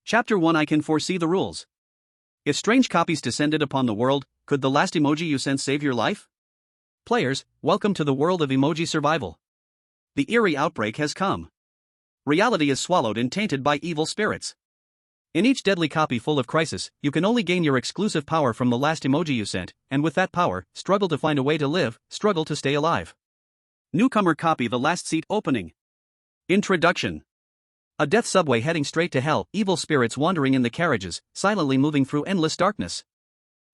Chapter 1 I can foresee the rules. If strange copies descended upon the world, could the last emoji you sent save your life? Players, welcome to the world of emoji survival. The eerie outbreak has come. Reality is swallowed and tainted by evil spirits. In each deadly copy full of crisis, you can only gain your exclusive power from the last emoji you sent, and with that power, struggle to find a way to live, struggle to stay alive. Newcomer copy the last seat opening. Introduction. A death subway heading straight to hell, evil spirits wandering in the carriages, silently moving through endless darkness.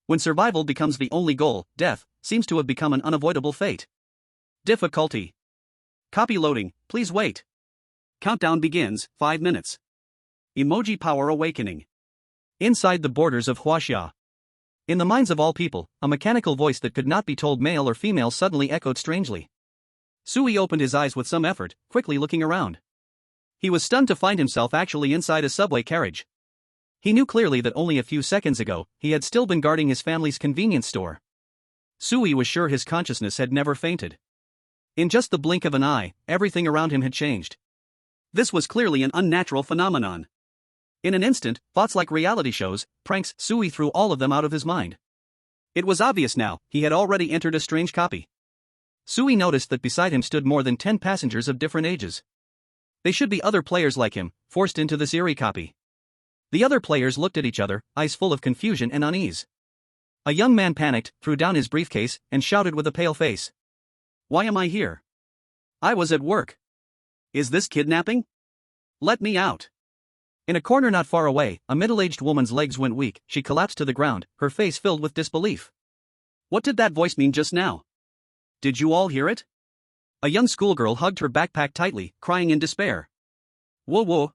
When survival becomes the only goal, death seems to have become an unavoidable fate. Difficulty. Copy loading, please wait. Countdown begins, 5 minutes. Emoji power awakening. Inside the borders of Huaxia. In the minds of all people, a mechanical voice that could not be told male or female suddenly echoed strangely. Sui opened his eyes with some effort, quickly looking around. He was stunned to find himself actually inside a subway carriage. He knew clearly that only a few seconds ago, he had still been guarding his family's convenience store. Sui was sure his consciousness had never fainted. In just the blink of an eye, everything around him had changed. This was clearly an unnatural phenomenon. In an instant, thoughts like reality shows, pranks, Sui threw all of them out of his mind. It was obvious now, he had already entered a strange copy. Sui noticed that beside him stood more than 10 passengers of different ages. They should be other players like him, forced into this eerie copy. The other players looked at each other, eyes full of confusion and unease. A young man panicked, threw down his briefcase, and shouted with a pale face. "Why am I here? I was at work. Is this kidnapping? Let me out." In a corner not far away, a middle-aged woman's legs went weak, she collapsed to the ground, her face filled with disbelief. What did that voice mean just now? Did you all hear it? A young schoolgirl hugged her backpack tightly, crying in despair. Whoa whoa.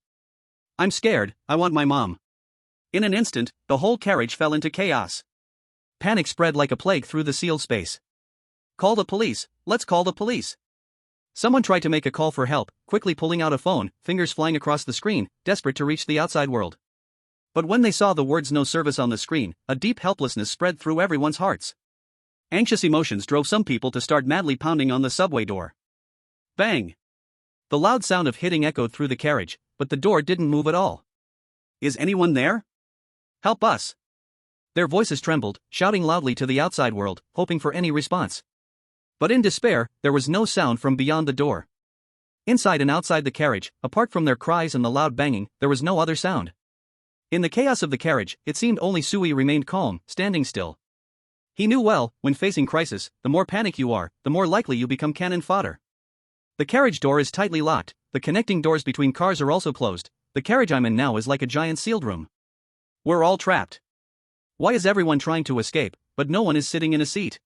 I'm scared, I want my mom. In an instant, the whole carriage fell into chaos. Panic spread like a plague through the sealed space. Call the police, let's call the police. Someone tried to make a call for help, quickly pulling out a phone, fingers flying across the screen, desperate to reach the outside world. But when they saw the words "no service" on the screen, a deep helplessness spread through everyone's hearts. Anxious emotions drove some people to start madly pounding on the subway door. Bang! The loud sound of hitting echoed through the carriage, but the door didn't move at all. Is anyone there? Help us! Their voices trembled, shouting loudly to the outside world, hoping for any response. But in despair, there was no sound from beyond the door. Inside and outside the carriage, apart from their cries and the loud banging, there was no other sound. In the chaos of the carriage, it seemed only Sui remained calm, standing still. He knew well, when facing crisis, the more panic you are, the more likely you become cannon fodder. The carriage door is tightly locked, the connecting doors between cars are also closed, the carriage I'm in now is like a giant sealed room. We're all trapped. Why is everyone trying to escape, but no one is sitting in a seat?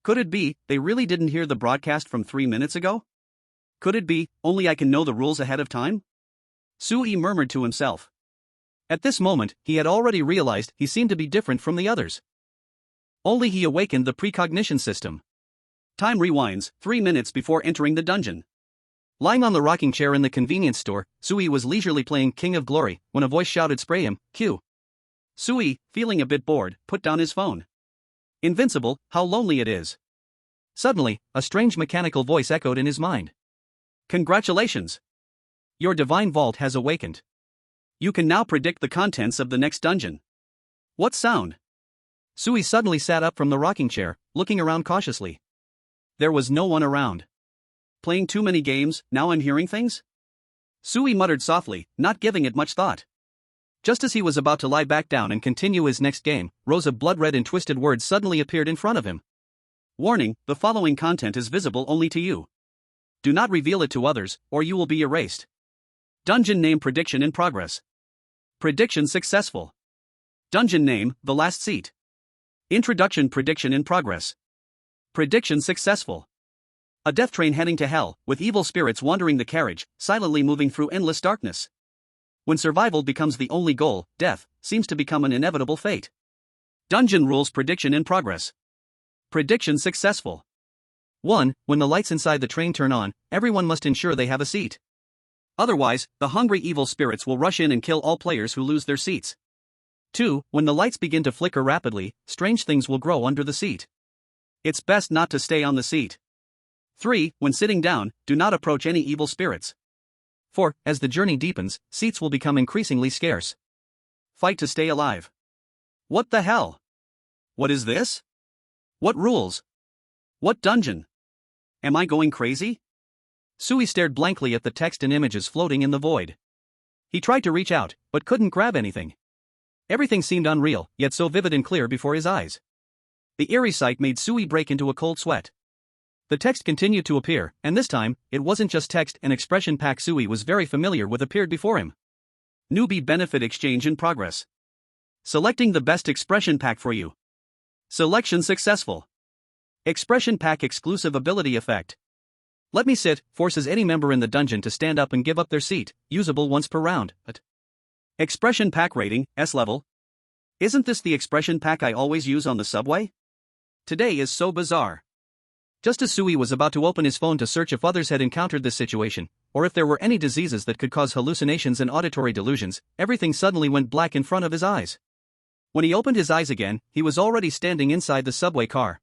Could it be, they really didn't hear the broadcast from 3 minutes ago? Could it be, only I can know the rules ahead of time? Sui murmured to himself. At this moment, he had already realized he seemed to be different from the others. Only he awakened the precognition system. Time rewinds, 3 minutes before entering the dungeon. Lying on the rocking chair in the convenience store, Sui was leisurely playing King of Glory, when a voice shouted, "Spray him, Q." Sui, feeling a bit bored, put down his phone. Invincible, how lonely it is. Suddenly, a strange mechanical voice echoed in his mind. Congratulations! Your divine vault has awakened. You can now predict the contents of the next dungeon. What sound? Sui suddenly sat up from the rocking chair, looking around cautiously. There was no one around. Playing too many games, now I'm hearing things? Sui muttered softly, not giving it much thought. Just as he was about to lie back down and continue his next game, rows of blood-red and twisted words suddenly appeared in front of him. Warning, the following content is visible only to you. Do not reveal it to others, or you will be erased. Dungeon name prediction in progress. Prediction successful. Dungeon name, the last seat. Introduction prediction in progress. Prediction successful. A death train heading to hell, with evil spirits wandering the carriage, silently moving through endless darkness. When survival becomes the only goal, death seems to become an inevitable fate. Dungeon rules prediction in progress. Prediction successful. 1. When the lights inside the train turn on, everyone must ensure they have a seat. Otherwise, the hungry evil spirits will rush in and kill all players who lose their seats. 2. When the lights begin to flicker rapidly, strange things will grow under the seat. It's best not to stay on the seat. 3. When sitting down, do not approach any evil spirits. 4. As the journey deepens, seats will become increasingly scarce. fight to stay alive. What the hell? What is this? What rules? What dungeon? Am I going crazy? Sui stared blankly at the text and images floating in the void. He tried to reach out, but couldn't grab anything. Everything seemed unreal, yet so vivid and clear before his eyes. The eerie sight made Sui break into a cold sweat. The text continued to appear, and this time, it wasn't just text. An expression pack Sui was very familiar with appeared before him. Newbie benefit exchange in progress. Selecting the best expression pack for you. Selection successful. Expression pack exclusive ability effect. Let me sit forces any member in the dungeon to stand up and give up their seat, usable once per round. Expression pack rating, S level. Isn't this the expression pack I always use on the subway? Today is so bizarre. Just as Sui was about to open his phone to search if others had encountered this situation, or if there were any diseases that could cause hallucinations and auditory delusions, everything suddenly went black in front of his eyes. When he opened his eyes again, he was already standing inside the subway car.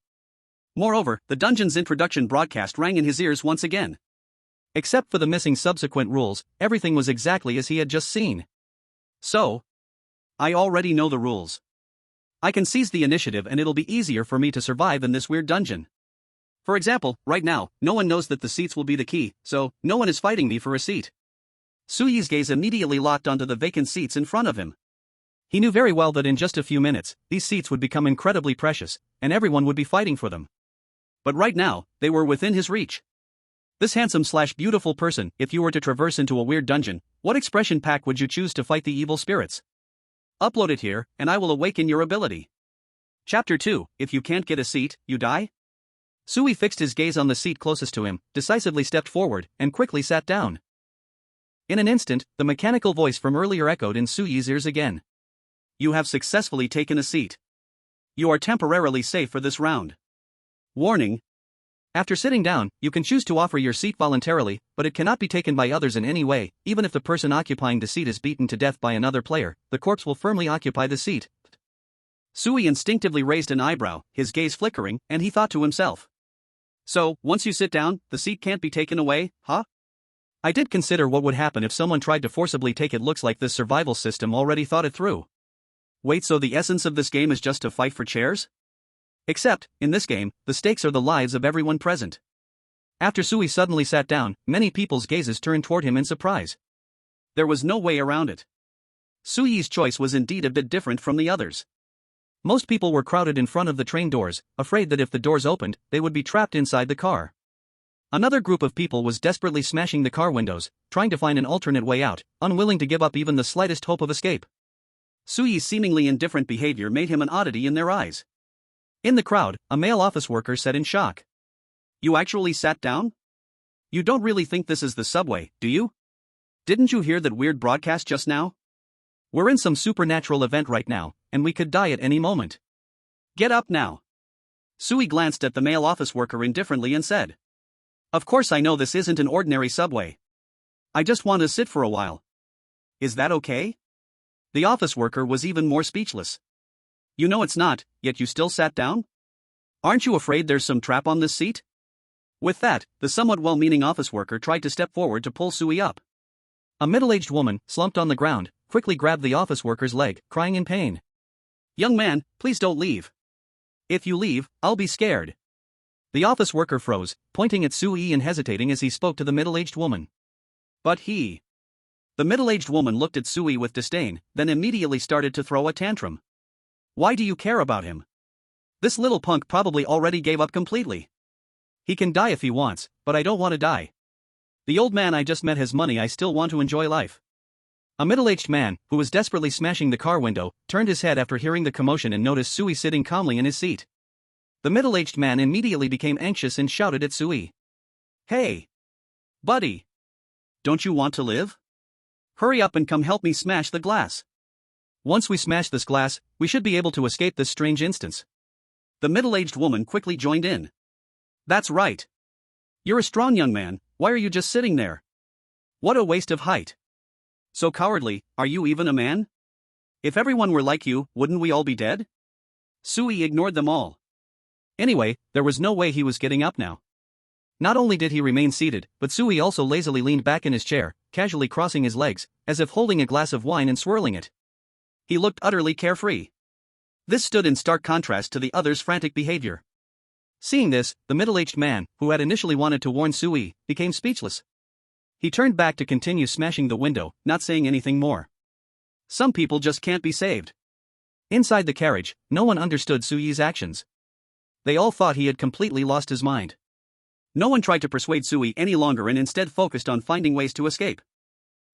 Moreover, the dungeon's introduction broadcast rang in his ears once again. Except for the missing subsequent rules, everything was exactly as he had just seen. So, I already know the rules. I can seize the initiative and it'll be easier for me to survive in this weird dungeon. For example, right now, no one knows that the seats will be the key, so no one is fighting me for a seat. Sui's gaze immediately locked onto the vacant seats in front of him. He knew very well that in just a few minutes, these seats would become incredibly precious, and everyone would be fighting for them. But right now, they were within his reach. This handsome/beautiful person, if you were to traverse into a weird dungeon, what expression pack would you choose to fight the evil spirits? Upload it here, and I will awaken your ability. Chapter 2, If you can't get a seat, you die? Sui fixed his gaze on the seat closest to him, decisively stepped forward, and quickly sat down. In an instant, the mechanical voice from earlier echoed in Sui's ears again. You have successfully taken a seat. You are temporarily safe for this round. Warning. After sitting down, you can choose to offer your seat voluntarily, but it cannot be taken by others in any way. Even if the person occupying the seat is beaten to death by another player, the corpse will firmly occupy the seat. Sui instinctively raised an eyebrow, his gaze flickering, and he thought to himself. So, once you sit down, the seat can't be taken away, huh? I did consider what would happen if someone tried to forcibly take it. Looks like this survival system already thought it through. Wait, so the essence of this game is just to fight for chairs? Except, in this game, the stakes are the lives of everyone present. After Sui suddenly sat down, many people's gazes turned toward him in surprise. There was no way around it. Sui's choice was indeed a bit different from the others. Most people were crowded in front of the train doors, afraid that if the doors opened, they would be trapped inside the car. Another group of people was desperately smashing the car windows, trying to find an alternate way out, unwilling to give up even the slightest hope of escape. Sui's seemingly indifferent behavior made him an oddity in their eyes. In the crowd, a male office worker said in shock. You actually sat down? You don't really think this is the subway, do you? Didn't you hear that weird broadcast just now? We're in some supernatural event right now, and we could die at any moment. Get up now. Sui glanced at the male office worker indifferently and said. Of course I know this isn't an ordinary subway. I just want to sit for a while. Is that okay? The office worker was even more speechless. You know it's not, yet you still sat down? Aren't you afraid there's some trap on this seat? With that, the somewhat well-meaning office worker tried to step forward to pull Sui up. A middle-aged woman, slumped on the ground, quickly grabbed the office worker's leg, crying in pain. Young man, please don't leave. If you leave, I'll be scared. The office worker froze, pointing at Sui and hesitating as he spoke to the middle-aged woman. But he. The middle-aged woman looked at Sui with disdain, then immediately started to throw a tantrum. Why do you care about him? This little punk probably already gave up completely. He can die if he wants, but I don't want to die. The old man I just met has money. I still want to enjoy life. A middle-aged man, who was desperately smashing the car window, turned his head after hearing the commotion and noticed Sui sitting calmly in his seat. The middle-aged man immediately became anxious and shouted at Sui. Hey! Buddy! Don't you want to live? Hurry up and come help me smash the glass. Once we smash this glass, we should be able to escape this strange instance. The middle-aged woman quickly joined in. That's right. You're a strong young man, why are you just sitting there? What a waste of height. So cowardly, are you even a man? If everyone were like you, wouldn't we all be dead? Sui ignored them all. Anyway, there was no way he was getting up now. Not only did he remain seated, but Sui also lazily leaned back in his chair, casually crossing his legs, as if holding a glass of wine and swirling it. He looked utterly carefree. This stood in stark contrast to the other's frantic behavior. Seeing this, the middle-aged man, who had initially wanted to warn Sui, became speechless. He turned back to continue smashing the window, not saying anything more. Some people just can't be saved. Inside the carriage, no one understood Sui's actions. They all thought he had completely lost his mind. No one tried to persuade Sui any longer and instead focused on finding ways to escape.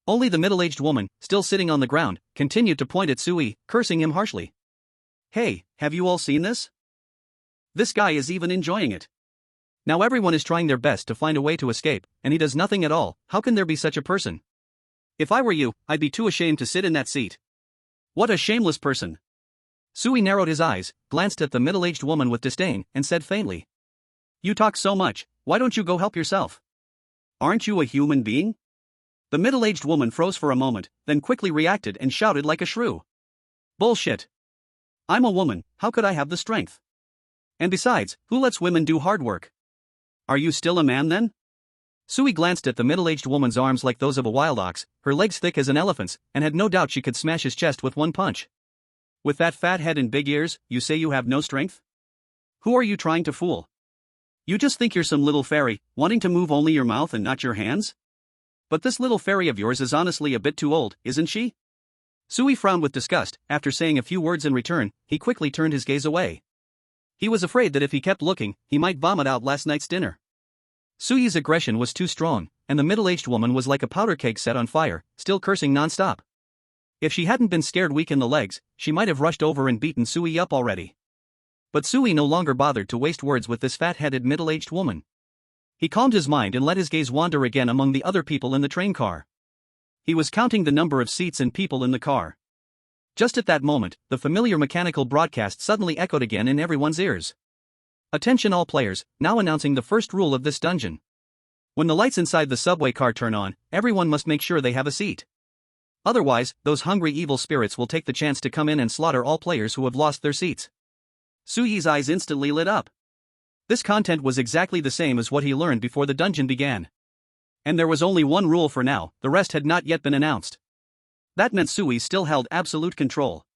Only the middle-aged woman, still sitting on the ground, continued to point at Sui, cursing him harshly. Hey, have you all seen this? This guy is even enjoying it. Now everyone is trying their best to find a way to escape, and he does nothing at all. How can there be such a person? If I were you, I'd be too ashamed to sit in that seat. What a shameless person. Sui narrowed his eyes, glanced at the middle-aged woman with disdain, and said faintly. You talk so much, why don't you go help yourself? Aren't you a human being? The middle-aged woman froze for a moment, then quickly reacted and shouted like a shrew. Bullshit. I'm a woman, how could I have the strength? And besides, who lets women do hard work? Are you still a man then? Sui glanced at the middle-aged woman's arms like those of a wild ox, her legs thick as an elephant's, and had no doubt she could smash his chest with one punch. With that fat head and big ears, you say you have no strength? Who are you trying to fool? You just think you're some little fairy, wanting to move only your mouth and not your hands? But this little fairy of yours is honestly a bit too old, isn't she? Sui frowned with disgust. After saying a few words in return, he quickly turned his gaze away. He was afraid that if he kept looking, he might vomit out last night's dinner. Sui's aggression was too strong, and the middle-aged woman was like a powder keg set on fire, still cursing non-stop. If she hadn't been scared weak in the legs, she might have rushed over and beaten Sui up already. But Sui no longer bothered to waste words with this fat-headed middle-aged woman. He calmed his mind and let his gaze wander again among the other people in the train car. He was counting the number of seats and people in the car. Just at that moment, the familiar mechanical broadcast suddenly echoed again in everyone's ears. Attention all players, now announcing the first rule of this dungeon. When the lights inside the subway car turn on, everyone must make sure they have a seat. Otherwise, those hungry evil spirits will take the chance to come in and slaughter all players who have lost their seats. Sui's eyes instantly lit up. This content was exactly the same as what he learned before the dungeon began. And there was only one rule for now, the rest had not yet been announced. That meant Sui still held absolute control.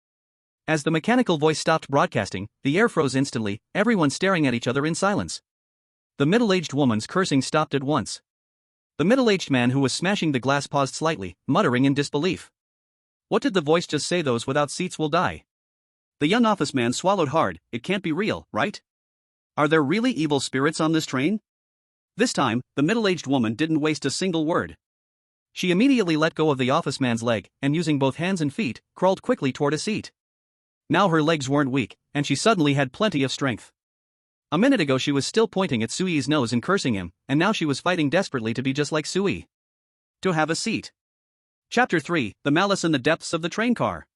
As the mechanical voice stopped broadcasting, the air froze instantly, everyone staring at each other in silence. The middle-aged woman's cursing stopped at once. The middle-aged man who was smashing the glass paused slightly, muttering in disbelief. What did the voice just say? Those without seats will die? The young office man swallowed hard. It can't be real, right? Are there really evil spirits on this train? This time, the middle-aged woman didn't waste a single word. She immediately let go of the office man's leg, and using both hands and feet, crawled quickly toward a seat. Now her legs weren't weak, and she suddenly had plenty of strength. A minute ago she was still pointing at Sui's nose and cursing him, and now she was fighting desperately to be just like Sui. To have a seat. Chapter 3, The Malice in the Depths of the Train Car.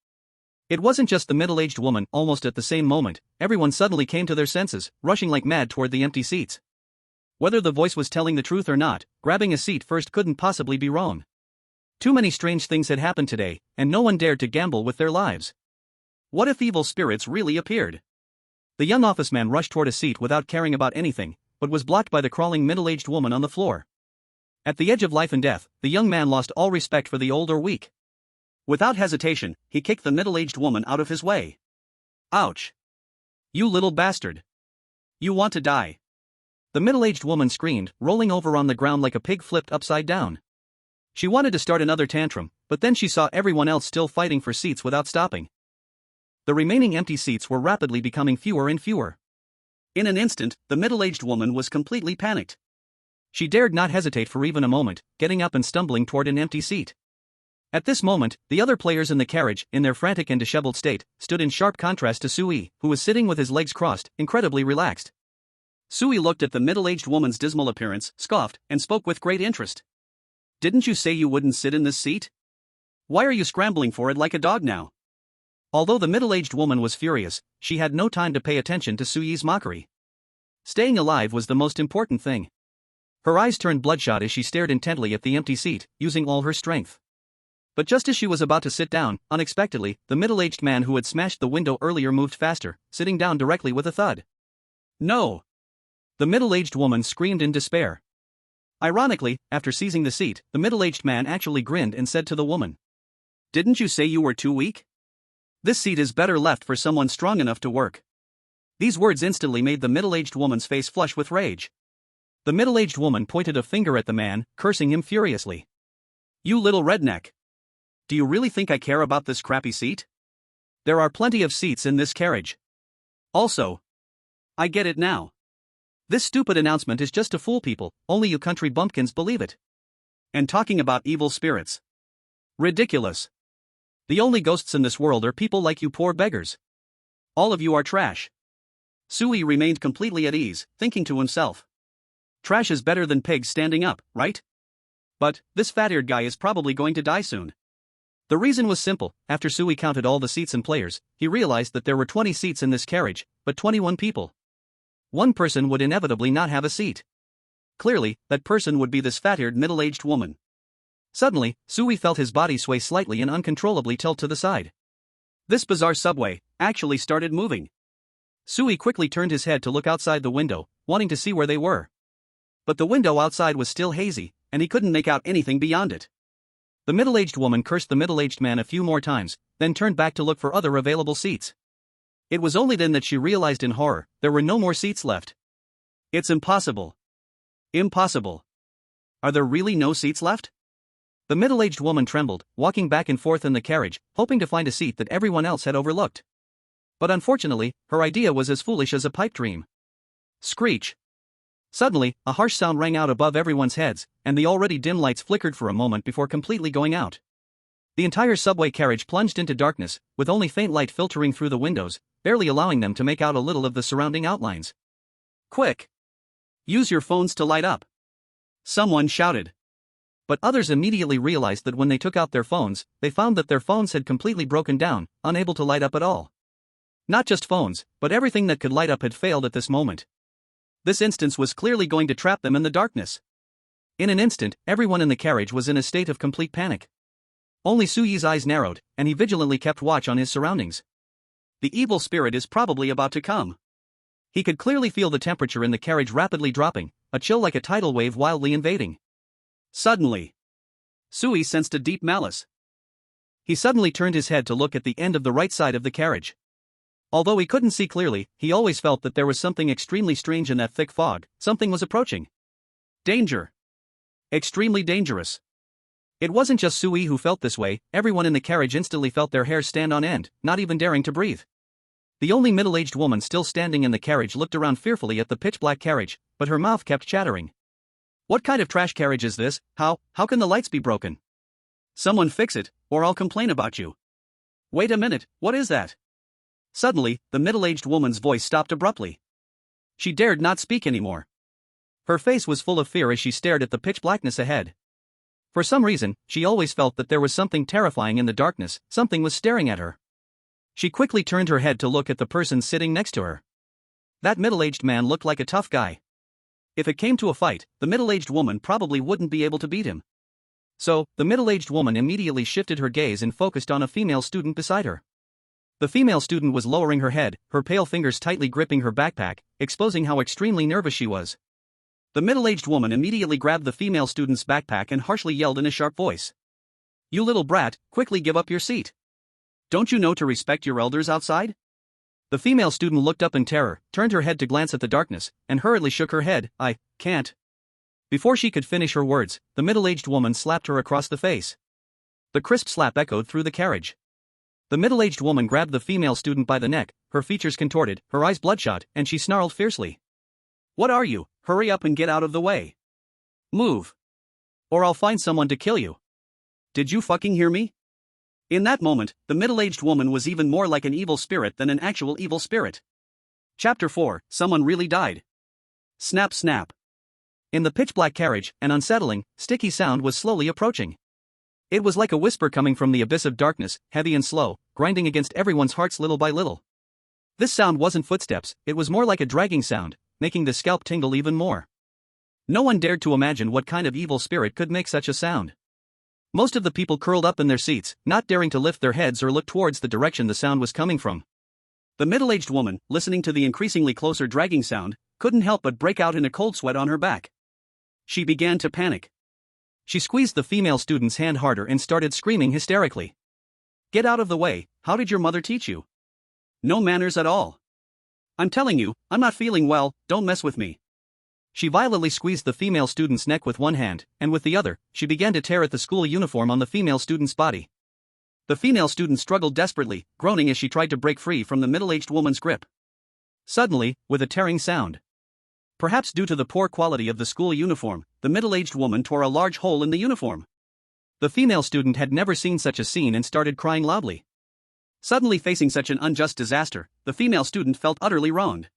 It wasn't just the middle-aged woman. Almost at the same moment, everyone suddenly came to their senses, rushing like mad toward the empty seats. Whether the voice was telling the truth or not, grabbing a seat first couldn't possibly be wrong. Too many strange things had happened today, and no one dared to gamble with their lives. What if evil spirits really appeared? The young office man rushed toward a seat without caring about anything, but was blocked by the crawling middle-aged woman on the floor. At the edge of life and death, the young man lost all respect for the old or weak. Without hesitation, he kicked the middle-aged woman out of his way. Ouch! You little bastard! You want to die! The middle-aged woman screamed, rolling over on the ground like a pig flipped upside down. She wanted to start another tantrum, but then she saw everyone else still fighting for seats without stopping. The remaining empty seats were rapidly becoming fewer and fewer. In an instant, the middle-aged woman was completely panicked. She dared not hesitate for even a moment, getting up and stumbling toward an empty seat. At this moment, the other players in the carriage, in their frantic and disheveled state, stood in sharp contrast to Sui, who was sitting with his legs crossed, incredibly relaxed. Sui looked at the middle-aged woman's dismal appearance, scoffed, and spoke with great interest. Didn't you say you wouldn't sit in this seat? Why are you scrambling for it like a dog now? Although the middle-aged woman was furious, she had no time to pay attention to Sui's mockery. Staying alive was the most important thing. Her eyes turned bloodshot as she stared intently at the empty seat, using all her strength. But just as she was about to sit down, unexpectedly, the middle-aged man who had smashed the window earlier moved faster, sitting down directly with a thud. No! The middle-aged woman screamed in despair. Ironically, after seizing the seat, the middle-aged man actually grinned and said to the woman, "Didn't you say you were too weak? This seat is better left for someone strong enough to work. These words instantly made the middle-aged woman's face flush with rage. The middle-aged woman pointed a finger at the man, cursing him furiously. You little redneck. Do you really think I care about this crappy seat? There are plenty of seats in this carriage. Also, I get it now. This stupid announcement is just to fool people, only you country bumpkins believe it. And talking about evil spirits. Ridiculous. The only ghosts in this world are people like you poor beggars. All of you are trash. Sui remained completely at ease, thinking to himself. Trash is better than pigs standing up, right? But, this fat-eared guy is probably going to die soon. The reason was simple. After Sui counted all the seats and players, he realized that there were 20 seats in this carriage, but 21 people. One person would inevitably not have a seat. Clearly, that person would be this fat-eared middle-aged woman. Suddenly, Sui felt his body sway slightly and uncontrollably tilt to the side. This bizarre subway actually started moving. Sui quickly turned his head to look outside the window, wanting to see where they were. But the window outside was still hazy, and he couldn't make out anything beyond it. The middle-aged woman cursed the middle-aged man a few more times, then turned back to look for other available seats. It was only then that she realized in horror, there were no more seats left. It's impossible. Impossible. Are there really no seats left? The middle-aged woman trembled, walking back and forth in the carriage, hoping to find a seat that everyone else had overlooked. But unfortunately, her idea was as foolish as a pipe dream. Screech. Suddenly, a harsh sound rang out above everyone's heads, and the already dim lights flickered for a moment before completely going out. The entire subway carriage plunged into darkness, with only faint light filtering through the windows, barely allowing them to make out a little of the surrounding outlines. Quick! Use your phones to light up! Someone shouted. But others immediately realized that when they took out their phones, they found that their phones had completely broken down, unable to light up at all. Not just phones, but everything that could light up had failed at this moment. This instance was clearly going to trap them in the darkness. In an instant, everyone in the carriage was in a state of complete panic. Only Sui's eyes narrowed, and he vigilantly kept watch on his surroundings. The evil spirit is probably about to come. He could clearly feel the temperature in the carriage rapidly dropping, a chill like a tidal wave wildly invading. Suddenly, Sui sensed a deep malice. He suddenly turned his head to look at the end of the right side of the carriage. Although he couldn't see clearly, he always felt that there was something extremely strange in that thick fog. Something was approaching. Danger. Extremely dangerous. It wasn't just Sui who felt this way, everyone in the carriage instantly felt their hair stand on end, not even daring to breathe. The only middle-aged woman still standing in the carriage looked around fearfully at the pitch-black carriage, but her mouth kept chattering. What kind of trash carriage is this? How can the lights be broken? Someone fix it, or I'll complain about you. Wait a minute, what is that? Suddenly, the middle-aged woman's voice stopped abruptly. She dared not speak anymore. Her face was full of fear as she stared at the pitch blackness ahead. For some reason, she always felt that there was something terrifying in the darkness, something was staring at her. She quickly turned her head to look at the person sitting next to her. That middle-aged man looked like a tough guy. If it came to a fight, the middle-aged woman probably wouldn't be able to beat him. So, the middle-aged woman immediately shifted her gaze and focused on a female student beside her. The female student was lowering her head, her pale fingers tightly gripping her backpack, exposing how extremely nervous she was. The middle-aged woman immediately grabbed the female student's backpack and harshly yelled in a sharp voice. You little brat, quickly give up your seat. Don't you know to respect your elders outside? The female student looked up in terror, turned her head to glance at the darkness, and hurriedly shook her head. I can't. Before she could finish her words, the middle-aged woman slapped her across the face. The crisp slap echoed through the carriage. The middle-aged woman grabbed the female student by the neck, her features contorted, her eyes bloodshot, and she snarled fiercely. What are you? Hurry up and get out of the way. Move. Or I'll find someone to kill you. Did you fucking hear me? In that moment, the middle-aged woman was even more like an evil spirit than an actual evil spirit. Chapter 4, Someone Really Died. Snap snap. In the pitch-black carriage, an unsettling, sticky sound was slowly approaching. It was like a whisper coming from the abyss of darkness, heavy and slow, grinding against everyone's hearts little by little. This sound wasn't footsteps, it was more like a dragging sound, making the scalp tingle even more. No one dared to imagine what kind of evil spirit could make such a sound. Most of the people curled up in their seats, not daring to lift their heads or look towards the direction the sound was coming from. The middle-aged woman, listening to the increasingly closer dragging sound, couldn't help but break out in a cold sweat on her back. She began to panic. She squeezed the female student's hand harder and started screaming hysterically. Get out of the way, how did your mother teach you? No manners at all. I'm telling you, I'm not feeling well, don't mess with me. She violently squeezed the female student's neck with one hand, and with the other, she began to tear at the school uniform on the female student's body. The female student struggled desperately, groaning as she tried to break free from the middle-aged woman's grip. Suddenly, with a tearing sound. Perhaps due to the poor quality of the school uniform, the middle-aged woman tore a large hole in the uniform. The female student had never seen such a scene and started crying loudly. Suddenly facing such an unjust disaster, the female student felt utterly wronged.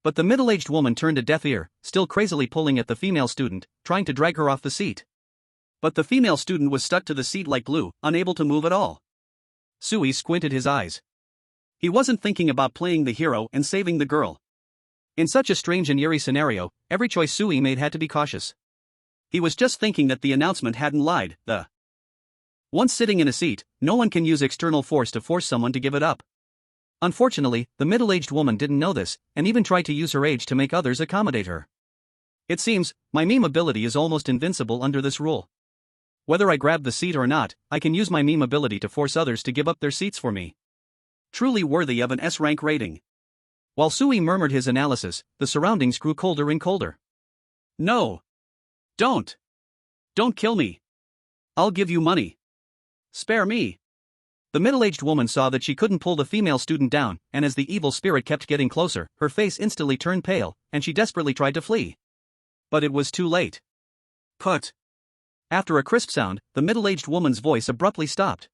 But the middle-aged woman turned a deaf ear, still crazily pulling at the female student, trying to drag her off the seat. But the female student was stuck to the seat like glue, unable to move at all. Sui squinted his eyes. He wasn't thinking about playing the hero and saving the girl. In such a strange and eerie scenario, every choice Sui made had to be cautious. He was just thinking that the announcement hadn't lied. Once sitting in a seat, no one can use external force to force someone to give it up. Unfortunately, the middle-aged woman didn't know this, and even tried to use her age to make others accommodate her. It seems, my meme ability is almost invincible under this rule. Whether I grab the seat or not, I can use my meme ability to force others to give up their seats for me. Truly worthy of an S-rank rating. While Sui murmured his analysis, the surroundings grew colder and colder. No. Don't. Don't kill me. I'll give you money. Spare me. The middle-aged woman saw that she couldn't pull the female student down, and as the evil spirit kept getting closer, her face instantly turned pale, and she desperately tried to flee. But it was too late. Put. After a crisp sound, the middle-aged woman's voice abruptly stopped.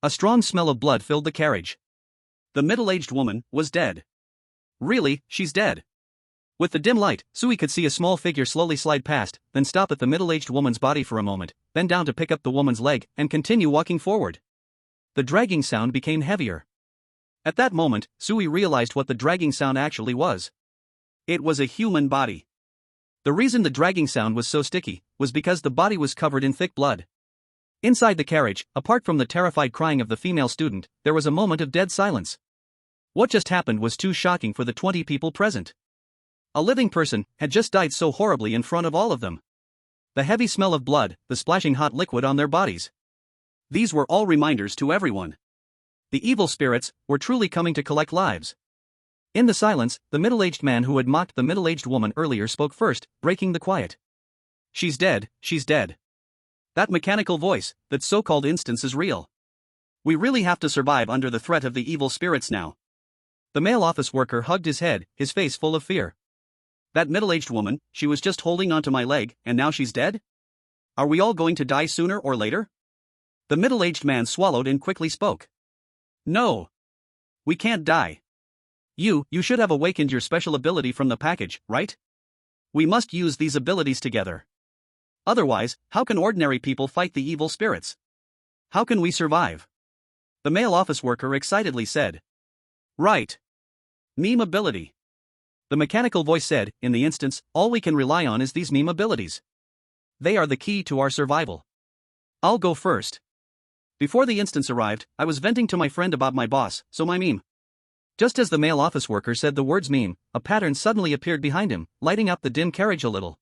A strong smell of blood filled the carriage. The middle-aged woman was dead. Really, she's dead. With the dim light, Sui could see a small figure slowly slide past, then stop at the middle-aged woman's body for a moment, bend down to pick up the woman's leg, and continue walking forward. The dragging sound became heavier. At that moment, Sui realized what the dragging sound actually was. It was a human body. The reason the dragging sound was so sticky was because the body was covered in thick blood. Inside the carriage, apart from the terrified crying of the female student, there was a moment of dead silence. What just happened was too shocking for the 20 people present. A living person had just died so horribly in front of all of them. The heavy smell of blood, the splashing hot liquid on their bodies. These were all reminders to everyone. The evil spirits were truly coming to collect lives. In the silence, the middle-aged man who had mocked the middle-aged woman earlier spoke first, breaking the quiet. She's dead, she's dead. That mechanical voice, that so-called instance is real. We really have to survive under the threat of the evil spirits now. The male office worker hugged his head, his face full of fear. That middle-aged woman, she was just holding onto my leg, and now she's dead? Are we all going to die sooner or later? The middle-aged man swallowed and quickly spoke. No. We can't die. You should have awakened your special ability from the package, right? We must use these abilities together. Otherwise, how can ordinary people fight the evil spirits? How can we survive? The male office worker excitedly said. Right. Meme ability. The mechanical voice said, in the instance, all we can rely on is these meme abilities. They are the key to our survival. I'll go first. Before the instance arrived, I was venting to my friend about my boss, so my meme. Just as the male office worker said the words meme, a pattern suddenly appeared behind him, lighting up the dim carriage a little.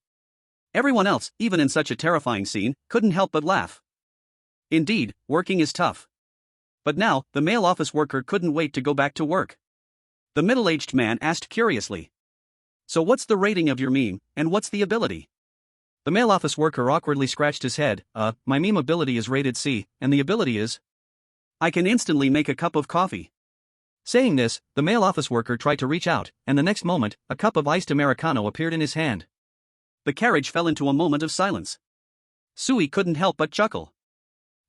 Everyone else, even in such a terrifying scene, couldn't help but laugh. Indeed, working is tough. But now, the male office worker couldn't wait to go back to work. The middle-aged man asked curiously. So what's the rating of your meme, and what's the ability? The male office worker awkwardly scratched his head. My meme ability is rated C, and the ability is... I can instantly make a cup of coffee. Saying this, the male office worker tried to reach out, and the next moment, a cup of iced Americano appeared in his hand. The carriage fell into a moment of silence. Sui couldn't help but chuckle.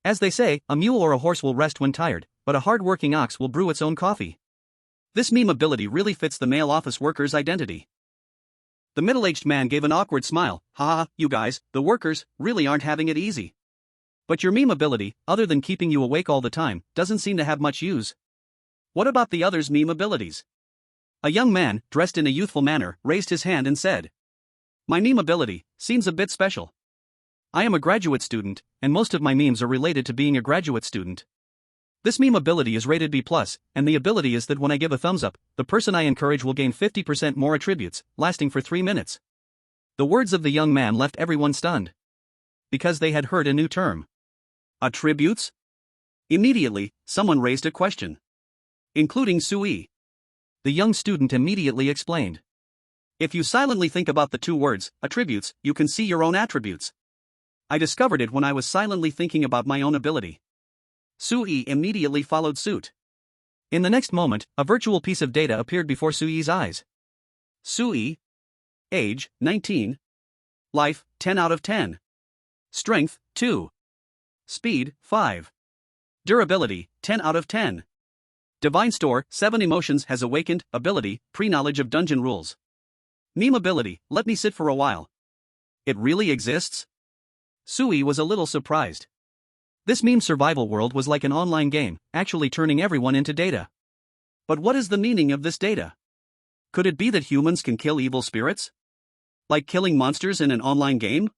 As they say, a mule or a horse will rest when tired, but a hard-working ox will brew its own coffee. This meme ability really fits the male office worker's identity. The middle-aged man gave an awkward smile. Ha, you guys, the workers, really aren't having it easy. But your meme ability, other than keeping you awake all the time, doesn't seem to have much use. What about the others' meme abilities? A young man, dressed in a youthful manner, raised his hand and said. My meme ability seems a bit special. I am a graduate student, and most of my memes are related to being a graduate student. This meme ability is rated B+, and the ability is that when I give a thumbs up, the person I encourage will gain 50% more attributes, lasting for 3 minutes. The words of the young man left everyone stunned. Because they had heard a new term. Attributes? Immediately, someone raised a question. Including Sui. The young student immediately explained. If you silently think about the two words, attributes, you can see your own attributes. I discovered it when I was silently thinking about my own ability. Sui immediately followed suit. In the next moment, a virtual piece of data appeared before Sui's eyes. Sui. Age, 19. Life, 10 out of 10. Strength, 2. Speed, 5. Durability, 10 out of 10. Divine Store, 7 emotions has awakened, ability, pre-knowledge of dungeon rules. Meme ability, let me sit for a while. It really exists? Sui was a little surprised. This meme survival world was like an online game, actually turning everyone into data. But what is the meaning of this data? Could it be that humans can kill evil spirits? Like killing monsters in an online game?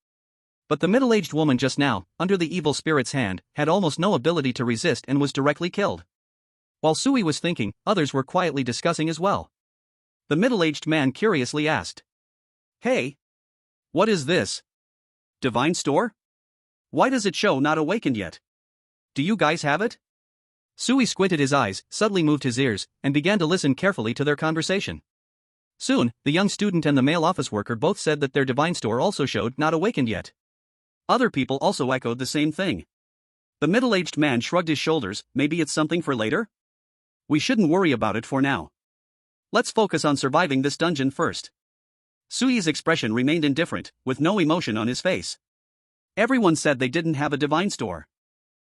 But the middle-aged woman just now, under the evil spirit's hand, had almost no ability to resist and was directly killed. While Sui was thinking, others were quietly discussing as well. The middle-aged man curiously asked. Hey! What is this? Divine Store? Why does it show not awakened yet? Do you guys have it? Sui squinted his eyes, suddenly moved his ears, and began to listen carefully to their conversation. Soon, the young student and the male office worker both said that their Divine Store also showed not awakened yet. Other people also echoed the same thing. The middle-aged man shrugged his shoulders, maybe it's something for later? We shouldn't worry about it for now. Let's focus on surviving this dungeon first. Sui's expression remained indifferent, with no emotion on his face. Everyone said they didn't have a Divine Store.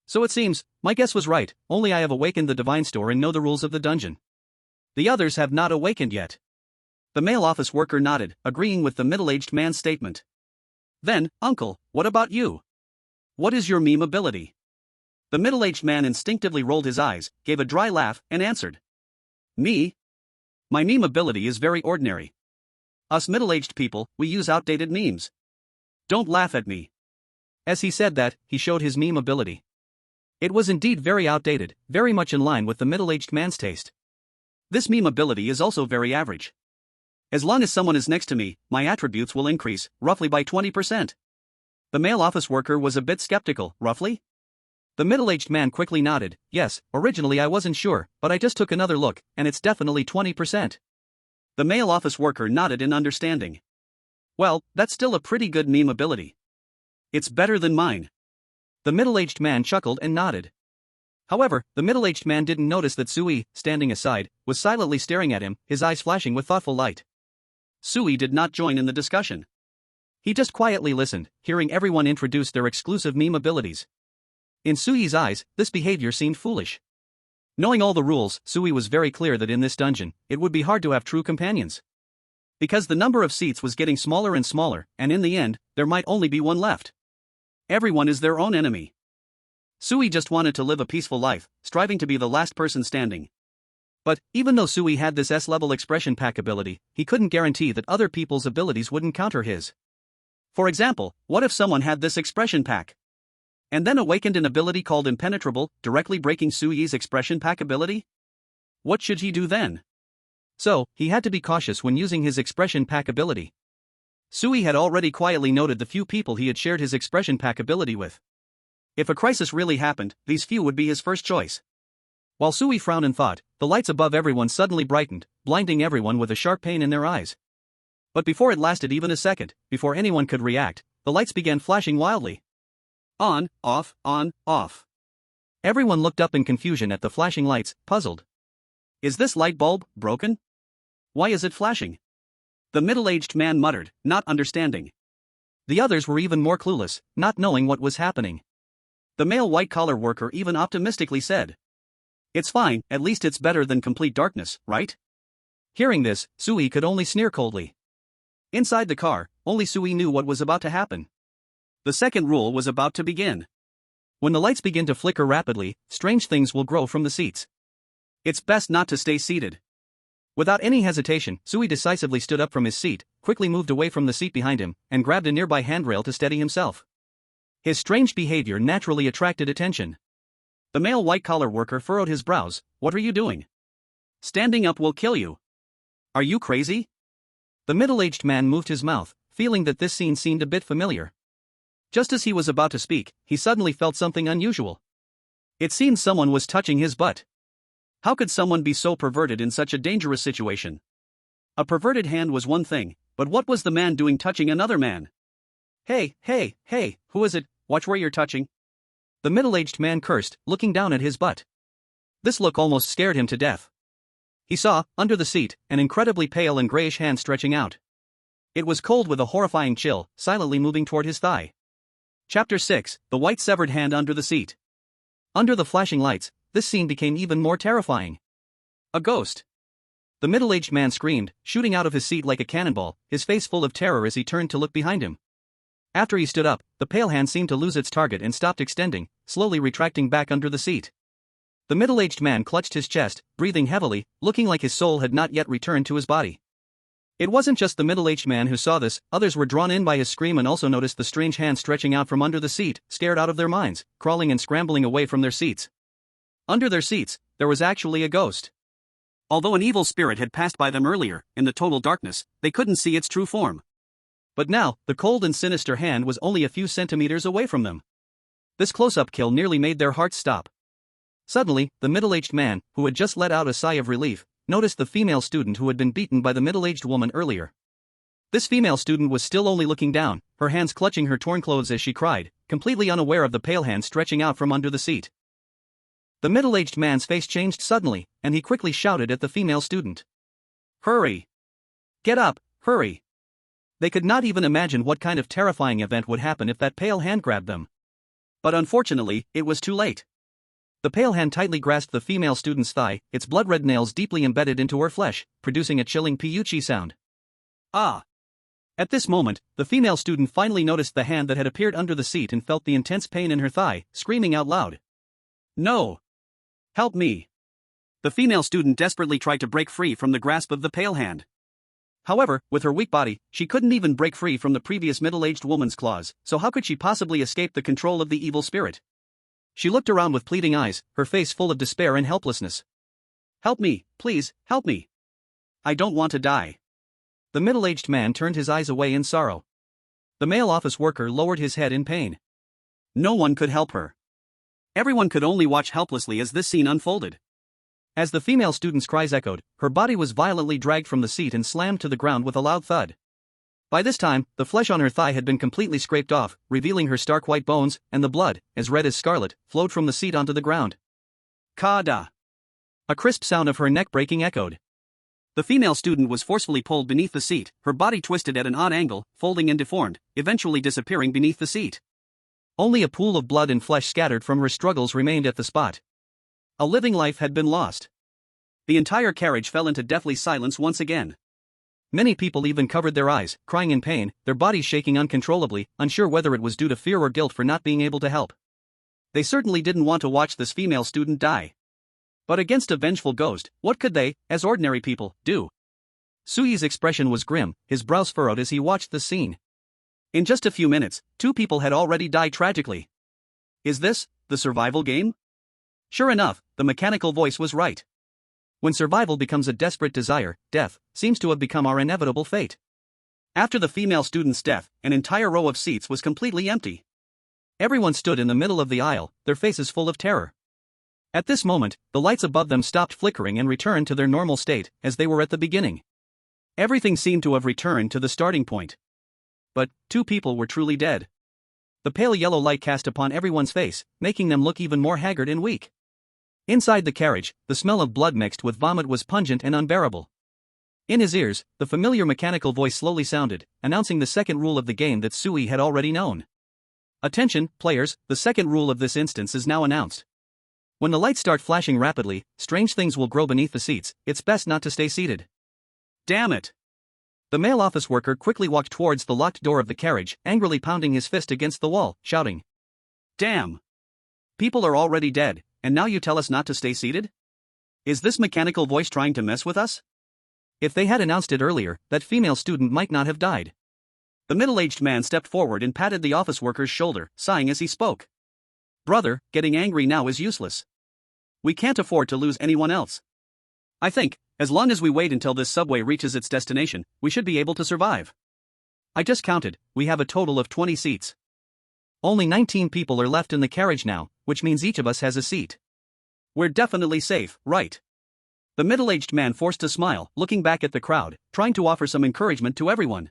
So it seems, my guess was right, only I have awakened the Divine Store and know the rules of the dungeon. The others have not awakened yet. The male office worker nodded, agreeing with the middle-aged man's statement. Then, uncle, what about you? What is your meme ability? The middle-aged man instinctively rolled his eyes, gave a dry laugh, and answered. Me? My meme ability is very ordinary. Us middle-aged people, we use outdated memes. Don't laugh at me. As he said that, he showed his meme ability. It was indeed very outdated, very much in line with the middle-aged man's taste. This meme ability is also very average. As long as someone is next to me, my attributes will increase, roughly by 20%. The male office worker was a bit skeptical, roughly? The middle-aged man quickly nodded, yes, originally I wasn't sure, but I just took another look, and it's definitely 20%. The male office worker nodded in understanding. Well, that's still a pretty good meme ability. It's better than mine. The middle-aged man chuckled and nodded. However, the middle-aged man didn't notice that Sui, standing aside, was silently staring at him, his eyes flashing with thoughtful light. Sui did not join in the discussion. He just quietly listened, hearing everyone introduce their exclusive meme abilities. In Sui's eyes, this behavior seemed foolish. Knowing all the rules, Sui was very clear that in this dungeon, it would be hard to have true companions. Because the number of seats was getting smaller and smaller, and in the end, there might only be one left. Everyone is their own enemy. Sui just wanted to live a peaceful life, striving to be the last person standing. But, even though Sui had this S-level expression pack ability, he couldn't guarantee that other people's abilities wouldn't counter his. For example, what if someone had this expression pack? And then awakened an ability called impenetrable, directly breaking Sui's expression pack ability? What should he do then? So, he had to be cautious when using his expression pack ability. Sui had already quietly noted the few people he had shared his expression pack ability with. If a crisis really happened, these few would be his first choice. While Sui frowned and thought, the lights above everyone suddenly brightened, blinding everyone with a sharp pain in their eyes. But before it lasted even a second, before anyone could react, the lights began flashing wildly. On, off, on, off. Everyone looked up in confusion at the flashing lights, puzzled. Is this light bulb broken? Why is it flashing? The middle-aged man muttered, not understanding. The others were even more clueless, not knowing what was happening. The male white-collar worker even optimistically said. It's fine, at least it's better than complete darkness, right? Hearing this, Sui could only sneer coldly. Inside the car, only Sui knew what was about to happen. The second rule was about to begin. When the lights begin to flicker rapidly, strange things will grow from the seats. It's best not to stay seated. Without any hesitation, Sui decisively stood up from his seat, quickly moved away from the seat behind him, and grabbed a nearby handrail to steady himself. His strange behavior naturally attracted attention. The male white-collar worker furrowed his brows. What are you doing? Standing up will kill you. Are you crazy? The middle-aged man moved his mouth, feeling that this scene seemed a bit familiar. Just as he was about to speak, he suddenly felt something unusual. It seems someone was touching his butt. How could someone be so perverted in such a dangerous situation? A perverted hand was one thing, but what was the man doing touching another man? Hey, hey, hey, who is it? Watch where you're touching. The middle-aged man cursed, looking down at his butt. This look almost scared him to death. He saw, under the seat, an incredibly pale and grayish hand stretching out. It was cold with a horrifying chill, silently moving toward his thigh. Chapter 6, The White Severed Hand Under the Seat. Under the flashing lights, this scene became even more terrifying. A ghost. The middle-aged man screamed, shooting out of his seat like a cannonball, his face full of terror as he turned to look behind him. After he stood up, the pale hand seemed to lose its target and stopped extending, slowly retracting back under the seat. The middle-aged man clutched his chest, breathing heavily, looking like his soul had not yet returned to his body. It wasn't just the middle-aged man who saw this, others were drawn in by his scream and also noticed the strange hand stretching out from under the seat, scared out of their minds, crawling and scrambling away from their seats. Under their seats, there was actually a ghost. Although an evil spirit had passed by them earlier, in the total darkness, they couldn't see its true form. But now, the cold and sinister hand was only a few centimeters away from them. This close-up kill nearly made their hearts stop. Suddenly, the middle-aged man, who had just let out a sigh of relief, noticed the female student who had been beaten by the middle-aged woman earlier. This female student was still only looking down, her hands clutching her torn clothes as she cried, completely unaware of the pale hand stretching out from under the seat. The middle-aged man's face changed suddenly, and he quickly shouted at the female student. "Hurry! Get up, hurry!" They could not even imagine what kind of terrifying event would happen if that pale hand grabbed them. But unfortunately, it was too late. The pale hand tightly grasped the female student's thigh, its blood-red nails deeply embedded into her flesh, producing a chilling "Piuchi" sound. Ah! At this moment, the female student finally noticed the hand that had appeared under the seat and felt the intense pain in her thigh, screaming out loud. "No! Help me!" The female student desperately tried to break free from the grasp of the pale hand. However, with her weak body, she couldn't even break free from the previous middle-aged woman's claws, so how could she possibly escape the control of the evil spirit? She looked around with pleading eyes, her face full of despair and helplessness. "Help me, please, help me. I don't want to die." The middle-aged man turned his eyes away in sorrow. The male office worker lowered his head in pain. No one could help her. Everyone could only watch helplessly as this scene unfolded. As the female student's cries echoed, her body was violently dragged from the seat and slammed to the ground with a loud thud. By this time, the flesh on her thigh had been completely scraped off, revealing her stark white bones, and the blood, as red as scarlet, flowed from the seat onto the ground. "Kada!" A crisp sound of her neck breaking echoed. The female student was forcefully pulled beneath the seat, her body twisted at an odd angle, folding and deformed, eventually disappearing beneath the seat. Only a pool of blood and flesh scattered from her struggles remained at the spot. A living life had been lost. The entire carriage fell into deathly silence once again. Many people even covered their eyes, crying in pain, their bodies shaking uncontrollably, unsure whether it was due to fear or guilt for not being able to help. They certainly didn't want to watch this female student die. But against a vengeful ghost, what could they, as ordinary people, do? Sui's expression was grim, his brows furrowed as he watched the scene. In just a few minutes, 2 people had already died tragically. Is this the survival game? Sure enough, the mechanical voice was right. When survival becomes a desperate desire, death seems to have become our inevitable fate. After the female student's death, an entire row of seats was completely empty. Everyone stood in the middle of the aisle, their faces full of terror. At this moment, the lights above them stopped flickering and returned to their normal state, as they were at the beginning. Everything seemed to have returned to the starting point. But 2 people were truly dead. The pale yellow light cast upon everyone's face, making them look even more haggard and weak. Inside the carriage, the smell of blood mixed with vomit was pungent and unbearable. In his ears, the familiar mechanical voice slowly sounded, announcing the second rule of the game that Sui had already known. "Attention, players, the second rule of this instance is now announced. When the lights start flashing rapidly, strange things will grow beneath the seats, it's best not to stay seated." Damn it! The male office worker quickly walked towards the locked door of the carriage, angrily pounding his fist against the wall, shouting. "Damn! People are already dead, and now you tell us not to stay seated? Is this mechanical voice trying to mess with us?" If they had announced it earlier, that female student might not have died. The middle-aged man stepped forward and patted the office worker's shoulder, sighing as he spoke. "Brother, getting angry now is useless. We can't afford to lose anyone else. I think, as long as we wait until this subway reaches its destination, we should be able to survive. I just counted, we have a total of 20 seats. Only 19 people are left in the carriage now, which means each of us has a seat. We're definitely safe, right? The middle-aged man forced a smile, looking back at the crowd, trying to offer some encouragement to everyone.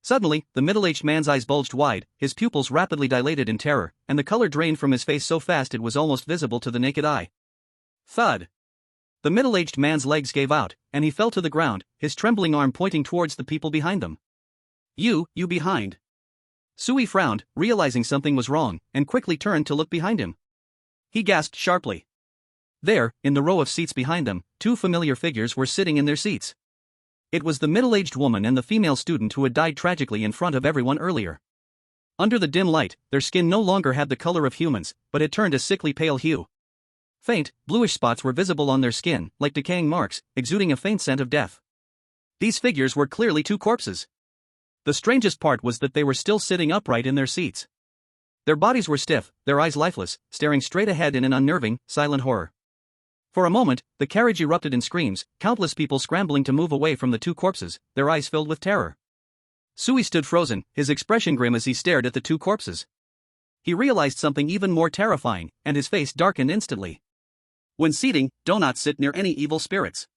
Suddenly, the middle-aged man's eyes bulged wide, his pupils rapidly dilated in terror, and the color drained from his face so fast it was almost visible to the naked eye. Thud! The middle-aged man's legs gave out, and he fell to the ground, his trembling arm pointing towards the people behind them. You behind. Sui frowned, realizing something was wrong, and quickly turned to look behind him. He gasped sharply. There, in the row of seats behind them, two familiar figures were sitting in their seats. It was the middle-aged woman and the female student who had died tragically in front of everyone earlier. Under the dim light, their skin no longer had the color of humans, but had turned a sickly pale hue. Faint, bluish spots were visible on their skin, like decaying marks, exuding a faint scent of death. These figures were clearly two corpses. The strangest part was that they were still sitting upright in their seats. Their bodies were stiff, their eyes lifeless, staring straight ahead in an unnerving, silent horror. For a moment, the carriage erupted in screams, countless people scrambling to move away from the two corpses, their eyes filled with terror. Sui stood frozen, his expression grim as he stared at the two corpses. He realized something even more terrifying, and his face darkened instantly. When seating, do not sit near any evil spirits.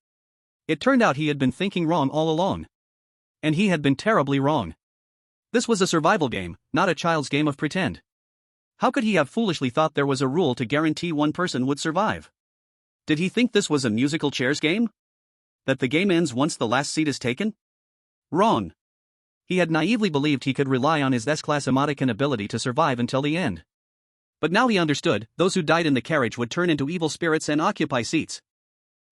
It turned out he had been thinking wrong all along. And he had been terribly wrong. This was a survival game, not a child's game of pretend. How could he have foolishly thought there was a rule to guarantee one person would survive? Did he think this was a musical chairs game? That the game ends once the last seat is taken? Wrong. He had naively believed he could rely on his S-class emoticon ability to survive until the end. But now he understood, those who died in the carriage would turn into evil spirits and occupy seats.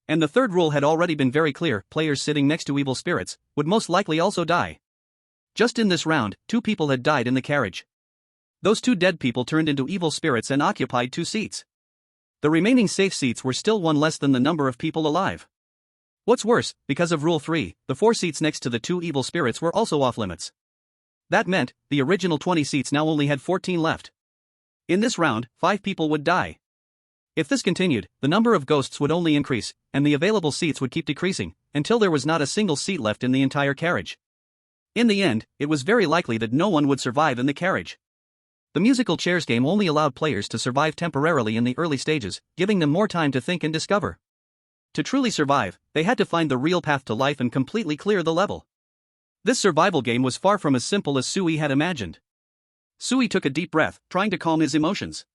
And the third rule had already been very clear, players sitting next to evil spirits would most likely also die. Just in this round, 2 people had died in the carriage. Those 2 dead people turned into evil spirits and occupied 2 seats. The remaining safe seats were still 1 less than the number of people alive. What's worse, because of Rule 3, the 4 seats next to the 2 evil spirits were also off limits. That meant, the original 20 seats now only had 14 left. In this round, 5 people would die. If this continued, the number of ghosts would only increase, and the available seats would keep decreasing, until there was not a single seat left in the entire carriage. In the end, it was very likely that no one would survive in the carriage. The musical chairs game only allowed players to survive temporarily in the early stages, giving them more time to think and discover. To truly survive, they had to find the real path to life and completely clear the level. This survival game was far from as simple as Sui had imagined. Sui took a deep breath, trying to calm his emotions.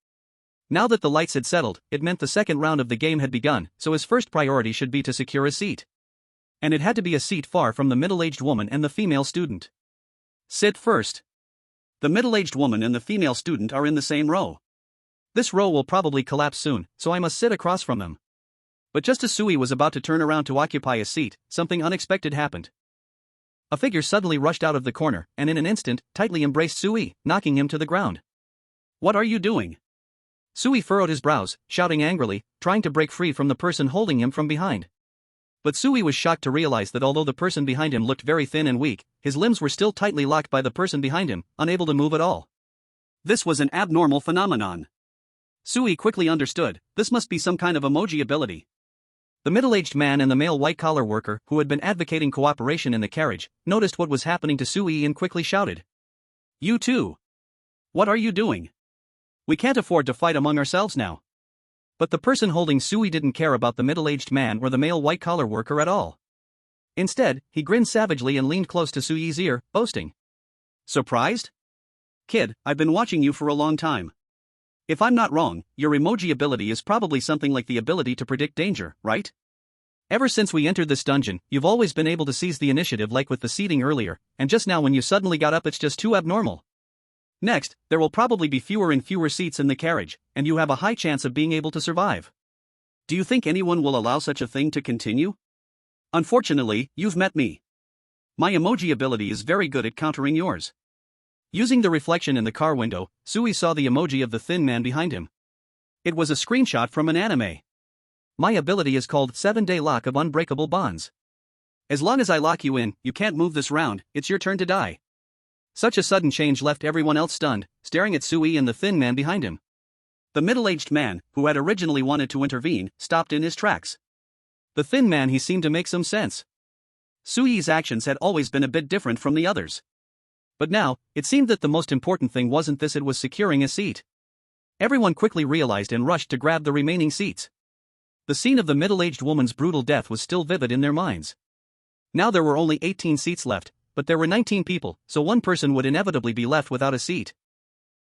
Now that the lights had settled, it meant the second round of the game had begun, so his first priority should be to secure a seat. And it had to be a seat far from the middle-aged woman and the female student. Sit first. The middle-aged woman and the female student are in the same row. This row will probably collapse soon, so I must sit across from them. But just as Sui was about to turn around to occupy a seat, something unexpected happened. A figure suddenly rushed out of the corner, and in an instant, tightly embraced Sui, knocking him to the ground. What are you doing? Sui furrowed his brows, shouting angrily, trying to break free from the person holding him from behind. But Sui was shocked to realize that although the person behind him looked very thin and weak, his limbs were still tightly locked by the person behind him, unable to move at all. This was an abnormal phenomenon. Sui quickly understood, this must be some kind of emoji ability. The middle-aged man and the male white-collar worker, who had been advocating cooperation in the carriage, noticed what was happening to Sui and quickly shouted. You too. What are you doing? We can't afford to fight among ourselves now. But the person holding Sui didn't care about the middle-aged man or the male white-collar worker at all. Instead, he grinned savagely and leaned close to Sui's ear, boasting. Surprised? Kid, I've been watching you for a long time. If I'm not wrong, your emoji ability is probably something like the ability to predict danger, right? Ever since we entered this dungeon, you've always been able to seize the initiative like with the seating earlier, and just now when you suddenly got up it's just too abnormal. Next, there will probably be fewer and fewer seats in the carriage, and you have a high chance of being able to survive. Do you think anyone will allow such a thing to continue? Unfortunately, you've met me. My emoji ability is very good at countering yours. Using the reflection in the car window, Sui saw the emoji of the thin man behind him. It was a screenshot from an anime. My ability is called 7-Day Lock of Unbreakable Bonds. As long as I lock you in, you can't move this round, it's your turn to die. Such a sudden change left everyone else stunned, staring at Sui and the thin man behind him. The middle-aged man, who had originally wanted to intervene, stopped in his tracks. The thin man he seemed to make some sense. Sui's actions had always been a bit different from the others. But now, it seemed that the most important thing wasn't this, it was securing a seat. Everyone quickly realized and rushed to grab the remaining seats. The scene of the middle-aged woman's brutal death was still vivid in their minds. Now there were only 18 seats left, but there were 19 people, so one person would inevitably be left without a seat.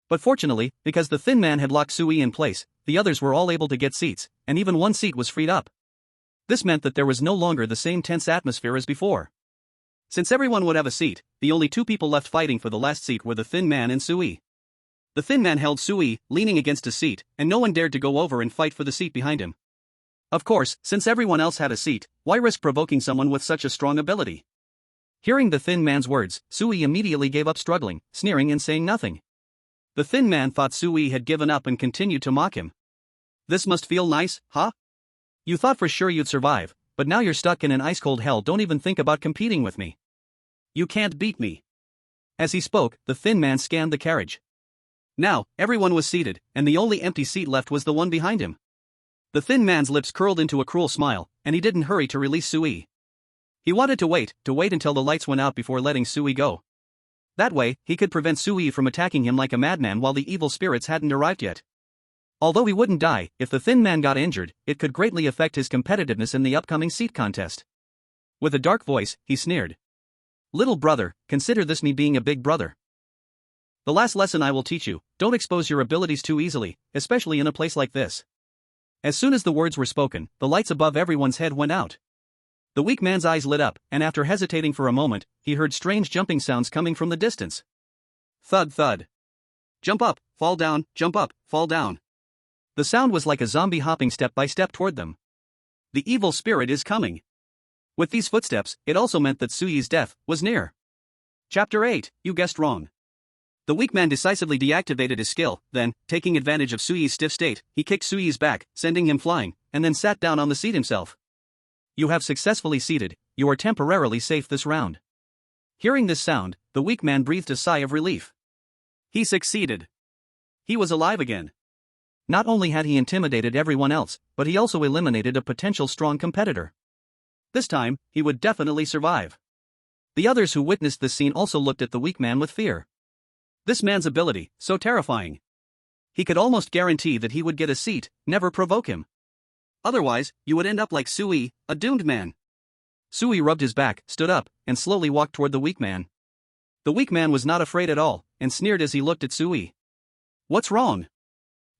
But fortunately, because the thin man had locked Sui in place, the others were all able to get seats, and even one seat was freed up. This meant that there was no longer the same tense atmosphere as before. Since everyone would have a seat, the only two people left fighting for the last seat were the thin man and Sui. The thin man held Sui, leaning against a seat, and no one dared to go over and fight for the seat behind him. Of course, since everyone else had a seat, why risk provoking someone with such a strong ability? Hearing the thin man's words, Sui immediately gave up struggling, sneering and saying nothing. The thin man thought Sui had given up and continued to mock him. This must feel nice, huh? You thought for sure you'd survive, but now you're stuck in an ice-cold hell. Don't even think about competing with me. You can't beat me. As he spoke, the thin man scanned the carriage. Now, everyone was seated, and the only empty seat left was the one behind him. The thin man's lips curled into a cruel smile, and he didn't hurry to release Sui. He wanted to wait until the lights went out before letting Sui go. That way, he could prevent Sui from attacking him like a madman while the evil spirits hadn't arrived yet. Although he wouldn't die, if the thin man got injured, it could greatly affect his competitiveness in the upcoming seat contest. With a dark voice, he sneered. Little brother, consider this me being a big brother. The last lesson I will teach you, don't expose your abilities too easily, especially in a place like this. As soon as the words were spoken, the lights above everyone's head went out. The weak man's eyes lit up, and after hesitating for a moment, he heard strange jumping sounds coming from the distance. Thud thud. Jump up, fall down, jump up, fall down. The sound was like a zombie hopping step by step toward them. The evil spirit is coming. With these footsteps, it also meant that Sui's death was near. Chapter 8, you guessed wrong. The weak man decisively deactivated his skill, then, taking advantage of Sui's stiff state, he kicked Sui's back, sending him flying, and then sat down on the seat himself. You have successfully seated, you are temporarily safe this round. Hearing this sound, the weak man breathed a sigh of relief. He succeeded. He was alive again. Not only had he intimidated everyone else, but he also eliminated a potential strong competitor. This time, he would definitely survive. The others who witnessed this scene also looked at the weak man with fear. This man's ability, so terrifying. He could almost guarantee that he would get a seat, never provoke him. Otherwise, you would end up like Sui, a doomed man. Sui rubbed his back, stood up, and slowly walked toward the weak man. The weak man was not afraid at all, and sneered as he looked at Sui. What's wrong?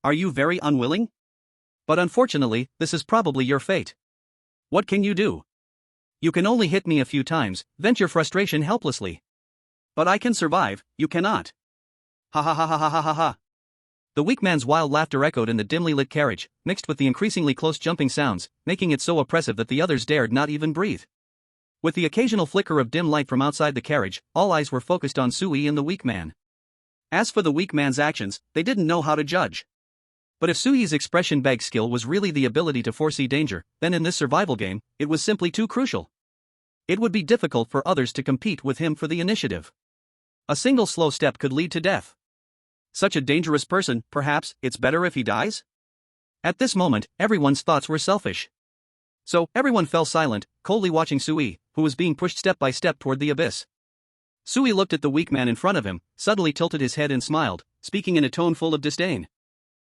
Are you very unwilling? But unfortunately, this is probably your fate. What can you do? You can only hit me a few times, vent your frustration helplessly. But I can survive, you cannot. Ha ha ha ha ha ha ha ha. The weak man's wild laughter echoed in the dimly lit carriage, mixed with the increasingly close jumping sounds, making it so oppressive that the others dared not even breathe. With the occasional flicker of dim light from outside the carriage, all eyes were focused on Sui and the weak man. As for the weak man's actions, they didn't know how to judge. But if Sui's expression bag skill was really the ability to foresee danger, then in this survival game, it was simply too crucial. It would be difficult for others to compete with him for the initiative. A single slow step could lead to death. Such a dangerous person, perhaps, it's better if he dies? At this moment, everyone's thoughts were selfish. So, everyone fell silent, coldly watching Sui, who was being pushed step by step toward the abyss. Sui looked at the weak man in front of him, suddenly tilted his head and smiled, speaking in a tone full of disdain.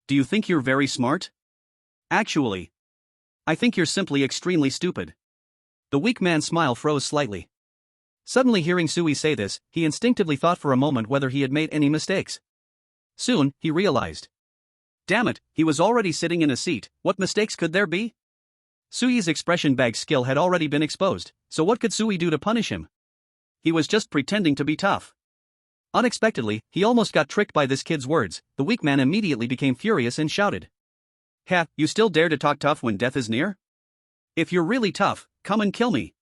Do you think you're very smart? Actually, I think you're simply extremely stupid. The weak man's smile froze slightly. Suddenly hearing Sui say this, he instinctively thought for a moment whether he had made any mistakes. Soon, he realized. Damn it, he was already sitting in a seat, what mistakes could there be? Sui's expression bag skill had already been exposed, so what could Sui do to punish him? He was just pretending to be tough. Unexpectedly, he almost got tricked by this kid's words. The weak man immediately became furious and shouted. Ha, you still dare to talk tough when death is near? If you're really tough, come and kill me.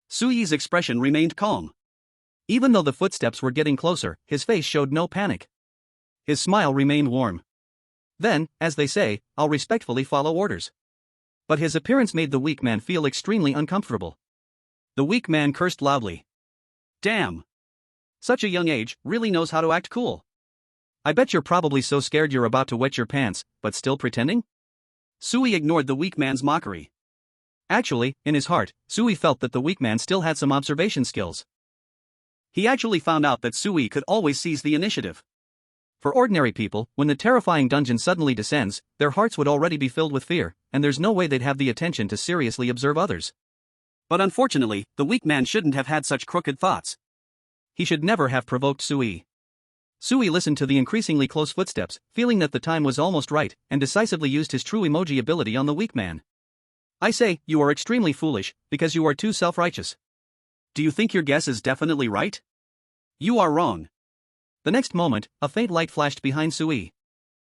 Sui's expression remained calm. Even though the footsteps were getting closer, his face showed no panic. His smile remained warm. Then, as they say, I'll respectfully follow orders. But his appearance made the weak man feel extremely uncomfortable. The weak man cursed loudly. Damn! Such a young age, really knows how to act cool. I bet you're probably so scared you're about to wet your pants, but still pretending? Sui ignored the weak man's mockery. Actually, in his heart, Sui felt that the weak man still had some observation skills. He actually found out that Sui could always seize the initiative. For ordinary people, when the terrifying dungeon suddenly descends, their hearts would already be filled with fear, and there's no way they'd have the attention to seriously observe others. But unfortunately, the weak man shouldn't have had such crooked thoughts. He should never have provoked Sui. Sui listened to the increasingly close footsteps, feeling that the time was almost right, and decisively used his true emoji ability on the weak man. I say, you are extremely foolish, because you are too self-righteous. Do you think your guess is definitely right? You are wrong. The next moment, a faint light flashed behind Sui.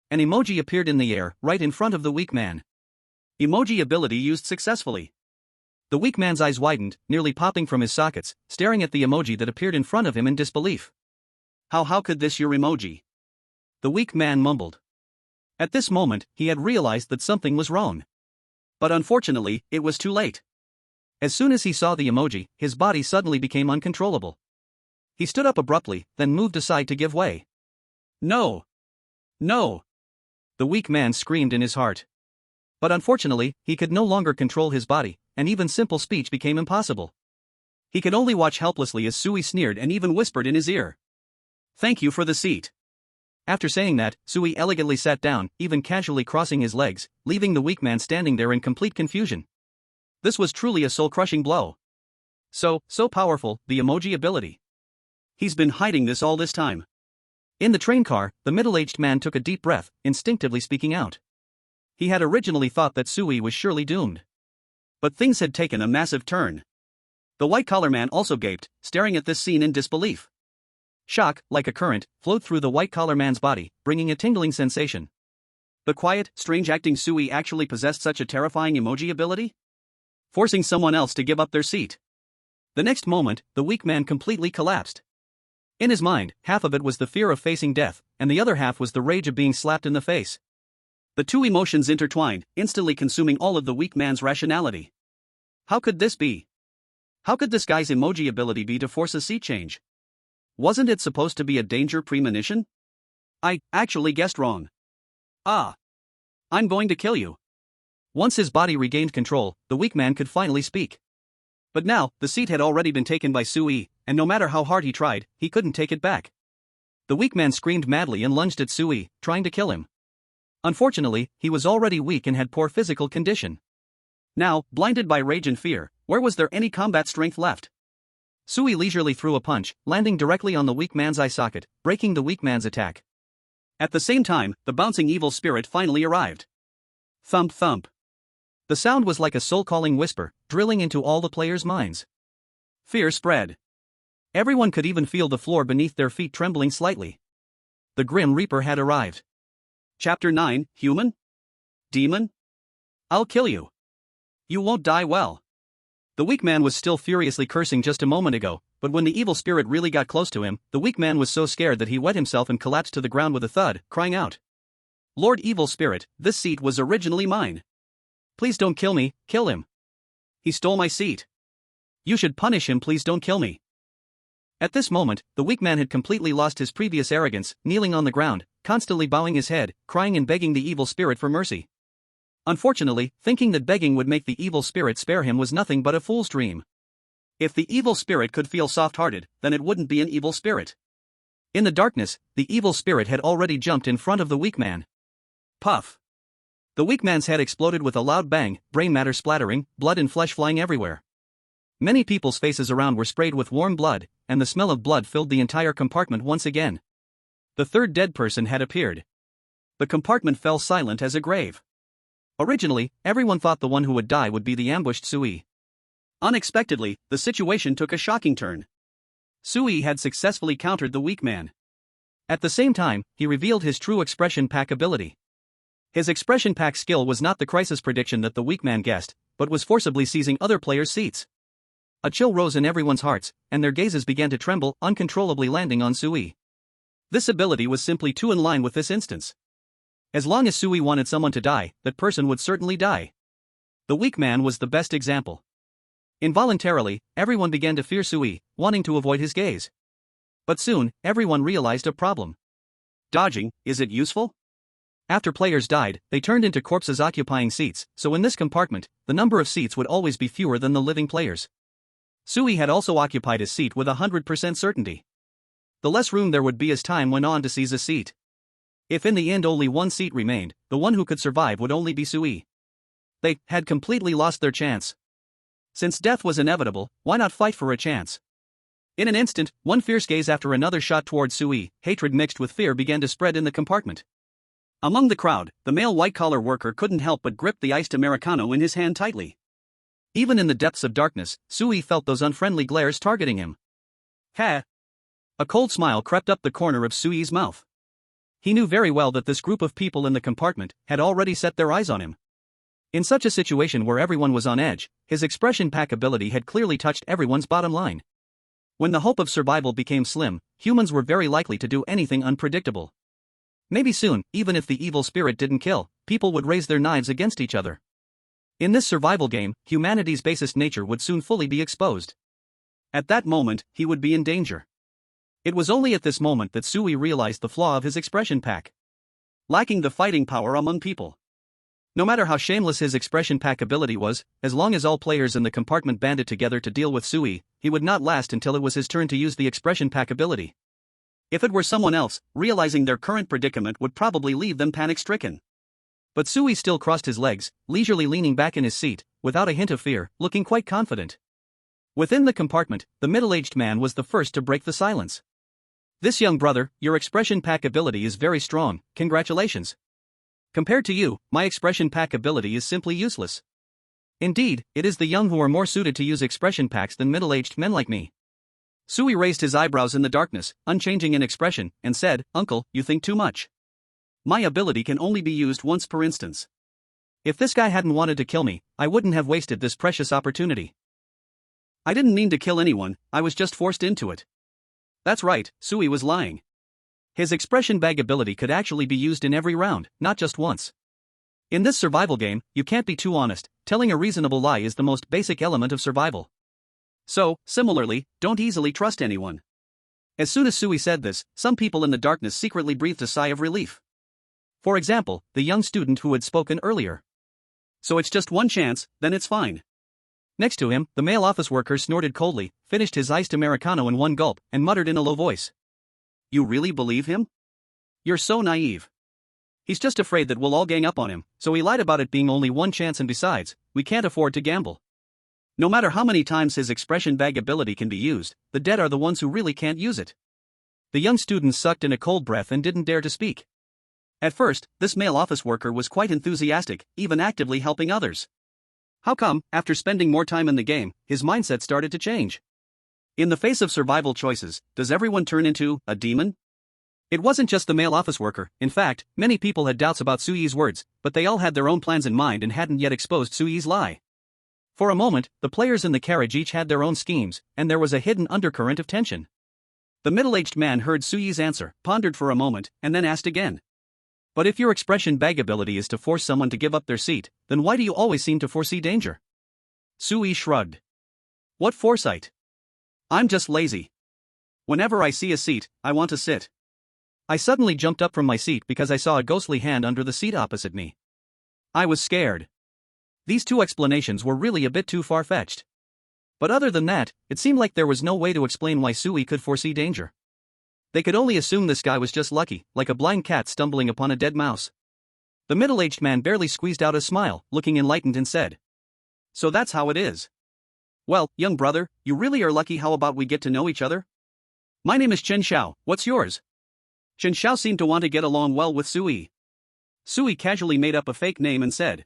An emoji appeared in the air, right in front of the weak man. Emoji ability used successfully. The weak man's eyes widened, nearly popping from his sockets, staring at the emoji that appeared in front of him in disbelief. How could this your emoji? The weak man mumbled. At this moment, he had realized that something was wrong. But unfortunately, it was too late. As soon as he saw the emoji, his body suddenly became uncontrollable. He stood up abruptly, then moved aside to give way. No! No! The weak man screamed in his heart. But unfortunately, he could no longer control his body, and even simple speech became impossible. He could only watch helplessly as Sui sneered and even whispered in his ear. Thank you for the seat. After saying that, Sui elegantly sat down, even casually crossing his legs, leaving the weak man standing there in complete confusion. This was truly a soul-crushing blow. So powerful, the emoji ability. He's been hiding this all this time. In the train car, the middle-aged man took a deep breath, instinctively speaking out. He had originally thought that Sui was surely doomed. But things had taken a massive turn. The white-collar man also gaped, staring at this scene in disbelief. Shock, like a current, flowed through the white-collar man's body, bringing a tingling sensation. The quiet, strange-acting Sui actually possessed such a terrifying emoji ability? Forcing someone else to give up their seat. The next moment, the weak man completely collapsed. In his mind, half of it was the fear of facing death, and the other half was the rage of being slapped in the face. The two emotions intertwined, instantly consuming all of the weak man's rationality. How could this be? How could this guy's emoji ability be to force a seat change? Wasn't it supposed to be a danger premonition? I actually guessed wrong. I'm going to kill you. Once his body regained control, the weak man could finally speak. But now, the seat had already been taken by Sui, and no matter how hard he tried, he couldn't take it back. The weak man screamed madly and lunged at Sui, trying to kill him. Unfortunately, he was already weak and had poor physical condition. Now, blinded by rage and fear, where was there any combat strength left? Sui leisurely threw a punch, landing directly on the weak man's eye socket, breaking the weak man's attack. At the same time, the bouncing evil spirit finally arrived. Thump thump. The sound was like a soul-calling whisper, drilling into all the players' minds. Fear spread. Everyone could even feel the floor beneath their feet trembling slightly. The Grim Reaper had arrived. Chapter 9, Human? Demon? I'll kill you. You won't die well. The weak man was still furiously cursing just a moment ago, but when the evil spirit really got close to him, the weak man was so scared that he wet himself and collapsed to the ground with a thud, crying out. Lord Evil Spirit, this seat was originally mine. Please don't kill me, kill him. He stole my seat. You should punish him, please don't kill me. At this moment, the weak man had completely lost his previous arrogance, kneeling on the ground, constantly bowing his head, crying and begging the evil spirit for mercy. Unfortunately, thinking that begging would make the evil spirit spare him was nothing but a fool's dream. If the evil spirit could feel soft-hearted, then it wouldn't be an evil spirit. In the darkness, the evil spirit had already jumped in front of the weak man. Puff! The weak man's head exploded with a loud bang, brain matter splattering, blood and flesh flying everywhere. Many people's faces around were sprayed with warm blood, and the smell of blood filled the entire compartment once again. The third dead person had appeared. The compartment fell silent as a grave. Originally, everyone thought the one who would die would be the ambushed Sui. Unexpectedly, the situation took a shocking turn. Sui had successfully countered the weak man. At the same time, he revealed his true expression pack ability. His expression pack skill was not the crisis prediction that the weak man guessed, but was forcibly seizing other players' seats. A chill rose in everyone's hearts, and their gazes began to tremble, uncontrollably landing on Sui. This ability was simply too in line with this instance. As long as Sui wanted someone to die, that person would certainly die. The weak man was the best example. Involuntarily, everyone began to fear Sui, wanting to avoid his gaze. But soon, everyone realized a problem. Dodging, is it useful? After players died, they turned into corpses occupying seats, so in this compartment, the number of seats would always be fewer than the living players. Sui had also occupied his seat with 100% certainty. The less room there would be as time went on to seize a seat. If in the end only one seat remained, the one who could survive would only be Sui. They had completely lost their chance. Since death was inevitable, why not fight for a chance? In an instant, one fierce gaze after another shot towards Sui, hatred mixed with fear began to spread in the compartment. Among the crowd, the male white-collar worker couldn't help but grip the iced Americano in his hand tightly. Even in the depths of darkness, Sui felt those unfriendly glares targeting him. Ha! A cold smile crept up the corner of Sui's mouth. He knew very well that this group of people in the compartment had already set their eyes on him. In such a situation where everyone was on edge, his expression pack ability had clearly touched everyone's bottom line. When the hope of survival became slim, humans were very likely to do anything unpredictable. Maybe soon, even if the evil spirit didn't kill, people would raise their knives against each other. In this survival game, humanity's basest nature would soon fully be exposed. At that moment, he would be in danger. It was only at this moment that Sui realized the flaw of his expression pack. Lacking the fighting power among people. No matter how shameless his expression pack ability was, as long as all players in the compartment banded together to deal with Sui, he would not last until it was his turn to use the expression pack ability. If it were someone else, realizing their current predicament would probably leave them panic-stricken. But Sui still crossed his legs, leisurely leaning back in his seat, without a hint of fear, looking quite confident. Within the compartment, the middle-aged man was the first to break the silence. "This young brother, your expression pack ability is very strong, congratulations. Compared to you, my expression pack ability is simply useless. Indeed, it is the young who are more suited to use expression packs than middle-aged men like me." Sui raised his eyebrows in the darkness, unchanging in expression, and said, "Uncle, you think too much. My ability can only be used once per instance. If this guy hadn't wanted to kill me, I wouldn't have wasted this precious opportunity. I didn't mean to kill anyone, I was just forced into it." That's right, Sui was lying. His expression bag ability could actually be used in every round, not just once. In this survival game, you can't be too honest, telling a reasonable lie is the most basic element of survival. So, similarly, don't easily trust anyone. As soon as Sui said this, some people in the darkness secretly breathed a sigh of relief. For example, the young student who had spoken earlier. So it's just one chance, then it's fine. Next to him, the male office worker snorted coldly, finished his iced Americano in one gulp, and muttered in a low voice. "You really believe him? You're so naive. He's just afraid that we'll all gang up on him, so he lied about it being only one chance, and besides, we can't afford to gamble. No matter how many times his expression bag ability can be used, the dead are the ones who really can't use it." The young student sucked in a cold breath and didn't dare to speak. At first, this male office worker was quite enthusiastic, even actively helping others. How come, after spending more time in the game, his mindset started to change? In the face of survival choices, does everyone turn into a demon? It wasn't just the male office worker. In fact, many people had doubts about Sui's words, but they all had their own plans in mind and hadn't yet exposed Sui's lie. For a moment, the players in the carriage each had their own schemes, and there was a hidden undercurrent of tension. The middle-aged man heard Sui's answer, pondered for a moment, and then asked again. "But if your expression bag ability is to force someone to give up their seat, then why do you always seem to foresee danger?" Sui shrugged. "What foresight? I'm just lazy. Whenever I see a seat, I want to sit. I suddenly jumped up from my seat because I saw a ghostly hand under the seat opposite me. I was scared." These two explanations were really a bit too far-fetched. But other than that, it seemed like there was no way to explain why Sui could foresee danger. They could only assume this guy was just lucky, like a blind cat stumbling upon a dead mouse. The middle-aged man barely squeezed out a smile, looking enlightened, and said, "So that's how it is. Well, young brother, you really are lucky. How about we get to know each other? My name is Chen Xiao, what's yours?" Chen Xiao seemed to want to get along well with Sui. Sui casually made up a fake name and said,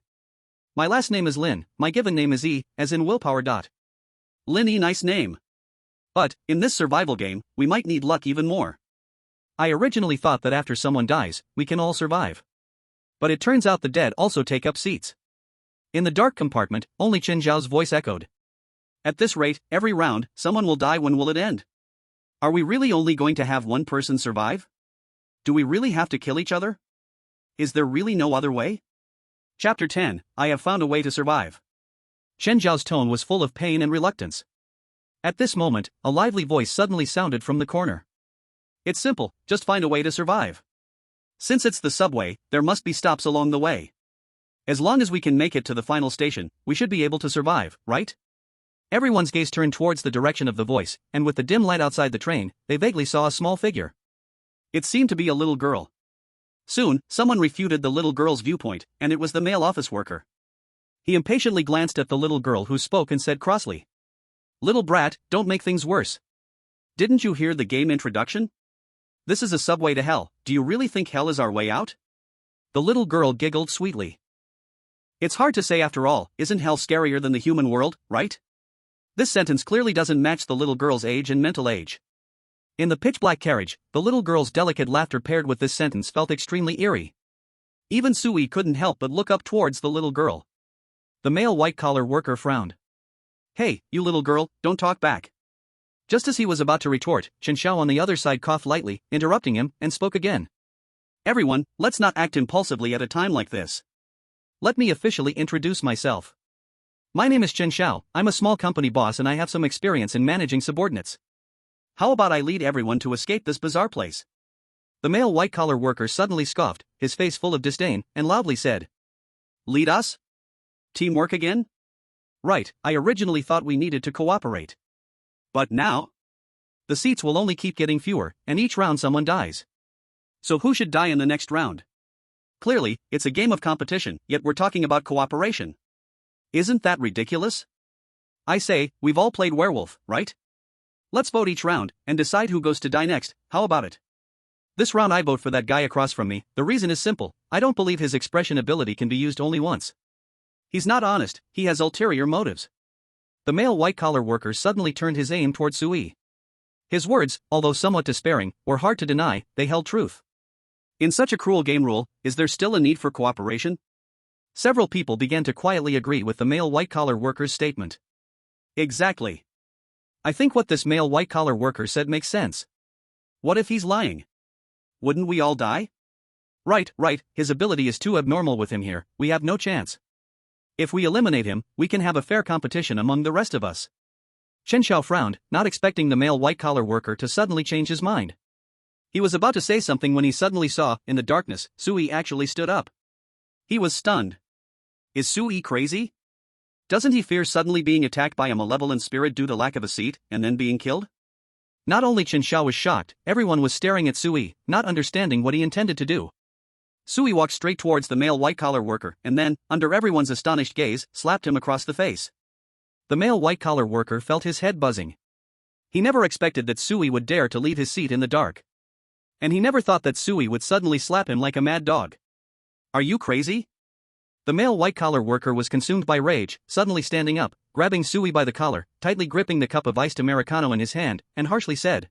"My last name is Lin, my given name is E, as in willpower. Lin E, nice name. But, in this survival game, we might need luck even more. I originally thought that after someone dies, we can all survive. But it turns out the dead also take up seats." In the dark compartment, only Chen Xiao's voice echoed. "At this rate, every round, someone will die. When will it end? Are we really only going to have one person survive? Do we really have to kill each other? Is there really no other way?" Chapter 10, I have found a way to survive. Chen Xiao's tone was full of pain and reluctance. At this moment, a lively voice suddenly sounded from the corner. "It's simple, just find a way to survive. Since it's the subway, there must be stops along the way. As long as we can make it to the final station, we should be able to survive, right?" Everyone's gaze turned towards the direction of the voice, and with the dim light outside the train, they vaguely saw a small figure. It seemed to be a little girl. Soon, someone refuted the little girl's viewpoint, and it was the male office worker. He impatiently glanced at the little girl who spoke and said crossly, "Little brat, don't make things worse. Didn't you hear the game introduction? This is a subway to hell. Do you really think hell is our way out?" The little girl giggled sweetly. It's hard to say after all, isn't hell scarier than the human world, right? This sentence clearly doesn't match the little girl's age and mental age. In the pitch-black carriage, the little girl's delicate laughter paired with this sentence felt extremely eerie. Even Sui couldn't help but look up towards the little girl. The male white-collar worker frowned. "Hey, you little girl, don't talk back." Just as he was about to retort, Chen Xiao on the other side coughed lightly, interrupting him, and spoke again. "Everyone, let's not act impulsively at a time like this. Let me officially introduce myself. My name is Chen Xiao, I'm a small company boss and I have some experience in managing subordinates. How about I lead everyone to escape this bizarre place?" The male white-collar worker suddenly scoffed, his face full of disdain, and loudly said, "Lead us? Teamwork again? Right, I originally thought we needed to cooperate. But now? The seats will only keep getting fewer, and each round someone dies. So who should die in the next round? Clearly, it's a game of competition, yet we're talking about cooperation. Isn't that ridiculous? I say, we've all played werewolf, right? Let's vote each round, and decide who goes to die next, how about it? This round I vote for that guy across from me. The reason is simple, I don't believe his expression ability can be used only once. He's not honest, he has ulterior motives." The male white-collar worker suddenly turned his aim toward Sui. His words, although somewhat despairing, were hard to deny, they held truth. In such a cruel game rule, is there still a need for cooperation? Several people began to quietly agree with the male white-collar worker's statement. Exactly. I think what this male white-collar worker said makes sense. What if he's lying? Wouldn't we all die? Right, his ability is too abnormal with him here, we have no chance. If we eliminate him, we can have a fair competition among the rest of us. Chen Xiao frowned, not expecting the male white-collar worker to suddenly change his mind. He was about to say something when he suddenly saw, in the darkness, Sui actually stood up. He was stunned. Is Sui crazy? Doesn't he fear suddenly being attacked by a malevolent spirit due to lack of a seat, and then being killed? Not only Chen Xiao was shocked, everyone was staring at Sui, not understanding what he intended to do. Sui walked straight towards the male white-collar worker, and then, under everyone's astonished gaze, slapped him across the face. The male white-collar worker felt his head buzzing. He never expected that Sui would dare to leave his seat in the dark. And he never thought that Sui would suddenly slap him like a mad dog. Are you crazy? The male white-collar worker was consumed by rage, suddenly standing up, grabbing Sui by the collar, tightly gripping the cup of iced Americano in his hand, and harshly said,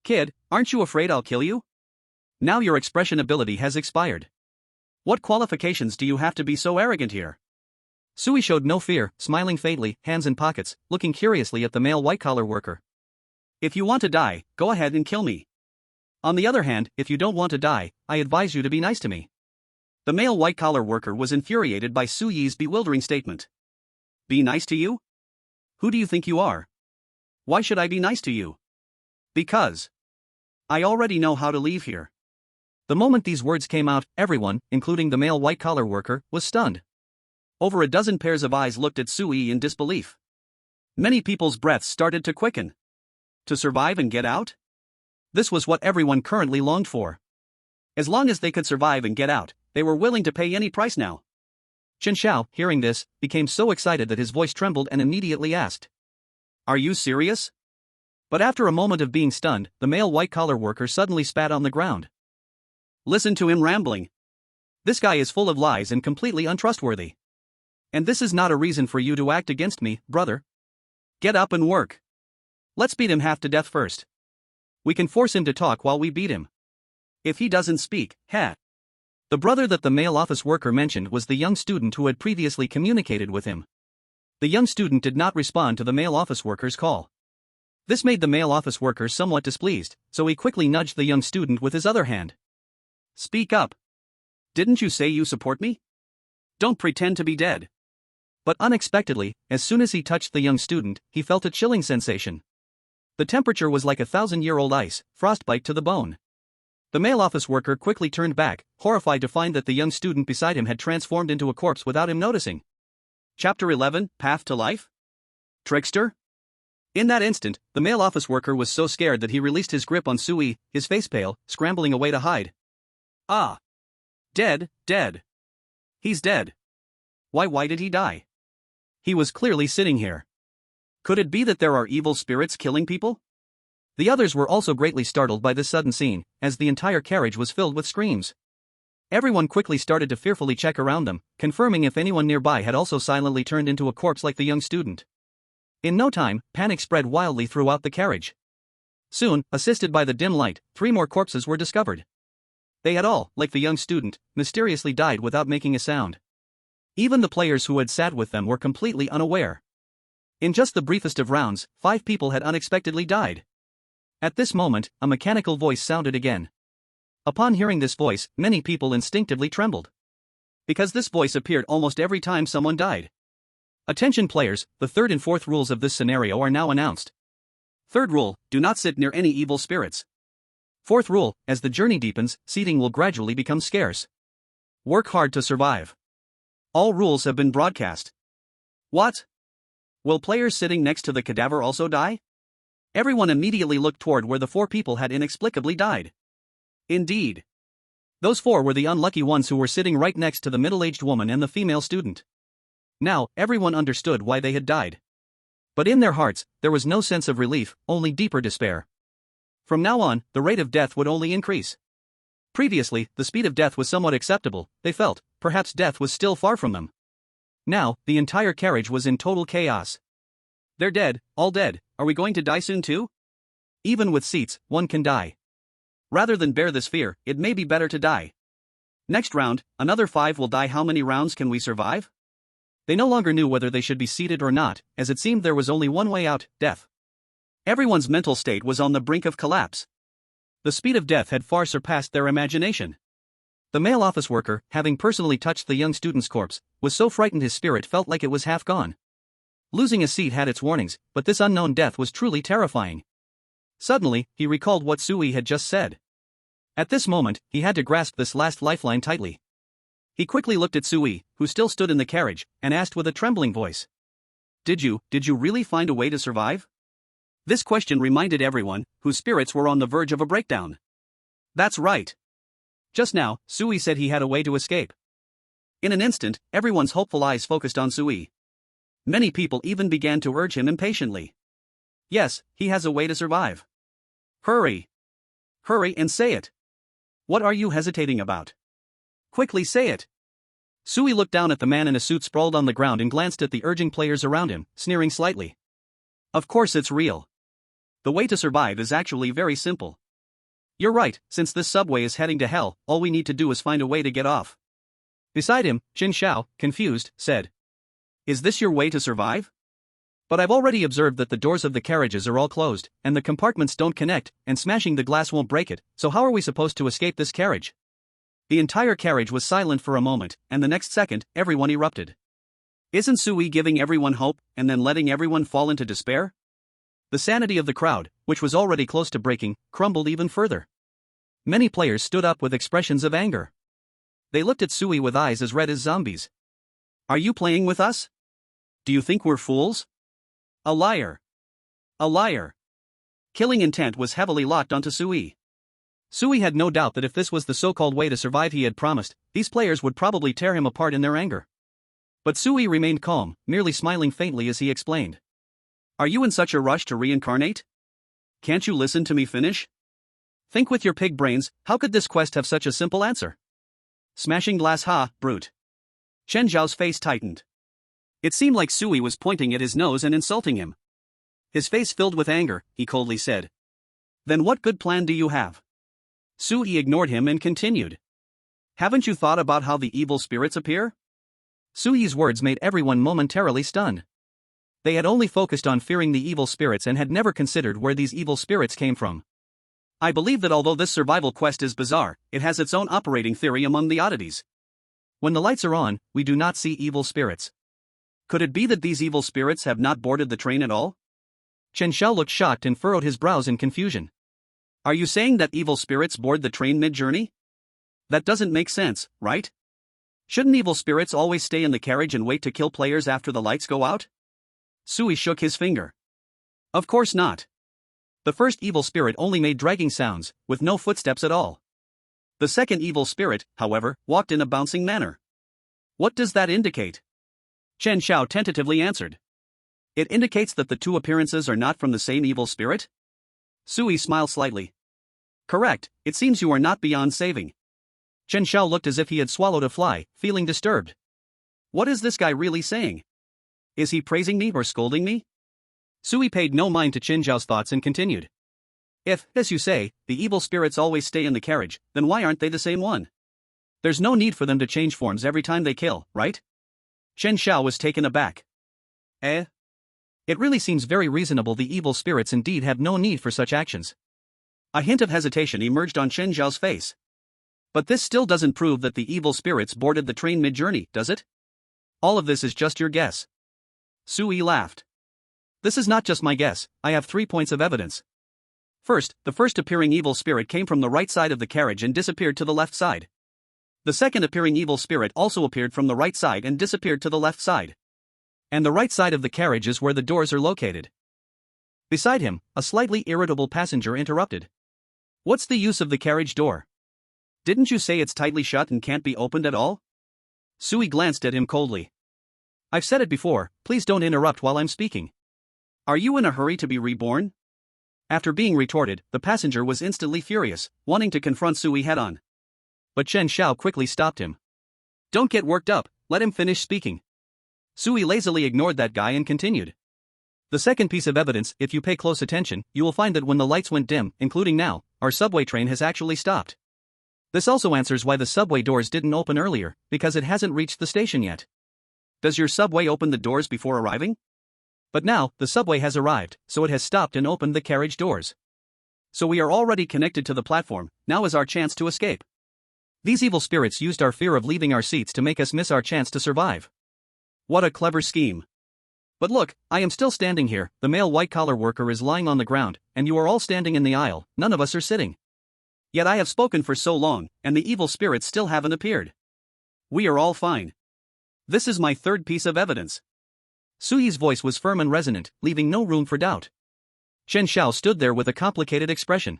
"Kid, aren't you afraid I'll kill you? Now your expression ability has expired. What qualifications do you have to be so arrogant here?" Sui showed no fear, smiling faintly, hands in pockets, looking curiously at the male white-collar worker. "If you want to die, go ahead and kill me. On the other hand, if you don't want to die, I advise you to be nice to me." The male white-collar worker was infuriated by Sui's bewildering statement. Be nice to you? Who do you think you are? Why should I be nice to you? Because I already know how to leave here. The moment these words came out, everyone, including the male white-collar worker, was stunned. Over a dozen pairs of eyes looked at Sui in disbelief. Many people's breaths started to quicken. To survive and get out? This was what everyone currently longed for. As long as they could survive and get out, they were willing to pay any price now. Chen Xiao, hearing this, became so excited that his voice trembled and immediately asked, "Are you serious?" But after a moment of being stunned, the male white-collar worker suddenly spat on the ground. Listen to him rambling. This guy is full of lies and completely untrustworthy. And this is not a reason for you to act against me, brother. Get up and work. Let's beat him half to death first. We can force him to talk while we beat him. If he doesn't speak, The brother that the male office worker mentioned was the young student who had previously communicated with him. The young student did not respond to the male office worker's call. This made the male office worker somewhat displeased, so he quickly nudged the young student with his other hand. Speak up. Didn't you say you support me? Don't pretend to be dead. But unexpectedly, as soon as he touched the young student, he felt a chilling sensation. The temperature was like 1,000-year-old ice, frostbite to the bone. The male office worker quickly turned back, horrified to find that the young student beside him had transformed into a corpse without him noticing. Chapter 11, Path to Life? trickster? In that instant, the male office worker was so scared that he released his grip on Sui, his face pale, scrambling away to hide. Ah! Dead, dead. He's dead. Why did he die? He was clearly sitting here. Could it be that there are evil spirits killing people? The others were also greatly startled by this sudden scene, as the entire carriage was filled with screams. Everyone quickly started to fearfully check around them, confirming if anyone nearby had also silently turned into a corpse like the young student. In no time, panic spread wildly throughout the carriage. Soon, assisted by the dim light, 3 more corpses were discovered. They had all, like the young student, mysteriously died without making a sound. Even the players who had sat with them were completely unaware. In just the briefest of rounds, 5 people had unexpectedly died. At this moment, a mechanical voice sounded again. Upon hearing this voice, many people instinctively trembled. Because this voice appeared almost every time someone died. Attention players, the 3rd and 4th rules of this scenario are now announced. 3rd rule, do not sit near any evil spirits. 4th rule, as the journey deepens, seating will gradually become scarce. Work hard to survive. All rules have been broadcast. What? Will players sitting next to the cadaver also die? Everyone immediately looked toward where the 4 people had inexplicably died. Indeed. Those 4 were the unlucky ones who were sitting right next to the middle-aged woman and the female student. Now, everyone understood why they had died. But in their hearts, there was no sense of relief, only deeper despair. From now on, the rate of death would only increase. Previously, the speed of death was somewhat acceptable, they felt, perhaps death was still far from them. Now, the entire carriage was in total chaos. They're dead, all dead, are we going to die soon too? Even with seats, one can die. Rather than bear this fear, it may be better to die. Next round, another 5 will die. How many rounds can we survive? They no longer knew whether they should be seated or not, as it seemed there was only one way out, death. Everyone's mental state was on the brink of collapse. The speed of death had far surpassed their imagination. The male office worker, having personally touched the young student's corpse, was so frightened his spirit felt like it was half gone. Losing a seat had its warnings, but this unknown death was truly terrifying. Suddenly, he recalled what Sui had just said. At this moment, he had to grasp this last lifeline tightly. He quickly looked at Sui, who still stood in the carriage, and asked with a trembling voice. Did you really find a way to survive? This question reminded everyone, whose spirits were on the verge of a breakdown. That's right. Just now, Sui said he had a way to escape. In an instant, everyone's hopeful eyes focused on Sui. Many people even began to urge him impatiently. Yes, he has a way to survive. Hurry! Hurry and say it! What are you hesitating about? Quickly say it! Sui looked down at the man in a suit sprawled on the ground and glanced at the urging players around him, sneering slightly. Of course it's real. The way to survive is actually very simple. You're right, since this subway is heading to hell, all we need to do is find a way to get off. Beside him, Jin Xiao, confused, said. Is this your way to survive? But I've already observed that the doors of the carriages are all closed, and the compartments don't connect, and smashing the glass won't break it, so how are we supposed to escape this carriage? The entire carriage was silent for a moment, and the next second, everyone erupted. Isn't Sui giving everyone hope, and then letting everyone fall into despair? The sanity of the crowd, which was already close to breaking, crumbled even further. Many players stood up with expressions of anger. They looked at Sui with eyes as red as zombies. Are you playing with us? Do you think we're fools? A liar. A liar. Killing intent was heavily locked onto Sui. Sui had no doubt that if this was the so-called way to survive he had promised, these players would probably tear him apart in their anger. But Sui remained calm, merely smiling faintly as he explained. Are you in such a rush to reincarnate? Can't you listen to me finish? Think with your pig brains, how could this quest have such a simple answer? Smashing glass, ha, brute. Chen Zhao's face tightened. It seemed like Sui was pointing at his nose and insulting him. His face filled with anger, he coldly said. Then what good plan do you have? Sui ignored him and continued. Haven't you thought about how the evil spirits appear? Sui's words made everyone momentarily stunned. They had only focused on fearing the evil spirits and had never considered where these evil spirits came from. I believe that although this survival quest is bizarre, it has its own operating theory among the oddities. When the lights are on, we do not see evil spirits. Could it be that these evil spirits have not boarded the train at all? Chen Xiao looked shocked and furrowed his brows in confusion. Are you saying that evil spirits board the train mid-journey? That doesn't make sense, right? Shouldn't evil spirits always stay in the carriage and wait to kill players after the lights go out? Sui shook his finger. Of course not. The first evil spirit only made dragging sounds, with no footsteps at all. The second evil spirit, however, walked in a bouncing manner. What does that indicate? Chen Xiao tentatively answered. It indicates that the two appearances are not from the same evil spirit? Sui smiled slightly. Correct, it seems you are not beyond saving. Chen Xiao looked as if he had swallowed a fly, feeling disturbed. What is this guy really saying? Is he praising me or scolding me? Sui paid no mind to Chen Xiao's thoughts and continued. If, as you say, the evil spirits always stay in the carriage, then why aren't they the same one? There's no need for them to change forms every time they kill, right? Chen Xiao was taken aback. Eh? It really seems very reasonable the evil spirits indeed have no need for such actions. A hint of hesitation emerged on Chen Xiao's face. But this still doesn't prove that the evil spirits boarded the train mid-journey, does it? All of this is just your guess. Sui laughed. This is not just my guess, I have 3 points of evidence. First, the first appearing evil spirit came from the right side of the carriage and disappeared to the left side. The second appearing evil spirit also appeared from the right side and disappeared to the left side. And the right side of the carriage is where the doors are located. Beside him, a slightly irritable passenger interrupted. What's the use of the carriage door? Didn't you say it's tightly shut and can't be opened at all? Sui glanced at him coldly. I've said it before, please don't interrupt while I'm speaking. Are you in a hurry to be reborn? After being retorted, the passenger was instantly furious, wanting to confront Sui head-on. But Chen Xiao quickly stopped him. Don't get worked up, let him finish speaking. Sui lazily ignored that guy and continued. The second piece of evidence, if you pay close attention, you will find that when the lights went dim, including now, our subway train has actually stopped. This also answers why the subway doors didn't open earlier, because it hasn't reached the station yet. Does your subway open the doors before arriving? But now, the subway has arrived, so it has stopped and opened the carriage doors. So we are already connected to the platform, now is our chance to escape. These evil spirits used our fear of leaving our seats to make us miss our chance to survive. What a clever scheme. But look, I am still standing here, the male white-collar worker is lying on the ground, and you are all standing in the aisle, none of us are sitting. Yet I have spoken for so long, and the evil spirits still haven't appeared. We are all fine. This is my third piece of evidence. Sui's voice was firm and resonant, leaving no room for doubt. Chen Xiao stood there with a complicated expression.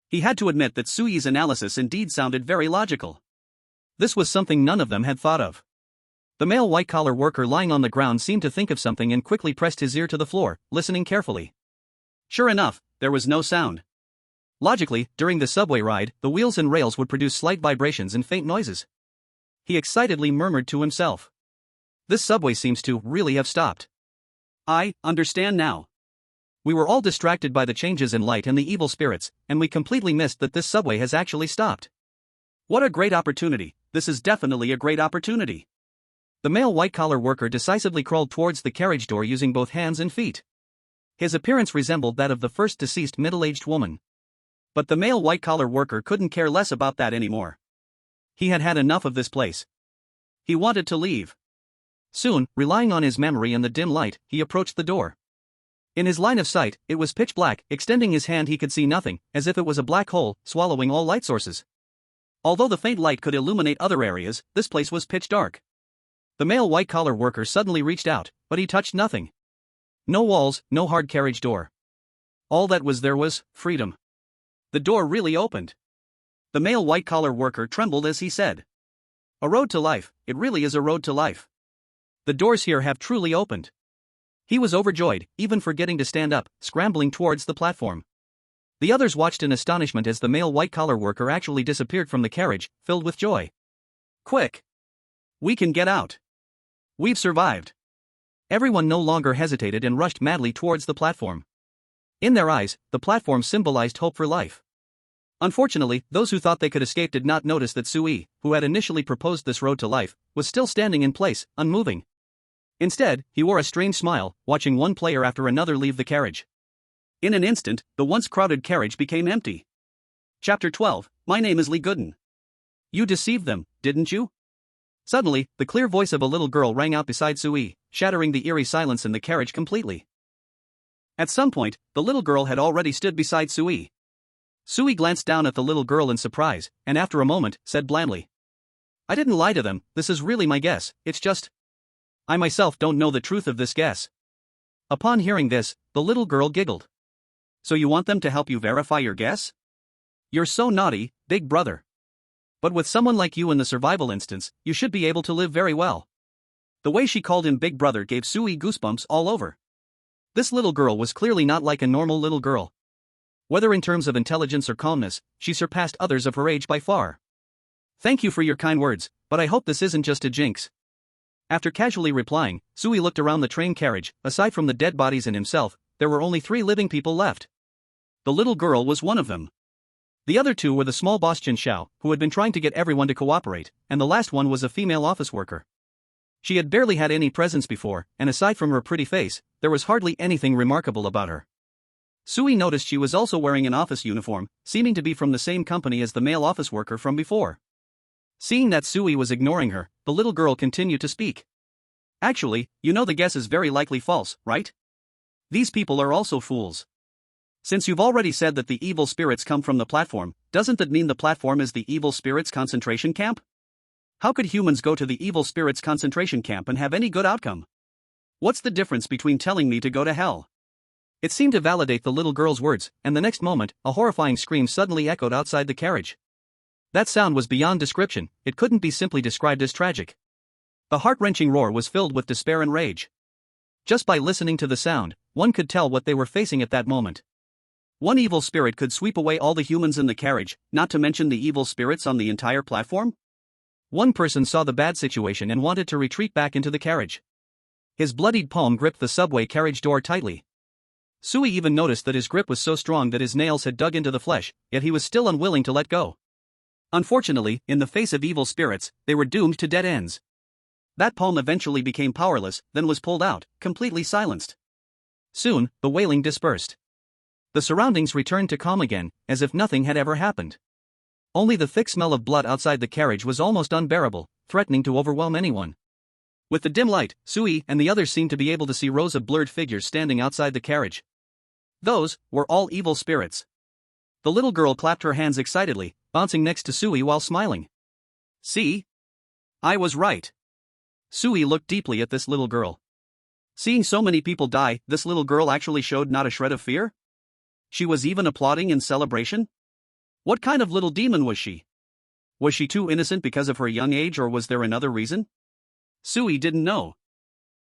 He had to admit that Sui's analysis indeed sounded very logical. This was something none of them had thought of. The male white-collar worker lying on the ground seemed to think of something and quickly pressed his ear to the floor, listening carefully. Sure enough, there was no sound. Logically, during the subway ride, the wheels and rails would produce slight vibrations and faint noises. He excitedly murmured to himself. This subway seems to really have stopped. I understand now. We were all distracted by the changes in light and the evil spirits, and we completely missed that this subway has actually stopped. What a great opportunity, this is definitely a great opportunity. The male white-collar worker decisively crawled towards the carriage door using both hands and feet. His appearance resembled that of the first deceased middle-aged woman. But the male white-collar worker couldn't care less about that anymore. He had had enough of this place. He wanted to leave. Soon, relying on his memory and the dim light, he approached the door. In his line of sight, it was pitch black. Extending his hand he could see nothing, as if it was a black hole, swallowing all light sources. Although the faint light could illuminate other areas, this place was pitch dark. The male white-collar worker suddenly reached out, but he touched nothing. No walls, no hard carriage door. All that was there was freedom. The door really opened. The male white-collar worker trembled as he said, "A road to life, it really is a road to life. The doors here have truly opened." He was overjoyed, even forgetting to stand up, scrambling towards the platform. The others watched in astonishment as the male white-collar worker actually disappeared from the carriage, filled with joy. Quick! We can get out. We've survived. Everyone no longer hesitated and rushed madly towards the platform. In their eyes, the platform symbolized hope for life. Unfortunately, those who thought they could escape did not notice that Sui, who had initially proposed this road to life, was still standing in place, unmoving. Instead, he wore a strange smile, watching one player after another leave the carriage. In an instant, the once crowded carriage became empty. Chapter 12, My name is Li Gooden. You deceived them, didn't you? Suddenly, the clear voice of a little girl rang out beside Sui, shattering the eerie silence in the carriage completely. At some point, the little girl had already stood beside Sui. Sui glanced down at the little girl in surprise, and after a moment, said blandly, "I didn't lie to them, this is really my guess, it's just... I myself don't know the truth of this guess." Upon hearing this, the little girl giggled. So you want them to help you verify your guess? You're so naughty, big brother. But with someone like you in the survival instance, you should be able to live very well. The way she called him big brother gave Sui goosebumps all over. This little girl was clearly not like a normal little girl. Whether in terms of intelligence or calmness, she surpassed others of her age by far. Thank you for your kind words, but I hope this isn't just a jinx. After casually replying, Sui looked around the train carriage. Aside from the dead bodies and himself, there were only 3 living people left. The little girl was one of them. The other 2 were the small boss Chen Xiao, who had been trying to get everyone to cooperate, and the last one was a female office worker. She had barely had any presence before, and aside from her pretty face, there was hardly anything remarkable about her. Sui noticed she was also wearing an office uniform, seeming to be from the same company as the male office worker from before. Seeing that Sui was ignoring her, the little girl continued to speak. Actually, you know the guess is very likely false, right? These people are also fools. Since you've already said that the evil spirits come from the platform, doesn't that mean the platform is the evil spirits' concentration camp? How could humans go to the evil spirits' concentration camp and have any good outcome? What's the difference between telling me to go to hell? It seemed to validate the little girl's words, and the next moment, a horrifying scream suddenly echoed outside the carriage. That sound was beyond description, it couldn't be simply described as tragic. The heart-wrenching roar was filled with despair and rage. Just by listening to the sound, one could tell what they were facing at that moment. One evil spirit could sweep away all the humans in the carriage, not to mention the evil spirits on the entire platform? One person saw the bad situation and wanted to retreat back into the carriage. His bloodied palm gripped the subway carriage door tightly. Sui even noticed that his grip was so strong that his nails had dug into the flesh, yet he was still unwilling to let go. Unfortunately, in the face of evil spirits, they were doomed to dead ends. That palm eventually became powerless, then was pulled out, completely silenced. Soon, the wailing dispersed. The surroundings returned to calm again, as if nothing had ever happened. Only the thick smell of blood outside the carriage was almost unbearable, threatening to overwhelm anyone. With the dim light, Sui and the others seemed to be able to see rows of blurred figures standing outside the carriage. Those were all evil spirits. The little girl clapped her hands excitedly, bouncing next to Sui while smiling. See? I was right. Sui looked deeply at this little girl. Seeing so many people die, this little girl actually showed not a shred of fear? She was even applauding in celebration? What kind of little demon was she? Was she too innocent because of her young age, or was there another reason? Sui didn't know.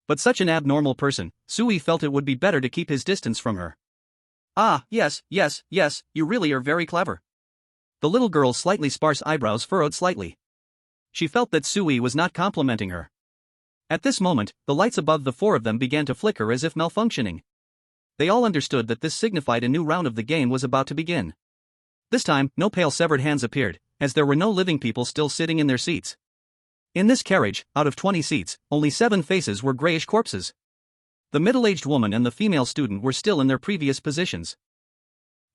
But such an abnormal person, Sui felt it would be better to keep his distance from her. Ah, yes, you really are very clever. The little girl's slightly sparse eyebrows furrowed slightly. She felt that Sui was not complimenting her. At this moment, the lights above the 4 of them began to flicker as if malfunctioning. They all understood that this signified a new round of the game was about to begin. This time, no pale severed hands appeared, as there were no living people still sitting in their seats. In this carriage, out of 20 seats, only 7 faces were grayish corpses. The middle-aged woman and the female student were still in their previous positions.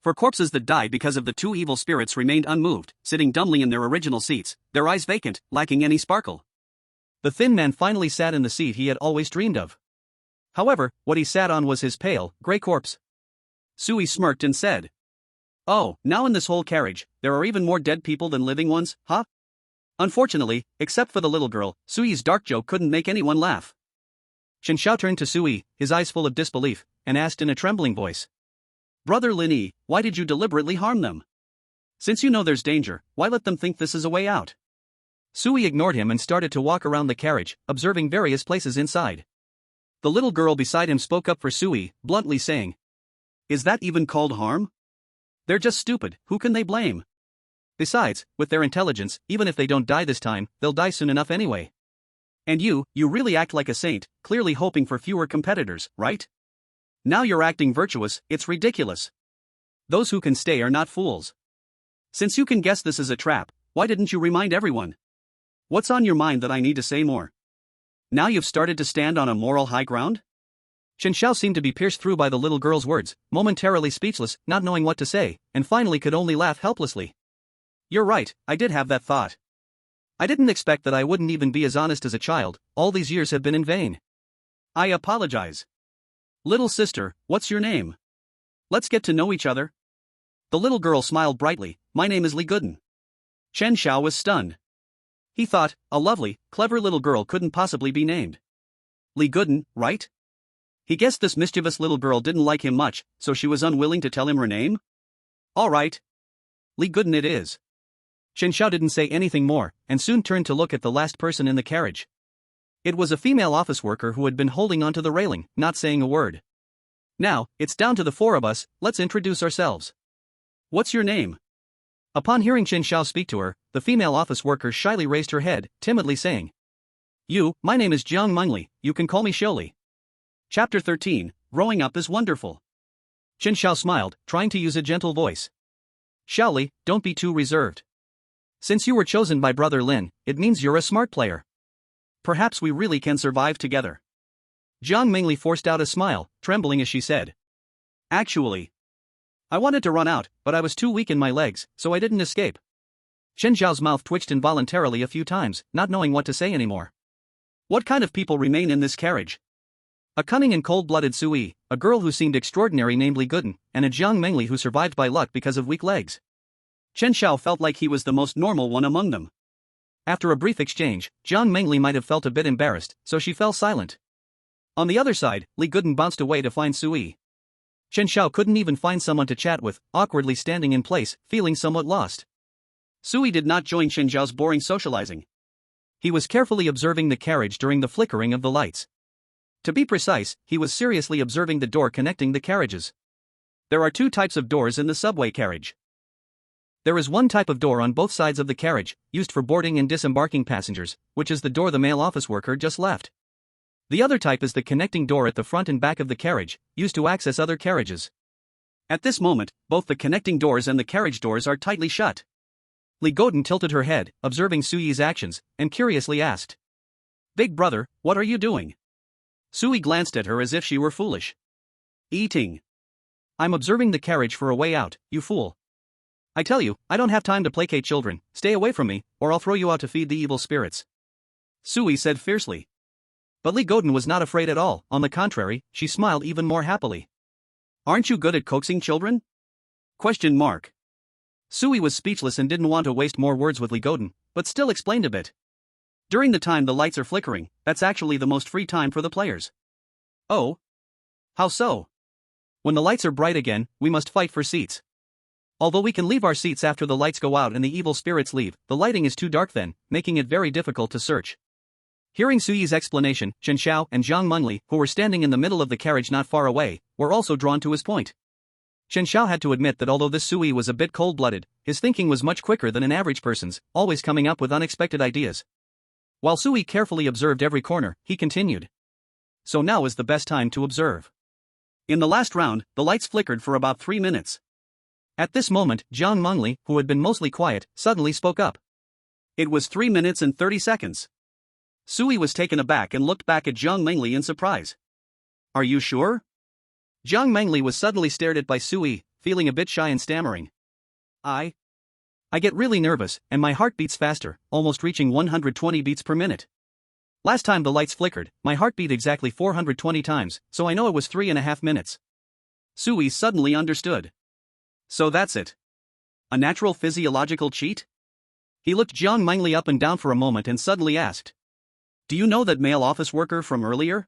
For corpses that died because of the 2 evil spirits remained unmoved, sitting dumbly in their original seats, their eyes vacant, lacking any sparkle. The thin man finally sat in the seat he had always dreamed of. However, what he sat on was his pale, gray corpse. Sui smirked and said, "Oh, now in this whole carriage, there are even more dead people than living ones, huh?" Unfortunately, except for the little girl, Sui's dark joke couldn't make anyone laugh. Chen Xiao turned to Sui, his eyes full of disbelief, and asked in a trembling voice, "Brother Lin Yi, why did you deliberately harm them? Since you know there's danger, why let them think this is a way out?" Sui ignored him and started to walk around the carriage, observing various places inside. The little girl beside him spoke up for Sui, bluntly saying, "Is that even called harm? They're just stupid, who can they blame? Besides, with their intelligence, even if they don't die this time, they'll die soon enough anyway. And you really act like a saint, clearly hoping for fewer competitors, right? Now you're acting virtuous, it's ridiculous. Those who can stay are not fools. Since you can guess this is a trap, why didn't you remind everyone? What's on your mind that I need to say more? Now you've started to stand on a moral high ground?" Chen Xiao seemed to be pierced through by the little girl's words, momentarily speechless, not knowing what to say, and finally could only laugh helplessly. "You're right, I did have that thought. I didn't expect that I wouldn't even be as honest as a child, all these years have been in vain. I apologize. Little sister, what's your name? Let's get to know each other." The little girl smiled brightly, "My name is Li Gooden." Chen Xiao was stunned. He thought, a lovely, clever little girl couldn't possibly be named Li Gooden, right? He guessed this mischievous little girl didn't like him much, so she was unwilling to tell him her name? Alright. Li Gooden it is. Chen Xiao didn't say anything more, and soon turned to look at the last person in the carriage. It was a female office worker who had been holding onto the railing, not saying a word. Now, it's down to the four of us, let's introduce ourselves. What's your name? Upon hearing Chen Xiao speak to her, the female office worker shyly raised her head, timidly saying, My name is Jiang Mengli, you can call me Xiaoli. Chapter 13, Growing Up is Wonderful. Chen Xiao smiled, trying to use a gentle voice. Xiaoli, don't be too reserved. Since you were chosen by Brother Lin, it means you're a smart player. Perhaps we really can survive together. Jiang Mengli forced out a smile, trembling as she said. Actually, I wanted to run out, but I was too weak in my legs, so I didn't escape. Chen Xiao's mouth twitched involuntarily a few times, not knowing what to say anymore. What kind of people remain in this carriage? A cunning and cold-blooded Sui, a girl who seemed extraordinary named Li Gooden, and a Jiang Mengli who survived by luck because of weak legs. Chen Xiao felt like he was the most normal one among them. After a brief exchange, Jiang Mengli might have felt a bit embarrassed, so she fell silent. On the other side, Li Gooden bounced away to find Sui. Chen Xiao couldn't even find someone to chat with, awkwardly standing in place, feeling somewhat lost. Sui did not join Chen Xiao's boring socializing. He was carefully observing the carriage during the flickering of the lights. To be precise, he was seriously observing the door connecting the carriages. There are two types of doors in the subway carriage. There is one type of door on both sides of the carriage, used for boarding and disembarking passengers, which is the door the male office worker just left. The other type is the connecting door at the front and back of the carriage, used to access other carriages. At this moment, both the connecting doors and the carriage doors are tightly shut. Li Gooden tilted her head, observing Sui's actions, and curiously asked. Big brother, what are you doing? Sui glanced at her as if she were foolish. Eating. I'm observing the carriage for a way out, you fool. I tell you, I don't have time to placate children, stay away from me, or I'll throw you out to feed the evil spirits. Sui said fiercely. But Li Gooden was not afraid at all, on the contrary, she smiled even more happily. Aren't you good at coaxing children? Question mark. Sui was speechless and didn't want to waste more words with Li Gooden, but still explained a bit. During the time the lights are flickering, that's actually the most free time for the players. Oh? How so? When the lights are bright again, we must fight for seats. Although we can leave our seats after the lights go out and the evil spirits leave, the lighting is too dark then, making it very difficult to search. Hearing Sui's explanation, Chen Xiao and Jiang Mengli, who were standing in the middle of the carriage not far away, were also drawn to his point. Chen Xiao had to admit that although this Sui was a bit cold-blooded, his thinking was much quicker than an average person's, always coming up with unexpected ideas. While Sui carefully observed every corner, he continued. So now is the best time to observe. In the last round, the lights flickered for about 3 minutes. At this moment, Jiang Mengli, who had been mostly quiet, suddenly spoke up. It was 3 minutes and 30 seconds. Sui was taken aback and looked back at Jiang Mengli in surprise. Are you sure? Jiang Mengli was suddenly stared at by Sui, feeling a bit shy and stammering. I get really nervous, and my heart beats faster, almost reaching 120 beats per minute. Last time the lights flickered, my heart beat exactly 420 times, so I know it was 3.5 minutes. Sui suddenly understood. So that's it. A natural physiological cheat? He looked Jiang Mengli up and down for a moment and suddenly asked. Do you know that male office worker from earlier?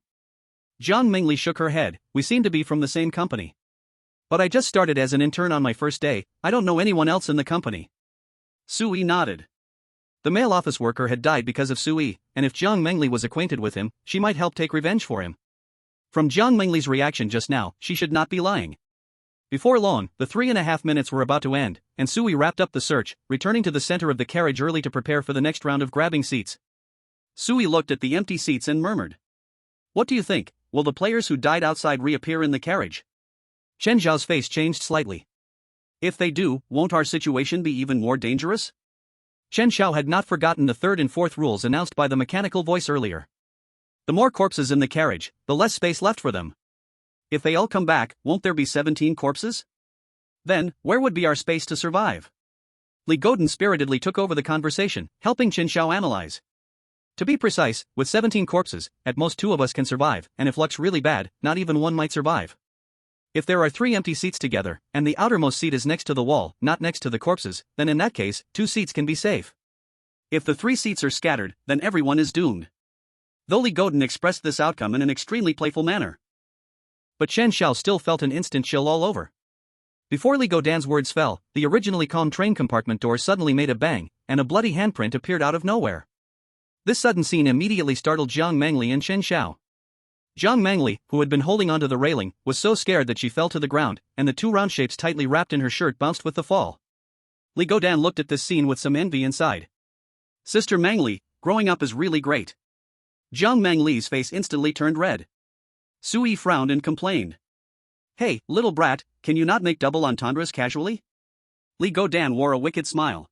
Jiang Mengli shook her head, we seem to be from the same company. But I just started as an intern on my first day, I don't know anyone else in the company. Sui nodded. The male office worker had died because of Sui, and if Jiang Mengli was acquainted with him, she might help take revenge for him. From Jiang Mengli's reaction just now, she should not be lying. Before long, the 3.5 minutes were about to end, and Sui wrapped up the search, returning to the center of the carriage early to prepare for the next round of grabbing seats. Sui looked at the empty seats and murmured. What do you think, will the players who died outside reappear in the carriage? Chen Zhao's face changed slightly. If they do, won't our situation be even more dangerous? Chen Xiao had not forgotten the third and fourth rules announced by the mechanical voice earlier. The more corpses in the carriage, the less space left for them. If they all come back, won't there be 17 corpses? Then, where would be our space to survive? Li Gooden spiritedly took over the conversation, helping Chen Xiao analyze. To be precise, with 17 corpses, at most 2 of us can survive, and if luck's really bad, not even 1 might survive. If there are 3 empty seats together, and the outermost seat is next to the wall, not next to the corpses, then in that case, 2 seats can be safe. If the 3 seats are scattered, then everyone is doomed. Though Li Gooden expressed this outcome in an extremely playful manner. But Chen Xiao still felt an instant chill all over. Before Li Godan's words fell, the originally calm train compartment door suddenly made a bang, and a bloody handprint appeared out of nowhere. This sudden scene immediately startled Jiang Mangli and Chen Xiao. Jiang Mangli, who had been holding onto the railing, was so scared that she fell to the ground, and the two round shapes tightly wrapped in her shirt bounced with the fall. Li Godan looked at this scene with some envy inside. Sister Mangli, growing up is really great. Jiang Mangli's face instantly turned red. Sui frowned and complained. Hey, little brat, can you not make double entendres casually? Li Godan wore a wicked smile.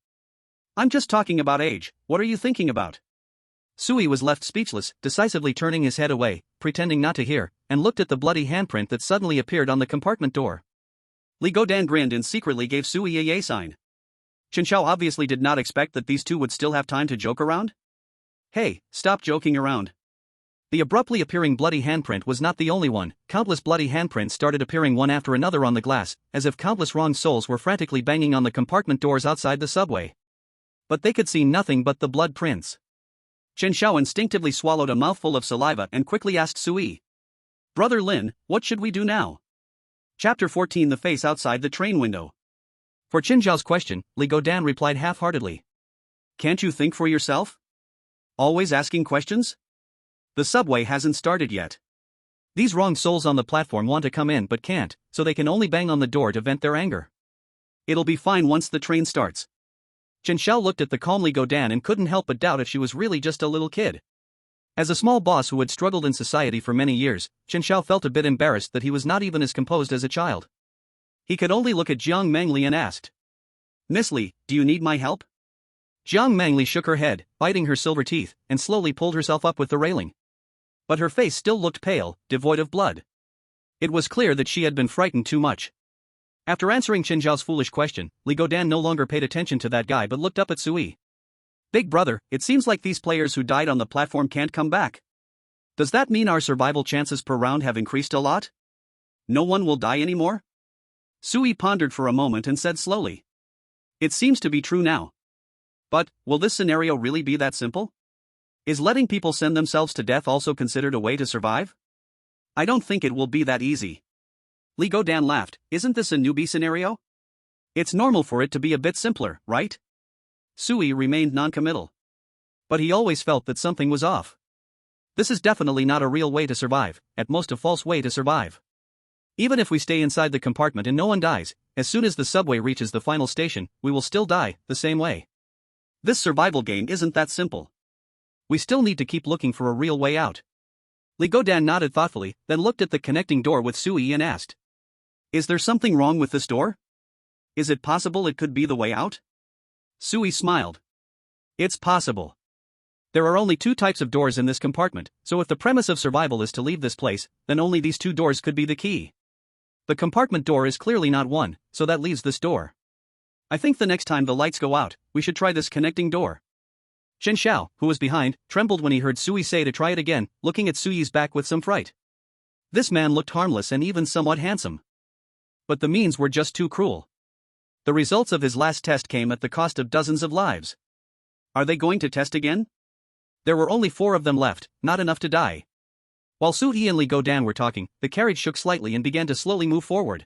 I'm just talking about age, what are you thinking about? Sui was left speechless, decisively turning his head away, pretending not to hear, and looked at the bloody handprint that suddenly appeared on the compartment door. Li Godan grinned and secretly gave Sui a yay sign. Chen Xiao obviously did not expect that these two would still have time to joke around. Hey, stop joking around. The abruptly appearing bloody handprint was not the only one. Countless bloody handprints started appearing one after another on the glass, as if countless wronged souls were frantically banging on the compartment doors outside the subway. But they could see nothing but the blood prints. Chen Xiao instinctively swallowed a mouthful of saliva and quickly asked Sui. Brother Lin, what should we do now? Chapter 14. The face outside the train window. For Chen Xiao's question, Li Godan replied half-heartedly. Can't you think for yourself? Always asking questions? The subway hasn't started yet. These wronged souls on the platform want to come in but can't, so they can only bang on the door to vent their anger. It'll be fine once the train starts. Chen Xiao looked at the calm Li Godan and couldn't help but doubt if she was really just a little kid. As a small boss who had struggled in society for many years, Chen Xiao felt a bit embarrassed that he was not even as composed as a child. He could only look at Jiang Mangli and asked. Miss Li, do you need my help? Jiang Mangli shook her head, biting her silver teeth, and slowly pulled herself up with the railing. But her face still looked pale, devoid of blood. It was clear that she had been frightened too much. After answering Chen Xiao's foolish question, Li Godan no longer paid attention to that guy but looked up at Sui. Big brother, it seems like these players who died on the platform can't come back. Does that mean our survival chances per round have increased a lot? No one will die anymore? Sui pondered for a moment and said slowly. It seems to be true now. But, will this scenario really be that simple? Is letting people send themselves to death also considered a way to survive? I don't think it will be that easy. Li Godan laughed. Isn't this a newbie scenario? It's normal for it to be a bit simpler, right? Sui remained non-committal. But he always felt that something was off. This is definitely not a real way to survive, at most a false way to survive. Even if we stay inside the compartment and no one dies, as soon as the subway reaches the final station, we will still die, the same way. This survival game isn't that simple. We still need to keep looking for a real way out. Li Godan nodded thoughtfully, then looked at the connecting door with Sui and asked. Is there something wrong with this door? Is it possible it could be the way out? Sui smiled. It's possible. There are only two types of doors in this compartment, so if the premise of survival is to leave this place, then only these two doors could be the key. The compartment door is clearly not one, so that leaves this door. I think the next time the lights go out, we should try this connecting door. Chen Xiao, who was behind, trembled when he heard Sui say to try it again, looking at Sui's back with some fright. This man looked harmless and even somewhat handsome. But the means were just too cruel. The results of his last test came at the cost of dozens of lives. Are they going to test again? There were only 4 of them left, not enough to die. While Sui and Li Godan were talking, the carriage shook slightly and began to slowly move forward.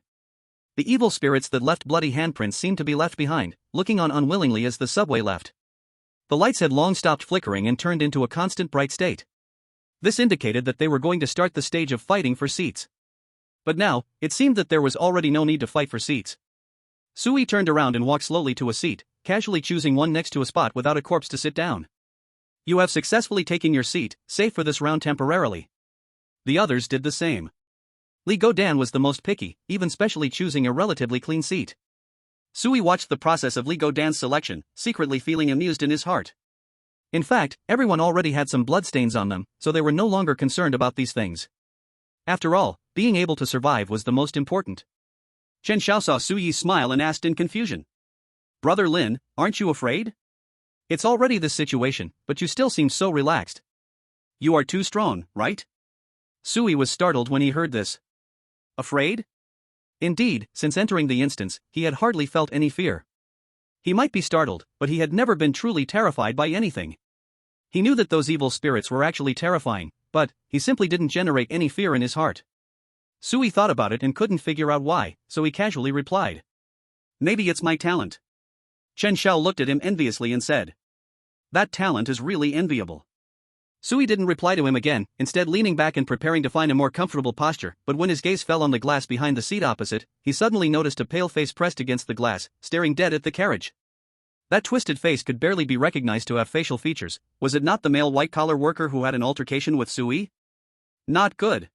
The evil spirits that left bloody handprints seemed to be left behind, looking on unwillingly as the subway left. The lights had long stopped flickering and turned into a constant bright state. This indicated that they were going to start the stage of fighting for seats. But now, it seemed that there was already no need to fight for seats. Sui turned around and walked slowly to a seat, casually choosing one next to a spot without a corpse to sit down. You have successfully taken your seat, safe for this round temporarily. The others did the same. Li Godan was the most picky, even specially choosing a relatively clean seat. Sui watched the process of Li Godan's selection, secretly feeling amused in his heart. In fact, everyone already had some bloodstains on them, so they were no longer concerned about these things. After all, being able to survive was the most important. Chen Xiao saw Sui smile and asked in confusion. Brother Lin, aren't you afraid? It's already this situation, but you still seem so relaxed. You are too strong, right? Sui was startled when he heard this. Afraid? Indeed, since entering the instance, he had hardly felt any fear. He might be startled, but he had never been truly terrified by anything. He knew that those evil spirits were actually terrifying, but he simply didn't generate any fear in his heart. Sui thought about it and couldn't figure out why, so he casually replied. Maybe it's my talent. Chen Xiao looked at him enviously and said. That talent is really enviable. Sui didn't reply to him again, instead leaning back and preparing to find a more comfortable posture, but when his gaze fell on the glass behind the seat opposite, he suddenly noticed a pale face pressed against the glass, staring dead at the carriage. That twisted face could barely be recognized to have facial features. Was it not the male white-collar worker who had an altercation with Sui? Not good.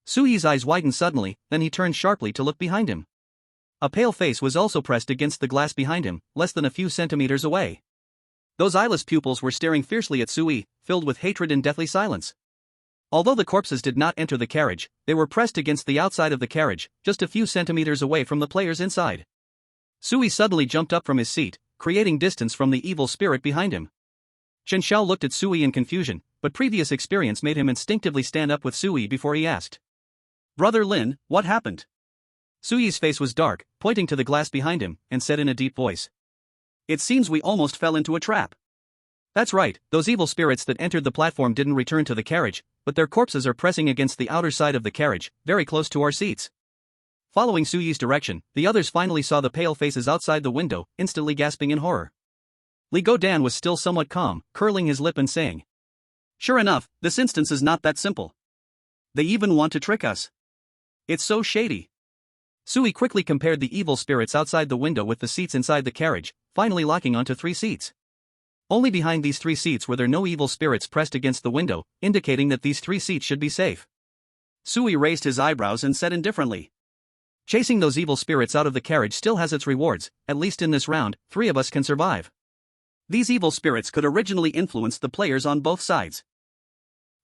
Sui's eyes widened suddenly, then he turned sharply to look behind him. A pale face was also pressed against the glass behind him, less than a few centimeters away. Those eyeless pupils were staring fiercely at Sui, filled with hatred and deathly silence. Although the corpses did not enter the carriage, they were pressed against the outside of the carriage, just a few centimeters away from the players inside. Sui suddenly jumped up from his seat, creating distance from the evil spirit behind him. Chen Xiao looked at Sui in confusion, but previous experience made him instinctively stand up with Sui before he asked. Brother Lin, what happened? Sui's face was dark, pointing to the glass behind him, and said in a deep voice. It seems we almost fell into a trap. That's right, those evil spirits that entered the platform didn't return to the carriage, but their corpses are pressing against the outer side of the carriage, very close to our seats. Following Sui's direction, the others finally saw the pale faces outside the window, instantly gasping in horror. Li Godan was still somewhat calm, curling his lip and saying. Sure enough, this instance is not that simple. They even want to trick us. It's so shady. Sui quickly compared the evil spirits outside the window with the seats inside the carriage, finally locking onto 3 seats. Only behind these 3 seats were there no evil spirits pressed against the window, indicating that these 3 seats should be safe. Sui raised his eyebrows and said indifferently. Chasing those evil spirits out of the carriage still has its rewards, at least in this round, 3 of us can survive. These evil spirits could originally influence the players on both sides.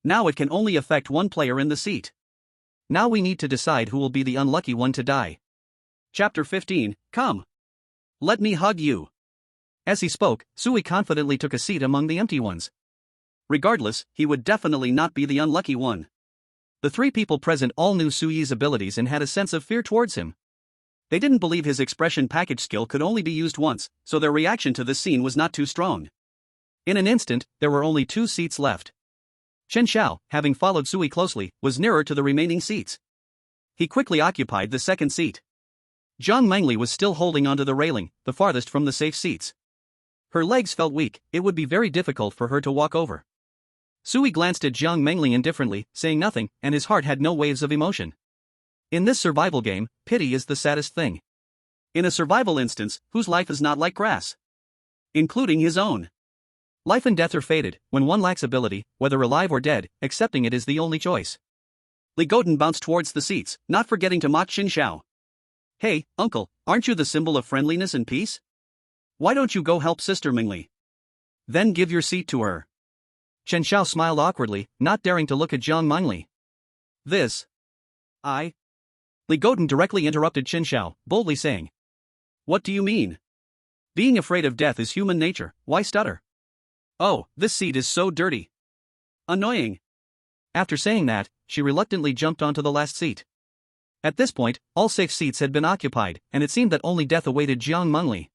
Now it can only affect one player in the seat. Now we need to decide who will be the unlucky one to die. Chapter 15, Come. Let me hug you. As he spoke, Sui confidently took a seat among the empty ones. Regardless, he would definitely not be the unlucky one. The 3 people present all knew Sui's abilities and had a sense of fear towards him. They didn't believe his expression package skill could only be used once, so their reaction to this scene was not too strong. In an instant, there were only 2 seats left. Chen Xiao, having followed Sui closely, was nearer to the remaining seats. He quickly occupied the second seat. Zhang Mengli was still holding onto the railing, the farthest from the safe seats. Her legs felt weak, it would be very difficult for her to walk over. Sui glanced at Zhang Mengli indifferently, saying nothing, and his heart had no waves of emotion. In this survival game, pity is the saddest thing. In a survival instance, whose life is not like grass? Including his own. Life and death are fated. When one lacks ability, whether alive or dead, accepting it is the only choice. Li Godan bounced towards the seats, not forgetting to mock Xin Xiao. Hey, uncle, aren't you the symbol of friendliness and peace? Why don't you go help Sister Mingli? Then give your seat to her. Chen Xiao smiled awkwardly, not daring to look at Zhang Mengli. This. Li Godan directly interrupted Chen Xiao, boldly saying. What do you mean? Being afraid of death is human nature, why stutter? Oh, this seat is so dirty. Annoying. After saying that, she reluctantly jumped onto the last seat. At this point, all safe seats had been occupied, and it seemed that only death awaited Zhang Mengli.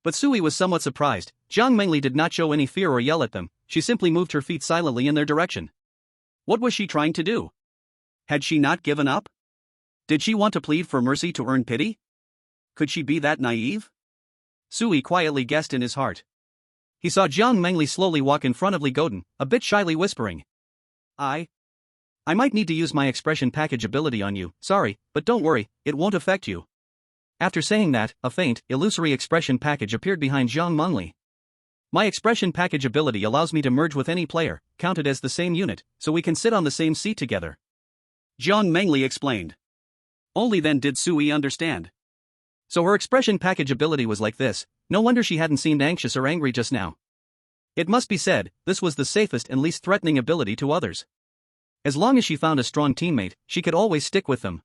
But Sui was somewhat surprised. Zhang Mengli did not show any fear or yell at them, she simply moved her feet silently in their direction. What was she trying to do? Had she not given up? Did she want to plead for mercy to earn pity? Could she be that naive? Sui quietly guessed in his heart. He saw Zhang Mengli slowly walk in front of Li Godan, a bit shyly whispering. I might need to use my expression package ability on you, sorry, but don't worry, it won't affect you. After saying that, a faint, illusory expression package appeared behind Zhang Mengli. My expression package ability allows me to merge with any player, counted as the same unit, so we can sit on the same seat together. Zhang Mengli explained. Only then did Sui understand. So her expression package ability was like this, no wonder she hadn't seemed anxious or angry just now. It must be said, this was the safest and least threatening ability to others. As long as she found a strong teammate, she could always stick with them.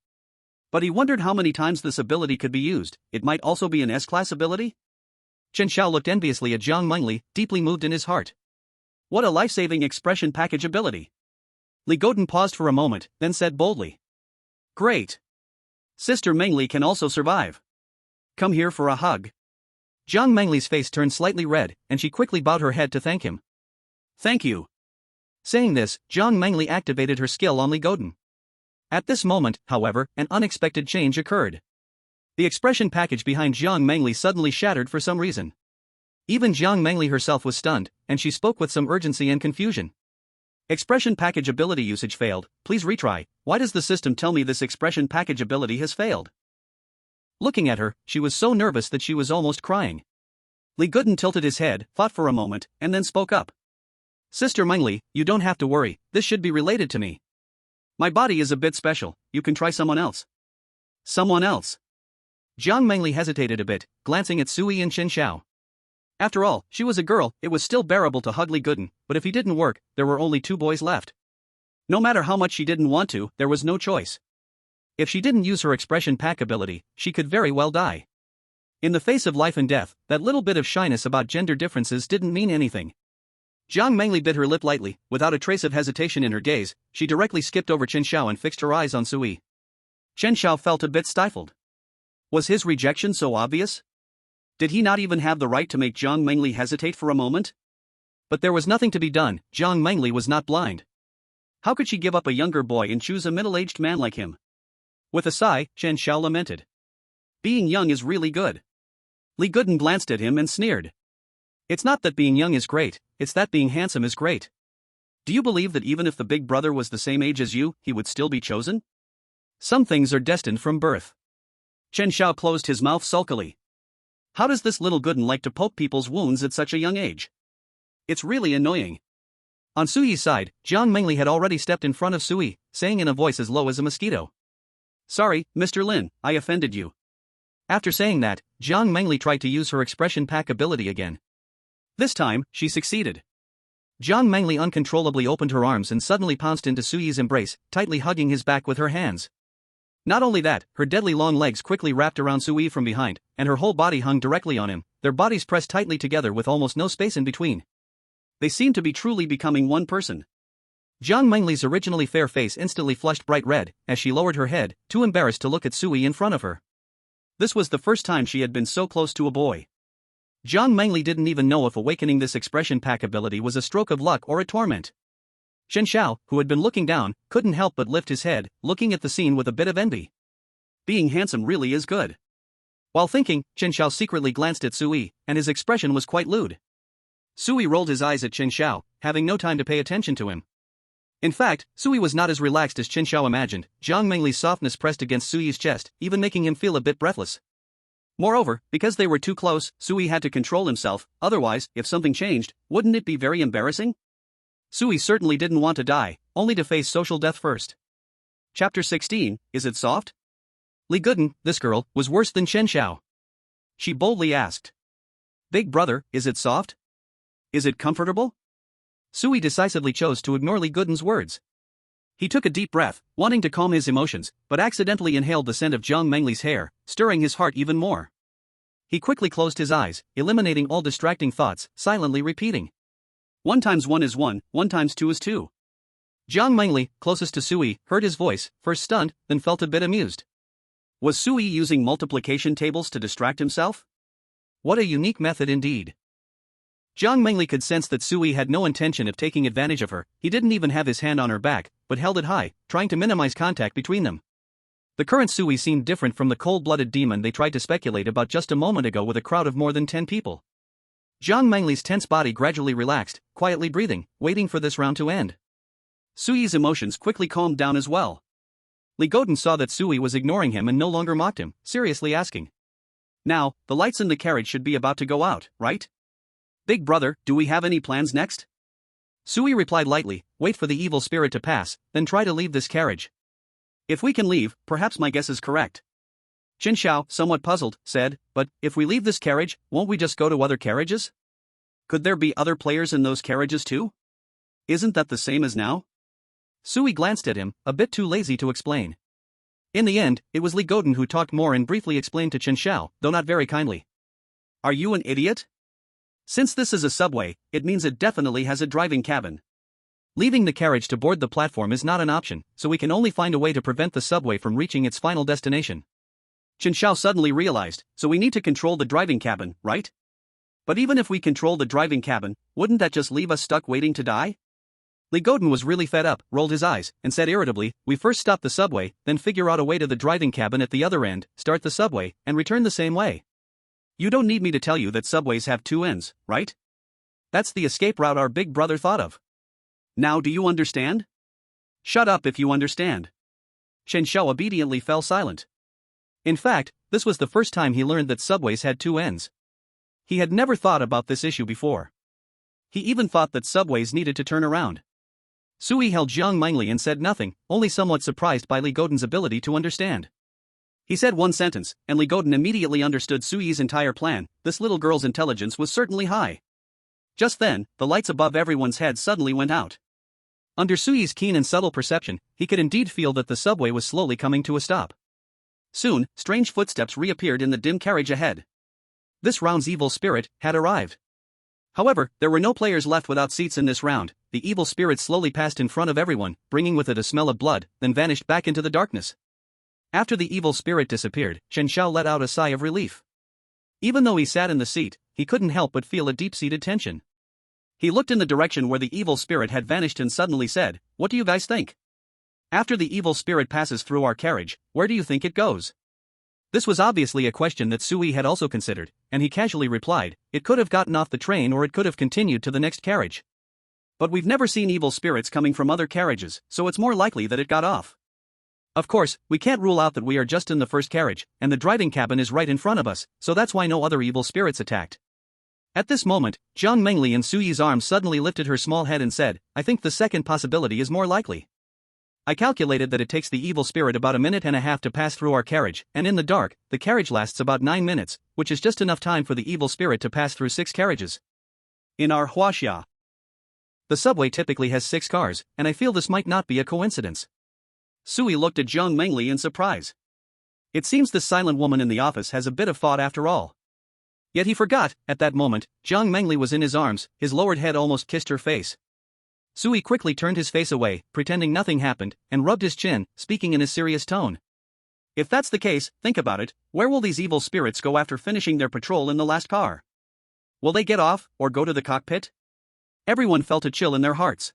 But he wondered how many times this ability could be used. It might also be an S-class ability? Chen Xiao looked enviously at Zhang Mengli, deeply moved in his heart. What a life-saving expression package ability. Li Godan paused for a moment, then said boldly. Great. Sister Mengli can also survive. Come here for a hug. Zhang Mengli's face turned slightly red, and she quickly bowed her head to thank him. Thank you. Saying this, Zhang Mengli activated her skill on Li Godan. At this moment, however, an unexpected change occurred. The expression package behind Jiang Mengli suddenly shattered for some reason. Even Jiang Mengli herself was stunned, and she spoke with some urgency and confusion. Expression package ability usage failed. Please retry. Why does the system tell me this expression package ability has failed? Looking at her, she was so nervous that she was almost crying. Li Guden tilted his head, thought for a moment, and then spoke up. Sister Mengli, you don't have to worry, this should be related to me. My body is a bit special, you can try someone else. Someone else? Jiang Mengli hesitated a bit, glancing at Sui and Chen Xiao. After all, she was a girl, it was still bearable to hug Li Guden, but if he didn't work, there were only 2 boys left. No matter how much she didn't want to, there was no choice. If she didn't use her expression pack ability, she could very well die. In the face of life and death, that little bit of shyness about gender differences didn't mean anything. Jiang Mengli bit her lip lightly, without a trace of hesitation in her gaze, she directly skipped over Chen Xiao and fixed her eyes on Sui. Chen Xiao felt a bit stifled. Was his rejection so obvious? Did he not even have the right to make Jiang Mengli hesitate for a moment? But there was nothing to be done, Jiang Mengli was not blind. How could she give up a younger boy and choose a middle-aged man like him? With a sigh, Chen Xiao lamented. Being young is really good. Li Guden glanced at him and sneered. It's not that being young is great, it's that being handsome is great. Do you believe that even if the big brother was the same age as you, he would still be chosen? Some things are destined from birth. Chen Xiao closed his mouth sulkily. How does this little Guden like to poke people's wounds at such a young age? It's really annoying. On Sui's side, Jiang Mengli had already stepped in front of Sui, saying in a voice as low as a mosquito. Sorry, Mr. Lin, I offended you. After saying that, Jiang Mengli tried to use her expression pack ability again. This time, she succeeded. Jiang Mengli uncontrollably opened her arms and suddenly pounced into Sui's embrace, tightly hugging his back with her hands. Not only that, her deadly long legs quickly wrapped around Sui from behind, and her whole body hung directly on him, their bodies pressed tightly together with almost no space in between. They seemed to be truly becoming one person. Jiang Mengli's originally fair face instantly flushed bright red, as she lowered her head, too embarrassed to look at Sui in front of her. This was the first time she had been so close to a boy. Jiang Mengli didn't even know if awakening this expression pack ability was a stroke of luck or a torment. Chen Xiao, who had been looking down, couldn't help but lift his head, looking at the scene with a bit of envy. Being handsome really is good. While thinking, Chen Xiao secretly glanced at Sui, and his expression was quite lewd. Sui rolled his eyes at Chen Xiao, having no time to pay attention to him. In fact, Sui was not as relaxed as Chen Xiao imagined, Jiang Mengli's softness pressed against Sui's chest, even making him feel a bit breathless. Moreover, because they were too close, Sui had to control himself, otherwise, if something changed, wouldn't it be very embarrassing? Sui certainly didn't want to die, only to face social death first. Chapter 16, Is it soft? Li Guden, this girl, was worse than Chen Xiao. She boldly asked. Big brother, is it soft? Is it comfortable? Sui decisively chose to ignore Li Guden's words. He took a deep breath, wanting to calm his emotions, but accidentally inhaled the scent of Jiang Mengli's hair, stirring his heart even more. He quickly closed his eyes, eliminating all distracting thoughts, silently repeating. 1 times 1 is 1, 1 times 2 is 2. Jiang Mengli, closest to Sui, heard his voice, first stunned, then felt a bit amused. Was Sui using multiplication tables to distract himself? What a unique method indeed. Jiang Mengli could sense that Sui had no intention of taking advantage of her, he didn't even have his hand on her back, but held it high, trying to minimize contact between them. The current Sui seemed different from the cold-blooded demon they tried to speculate about just a moment ago with a crowd of more than 10 people. Jiang Mengli's tense body gradually relaxed, quietly breathing, waiting for this round to end. Sui's emotions quickly calmed down as well. Li Guden saw that Sui was ignoring him and no longer mocked him, seriously asking. Now, the lights in the carriage should be about to go out, right? Big brother, do we have any plans next? Sui replied lightly, wait for the evil spirit to pass, then try to leave this carriage. If we can leave, perhaps my guess is correct. Chen Xiao, somewhat puzzled, said, but, if we leave this carriage, won't we just go to other carriages? Could there be other players in those carriages too? Isn't that the same as now? Sui glanced at him, a bit too lazy to explain. In the end, it was Li Guden who talked more and briefly explained to Chen Xiao, though not very kindly. Are you an idiot? Since this is a subway, it means it definitely has a driving cabin. Leaving the carriage to board the platform is not an option, so we can only find a way to prevent the subway from reaching its final destination. Chen Xiao suddenly realized, so we need to control the driving cabin, right? But even if we control the driving cabin, wouldn't that just leave us stuck waiting to die? Li Godin was really fed up, rolled his eyes, and said irritably, "We first stop the subway, then figure out a way to the driving cabin at the other end, start the subway, and return the same way. You don't need me to tell you that subways have two ends, right? That's the escape route our big brother thought of. Now do you understand? Shut up if you understand." Chen Xiao obediently fell silent. In fact, this was the first time he learned that subways had two ends. He had never thought about this issue before. He even thought that subways needed to turn around. Sui held Jiang Mengli and said nothing, only somewhat surprised by Li Godin's ability to understand. He said one sentence, and Li Godin immediately understood Sui's entire plan. This little girl's intelligence was certainly high. Just then, the lights above everyone's heads suddenly went out. Under Sui's keen and subtle perception, he could indeed feel that the subway was slowly coming to a stop. Soon, strange footsteps reappeared in the dim carriage ahead. This round's evil spirit had arrived. However, there were no players left without seats in this round. The evil spirit slowly passed in front of everyone, bringing with it a smell of blood, then vanished back into the darkness. After the evil spirit disappeared, Chen Xiao let out a sigh of relief. Even though he sat in the seat, he couldn't help but feel a deep-seated tension. He looked in the direction where the evil spirit had vanished and suddenly said, "What do you guys think? After the evil spirit passes through our carriage, where do you think it goes?" This was obviously a question that Sui had also considered, and he casually replied, "It could have gotten off the train or it could have continued to the next carriage. But we've never seen evil spirits coming from other carriages, so it's more likely that it got off. Of course, we can't rule out that we are just in the first carriage, and the driving cabin is right in front of us, so that's why no other evil spirits attacked." At this moment, Jiang Mengli in Sui's arms suddenly lifted her small head and said, "I think the second possibility is more likely. I calculated that it takes the evil spirit about a minute and a half to pass through our carriage, and in the dark, the carriage lasts about 9 minutes, which is just enough time for the evil spirit to pass through 6 carriages. In our huaxia, the subway typically has 6 cars, and I feel this might not be a coincidence." Sui looked at Jiang Mengli in surprise. It seems this silent woman in the office has a bit of thought after all. Yet he forgot, at that moment, Jiang Mengli was in his arms, his lowered head almost kissed her face. Sui quickly turned his face away, pretending nothing happened, and rubbed his chin, speaking in a serious tone. "If that's the case, think about it, where will these evil spirits go after finishing their patrol in the last car? Will they get off, or go to the cockpit?" Everyone felt a chill in their hearts.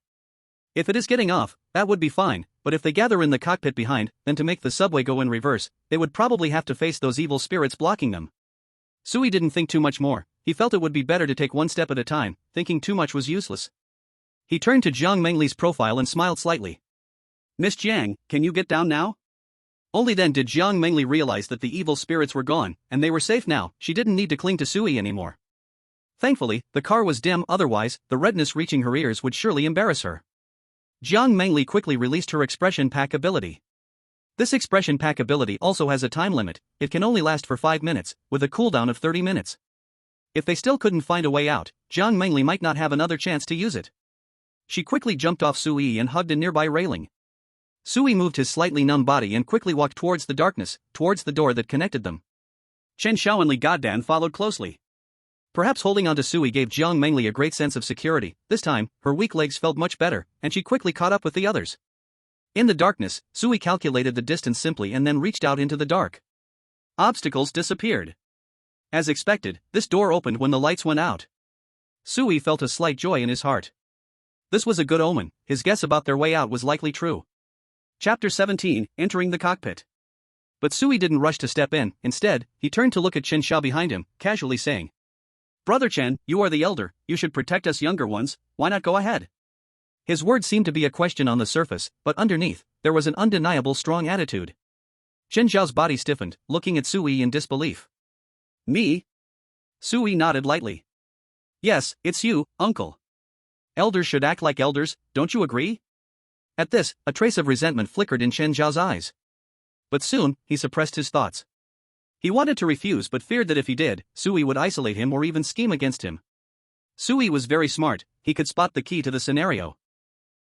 If it is getting off, that would be fine, but if they gather in the cockpit behind, then to make the subway go in reverse, they would probably have to face those evil spirits blocking them. Sui didn't think too much more, he felt it would be better to take one step at a time, thinking too much was useless. He turned to Jiang Mengli's profile and smiled slightly. "Miss Jiang, can you get down now?" Only then did Jiang Mengli realize that the evil spirits were gone, and they were safe now. She didn't need to cling to Sui anymore. Thankfully, the car was dim, otherwise, the redness reaching her ears would surely embarrass her. Jiang Mengli quickly released her expression pack ability. This expression pack ability also has a time limit, it can only last for 5 minutes, with a cooldown of 30 minutes. If they still couldn't find a way out, Jiang Mengli might not have another chance to use it. She quickly jumped off Sui and hugged a nearby railing. Sui moved his slightly numb body and quickly walked towards the darkness, towards the door that connected them. Chen Xiao and Li Gadan followed closely. Perhaps holding onto Sui gave Jiang Mengli a great sense of security. This time, her weak legs felt much better, and she quickly caught up with the others. In the darkness, Sui calculated the distance simply and then reached out into the dark. Obstacles disappeared. As expected, this door opened when the lights went out. Sui felt a slight joy in his heart. This was a good omen, his guess about their way out was likely true. Chapter 17, Entering the Cockpit. But Sui didn't rush to step in, instead, he turned to look at Chen Xiao behind him, casually saying, "Brother Chen, you are the elder, you should protect us younger ones, why not go ahead?" His words seemed to be a question on the surface, but underneath, there was an undeniable strong attitude. Chen Xiao's body stiffened, looking at Sui in disbelief. "Me?" Sui nodded lightly. "Yes, it's you, uncle. Elders should act like elders, don't you agree?" At this, a trace of resentment flickered in Chen Xiao's eyes. But soon, he suppressed his thoughts. He wanted to refuse but feared that if he did, Sui would isolate him or even scheme against him. Sui was very smart, he could spot the key to the scenario.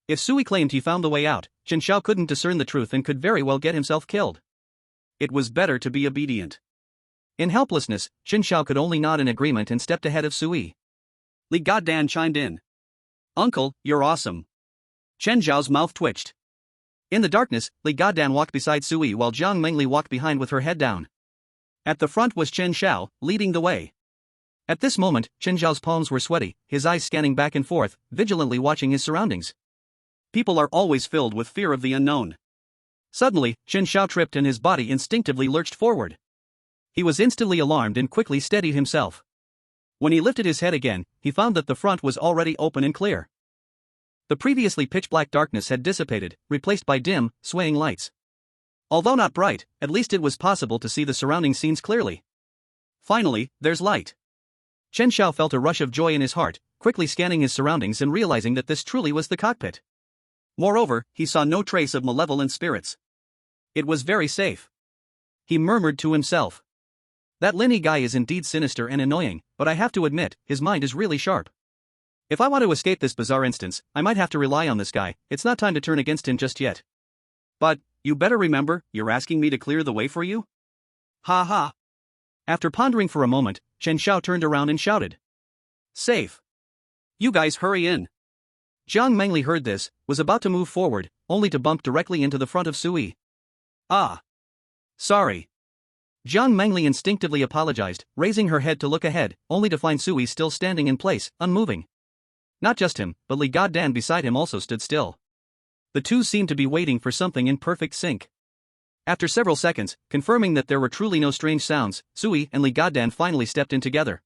If Sui claimed he found the way out, Chen Xiao couldn't discern the truth and could very well get himself killed. It was better to be obedient. In helplessness, Chen Xiao could only nod in agreement and stepped ahead of Sui. Li Gadan chimed in. "Uncle, you're awesome." Chen Xiao's mouth twitched. In the darkness, Li Gadan walked beside Sui while Jiang Mengli walked behind with her head down. At the front was Chen Xiao, leading the way. At this moment, Chen Xiao's palms were sweaty, his eyes scanning back and forth, vigilantly watching his surroundings. people are always filled with fear of the unknown. Suddenly, Chen Xiao tripped and his body instinctively lurched forward. He was instantly alarmed and quickly steadied himself. When he lifted his head again, he found that the front was already open and clear. The previously pitch-black darkness had dissipated, replaced by dim, swaying lights. Although not bright, at least it was possible to see the surrounding scenes clearly. Finally, there's light. Chen Xiao felt a rush of joy in his heart, quickly scanning his surroundings and realizing that this truly was the cockpit. Moreover, he saw no trace of malevolent spirits. It was very safe. He murmured to himself. That Linny guy is indeed sinister and annoying, but I have to admit, his mind is really sharp. If I want to escape this bizarre instance, I might have to rely on this guy. It's not time to turn against him just yet. But, you better remember, you're asking me to clear the way for you? Ha ha. After pondering for a moment, Chen Xiao turned around and shouted. Safe. You guys hurry in. Jiang Mengli heard this, was about to move forward, only to bump directly into the front of Sui. Ah. Sorry. Jiang Mengli instinctively apologized, raising her head to look ahead, only to find Sui still standing in place, unmoving. Not just him, but Li Gadan beside him also stood still. The two seemed to be waiting for something in perfect sync. After several seconds, confirming that there were truly no strange sounds, Sui and Li Gadan finally stepped in together.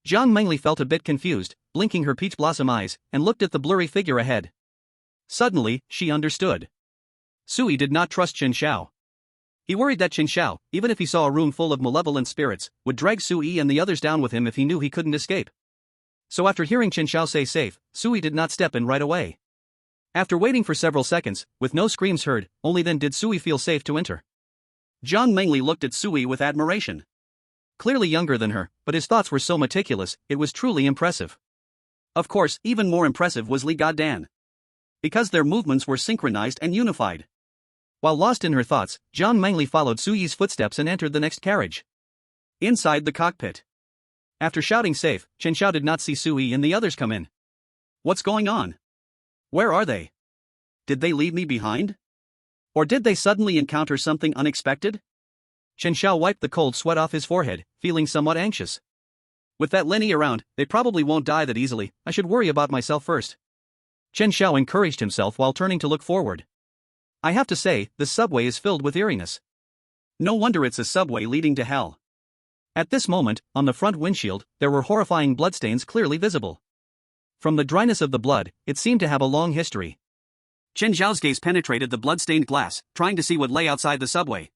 Jiang Mengli felt a bit confused, blinking her peach blossom eyes, and looked at the blurry figure ahead. Suddenly, she understood. Sui did not trust Chen Xiao. He worried that Chen Xiao, even if he saw a room full of malevolent spirits, would drag Sui and the others down with him if he knew he couldn't escape. So after hearing Chen Xiao say safe, Sui did not step in right away. After waiting for several seconds, with no screams heard, only then did Sui feel safe to enter. Jiang Mengli looked at Sui with admiration. Clearly younger than her, but his thoughts were so meticulous, it was truly impressive. Of course, even more impressive was Li Gadan. Because their movements were synchronized and unified. While lost in her thoughts, Jiang Mengli followed Suyi's footsteps and entered the next carriage. Inside the cockpit. After shouting safe, Chen Xiao did not see Sui and the others come in. What's going on? Where are they? Did they leave me behind? Or did they suddenly encounter something unexpected? Chen Xiao wiped the cold sweat off his forehead, feeling somewhat anxious. With that Lenny around, they probably won't die that easily. I should worry about myself first. Chen Xiao encouraged himself while turning to look forward. I have to say, the subway is filled with eeriness. No wonder it's a subway leading to hell. At this moment, on the front windshield, there were horrifying bloodstains clearly visible. From the dryness of the blood, it seemed to have a long history. Chen Xiao's gaze penetrated the blood-stained glass, trying to see what lay outside the subway.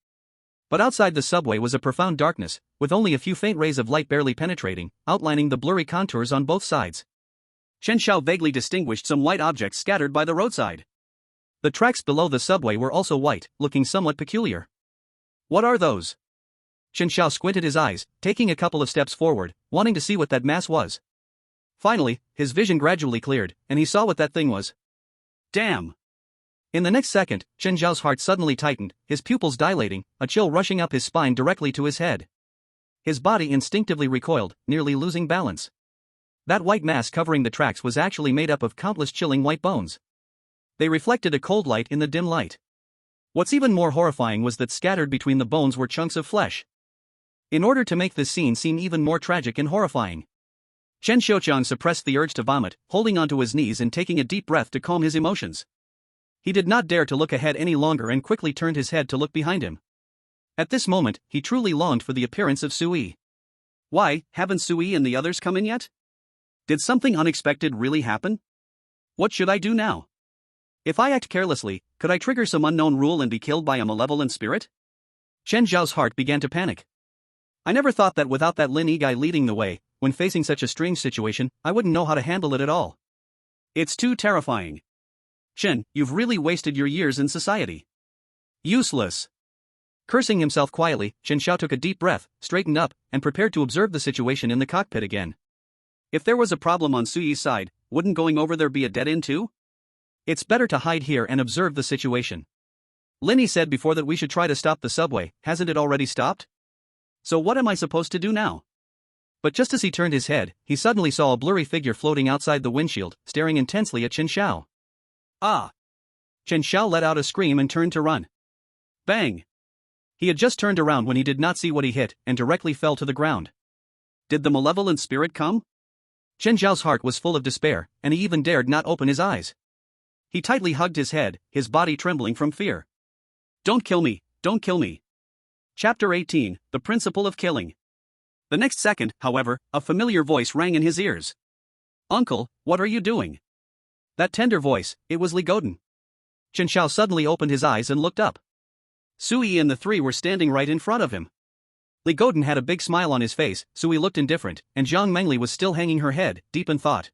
But outside the subway was a profound darkness, with only a few faint rays of light barely penetrating, outlining the blurry contours on both sides. Chen Xiao vaguely distinguished some white objects scattered by the roadside. The tracks below the subway were also white, looking somewhat peculiar. What are those? Chen Xiao squinted his eyes, taking a couple of steps forward, wanting to see what that mass was. Finally, his vision gradually cleared, and he saw what that thing was. Damn! In the next second, Chen Xiao's heart suddenly tightened, his pupils dilating, a chill rushing up his spine directly to his head. His body instinctively recoiled, nearly losing balance. That white mass covering the tracks was actually made up of countless chilling white bones. They reflected a cold light in the dim light. What's even more horrifying was that scattered between the bones were chunks of flesh. In order to make this scene seem even more tragic and horrifying, Chen Xiuqiang suppressed the urge to vomit, holding onto his knees and taking a deep breath to calm his emotions. He did not dare to look ahead any longer and quickly turned his head to look behind him. At this moment, he truly longed for the appearance of Sui. Why, haven't Sui and the others come in yet? Did something unexpected really happen? What should I do now? If I act carelessly, could I trigger some unknown rule and be killed by a malevolent spirit? Chen Zhao's heart began to panic. I never thought that without that Lin Yi guy leading the way, when facing such a strange situation, I wouldn't know how to handle it at all. It's too terrifying. Chen, you've really wasted your years in society. Useless. Cursing himself quietly, Chen Xiao took a deep breath, straightened up, and prepared to observe the situation in the cockpit again. If there was a problem on Suyi's side, wouldn't going over there be a dead end too? It's better to hide here and observe the situation. Linny said before that we should try to stop the subway, hasn't it already stopped? So what am I supposed to do now? But just as he turned his head, he suddenly saw a blurry figure floating outside the windshield, staring intensely at Chen Xiao. Ah! Chen Xiao let out a scream and turned to run. Bang! He had just turned around when he did not see what he hit, and directly fell to the ground. Did the malevolent spirit come? Chen Xiao's heart was full of despair, and he even dared not open his eyes. He tightly hugged his head, his body trembling from fear. Don't kill me, don't kill me. Chapter 18, The Principle of Killing. The next second, however, a familiar voice rang in his ears. Uncle, what are you doing? That tender voice, it was Li Godin. Chen Xiao suddenly opened his eyes and looked up. Sui and the three were standing right in front of him. Li Godin had a big smile on his face, Sui looked indifferent, and Zhang Mengli was still hanging her head, deep in thought.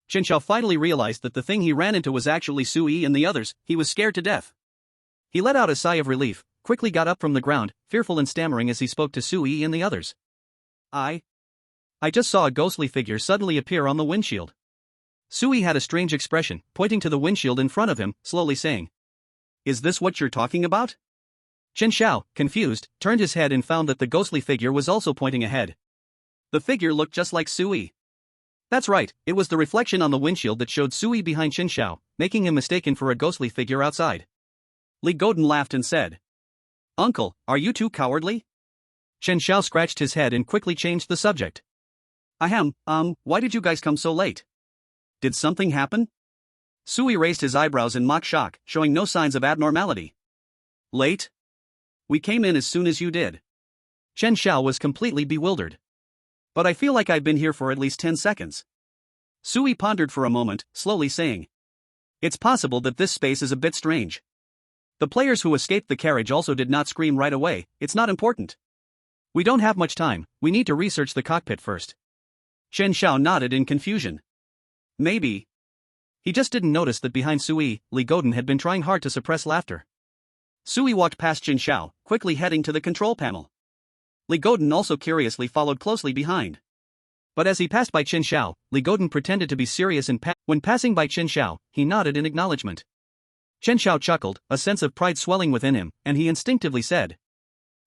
Chen Xiao finally realized that the thing he ran into was actually Sui and the others. He was scared to death. He let out a sigh of relief, quickly got up from the ground, fearful and stammering as he spoke to Sui and the others. I just saw a ghostly figure suddenly appear on the windshield. Sui had a strange expression, pointing to the windshield in front of him, slowly saying, Is this what you're talking about? Chen Xiao, confused, turned his head and found that the ghostly figure was also pointing ahead. The figure looked just like Sui. That's right, it was the reflection on the windshield that showed Sui behind Chen Xiao, making him mistaken for a ghostly figure outside. Li Godin laughed and said, Uncle, are you too cowardly? Chen Xiao scratched his head and quickly changed the subject. Why did you guys come so late? Did something happen? Sui raised his eyebrows in mock shock, showing no signs of abnormality. Late? We came in as soon as you did. Chen Xiao was completely bewildered. But I feel like I've been here for at least 10 seconds. Sui pondered for a moment, slowly saying, It's possible that this space is a bit strange. The players who escaped the carriage also did not scream right away, it's not important. We don't have much time, we need to research the cockpit first. Chen Xiao nodded in confusion. Maybe. He just didn't notice that behind Sui, Li Godin had been trying hard to suppress laughter. Sui walked past Chen Xiao, quickly heading to the control panel. Li Godin also curiously followed closely behind. But as he passed by Chen Xiao, Li Godin pretended to be serious and when passing by Chen Xiao, he nodded in acknowledgement. Chen Xiao chuckled, a sense of pride swelling within him, and he instinctively said,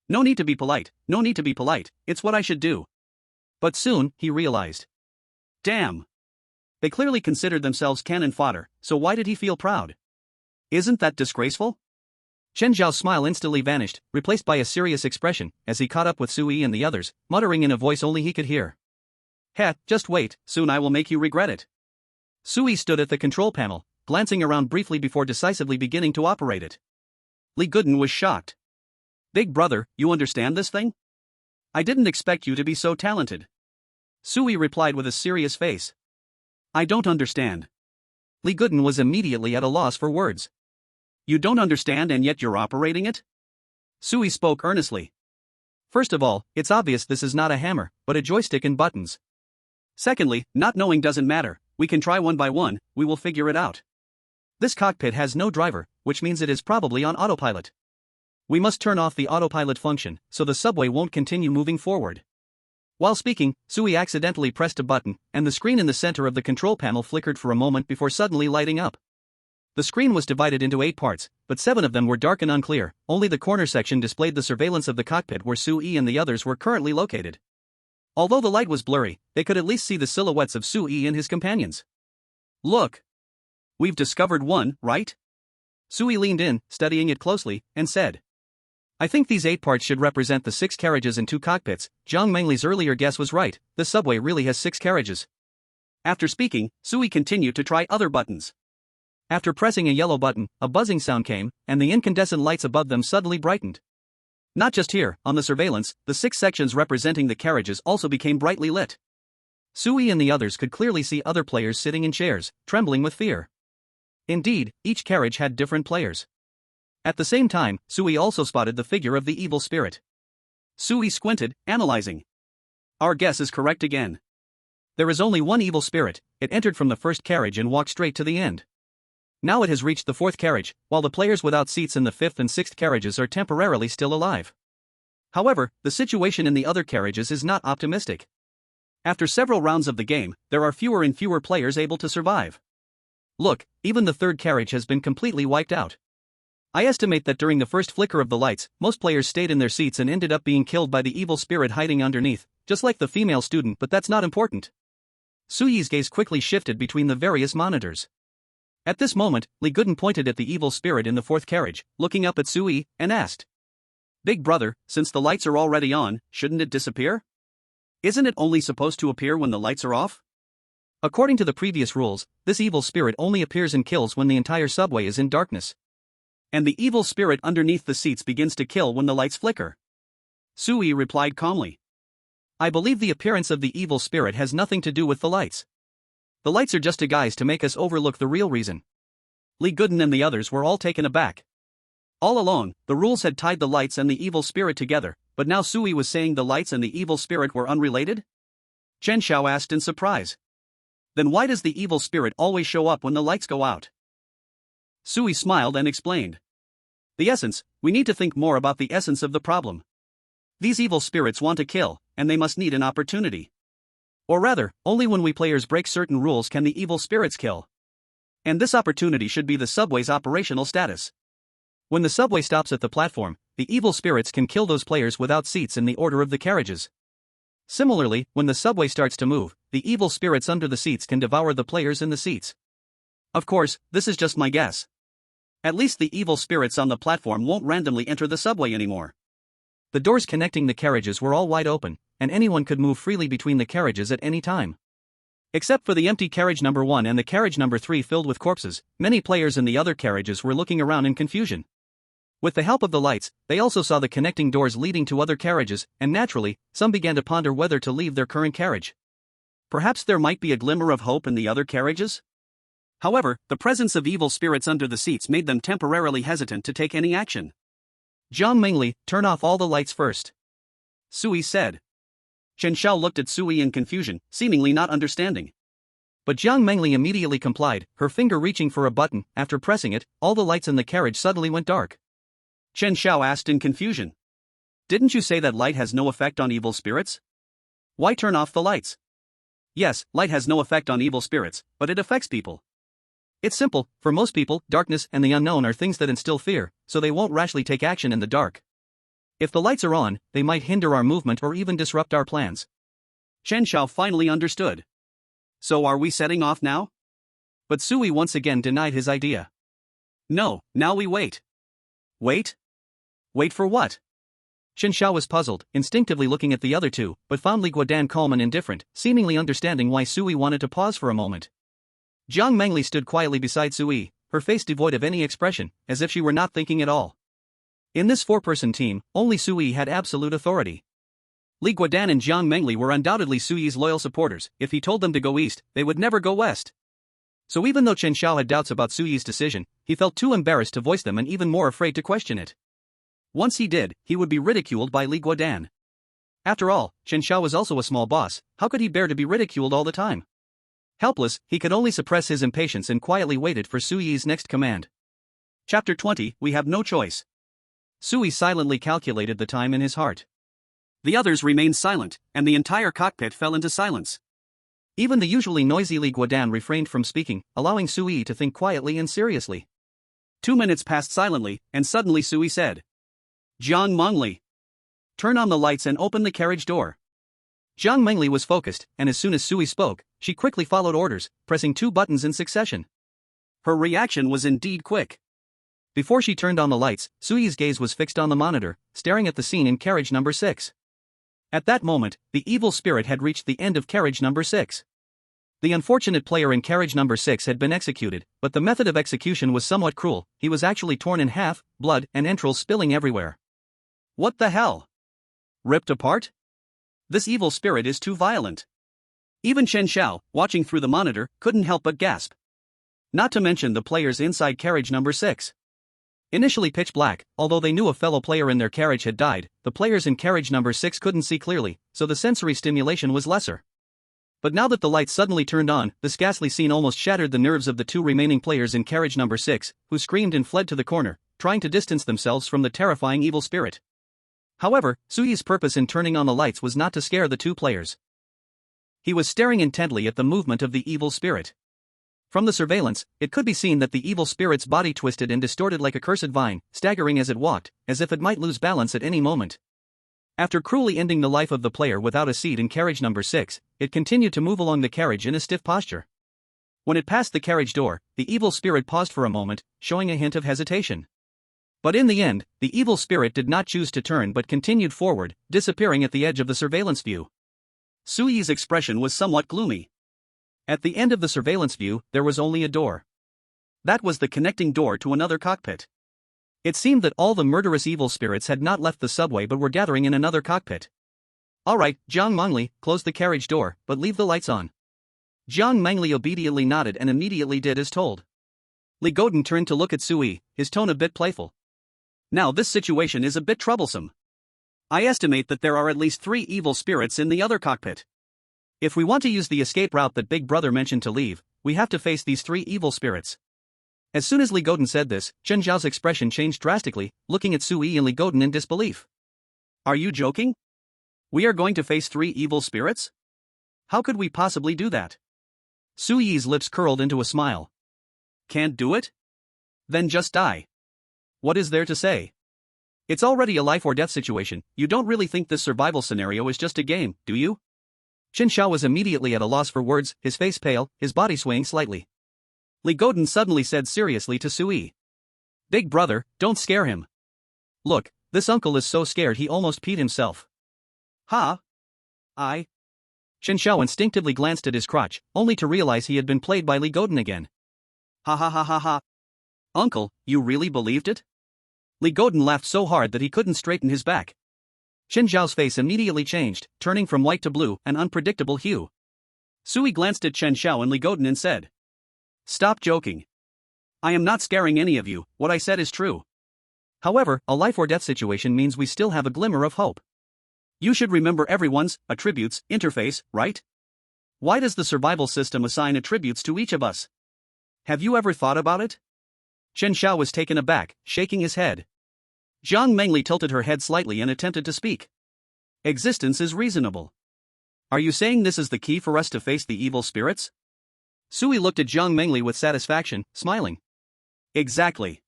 No need to be polite, no need to be polite, it's what I should do. But soon, he realized. Damn. They clearly considered themselves cannon fodder, so why did he feel proud? Isn't that disgraceful? Chen Xiao's smile instantly vanished, replaced by a serious expression, as he caught up with Sui and the others, muttering in a voice only he could hear. Heh, just wait, soon I will make you regret it. Sui stood at the control panel, glancing around briefly before decisively beginning to operate it. Li Godin was shocked. Big brother, you understand this thing? I didn't expect you to be so talented. Sui replied with a serious face. I don't understand. Li Godin was immediately at a loss for words. You don't understand and yet you're operating it? Sui spoke earnestly. First of all, it's obvious this is not a hammer, but a joystick and buttons. Secondly, not knowing doesn't matter, we can try one by one, we will figure it out. This cockpit has no driver, which means it is probably on autopilot. We must turn off the autopilot function, so the subway won't continue moving forward. While speaking, Sui accidentally pressed a button, and the screen in the center of the control panel flickered for a moment before suddenly lighting up. The screen was divided into 8 parts, but 7 of them were dark and unclear, only the corner section displayed the surveillance of the cockpit where Sui and the others were currently located. Although the light was blurry, they could at least see the silhouettes of Sui and his companions. Look! We've discovered one, right? Sui leaned in, studying it closely, and said. I think these 8 parts should represent the 6 carriages and 2 cockpits. Zhang Mengli's earlier guess was right, the subway really has 6 carriages. After speaking, Sui continued to try other buttons. After pressing a yellow button, a buzzing sound came, and the incandescent lights above them suddenly brightened. Not just here, on the surveillance, the 6 sections representing the carriages also became brightly lit. Sui and the others could clearly see other players sitting in chairs, trembling with fear. Indeed, each carriage had different players. At the same time, Sui also spotted the figure of the evil spirit. Sui squinted, analyzing. Our guess is correct again. There is only one evil spirit, it entered from the first carriage and walked straight to the end. Now it has reached the 4th carriage, while the players without seats in the 5th and 6th carriages are temporarily still alive. However, the situation in the other carriages is not optimistic. After several rounds of the game, there are fewer and fewer players able to survive. Look, even the 3rd carriage has been completely wiped out. I estimate that during the first flicker of the lights, most players stayed in their seats and ended up being killed by the evil spirit hiding underneath, just like the female student, but that's not important. Sui's gaze quickly shifted between the various monitors. At this moment, Li Godin pointed at the evil spirit in the 4th carriage, looking up at Sui, and asked. Big brother, since the lights are already on, shouldn't it disappear? Isn't it only supposed to appear when the lights are off? According to the previous rules, this evil spirit only appears and kills when the entire subway is in darkness. And the evil spirit underneath the seats begins to kill when the lights flicker. Sui replied calmly. I believe the appearance of the evil spirit has nothing to do with the lights. The lights are just a guise to make us overlook the real reason. Li Gooden and the others were all taken aback. All along, the rules had tied the lights and the evil spirit together, but now Sui was saying the lights and the evil spirit were unrelated? Chen Xiao asked in surprise. Then why does the evil spirit always show up when the lights go out? Sui smiled and explained. The essence, we need to think more about the essence of the problem. These evil spirits want to kill, and they must need an opportunity. Or rather, only when we players break certain rules can the evil spirits kill. And this opportunity should be the subway's operational status. When the subway stops at the platform, the evil spirits can kill those players without seats in the order of the carriages. Similarly, when the subway starts to move, the evil spirits under the seats can devour the players in the seats. Of course, this is just my guess. At least the evil spirits on the platform won't randomly enter the subway anymore. The doors connecting the carriages were all wide open, and anyone could move freely between the carriages at any time. Except for the empty carriage number 1 and the carriage number 3 filled with corpses, many players in the other carriages were looking around in confusion. With the help of the lights, they also saw the connecting doors leading to other carriages, and naturally, some began to ponder whether to leave their current carriage. Perhaps there might be a glimmer of hope in the other carriages? However, the presence of evil spirits under the seats made them temporarily hesitant to take any action. Jiang Mengli, turn off all the lights first. Sui said. Chen Xiao looked at Sui in confusion, seemingly not understanding. But Jiang Mengli immediately complied, her finger reaching for a button. After pressing it, all the lights in the carriage suddenly went dark. Chen Xiao asked in confusion. Didn't you say that light has no effect on evil spirits? Why turn off the lights? Yes, light has no effect on evil spirits, but it affects people. It's simple, for most people, darkness and the unknown are things that instill fear, so they won't rashly take action in the dark. If the lights are on, they might hinder our movement or even disrupt our plans. Chen Xiao finally understood. So are we setting off now? But Sui once again denied his idea. No, now we wait. Wait? Wait for what? Chen Xiao was puzzled, instinctively looking at the other two, but found Li Guodan calm and indifferent, seemingly understanding why Sui wanted to pause for a moment. Jiang Mengli stood quietly beside Sui, her face devoid of any expression, as if she were not thinking at all. In this four-person team, only Sui had absolute authority. Li Guodan and Jiang Mengli were undoubtedly Sui's loyal supporters. If he told them to go east, they would never go west. So even though Chen Xiao had doubts about Sui's decision, he felt too embarrassed to voice them and even more afraid to question it. Once he did, he would be ridiculed by Li Guodan. After all, Chen Xiao was also a small boss. How could he bear to be ridiculed all the time? Helpless, he could only suppress his impatience and quietly waited for Sui's next command. Chapter 20, We Have No Choice. Sui silently calculated the time in his heart. The others remained silent, and the entire cockpit fell into silence. Even the usually noisy Li Guodan refrained from speaking, allowing Sui to think quietly and seriously. 2 minutes passed silently, and suddenly Sui said, Jiang Mengli, turn on the lights and open the carriage door. Jiang Mengli was focused, and as soon as Sui spoke, she quickly followed orders, pressing 2 buttons in succession. Her reaction was indeed quick. Before she turned on the lights, Sui's gaze was fixed on the monitor, staring at the scene in carriage number 6. At that moment, the evil spirit had reached the end of carriage number 6. The unfortunate player in carriage number 6 had been executed, but the method of execution was somewhat cruel. He was actually torn in half, blood and entrails spilling everywhere. What the hell? Ripped apart? This evil spirit is too violent. Even Chen Xiao, watching through the monitor, couldn't help but gasp. Not to mention the players inside carriage number 6. Initially pitch black, although they knew a fellow player in their carriage had died, the players in carriage number 6 couldn't see clearly, so the sensory stimulation was lesser. But now that the lights suddenly turned on, this ghastly scene almost shattered the nerves of the 2 remaining players in carriage number 6, who screamed and fled to the corner, trying to distance themselves from the terrifying evil spirit. However, Sui's purpose in turning on the lights was not to scare the 2 players. He was staring intently at the movement of the evil spirit. From the surveillance, it could be seen that the evil spirit's body twisted and distorted like a cursed vine, staggering as it walked, as if it might lose balance at any moment. After cruelly ending the life of the player without a seat in carriage number 6, it continued to move along the carriage in a stiff posture. When it passed the carriage door, the evil spirit paused for a moment, showing a hint of hesitation. But in the end, the evil spirit did not choose to turn but continued forward, disappearing at the edge of the surveillance view. Sui's expression was somewhat gloomy. At the end of the surveillance view, there was only a door. That was the connecting door to another cockpit. It seemed that all the murderous evil spirits had not left the subway but were gathering in another cockpit. Alright, Jiang Mengli, close the carriage door, but leave the lights on. Jiang Mengli obediently nodded and immediately did as told. Li Godin turned to look at Sui, his tone a bit playful. Now this situation is a bit troublesome. I estimate that there are at least 3 evil spirits in the other cockpit. If we want to use the escape route that Big Brother mentioned to leave, we have to face these 3 evil spirits. As soon as Li Godin said this, Chen Zhao's expression changed drastically, looking at Sui and Li Godin in disbelief. Are you joking? We are going to face 3 evil spirits? How could we possibly do that? Sui's lips curled into a smile. Can't do it? Then just die. What is there to say? It's already a life or death situation. You don't really think this survival scenario is just a game, do you? Chen Zhao was immediately at a loss for words, his face pale, his body swaying slightly. Li Godin suddenly said seriously to Sui. Big Brother, don't scare him. Look, this uncle is so scared he almost peed himself. Ha? Chen Zhao instinctively glanced at his crotch, only to realize he had been played by Li Godin again. Ha ha ha ha ha. Uncle, you really believed it? Li Godin laughed so hard that he couldn't straighten his back. Chen Zhao's face immediately changed, turning from white to blue, an unpredictable hue. Sui glanced at Chen Zhao and Li Godin and said. Stop joking. I am not scaring any of you, what I said is true. However, a life or death situation means we still have a glimmer of hope. You should remember everyone's attributes interface, right? Why does the survival system assign attributes to each of us? Have you ever thought about it? Chen Zhao was taken aback, shaking his head. Jiang Mengli tilted her head slightly and attempted to speak. Existence is reasonable. Are you saying this is the key for us to face the evil spirits? Sui looked at Jiang Mengli with satisfaction, smiling. Exactly.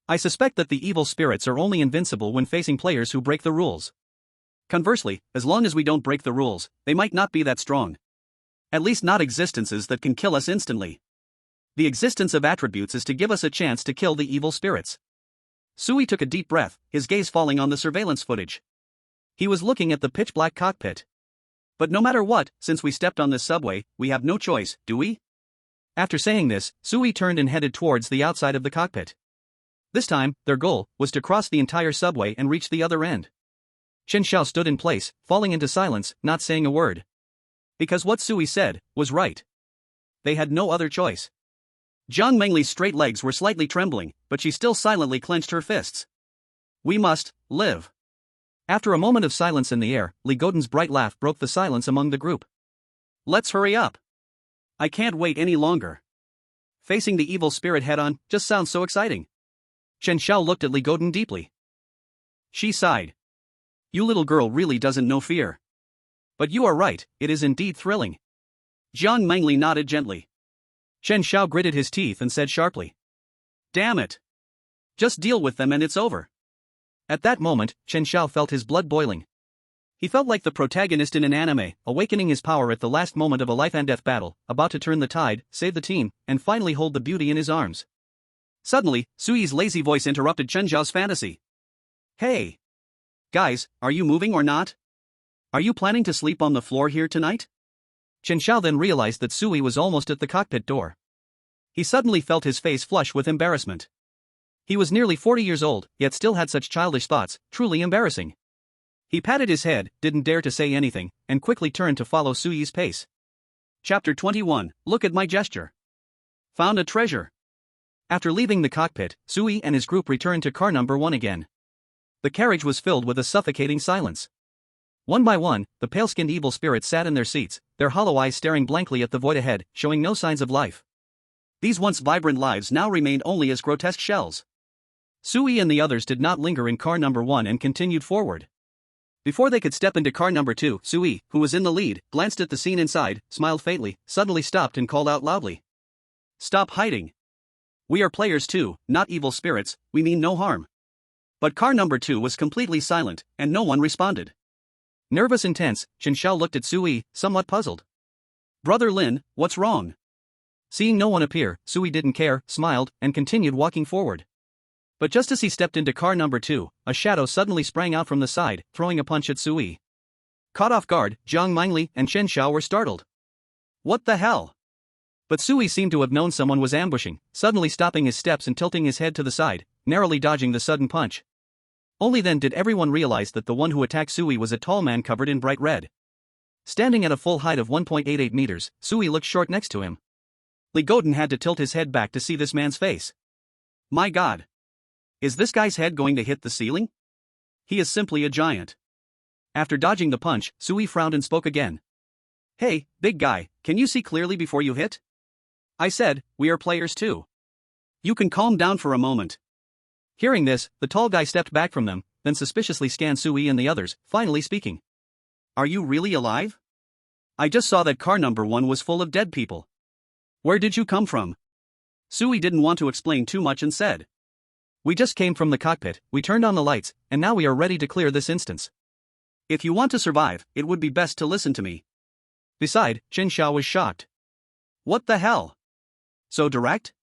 I suspect that the evil spirits are only invincible when facing players who break the rules. Conversely, as long as we don't break the rules, they might not be that strong. At least not existences that can kill us instantly. The existence of attributes is to give us a chance to kill the evil spirits. Sui took a deep breath, his gaze falling on the surveillance footage. He was looking at the pitch-black cockpit. But no matter what, since we stepped on this subway, we have no choice, do we? After saying this, Sui turned and headed towards the outside of the cockpit. This time, their goal was to cross the entire subway and reach the other end. Chen Zhao stood in place, falling into silence, not saying a word. Because what Sui said was right. They had no other choice. Jiang Mengli's straight legs were slightly trembling, but she still silently clenched her fists. We must live. After a moment of silence in the air, Li Godin's bright laugh broke the silence among the group. Let's hurry up. I can't wait any longer. Facing the evil spirit head-on just sounds so exciting. Chen Zhao looked at Li Godin deeply. She sighed. You little girl really doesn't know fear. But you are right, it is indeed thrilling. Jiang Mengli nodded gently. Chen Zhao gritted his teeth and said sharply. Damn it. Just deal with them and it's over. At that moment, Chen Zhao felt his blood boiling. He felt like the protagonist in an anime, awakening his power at the last moment of a life-and-death battle, about to turn the tide, save the team, and finally hold the beauty in his arms. Suddenly, Sui's lazy voice interrupted Chen Zhao's fantasy. Hey! Guys, are you moving or not? Are you planning to sleep on the floor here tonight? Chen Zhao then realized that Sui was almost at the cockpit door. He suddenly felt his face flush with embarrassment. He was nearly 40 years old, yet still had such childish thoughts, truly embarrassing. He patted his head, didn't dare to say anything, and quickly turned to follow Sui's pace. Chapter 21, Look at My Gesture. Found a treasure. After leaving the cockpit, Sui and his group returned to car number 1 again. The carriage was filled with a suffocating silence. One by one, the pale-skinned evil spirits sat in their seats, their hollow eyes staring blankly at the void ahead, showing no signs of life. These once vibrant lives now remained only as grotesque shells. Sui and the others did not linger in car number 1 and continued forward. Before they could step into car number 2, Sui, who was in the lead, glanced at the scene inside, smiled faintly, suddenly stopped and called out loudly. Stop hiding. We are players too, not evil spirits, we mean no harm. But car number 2 was completely silent, and no one responded. Nervous and tense, Chen Zhao looked at Sui, somewhat puzzled. Brother Lin, what's wrong? Seeing no one appear, Sui didn't care, smiled, and continued walking forward. But just as he stepped into car number 2, a shadow suddenly sprang out from the side, throwing a punch at Sui. Caught off guard, Jiang Mengli and Chen Zhao were startled. What the hell? But Sui seemed to have known someone was ambushing, suddenly stopping his steps and tilting his head to the side, narrowly dodging the sudden punch. Only then did everyone realize that the one who attacked Sui was a tall man covered in bright red. Standing at a full height of 1.88 meters, Sui looked short next to him. Li Godin had to tilt his head back to see this man's face. My god. Is this guy's head going to hit the ceiling? He is simply a giant. After dodging the punch, Sui frowned and spoke again. Hey, big guy, can you see clearly before you hit? I said, we are players too. You can calm down for a moment. Hearing this, the tall guy stepped back from them, then suspiciously scanned Sui and the others, finally speaking. Are you really alive? I just saw that car number 1 was full of dead people. Where did you come from? Sui didn't want to explain too much and said. We just came from the cockpit, we turned on the lights, and now we are ready to clear this instance. If you want to survive, it would be best to listen to me. Beside, Chen Xiao was shocked. What the hell? So direct?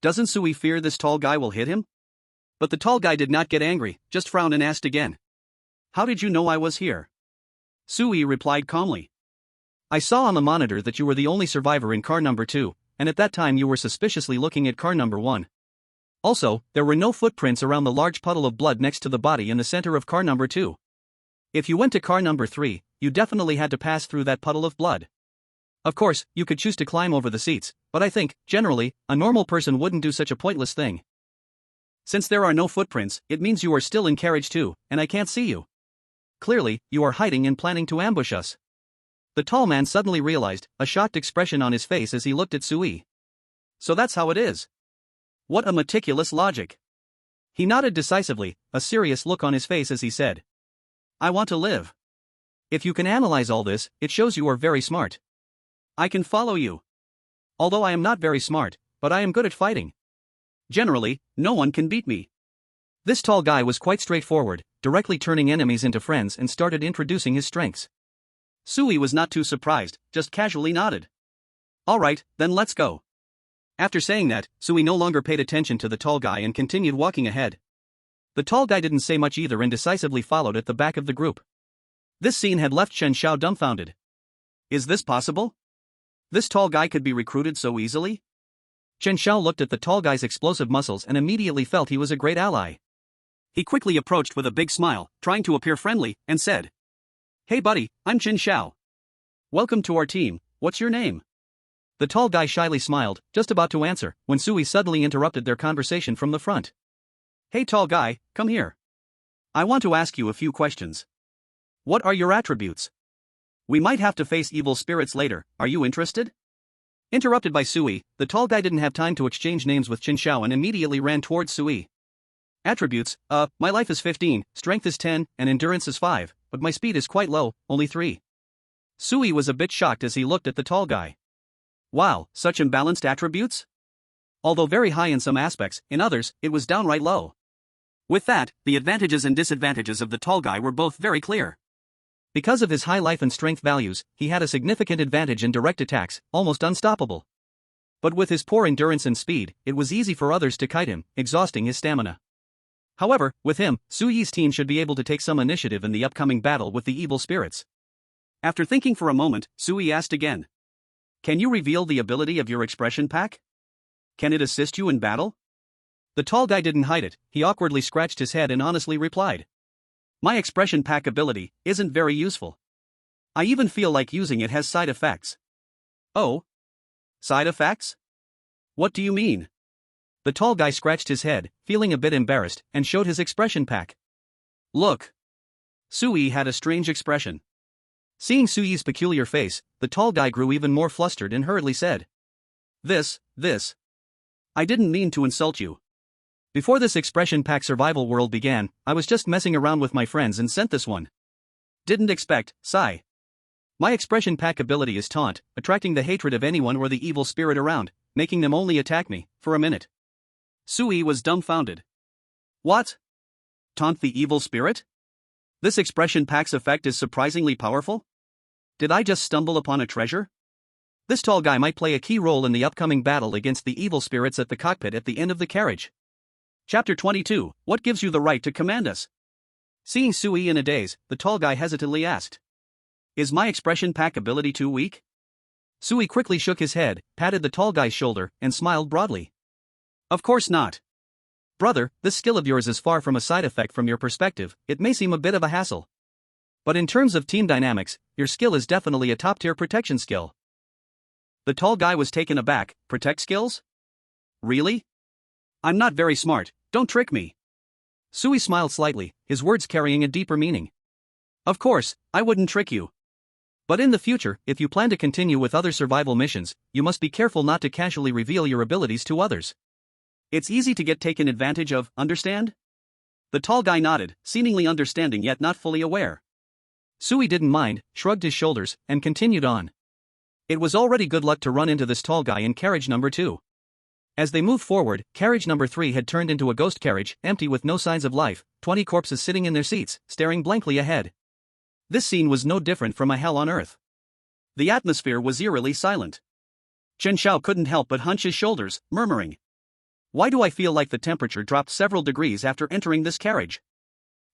Doesn't Sui fear this tall guy will hit him? But the tall guy did not get angry, just frowned and asked again. How did you know I was here? Sui replied calmly. I saw on the monitor that you were the only survivor in car number 2, and at that time you were suspiciously looking at car number 1. Also, there were no footprints around the large puddle of blood next to the body in the center of car number 2. If you went to car number 3, you definitely had to pass through that puddle of blood. Of course, you could choose to climb over the seats, but I think, generally, a normal person wouldn't do such a pointless thing. Since there are no footprints, it means you are still in carriage 2, and I can't see you. Clearly, you are hiding and planning to ambush us. The tall man suddenly realized, a shocked expression on his face as he looked at Sui. So that's how it is. What a meticulous logic. He nodded decisively, a serious look on his face as he said. I want to live. If you can analyze all this, it shows you are very smart. I can follow you. Although I am not very smart, but I am good at fighting. Generally, no one can beat me. This tall guy was quite straightforward, directly turning enemies into friends and started introducing his strengths. Sui was not too surprised, just casually nodded. Alright, then let's go. After saying that, Sui no longer paid attention to the tall guy and continued walking ahead. The tall guy didn't say much either and decisively followed at the back of the group. This scene had left Chen Xiao dumbfounded. Is this possible? This tall guy could be recruited so easily? Chen Xiao looked at the tall guy's explosive muscles and immediately felt he was a great ally. He quickly approached with a big smile, trying to appear friendly, and said, Hey buddy, I'm Chen Xiao. Welcome to our team, what's your name? The tall guy shyly smiled, just about to answer, when Sui suddenly interrupted their conversation from the front. Hey tall guy, come here. I want to ask you a few questions. What are your attributes? We might have to face evil spirits later, are you interested? Interrupted by Sui, the tall guy didn't have time to exchange names with Chen Xiao and immediately ran towards Sui. Attributes, my life is 15, strength is 10, and endurance is 5, but my speed is quite low, only 3. Sui was a bit shocked as he looked at the tall guy. Wow, such imbalanced attributes? Although very high in some aspects, in others, it was downright low. With that, the advantages and disadvantages of the tall guy were both very clear. Because of his high life and strength values, he had a significant advantage in direct attacks, almost unstoppable. But with his poor endurance and speed, it was easy for others to kite him, exhausting his stamina. However, with him, Suyi's team should be able to take some initiative in the upcoming battle with the evil spirits. After thinking for a moment, Sui asked again. Can you reveal the ability of your expression pack? Can it assist you in battle? The tall guy didn't hide it, he awkwardly scratched his head and honestly replied. My expression pack ability isn't very useful. I even feel like using it has side effects. Oh? Side effects? What do you mean? The tall guy scratched his head, feeling a bit embarrassed, and showed his expression pack. Look. Sui had a strange expression. Seeing Suyi's peculiar face, the tall guy grew even more flustered and hurriedly said. This. I didn't mean to insult you. Before this expression pack survival world began, I was just messing around with my friends and sent this one. Didn't expect, sigh. My expression pack ability is taunt, attracting the hatred of anyone or the evil spirit around, making them only attack me, for a minute. Sui was dumbfounded. What? Taunt the evil spirit? This expression pack's effect is surprisingly powerful? Did I just stumble upon a treasure? This tall guy might play a key role in the upcoming battle against the evil spirits at the cockpit at the end of the carriage. Chapter 22, What gives you the right to command us? Seeing Sui in a daze, the tall guy hesitantly asked. Is my expression pack ability too weak? Sui quickly shook his head, patted the tall guy's shoulder, and smiled broadly. Of course not. Brother, this skill of yours is far from a side effect from your perspective, it may seem a bit of a hassle. But in terms of team dynamics, your skill is definitely a top-tier protection skill. The tall guy was taken aback. Protect skills? Really? I'm not very smart, don't trick me. Sui smiled slightly, his words carrying a deeper meaning. Of course, I wouldn't trick you. But in the future, if you plan to continue with other survival missions, you must be careful not to casually reveal your abilities to others. It's easy to get taken advantage of, understand? The tall guy nodded, seemingly understanding yet not fully aware. Sui didn't mind, shrugged his shoulders, and continued on. It was already good luck to run into this tall guy in carriage number 2. As they moved forward, carriage number 3 had turned into a ghost carriage, empty with no signs of life, 20 corpses sitting in their seats, staring blankly ahead. This scene was no different from a hell on earth. The atmosphere was eerily silent. Chen Xiao couldn't help but hunch his shoulders, murmuring, "Why do I feel like the temperature dropped several degrees after entering this carriage?"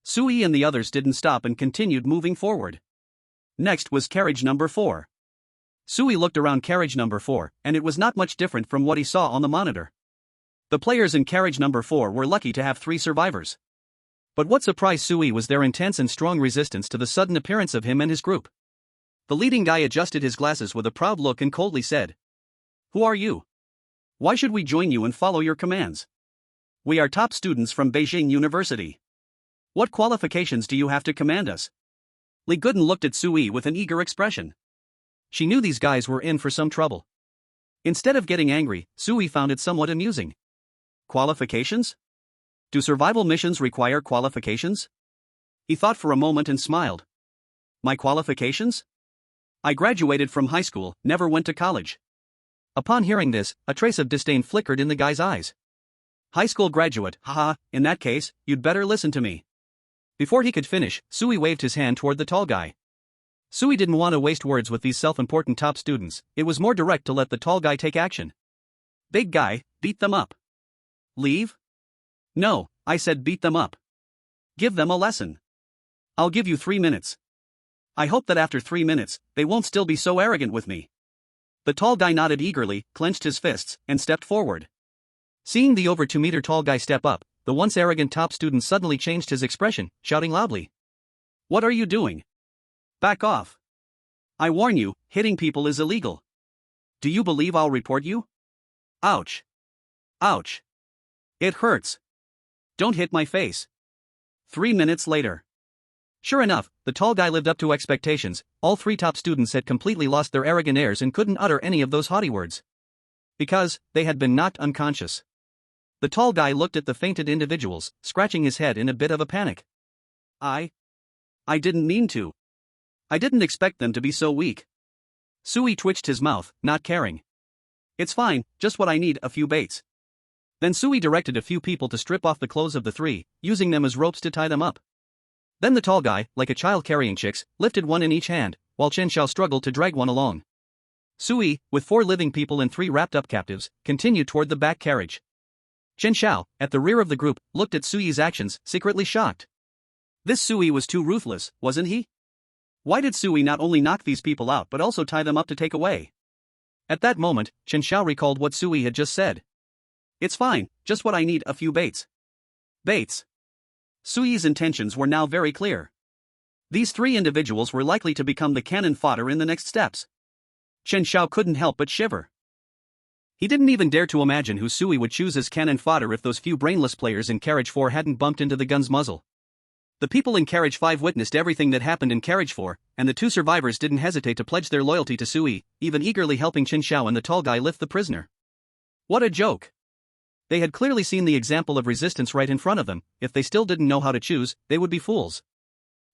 Sui and the others didn't stop and continued moving forward. Next was carriage number 4. Sui looked around carriage number 4, and it was not much different from what he saw on the monitor. The players in carriage number 4 were lucky to have 3 survivors. But what surprised Sui was their intense and strong resistance to the sudden appearance of him and his group. The leading guy adjusted his glasses with a proud look and coldly said, "Who are you? Why should we join you and follow your commands? We are top students from Beijing University. What qualifications do you have to command us?" Li Guden looked at Sui with an eager expression. She knew these guys were in for some trouble. Instead of getting angry, Sui found it somewhat amusing. Qualifications? Do survival missions require qualifications? He thought for a moment and smiled. My qualifications? I graduated from high school, never went to college. Upon hearing this, a trace of disdain flickered in the guy's eyes. High school graduate, haha, in that case, you'd better listen to me. Before he could finish, Sui waved his hand toward the tall guy. Sui didn't want to waste words with these self-important top students, it was more direct to let the tall guy take action. Big guy, beat them up. Leave? No, I said beat them up. Give them a lesson. I'll give you 3 minutes. I hope that after 3 minutes, they won't still be so arrogant with me. The tall guy nodded eagerly, clenched his fists, and stepped forward. Seeing the over 2-meter tall guy step up, the once arrogant top student suddenly changed his expression, shouting loudly. What are you doing? Back off. I warn you, hitting people is illegal. Do you believe I'll report you? Ouch. Ouch. It hurts. Don't hit my face. 3 minutes later. Sure enough, the tall guy lived up to expectations. All 3 top students had completely lost their arrogant airs and couldn't utter any of those haughty words. Because, they had been knocked unconscious. The tall guy looked at the fainted individuals, scratching his head in a bit of a panic. I didn't mean to. I didn't expect them to be so weak. Sui twitched his mouth, not caring. It's fine, just what I need, a few baits. Then Sui directed a few people to strip off the clothes of the 3, using them as ropes to tie them up. Then the tall guy, like a child carrying chicks, lifted one in each hand, while Chen Xiao struggled to drag one along. Sui, with 4 living people and 3 wrapped-up captives, continued toward the back carriage. Chen Xiao, at the rear of the group, looked at Sui's actions, secretly shocked. This Sui was too ruthless, wasn't he? Why did Sui not only knock these people out but also tie them up to take away? At that moment, Chen Xiao recalled what Sui had just said. It's fine, just what I need, a few baits. Baits. Sui's intentions were now very clear. These 3 individuals were likely to become the cannon fodder in the next steps. Chen Xiao couldn't help but shiver. He didn't even dare to imagine who Sui would choose as cannon fodder if those few brainless players in Carriage 4 hadn't bumped into the gun's muzzle. The people in Carriage 5 witnessed everything that happened in Carriage 4, and the 2 survivors didn't hesitate to pledge their loyalty to Sui, even eagerly helping Chen Xiao and the tall guy lift the prisoner. What a joke! They had clearly seen the example of resistance right in front of them. If they still didn't know how to choose, they would be fools.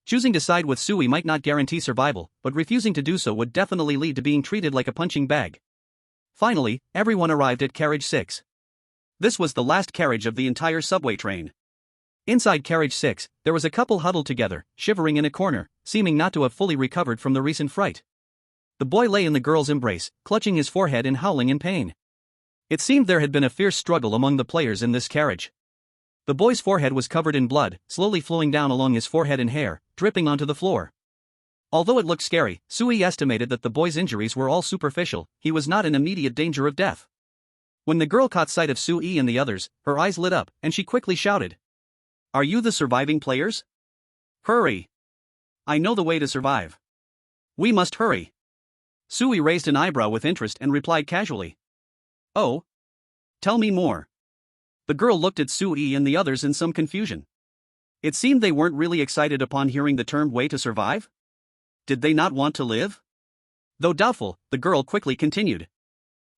Choosing to side with Sui might not guarantee survival, but refusing to do so would definitely lead to being treated like a punching bag. Finally, everyone arrived at Carriage 6. This was the last carriage of the entire subway train. Inside Carriage 6, there was a couple huddled together, shivering in a corner, seeming not to have fully recovered from the recent fright. The boy lay in the girl's embrace, clutching his forehead and howling in pain. It seemed there had been a fierce struggle among the players in this carriage. The boy's forehead was covered in blood, slowly flowing down along his forehead and hair, dripping onto the floor. Although it looked scary, Sui estimated that the boy's injuries were all superficial, he was not in immediate danger of death. When the girl caught sight of Sui and the others, her eyes lit up, and she quickly shouted. Are you the surviving players? Hurry! I know the way to survive. We must hurry. Sui raised an eyebrow with interest and replied casually. Oh? Tell me more. The girl looked at Sui and the others in some confusion. It seemed they weren't really excited upon hearing the term way to survive. Did they not want to live? Though doubtful, the girl quickly continued.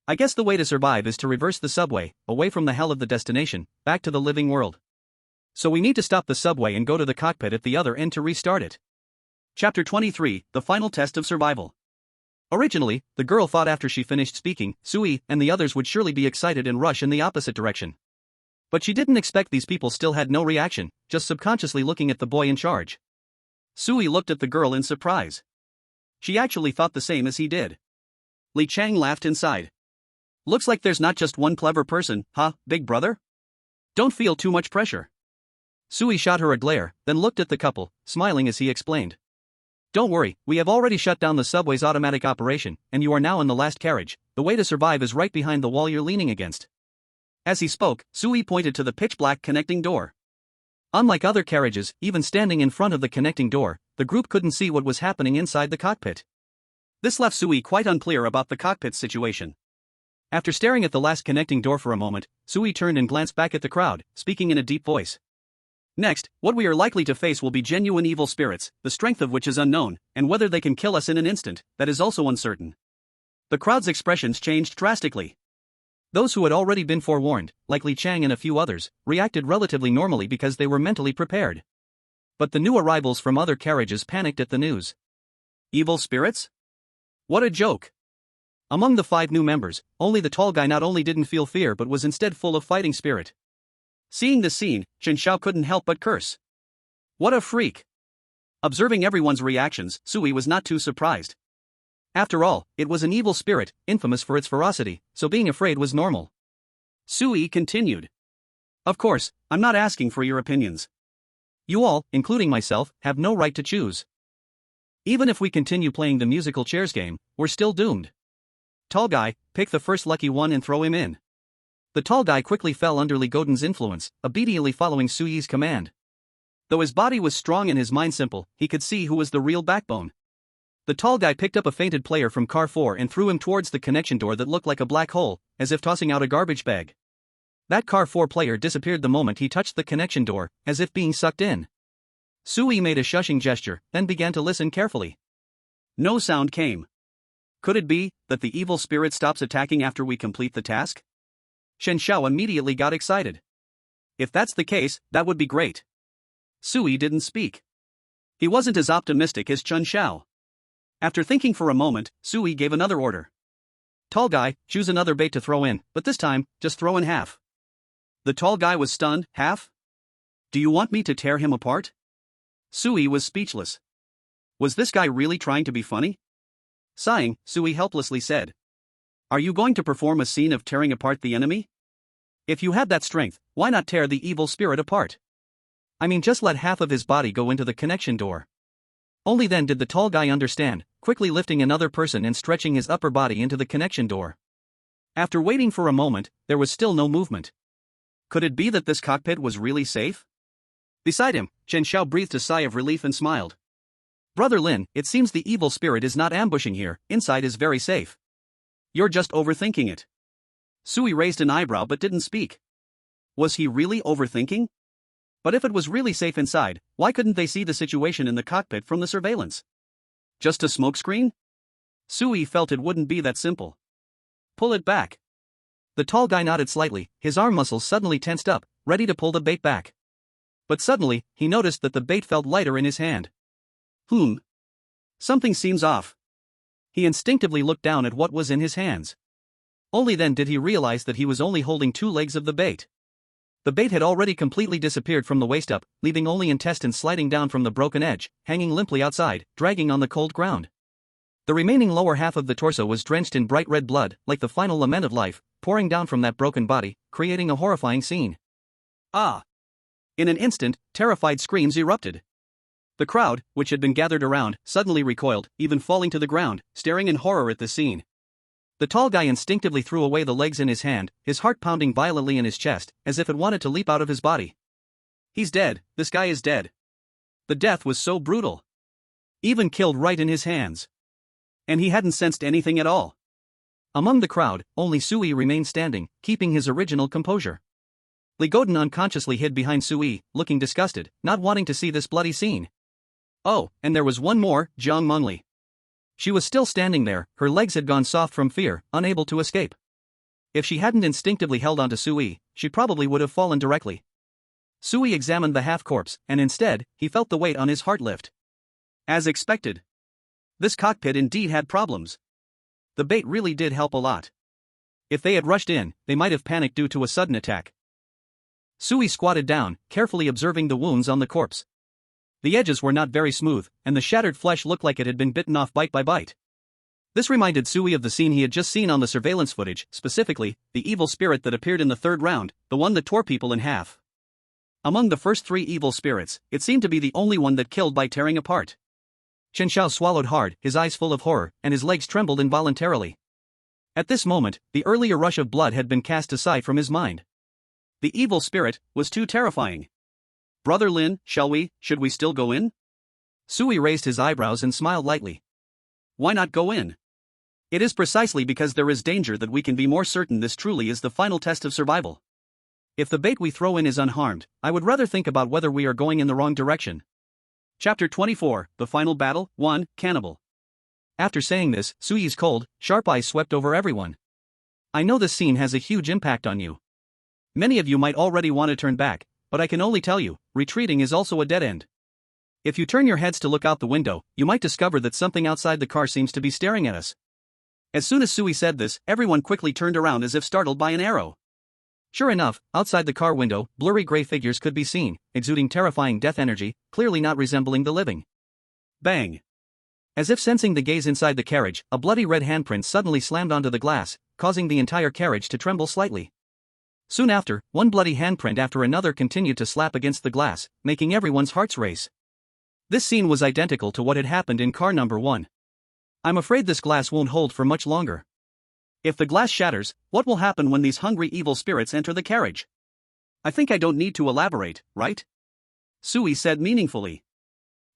I guess the way to survive is to reverse the subway, away from the hell of the destination, back to the living world. So we need to stop the subway and go to the cockpit at the other end to restart it. Chapter 23, The Final Test of Survival. Originally, the girl thought after she finished speaking, Sui and the others would surely be excited and rush in the opposite direction. But she didn't expect these people still had no reaction, just subconsciously looking at the boy in charge. Sui looked at the girl in surprise. She actually thought the same as he did. Li Chang laughed inside. Looks like there's not just one clever person, huh, big brother? Don't feel too much pressure. Sui shot her a glare, then looked at the couple, smiling as he explained. Don't worry, we have already shut down the subway's automatic operation, and you are now in the last carriage. The way to survive is right behind the wall you're leaning against. As he spoke, Sui pointed to the pitch-black connecting door. Unlike other carriages, even standing in front of the connecting door, the group couldn't see what was happening inside the cockpit. This left Sui quite unclear about the cockpit's situation. After staring at the last connecting door for a moment, Sui turned and glanced back at the crowd, speaking in a deep voice. Next, what we are likely to face will be genuine evil spirits, the strength of which is unknown, and whether they can kill us in an instant, that is also uncertain. The crowd's expressions changed drastically. Those who had already been forewarned, like Li Chang and a few others, reacted relatively normally because they were mentally prepared. But the new arrivals from other carriages panicked at the news. Evil spirits? What a joke! Among the 5 new members, only the tall guy not only didn't feel fear but was instead full of fighting spirit. Seeing the scene, Chen Xiao couldn't help but curse. What a freak! Observing everyone's reactions, Sui was not too surprised. After all, it was an evil spirit, infamous for its ferocity, so being afraid was normal. Sui continued. Of course, I'm not asking for your opinions. You all, including myself, have no right to choose. Even if we continue playing the musical chairs game, we're still doomed. Tall guy, pick the first lucky one and throw him in. The tall guy quickly fell under Li Godin's influence, obediently following Sui's command. Though his body was strong and his mind simple, he could see who was the real backbone. The tall guy picked up a fainted player from car 4 and threw him towards the connection door that looked like a black hole, as if tossing out a garbage bag. That car 4 player disappeared the moment he touched the connection door, as if being sucked in. Sui made a shushing gesture, then began to listen carefully. No sound came. Could it be that the evil spirit stops attacking after we complete the task? Shen Xiao immediately got excited. If that's the case, that would be great. Sui didn't speak. He wasn't as optimistic as Chen Xiao. After thinking for a moment, Sui gave another order. Tall guy, choose another bait to throw in, but this time, just throw in half. The tall guy was stunned. Half? Do you want me to tear him apart? Sui was speechless. Was this guy really trying to be funny? Sighing, Sui helplessly said. Are you going to perform a scene of tearing apart the enemy? If you had that strength, why not tear the evil spirit apart? I mean, just let half of his body go into the connection door. Only then did the tall guy understand, quickly lifting another person and stretching his upper body into the connection door. After waiting for a moment, there was still no movement. Could it be that this cockpit was really safe? Beside him, Chen Xiao breathed a sigh of relief and smiled. Brother Lin, it seems the evil spirit is not ambushing here, inside is very safe. You're just overthinking it. Sui raised an eyebrow but didn't speak. Was he really overthinking? But if it was really safe inside, why couldn't they see the situation in the cockpit from the surveillance? Just a smokescreen? Sui felt it wouldn't be that simple. Pull it back. The tall guy nodded slightly, his arm muscles suddenly tensed up, ready to pull the bait back. But suddenly, he noticed that the bait felt lighter in his hand. Something seems off. He instinctively looked down at what was in his hands. Only then did he realize that he was only holding 2 legs of the bait. The bait had already completely disappeared from the waist up, leaving only intestines sliding down from the broken edge, hanging limply outside, dragging on the cold ground. The remaining lower half of the torso was drenched in bright red blood, like the final lament of life, pouring down from that broken body, creating a horrifying scene. Ah! In an instant, terrified screams erupted. The crowd, which had been gathered around, suddenly recoiled, even falling to the ground, staring in horror at the scene. The tall guy instinctively threw away the legs in his hand, his heart pounding violently in his chest, as if it wanted to leap out of his body. He's dead, this guy is dead. The death was so brutal. Even killed right in his hands. And he hadn't sensed anything at all. Among the crowd, only Sui remained standing, keeping his original composure. Ligodin unconsciously hid behind Sui, looking disgusted, not wanting to see this bloody scene. Oh, and there was one more, Jiang Mengli. She was still standing there, her legs had gone soft from fear, unable to escape. If she hadn't instinctively held onto Sui, she probably would have fallen directly. Sui examined the half-corpse, and instead, he felt the weight on his heart lift. As expected. This cockpit indeed had problems. The bait really did help a lot. If they had rushed in, they might have panicked due to a sudden attack. Sui squatted down, carefully observing the wounds on the corpse. The edges were not very smooth, and the shattered flesh looked like it had been bitten off bite by bite. This reminded Sui of the scene he had just seen on the surveillance footage, specifically, the evil spirit that appeared in the third round, the one that tore people in half. Among the first three evil spirits, it seemed to be the only one that killed by tearing apart. Chen Xiao swallowed hard, his eyes full of horror, and his legs trembled involuntarily. At this moment, the earlier rush of blood had been cast aside from his mind. The evil spirit was too terrifying. Brother Lin, should we still go in? Sui raised his eyebrows and smiled lightly. Why not go in? It is precisely because there is danger that we can be more certain this truly is the final test of survival. If the bait we throw in is unharmed, I would rather think about whether we are going in the wrong direction. Chapter 24, The Final Battle, 1, Cannibal. After saying this, Sui's cold, sharp eyes swept over everyone. I know this scene has a huge impact on you. Many of you might already want to turn back, but I can only tell you, retreating is also a dead end. If you turn your heads to look out the window, you might discover that something outside the car seems to be staring at us. As soon as Sui said this, everyone quickly turned around as if startled by an arrow. Sure enough, outside the car window, blurry gray figures could be seen, exuding terrifying death energy, clearly not resembling the living. Bang! As if sensing the gaze inside the carriage, a bloody red handprint suddenly slammed onto the glass, causing the entire carriage to tremble slightly. Soon after, one bloody handprint after another continued to slap against the glass, making everyone's hearts race. This scene was identical to what had happened in car number 1. I'm afraid this glass won't hold for much longer. If the glass shatters, what will happen when these hungry evil spirits enter the carriage? I think I don't need to elaborate, right? Sui said meaningfully.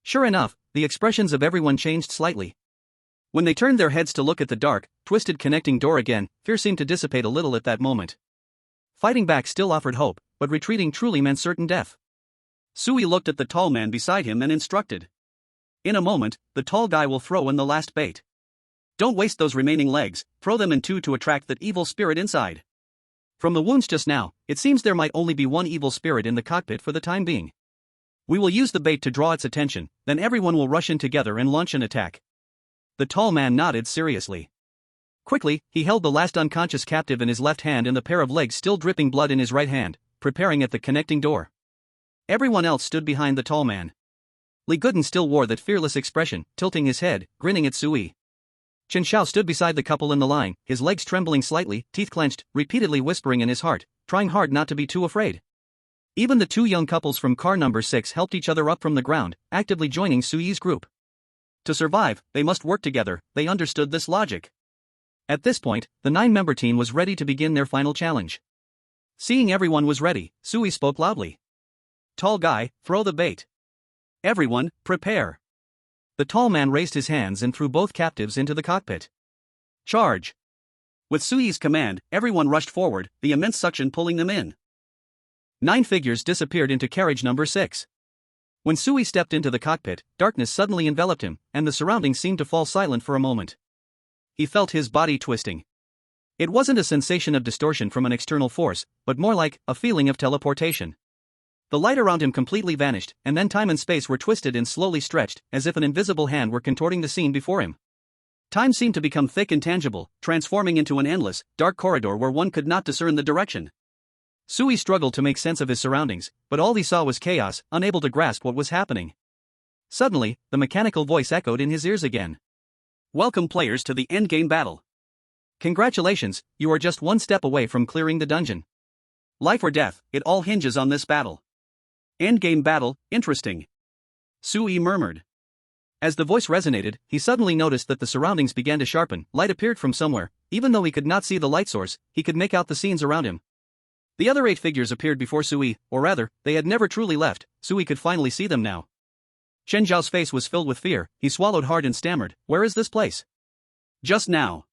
Sure enough, the expressions of everyone changed slightly. When they turned their heads to look at the dark, twisted connecting door again, fear seemed to dissipate a little at that moment. Fighting back still offered hope, but retreating truly meant certain death. Sui looked at the tall man beside him and instructed. In a moment, the tall guy will throw in the last bait. Don't waste those remaining legs, throw them in two to attract that evil spirit inside. From the wounds just now, it seems there might only be one evil spirit in the cockpit for the time being. We will use the bait to draw its attention, then everyone will rush in together and launch an attack. The tall man nodded seriously. Quickly, he held the last unconscious captive in his left hand and the pair of legs still dripping blood in his right hand, preparing at the connecting door. Everyone else stood behind the tall man. Li Guden still wore that fearless expression, tilting his head, grinning at Sui. Chen Xiao stood beside the couple in the line, his legs trembling slightly, teeth clenched, repeatedly whispering in his heart, trying hard not to be too afraid. Even the two young couples from car number 6 helped each other up from the ground, actively joining Sui's group. To survive, they must work together, they understood this logic. At this point, the 9-member team was ready to begin their final challenge. Seeing everyone was ready, Sui spoke loudly. Tall guy, throw the bait. Everyone, prepare. The tall man raised his hands and threw both captives into the cockpit. Charge! With Sui's command, everyone rushed forward, the immense suction pulling them in. 9 figures disappeared into carriage number 6. When Sui stepped into the cockpit, darkness suddenly enveloped him, and the surroundings seemed to fall silent for a moment. He felt his body twisting. It wasn't a sensation of distortion from an external force, but more like a feeling of teleportation. The light around him completely vanished, and then time and space were twisted and slowly stretched, as if an invisible hand were contorting the scene before him. Time seemed to become thick and tangible, transforming into an endless, dark corridor where one could not discern the direction. Sui struggled to make sense of his surroundings, but all he saw was chaos, unable to grasp what was happening. Suddenly, the mechanical voice echoed in his ears again. Welcome players to the endgame battle. Congratulations, you are just one step away from clearing the dungeon. Life or death, it all hinges on this battle. Endgame battle, interesting. Sui murmured. As the voice resonated, he suddenly noticed that the surroundings began to sharpen, light appeared from somewhere. Even though he could not see the light source, he could make out the scenes around him. The other 8 figures appeared before Sui, or rather, they had never truly left. Sui could finally see them now. Chen Zhao's face was filled with fear, he swallowed hard and stammered, "Where is this place?" "Just now.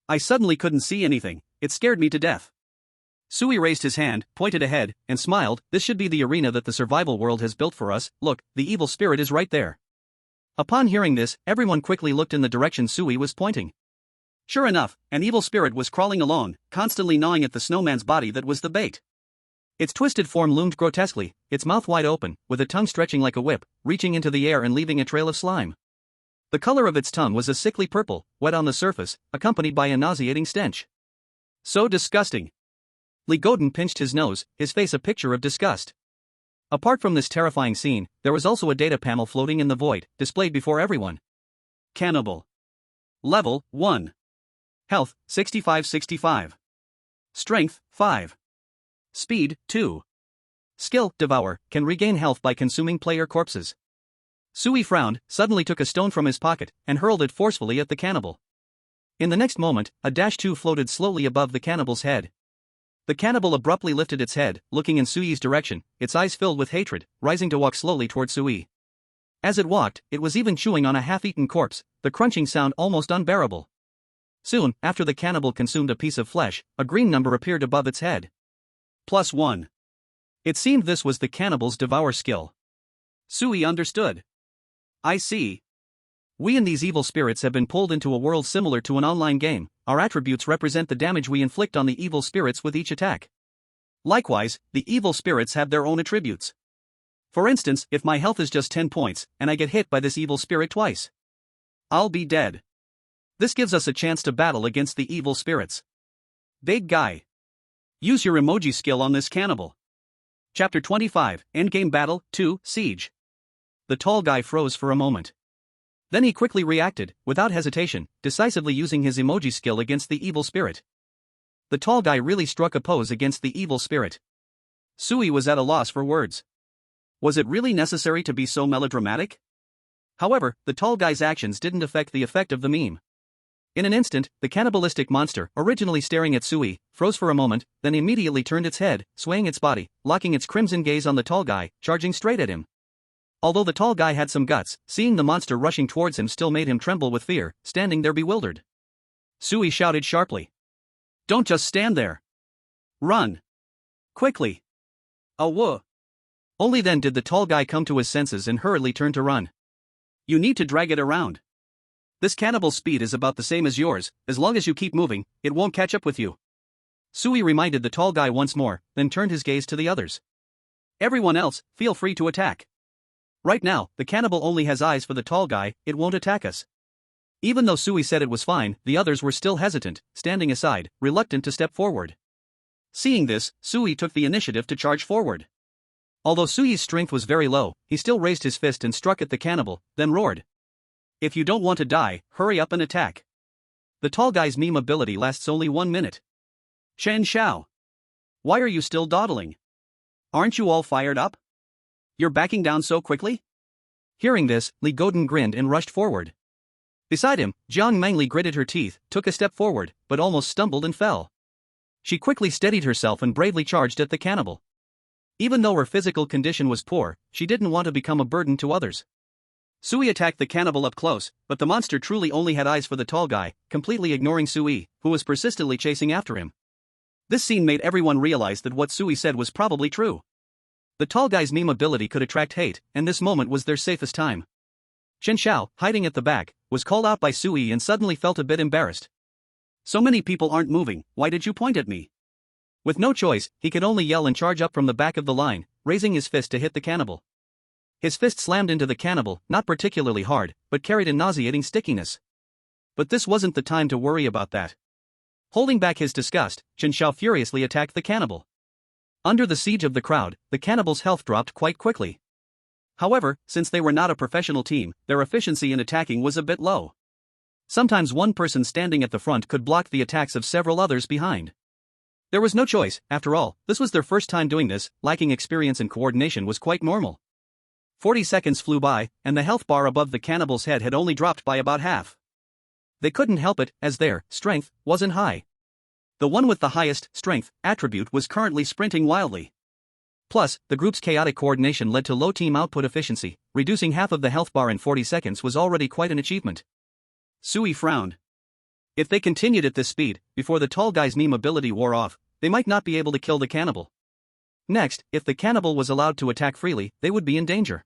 I suddenly couldn't see anything, it scared me to death." Sui raised his hand, pointed ahead, and smiled. "This should be the arena that the survival world has built for us. Look, the evil spirit is right there." Upon hearing this, everyone quickly looked in the direction Sui was pointing. Sure enough, an evil spirit was crawling along, constantly gnawing at the snowman's body that was the bait. Its twisted form loomed grotesquely, its mouth wide open, with a tongue stretching like a whip, reaching into the air and leaving a trail of slime. The color of its tongue was a sickly purple, wet on the surface, accompanied by a nauseating stench. So disgusting. Li Godin pinched his nose, his face a picture of disgust. Apart from this terrifying scene, there was also a data panel floating in the void, displayed before everyone. Cannibal. Level 1. Health, 65-65. Strength, 5. Speed, 2. Skill, Devour, can regain health by consuming player corpses. Sui frowned, suddenly took a stone from his pocket, and hurled it forcefully at the cannibal. In the next moment, a -2 floated slowly above the cannibal's head. The cannibal abruptly lifted its head, looking in Sui's direction, its eyes filled with hatred, rising to walk slowly toward Sui. As it walked, it was even chewing on a half-eaten corpse, the crunching sound almost unbearable. Soon, after the cannibal consumed a piece of flesh, a green number appeared above its head. +1. It seemed this was the cannibal's devour skill. Sui understood. I see. We and these evil spirits have been pulled into a world similar to an online game. Our attributes represent the damage we inflict on the evil spirits with each attack. Likewise, the evil spirits have their own attributes. For instance, if my health is just 10 points, and I get hit by this evil spirit twice, I'll be dead. This gives us a chance to battle against the evil spirits. Big guy. Use your emoji skill on this cannibal. Chapter 25, Endgame Battle 2, Siege. The tall guy froze for a moment. Then he quickly reacted, without hesitation, decisively using his emoji skill against the evil spirit. The tall guy really struck a pose against the evil spirit. Sui was at a loss for words. Was it really necessary to be so melodramatic? However, the tall guy's actions didn't affect the effect of the meme. In an instant, the cannibalistic monster, originally staring at Sui, froze for a moment, then immediately turned its head, swaying its body, locking its crimson gaze on the tall guy, charging straight at him. Although the tall guy had some guts, seeing the monster rushing towards him still made him tremble with fear, standing there bewildered. Sui shouted sharply. Don't just stand there. Run. Quickly. Whoa. Only then did the tall guy come to his senses and hurriedly turn to run. You need to drag it around. This cannibal's speed is about the same as yours, as long as you keep moving, it won't catch up with you. Sui reminded the tall guy once more, then turned his gaze to the others. Everyone else, feel free to attack. Right now, the cannibal only has eyes for the tall guy, it won't attack us. Even though Sui said it was fine, the others were still hesitant, standing aside, reluctant to step forward. Seeing this, Sui took the initiative to charge forward. Although Sui's strength was very low, he still raised his fist and struck at the cannibal, then roared. If you don't want to die, hurry up and attack. The tall guy's meme ability lasts only 1 minute. Chen Xiao. Why are you still dawdling? Aren't you all fired up? You're backing down so quickly? Hearing this, Li Godin grinned and rushed forward. Beside him, Jiang Mengli gritted her teeth, took a step forward, but almost stumbled and fell. She quickly steadied herself and bravely charged at the cannibal. Even though her physical condition was poor, she didn't want to become a burden to others. Sui attacked the cannibal up close, but the monster truly only had eyes for the tall guy, completely ignoring Sui, who was persistently chasing after him. This scene made everyone realize that what Sui said was probably true. The tall guy's meme ability could attract hate, and this moment was their safest time. Chen Xiao, hiding at the back, was called out by Sui and suddenly felt a bit embarrassed. So many people aren't moving, why did you point at me? With no choice, he could only yell and charge up from the back of the line, raising his fist to hit the cannibal. His fist slammed into the cannibal, not particularly hard, but carried a nauseating stickiness. But this wasn't the time to worry about that. Holding back his disgust, Chen Xiao furiously attacked the cannibal. Under the siege of the crowd, the cannibal's health dropped quite quickly. However, since they were not a professional team, their efficiency in attacking was a bit low. Sometimes one person standing at the front could block the attacks of several others behind. There was no choice, after all, this was their first time doing this, lacking experience and coordination was quite normal. 40 seconds flew by, and the health bar above the cannibal's head had only dropped by about half. They couldn't help it, as their strength wasn't high. The one with the highest strength attribute was currently sprinting wildly. Plus, the group's chaotic coordination led to low team output efficiency. Reducing half of the health bar in 40 seconds was already quite an achievement. Sui frowned. If they continued at this speed, before the tall guy's meme ability wore off, they might not be able to kill the cannibal. Next, if the cannibal was allowed to attack freely, they would be in danger.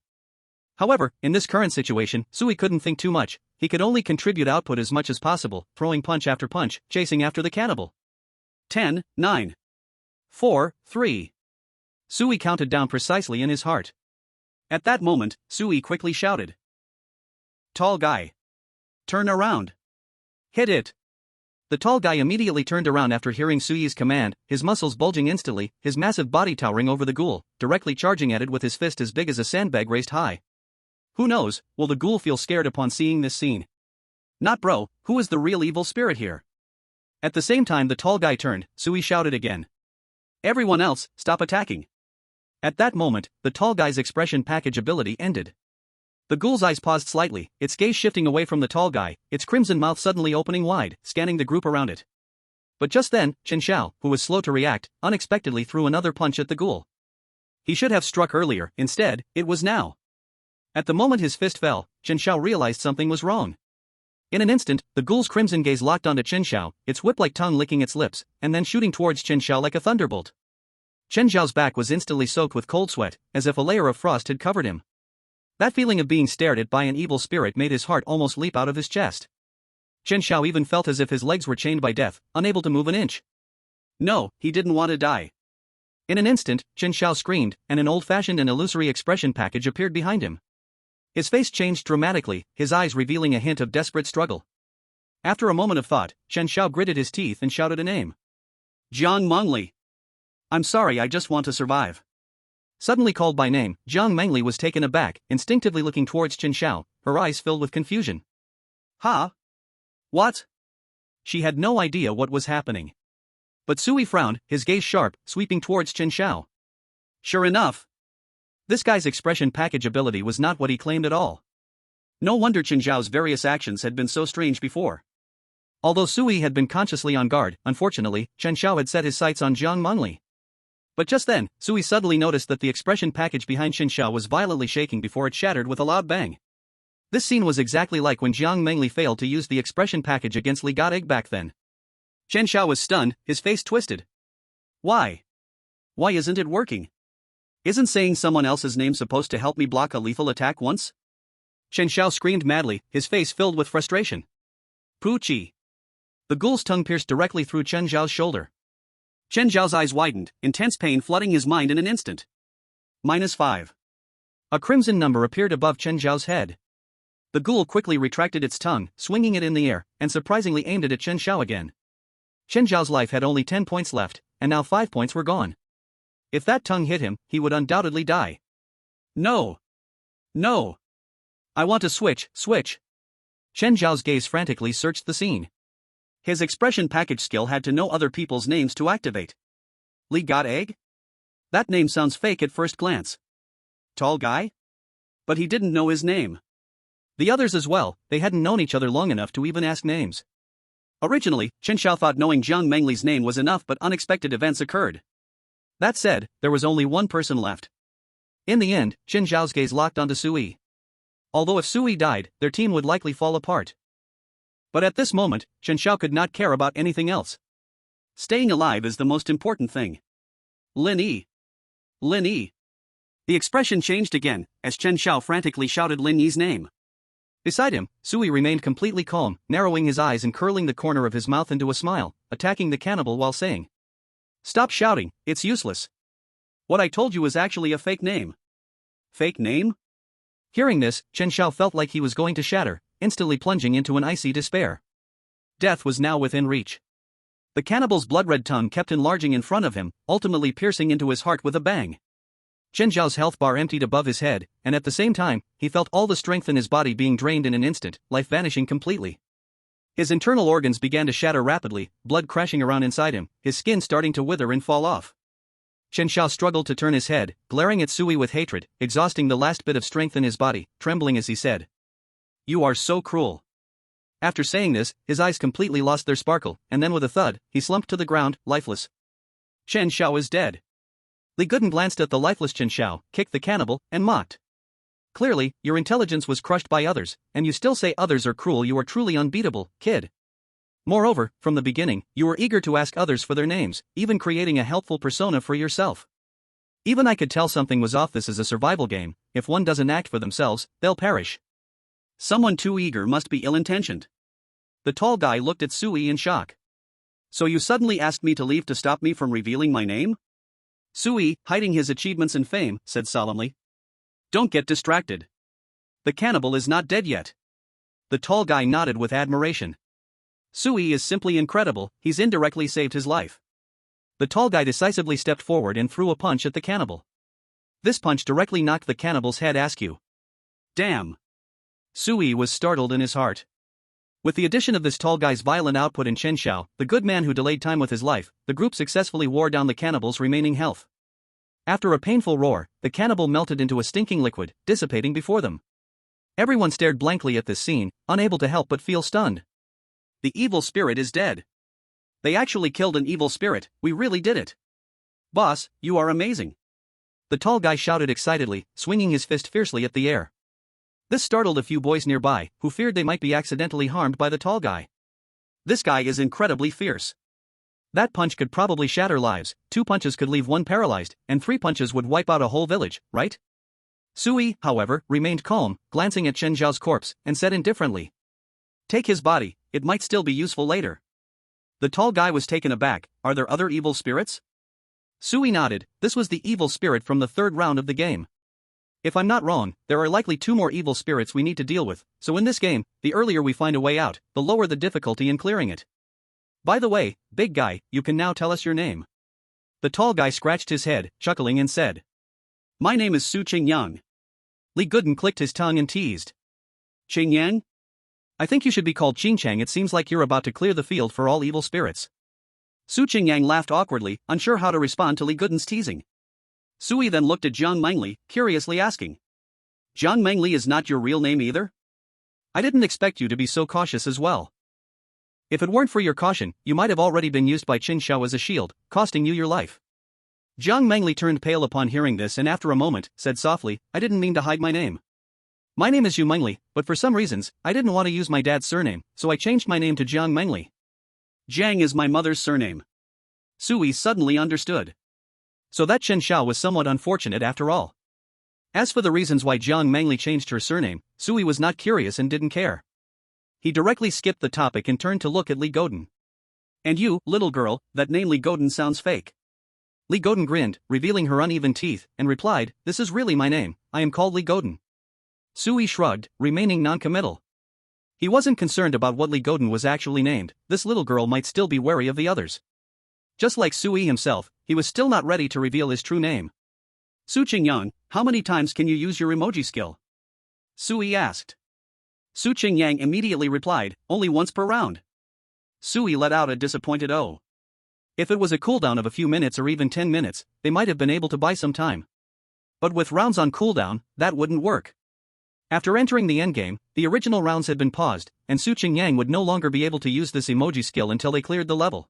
However, in this current situation, Sui couldn't think too much. He could only contribute output as much as possible, throwing punch after punch, chasing after the cannibal. 10, 9, 4, 3. Sui counted down precisely in his heart. At that moment, Sui quickly shouted. Tall guy. Turn around. Hit it. The tall guy immediately turned around after hearing Sui's command, his muscles bulging instantly, his massive body towering over the ghoul, directly charging at it with his fist as big as a sandbag raised high. Who knows, will the ghoul feel scared upon seeing this scene? Not bro, who is the real evil spirit here? At the same time the tall guy turned, Sui shouted again. Everyone else, stop attacking. At that moment, the tall guy's expression package ability ended. The ghoul's eyes paused slightly, its gaze shifting away from the tall guy, its crimson mouth suddenly opening wide, scanning the group around it. But just then, Chen Xiao, who was slow to react, unexpectedly threw another punch at the ghoul. He should have struck earlier, instead, it was now. At the moment his fist fell, Chen Xiao realized something was wrong. In an instant, the ghoul's crimson gaze locked onto Chen Xiao, its whip-like tongue licking its lips, and then shooting towards Chen Xiao like a thunderbolt. Chen Xiao's back was instantly soaked with cold sweat, as if a layer of frost had covered him. That feeling of being stared at by an evil spirit made his heart almost leap out of his chest. Chen Xiao even felt as if his legs were chained by death, unable to move an inch. No, he didn't want to die. In an instant, Chen Xiao screamed, and an old-fashioned and illusory expression package appeared behind him. His face changed dramatically, his eyes revealing a hint of desperate struggle. After a moment of thought, Chen Xiao gritted his teeth and shouted a name. Jiang Mengli. I'm sorry, I just want to survive. Suddenly called by name, Jiang Mengli was taken aback, instinctively looking towards Chen Xiao, her eyes filled with confusion. Huh? What? She had no idea what was happening. But Sui frowned, his gaze sharp, sweeping towards Chen Xiao. Sure enough. This guy's expression package ability was not what he claimed at all. No wonder Chen Xiao's various actions had been so strange before. Although Sui had been consciously on guard, unfortunately, Chen Xiao had set his sights on Jiang Mengli. But just then, Sui suddenly noticed that the expression package behind Chen Xiao was violently shaking before it shattered with a loud bang. This scene was exactly like when Jiang Mengli failed to use the expression package against Li God Egg back then. Chen Xiao was stunned, his face twisted. Why? Why isn't it working? Isn't saying someone else's name supposed to help me block a lethal attack once? Chen Xiao screamed madly, his face filled with frustration. Poochie. The ghoul's tongue pierced directly through Chen Xiao's shoulder. Chen Xiao's eyes widened, intense pain flooding his mind in an instant. -5. A crimson number appeared above Chen Xiao's head. The ghoul quickly retracted its tongue, swinging it in the air, and surprisingly aimed it at Chen Xiao again. Chen Xiao's life had only 10 points left, and now 5 points were gone. If that tongue hit him, he would undoubtedly die. No. No. I want to switch. Chen Xiao's gaze frantically searched the scene. His expression package skill had to know other people's names to activate. Li God Egg? That name sounds fake at first glance. Tall guy? But he didn't know his name. The others as well, they hadn't known each other long enough to even ask names. Originally, Chen Xiao thought knowing Jiang Mengli's name was enough, but unexpected events occurred. That said, there was only one person left. In the end, Chen Xiao's gaze locked onto Sui. Although if Sui died, their team would likely fall apart. But at this moment, Chen Xiao could not care about anything else. Staying alive is the most important thing. Lin Yi. Lin Yi. The expression changed again, as Chen Xiao frantically shouted Lin Yi's name. Beside him, Sui remained completely calm, narrowing his eyes and curling the corner of his mouth into a smile, attacking the cannibal while saying, "Stop shouting, it's useless. What I told you is actually a fake name." Fake name? Hearing this, Chen Xiao felt like he was going to shatter, instantly plunging into an icy despair. Death was now within reach. The cannibal's blood-red tongue kept enlarging in front of him, ultimately piercing into his heart with a bang. Chen Xiao's health bar emptied above his head, and at the same time, he felt all the strength in his body being drained in an instant, life vanishing completely. His internal organs began to shatter rapidly, blood crashing around inside him, his skin starting to wither and fall off. Chen Xiao struggled to turn his head, glaring at Sui with hatred, exhausting the last bit of strength in his body, trembling as he said, "You are so cruel." After saying this, his eyes completely lost their sparkle, and then with a thud, he slumped to the ground, lifeless. Chen Xiao is dead. Li Guden glanced at the lifeless Chen Xiao, kicked the cannibal, and mocked. "Clearly, your intelligence was crushed by others, and you still say others are cruel. You are truly unbeatable, kid. Moreover, from the beginning, you were eager to ask others for their names, even creating a helpful persona for yourself. Even I could tell something was off. This is a survival game. If one doesn't act for themselves, they'll perish. Someone too eager must be ill-intentioned." The tall guy looked at Sui in shock. "So you suddenly asked me to leave to stop me from revealing my name?" Sui, hiding his achievements and fame, said solemnly. "Don't get distracted. The cannibal is not dead yet." The tall guy nodded with admiration. "Sui is simply incredible, he's indirectly saved his life." The tall guy decisively stepped forward and threw a punch at the cannibal. This punch directly knocked the cannibal's head askew. "Damn!" Sui was startled in his heart. With the addition of this tall guy's violent output in Chen Xiao, the good man who delayed time with his life, the group successfully wore down the cannibal's remaining health. After a painful roar, the cannibal melted into a stinking liquid, dissipating before them. Everyone stared blankly at this scene, unable to help but feel stunned. "The evil spirit is dead. They actually killed an evil spirit. We really did it. Boss, you are amazing." The tall guy shouted excitedly, swinging his fist fiercely at the air. This startled a few boys nearby, who feared they might be accidentally harmed by the tall guy. "This guy is incredibly fierce. That punch could probably shatter lives, 2 punches could leave one paralyzed, and 3 punches would wipe out a whole village, right?" Sui, however, remained calm, glancing at Chen Zhao's corpse, and said indifferently, "Take his body, it might still be useful later." The tall guy was taken aback. "Are there other evil spirits?" Sui nodded. This was the evil spirit from the 3rd round of the game. "If I'm not wrong, there are likely 2 more evil spirits we need to deal with, so in this game, the earlier we find a way out, the lower the difficulty in clearing it. By the way, big guy, you can now tell us your name." The tall guy scratched his head, chuckling and said, "My name is Su Qingyang." Li Guden clicked his tongue and teased, "Qingyang? I think you should be called Qingchang. It seems like you're about to clear the field for all evil spirits." Su Qingyang laughed awkwardly, unsure how to respond to Li Guden's teasing. Sui then looked at Jiang Mengli, curiously asking, "Jiang Mengli is not your real name either? I didn't expect you to be so cautious as well. If it weren't for your caution, you might have already been used by Chen Xiao as a shield, costing you your life." Jiang Mengli turned pale upon hearing this and after a moment, said softly, "I didn't mean to hide my name. My name is Yu Mengli, but for some reasons, I didn't want to use my dad's surname, so I changed my name to Jiang Mengli. Jiang is my mother's surname." Sui suddenly understood. So that Chen Xiao was somewhat unfortunate after all. As for the reasons why Jiang Mengli changed her surname, Sui was not curious and didn't care. He directly skipped the topic and turned to look at Li Guden. "And you, little girl, that name Li Guden sounds fake." Li Guden grinned, revealing her uneven teeth, and replied, "This is really my name, I am called Li Guden." Sui shrugged, remaining non-committal. He wasn't concerned about what Li Guden was actually named. This little girl might still be wary of the others. Just like Sui himself, he was still not ready to reveal his true name. "Su Qingyang, how many times can you use your emoji skill?" Sui asked. Su Qingyang immediately replied, "Only once per round." Sui let out a disappointed "oh." If it was a cooldown of a few minutes or even 10 minutes, they might have been able to buy some time. But with rounds on cooldown, that wouldn't work. After entering the endgame, the original rounds had been paused, and Su Qingyang would no longer be able to use this emoji skill until they cleared the level.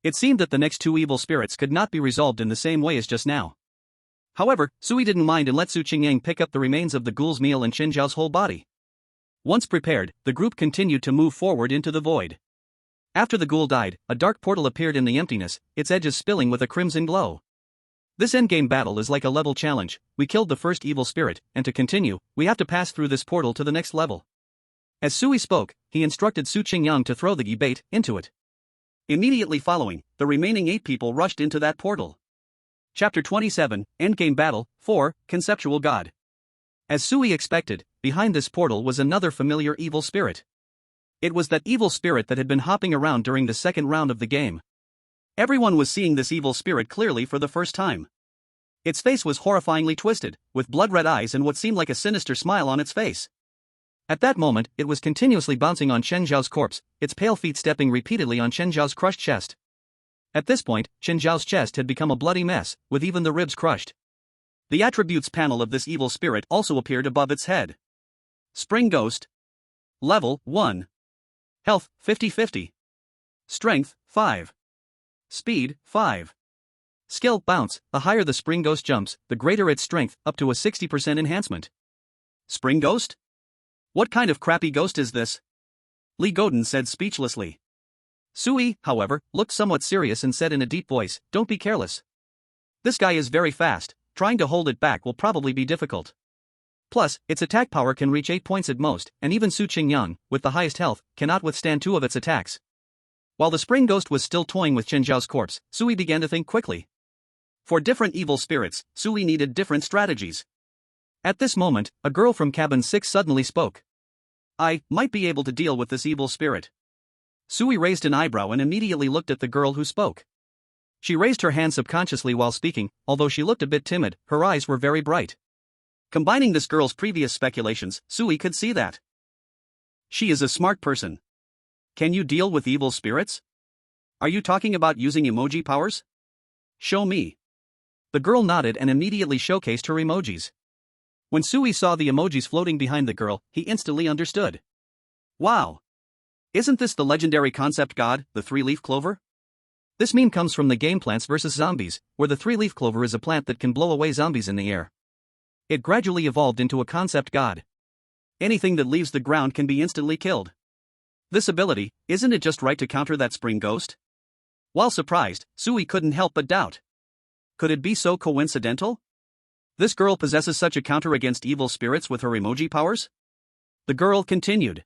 It seemed that the next 2 evil spirits could not be resolved in the same way as just now. However, Sui didn't mind and let Su Qingyang pick up the remains of the ghoul's meal and Chen Zhao's whole body. Once prepared, the group continued to move forward into the void. After the ghoul died, a dark portal appeared in the emptiness, its edges spilling with a crimson glow. This endgame battle is like a level challenge. We killed the first evil spirit, and to continue, we have to pass through this portal to the next level. As Sui spoke, he instructed Su Qingyang to throw the bait into it. Immediately following, the remaining 8 people rushed into that portal. Chapter 27, Endgame Battle, 4, Conceptual God. As Sui expected, behind this portal was another familiar evil spirit. It was that evil spirit that had been hopping around during the second round of the game. Everyone was seeing this evil spirit clearly for the first time. Its face was horrifyingly twisted, with blood-red eyes and what seemed like a sinister smile on its face. At that moment, it was continuously bouncing on Chen Zhao's corpse, its pale feet stepping repeatedly on Chen Zhao's crushed chest. At this point, Chen Zhao's chest had become a bloody mess, with even the ribs crushed. The attributes panel of this evil spirit also appeared above its head. Spring Ghost. Level 1. Health 50-50. Strength 5. Speed 5. Skill Bounce. The higher the Spring Ghost jumps, the greater its strength, up to a 60% enhancement. Spring Ghost? What kind of crappy ghost is this? Li Godin said speechlessly. Sui, however, looked somewhat serious and said in a deep voice, "Don't be careless. This guy is very fast, trying to hold it back will probably be difficult. Plus, its attack power can reach 8 points at most, and even Su Qingyang, with the highest health, cannot withstand 2 of its attacks." While the Spring Ghost was still toying with Chen Zhao's corpse, Sui began to think quickly. For different evil spirits, Sui needed different strategies. At this moment, a girl from cabin 6 suddenly spoke. "I might be able to deal with this evil spirit." Sui raised an eyebrow and immediately looked at the girl who spoke. She raised her hand subconsciously while speaking, although she looked a bit timid, her eyes were very bright. Combining this girl's previous speculations, Sui could see that she is a smart person. Can you deal with evil spirits? Are you talking about using emoji powers? Show me. The girl nodded and immediately showcased her emojis. When Sui saw the emojis floating behind the girl, he instantly understood. Wow! Isn't this the legendary concept god, the 3-leaf clover? This meme comes from the game Plants vs. Zombies, where the 3-leaf clover is a plant that can blow away zombies in the air. It gradually evolved into a concept god. Anything that leaves the ground can be instantly killed. This ability, isn't it just right to counter that Spring Ghost? While surprised, Sui couldn't help but doubt. Could it be so coincidental? This girl possesses such a counter against evil spirits with her emoji powers? The girl continued.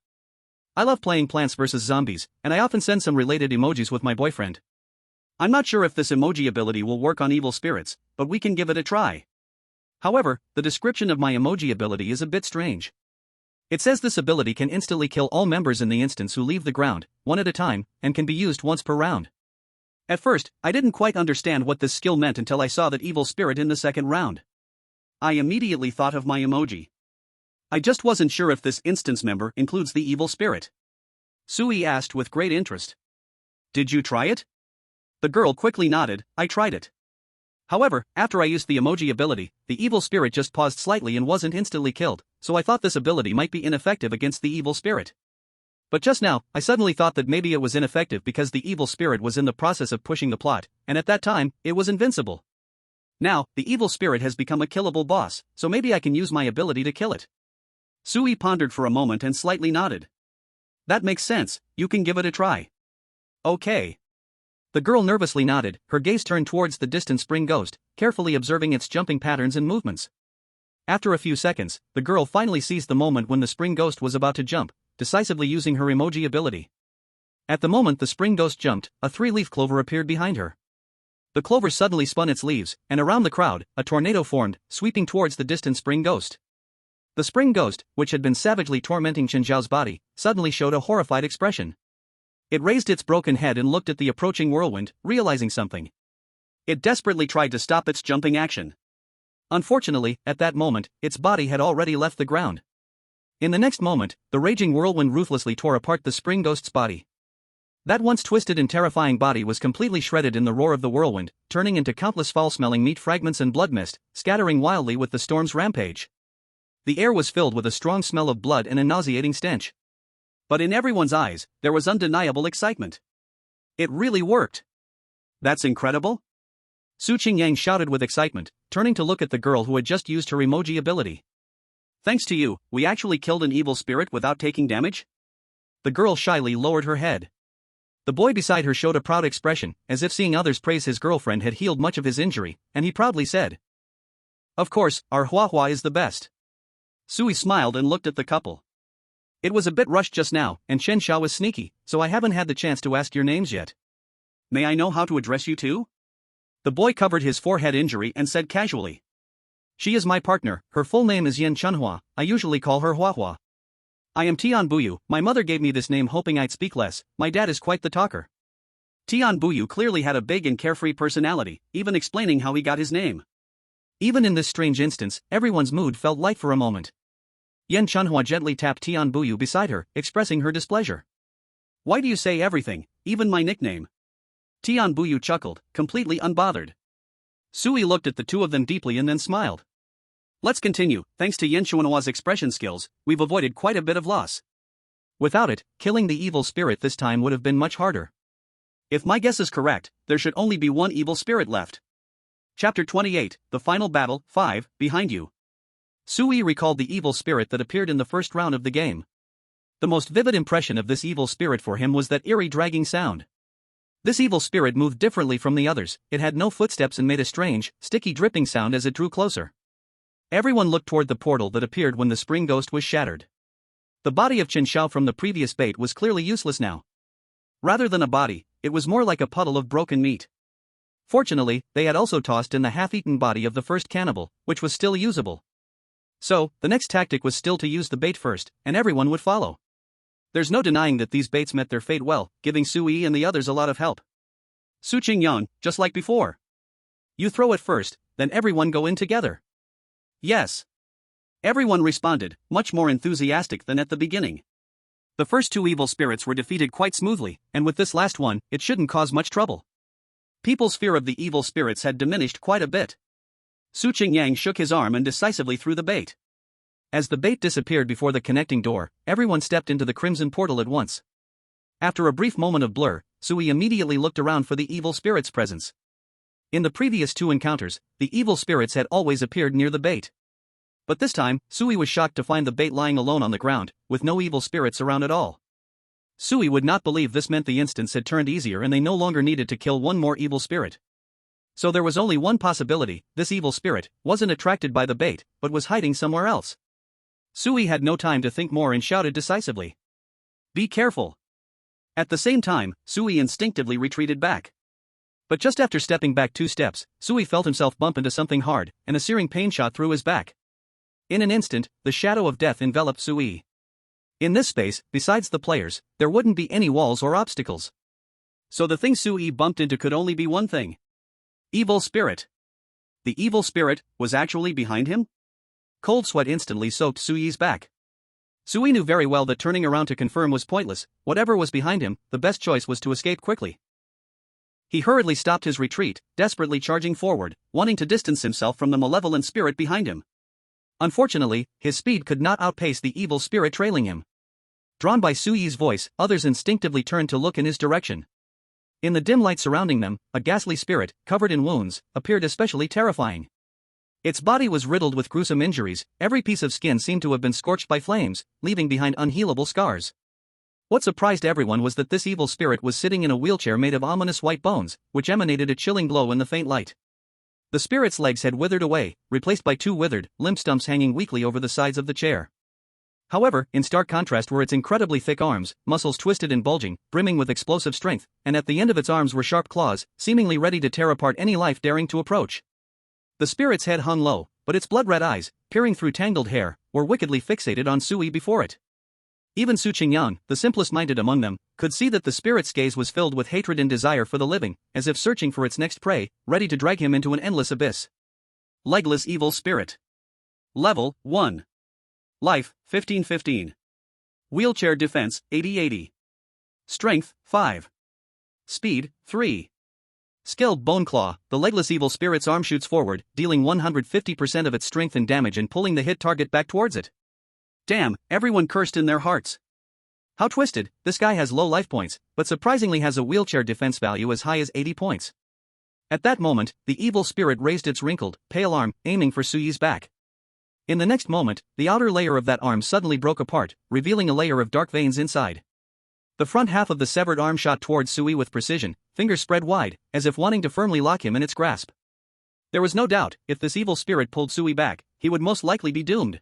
I love playing Plants vs. Zombies, and I often send some related emojis with my boyfriend. I'm not sure if this emoji ability will work on evil spirits, but we can give it a try. However, the description of my emoji ability is a bit strange. It says this ability can instantly kill all members in the instance who leave the ground, one at a time, and can be used once per round. At first, I didn't quite understand what this skill meant until I saw that evil spirit in the second round. I immediately thought of my emoji. I just wasn't sure if this instance member includes the evil spirit. Sui asked with great interest. Did you try it? The girl quickly nodded. I tried it. However, after I used the emoji ability, the evil spirit just paused slightly and wasn't instantly killed, so I thought this ability might be ineffective against the evil spirit. But just now, I suddenly thought that maybe it was ineffective because the evil spirit was in the process of pushing the plot, and at that time, it was invincible. Now, the evil spirit has become a killable boss, so maybe I can use my ability to kill it. Sui pondered for a moment and slightly nodded. That makes sense, you can give it a try. Okay. The girl nervously nodded, her gaze turned towards the distant Spring Ghost, carefully observing its jumping patterns and movements. After a few seconds, the girl finally seized the moment when the Spring Ghost was about to jump, decisively using her emoji ability. At the moment the Spring Ghost jumped, a 3-leaf clover appeared behind her. The clover suddenly spun its leaves, and around the crowd, a tornado formed, sweeping towards the distant Spring Ghost. The Spring Ghost, which had been savagely tormenting Chen Zhao's body, suddenly showed a horrified expression. It raised its broken head and looked at the approaching whirlwind, realizing something. It desperately tried to stop its jumping action. Unfortunately, at that moment, its body had already left the ground. In the next moment, the raging whirlwind ruthlessly tore apart the Spring Ghost's body. That once twisted and terrifying body was completely shredded in the roar of the whirlwind, turning into countless foul-smelling meat fragments and blood mist, scattering wildly with the storm's rampage. The air was filled with a strong smell of blood and a nauseating stench. But in everyone's eyes, there was undeniable excitement. It really worked. That's incredible? Su Qingyang shouted with excitement, turning to look at the girl who had just used her emoji ability. Thanks to you, we actually killed an evil spirit without taking damage? The girl shyly lowered her head. The boy beside her showed a proud expression, as if seeing others praise his girlfriend had healed much of his injury, and he proudly said, Of course, our Hua Hua is the best. Sui smiled and looked at the couple. It was a bit rushed just now, and Chen Xiao was sneaky, so I haven't had the chance to ask your names yet. May I know how to address you too? The boy covered his forehead injury and said casually. She is my partner, her full name is Yan Chunhua, I usually call her Hua Hua. I am Tian Buyu, my mother gave me this name hoping I'd speak less, my dad is quite the talker. Tian Buyu clearly had a big and carefree personality, even explaining how he got his name. Even in this strange instance, everyone's mood felt light for a moment. Yan Chunhua gently tapped Tian Buyu beside her, expressing her displeasure. Why do you say everything, even my nickname? Tian Buyu chuckled, completely unbothered. Sui looked at the two of them deeply and then smiled. Let's continue. Thanks to Yen Xuanhua's expression skills, we've avoided quite a bit of loss. Without it, killing the evil spirit this time would have been much harder. If my guess is correct, there should only be one evil spirit left. Chapter 28, The Final Battle, 5, Behind You. Sui recalled the evil spirit that appeared in the first round of the game. The most vivid impression of this evil spirit for him was that eerie dragging sound. This evil spirit moved differently from the others, it had no footsteps and made a strange, sticky dripping sound as it drew closer. Everyone looked toward the portal that appeared when the spring ghost was shattered. The body of Chen Xiao from the previous bait was clearly useless now. Rather than a body, it was more like a puddle of broken meat. Fortunately, they had also tossed in the half-eaten body of the first cannibal, which was still usable. So, the next tactic was still to use the bait first, and everyone would follow. There's no denying that these baits met their fate well, giving Sui and the others a lot of help. Su Qingyang, just like before. You throw it first, then everyone go in together. Yes. Everyone responded, much more enthusiastic than at the beginning. The first two evil spirits were defeated quite smoothly, and with this last one, it shouldn't cause much trouble. People's fear of the evil spirits had diminished quite a bit. Su Qingyang shook his arm and decisively threw the bait. As the bait disappeared before the connecting door, everyone stepped into the crimson portal at once. After a brief moment of blur, Sui immediately looked around for the evil spirit's presence. In the previous two encounters, the evil spirits had always appeared near the bait. But this time, Sui was shocked to find the bait lying alone on the ground, with no evil spirits around at all. Sui would not believe this meant the instance had turned easier and they no longer needed to kill one more evil spirit. So there was only one possibility: this evil spirit wasn't attracted by the bait, but was hiding somewhere else. Sui had no time to think more and shouted decisively. Be careful. At the same time, Sui instinctively retreated back. But just after stepping back 2 steps, Sui felt himself bump into something hard, and a searing pain shot through his back. In an instant, the shadow of death enveloped Sui. In this space, besides the players, there wouldn't be any walls or obstacles. So the thing Sui bumped into could only be one thing. Evil spirit. The evil spirit was actually behind him? Cold sweat instantly soaked Sui's back. Sui knew very well that turning around to confirm was pointless. Whatever was behind him, the best choice was to escape quickly. He hurriedly stopped his retreat, desperately charging forward, wanting to distance himself from the malevolent spirit behind him. Unfortunately, his speed could not outpace the evil spirit trailing him. Drawn by Sui's voice, others instinctively turned to look in his direction. In the dim light surrounding them, a ghastly spirit, covered in wounds, appeared especially terrifying. Its body was riddled with gruesome injuries, every piece of skin seemed to have been scorched by flames, leaving behind unhealable scars. What surprised everyone was that this evil spirit was sitting in a wheelchair made of ominous white bones, which emanated a chilling glow in the faint light. The spirit's legs had withered away, replaced by 2 withered, limp stumps hanging weakly over the sides of the chair. However, in stark contrast were its incredibly thick arms, muscles twisted and bulging, brimming with explosive strength, and at the end of its arms were sharp claws, seemingly ready to tear apart any life daring to approach. The spirit's head hung low, but its blood-red eyes, peering through tangled hair, were wickedly fixated on Sui before it. Even Su Qingyang, the simplest-minded among them, could see that the spirit's gaze was filled with hatred and desire for the living, as if searching for its next prey, ready to drag him into an endless abyss. Legless Evil Spirit. Level 1. Life, 1515. Wheelchair Defense, 80-80. Strength, 5. Speed, 3. Skilled Bone Claw. The legless evil spirit's arm shoots forward, dealing 150% of its strength and damage and pulling the hit target back towards it. Damn, everyone cursed in their hearts. How twisted, this guy has low life points, but surprisingly has a wheelchair defense value as high as 80 points. At that moment, the evil spirit raised its wrinkled, pale arm, aiming for Sui's back. In the next moment, the outer layer of that arm suddenly broke apart, revealing a layer of dark veins inside. The front half of the severed arm shot towards Sui with precision, fingers spread wide, as if wanting to firmly lock him in its grasp. There was no doubt, if this evil spirit pulled Sui back, he would most likely be doomed.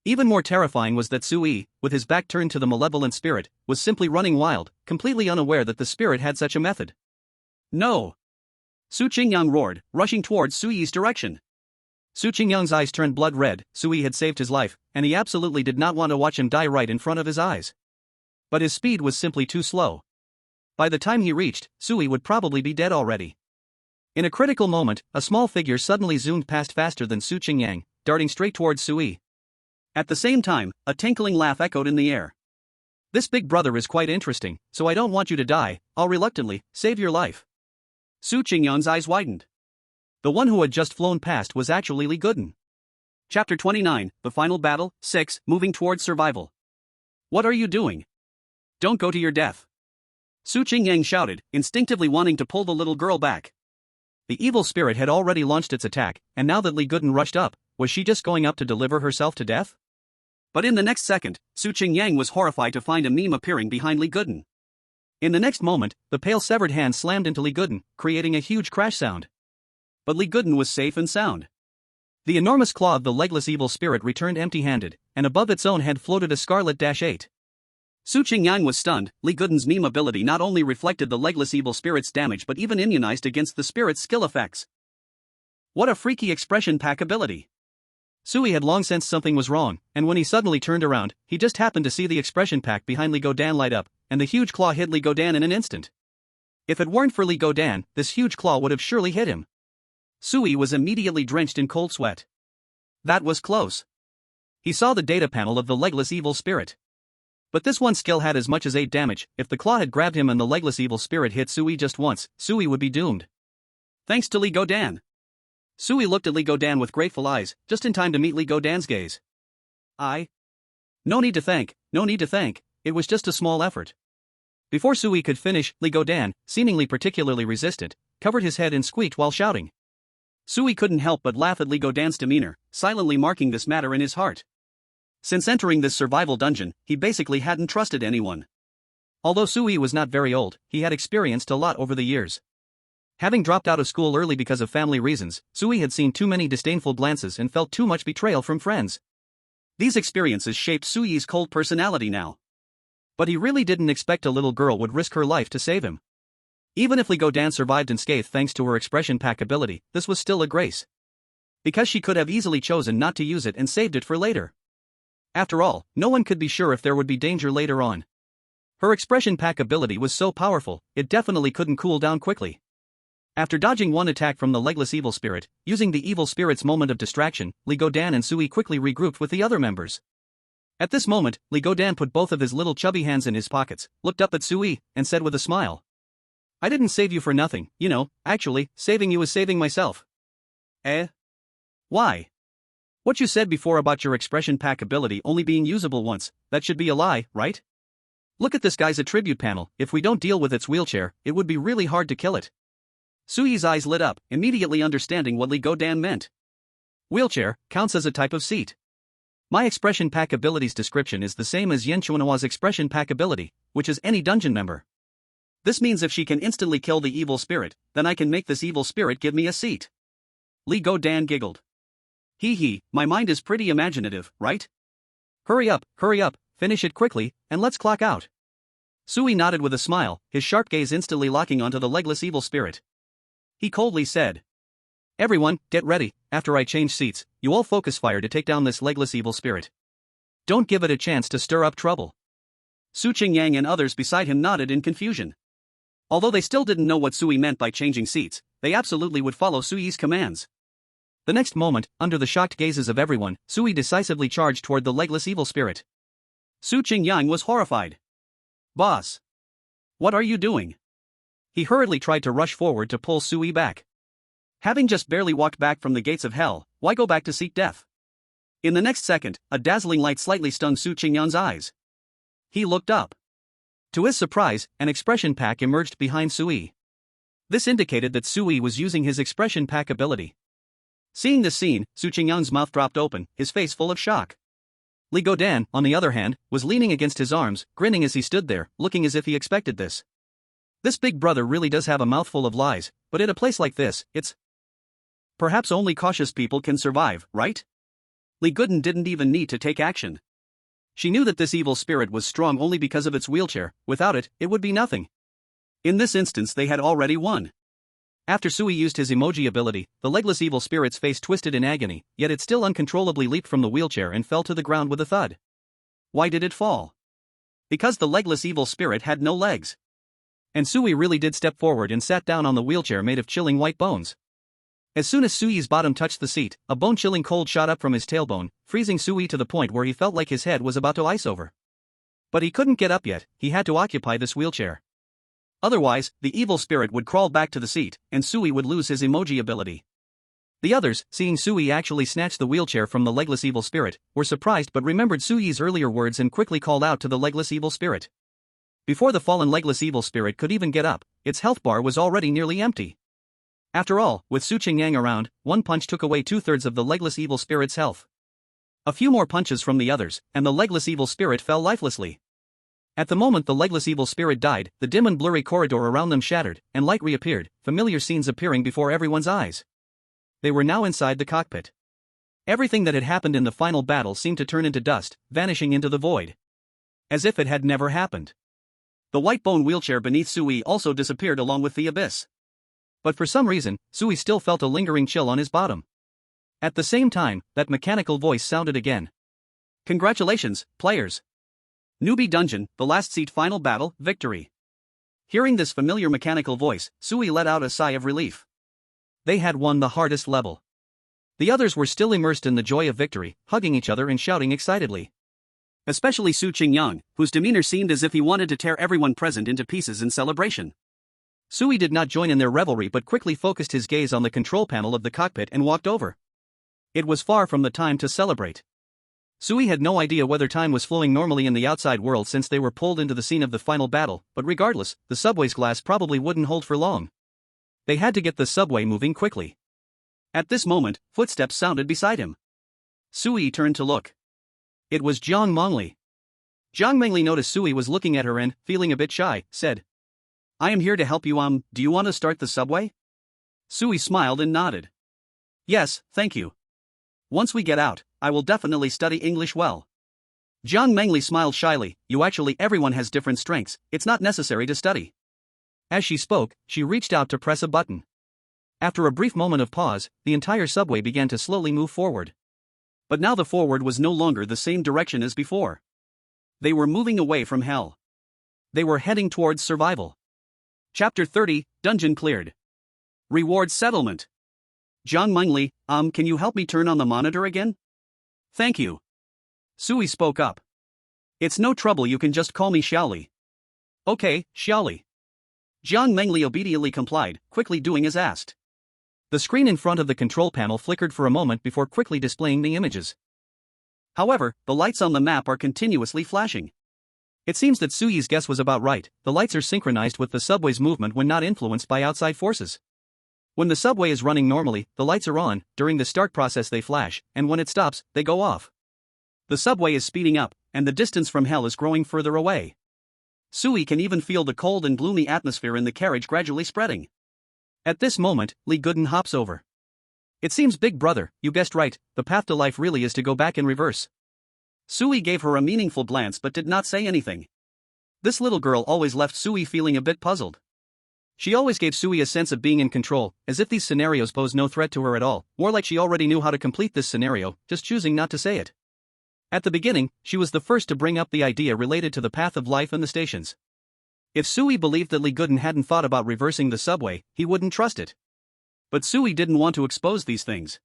Even more terrifying was that Sui, with his back turned to the malevolent spirit, was simply running wild, completely unaware that the spirit had such a method. No! Su Qingyang roared, rushing towards Sui's direction. Su Qingyang's eyes turned blood red. Sui had saved his life, and he absolutely did not want to watch him die right in front of his eyes. But his speed was simply too slow. By the time he reached, Sui would probably be dead already. In a critical moment, a small figure suddenly zoomed past faster than Su Qingyang, darting straight towards Sui. At the same time, a tinkling laugh echoed in the air. This big brother is quite interesting, so I don't want you to die, I'll reluctantly save your life. Su Qingyang's eyes widened. The one who had just flown past was actually Li Guden. Chapter 29, The Final Battle, 6, Moving Towards Survival. What are you doing? Don't go to your death. Su Qingyang shouted, instinctively wanting to pull the little girl back. The evil spirit had already launched its attack, and now that Li Guden rushed up, was she just going up to deliver herself to death? But in the next second, Su Qingyang was horrified to find a meme appearing behind Li Guden. In the next moment, the pale severed hand slammed into Li Guden, creating a huge crash sound. But Li Guden was safe and sound. The enormous claw of the legless evil spirit returned empty-handed, and above its own head floated a scarlet-8. Su Qingyang was stunned. Li Guden's meme ability not only reflected the legless evil spirit's damage but even immunized against the spirit's skill effects. What a freaky expression pack ability! Sui had long sensed something was wrong, and when he suddenly turned around, he just happened to see the expression pack behind Li Guden light up, and the huge claw hit Li Guden in an instant. If it weren't for Li Guden, this huge claw would have surely hit him. Sui was immediately drenched in cold sweat. That was close. He saw the data panel of the legless evil spirit. But this one skill had as much as 8 damage. If the claw had grabbed him and the legless evil spirit hit Sui just once, Sui would be doomed. Thanks to Li Guden. Sui looked at Li Guden with grateful eyes, just in time to meet Li Godan's gaze. No need to thank, it was just a small effort. Before Sui could finish, Li Guden, seemingly particularly resistant, covered his head and squeaked while shouting. Sui couldn't help but laugh at Li Godan's demeanor, silently marking this matter in his heart. Since entering this survival dungeon, he basically hadn't trusted anyone. Although Sui was not very old, he had experienced a lot over the years. Having dropped out of school early because of family reasons, Sui had seen too many disdainful glances and felt too much betrayal from friends. These experiences shaped Sui's cold personality now. But he really didn't expect a little girl would risk her life to save him. Even if Li Guden survived unscathed thanks to her expression pack ability, this was still a grace. Because she could have easily chosen not to use it and saved it for later. After all, no one could be sure if there would be danger later on. Her expression pack ability was so powerful, it definitely couldn't cool down quickly. After dodging one attack from the legless evil spirit, using the evil spirit's moment of distraction, Li Guden and Sui quickly regrouped with the other members. At this moment, Li Guden put both of his little chubby hands in his pockets, looked up at Sui, and said with a smile. I didn't save you for nothing, actually, saving you is saving myself. Why? What you said before about your expression pack ability only being usable once, that should be a lie, right? Look at this guy's attribute panel. If we don't deal with its wheelchair, it would be really hard to kill it. Sui's eyes lit up, immediately understanding what Li Guden meant. Wheelchair counts as a type of seat. My expression pack ability's description is the same as Yen Chuanhua's expression pack ability, which is any dungeon member. This means if she can instantly kill the evil spirit, then I can make this evil spirit give me a seat. Li Guden giggled. Hee, my mind is pretty imaginative, right? Hurry up, finish it quickly, and let's clock out. Sui nodded with a smile, his sharp gaze instantly locking onto the legless evil spirit. He coldly said. Everyone, get ready. After I change seats, you all focus fire to take down this legless evil spirit. Don't give it a chance to stir up trouble. Su Qingyang and others beside him nodded in confusion. Although they still didn't know what Sui meant by changing seats, they absolutely would follow Sui's commands. The next moment, under the shocked gazes of everyone, Sui decisively charged toward the legless evil spirit. Su Qingyang was horrified. Boss! What are you doing? He hurriedly tried to rush forward to pull Sui back. Having just barely walked back from the gates of hell, why go back to seek death? In the next second, a dazzling light slightly stung Su Qingyang's eyes. He looked up. To his surprise, an expression pack emerged behind Sui. This indicated that Sui was using his expression pack ability. Seeing this scene, Su Qingyang's mouth dropped open, his face full of shock. Li Guden, on the other hand, was leaning against his arms, grinning as he stood there, looking as if he expected this. This big brother really does have a mouthful of lies, but at a place like this, it's... Perhaps only cautious people can survive, right? Li Guden didn't even need to take action. She knew that this evil spirit was strong only because of its wheelchair. Without it, it would be nothing. In this instance they had already won. After Sui used his emoji ability, the legless evil spirit's face twisted in agony, yet it still uncontrollably leaped from the wheelchair and fell to the ground with a thud. Why did it fall? Because the legless evil spirit had no legs. And Sui really did step forward and sat down on the wheelchair made of chilling white bones. As soon as Sui's bottom touched the seat, a bone-chilling cold shot up from his tailbone, freezing Sui to the point where he felt like his head was about to ice over. But he couldn't get up yet, he had to occupy this wheelchair. Otherwise, the evil spirit would crawl back to the seat, and Sui would lose his emoji ability. The others, seeing Sui actually snatch the wheelchair from the legless evil spirit, were surprised but remembered Sui's earlier words and quickly called out to the legless evil spirit. Before the fallen legless evil spirit could even get up, its health bar was already nearly empty. After all, with Su Qingyang around, one punch took away 2/3 of the legless evil spirit's health. A few more punches from the others, and the legless evil spirit fell lifelessly. At the moment the legless evil spirit died, the dim and blurry corridor around them shattered, and light reappeared, familiar scenes appearing before everyone's eyes. They were now inside the cockpit. Everything that had happened in the final battle seemed to turn into dust, vanishing into the void. As if it had never happened. The white bone wheelchair beneath Sui also disappeared along with the abyss. But for some reason, Sui still felt a lingering chill on his bottom. At the same time, that mechanical voice sounded again. Congratulations, players! Newbie Dungeon, the last seat final battle, victory. Hearing this familiar mechanical voice, Sui let out a sigh of relief. They had won the hardest level. The others were still immersed in the joy of victory, hugging each other and shouting excitedly. Especially Su Qingyang, whose demeanor seemed as if he wanted to tear everyone present into pieces in celebration. Sui did not join in their revelry but quickly focused his gaze on the control panel of the cockpit and walked over. It was far from the time to celebrate. Sui had no idea whether time was flowing normally in the outside world since they were pulled into the scene of the final battle, but regardless, the subway's glass probably wouldn't hold for long. They had to get the subway moving quickly. At this moment, footsteps sounded beside him. Sui turned to look. It was Jiang Mengli. Jiang Mengli noticed Sui was looking at her and, feeling a bit shy, said, I am here to help you. Do you want to start the subway? Sui smiled and nodded. Yes, thank you. Once we get out, I will definitely study English well. Jiang Mengli smiled shyly. Everyone has different strengths, it's not necessary to study. As she spoke, she reached out to press a button. After a brief moment of pause, the entire subway began to slowly move forward. But now the forward was no longer the same direction as before. They were moving away from hell. They were heading towards survival. Chapter 30, Dungeon Cleared. Reward Settlement. Jiang Mengli, can you help me turn on the monitor again? Thank you. Sui spoke up. It's no trouble, you can just call me Xiaoli. Okay, Xiaoli. Jiang Mengli obediently complied, quickly doing as asked. The screen in front of the control panel flickered for a moment before quickly displaying the images. However, the lights on the map are continuously flashing. It seems that Sui's guess was about right, the lights are synchronized with the subway's movement when not influenced by outside forces. When the subway is running normally, the lights are on, during the start process they flash, and when it stops, they go off. The subway is speeding up, and the distance from hell is growing further away. Sui can even feel the cold and gloomy atmosphere in the carriage gradually spreading. At this moment, Li Guden hops over. It seems, big brother, you guessed right, the path to life really is to go back in reverse. Sui gave her a meaningful glance but did not say anything. This little girl always left Sui feeling a bit puzzled. She always gave Sui a sense of being in control, as if these scenarios pose no threat to her at all, more like she already knew how to complete this scenario, just choosing not to say it. At the beginning, she was the first to bring up the idea related to the path of life and the stations. If Sui believed that Li Guden hadn't thought about reversing the subway, he wouldn't trust it. But Sui didn't want to expose these things.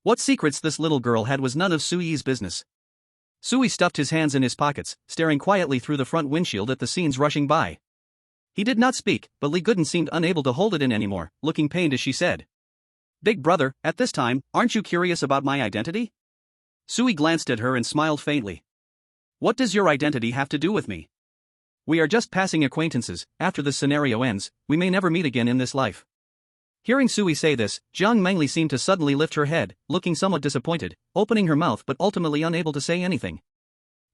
What secrets this little girl had was none of Sui's business. Sui stuffed his hands in his pockets, staring quietly through the front windshield at the scenes rushing by. He did not speak, but Li Guden seemed unable to hold it in anymore, looking pained as she said, Big brother, at this time, aren't you curious about my identity? Sui glanced at her and smiled faintly. What does your identity have to do with me? We are just passing acquaintances, after this scenario ends, we may never meet again in this life. Hearing Sui say this, Jiang Mengli seemed to suddenly lift her head, looking somewhat disappointed, opening her mouth but ultimately unable to say anything.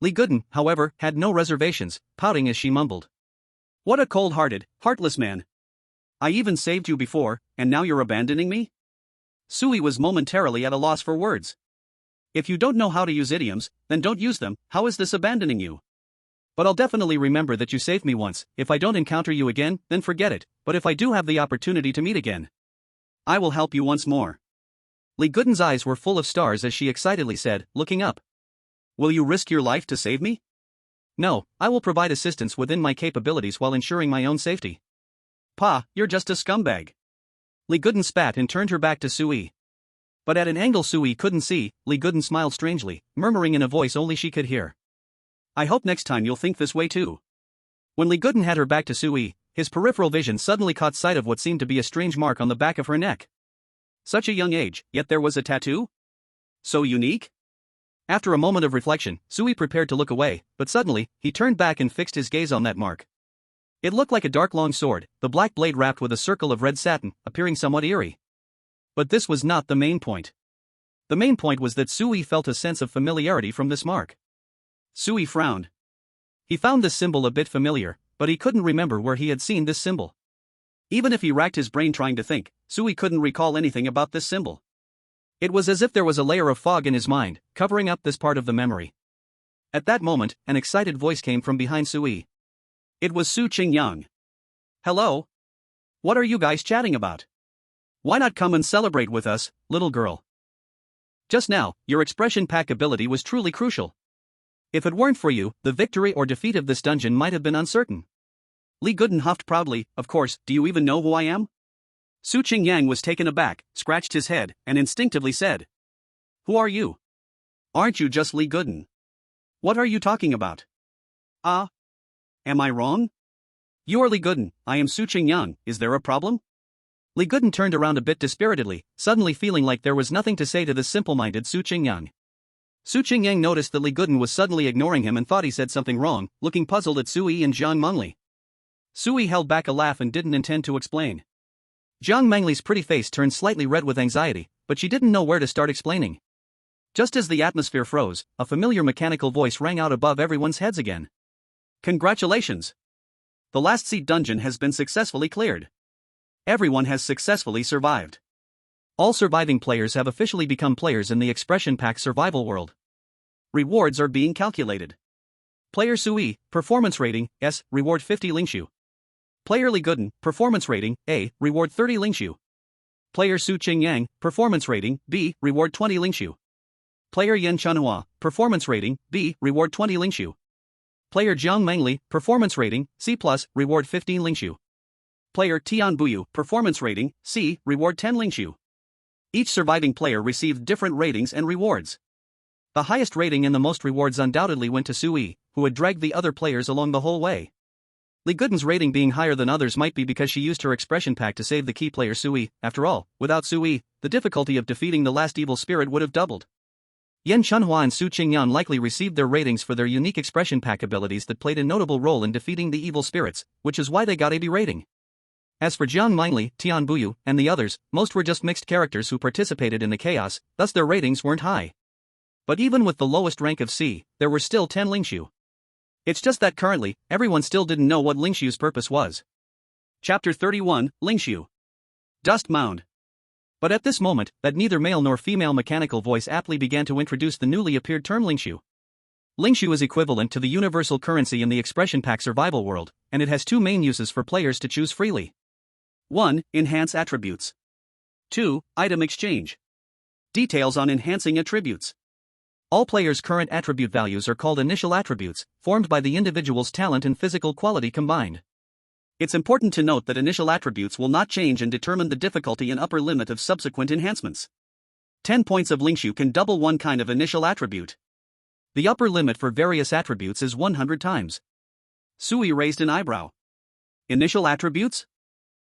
Li Guden, however, had no reservations, pouting as she mumbled. What a cold-hearted, heartless man. I even saved you before, and now you're abandoning me? Sui was momentarily at a loss for words. If you don't know how to use idioms, then don't use them, how is this abandoning you? But I'll definitely remember that you saved me once, if I don't encounter you again, then forget it, but if I do have the opportunity to meet again, I will help you once more. Li Guden's eyes were full of stars as she excitedly said, looking up. Will you risk your life to save me? No, I will provide assistance within my capabilities while ensuring my own safety. Pa, you're just a scumbag. Li Guden spat and turned her back to Sui. But at an angle Sui couldn't see, Li Guden smiled strangely, murmuring in a voice only she could hear. I hope next time you'll think this way too. When Li Guden had her back to Sui, his peripheral vision suddenly caught sight of what seemed to be a strange mark on the back of her neck. Such a young age, yet there was a tattoo? So unique? After a moment of reflection, Sui prepared to look away, but suddenly, he turned back and fixed his gaze on that mark. It looked like a dark long sword, the black blade wrapped with a circle of red satin, appearing somewhat eerie. But this was not the main point. The main point was that Sui felt a sense of familiarity from this mark. Sui frowned. He found this symbol a bit familiar, but he couldn't remember where he had seen this symbol. Even if he racked his brain trying to think, Sui couldn't recall anything about this symbol. It was as if there was a layer of fog in his mind, covering up this part of the memory. At that moment, an excited voice came from behind Sui. It was Su Qingyang. Hello? What are you guys chatting about? Why not come and celebrate with us, little girl? Just now, your expression pack ability was truly crucial. If it weren't for you, the victory or defeat of this dungeon might have been uncertain. Li Guden huffed proudly, of course, do you even know who I am? Su Qingyang was taken aback, scratched his head, and instinctively said. Who are you? Aren't you just Li Guden? What are you talking about? Am I wrong? You are Li Guden, I am Su Qingyang, is there a problem? Li Guden turned around a bit dispiritedly, suddenly feeling like there was nothing to say to the simple-minded Su Qingyang. Su Qingyang noticed that Li Guden was suddenly ignoring him and thought he said something wrong, looking puzzled at Sui and Jiang Mengli. Sui held back a laugh and didn't intend to explain. Jiang Mengli's pretty face turned slightly red with anxiety, but she didn't know where to start explaining. Just as the atmosphere froze, a familiar mechanical voice rang out above everyone's heads again. Congratulations! The last seat dungeon has been successfully cleared. Everyone has successfully survived. All surviving players have officially become players in the expression pack survival world. Rewards are being calculated. Player Sui, performance rating, S, reward 50 Lingshu. Player Li Guden, performance rating, A, reward 30 Lingshu. Player Su Qingyang, performance rating, B, reward 20 Lingshu. Player Yan Chunhua, performance rating, B, reward 20 Lingshu. Player Jiang Mengli, performance rating, C+, reward 15 Lingshu. Player Tian Buyu, performance rating, C, reward 10 Lingshu. Each surviving player received different ratings and rewards. The highest rating and the most rewards undoubtedly went to Sui, who had dragged the other players along the whole way. Li Guden's rating being higher than others might be because she used her expression pack to save the key player Sui. After all, without Sui, the difficulty of defeating the last evil spirit would have doubled. Yan Chunhua and Su Qingyan likely received their ratings for their unique expression pack abilities that played a notable role in defeating the evil spirits, which is why they got a B rating. As for Jiang Mengli, Tian Buyu, and the others, most were just mixed characters who participated in the chaos, thus their ratings weren't high. But even with the lowest rank of C, there were still 10 Lingshu. It's just that currently, everyone still didn't know what Lingshu's purpose was. Chapter 31, Lingshu. Dust Mound. But at this moment, that neither male nor female mechanical voice aptly began to introduce the newly appeared term Lingshu. Lingshu is equivalent to the universal currency in the expression pack survival world, and it has two main uses for players to choose freely. 1. Enhance attributes. 2. Item exchange. Details on enhancing attributes. All players' current attribute values are called initial attributes, formed by the individual's talent and physical quality combined. It's important to note that initial attributes will not change and determine the difficulty and upper limit of subsequent enhancements. 10 points of Lingshu can double one kind of initial attribute. The upper limit for various attributes is 100 times. Sui raised an eyebrow. Initial attributes?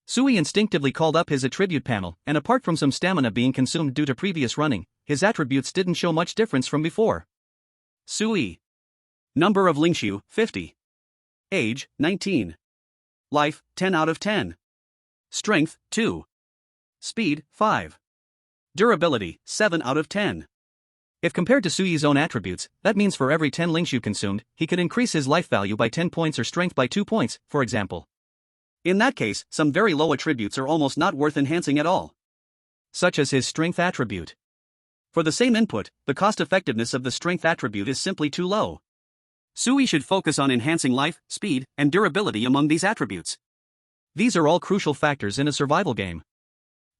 Sui instinctively called up his attribute panel, and apart from some stamina being consumed due to previous running, his attributes didn't show much difference from before. Sui. Number of Lingshu, 50. Age, 19. Life, 10 out of 10. Strength, 2. Speed, 5. Durability, 7 out of 10. If compared to Sui's own attributes, that means for every 10 Lingshu consumed, he could increase his life value by 10 points or strength by 2 points, for example. In that case, some very low attributes are almost not worth enhancing at all. Such as his strength attribute. For the same input, the cost-effectiveness of the strength attribute is simply too low. Sui should focus on enhancing life, speed, and durability among these attributes. These are all crucial factors in a survival game.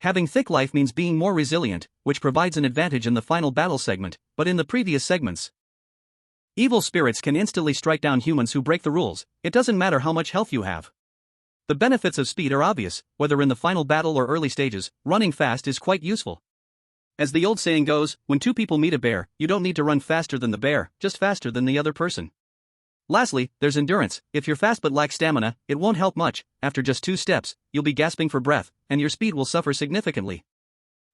Having thick life means being more resilient, which provides an advantage in the final battle segment, but in the previous segments. Evil spirits can instantly strike down humans who break the rules, it doesn't matter how much health you have. The benefits of speed are obvious, whether in the final battle or early stages, running fast is quite useful. As the old saying goes, when two people meet a bear, you don't need to run faster than the bear, just faster than the other person. Lastly, there's endurance. If you're fast but lack stamina, it won't help much. After just 2 steps, you'll be gasping for breath, and your speed will suffer significantly.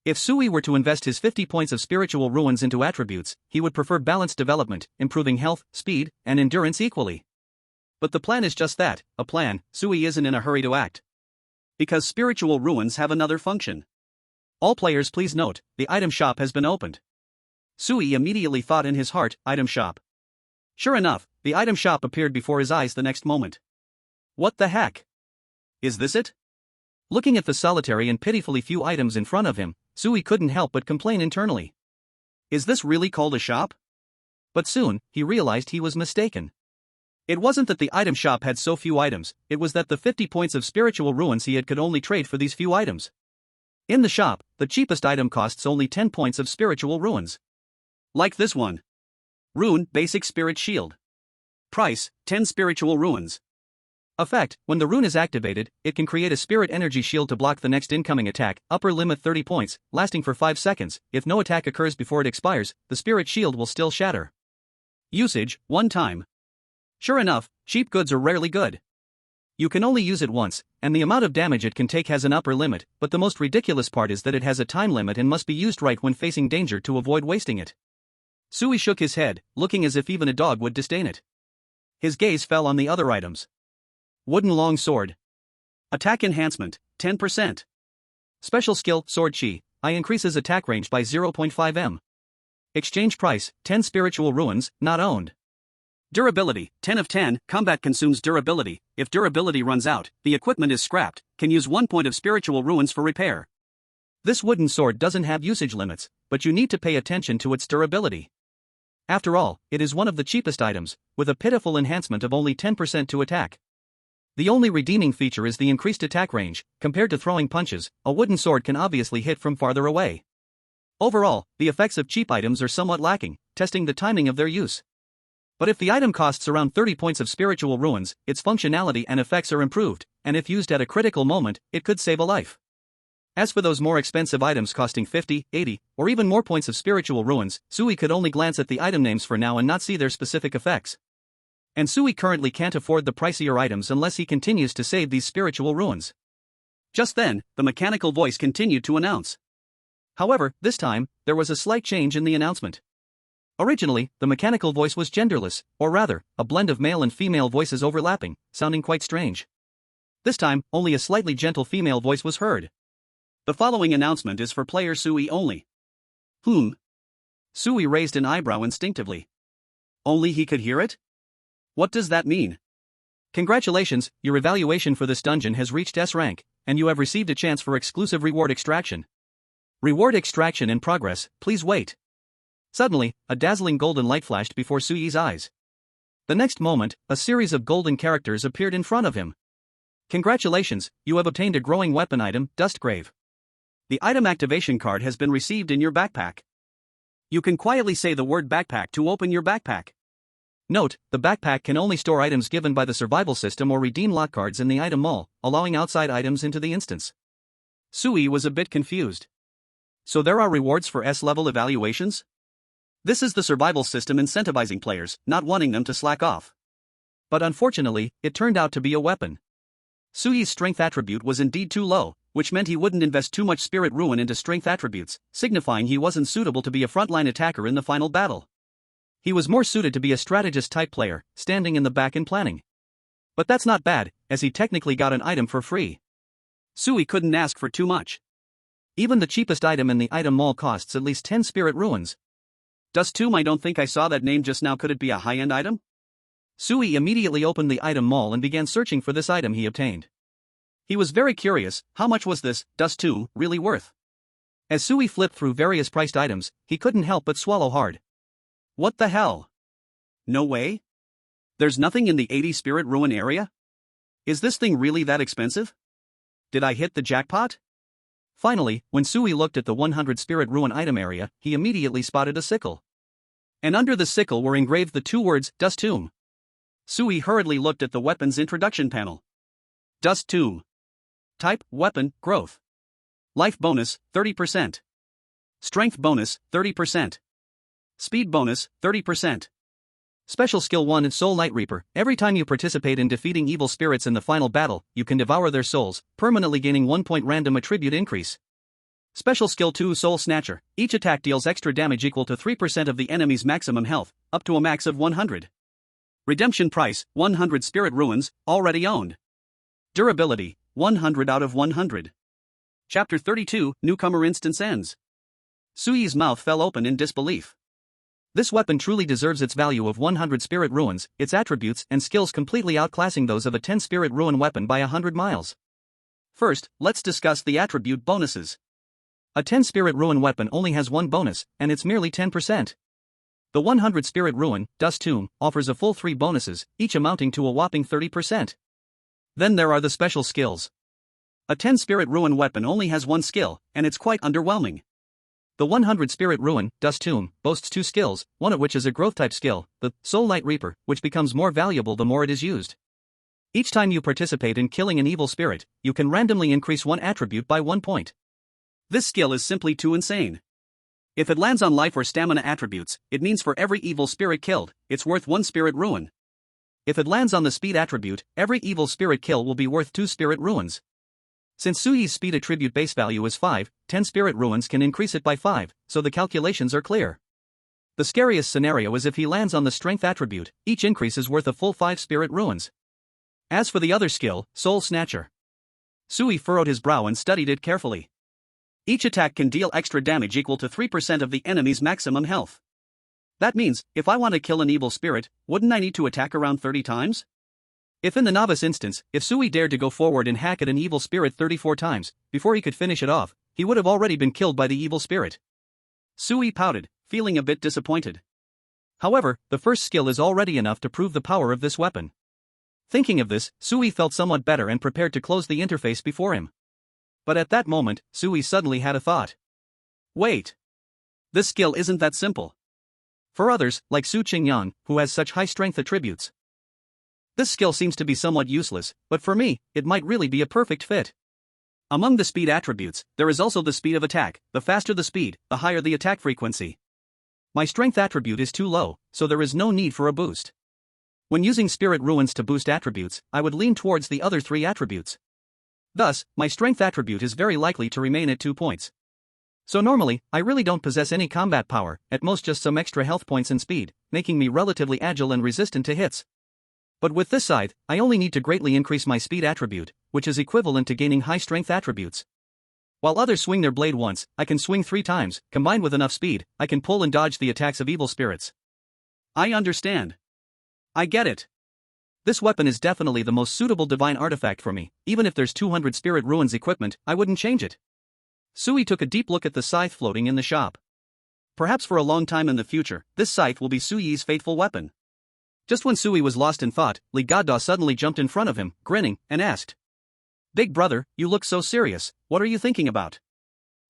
If Sui were to invest his 50 points of spiritual ruins into attributes, he would prefer balanced development, improving health, speed, and endurance equally. But the plan is just that, a plan. Sui isn't in a hurry to act. Because spiritual ruins have another function. All players please note, the item shop has been opened. Sui immediately thought in his heart, item shop. Sure enough, the item shop appeared before his eyes the next moment. What the heck? Is this it? Looking at the solitary and pitifully few items in front of him, Sui couldn't help but complain internally. Is this really called a shop? But soon, he realized he was mistaken. It wasn't that the item shop had so few items, it was that the 50 points of spiritual ruins he had could only trade for these few items. In the shop, the cheapest item costs only 10 points of spiritual ruins. Like this one. Rune, basic spirit shield. Price, 10 spiritual ruins. Effect, when the rune is activated, it can create a spirit energy shield to block the next incoming attack, upper limit 30 points, lasting for 5 seconds. If no attack occurs before it expires, the spirit shield will still shatter. Usage, 1 time. Sure enough, cheap goods are rarely good. You can only use it once, and the amount of damage it can take has an upper limit, but the most ridiculous part is that it has a time limit and must be used right when facing danger to avoid wasting it. Sui shook his head, looking as if even a dog would disdain it. His gaze fell on the other items. Wooden long sword. Attack enhancement, 10%. Special skill, sword chi, I increases attack range by 0.5 m. Exchange price, 10 spiritual ruins, not owned. Durability, 10 of 10, combat consumes durability. If durability runs out, the equipment is scrapped, can use 1 point of spiritual ruins for repair. This wooden sword doesn't have usage limits, but you need to pay attention to its durability. After all, it is one of the cheapest items, with a pitiful enhancement of only 10% to attack. The only redeeming feature is the increased attack range. Compared to throwing punches, a wooden sword can obviously hit from farther away. Overall, the effects of cheap items are somewhat lacking, testing the timing of their use. But if the item costs around 30 points of spiritual ruins, its functionality and effects are improved, and if used at a critical moment, it could save a life. As for those more expensive items costing 50, 80, or even more points of spiritual ruins, Sui could only glance at the item names for now and not see their specific effects. And Sui currently can't afford the pricier items unless he continues to save these spiritual ruins. Just then, the mechanical voice continued to announce. However, this time, there was a slight change in the announcement. Originally, the mechanical voice was genderless, or rather, a blend of male and female voices overlapping, sounding quite strange. This time, only a slightly gentle female voice was heard. The following announcement is for player Sui only. Sui raised an eyebrow instinctively. Only he could hear it? What does that mean? Congratulations, your evaluation for this dungeon has reached S rank, and you have received a chance for exclusive reward extraction. Reward extraction in progress, please wait. Suddenly, a dazzling golden light flashed before Sui's eyes. The next moment, a series of golden characters appeared in front of him. Congratulations, you have obtained a growing weapon item, Dustgrave. The item activation card has been received in your backpack. You can quietly say the word backpack to open your backpack. Note, the backpack can only store items given by the survival system or redeem lot cards in the item mall, allowing outside items into the instance. Sui was a bit confused. So there are rewards for S-level evaluations? This is the survival system incentivizing players, not wanting them to slack off. But unfortunately, it turned out to be a weapon. Sui's strength attribute was indeed too low, which meant he wouldn't invest too much spirit ruin into strength attributes, signifying he wasn't suitable to be a frontline attacker in the final battle. He was more suited to be a strategist-type player, standing in the back and planning. But that's not bad, as he technically got an item for free. Sui couldn't ask for too much. Even the cheapest item in the item mall costs at least 10 spirit ruins. Dust Tomb, I don't think I saw that name just now. Could it be a high-end item? Sui immediately opened the item mall and began searching for this item he obtained. He was very curious, how much was this Dust Tomb really worth? As Sui flipped through various priced items, he couldn't help but swallow hard. What the hell? No way? There's nothing in the 80 spirit ruin area? Is this thing really that expensive? Did I hit the jackpot? Finally, when Sui looked at the 100 spirit ruin item area, he immediately spotted a sickle. And under the sickle were engraved the 2 words, Dust Tomb. Sui hurriedly looked at the weapon's introduction panel. Dust Tomb. Type, weapon, growth. Life bonus, 30%. Strength bonus, 30%. Speed bonus, 30%. Special Skill 1 and Soul Night Reaper. Every time you participate in defeating evil spirits in the final battle, you can devour their souls, permanently gaining 1 point random attribute increase. Special Skill 2 Soul Snatcher. Each attack deals extra damage equal to 3% of the enemy's maximum health, up to a max of 100. Redemption price, 100 Spirit Ruins, already owned. Durability, 100 out of 100. Chapter 32, Newcomer Instance ends. Suyi's mouth fell open in disbelief. This weapon truly deserves its value of 100 Spirit Ruins, its attributes and skills completely outclassing those of a 10 Spirit Ruin weapon by 100 miles. First, let's discuss the attribute bonuses. A 10 Spirit Ruin weapon only has one bonus, and it's merely 10%. The 100 Spirit Ruin, Dust Tomb, offers a full 3 bonuses, each amounting to a whopping 30%. Then there are the special skills. A 10 Spirit Ruin weapon only has one skill, and it's quite underwhelming. The 100 Spirit Ruin, Dust Tomb, boasts 2 skills, one of which is a growth-type skill, the Soul Night Reaper, which becomes more valuable the more it is used. Each time you participate in killing an evil spirit, you can randomly increase one attribute by 1 point. This skill is simply too insane. If it lands on life or stamina attributes, it means for every evil spirit killed, it's worth 1 Spirit Ruin. If it lands on the speed attribute, every evil spirit kill will be worth 2 Spirit Ruins. Since Suyi's speed attribute base value is 5, 10 Spirit Ruins can increase it by 5, so the calculations are clear. The scariest scenario is if he lands on the strength attribute, each increase is worth a full 5 Spirit Ruins. As for the other skill, Soul Snatcher. Suyi furrowed his brow and studied it carefully. Each attack can deal extra damage equal to 3% of the enemy's maximum health. That means, if I want to kill an evil spirit, wouldn't I need to attack around 30 times? If in the novice instance, if Suyi dared to go forward and hack at an evil spirit 34 times, before he could finish it off, he would have already been killed by the evil spirit. Suyi pouted, feeling a bit disappointed. However, the first skill is already enough to prove the power of this weapon. Thinking of this, Suyi felt somewhat better and prepared to close the interface before him. But at that moment, Suyi suddenly had a thought. Wait. This skill isn't that simple. For others, like Su Qingyang, who has such high strength attributes, this skill seems to be somewhat useless, but for me, it might really be a perfect fit. Among the speed attributes, there is also the speed of attack. The faster the speed, the higher the attack frequency. My strength attribute is too low, so there is no need for a boost. When using Spirit Ruins to boost attributes, I would lean towards the other 3 attributes. Thus, my strength attribute is very likely to remain at 2 points. So normally, I really don't possess any combat power, at most just some extra health points and speed, making me relatively agile and resistant to hits. But with this scythe, I only need to greatly increase my speed attribute, which is equivalent to gaining high strength attributes. While others swing their blade once, I can swing 3 times. Combined with enough speed, I can pull and dodge the attacks of evil spirits. I understand. I get it. This weapon is definitely the most suitable divine artifact for me. Even if there's 200 Spirit Ruins equipment, I wouldn't change it. Suyi took a deep look at the scythe floating in the shop. Perhaps for a long time in the future, this scythe will be Suyi's faithful weapon. Just when Suyi was lost in thought, Li Gada suddenly jumped in front of him, grinning, and asked, "Big brother, you look so serious, what are you thinking about?"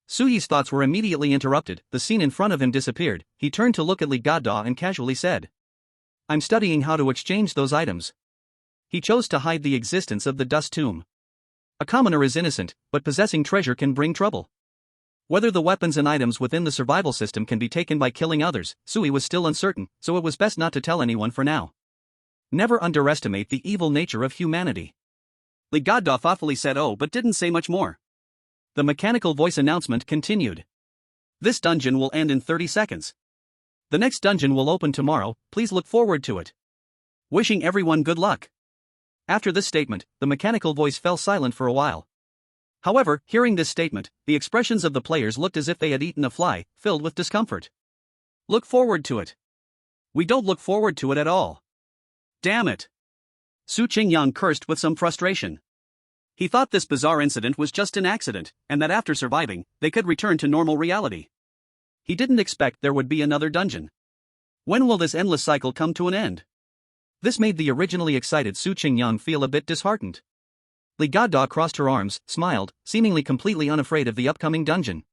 Suyi's thoughts were immediately interrupted. The scene in front of him disappeared. He turned to look at Li Gada and casually said, "I'm studying how to exchange those items." He chose to hide the existence of the Dust Tomb. A commoner is innocent, but possessing treasure can bring trouble. Whether the weapons and items within the survival system can be taken by killing others, Suyi was still uncertain, so it was best not to tell anyone for now. Never underestimate the evil nature of humanity. Li Gada thoughtfully said but didn't say much more. The mechanical voice announcement continued. This dungeon will end in 30 seconds. The next dungeon will open tomorrow, please look forward to it. Wishing everyone good luck. After this statement, the mechanical voice fell silent for a while. However, hearing this statement, the expressions of the players looked as if they had eaten a fly, filled with discomfort. Look forward to it. We don't look forward to it at all. Damn it. Su Qingyang cursed with some frustration. He thought this bizarre incident was just an accident, and that after surviving, they could return to normal reality. He didn't expect there would be another dungeon. When will this endless cycle come to an end? This made the originally excited Su Qingyang feel a bit disheartened. Li Gada crossed her arms, smiled, seemingly completely unafraid of the upcoming dungeon.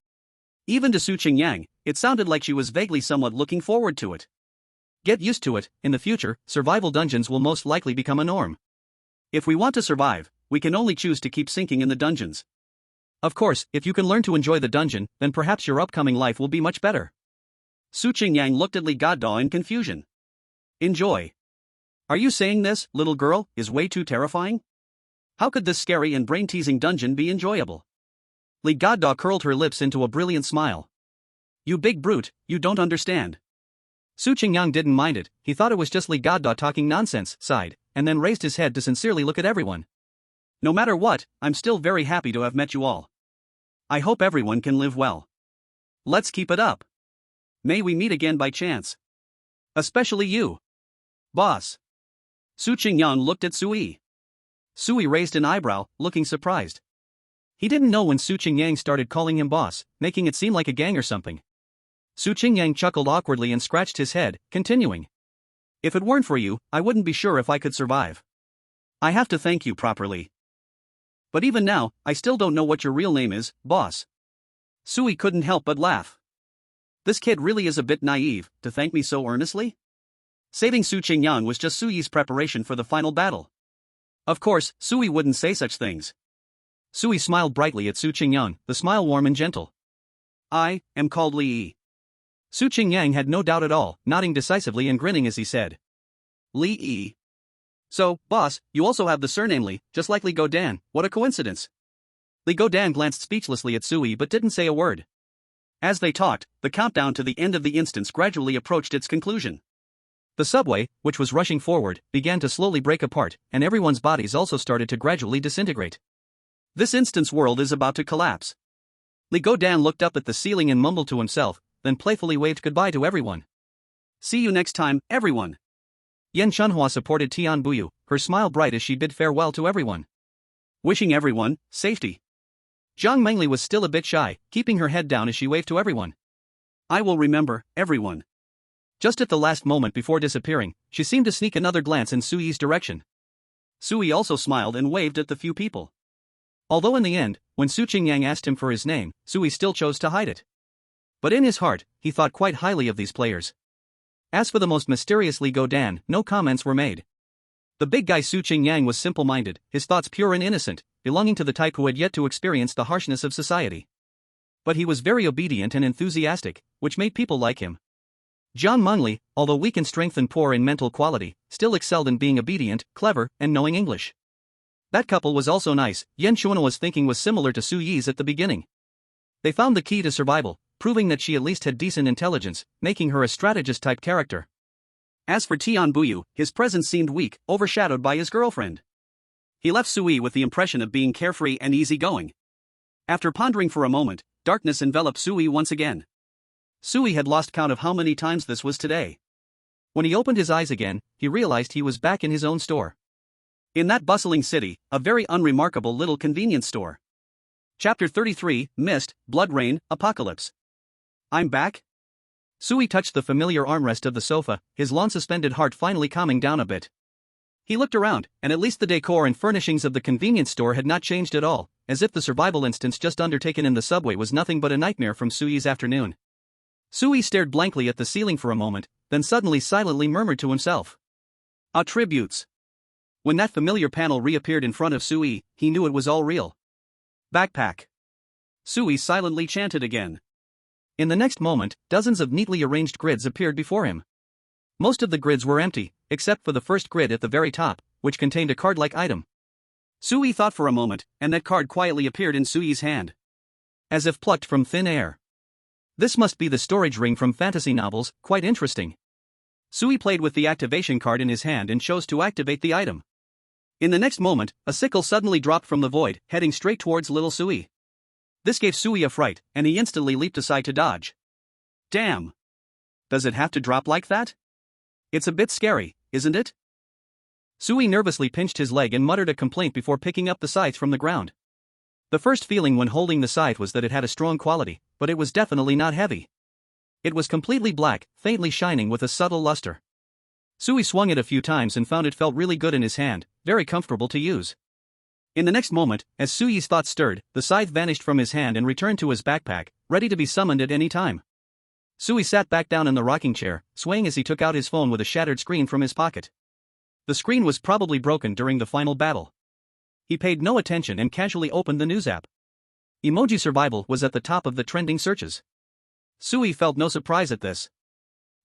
Even to Su Qingyang, it sounded like she was vaguely somewhat looking forward to it. Get used to it. In the future, survival dungeons will most likely become a norm. If we want to survive, we can only choose to keep sinking in the dungeons. Of course, if you can learn to enjoy the dungeon, then perhaps your upcoming life will be much better. Su Qingyang looked at Li Gada in confusion. Enjoy. Are you saying this, little girl, is way too terrifying? How could this scary and brain-teasing dungeon be enjoyable? Li Goddaw curled her lips into a brilliant smile. You big brute, you don't understand. Su Qingyang didn't mind it, he thought it was just Li Goddaw talking nonsense, sighed, and then raised his head to sincerely look at everyone. No matter what, I'm still very happy to have met you all. I hope everyone can live well. Let's keep it up. May we meet again by chance. Especially you. Boss. Su Qingyang looked at Sui. Sui raised an eyebrow, looking surprised. He didn't know when Su Qingyang started calling him boss, making it seem like a gang or something. Su Qingyang chuckled awkwardly and scratched his head, continuing. If it weren't for you, I wouldn't be sure if I could survive. I have to thank you properly. But even now, I still don't know what your real name is, boss. Sui couldn't help but laugh. This kid really is a bit naive, to thank me so earnestly? Saving Su Qingyang was just Sui's preparation for the final battle. Of course, Sui wouldn't say such things. Sui smiled brightly at Su Qingyang, the smile warm and gentle. I am called Li Yi. Su Qingyang had no doubt at all, nodding decisively and grinning as he said. Li Yi. So, boss, you also have the surname Li, just like Li Godan, what a coincidence. Li Godan glanced speechlessly at Sui but didn't say a word. As they talked, the countdown to the end of the instance gradually approached its conclusion. The subway, which was rushing forward, began to slowly break apart, and everyone's bodies also started to gradually disintegrate. This instance world is about to collapse. Li Godan looked up at the ceiling and mumbled to himself, then playfully waved goodbye to everyone. See you next time, everyone. Yan Chunhua supported Tian Buyu, her smile bright as she bid farewell to everyone. Wishing everyone safety. Zhang Mengli was still a bit shy, keeping her head down as she waved to everyone. I will remember, everyone. Just at the last moment before disappearing, she seemed to sneak another glance in Sui's direction. Sui also smiled and waved at the few people. Although in the end, when Su Qingyang asked him for his name, Sui still chose to hide it. But in his heart, he thought quite highly of these players. As for the most mysterious Li Godan, no comments were made. The big guy Su Qingyang was simple-minded, his thoughts pure and innocent, belonging to the type who had yet to experience the harshness of society. But he was very obedient and enthusiastic, which made people like him. Zhang Mengli, although weak in strength and poor in mental quality, still excelled in being obedient, clever, and knowing English. That couple was also nice. Yan Chuanhua's thinking was similar to Su Yi's at the beginning. They found the key to survival, proving that she at least had decent intelligence, making her a strategist-type character. As for Tian Buyu, his presence seemed weak, overshadowed by his girlfriend. He left Sui with the impression of being carefree and easygoing. After pondering for a moment, darkness enveloped Sui once again. Sui had lost count of how many times this was today. When he opened his eyes again, he realized he was back in his own store. In that bustling city, a very unremarkable little convenience store. Chapter 33, Mist, Blood Rain, Apocalypse. I'm back? Sui touched the familiar armrest of the sofa, his long-suspended heart finally calming down a bit. He looked around, and at least the decor and furnishings of the convenience store had not changed at all, as if the survival instance just undertaken in the subway was nothing but a nightmare from Sui's afternoon. Sui stared blankly at the ceiling for a moment, then suddenly silently murmured to himself. Attributes. When that familiar panel reappeared in front of Sui, he knew it was all real. Backpack. Sui silently chanted again. In the next moment, dozens of neatly arranged grids appeared before him. Most of the grids were empty, except for the first grid at the very top, which contained a card-like item. Sui thought for a moment, and that card quietly appeared in Sui's hand. As if plucked from thin air. This must be the storage ring from fantasy novels, quite interesting. Sui played with the activation card in his hand and chose to activate the item. In the next moment, a sickle suddenly dropped from the void, heading straight towards little Sui. This gave Sui a fright, and he instantly leaped aside to dodge. Damn! Does it have to drop like that? It's a bit scary, isn't it? Sui nervously pinched his leg and muttered a complaint before picking up the scythe from the ground. The first feeling when holding the scythe was that it had a strong quality, but it was definitely not heavy. It was completely black, faintly shining with a subtle luster. Sui swung it a few times and found it felt really good in his hand, very comfortable to use. In the next moment, as Sui's thoughts stirred, the scythe vanished from his hand and returned to his backpack, ready to be summoned at any time. Sui sat back down in the rocking chair, swaying as he took out his phone with a shattered screen from his pocket. The screen was probably broken during the final battle. He paid no attention and casually opened the news app. Emoji survival was at the top of the trending searches. Sui felt no surprise at this.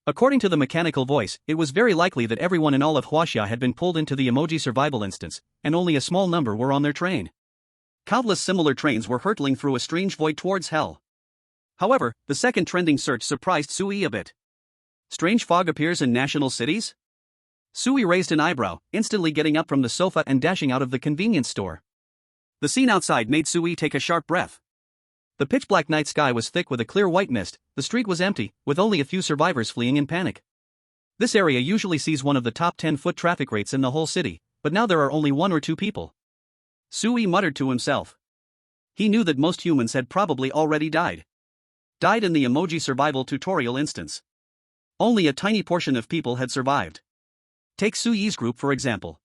According to the mechanical voice, it was very likely that everyone in all of Huaxia had been pulled into the emoji survival instance, and only a small number were on their train. Countless similar trains were hurtling through a strange void towards hell. However, the second trending search surprised Sui a bit. Strange fog appears in national cities? Sui raised an eyebrow, instantly getting up from the sofa and dashing out of the convenience store. The scene outside made Sui take a sharp breath. The pitch-black night sky was thick with a clear white mist, the street was empty, with only a few survivors fleeing in panic. This area usually sees one of the top 10 foot traffic rates in the whole city, but now there are only 1 or 2 people. Sui muttered to himself. He knew that most humans had probably already died. Died in the emoji survival tutorial instance. Only a tiny portion of people had survived. Take Sui's group for example.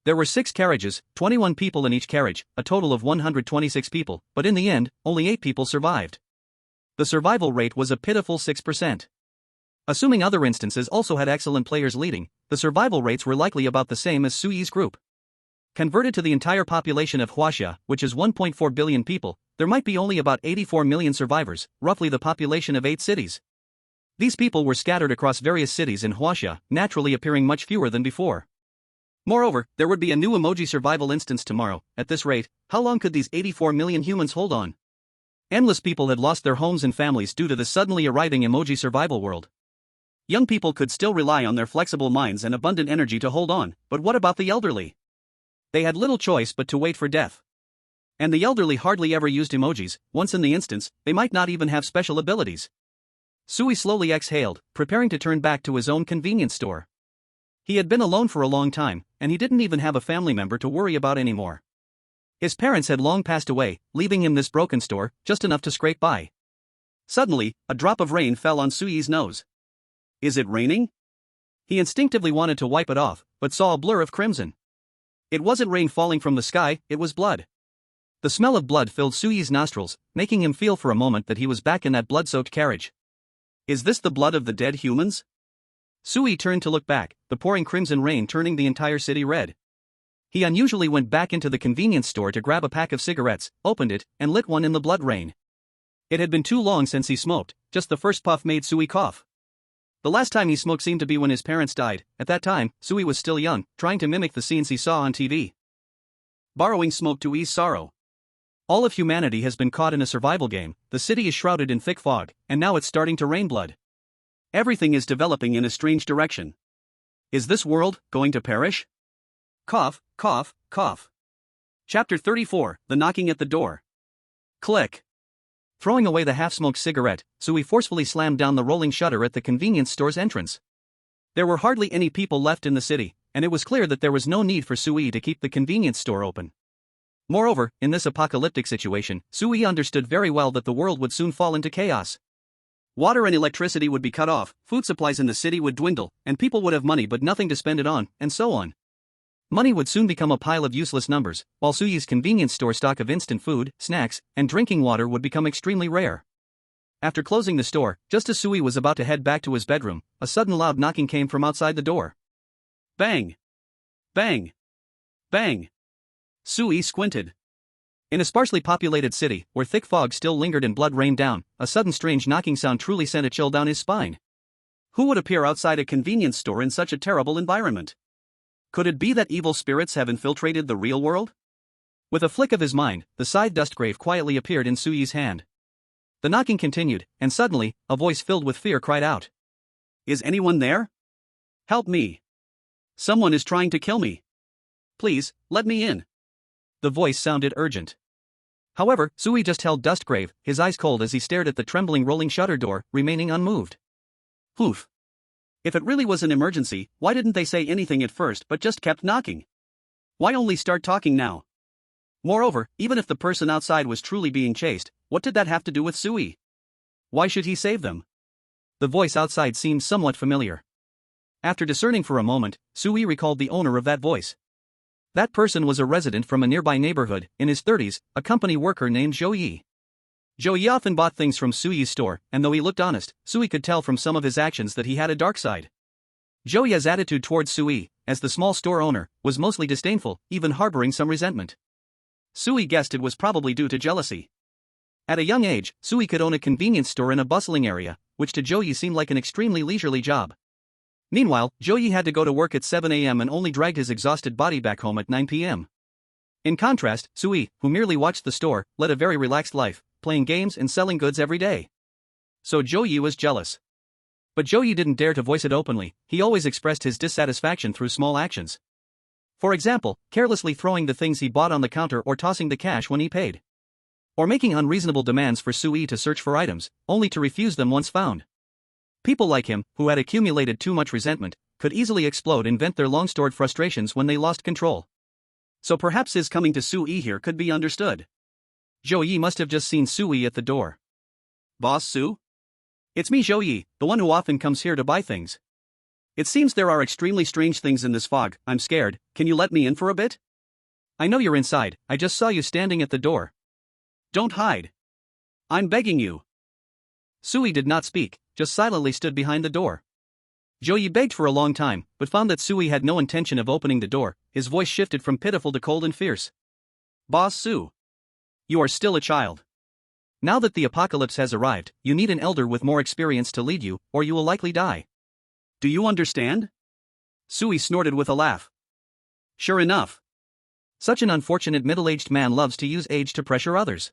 There were 6 carriages, 21 people in each carriage, a total of 126 people, but in the end, only 8 people survived. The survival rate was a pitiful 6%. Assuming other instances also had excellent players leading, the survival rates were likely about the same as Sui's group. Converted to the entire population of Huaxia, which is 1.4 billion people, there might be only about 84 million survivors, roughly the population of 8 cities. These people were scattered across various cities in Huaxia, naturally appearing much fewer than before. Moreover, there would be a new emoji survival instance tomorrow. At this rate, how long could these 84 million humans hold on? Endless people had lost their homes and families due to the suddenly arriving emoji survival world. Young people could still rely on their flexible minds and abundant energy to hold on, but what about the elderly? They had little choice but to wait for death. And the elderly hardly ever used emojis. Once in the instance, they might not even have special abilities. Sui slowly exhaled, preparing to turn back to his own convenience store. He had been alone for a long time, and he didn't even have a family member to worry about anymore. His parents had long passed away, leaving him this broken store, just enough to scrape by. Suddenly, a drop of rain fell on Sui's nose. Is it raining? He instinctively wanted to wipe it off, but saw a blur of crimson. It wasn't rain falling from the sky, it was blood. The smell of blood filled Sui's nostrils, making him feel for a moment that he was back in that blood-soaked carriage. Is this the blood of the dead humans? Sui turned to look back, the pouring crimson rain turning the entire city red. He unusually went back into the convenience store to grab a pack of cigarettes, opened it, and lit one in the blood rain. It had been too long since he smoked, just the first puff made Sui cough. The last time he smoked seemed to be when his parents died. At that time, Sui was still young, trying to mimic the scenes he saw on TV. Borrowing smoke to ease sorrow. All of humanity has been caught in a survival game, the city is shrouded in thick fog, and now it's starting to rain blood. Everything is developing in a strange direction. Is this world going to perish? Cough, cough, cough. Chapter 34, The Knocking at the Door. Click. Throwing away the half-smoked cigarette, Sui forcefully slammed down the rolling shutter at the convenience store's entrance. There were hardly any people left in the city, and it was clear that there was no need for Sui to keep the convenience store open. Moreover, in this apocalyptic situation, Sui understood very well that the world would soon fall into chaos. Water and electricity would be cut off, food supplies in the city would dwindle, and people would have money but nothing to spend it on, and so on. Money would soon become a pile of useless numbers, while Sui's convenience store stock of instant food, snacks, and drinking water would become extremely rare. After closing the store, just as Sui was about to head back to his bedroom, a sudden loud knocking came from outside the door. Bang! Bang! Bang! Sui squinted. In a sparsely populated city, where thick fog still lingered and blood rained down, a sudden strange knocking sound truly sent a chill down his spine. Who would appear outside a convenience store in such a terrible environment? Could it be that evil spirits have infiltrated the real world? With a flick of his mind, the scythe dustgrave quietly appeared in Sui's hand. The knocking continued, and suddenly, a voice filled with fear cried out. Is anyone there? Help me. Someone is trying to kill me. Please, let me in. The voice sounded urgent. However, Sui just held Dustgrave, his eyes cold as he stared at the trembling rolling shutter door, remaining unmoved. Poof. If it really was an emergency, why didn't they say anything at first but just kept knocking? Why only start talking now? Moreover, even if the person outside was truly being chased, what did that have to do with Sui? Why should he save them? The voice outside seemed somewhat familiar. After discerning for a moment, Sui recalled the owner of that voice. That person was a resident from a nearby neighborhood, in his 30s, a company worker named Zhou Yi. Zhou Yi often bought things from Sui's store, and though he looked honest, Sui could tell from some of his actions that he had a dark side. Zhou Yi's attitude towards Sui, as the small store owner, was mostly disdainful, even harboring some resentment. Sui guessed it was probably due to jealousy. At a young age, Sui could own a convenience store in a bustling area, which to Zhou Yi seemed like an extremely leisurely job. Meanwhile, Zhou Yi had to go to work at 7 a.m. and only dragged his exhausted body back home at 9 p.m. In contrast, Sui, who merely watched the store, led a very relaxed life, playing games and selling goods every day. So Zhou Yi was jealous. But Zhou Yi didn't dare to voice it openly. He always expressed his dissatisfaction through small actions. For example, carelessly throwing the things he bought on the counter or tossing the cash when he paid. Or making unreasonable demands for Sui to search for items, only to refuse them once found. People like him, who had accumulated too much resentment, could easily explode and vent their long-stored frustrations when they lost control. So perhaps his coming to Sui here could be understood. Zhou Yi must have just seen Sui at the door. "Boss Su? It's me, Zhou Yi, the one who often comes here to buy things. It seems there are extremely strange things in this fog. I'm scared. Can you let me in for a bit? I know you're inside. I just saw you standing at the door. Don't hide. I'm begging you." Sui did not speak, just silently stood behind the door. Zhou Yi begged for a long time, but found that Sui had no intention of opening the door. His voice shifted from pitiful to cold and fierce. "Boss Su. You are still a child. Now that the apocalypse has arrived, you need an elder with more experience to lead you, or you will likely die. Do you understand?" Sui snorted with a laugh. Sure enough. Such an unfortunate middle-aged man loves to use age to pressure others.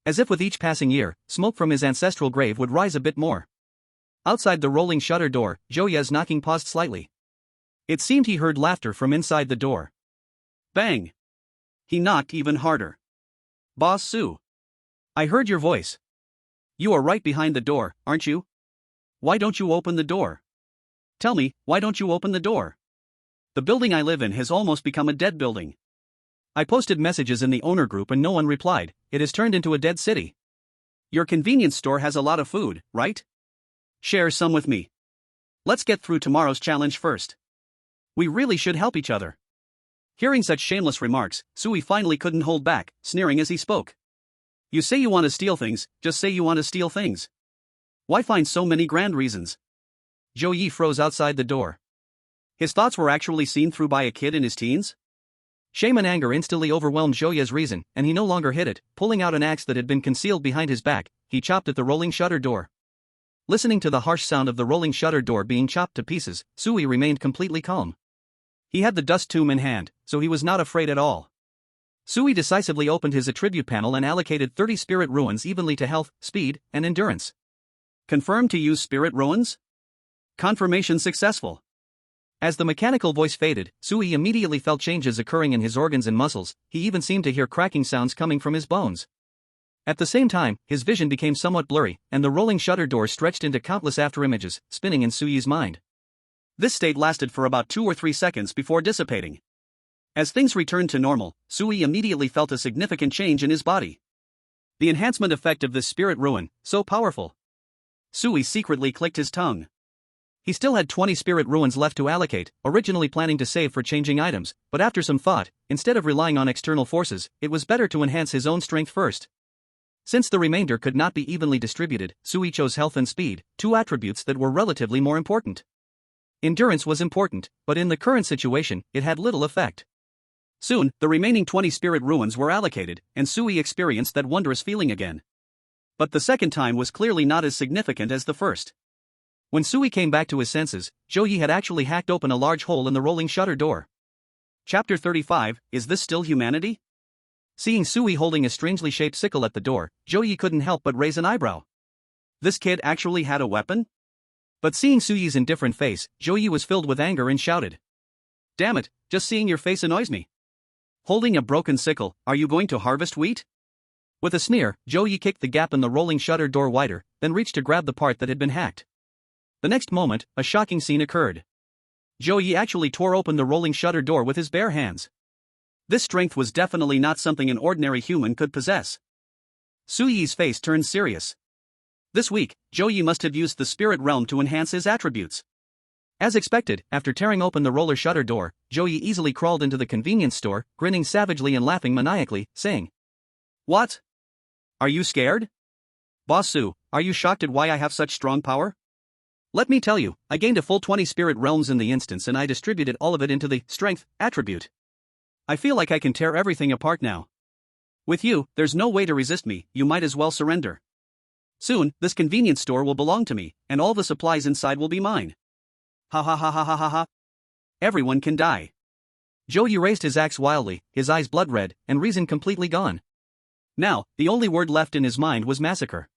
As if with each passing year, smoke from his ancestral grave would rise a bit more. Outside the rolling shutter door, Zhou Yi's knocking paused slightly. It seemed he heard laughter from inside the door. Bang! He knocked even harder. "Boss Su. I heard your voice. You are right behind the door, aren't you? Why don't you open the door? Tell me, why don't you open the door? The building I live in has almost become a dead building. I posted messages in the owner group and no one replied. It has turned into a dead city. Your convenience store has a lot of food, right? Share some with me. Let's get through tomorrow's challenge first. We really should help each other." Hearing such shameless remarks, Sui finally couldn't hold back, sneering as he spoke. "You say you want to steal things, just say you want to steal things. Why find so many grand reasons?" Zhou Yi froze outside the door. His thoughts were actually seen through by a kid in his teens? Shame and anger instantly overwhelmed Zhou Yi's reason, and he no longer hid it. Pulling out an axe that had been concealed behind his back, he chopped at the rolling shutter door. Listening to the harsh sound of the rolling shutter door being chopped to pieces, Sui remained completely calm. He had the dust tomb in hand, so he was not afraid at all. Sui decisively opened his attribute panel and allocated 30 spirit ruins evenly to health, speed, and endurance. Confirmed to use spirit ruins? Confirmation successful. As the mechanical voice faded, Sui immediately felt changes occurring in his organs and muscles. He even seemed to hear cracking sounds coming from his bones. At the same time, his vision became somewhat blurry, and the rolling shutter door stretched into countless afterimages, spinning in Sui's mind. This state lasted for about 2 or 3 seconds before dissipating. As things returned to normal, Sui immediately felt a significant change in his body. The enhancement effect of this spirit ruin, so powerful. Sui secretly clicked his tongue. He still had 20 spirit ruins left to allocate, originally planning to save for changing items, but after some thought, instead of relying on external forces, it was better to enhance his own strength first. Since the remainder could not be evenly distributed, Sui chose health and speed, 2 attributes that were relatively more important. Endurance was important, but in the current situation, it had little effect. Soon, the remaining 20 spirit ruins were allocated, and Sui experienced that wondrous feeling again. But the second time was clearly not as significant as the first. When Sui came back to his senses, Zhou Yi had actually hacked open a large hole in the rolling shutter door. Chapter 35, Is This Still Humanity? Seeing Sui holding a strangely shaped sickle at the door, Zhou Yi couldn't help but raise an eyebrow. This kid actually had a weapon? But seeing Sui's indifferent face, Zhou Yi was filled with anger and shouted. Damn it, just seeing your face annoys me. Holding a broken sickle, are you going to harvest wheat? With a sneer, Zhou Yi kicked the gap in the rolling shutter door wider, then reached to grab the part that had been hacked. The next moment, a shocking scene occurred. Zhou Yi actually tore open the rolling shutter door with his bare hands. This strength was definitely not something an ordinary human could possess. Sui's face turned serious. This week, Zhou Yi must have used the spirit realm to enhance his attributes. As expected, after tearing open the roller shutter door, Zhou Yi easily crawled into the convenience store, grinning savagely and laughing maniacally, saying, What? Are you scared? Boss Su, are you shocked at why I have such strong power? Let me tell you, I gained a full 20 spirit realms in the instance and I distributed all of it into the strength attribute. I feel like I can tear everything apart now. With you, there's no way to resist me, you might as well surrender. Soon, this convenience store will belong to me, and all the supplies inside will be mine. Ha ha ha ha ha ha ha. Everyone can die. Joey raised his axe wildly, his eyes blood red, and reason completely gone. Now, the only word left in his mind was massacre.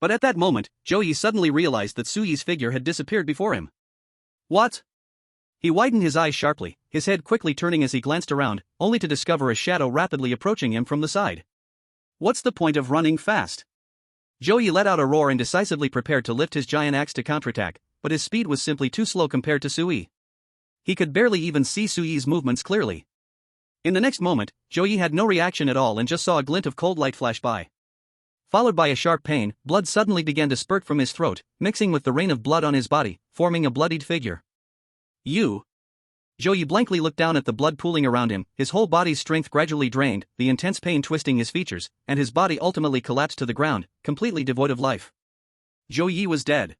But at that moment, Joey suddenly realized that Sui's figure had disappeared before him. What? He widened his eyes sharply, his head quickly turning as he glanced around, only to discover a shadow rapidly approaching him from the side. What's the point of running fast? Joey let out a roar and decisively prepared to lift his giant axe to counterattack, but his speed was simply too slow compared to Sui. He could barely even see Sui's movements clearly. In the next moment, Joey had no reaction at all and just saw a glint of cold light flash by. Followed by a sharp pain, blood suddenly began to spurt from his throat, mixing with the rain of blood on his body, forming a bloodied figure. You. Joey blankly looked down at the blood pooling around him, his whole body's strength gradually drained, the intense pain twisting his features, and his body ultimately collapsed to the ground, completely devoid of life. Joey was dead.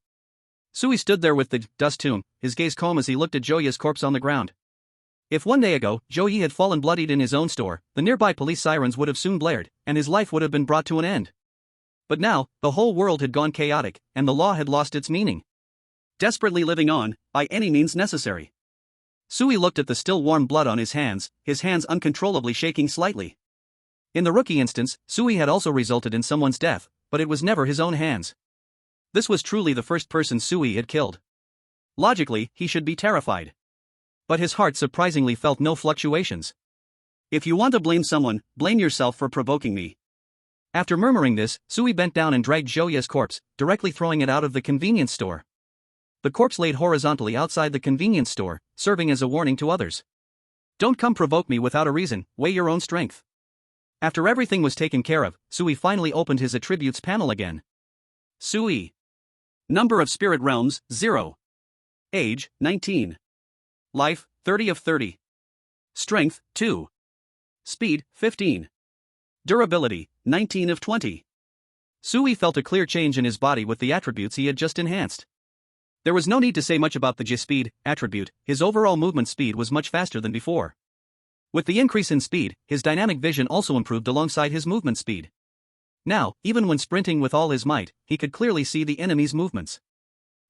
Sui stood there with the dust tomb, his gaze calm as he looked at Joey's corpse on the ground. If 1 day ago, Joey had fallen bloodied in his own store, the nearby police sirens would have soon blared, and his life would have been brought to an end. But now, the whole world had gone chaotic, and the law had lost its meaning. Desperately living on, by any means necessary. Sui looked at the still warm blood on his hands uncontrollably shaking slightly. In the rookie instance, Sui had also resulted in someone's death, but it was never his own hands. This was truly the first person Sui had killed. Logically, he should be terrified. But his heart surprisingly felt no fluctuations. If you want to blame someone, blame yourself for provoking me. After murmuring this, Sui bent down and dragged Joey's corpse, directly throwing it out of the convenience store. The corpse laid horizontally outside the convenience store, serving as a warning to others. Don't come provoke me without a reason, weigh your own strength. After everything was taken care of, Sui finally opened his attributes panel again. Sui. Number of spirit realms, 0. Age, 19. Life, 30 of 30. Strength, 2. Speed, 15. Durability, 19 of 20. Sui felt a clear change in his body with the attributes he had just enhanced. There was no need to say much about the J-speed attribute, his overall movement speed was much faster than before. With the increase in speed, his dynamic vision also improved alongside his movement speed. Now, even when sprinting with all his might, he could clearly see the enemy's movements.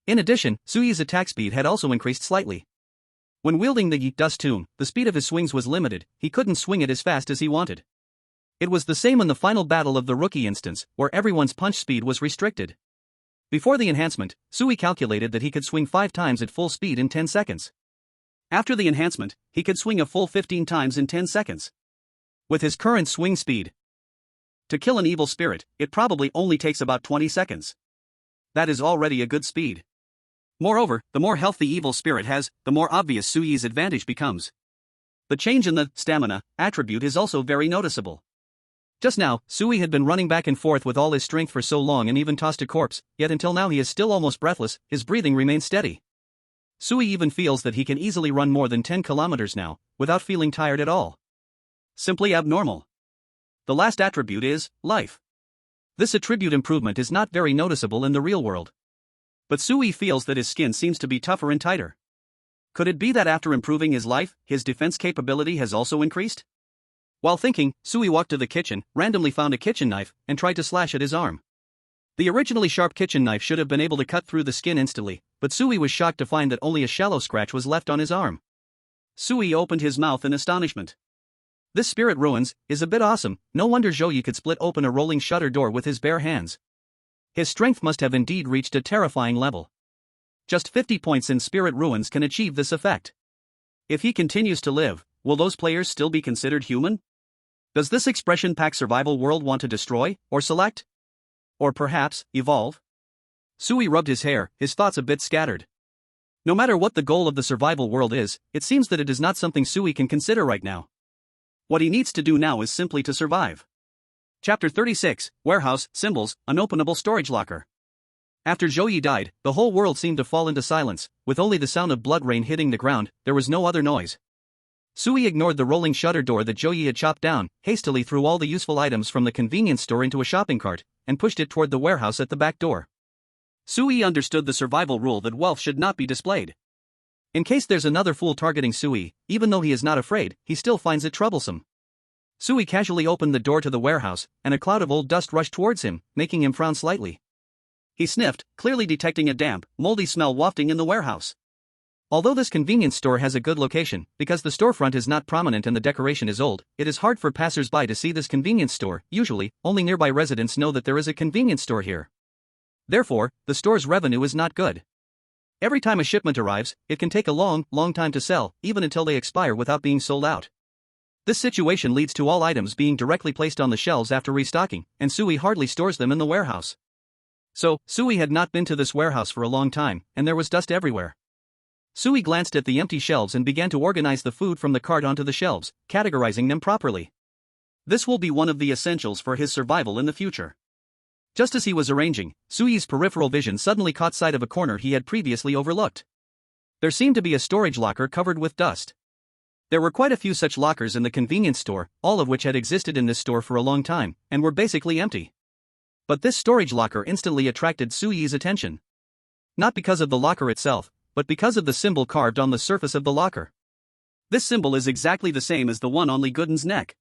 In addition, Sui's attack speed had also increased slightly. When wielding the dust tomb, the speed of his swings was limited, he couldn't swing it as fast as he wanted. It was the same in the final battle of the rookie instance, where everyone's punch speed was restricted. Before the enhancement, Sui calculated that he could swing 5 times at full speed in 10 seconds. After the enhancement, he could swing a full 15 times in 10 seconds. With his current swing speed, to kill an evil spirit, it probably only takes about 20 seconds. That is already a good speed. Moreover, the more health the evil spirit has, the more obvious Sui's advantage becomes. The change in the stamina attribute is also very noticeable. Just now, Sui had been running back and forth with all his strength for so long and even tossed a corpse, yet until now he is still almost breathless, his breathing remains steady. Sui even feels that he can easily run more than 10 kilometers now, without feeling tired at all. Simply abnormal. The last attribute is life. This attribute improvement is not very noticeable in the real world. But Sui feels that his skin seems to be tougher and tighter. Could it be that after improving his life, his defense capability has also increased? While thinking, Sui walked to the kitchen, randomly found a kitchen knife, and tried to slash at his arm. The originally sharp kitchen knife should have been able to cut through the skin instantly, but Sui was shocked to find that only a shallow scratch was left on his arm. Sui opened his mouth in astonishment. This spirit ruins is a bit awesome, no wonder Joey could split open a rolling shutter door with his bare hands. His strength must have indeed reached a terrifying level. Just 50 points in spirit ruins can achieve this effect. If he continues to live, will those players still be considered human? Does this expression pack survival world want to destroy, or select? Or perhaps, evolve? Sui rubbed his hair, his thoughts a bit scattered. No matter what the goal of the survival world is, it seems that it is not something Sui can consider right now. What he needs to do now is simply to survive. Chapter 36, Warehouse, Symbols, Unopenable Storage Locker. After Joey died, the whole world seemed to fall into silence, with only the sound of blood rain hitting the ground, there was no other noise. Sui ignored the rolling shutter door that Joey had chopped down, hastily threw all the useful items from the convenience store into a shopping cart, and pushed it toward the warehouse at the back door. Sui understood the survival rule that wealth should not be displayed. In case there's another fool targeting Sui, even though he is not afraid, he still finds it troublesome. Sui casually opened the door to the warehouse, and a cloud of old dust rushed towards him, making him frown slightly. He sniffed, clearly detecting a damp, moldy smell wafting in the warehouse. Although this convenience store has a good location, because the storefront is not prominent and the decoration is old, it is hard for passers-by to see this convenience store. Usually, only nearby residents know that there is a convenience store here. Therefore, the store's revenue is not good. Every time a shipment arrives, it can take a long time to sell, even until they expire without being sold out. This situation leads to all items being directly placed on the shelves after restocking, and Sui hardly stores them in the warehouse. So, Sui had not been to this warehouse for a long time, and there was dust everywhere. Sui glanced at the empty shelves and began to organize the food from the cart onto the shelves, categorizing them properly. This will be one of the essentials for his survival in the future. Just as he was arranging, Sui's peripheral vision suddenly caught sight of a corner he had previously overlooked. There seemed to be a storage locker covered with dust. There were quite a few such lockers in the convenience store, all of which had existed in this store for a long time, and were basically empty. But this storage locker instantly attracted Sui's attention. Not because of the locker itself, but because of the symbol carved on the surface of the locker. This symbol is exactly the same as the one on Lee Gooden's neck.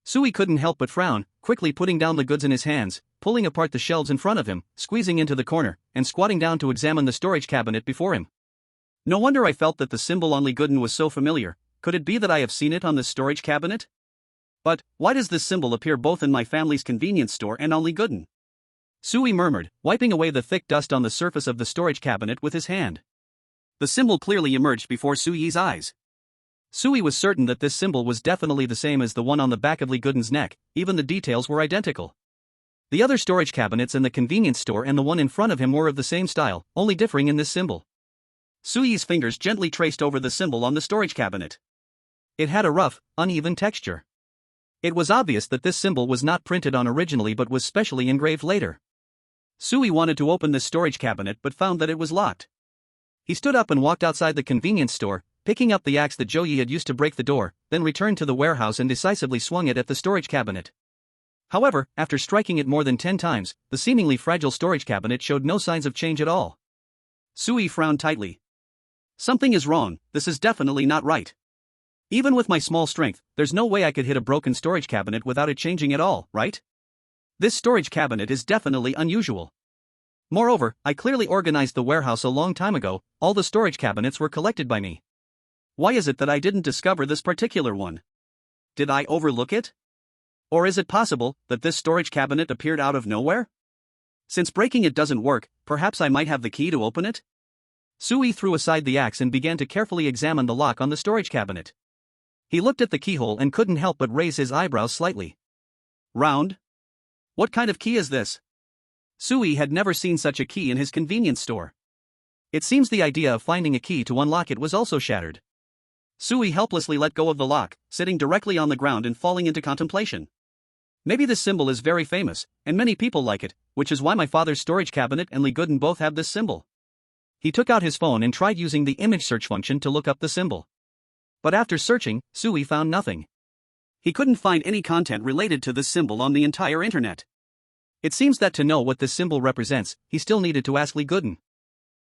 Sui couldn't help but frown, quickly putting down the goods in his hands, pulling apart the shelves in front of him, squeezing into the corner, and squatting down to examine the storage cabinet before him. No wonder I felt that the symbol on Lee Gooden was so familiar. Could it be that I have seen it on this storage cabinet? But, why does this symbol appear both in my family's convenience store and on Lee Gooden? Sui murmured, wiping away the thick dust on the surface of the storage cabinet with his hand. The symbol clearly emerged before Sui's eyes. Sui was certain that this symbol was definitely the same as the one on the back of Lee Gooden's neck, even the details were identical. The other storage cabinets in the convenience store and the one in front of him were of the same style, only differing in this symbol. Sui's fingers gently traced over the symbol on the storage cabinet. It had a rough, uneven texture. It was obvious that this symbol was not printed on originally but was specially engraved later. Sui wanted to open this storage cabinet but found that it was locked. He stood up and walked outside the convenience store, picking up the axe that Joey had used to break the door, then returned to the warehouse and decisively swung it at the storage cabinet. However, after striking it more than 10 times, the seemingly fragile storage cabinet showed no signs of change at all. Sui frowned tightly. Something is wrong, this is definitely not right. Even with my small strength, there's no way I could hit a broken storage cabinet without it changing at all, right? This storage cabinet is definitely unusual. Moreover, I clearly organized the warehouse a long time ago, all the storage cabinets were collected by me. Why is it that I didn't discover this particular one? Did I overlook it? Or is it possible that this storage cabinet appeared out of nowhere? Since breaking it doesn't work, perhaps I might have the key to open it? Sui threw aside the axe and began to carefully examine the lock on the storage cabinet. He looked at the keyhole and couldn't help but raise his eyebrows slightly. Round? What kind of key is this? Sui had never seen such a key in his convenience store. It seems the idea of finding a key to unlock it was also shattered. Sui helplessly let go of the lock, sitting directly on the ground and falling into contemplation. Maybe this symbol is very famous, and many people like it, which is why my father's storage cabinet and Lee Gooden both have this symbol. He took out his phone and tried using the image search function to look up the symbol. But after searching, Sui found nothing. He couldn't find any content related to this symbol on the entire internet. It seems that to know what this symbol represents, he still needed to ask Lee Gooden.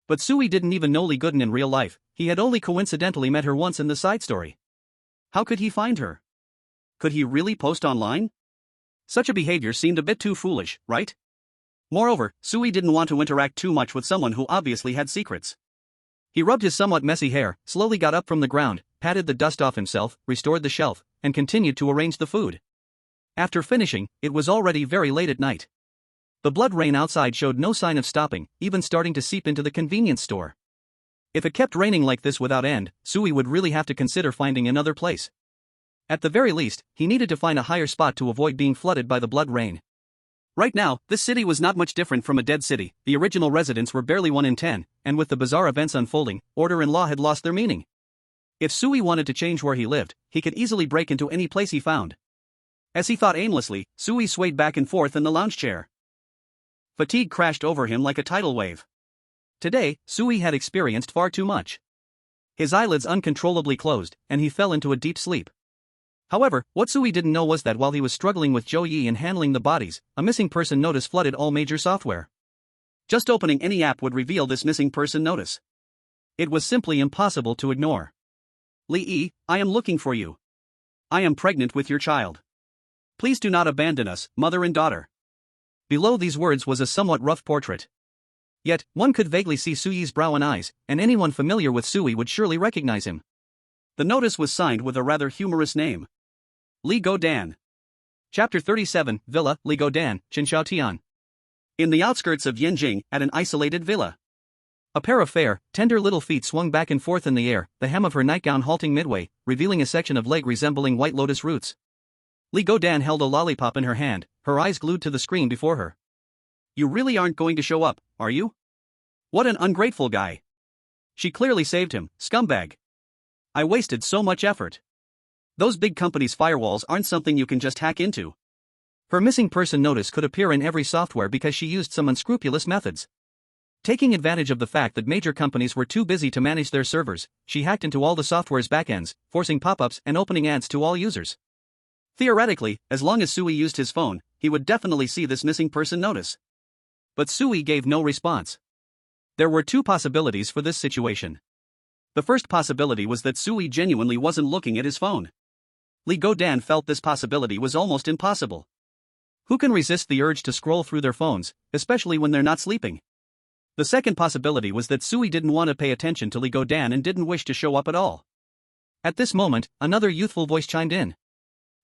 But Sui didn't even know Lee Gooden in real life, he had only coincidentally met her once in the side story. How could he find her? Could he really post online? Such a behavior seemed a bit too foolish, right? Moreover, Sui didn't want to interact too much with someone who obviously had secrets. He rubbed his somewhat messy hair, slowly got up from the ground, patted the dust off himself, restored the shelf, and continued to arrange the food. After finishing, it was already very late at night. The blood rain outside showed no sign of stopping, even starting to seep into the convenience store. If it kept raining like this without end, Sui would really have to consider finding another place. At the very least, he needed to find a higher spot to avoid being flooded by the blood rain. Right now, this city was not much different from a dead city, the original residents were barely 1 in 10, and with the bizarre events unfolding, order and law had lost their meaning. If Sui wanted to change where he lived, he could easily break into any place he found. As he thought aimlessly, Sui swayed back and forth in the lounge chair. Fatigue crashed over him like a tidal wave. Today, Sui had experienced far too much. His eyelids uncontrollably closed, and he fell into a deep sleep. However, what Sui didn't know was that while he was struggling with Zhou Yi and handling the bodies, a missing person notice flooded all major software. Just opening any app would reveal this missing person notice. It was simply impossible to ignore. Li Yi, I am looking for you. I am pregnant with your child. Please do not abandon us, mother and daughter. Below these words was a somewhat rough portrait. Yet, one could vaguely see Suyi's brow and eyes, and anyone familiar with Suyi would surely recognize him. The notice was signed with a rather humorous name. Li Godan. Chapter 37, Villa, Li Godan, Qinshaotian. In the outskirts of Yanjing, at an isolated villa. A pair of fair, tender little feet swung back and forth in the air, the hem of her nightgown halting midway, revealing a section of leg resembling white lotus roots. Li Godan held a lollipop in her hand, her eyes glued to the screen before her. You really aren't going to show up, are you? What an ungrateful guy. She clearly saved him, scumbag. I wasted so much effort. Those big companies' firewalls aren't something you can just hack into. Her missing person notice could appear in every software because she used some unscrupulous methods. Taking advantage of the fact that major companies were too busy to manage their servers, she hacked into all the software's backends, forcing pop-ups and opening ads to all users. Theoretically, as long as Suyi used his phone, he would definitely see this missing person notice. But Suyi gave no response. There were two possibilities for this situation. The first possibility was that Suyi genuinely wasn't looking at his phone. Li Godan felt this possibility was almost impossible. Who can resist the urge to scroll through their phones, especially when they're not sleeping? The second possibility was that Suyi didn't want to pay attention to Li Godan and didn't wish to show up at all. At this moment, another youthful voice chimed in.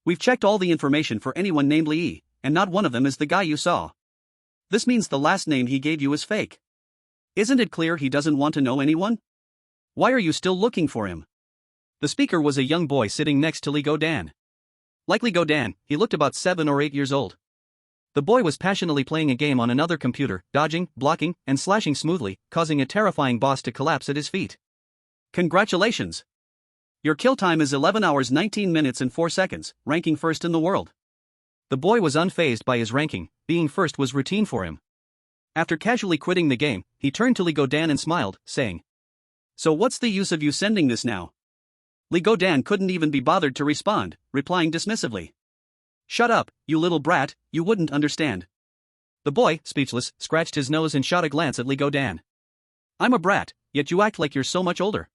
We've checked all the information for anyone named Li, and not one of them is the guy you saw. This means the last name he gave you is fake. Isn't it clear he doesn't want to know anyone? Why are you still looking for him? The speaker was a young boy sitting next to Li Godan. Like Li Godan, he looked about 7 or 8 years old. The boy was passionately playing a game on another computer, dodging, blocking, and slashing smoothly, causing a terrifying boss to collapse at his feet. Congratulations! Your kill time is 11 hours 19 minutes and 4 seconds, ranking first in the world. The boy was unfazed by his ranking, being first was routine for him. After casually quitting the game, he turned to Li Godan and smiled, saying, So what's the use of you sending this now? Li Godan couldn't even be bothered to respond, replying dismissively. Shut up, you little brat, you wouldn't understand. The boy, speechless, scratched his nose and shot a glance at Li Godan. I'm a brat, yet you act like you're so much older.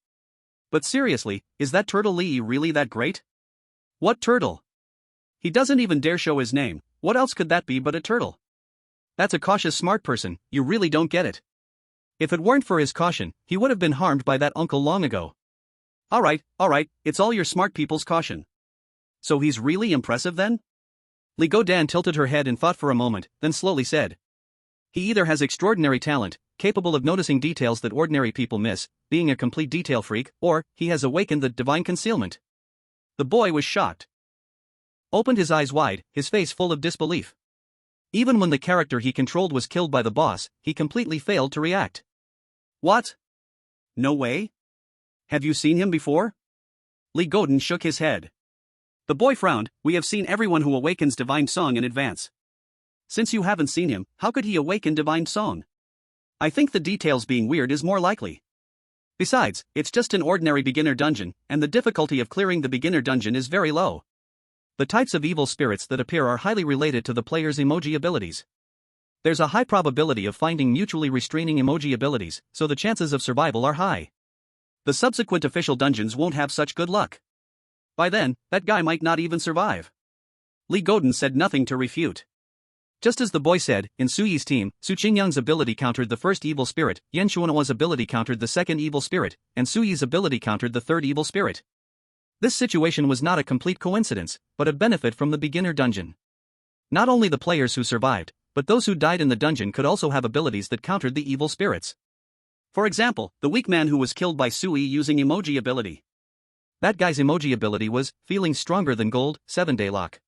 But seriously, is that turtle Li really that great? What turtle? He doesn't even dare show his name, what else could that be but a turtle? That's a cautious smart person, you really don't get it. If it weren't for his caution, he would have been harmed by that uncle long ago. Alright, it's all your smart people's caution. So he's really impressive then? Li Godan tilted her head and thought for a moment, then slowly said. He either has extraordinary talent, capable of noticing details that ordinary people miss, being a complete detail freak, or he has awakened the divine concealment. The boy was shocked. Opened his eyes wide, his face full of disbelief. Even when the character he controlled was killed by the boss, he completely failed to react. What? No way? Have you seen him before? Li Godan shook his head. The boy frowned. We have seen everyone who awakens divine song in advance. Since you haven't seen him, how could he awaken divine song? I think the details being weird is more likely. Besides, it's just an ordinary beginner dungeon, and the difficulty of clearing the beginner dungeon is very low. The types of evil spirits that appear are highly related to the player's emoji abilities. There's a high probability of finding mutually restraining emoji abilities, so the chances of survival are high. The subsequent official dungeons won't have such good luck. By then, that guy might not even survive. Li Godan said nothing to refute. Just as the boy said, in Suyi's team, Su Qingyang's ability countered the first evil spirit, Yan Xuanhua's ability countered the second evil spirit, and Suyi's ability countered the third evil spirit. This situation was not a complete coincidence, but a benefit from the beginner dungeon. Not only the players who survived, but those who died in the dungeon could also have abilities that countered the evil spirits. For example, the weak man who was killed by Suyi using emoji ability. That guy's emoji ability was, feeling stronger than gold, 7-day lock.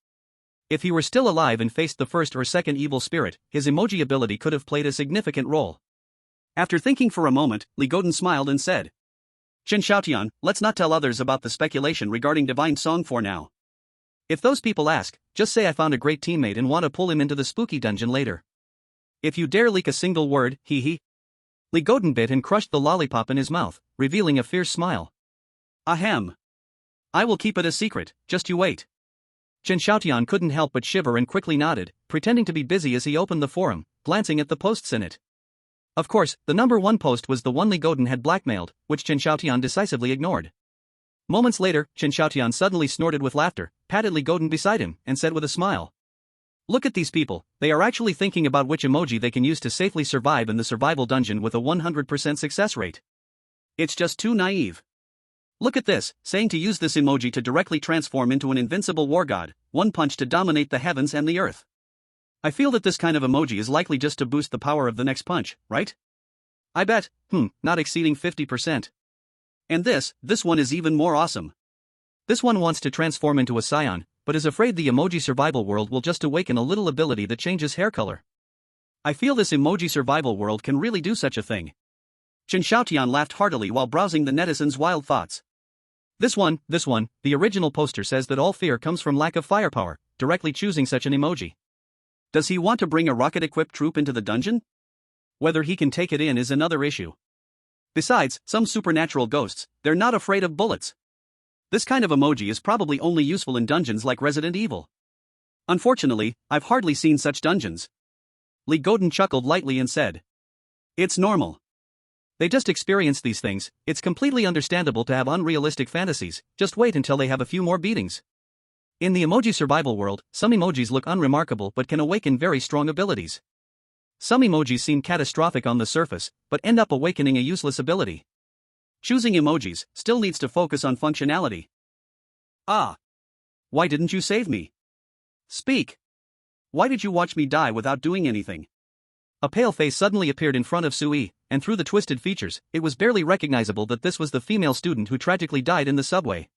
If he were still alive and faced the first or second evil spirit, his emoji ability could have played a significant role. After thinking for a moment, Li Godan smiled and said, Chen Xiaotian, let's not tell others about the speculation regarding divine song for now. If those people ask, just say I found a great teammate and want to pull him into the spooky dungeon later. If you dare leak a single word, hee. Li Godan bit and crushed the lollipop in his mouth, revealing a fierce smile. Ahem. I will keep it a secret, just you wait. Chen Xiaotian couldn't help but shiver and quickly nodded, pretending to be busy as he opened the forum, glancing at the posts in it. Of course, the number 1 post was the one Li Godan had blackmailed, which Chen Xiaotian decisively ignored. Moments later, Chen Xiaotian suddenly snorted with laughter, patted Li Godan beside him, and said with a smile. Look at these people, they are actually thinking about which emoji they can use to safely survive in the survival dungeon with a 100% success rate. It's just too naive. Look at this, saying to use this emoji to directly transform into an invincible war god, one punch to dominate the heavens and the earth. I feel that this kind of emoji is likely just to boost the power of the next punch, right? I bet, not exceeding 50%. And this one is even more awesome. This one wants to transform into a scion, but is afraid the emoji survival world will just awaken a little ability that changes hair color. I feel this emoji survival world can really do such a thing. Chen Xiaotian laughed heartily while browsing the netizens' wild thoughts. This one, the original poster says that all fear comes from lack of firepower, directly choosing such an emoji. Does he want to bring a rocket-equipped troop into the dungeon? Whether he can take it in is another issue. Besides, some supernatural ghosts, they're not afraid of bullets. This kind of emoji is probably only useful in dungeons like Resident Evil. Unfortunately, I've hardly seen such dungeons. Li Godin chuckled lightly and said, "It's normal. They just experience these things, it's completely understandable to have unrealistic fantasies, just wait until they have a few more beatings." In the emoji survival world, some emojis look unremarkable but can awaken very strong abilities. Some emojis seem catastrophic on the surface, but end up awakening a useless ability. Choosing emojis still needs to focus on functionality. Ah! Why didn't you save me? Speak! Why did you watch me die without doing anything? A pale face suddenly appeared in front of Sui, and through the twisted features, it was barely recognizable that this was the female student who tragically died in the subway.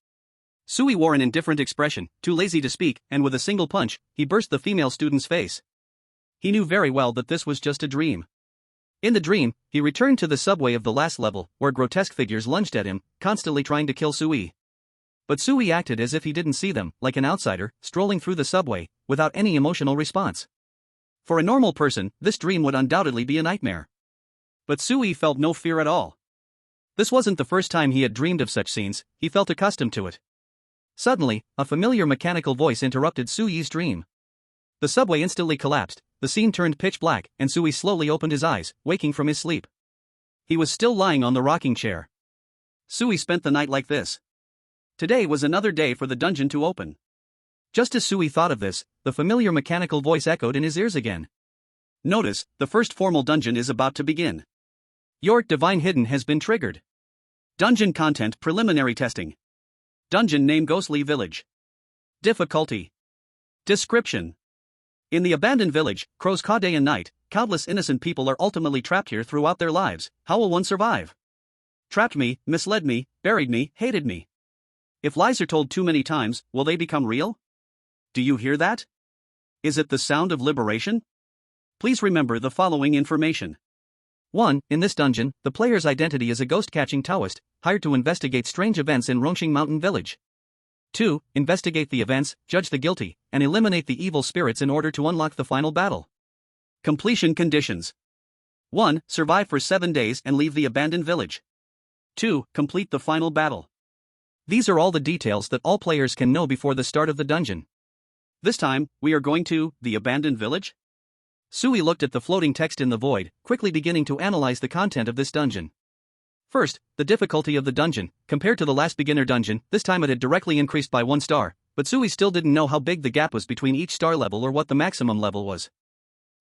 Sui wore an indifferent expression, too lazy to speak, and with a single punch, he burst the female student's face. He knew very well that this was just a dream. In the dream, he returned to the subway of the last level, where grotesque figures lunged at him, constantly trying to kill Sui. But Sui acted as if he didn't see them, like an outsider, strolling through the subway, without any emotional response. For a normal person, this dream would undoubtedly be a nightmare. But Sui felt no fear at all. This wasn't the first time he had dreamed of such scenes, he felt accustomed to it. Suddenly, a familiar mechanical voice interrupted Sui's dream. The subway instantly collapsed, the scene turned pitch black, and Sui slowly opened his eyes, waking from his sleep. He was still lying on the rocking chair. Sui spent the night like this. Today was another day for the dungeon to open. Just as Sui thought of this, the familiar mechanical voice echoed in his ears again. Notice, the first formal dungeon is about to begin. Your Divine Hidden has been triggered. Dungeon content preliminary testing. Dungeon name Ghostly Village. Difficulty. Description. In the abandoned village, crows caw day and night, countless innocent people are ultimately trapped here throughout their lives. How will one survive? Trapped me, misled me, buried me, hated me. If lies are told too many times, will they become real? Do you hear that? Is it the sound of liberation? Please remember the following information. 1. In this dungeon, the player's identity is a ghost-catching Taoist, hired to investigate strange events in Rongxing Mountain Village. 2. Investigate the events, judge the guilty, and eliminate the evil spirits in order to unlock the final battle. Completion conditions. 1. Survive for 7 days and leave the abandoned village. 2. Complete the final battle. These are all the details that all players can know before the start of the dungeon. This time, we are going to the abandoned village? Sui looked at the floating text in the void, quickly beginning to analyze the content of this dungeon. First, the difficulty of the dungeon. Compared to the last beginner dungeon, this time it had directly increased by 1 star, but Sui still didn't know how big the gap was between each star level or what the maximum level was.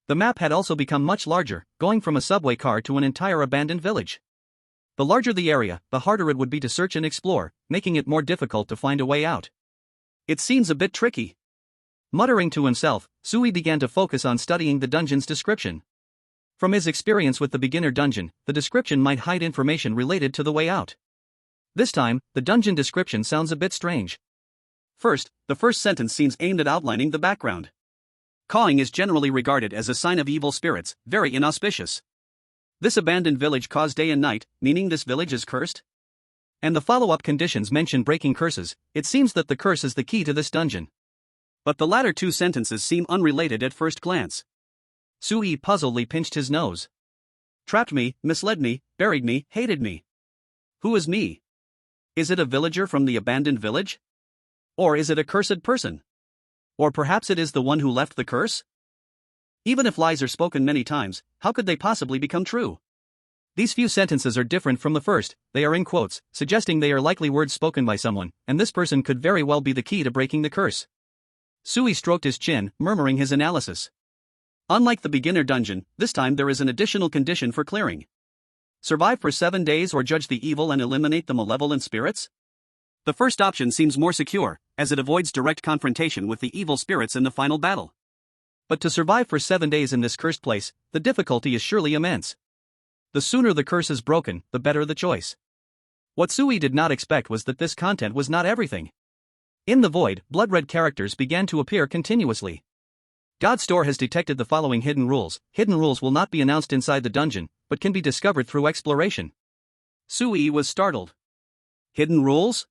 The map had also become much larger, going from a subway car to an entire abandoned village. The larger the area, the harder it would be to search and explore, making it more difficult to find a way out. It seems a bit tricky. Muttering to himself, Sui began to focus on studying the dungeon's description. From his experience with the beginner dungeon, the description might hide information related to the way out. This time, the dungeon description sounds a bit strange. First, the first sentence seems aimed at outlining the background. Cawing is generally regarded as a sign of evil spirits, very inauspicious. This abandoned village caws day and night, meaning this village is cursed? And the follow-up conditions mention breaking curses. It seems that the curse is the key to this dungeon. But the latter 2 sentences seem unrelated at first glance. Sui puzzledly pinched his nose. Trapped me, misled me, buried me, hated me. Who is me? Is it a villager from the abandoned village? Or is it a cursed person? Or perhaps it is the one who left the curse? Even if lies are spoken many times, how could they possibly become true? These few sentences are different from the first, they are in quotes, suggesting they are likely words spoken by someone, and this person could very well be the key to breaking the curse. Sui stroked his chin, murmuring his analysis. Unlike the beginner dungeon, this time there is an additional condition for clearing. Survive for 7 days or judge the evil and eliminate the malevolent spirits? The first option seems more secure, as it avoids direct confrontation with the evil spirits in the final battle. But to survive for 7 days in this cursed place, the difficulty is surely immense. The sooner the curse is broken, the better the choice. What Sui did not expect was that this content was not everything. In the void, blood-red characters began to appear continuously. God's store has detected the following hidden rules. Hidden rules will not be announced inside the dungeon, but can be discovered through exploration. Sui was startled. Hidden rules?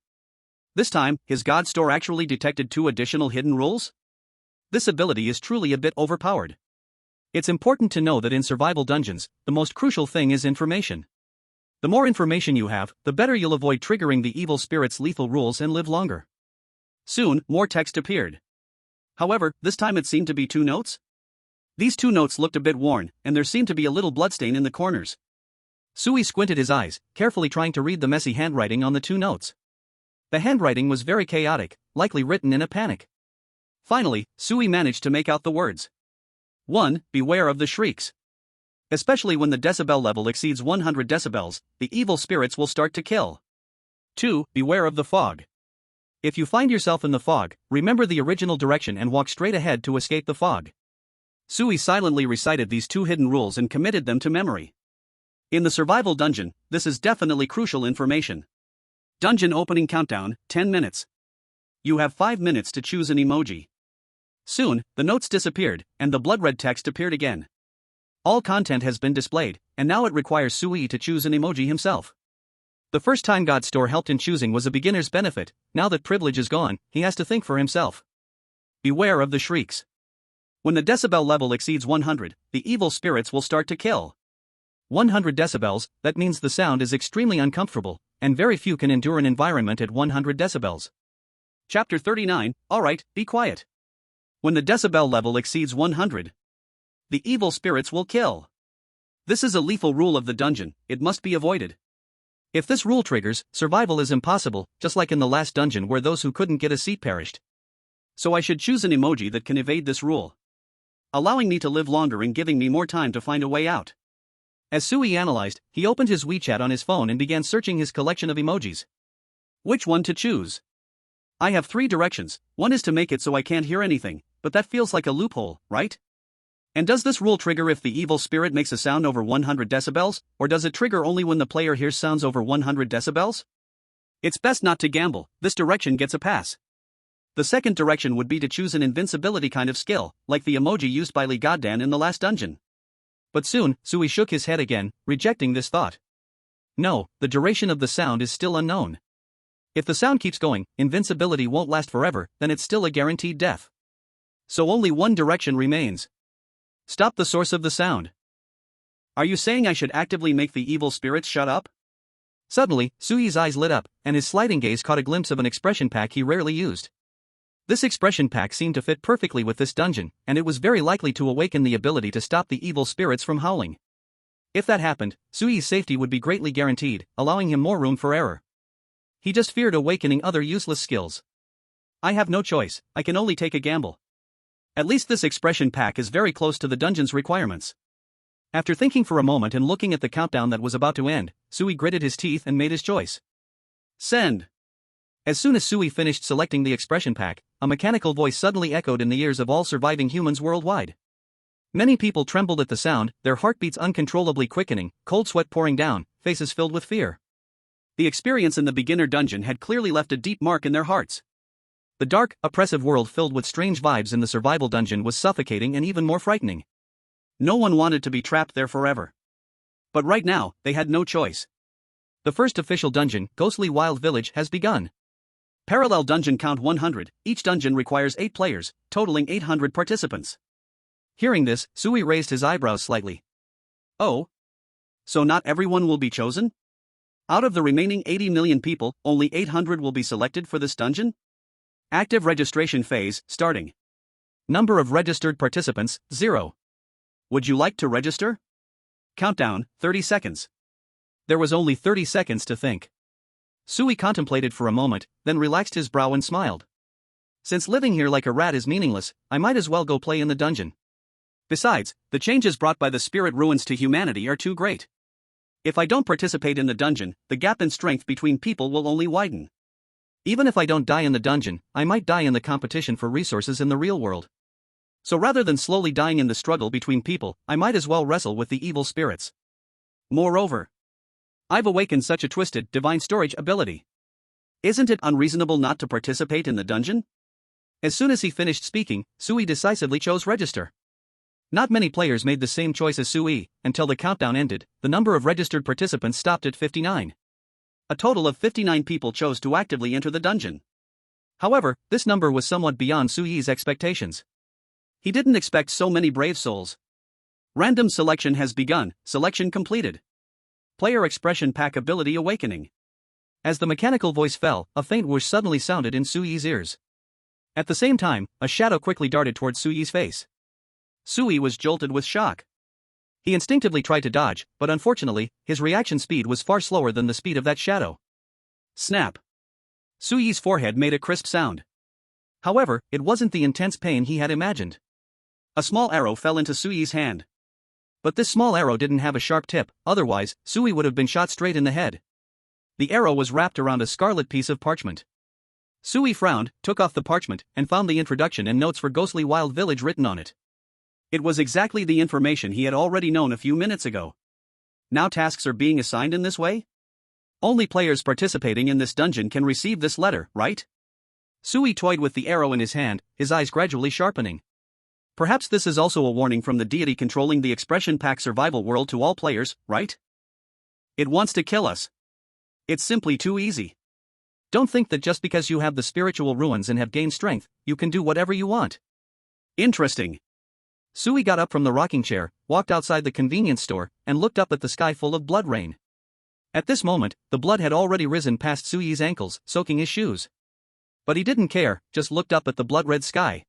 This time, his God store actually detected 2 additional hidden rules? This ability is truly a bit overpowered. It's important to know that in survival dungeons, the most crucial thing is information. The more information you have, the better you'll avoid triggering the evil spirit's lethal rules and live longer. Soon, more text appeared. However, this time it seemed to be 2 notes. These 2 notes looked a bit worn, and there seemed to be a little bloodstain in the corners. Sui squinted his eyes, carefully trying to read the messy handwriting on the 2 notes. The handwriting was very chaotic, likely written in a panic. Finally, Sui managed to make out the words. 1. Beware of the shrieks. Especially when the decibel level exceeds 100 decibels, the evil spirits will start to kill. 2. Beware of the fog. If you find yourself in the fog, remember the original direction and walk straight ahead to escape the fog. Sui silently recited these 2 hidden rules and committed them to memory. In the survival dungeon, this is definitely crucial information. Dungeon opening countdown, 10 minutes. You have 5 minutes to choose an emoji. Soon, the notes disappeared, and the blood-red text appeared again. All content has been displayed, and now it requires Sui to choose an emoji himself. The first time God's store helped in choosing was a beginner's benefit. Now that privilege is gone, he has to think for himself. Beware of the shrieks. When the decibel level exceeds 100, the evil spirits will start to kill. 100 decibels, that means the sound is extremely uncomfortable, and very few can endure an environment at 100 decibels. Chapter 39, Alright, be quiet. When the decibel level exceeds 100, the evil spirits will kill. This is a lethal rule of the dungeon, it must be avoided. If this rule triggers, survival is impossible, just like in the last dungeon where those who couldn't get a seat perished. So I should choose an emoji that can evade this rule, allowing me to live longer and giving me more time to find a way out. As Sui analyzed, he opened his WeChat on his phone and began searching his collection of emojis. Which one to choose? I have 3 directions. One is to make it so I can't hear anything, but that feels like a loophole, right? And does this rule trigger if the evil spirit makes a sound over 100 decibels, or does it trigger only when the player hears sounds over 100 decibels? It's best not to gamble, this direction gets a pass. The second direction would be to choose an invincibility kind of skill, like the emoji used by Lee Goddan in the last dungeon. But soon, Sui shook his head again, rejecting this thought. No, the duration of the sound is still unknown. If the sound keeps going, invincibility won't last forever, then it's still a guaranteed death. So only one direction remains. Stop the source of the sound. Are you saying I should actively make the evil spirits shut up? Suddenly, Sui's eyes lit up, and his sliding gaze caught a glimpse of an expression pack he rarely used. This expression pack seemed to fit perfectly with this dungeon, and it was very likely to awaken the ability to stop the evil spirits from howling. If that happened, Sui's safety would be greatly guaranteed, allowing him more room for error. He just feared awakening other useless skills. I have no choice, I can only take a gamble. At least this expression pack is very close to the dungeon's requirements. After thinking for a moment and looking at the countdown that was about to end, Sui gritted his teeth and made his choice. Send. As soon as Sui finished selecting the expression pack, a mechanical voice suddenly echoed in the ears of all surviving humans worldwide. Many people trembled at the sound, their heartbeats uncontrollably quickening, cold sweat pouring down, faces filled with fear. The experience in the beginner dungeon had clearly left a deep mark in their hearts. The dark, oppressive world filled with strange vibes in the survival dungeon was suffocating and even more frightening. No one wanted to be trapped there forever. But right now, they had no choice. The first official dungeon, Ghostly Wild Village, has begun. Parallel dungeon count 100, each dungeon requires 8 players, totaling 800 participants. Hearing this, Sui raised his eyebrows slightly. Oh? So not everyone will be chosen? Out of the remaining 80 million people, only 800 will be selected for this dungeon? Active registration phase, starting. Number of registered participants, 0. Would you like to register? Countdown, 30 seconds. There was only 30 seconds to think. Sui contemplated for a moment, then relaxed his brow and smiled. Since living here like a rat is meaningless, I might as well go play in the dungeon. Besides, the changes brought by the spirit ruins to humanity are too great. If I don't participate in the dungeon, the gap in strength between people will only widen. Even if I don't die in the dungeon, I might die in the competition for resources in the real world. So rather than slowly dying in the struggle between people, I might as well wrestle with the evil spirits. Moreover, I've awakened such a twisted, divine storage ability. Isn't it unreasonable not to participate in the dungeon? As soon as he finished speaking, Sui decisively chose register. Not many players made the same choice as Sui. Until the countdown ended, the number of registered participants stopped at 59. A total of 59 people chose to actively enter the dungeon. However, this number was somewhat beyond Sui's expectations. He didn't expect so many brave souls. Random selection has begun, selection completed. Player expression pack ability awakening. As the mechanical voice fell, a faint whoosh suddenly sounded in Sui's ears. At the same time, a shadow quickly darted towards Sui's face. Sui was jolted with shock. He instinctively tried to dodge, but unfortunately, his reaction speed was far slower than the speed of that shadow. Snap! Sui's forehead made a crisp sound. However, it wasn't the intense pain he had imagined. A small arrow fell into Sui's hand. But this small arrow didn't have a sharp tip, otherwise, Sui would have been shot straight in the head. The arrow was wrapped around a scarlet piece of parchment. Sui frowned, took off the parchment, and found the introduction and notes for Ghostly Wild Village written on it. It was exactly the information he had already known a few minutes ago. Now tasks are being assigned in this way? Only players participating in this dungeon can receive this letter, right? Sui toyed with the arrow in his hand, his eyes gradually sharpening. Perhaps this is also a warning from the deity controlling the expression pack survival world to all players, right? It wants to kill us. It's simply too easy. Don't think that just because you have the spiritual ruins and have gained strength, you can do whatever you want. Interesting. Sui got up from the rocking chair, walked outside the convenience store, and looked up at the sky full of blood rain. At this moment, the blood had already risen past Sui's ankles, soaking his shoes. But he didn't care, just looked up at the blood-red sky.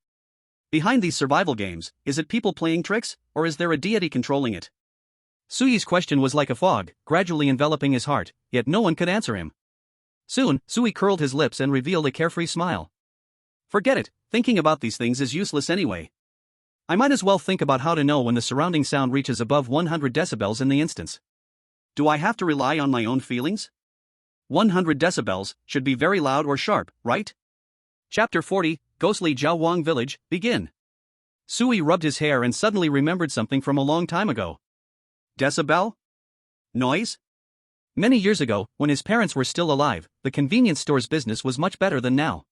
Behind these survival games, is it people playing tricks, or is there a deity controlling it? Sui's question was like a fog, gradually enveloping his heart, yet no one could answer him. Soon, Sui curled his lips and revealed a carefree smile. Forget it, thinking about these things is useless anyway. I might as well think about how to know when the surrounding sound reaches above 100 decibels in the instance. Do I have to rely on my own feelings? 100 decibels should be very loud or sharp, right? Chapter 40, Ghostly Jiaowang Village, begin. Sui rubbed his hair and suddenly remembered something from a long time ago. Decibel? Noise? Many years ago, when his parents were still alive, the convenience store's business was much better than now.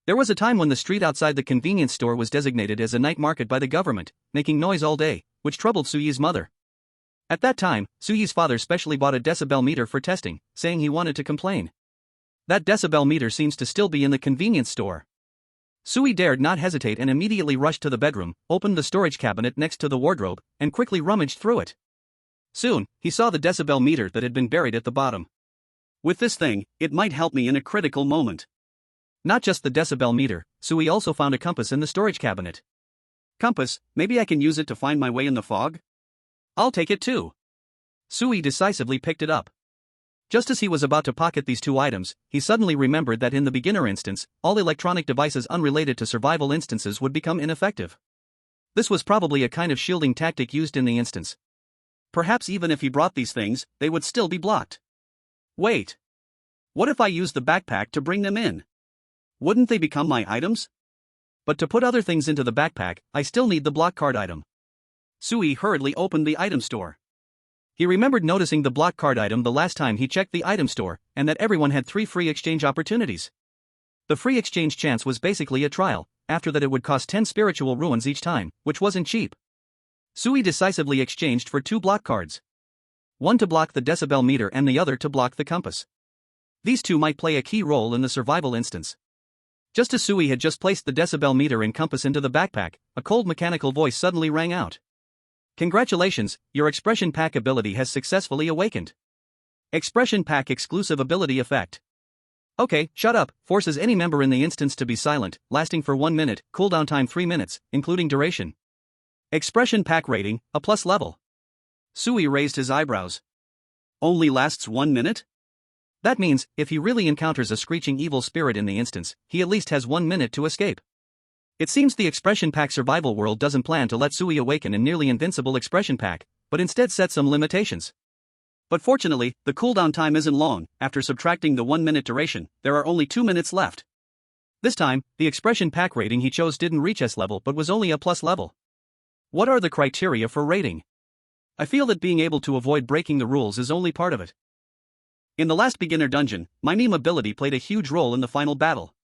There was a time when the street outside the convenience store was designated as a night market by the government, making noise all day, which troubled Sui's mother. At that time, Sui's father specially bought a decibel meter for testing, saying he wanted to complain. That decibel meter seems to still be in the convenience store. Sui dared not hesitate and immediately rushed to the bedroom, opened the storage cabinet next to the wardrobe, and quickly rummaged through it. Soon, he saw the decibel meter that had been buried at the bottom. With this thing, it might help me in a critical moment. Not just the decibel meter, Sui also found a compass in the storage cabinet. Compass, maybe I can use it to find my way in the fog? I'll take it too. Sui decisively picked it up. Just as he was about to pocket these two items, he suddenly remembered that in the beginner instance, all electronic devices unrelated to survival instances would become ineffective. This was probably a kind of shielding tactic used in the instance. Perhaps even if he brought these things, they would still be blocked. Wait. What if I use the backpack to bring them in? Wouldn't they become my items? But to put other things into the backpack, I still need the block card item. Sui hurriedly opened the item store. He remembered noticing the block card item the last time he checked the item store, and that everyone had 3 free exchange opportunities. The free exchange chance was basically a trial, after that it would cost 10 spiritual ruins each time, which wasn't cheap. Sui decisively exchanged for 2 block cards. One to block the decibel meter and the other to block the compass. These two might play a key role in the survival instance. Just as Sui had just placed the decibel meter and compass into the backpack, a cold mechanical voice suddenly rang out. Congratulations, your expression pack ability has successfully awakened. Expression pack exclusive ability effect. Okay, shut up, forces any member in the instance to be silent, lasting for 1 minute, cooldown time 3 minutes, including duration. Expression pack rating, a plus level. Sui raised his eyebrows. Only lasts 1 minute? That means, if he really encounters a screeching evil spirit in the instance, he at least has 1 minute to escape. It seems the expression pack survival world doesn't plan to let Sui awaken in nearly invincible expression pack, but instead set some limitations. But fortunately, the cooldown time isn't long. After subtracting the 1 minute duration, there are only 2 minutes left. This time, the expression pack rating he chose didn't reach S level but was only a plus level. What are the criteria for rating? I feel that being able to avoid breaking the rules is only part of it. In the last beginner dungeon, my meme ability played a huge role in the final battle.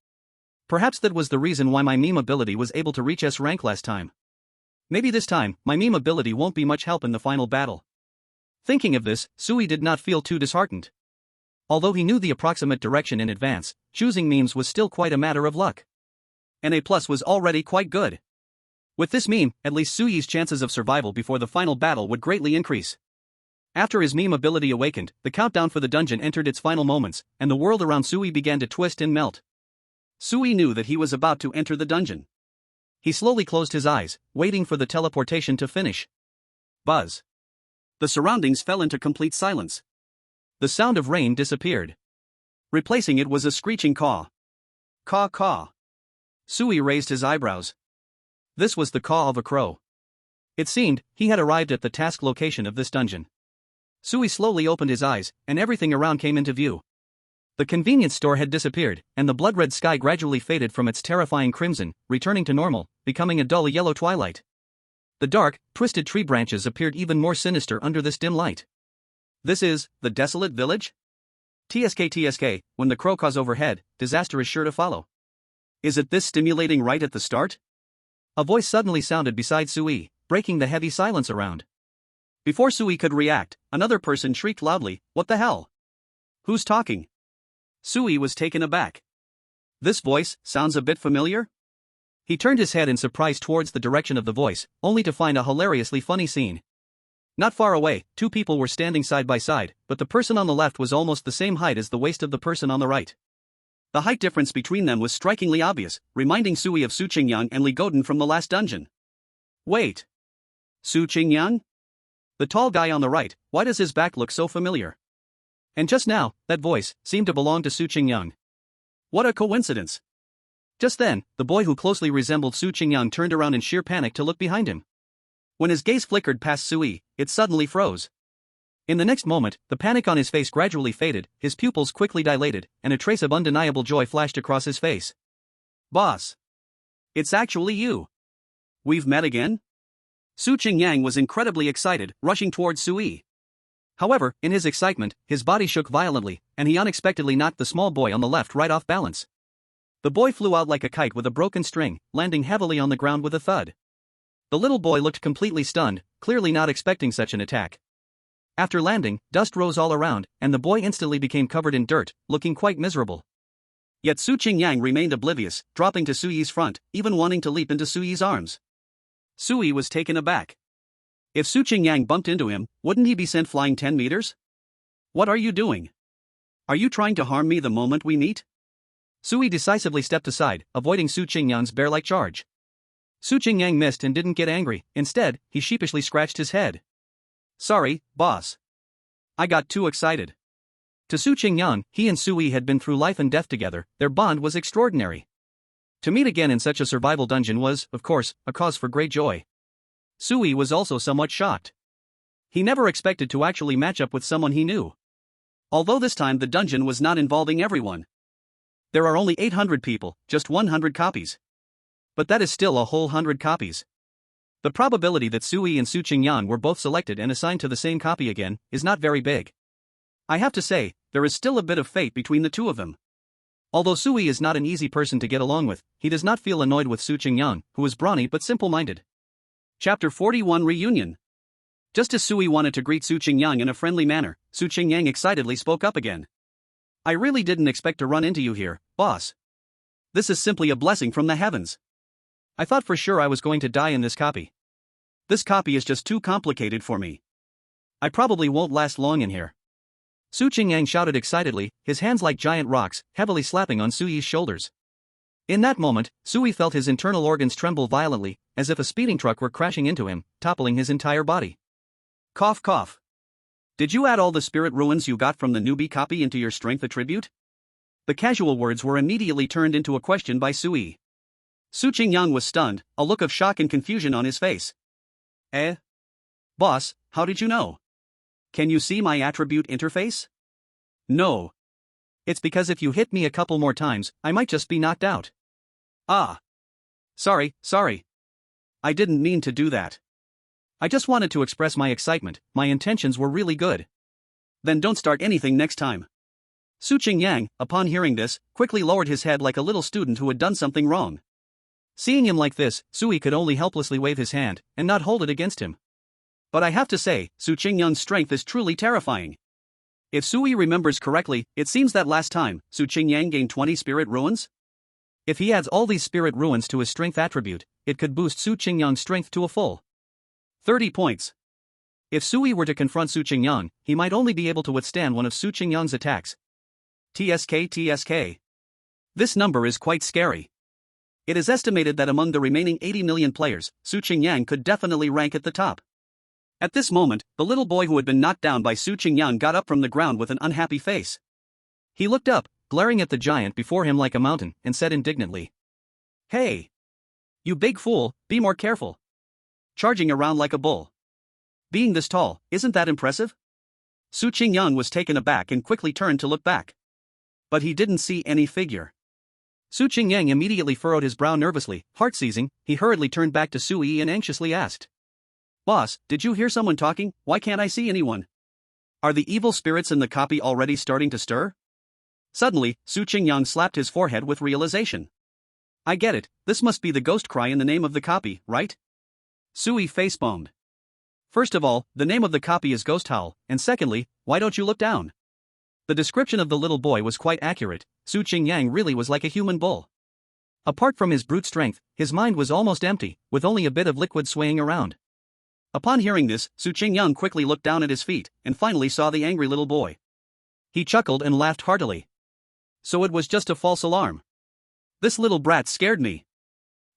Perhaps that was the reason why my meme ability was able to reach S rank last time. Maybe this time, my meme ability won't be much help in the final battle. Thinking of this, Sui did not feel too disheartened. Although he knew the approximate direction in advance, choosing memes was still quite a matter of luck. An A+ was already quite good. With this meme, at least Sui's chances of survival before the final battle would greatly increase. After his meme ability awakened, the countdown for the dungeon entered its final moments, and the world around Sui began to twist and melt. Sui knew that he was about to enter the dungeon. He slowly closed his eyes, waiting for the teleportation to finish. Buzz. The surroundings fell into complete silence. The sound of rain disappeared. Replacing it was a screeching caw. Caw caw. Sui raised his eyebrows. This was the caw of a crow. It seemed he had arrived at the task location of this dungeon. Sui slowly opened his eyes, and everything around came into view. The convenience store had disappeared, and the blood-red sky gradually faded from its terrifying crimson, returning to normal, becoming a dull yellow twilight. The dark, twisted tree branches appeared even more sinister under this dim light. This is the desolate village? TSK, when the crow caws overhead, disaster is sure to follow. Is it this stimulating right at the start? A voice suddenly sounded beside Sui, breaking the heavy silence around. Before Sui could react, another person shrieked loudly, "What the hell? Who's talking?" Sui was taken aback. This voice sounds a bit familiar? He turned his head in surprise towards the direction of the voice, only to find a hilariously funny scene. Not far away, two people were standing side by side, but the person on the left was almost the same height as the waist of the person on the right. The height difference between them was strikingly obvious, reminding Sui of Su Qingyang and Li Godin from the last dungeon. Wait. Su Qingyang? The tall guy on the right, why does his back look so familiar? And just now, that voice seemed to belong to Su Qingyang. What a coincidence! Just then, the boy who closely resembled Su Qingyang turned around in sheer panic to look behind him. When his gaze flickered past Sui, it suddenly froze. In the next moment, the panic on his face gradually faded, his pupils quickly dilated, and a trace of undeniable joy flashed across his face. Boss! It's actually you! We've met again? Su Qingyang was incredibly excited, rushing towards Sui. However, in his excitement, his body shook violently, and he unexpectedly knocked the small boy on the left right off balance. The boy flew out like a kite with a broken string, landing heavily on the ground with a thud. The little boy looked completely stunned, clearly not expecting such an attack. After landing, dust rose all around, and the boy instantly became covered in dirt, looking quite miserable. Yet Su Qingyang remained oblivious, dropping to Sui's front, even wanting to leap into Sui's arms. Sui was taken aback. If Su Qingyang bumped into him, wouldn't he be sent flying 10 meters? What are you doing? Are you trying to harm me the moment we meet? Sui decisively stepped aside, avoiding Su Qingyang's bear-like charge. Su Qingyang missed and didn't get angry, instead, he sheepishly scratched his head. Sorry, boss. I got too excited. To Su Qingyang, he and Sui had been through life and death together, their bond was extraordinary. To meet again in such a survival dungeon was, of course, a cause for great joy. Sui was also somewhat shocked. He never expected to actually match up with someone he knew. Although this time the dungeon was not involving everyone. There are only 800 people, just 100 copies. But that is still a whole 100 copies. The probability that Sui and Su Qingyang were both selected and assigned to the same copy again is not very big. I have to say, there is still a bit of fate between the two of them. Although Sui is not an easy person to get along with, he does not feel annoyed with Su Qingyang, who is brawny but simple-minded. Chapter 41 Reunion. Just as Sui wanted to greet Su Qingyang in a friendly manner, Su Qingyang excitedly spoke up again. I really didn't expect to run into you here, boss. This is simply a blessing from the heavens. I thought for sure I was going to die in this copy. This copy is just too complicated for me. I probably won't last long in here. Su Qingyang shouted excitedly, his hands like giant rocks, heavily slapping on Sui's shoulders. In that moment, Sui felt his internal organs tremble violently, as if a speeding truck were crashing into him, toppling his entire body. Cough cough. Did you add all the spirit ruins you got from the newbie copy into your strength attribute? The casual words were immediately turned into a question by Sui. Su Qingyang was stunned, a look of shock and confusion on his face. Eh? Boss, how did you know? Can you see my attribute interface? No. It's because if you hit me a couple more times, I might just be knocked out. Ah. Sorry. I didn't mean to do that. I just wanted to express my excitement, my intentions were really good. Then don't start anything next time. Su Qingyang, upon hearing this, quickly lowered his head like a little student who had done something wrong. Seeing him like this, Sui could only helplessly wave his hand, and not hold it against him. But I have to say, Su Qingyang's strength is truly terrifying. If Sui remembers correctly, it seems that last time, Su Qingyang gained 20 spirit ruins? If he adds all these spirit ruins to his strength attribute, it could boost Su Qingyang's strength to a full 30 points. If Sui were to confront Su Qingyang, he might only be able to withstand one of Su Qingyang's attacks. TSK. This number is quite scary. It is estimated that among the remaining 80 million players, Su Qingyang could definitely rank at the top. At this moment, the little boy who had been knocked down by Su Qingyang got up from the ground with an unhappy face. He looked up, glaring at the giant before him like a mountain, and said indignantly, "Hey! You big fool, be more careful. Charging around like a bull. Being this tall, isn't that impressive?" Su Qingyang was taken aback and quickly turned to look back. But he didn't see any figure. Su Qingyang immediately furrowed his brow nervously, heart-seizing. He hurriedly turned back to Sui and anxiously asked, "Boss, did you hear someone talking? Why can't I see anyone? Are the evil spirits in the copy already starting to stir?" Suddenly, Su Qingyang slapped his forehead with realization. "I get it, this must be the ghost cry in the name of the copy, right?" Sui facepalmed. "First of all, the name of the copy is Ghost Howl, and secondly, why don't you look down?" The description of the little boy was quite accurate. Su Qingyang really was like a human bull. Apart from his brute strength, his mind was almost empty, with only a bit of liquid swaying around. Upon hearing this, Su Qingyang quickly looked down at his feet, and finally saw the angry little boy. He chuckled and laughed heartily. So it was just a false alarm. This little brat scared me.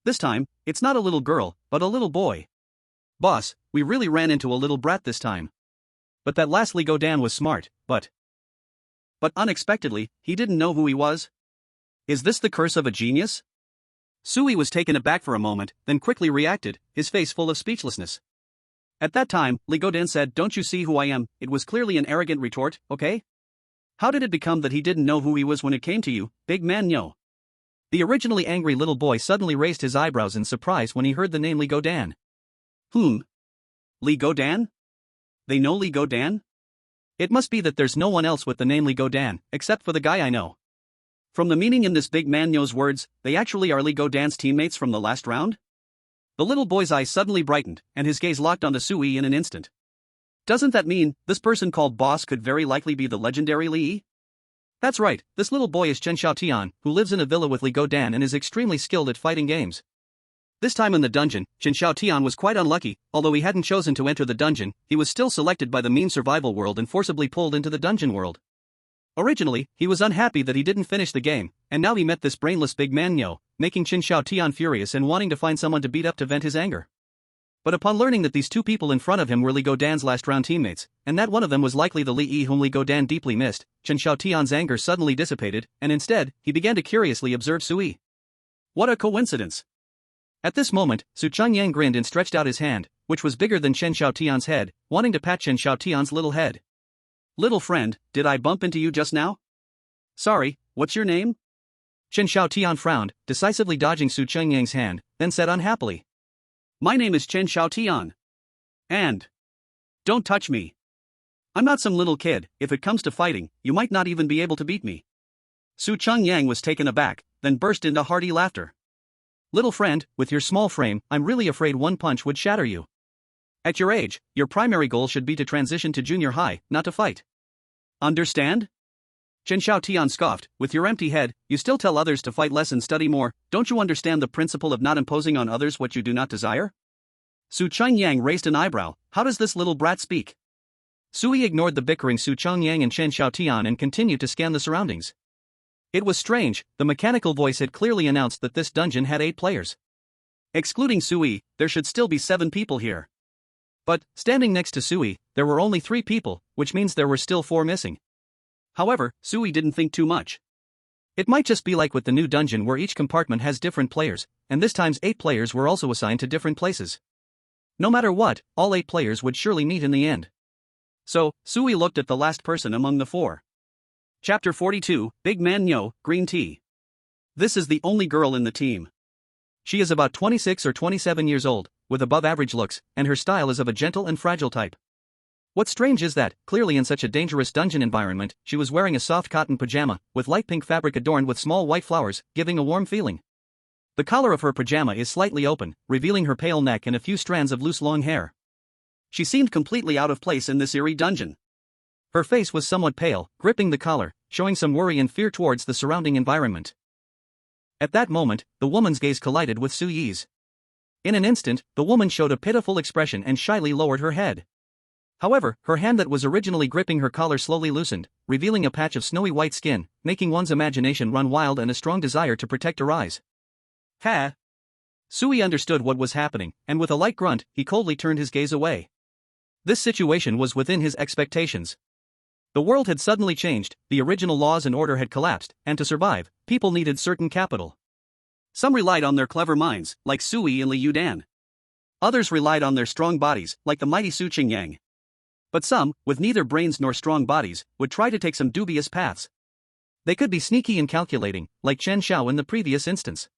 This time, it's not a little girl, but a little boy. Boss, we really ran into a little brat this time. But that last Li Godan was smart, but unexpectedly, he didn't know who he was. Is this the curse of a genius? Sui was taken aback for a moment, then quickly reacted, his face full of speechlessness. At that time, Li Godan said, "Don't you see who I am?" It was clearly an arrogant retort, okay? How did it become that he didn't know who he was when it came to you, big man Nyo? The originally angry little boy suddenly raised his eyebrows in surprise when he heard the name Li Godan. Li Godan? They know Li Godan? It must be that there's no one else with the name Li Godan, except for the guy I know. From the meaning in this big man Nyo's words, they actually are Li Godan's teammates from the last round? The little boy's eyes suddenly brightened, and his gaze locked onto Sui in an instant. Doesn't that mean this person called Boss could very likely be the legendary Li? That's right, this little boy is Chen Xiaotian, who lives in a villa with Li Godan and is extremely skilled at fighting games. This time in the dungeon, Chen Xiaotian was quite unlucky. Although he hadn't chosen to enter the dungeon, he was still selected by the meme survival world and forcibly pulled into the dungeon world. Originally, he was unhappy that he didn't finish the game, and now he met this brainless big man Nyo, making Chen Xiaotian furious and wanting to find someone to beat up to vent his anger. But upon learning that these two people in front of him were Li Godan's last round teammates, and that one of them was likely the Li Yi whom Li Godan deeply missed, Chen Xiaotian's anger suddenly dissipated, and instead, he began to curiously observe Sui. What a coincidence! At this moment, Su Qingyang grinned and stretched out his hand, which was bigger than Chen Xiaotian's head, wanting to pat Chen Xiaotian's little head. "Little friend, did I bump into you just now?" "Sorry, what's your name?" Chen Xiaotian frowned, decisively dodging Su Qingyang's hand, then said unhappily, "My name is Chen Xiaotian. And don't touch me. I'm not some little kid. If it comes to fighting, you might not even be able to beat me." Su Qingyang was taken aback, then burst into hearty laughter. "Little friend, with your small frame, I'm really afraid one punch would shatter you. At your age, your primary goal should be to transition to junior high, not to fight. Understand?" Chen Xiaotian scoffed, "With your empty head, you still tell others to fight less and study more. Don't you understand the principle of not imposing on others what you do not desire?" Su Qingyang raised an eyebrow. How does this little brat speak? Sui ignored the bickering Su Qingyang and Chen Xiaotian and continued to scan the surroundings. It was strange, the mechanical voice had clearly announced that this dungeon had 8 players. Excluding Sui, there should still be 7 people here. But, standing next to Sui, there were only 3 people, which means there were still 4 missing. However, Sui didn't think too much. It might just be like with the new dungeon where each compartment has different players, and this time's 8 players were also assigned to different places. No matter what, all 8 players would surely meet in the end. So, Sui looked at the last person among the 4. Chapter 42, Big Man Nyo, Green Tea. This is the only girl in the team. She is about 26 or 27 years old, with above-average looks, and her style is of a gentle and fragile type. What's strange is that, clearly in such a dangerous dungeon environment, she was wearing a soft cotton pajama, with light pink fabric adorned with small white flowers, giving a warm feeling. The collar of her pajama is slightly open, revealing her pale neck and a few strands of loose long hair. She seemed completely out of place in this eerie dungeon. Her face was somewhat pale, gripping the collar, showing some worry and fear towards the surrounding environment. At that moment, the woman's gaze collided with Suyi's. In an instant, the woman showed a pitiful expression and shyly lowered her head. However, her hand that was originally gripping her collar slowly loosened, revealing a patch of snowy white skin, making one's imagination run wild and a strong desire to protect her eyes. Ha! Sui understood what was happening, and with a light grunt, he coldly turned his gaze away. This situation was within his expectations. The world had suddenly changed, the original laws and order had collapsed, and to survive, people needed certain capital. Some relied on their clever minds, like Sui and Liu Dan. Others relied on their strong bodies, like the mighty Su Qingyang. But some, with neither brains nor strong bodies, would try to take some dubious paths. They could be sneaky and calculating, like Chen Xiao in the previous instance.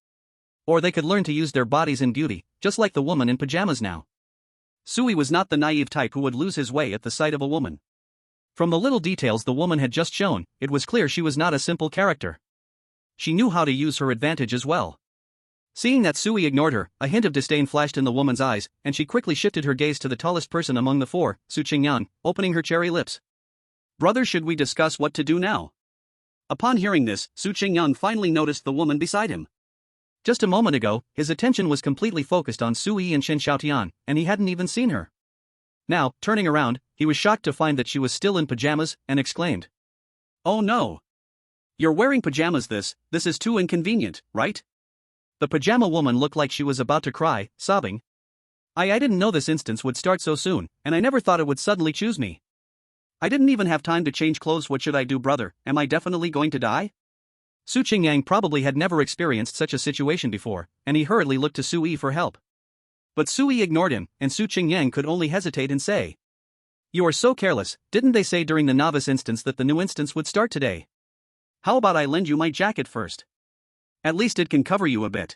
Or they could learn to use their bodies in beauty, just like the woman in pajamas now. Sui was not the naive type who would lose his way at the sight of a woman. From the little details the woman had just shown, it was clear she was not a simple character. She knew how to use her advantage as well. Seeing that Sui ignored her, a hint of disdain flashed in the woman's eyes, and she quickly shifted her gaze to the tallest person among the 4, Su Qingyan, opening her cherry lips. Brother, should we discuss what to do now? Upon hearing this, Su Qingyan finally noticed the woman beside him. Just a moment ago, his attention was completely focused on Sui and Shen Xiaotian, and he hadn't even seen her. Now, turning around, he was shocked to find that she was still in pajamas, and exclaimed. Oh no! You're wearing pajamas this is too inconvenient, right? The pajama woman looked like she was about to cry, sobbing. I didn't know this instance would start so soon, and I never thought it would suddenly choose me. I didn't even have time to change clothes. What should I do, brother? Am I definitely going to die? Su Qingyang probably had never experienced such a situation before, and he hurriedly looked to Sui for help. But Sui ignored him, and Su Qingyang could only hesitate and say. You are so careless, didn't they say during the novice instance that the new instance would start today? How about I lend you my jacket first? At least it can cover you a bit.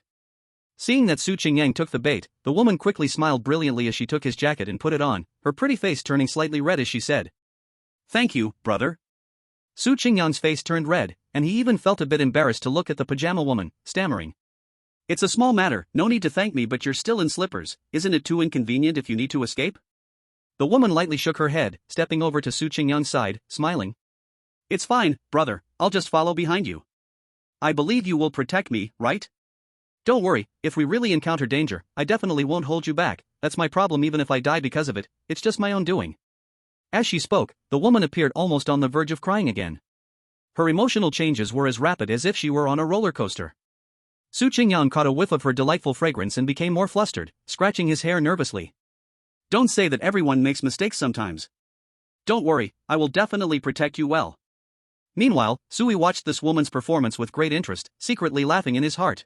Seeing that Su Qingyang took the bait, the woman quickly smiled brilliantly as she took his jacket and put it on, her pretty face turning slightly red as she said. Thank you, brother. Su Qingyang's face turned red, and he even felt a bit embarrassed to look at the pajama woman, stammering. It's a small matter, no need to thank me, but you're still in slippers, isn't it too inconvenient if you need to escape? The woman lightly shook her head, stepping over to Su Qingyang's side, smiling. It's fine, brother, I'll just follow behind you. I believe you will protect me, right? Don't worry, if we really encounter danger, I definitely won't hold you back. That's my problem. Even if I die because of it, it's just my own doing. As she spoke, the woman appeared almost on the verge of crying again. Her emotional changes were as rapid as if she were on a roller coaster. Su Qingyang caught a whiff of her delightful fragrance and became more flustered, scratching his hair nervously. Don't say that. Everyone makes mistakes sometimes. Don't worry, I will definitely protect you well. Meanwhile, Sui watched this woman's performance with great interest, secretly laughing in his heart.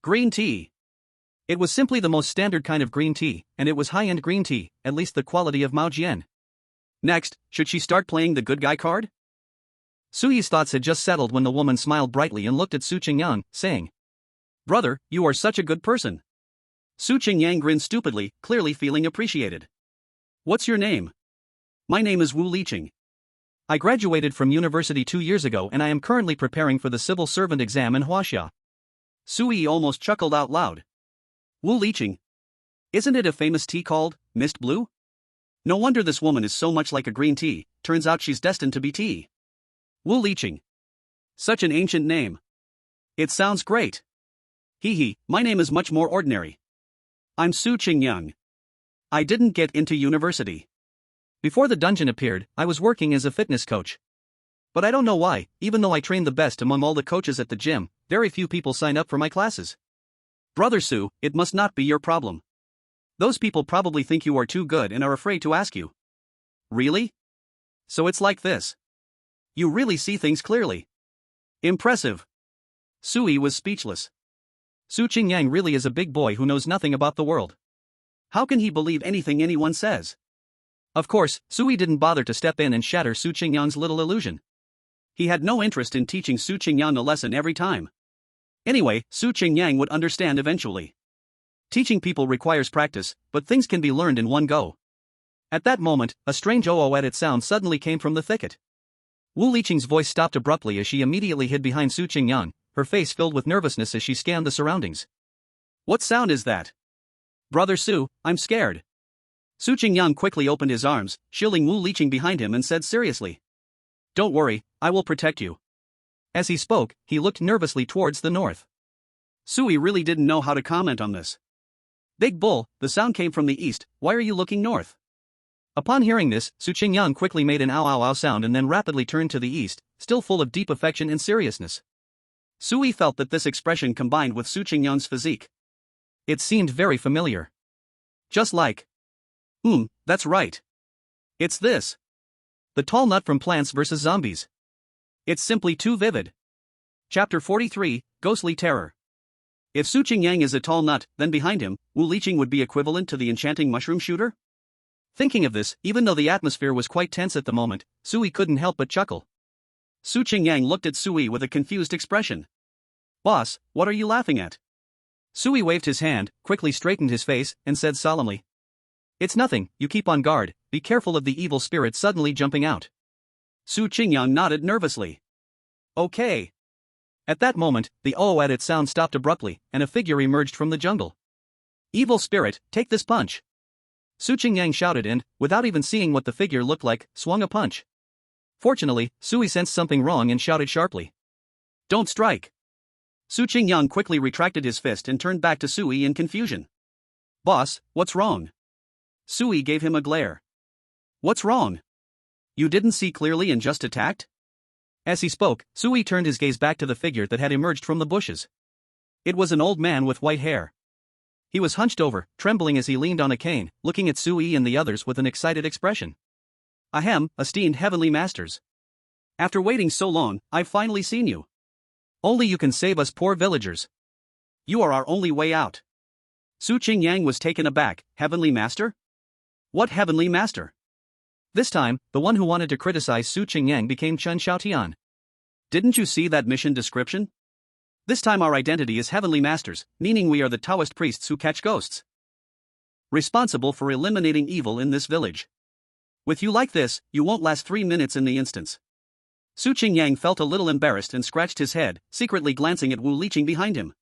Green tea. It was simply the most standard kind of green tea, and it was high-end green tea, at least the quality of Mao Jian. Next, should she start playing the good guy card? Sui's thoughts had just settled when the woman smiled brightly and looked at Su Qingyang, saying, Brother, you are such a good person. Su Qingyang grinned stupidly, clearly feeling appreciated. What's your name? My name is Wu Liqing. I graduated from university 2 years ago and I am currently preparing for the civil servant exam in Huaxia. Sui almost chuckled out loud. Wu Liqing. Isn't it a famous tea called Mist Blue? No wonder this woman is so much like a green tea, turns out she's destined to be tea. Wu Liqing. Such an ancient name. It sounds great. Hee, my name is much more ordinary. I'm Su Qingyang. I didn't get into university. Before the dungeon appeared, I was working as a fitness coach. But I don't know why, even though I train the best among all the coaches at the gym, very few people sign up for my classes. Brother Su, it must not be your problem. Those people probably think you are too good and are afraid to ask you. Really? So it's like this. You really see things clearly. Impressive. Sui was speechless. Su Qingyang really is a big boy who knows nothing about the world. How can he believe anything anyone says? Of course, Sui didn't bother to step in and shatter Su Qingyang's little illusion. He had no interest in teaching Su Qingyang a lesson every time. Anyway, Su Qingyang would understand eventually. Teaching people requires practice, but things can be learned in one go. At that moment, a strange "oh-oh-at-it" sound suddenly came from the thicket. Wu Liqing's voice stopped abruptly as she immediately hid behind Su Qingyang, her face filled with nervousness as she scanned the surroundings. What sound is that? Brother Su, I'm scared. Su Qingyang quickly opened his arms, shielding Wu Liqing behind him and said seriously. Don't worry, I will protect you. As he spoke, he looked nervously towards the north. Sui really didn't know how to comment on this. Big bull, the sound came from the east, why are you looking north? Upon hearing this, Su Qingyang quickly made an ow-ow-ow sound and then rapidly turned to the east, still full of deep affection and seriousness. Sui felt that this expression combined with Su Qingyang's physique. It seemed very familiar. Just like. That's right. It's this. The tall nut from Plants vs. Zombies. It's simply too vivid. Chapter 43, Ghostly Terror. If Su Qingyang is a tall nut, then behind him, Wu Liqing would be equivalent to the enchanting mushroom shooter? Thinking of this, even though the atmosphere was quite tense at the moment, Sui couldn't help but chuckle. Su Qingyang looked at Sui with a confused expression. Boss, what are you laughing at? Sui waved his hand, quickly straightened his face, and said solemnly. It's nothing, you keep on guard, be careful of the evil spirit suddenly jumping out. Su Qingyang nodded nervously. Okay. At that moment, the "oh-at-it" sound stopped abruptly, and a figure emerged from the jungle. Evil spirit, take this punch. Su Qingyang shouted and, without even seeing what the figure looked like, swung a punch. Fortunately, Sui sensed something wrong and shouted sharply. Don't strike. Su Qingyang quickly retracted his fist and turned back to Sui in confusion. Boss, what's wrong? Sui gave him a glare. What's wrong? You didn't see clearly and just attacked? As he spoke, Sui turned his gaze back to the figure that had emerged from the bushes. It was an old man with white hair. He was hunched over, trembling as he leaned on a cane, looking at Sui and the others with an excited expression. Ahem, esteemed heavenly masters. After waiting so long, I've finally seen you. Only you can save us poor villagers. You are our only way out. Su Qingyang was taken aback. Heavenly master? What heavenly master? This time, the one who wanted to criticize Su Qingyang became Chen Xiaotian. Didn't you see that mission description? This time our identity is heavenly masters, meaning we are the Taoist priests who catch ghosts. Responsible for eliminating evil in this village. With you like this, you won't last 3 minutes in the instance. Su Qingyang felt a little embarrassed and scratched his head, secretly glancing at Wu Liqing behind him.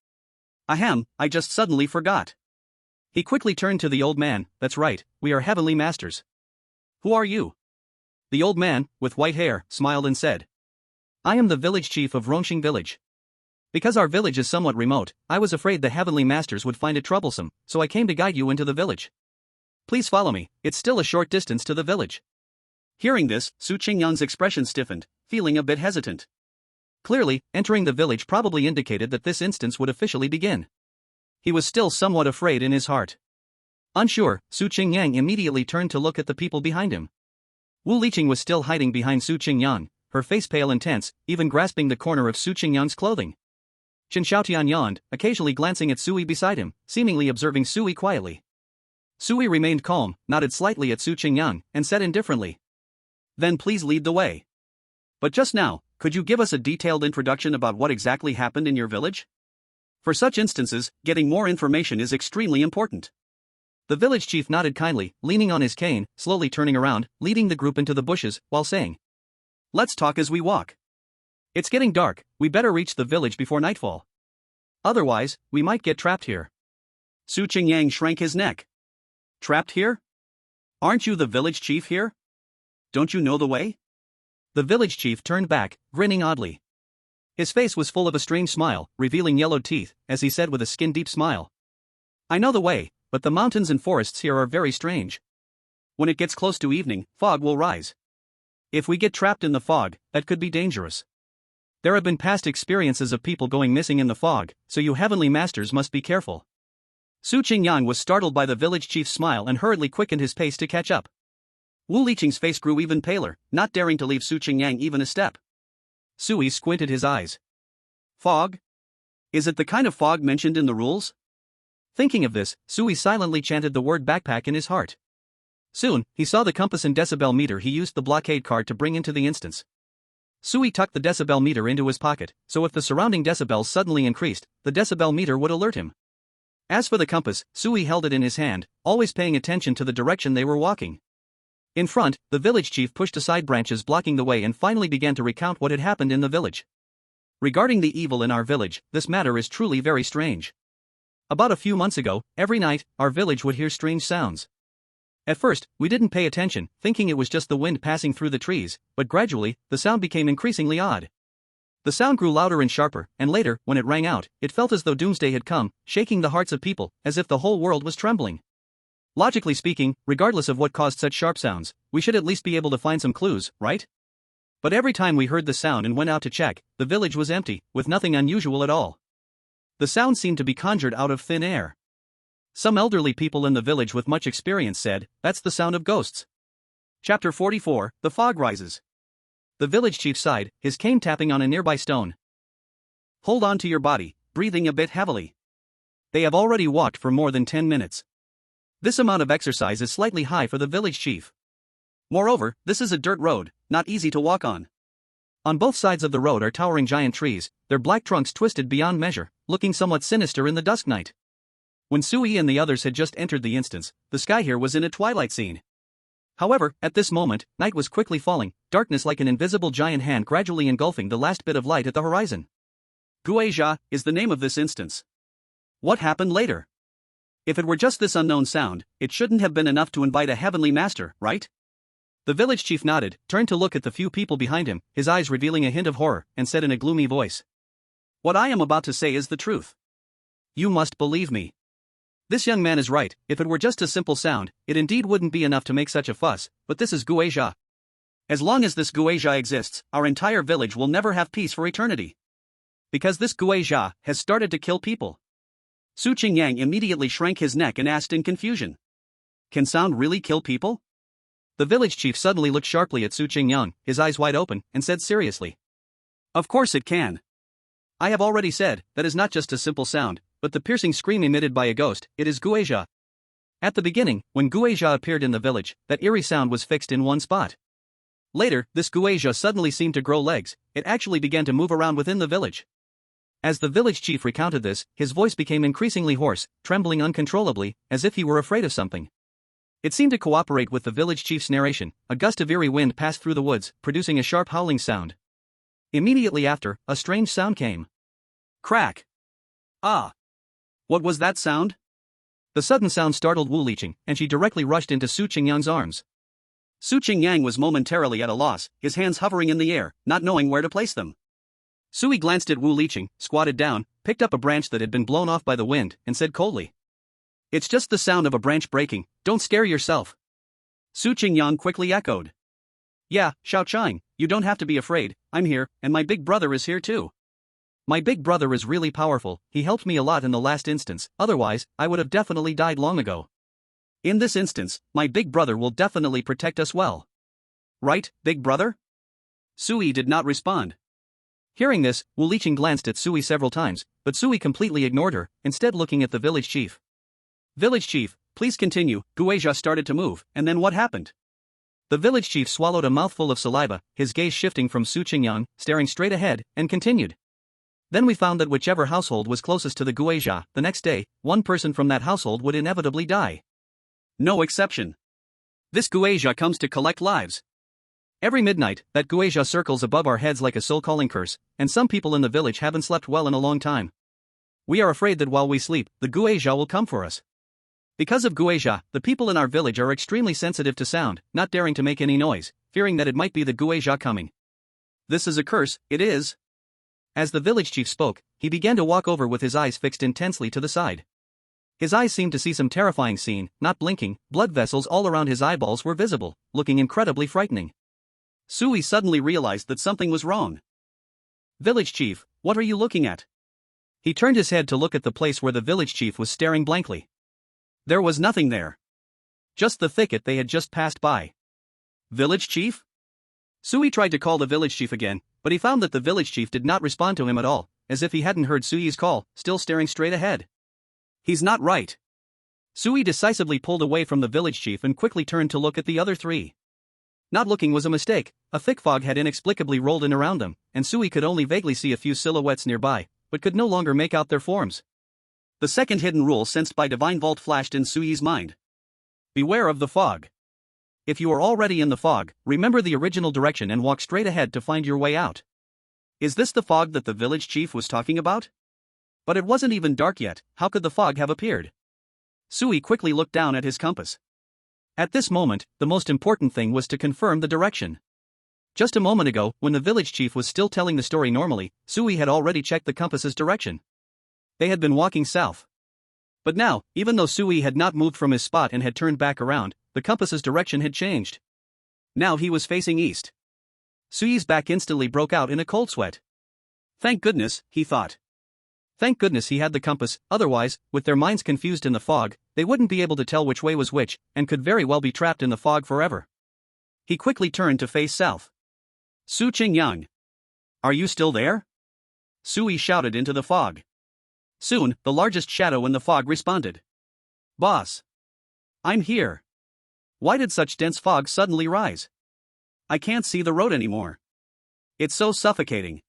Ahem, I just suddenly forgot. He quickly turned to the old man. That's right, we are heavenly masters. Who are you? The old man, with white hair, smiled and said. I am the village chief of Rongxing village. Because our village is somewhat remote, I was afraid the heavenly masters would find it troublesome, so I came to guide you into the village. Please follow me, it's still a short distance to the village. Hearing this, Su Qingyang's expression stiffened, feeling a bit hesitant. Clearly, entering the village probably indicated that this instance would officially begin. He was still somewhat afraid in his heart. Unsure, Su Qingyang immediately turned to look at the people behind him. Wu Liqing was still hiding behind Su Qingyang, her face pale and tense, even grasping the corner of Su Qingyang's clothing. Chen Xiaotian yawned, occasionally glancing at Sui beside him, seemingly observing Sui quietly. Sui remained calm, nodded slightly at Su Qingyang, and said indifferently. Then please lead the way. But just now, could you give us a detailed introduction about what exactly happened in your village? For such instances, getting more information is extremely important. The village chief nodded kindly, leaning on his cane, slowly turning around, leading the group into the bushes, while saying. Let's talk as we walk. It's getting dark, we better reach the village before nightfall. Otherwise, we might get trapped here. Su Qingyang shrank his neck. Trapped here? Aren't you the village chief here? Don't you know the way? The village chief turned back, grinning oddly. His face was full of a strange smile, revealing yellowed teeth, as he said with a skin-deep smile. I know the way, but the mountains and forests here are very strange. When it gets close to evening, fog will rise. If we get trapped in the fog, that could be dangerous. There have been past experiences of people going missing in the fog, so you heavenly masters must be careful. Su Qingyang was startled by the village chief's smile and hurriedly quickened his pace to catch up. Wu Liqing's face grew even paler, not daring to leave Su Qingyang even a step. Sui squinted his eyes. Fog? Is it the kind of fog mentioned in the rules? Thinking of this, Sui silently chanted the word backpack in his heart. Soon, he saw the compass and decibel meter he used the blockade card to bring into the instance. Sui tucked the decibel meter into his pocket, so if the surrounding decibels suddenly increased, the decibel meter would alert him. As for the compass, Sui held it in his hand, always paying attention to the direction they were walking. In front, the village chief pushed aside branches blocking the way and finally began to recount what had happened in the village. Regarding the evil in our village, this matter is truly very strange. About a few months ago, every night, our village would hear strange sounds. At first, we didn't pay attention, thinking it was just the wind passing through the trees, but gradually, the sound became increasingly odd. The sound grew louder and sharper, and later, when it rang out, it felt as though doomsday had come, shaking the hearts of people, as if the whole world was trembling. Logically speaking, regardless of what caused such sharp sounds, we should at least be able to find some clues, right? But every time we heard the sound and went out to check, the village was empty, with nothing unusual at all. The sound seemed to be conjured out of thin air. Some elderly people in the village with much experience said, "That's the sound of ghosts." Chapter 44, The Fog Rises. The village chief sighed, his cane tapping on a nearby stone. Hold on to your body, breathing a bit heavily. They have already walked for more than 10 minutes. This amount of exercise is slightly high for the village chief. Moreover, this is a dirt road, not easy to walk on. On both sides of the road are towering giant trees, their black trunks twisted beyond measure, looking somewhat sinister in the dusk night. When Sui and the others had just entered the instance, the sky here was in a twilight scene. However, at this moment, night was quickly falling, darkness like an invisible giant hand gradually engulfing the last bit of light at the horizon. Guizha is the name of this instance. What happened later? If it were just this unknown sound, it shouldn't have been enough to invite a heavenly master, right? The village chief nodded, turned to look at the few people behind him, his eyes revealing a hint of horror, and said in a gloomy voice. What I am about to say is the truth. You must believe me. This young man is right, if it were just a simple sound, it indeed wouldn't be enough to make such a fuss, but this is Guizha. As long as this Guizha exists, our entire village will never have peace for eternity. Because this Guizha has started to kill people. Su Qingyang immediately shrank his neck and asked in confusion. Can sound really kill people? The village chief suddenly looked sharply at Su Qingyang, his eyes wide open, and said seriously. Of course it can. I have already said, that is not just a simple sound, but the piercing scream emitted by a ghost, it is Guizha. At the beginning, when Guizha appeared in the village, that eerie sound was fixed in one spot. Later, this Guizha suddenly seemed to grow legs, it actually began to move around within the village. As the village chief recounted this, his voice became increasingly hoarse, trembling uncontrollably, as if he were afraid of something. It seemed to cooperate with the village chief's narration, a gust of eerie wind passed through the woods, producing a sharp howling sound. Immediately after, a strange sound came. Crack. Ah. What was that sound? The sudden sound startled Wu Liqing, and she directly rushed into Su Qingyang's arms. Su Qingyang was momentarily at a loss, his hands hovering in the air, not knowing where to place them. Sui glanced at Wu Liqing, squatted down, picked up a branch that had been blown off by the wind, and said coldly. It's just the sound of a branch breaking, don't scare yourself. Su Qingyang quickly echoed. Yeah, Shao Chang, you don't have to be afraid, I'm here, and my big brother is here too. My big brother is really powerful, he helped me a lot in the last instance, otherwise, I would have definitely died long ago. In this instance, my big brother will definitely protect us well. Right, big brother? Sui did not respond. Hearing this, Wu Liqing glanced at Sui several times, but Sui completely ignored her, instead looking at the village chief. Village chief, please continue. Guizha started to move, and then what happened? The village chief swallowed a mouthful of saliva, his gaze shifting from Su Qingyang, staring straight ahead, and continued. Then we found that whichever household was closest to the Guizha, the next day, one person from that household would inevitably die. No exception. This Guizha comes to collect lives. Every midnight, that Guizha circles above our heads like a soul-calling curse, and some people in the village haven't slept well in a long time. We are afraid that while we sleep, the Guizha will come for us. Because of Guizha, the people in our village are extremely sensitive to sound, not daring to make any noise, fearing that it might be the Guizha coming. This is a curse, it is. As the village chief spoke, he began to walk over with his eyes fixed intensely to the side. His eyes seemed to see some terrifying scene, not blinking, blood vessels all around his eyeballs were visible, looking incredibly frightening. Sui suddenly realized that something was wrong. Village chief, what are you looking at? He turned his head to look at the place where the village chief was staring blankly. There was nothing there. Just the thicket they had just passed by. Village chief? Sui tried to call the village chief again, but he found that the village chief did not respond to him at all, as if he hadn't heard Sui's call, still staring straight ahead. He's not right. Sui decisively pulled away from the village chief and quickly turned to look at the other three. Not looking was a mistake. A thick fog had inexplicably rolled in around them, and Sui could only vaguely see a few silhouettes nearby, but could no longer make out their forms. The second hidden rule sensed by Divine Vault flashed in Sui's mind. Beware of the fog. If you are already in the fog, remember the original direction and walk straight ahead to find your way out. Is this the fog that the village chief was talking about? But it wasn't even dark yet, how could the fog have appeared? Sui quickly looked down at his compass. At this moment, the most important thing was to confirm the direction. Just a moment ago, when the village chief was still telling the story normally, Sui had already checked the compass's direction. They had been walking south. But now, even though Sui had not moved from his spot and had turned back around, the compass's direction had changed. Now he was facing east. Sui's back instantly broke out in a cold sweat. Thank goodness, he thought. Thank goodness he had the compass, otherwise, with their minds confused in the fog, they wouldn't be able to tell which way was which, and could very well be trapped in the fog forever. He quickly turned to face south. Su Qingyang. Are you still there? Sui shouted into the fog. Soon, the largest shadow in the fog responded. Boss. I'm here. Why did such dense fog suddenly rise? I can't see the road anymore. It's so suffocating.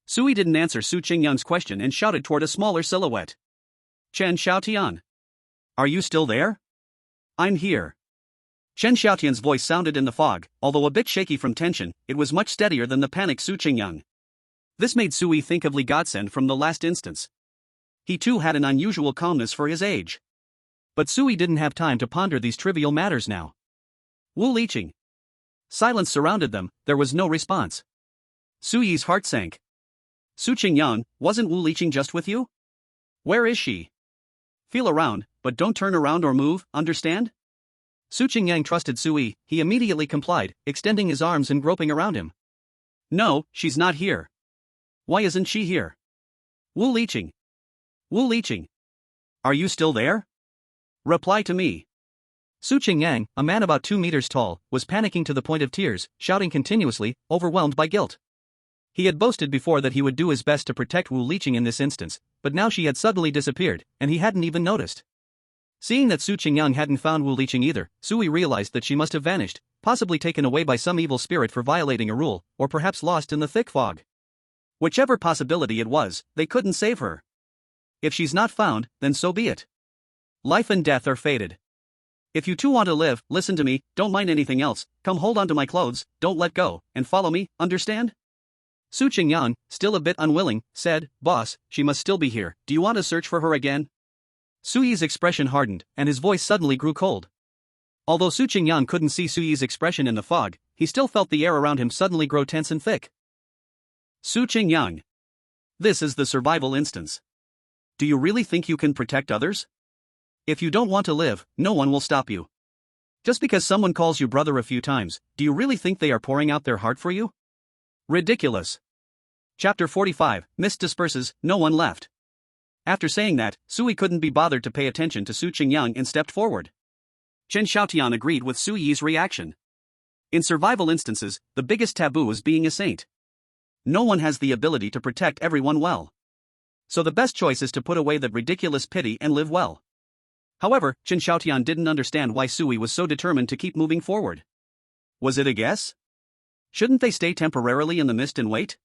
Sui didn't answer Su Qingyang's question and shouted toward a smaller silhouette. Chen Xiaotian. Are you still there? I'm here. Chen Xiaotian's voice sounded in the fog, although a bit shaky from tension, it was much steadier than the panicked Su Qingyang. This made Sui think of Li Godsend from the last instance. He too had an unusual calmness for his age. But Sui didn't have time to ponder these trivial matters now. Wu Liqing. Silence surrounded them, there was no response. Sui's heart sank. Su Qingyang, wasn't Wu Liqing just with you? Where is she? Feel around, but don't turn around or move, understand? Su Qingyang trusted Sui, he immediately complied, extending his arms and groping around him. No, she's not here. Why isn't she here? Wu Liqing. Wu Liqing. Are you still there? Reply to me. Su Qingyang, a man about 2 meters tall, was panicking to the point of tears, shouting continuously, overwhelmed by guilt. He had boasted before that he would do his best to protect Wu Liqing in this instance, but now she had suddenly disappeared, and he hadn't even noticed. Seeing that Su Qingyang hadn't found Wu Liqing either, Sui realized that she must have vanished, possibly taken away by some evil spirit for violating a rule, or perhaps lost in the thick fog. Whichever possibility it was, they couldn't save her. If she's not found, then so be it. Life and death are fated. If you two want to live, listen to me, don't mind anything else, come hold on to my clothes, don't let go, and follow me, understand? Su Qingyang, still a bit unwilling, said, Boss, she must still be here, do you want to search for her again? Sui's expression hardened, and his voice suddenly grew cold. Although Su Qingyang couldn't see Sui's expression in the fog, he still felt the air around him suddenly grow tense and thick. Su Qingyang. This is the survival instance. Do you really think you can protect others? If you don't want to live, no one will stop you. Just because someone calls you brother a few times, do you really think they are pouring out their heart for you? Ridiculous. Chapter 45, Mist disperses, no one left. After saying that, Sui couldn't be bothered to pay attention to Su Qingyang and stepped forward. Chen Xiaotian agreed with Sui's reaction. In survival instances, the biggest taboo is being a saint. No one has the ability to protect everyone well. So the best choice is to put away that ridiculous pity and live well. However, Chen Xiaotian didn't understand why Sui was so determined to keep moving forward. Was it a guess? Shouldn't they stay temporarily in the mist and wait?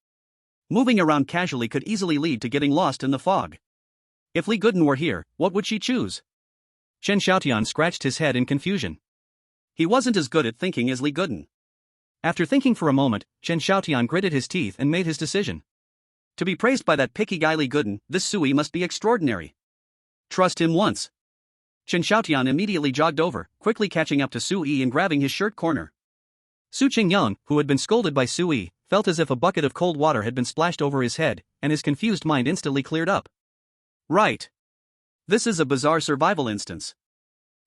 Moving around casually could easily lead to getting lost in the fog. If Li Goden were here, what would she choose? Chen Xiaotian scratched his head in confusion. He wasn't as good at thinking as Li Goden. After thinking for a moment, Chen Xiaotian gritted his teeth and made his decision. To be praised by that picky guy Li Goden, this Sui must be extraordinary. Trust him once. Chen Xiaotian immediately jogged over, quickly catching up to Sui and grabbing his shirt corner. Su Qingyang, who had been scolded by Sui, felt as if a bucket of cold water had been splashed over his head, and his confused mind instantly cleared up. Right. This is a bizarre survival instance.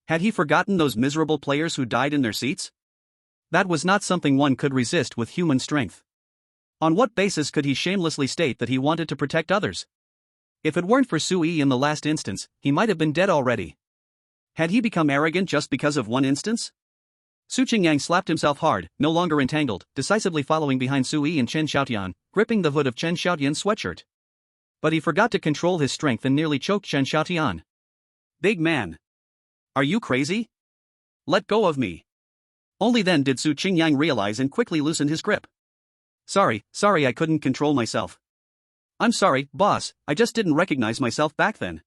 Had he forgotten those miserable players who died in their seats? That was not something one could resist with human strength. On what basis could he shamelessly state that he wanted to protect others? If it weren't for Sui in the last instance, he might have been dead already. Had he become arrogant just because of one instance? Su Qingyang slapped himself hard, no longer entangled, decisively following behind Sui and Chen Xiaotian, gripping the hood of Chen Xiaotian's sweatshirt. But he forgot to control his strength and nearly choked Chen Xiaotian. Big man. Are you crazy? Let go of me. Only then did Su Qingyang realize and quickly loosen his grip. Sorry, I couldn't control myself. I'm sorry, boss, I just didn't recognize myself back then.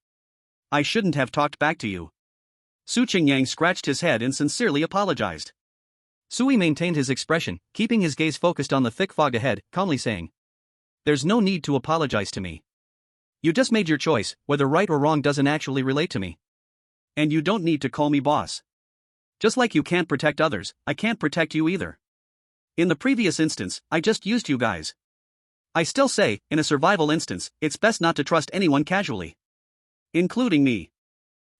I shouldn't have talked back to you. Su Qingyang scratched his head and sincerely apologized. Sui maintained his expression, keeping his gaze focused on the thick fog ahead, calmly saying, "There's no need to apologize to me. You just made your choice, whether right or wrong doesn't actually relate to me. And you don't need to call me boss. Just like you can't protect others, I can't protect you either. In the previous instance, I just used you guys. I still say, in a survival instance, it's best not to trust anyone casually. Including me."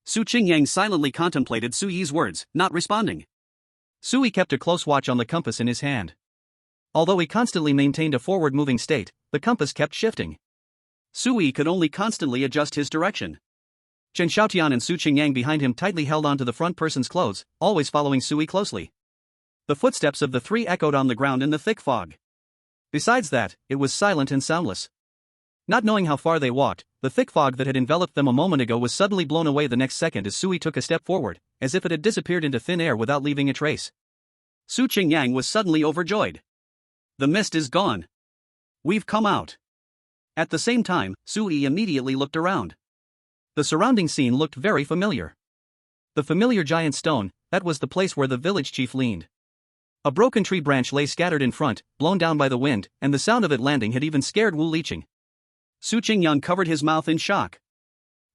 Su Qingyang silently contemplated Sui's words, not responding. Sui kept a close watch on the compass in his hand. Although he constantly maintained a forward-moving state, the compass kept shifting. Sui could only constantly adjust his direction. Chen Xiaotian and Su Qingyang behind him tightly held onto the front person's clothes, always following Sui closely. The footsteps of the three echoed on the ground in the thick fog. Besides that, it was silent and soundless. Not knowing how far they walked, the thick fog that had enveloped them a moment ago was suddenly blown away the next second as Sui took a step forward, as if it had disappeared into thin air without leaving a trace. Su Qingyang was suddenly overjoyed. The mist is gone. We've come out. At the same time, Sui immediately looked around. The surrounding scene looked very familiar. The familiar giant stone, that was the place where the village chief leaned. A broken tree branch lay scattered in front, blown down by the wind, and the sound of it landing had even scared Wu Liqing. Su Qingyang covered his mouth in shock.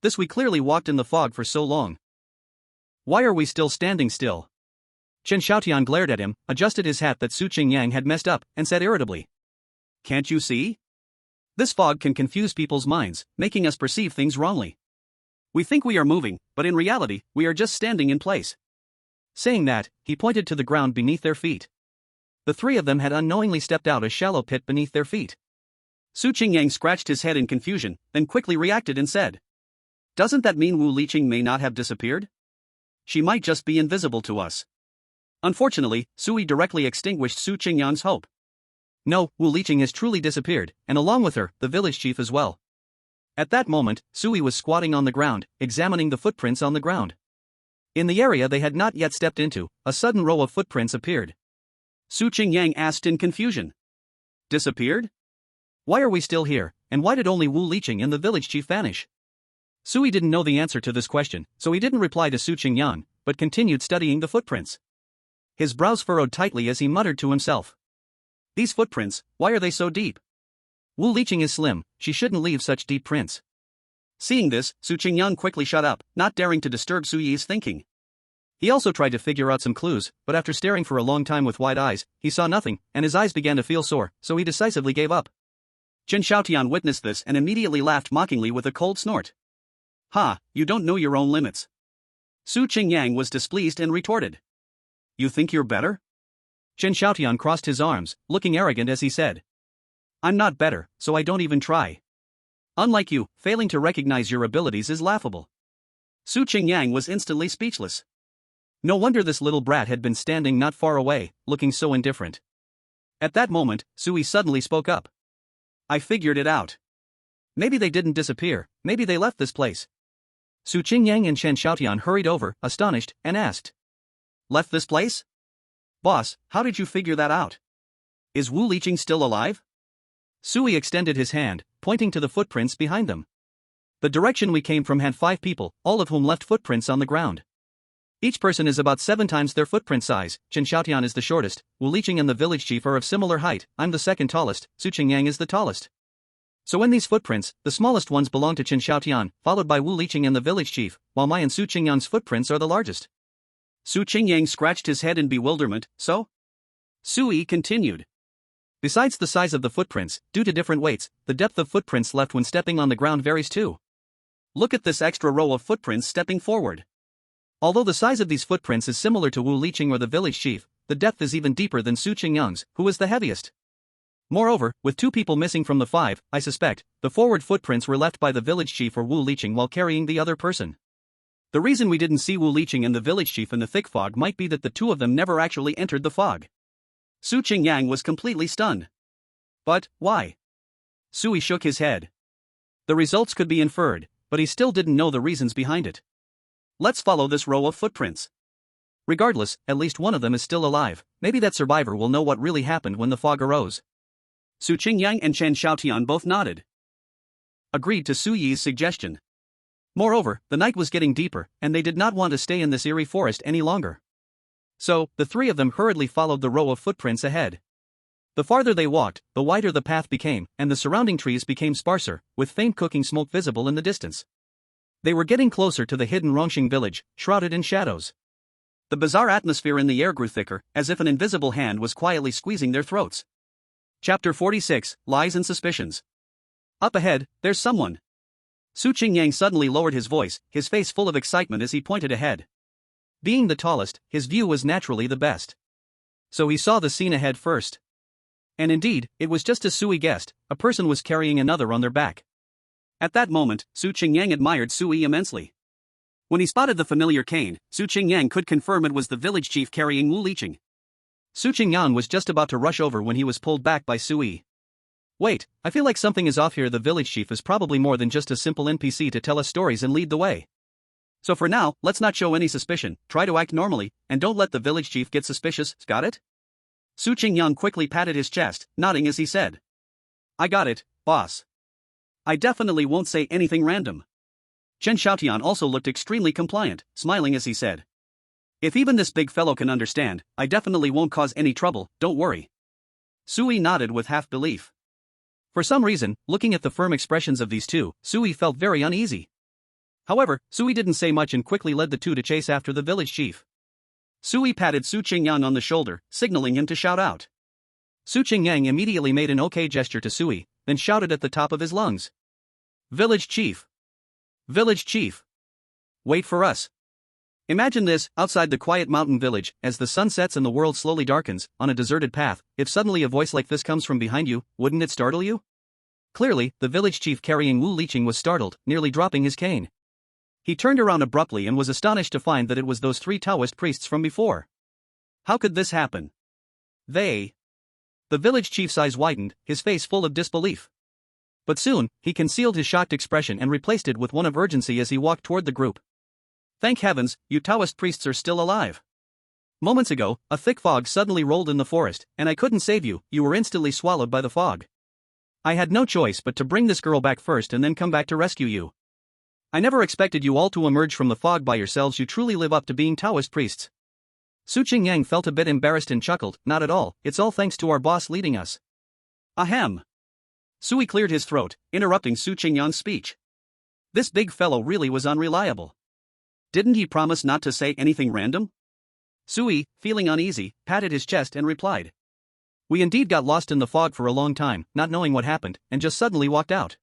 This we clearly walked in the fog for so long. Why are we still standing still? Chen Xiaotian glared at him, adjusted his hat that Su Qingyang had messed up, and said irritably, "Can't you see? This fog can confuse people's minds, making us perceive things wrongly. We think we are moving, but in reality, we are just standing in place." Saying that, he pointed to the ground beneath their feet. The three of them had unknowingly stepped out a shallow pit beneath their feet. Su Qingyang scratched his head in confusion, then quickly reacted and said, "Doesn't that mean Wu Liqing may not have disappeared? She might just be invisible to us." Unfortunately, Sui directly extinguished Su Qingyang's hope. No, Wu Liqing has truly disappeared, and along with her, the village chief as well. At that moment, Sui was squatting on the ground, examining the footprints on the ground. In the area they had not yet stepped into, a sudden row of footprints appeared. Su Qingyang asked in confusion. Disappeared? Why are we still here, and why did only Wu Liqing and the village chief vanish? Sui didn't know the answer to this question, so he didn't reply to Su Qingyang, but continued studying the footprints. His brows furrowed tightly as he muttered to himself. These footprints, why are they so deep? Wu Liqing is slim, she shouldn't leave such deep prints. Seeing this, Su Qingyang quickly shut up, not daring to disturb Su Yi's thinking. He also tried to figure out some clues, but after staring for a long time with wide eyes, he saw nothing, and his eyes began to feel sore, so he decisively gave up. Chen Xiaotian witnessed this and immediately laughed mockingly with a cold snort. "Ha, you don't know your own limits." Su Qingyang was displeased and retorted. "You think you're better?" Chen Xiaotian crossed his arms, looking arrogant as he said. "I'm not better, so I don't even try. Unlike you, failing to recognize your abilities is laughable." Su Qingyang was instantly speechless. No wonder this little brat had been standing not far away, looking so indifferent. At that moment, Sui suddenly spoke up. "I figured it out. Maybe they didn't disappear, maybe they left this place." Su Qingyang and Chen Xiaotian hurried over, astonished, and asked. "Left this place? Boss, how did you figure that out? Is Wu Liqing still alive?" Sui extended his hand, pointing to the footprints behind them. "The direction we came from had 5 people, all of whom left footprints on the ground. Each person is about 7 times their footprint size. Chen Xiaotian is the shortest, Wu Liqing and the village chief are of similar height, I'm the second tallest, Su Qingyang is the tallest. So in these footprints, the smallest ones belong to Chen Xiaotian, followed by Wu Liqing and the village chief, while my and Su Qingyang's footprints are the largest." Su Qingyang scratched his head in bewilderment. "So?" Sui continued. "Besides the size of the footprints, due to different weights, the depth of footprints left when stepping on the ground varies too. Look at this extra row of footprints stepping forward. Although the size of these footprints is similar to Wu Liqing or the village chief, the depth is even deeper than Su Qingyang's, who is the heaviest. Moreover, with 2 people missing from the 5, I suspect, the forward footprints were left by the village chief or Wu Liqing while carrying the other person. The reason we didn't see Wu Liqing and the village chief in the thick fog might be that the 2 of them never actually entered the fog. Su Qingyang was completely stunned. But, why? Sui shook his head. The results could be inferred, but he still didn't know the reasons behind it. Let's follow this row of footprints. Regardless, at least one of them is still alive. Maybe that survivor will know what really happened when the fog arose. Su Qingyang and Chen Xiaotian both nodded. Agreed to Su Yi's suggestion. Moreover, the night was getting deeper, and they did not want to stay in this eerie forest any longer. So, the 3 of them hurriedly followed the row of footprints ahead. The farther they walked, the wider the path became, and the surrounding trees became sparser, with faint cooking smoke visible in the distance. They were getting closer to the hidden Rongxing village, shrouded in shadows. The bizarre atmosphere in the air grew thicker, as if an invisible hand was quietly squeezing their throats. Chapter 46, Lies and Suspicions. Up ahead, there's someone. Su Qingyang suddenly lowered his voice, his face full of excitement as he pointed ahead. Being the tallest, his view was naturally the best. So he saw the scene ahead first. And indeed, it was just as Sui guessed, a person was carrying another on their back. At that moment, Su Qingyang admired Sui immensely. When he spotted the familiar cane, Su Qingyang could confirm it was the village chief carrying Wu Liqing. Su Qingyang was just about to rush over when he was pulled back by Sui. Wait, I feel like something is off here. The village chief is probably more than just a simple NPC to tell us stories and lead the way. So for now, let's not show any suspicion, try to act normally, and don't let the village chief get suspicious, got it? Su Qingyang quickly patted his chest, nodding as he said. I got it, boss. I definitely won't say anything random. Chen Xiaotian also looked extremely compliant, smiling as he said. If even this big fellow can understand, I definitely won't cause any trouble, don't worry. Sui nodded with half-belief. For some reason, looking at the firm expressions of these 2, Sui felt very uneasy. However, Sui didn't say much and quickly led the 2 to chase after the village chief. Sui patted Su Qingyang on the shoulder, signaling him to shout out. Su Qingyang immediately made an okay gesture to Sui, then shouted at the top of his lungs. Village chief! Village chief! Wait for us! Imagine this, outside the quiet mountain village, as the sun sets and the world slowly darkens, on a deserted path. If suddenly a voice like this comes from behind you, wouldn't it startle you? Clearly, the village chief carrying Wu Liqing was startled, nearly dropping his cane. He turned around abruptly and was astonished to find that it was those 3 Taoist priests from before. How could this happen? They... The village chief's eyes widened, his face full of disbelief. But soon, he concealed his shocked expression and replaced it with one of urgency as he walked toward the group. Thank heavens, you Taoist priests are still alive. Moments ago, a thick fog suddenly rolled in the forest, and I couldn't save you, you were instantly swallowed by the fog. I had no choice but to bring this girl back first and then come back to rescue you. I never expected you all to emerge from the fog by yourselves. You truly live up to being Taoist priests. Su Qingyang felt a bit embarrassed and chuckled, not at all, it's all thanks to our boss leading us. Ahem. Sui cleared his throat, interrupting Su Qingyang's speech. This big fellow really was unreliable. Didn't he promise not to say anything random? Sui, feeling uneasy, patted his chest and replied. We indeed got lost in the fog for a long time, not knowing what happened, and just suddenly walked out.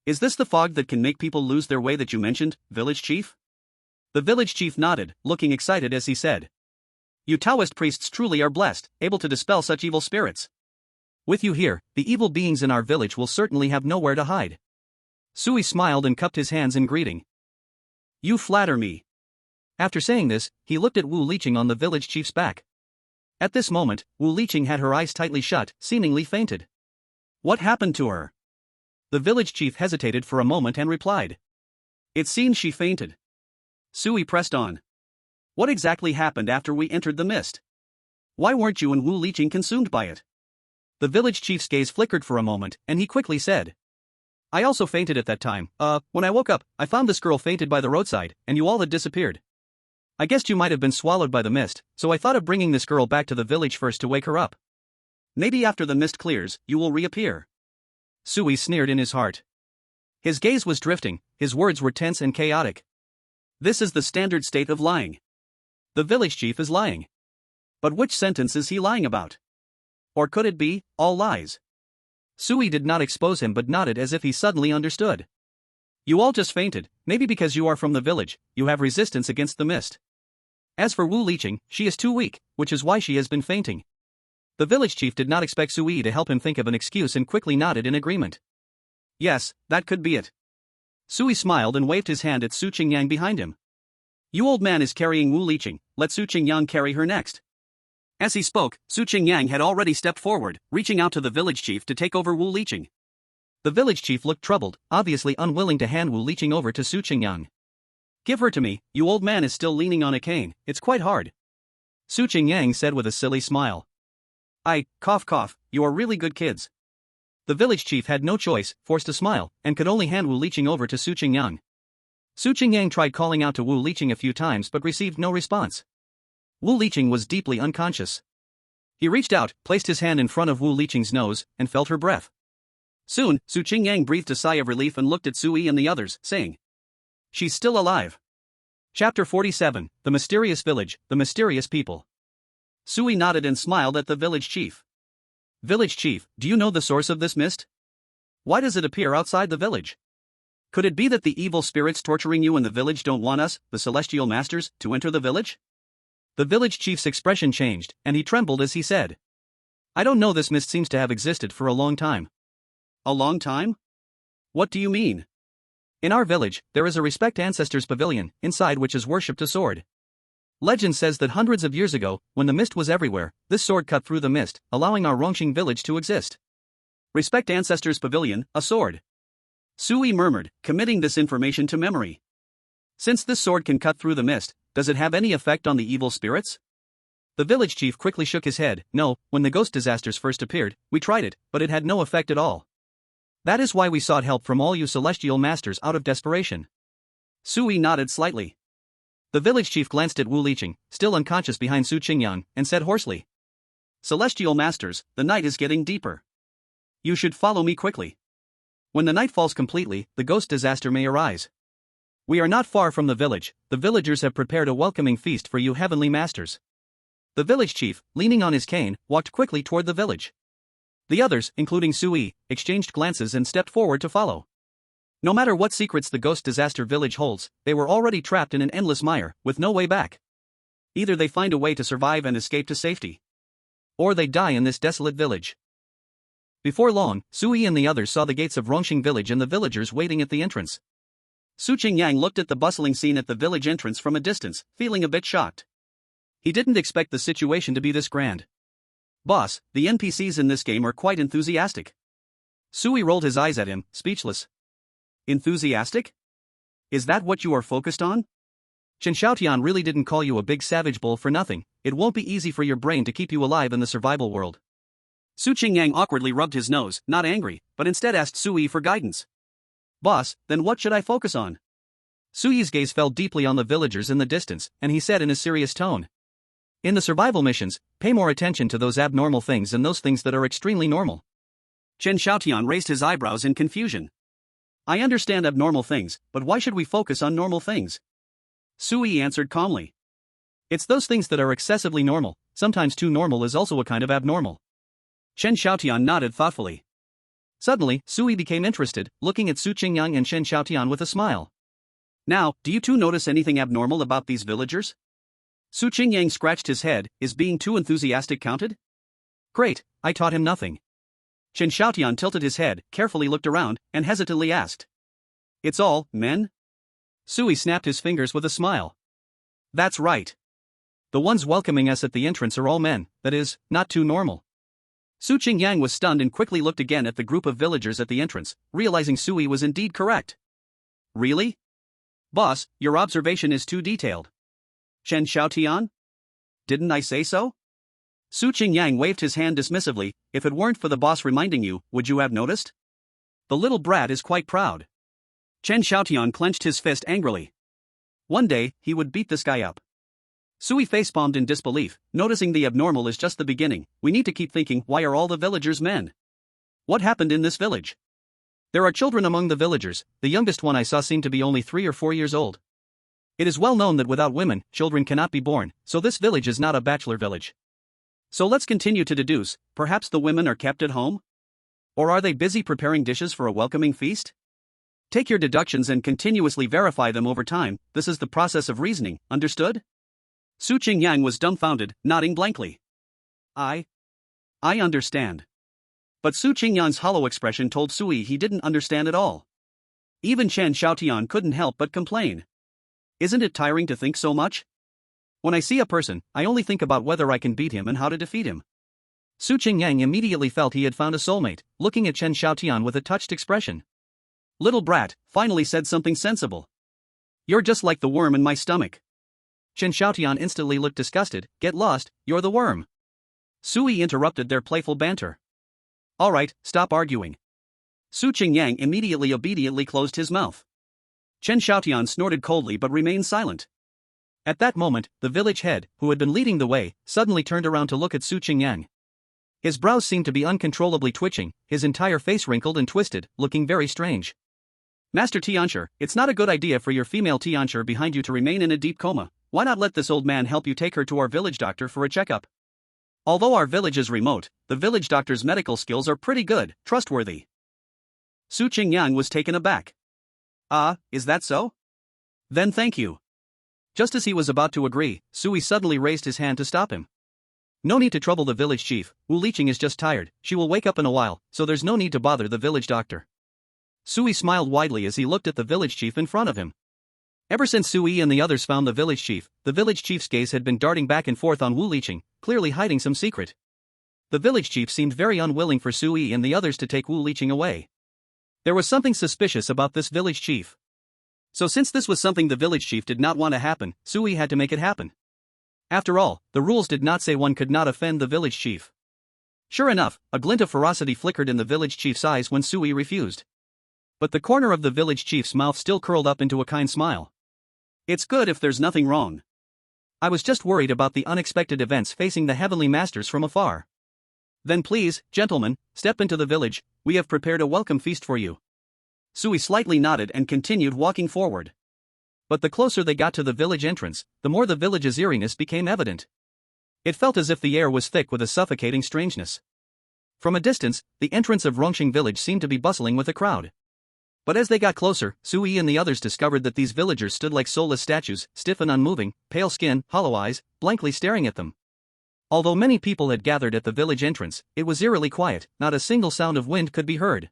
Is this the fog that can make people lose their way that you mentioned, village chief? The village chief nodded, looking excited as he said. You Taoist priests truly are blessed, able to dispel such evil spirits. With you here, the evil beings in our village will certainly have nowhere to hide. Sui smiled and cupped his hands in greeting. You flatter me. After saying this, he looked at Wu Liqing on the village chief's back. At this moment, Wu Liqing had her eyes tightly shut, seemingly fainted. What happened to her? The village chief hesitated for a moment and replied. It seems she fainted. Sui pressed on. What exactly happened after we entered the mist? Why weren't you and Wu Liqing consumed by it? The village chief's gaze flickered for a moment, and he quickly said. I also fainted at that time. When I woke up, I found this girl fainted by the roadside, and you all had disappeared. I guessed you might have been swallowed by the mist, so I thought of bringing this girl back to the village first to wake her up. Maybe after the mist clears, you will reappear. Sui sneered in his heart. His gaze was drifting, his words were tense and chaotic. This is the standard state of lying. The village chief is lying. But which sentence is he lying about? Or could it be, all lies? Sui did not expose him but nodded as if he suddenly understood. You all just fainted, maybe because you are from the village, you have resistance against the mist. As for Wu Liqing, she is too weak, which is why she has been fainting. The village chief did not expect Sui to help him think of an excuse and quickly nodded in agreement. Yes, that could be it. Sui smiled and waved his hand at Su Qingyang behind him. You old man is carrying Wu Liqing, let Su Qingyang carry her next. As he spoke, Su Qingyang had already stepped forward, reaching out to the village chief to take over Wu Liqing. The village chief looked troubled, obviously unwilling to hand Wu Liqing over to Su Qingyang. Give her to me, you old man is still leaning on a cane, it's quite hard. Su Qingyang said with a silly smile. Cough, you are really good kids. The village chief had no choice, forced to smile, and could only hand Wu Liqing over to Su Qingyang. Su Qingyang tried calling out to Wu Liqing a few times but received no response. Wu Liqing was deeply unconscious. He reached out, placed his hand in front of Wu Liqing's nose, and felt her breath. Soon, Su Qingyang breathed a sigh of relief and looked at Sui and the others, saying, She's still alive. Chapter 47, The Mysterious Village, The Mysterious People. Sui nodded and smiled at the village chief. Village chief, do you know the source of this mist? Why does it appear outside the village? Could it be that the evil spirits torturing you in the village don't want us, the celestial masters, to enter the village? The village chief's expression changed, and he trembled as he said. I don't know, this mist seems to have existed for a long time. A long time? What do you mean? In our village, there is a respect ancestors pavilion, inside which is worshipped a sword. Legend says that hundreds of years ago, when the mist was everywhere, this sword cut through the mist, allowing our Rongxing village to exist. Respect ancestors pavilion, a sword. Sui murmured, committing this information to memory. Since this sword can cut through the mist, does it have any effect on the evil spirits? The village chief quickly shook his head. No, when the ghost disasters first appeared, we tried it, but it had no effect at all. That is why we sought help from all you celestial masters out of desperation. Sui nodded slightly. The village chief glanced at Wu Liqing, still unconscious behind Su Qingyang, and said hoarsely. Celestial masters, the night is getting deeper. You should follow me quickly. When the night falls completely, the ghost disaster may arise. We are not far from the village, the villagers have prepared a welcoming feast for you heavenly masters. The village chief, leaning on his cane, walked quickly toward the village. The others, including Sui, exchanged glances and stepped forward to follow. No matter what secrets the ghost disaster village holds, they were already trapped in an endless mire, with no way back. Either they find a way to survive and escape to safety, or they die in this desolate village. Before long, Sui and the others saw the gates of Rongxing village and the villagers waiting at the entrance. Su Qingyang looked at the bustling scene at the village entrance from a distance, feeling a bit shocked. He didn't expect the situation to be this grand. Boss, the NPCs in this game are quite enthusiastic. Sui rolled his eyes at him, speechless. Enthusiastic? Is that what you are focused on? Chen Xiaotian really didn't call you a big savage bull for nothing. It won't be easy for your brain to keep you alive in the survival world. Su Qingyang awkwardly rubbed his nose, not angry, but instead asked Sui for guidance. Boss, then what should I focus on? Sui's gaze fell deeply on the villagers in the distance, and he said in a serious tone. In the survival missions, pay more attention to those abnormal things and those things that are extremely normal. Chen Xiaotian raised his eyebrows in confusion. I understand abnormal things, but why should we focus on normal things? Sui answered calmly. It's those things that are excessively normal, sometimes too normal is also a kind of abnormal. Chen Xiaotian nodded thoughtfully. Suddenly, Sui became interested, looking at Su Qingyang and Chen Xiaotian with a smile. Now, do you two notice anything abnormal about these villagers? Su Qingyang scratched his head, is being too enthusiastic counted? Great, I taught him nothing. Chen Xiaotian tilted his head, carefully looked around, and hesitantly asked. It's all men? Sui snapped his fingers with a smile. That's right. The ones welcoming us at the entrance are all men, that is, not too normal. Su Qingyang was stunned and quickly looked again at the group of villagers at the entrance, realizing Sui was indeed correct. Really? Boss, your observation is too detailed. Chen Xiaotian? Didn't I say so? Su Qingyang waved his hand dismissively. If it weren't for the boss reminding you, would you have noticed? The little brat is quite proud. Chen Xiaotian clenched his fist angrily. One day, he would beat this guy up. Sui facepalmed in disbelief, noticing the abnormal is just the beginning. We need to keep thinking, why are all the villagers men? What happened in this village? There are children among the villagers, the youngest one I saw seemed to be only 3 or 4 years old. It is well known that without women, children cannot be born, so this village is not a bachelor village. So let's continue to deduce, perhaps the women are kept at home? Or are they busy preparing dishes for a welcoming feast? Take your deductions and continuously verify them over time. This is the process of reasoning, understood? Su Qingyang was dumbfounded, nodding blankly. I understand. But Su Qingyang's hollow expression told Sui he didn't understand at all. Even Chen Xiaotian couldn't help but complain. Isn't it tiring to think so much? When I see a person, I only think about whether I can beat him and how to defeat him. Su Qingyang immediately felt he had found a soulmate, looking at Chen Xiaotian with a touched expression. Little brat, finally said something sensible. You're just like the worm in my stomach. Chen Xiaotian instantly looked disgusted. Get lost, you're the worm. Sui interrupted their playful banter. Alright, stop arguing. Su Qingyang immediately obediently closed his mouth. Chen Xiaotian snorted coldly but remained silent. At that moment, the village head, who had been leading the way, suddenly turned around to look at Su Qingyang. His brows seemed to be uncontrollably twitching, his entire face wrinkled and twisted, looking very strange. Master Tianshi, it's not a good idea for your female Tianshi behind you to remain in a deep coma. Why not let this old man help you take her to our village doctor for a checkup? Although our village is remote, the village doctor's medical skills are pretty good, trustworthy. Su Qingyang was taken aback. Ah, is that so? Then thank you. Just as he was about to agree, Sui suddenly raised his hand to stop him. No need to trouble the village chief, Wu Liqing is just tired, she will wake up in a while, so there's no need to bother the village doctor. Sui smiled widely as he looked at the village chief in front of him. Ever since Sui and the others found the village chief's gaze had been darting back and forth on Wu Liqing, clearly hiding some secret. The village chief seemed very unwilling for Sui and the others to take Wu Liqing away. There was something suspicious about this village chief. So since this was something the village chief did not want to happen, Sui had to make it happen. After all, the rules did not say one could not offend the village chief. Sure enough, a glint of ferocity flickered in the village chief's eyes when Sui refused. But the corner of the village chief's mouth still curled up into a kind smile. It's good if there's nothing wrong. I was just worried about the unexpected events facing the heavenly masters from afar. Then please, gentlemen, step into the village, we have prepared a welcome feast for you. Sui slightly nodded and continued walking forward. But the closer they got to the village entrance, the more the village's eeriness became evident. It felt as if the air was thick with a suffocating strangeness. From a distance, the entrance of Rongxing village seemed to be bustling with a crowd. But as they got closer, Sui and the others discovered that these villagers stood like soulless statues, stiff and unmoving, pale skin, hollow eyes, blankly staring at them. Although many people had gathered at the village entrance, it was eerily quiet, not a single sound of wind could be heard.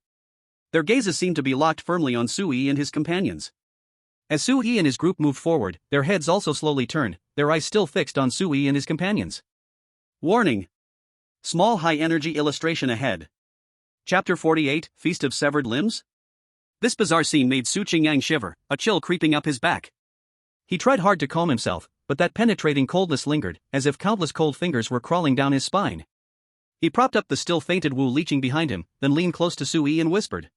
Their gazes seemed to be locked firmly on Sui and his companions. As Sui and his group moved forward, their heads also slowly turned, their eyes still fixed on Sui and his companions. Warning! Small high-energy illustration ahead. Chapter 48, Feast of Severed Limbs? This bizarre scene made Su Qingyang shiver, a chill creeping up his back. He tried hard to calm himself, but that penetrating coldness lingered, as if countless cold fingers were crawling down his spine. He propped up the still-fainted Wu Liqing behind him, then leaned close to Sui and whispered.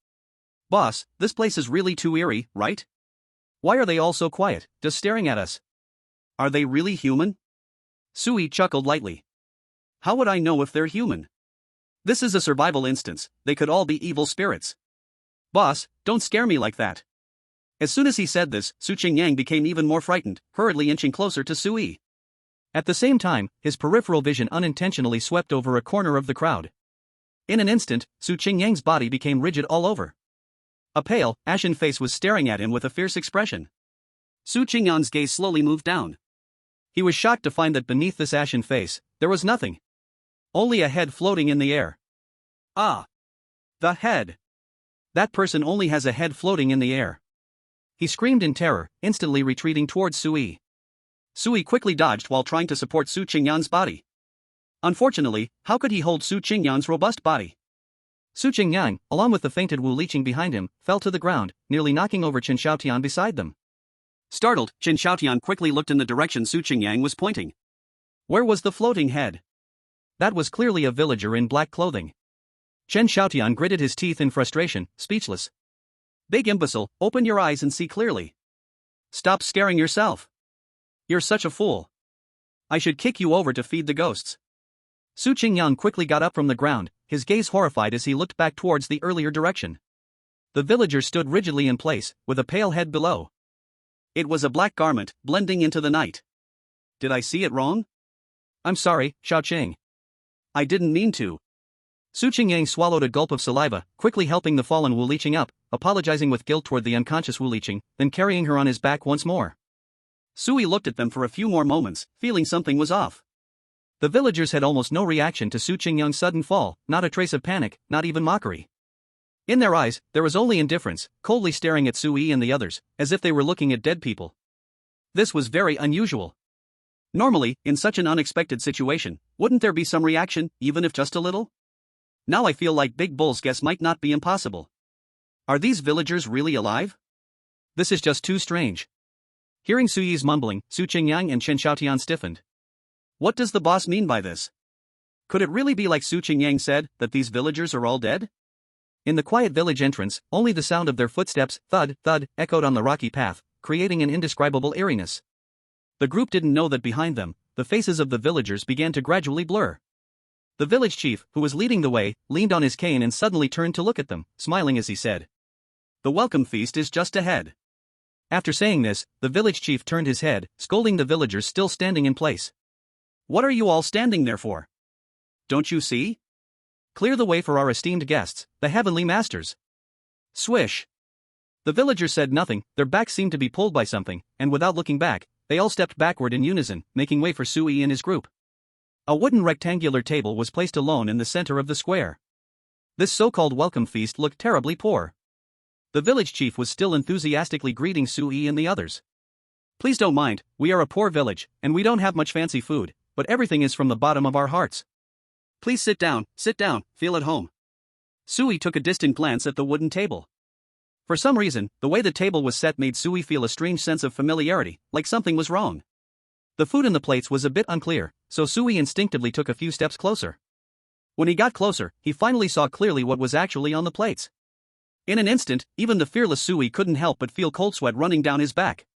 Boss, this place is really too eerie, right? Why are they all so quiet, just staring at us? Are they really human? Sui chuckled lightly. How would I know if they're human? This is a survival instance, they could all be evil spirits. Boss, don't scare me like that. As soon as he said this, Su Qingyang became even more frightened, hurriedly inching closer to Sui. At the same time, his peripheral vision unintentionally swept over a corner of the crowd. In an instant, Su Qingyang's body became rigid all over. A pale, ashen face was staring at him with a fierce expression. Su Qingyang's gaze slowly moved down. He was shocked to find that beneath this ashen face, there was nothing. Only a head floating in the air. Ah! The head! That person only has a head floating in the air. He screamed in terror, instantly retreating towards Sui. Sui quickly dodged while trying to support Su Qingyang's body. Unfortunately, how could he hold Su Qingyang's robust body? Su Qingyang, along with the fainted Wu Liqing behind him, fell to the ground, nearly knocking over Chen Xiaotian beside them. Startled, Chen Xiaotian quickly looked in the direction Su Qingyang was pointing. Where was the floating head? That was clearly a villager in black clothing. Chen Xiaotian gritted his teeth in frustration, speechless. Big imbecile, open your eyes and see clearly. Stop scaring yourself. You're such a fool. I should kick you over to feed the ghosts. Su Qingyang quickly got up from the ground, his gaze horrified as he looked back towards the earlier direction. The villager stood rigidly in place, with a pale head below. It was a black garment, blending into the night. Did I see it wrong? I'm sorry, Xiaoqing. I didn't mean to. Su Qingyang swallowed a gulp of saliva, quickly helping the fallen Wu Liqing up, apologizing with guilt toward the unconscious Wu Liqing, then carrying her on his back once more. Sui looked at them for a few more moments, feeling something was off. The villagers had almost no reaction to Su Qingyang's sudden fall, not a trace of panic, not even mockery. In their eyes, there was only indifference, coldly staring at Sui and the others, as if they were looking at dead people. This was very unusual. Normally, in such an unexpected situation, wouldn't there be some reaction, even if just a little? Now I feel like Big Bull's guess might not be impossible. Are these villagers really alive? This is just too strange. Hearing Su Yi's mumbling, Su Qingyang and Chen Xiaotian stiffened. What does the boss mean by this? Could it really be like Su Qingyang said, that these villagers are all dead? In the quiet village entrance, only the sound of their footsteps, thud, thud, echoed on the rocky path, creating an indescribable eeriness. The group didn't know that behind them, the faces of the villagers began to gradually blur. The village chief, who was leading the way, leaned on his cane and suddenly turned to look at them, smiling as he said, "The welcome feast is just ahead." After saying this, the village chief turned his head, scolding the villagers still standing in place. "What are you all standing there for? Don't you see? Clear the way for our esteemed guests, the heavenly masters." Swish. The villagers said nothing, their backs seemed to be pulled by something, and without looking back, they all stepped backward in unison, making way for Sui and his group. A wooden rectangular table was placed alone in the center of the square. This so-called welcome feast looked terribly poor. The village chief was still enthusiastically greeting Sui and the others. "Please don't mind, we are a poor village, and we don't have much fancy food, but everything is from the bottom of our hearts. Please sit down, feel at home." Sui took a distant glance at the wooden table. For some reason, the way the table was set made Sui feel a strange sense of familiarity, like something was wrong. The food in the plates was a bit unclear, so Sui instinctively took a few steps closer. When he got closer, he finally saw clearly what was actually on the plates. In an instant, even the fearless Sui couldn't help but feel cold sweat running down his back.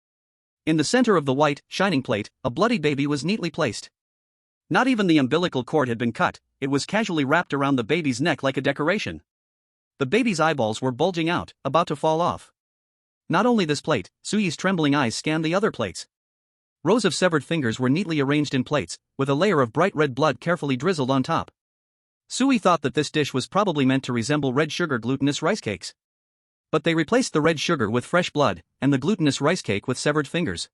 In the center of the white, shining plate, a bloody baby was neatly placed. Not even the umbilical cord had been cut, it was casually wrapped around the baby's neck like a decoration. The baby's eyeballs were bulging out, about to fall off. Not only this plate, Suyi's trembling eyes scanned the other plates. Rows of severed fingers were neatly arranged in plates, with a layer of bright red blood carefully drizzled on top. Sui thought that this dish was probably meant to resemble red sugar glutinous rice cakes. But they replaced the red sugar with fresh blood, and the glutinous rice cake with severed fingers.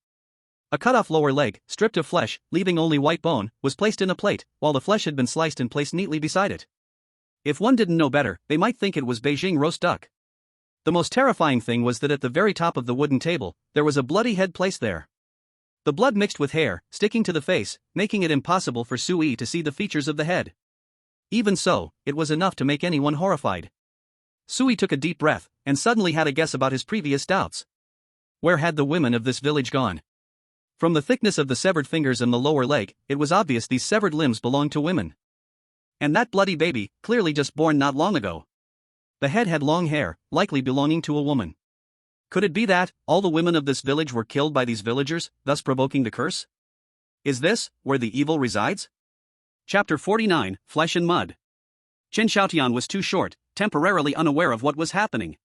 A cut-off lower leg, stripped of flesh, leaving only white bone, was placed in a plate, while the flesh had been sliced and placed neatly beside it. If one didn't know better, they might think it was Beijing roast duck. The most terrifying thing was that at the very top of the wooden table, there was a bloody head placed there. The blood mixed with hair, sticking to the face, making it impossible for Sui to see the features of the head. Even so, it was enough to make anyone horrified. Sui took a deep breath, and suddenly had a guess about his previous doubts. Where had the women of this village gone? From the thickness of the severed fingers and the lower leg, it was obvious these severed limbs belonged to women. And that bloody baby, clearly just born not long ago. The head had long hair, likely belonging to a woman. Could it be that all the women of this village were killed by these villagers, thus provoking the curse? Is this where the evil resides? Chapter 49, Flesh and Mud. Chen Xiaotian was too short, temporarily unaware of what was happening.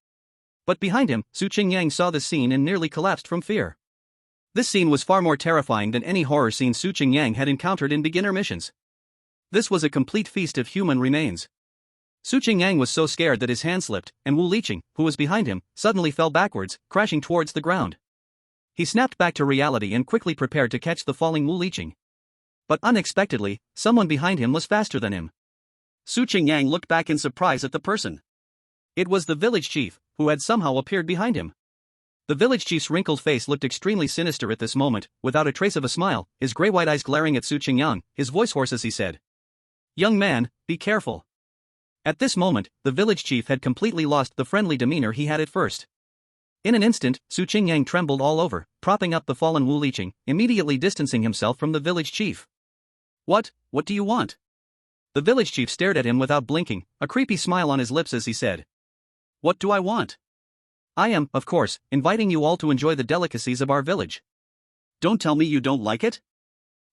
But behind him, Su Qingyang saw the scene and nearly collapsed from fear. This scene was far more terrifying than any horror scene Su Qingyang had encountered in beginner missions. This was a complete feast of human remains. Su Qingyang was so scared that his hand slipped, and Wu Liqing, who was behind him, suddenly fell backwards, crashing towards the ground. He snapped back to reality and quickly prepared to catch the falling Wu Liqing. But unexpectedly, someone behind him was faster than him. Su Qingyang looked back in surprise at the person. It was the village chief, who had somehow appeared behind him. The village chief's wrinkled face looked extremely sinister at this moment, without a trace of a smile, his gray-white eyes glaring at Su Qingyang, his voice hoarse as he said, "Young man, be careful." At this moment, the village chief had completely lost the friendly demeanor he had at first. In an instant, Su Qingyang trembled all over, propping up the fallen Wu Liqing, immediately distancing himself from the village chief. What do you want?" The village chief stared at him without blinking, a creepy smile on his lips as he said, "What do I want? I am, of course, inviting you all to enjoy the delicacies of our village. Don't tell me you don't like it?"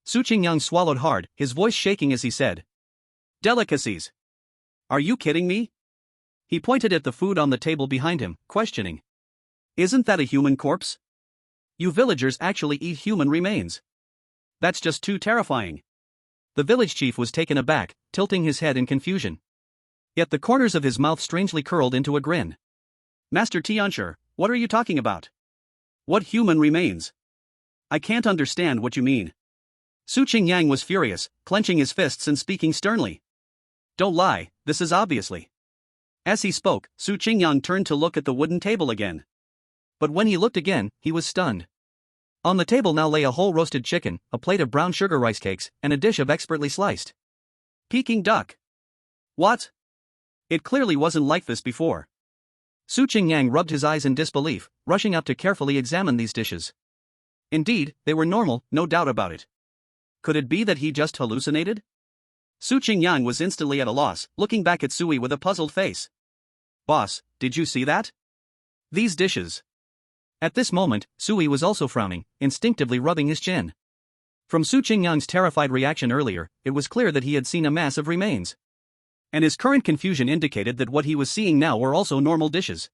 Su Qingyang swallowed hard, his voice shaking as he said, "Delicacies? Are you kidding me?" He pointed at the food on the table behind him, questioning, "Isn't that a human corpse? You villagers actually eat human remains. That's just too terrifying." The village chief was taken aback, tilting his head in confusion. Yet the corners of his mouth strangely curled into a grin. "Master Tianshi, what are you talking about? What human remains? I can't understand what you mean." Su Qingyang was furious, clenching his fists and speaking sternly. Don't lie, this is obviously. As he spoke, Su Qingyang turned to look at the wooden table again. But when he looked again, he was stunned. On the table now lay a whole roasted chicken, a plate of brown sugar rice cakes, and a dish of expertly sliced Peking duck. What? It clearly wasn't like this before. Su Qingyang rubbed his eyes in disbelief, rushing up to carefully examine these dishes. Indeed, they were normal, no doubt about it. Could it be that he just hallucinated? Su Qingyang was instantly at a loss, looking back at Sui with a puzzled face. Boss, did you see that? These dishes. At this moment, Sui was also frowning, instinctively rubbing his chin. From Su Qingyang's terrified reaction earlier, it was clear that he had seen a mass of remains. And his current confusion indicated that what he was seeing now were also normal dishes.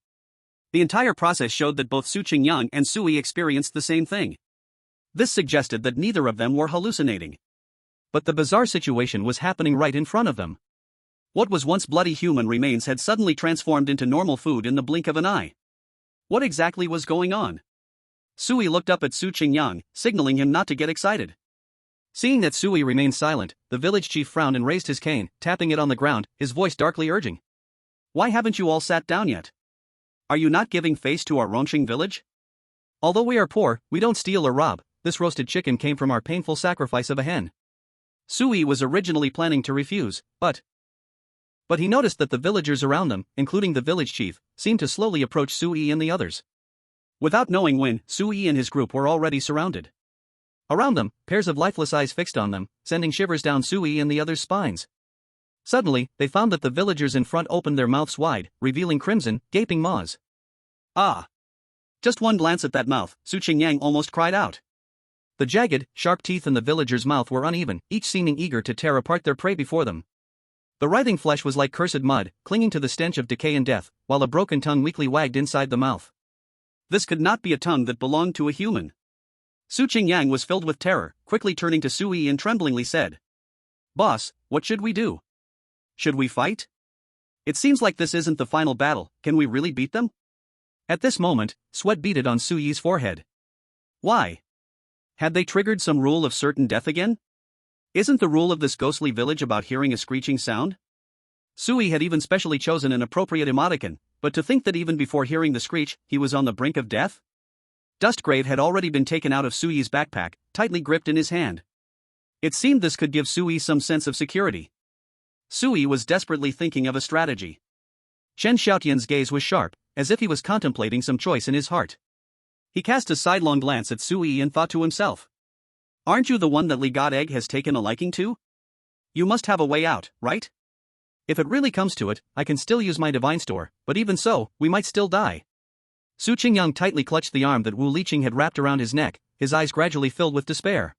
The entire process showed that both Su Qingyang and Sui experienced the same thing. This suggested that neither of them were hallucinating. But the bizarre situation was happening right in front of them. What was once bloody human remains had suddenly transformed into normal food in the blink of an eye. What exactly was going on? Sui looked up at Su Qingyang, signaling him not to get excited. Seeing that Sui remained silent, the village chief frowned and raised his cane, tapping it on the ground, his voice darkly urging. Why haven't you all sat down yet? Are you not giving face to our Rongqing village? Although we are poor, we don't steal or rob. This roasted chicken came from our painful sacrifice of a hen. Sui was originally planning to refuse, but he noticed that the villagers around them, including the village chief, seemed to slowly approach Sui and the others. Without knowing when, Sui and his group were already surrounded. Around them, pairs of lifeless eyes fixed on them, sending shivers down Sui and the others' spines. Suddenly, they found that the villagers in front opened their mouths wide, revealing crimson, gaping maws. Ah! Just one glance at that mouth, Su Qingyang almost cried out. The jagged, sharp teeth in the villagers' mouth were uneven, each seeming eager to tear apart their prey before them. The writhing flesh was like cursed mud, clinging to the stench of decay and death, while a broken tongue weakly wagged inside the mouth. This could not be a tongue that belonged to a human. Su Qingyang was filled with terror, quickly turning to Sui and tremblingly said. Boss, what should we do? Should we fight? It seems like this isn't the final battle, can we really beat them? At this moment, sweat beaded on Sui's forehead. Why? Had they triggered some rule of certain death again? Isn't the rule of this ghostly village about hearing a screeching sound? Sui had even specially chosen an appropriate emoticon, but to think that even before hearing the screech, he was on the brink of death? Dustgrave had already been taken out of Sui's backpack, tightly gripped in his hand. It seemed this could give Sui some sense of security. Sui was desperately thinking of a strategy. Chen Xiaotian's gaze was sharp, as if he was contemplating some choice in his heart. He cast a sidelong glance at Sui and thought to himself. Aren't you the one that Li God Egg has taken a liking to? You must have a way out, right? If it really comes to it, I can still use my divine store, but even so, we might still die. Su Qingyang tightly clutched the arm that Wu Liqing had wrapped around his neck, his eyes gradually filled with despair.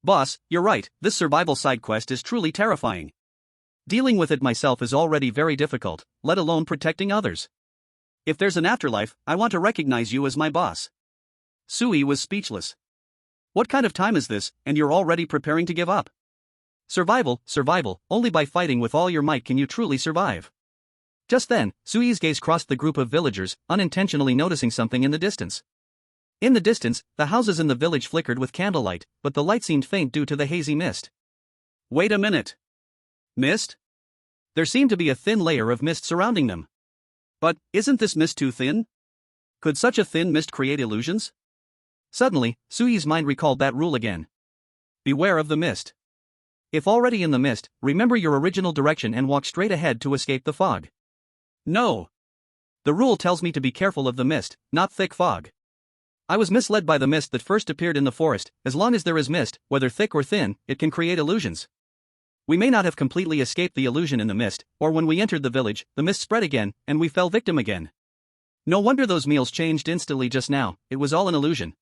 Boss, you're right, this survival side quest is truly terrifying. Dealing with it myself is already very difficult, let alone protecting others. If there's an afterlife, I want to recognize you as my boss. Sui was speechless. What kind of time is this, and you're already preparing to give up? Survival, only by fighting with all your might can you truly survive. Just then, Sui's gaze crossed the group of villagers, unintentionally noticing something in the distance. In the distance, the houses in the village flickered with candlelight, but the light seemed faint due to the hazy mist. Wait a minute. Mist? There seemed to be a thin layer of mist surrounding them. But, isn't this mist too thin? Could such a thin mist create illusions? Suddenly, Sui's mind recalled that rule again. Beware of the mist. If already in the mist, remember your original direction and walk straight ahead to escape the fog. No. The rule tells me to be careful of the mist, not thick fog. I was misled by the mist that first appeared in the forest. As long as there is mist, whether thick or thin, it can create illusions. We may not have completely escaped the illusion in the mist, or when we entered the village, the mist spread again, and we fell victim again. No wonder those meals changed instantly just now, it was all an illusion.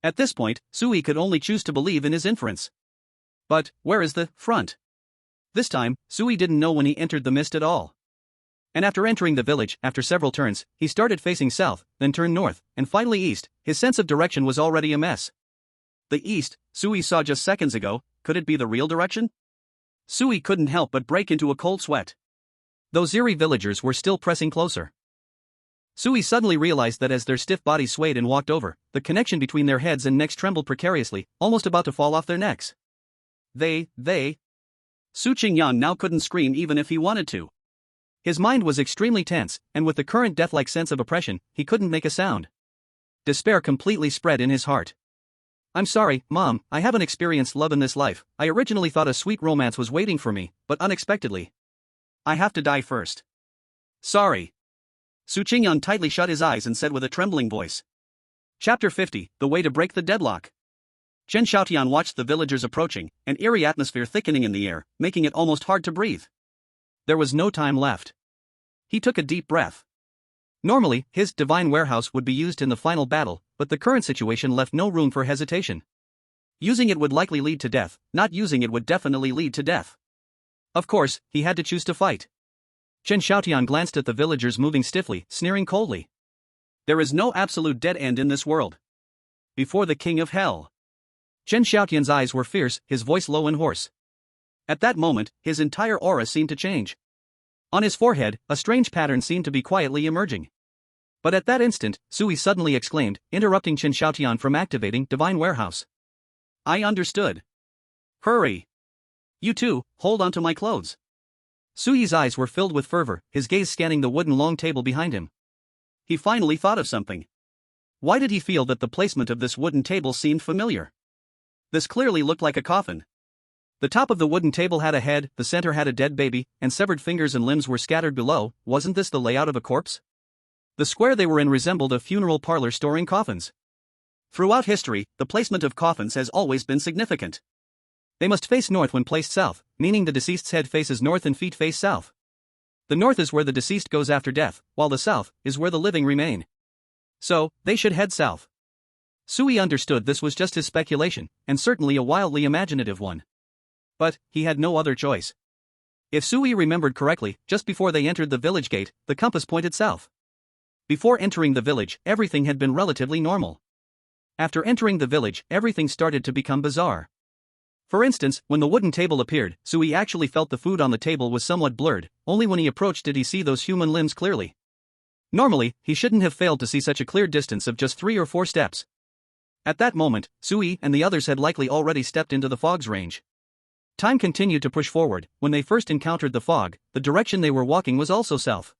At this point, Sui could only choose to believe in his inference. But, where is the front? This time, Sui didn't know when he entered the mist at all. And after entering the village, after several turns, he started facing south, then turned north, and finally east. His sense of direction was already a mess. The east, Sui saw just seconds ago, could it be the real direction? Sui couldn't help but break into a cold sweat. Those eerie villagers were still pressing closer. Sui suddenly realized that as their stiff bodies swayed and walked over, the connection between their heads and necks trembled precariously, almost about to fall off their necks. they. Su Qingyan now couldn't scream even if he wanted to. His mind was extremely tense, and with the current death-like sense of oppression, he couldn't make a sound. Despair completely spread in his heart. I'm sorry, Mom, I haven't experienced love in this life. I originally thought a sweet romance was waiting for me, but unexpectedly, I have to die first. Sorry. Su Qingyan tightly shut his eyes and said with a trembling voice. Chapter 50, The Way to Break the Deadlock. Chen Xiaotian watched the villagers approaching, an eerie atmosphere thickening in the air, making it almost hard to breathe. There was no time left. He took a deep breath. Normally, his divine warehouse would be used in the final battle, but the current situation left no room for hesitation. Using it would likely lead to death, not using it would definitely lead to death. Of course, he had to choose to fight. Chen Xiaotian glanced at the villagers moving stiffly, sneering coldly. There is no absolute dead end in this world. Before the king of hell. Chen Xiaotian's eyes were fierce, his voice low and hoarse. At that moment, his entire aura seemed to change. On his forehead, a strange pattern seemed to be quietly emerging. But at that instant, Sui suddenly exclaimed, interrupting Chen Xiaotian from activating Divine Warehouse. I understood. Hurry. You too, hold onto my clothes. Sui's eyes were filled with fervor, his gaze scanning the wooden long table behind him. He finally thought of something. Why did he feel that the placement of this wooden table seemed familiar? This clearly looked like a coffin. The top of the wooden table had a head, the center had a dead baby, and severed fingers and limbs were scattered below. Wasn't this the layout of a corpse? The square they were in resembled a funeral parlor storing coffins. Throughout history, the placement of coffins has always been significant. They must face north when placed south, meaning the deceased's head faces north and feet face south. The north is where the deceased goes after death, while the south is where the living remain. So, they should head south. Sui understood this was just his speculation, and certainly a wildly imaginative one. But, he had no other choice. If Sui remembered correctly, just before they entered the village gate, the compass pointed south. Before entering the village, everything had been relatively normal. After entering the village, everything started to become bizarre. For instance, when the wooden table appeared, Sui actually felt the food on the table was somewhat blurred. Only when he approached did he see those human limbs clearly. Normally, he shouldn't have failed to see such a clear distance of just 3 or 4 steps. At that moment, Sui and the others had likely already stepped into the fog's range. Time continued to push forward. When they first encountered the fog, the direction they were walking was also south.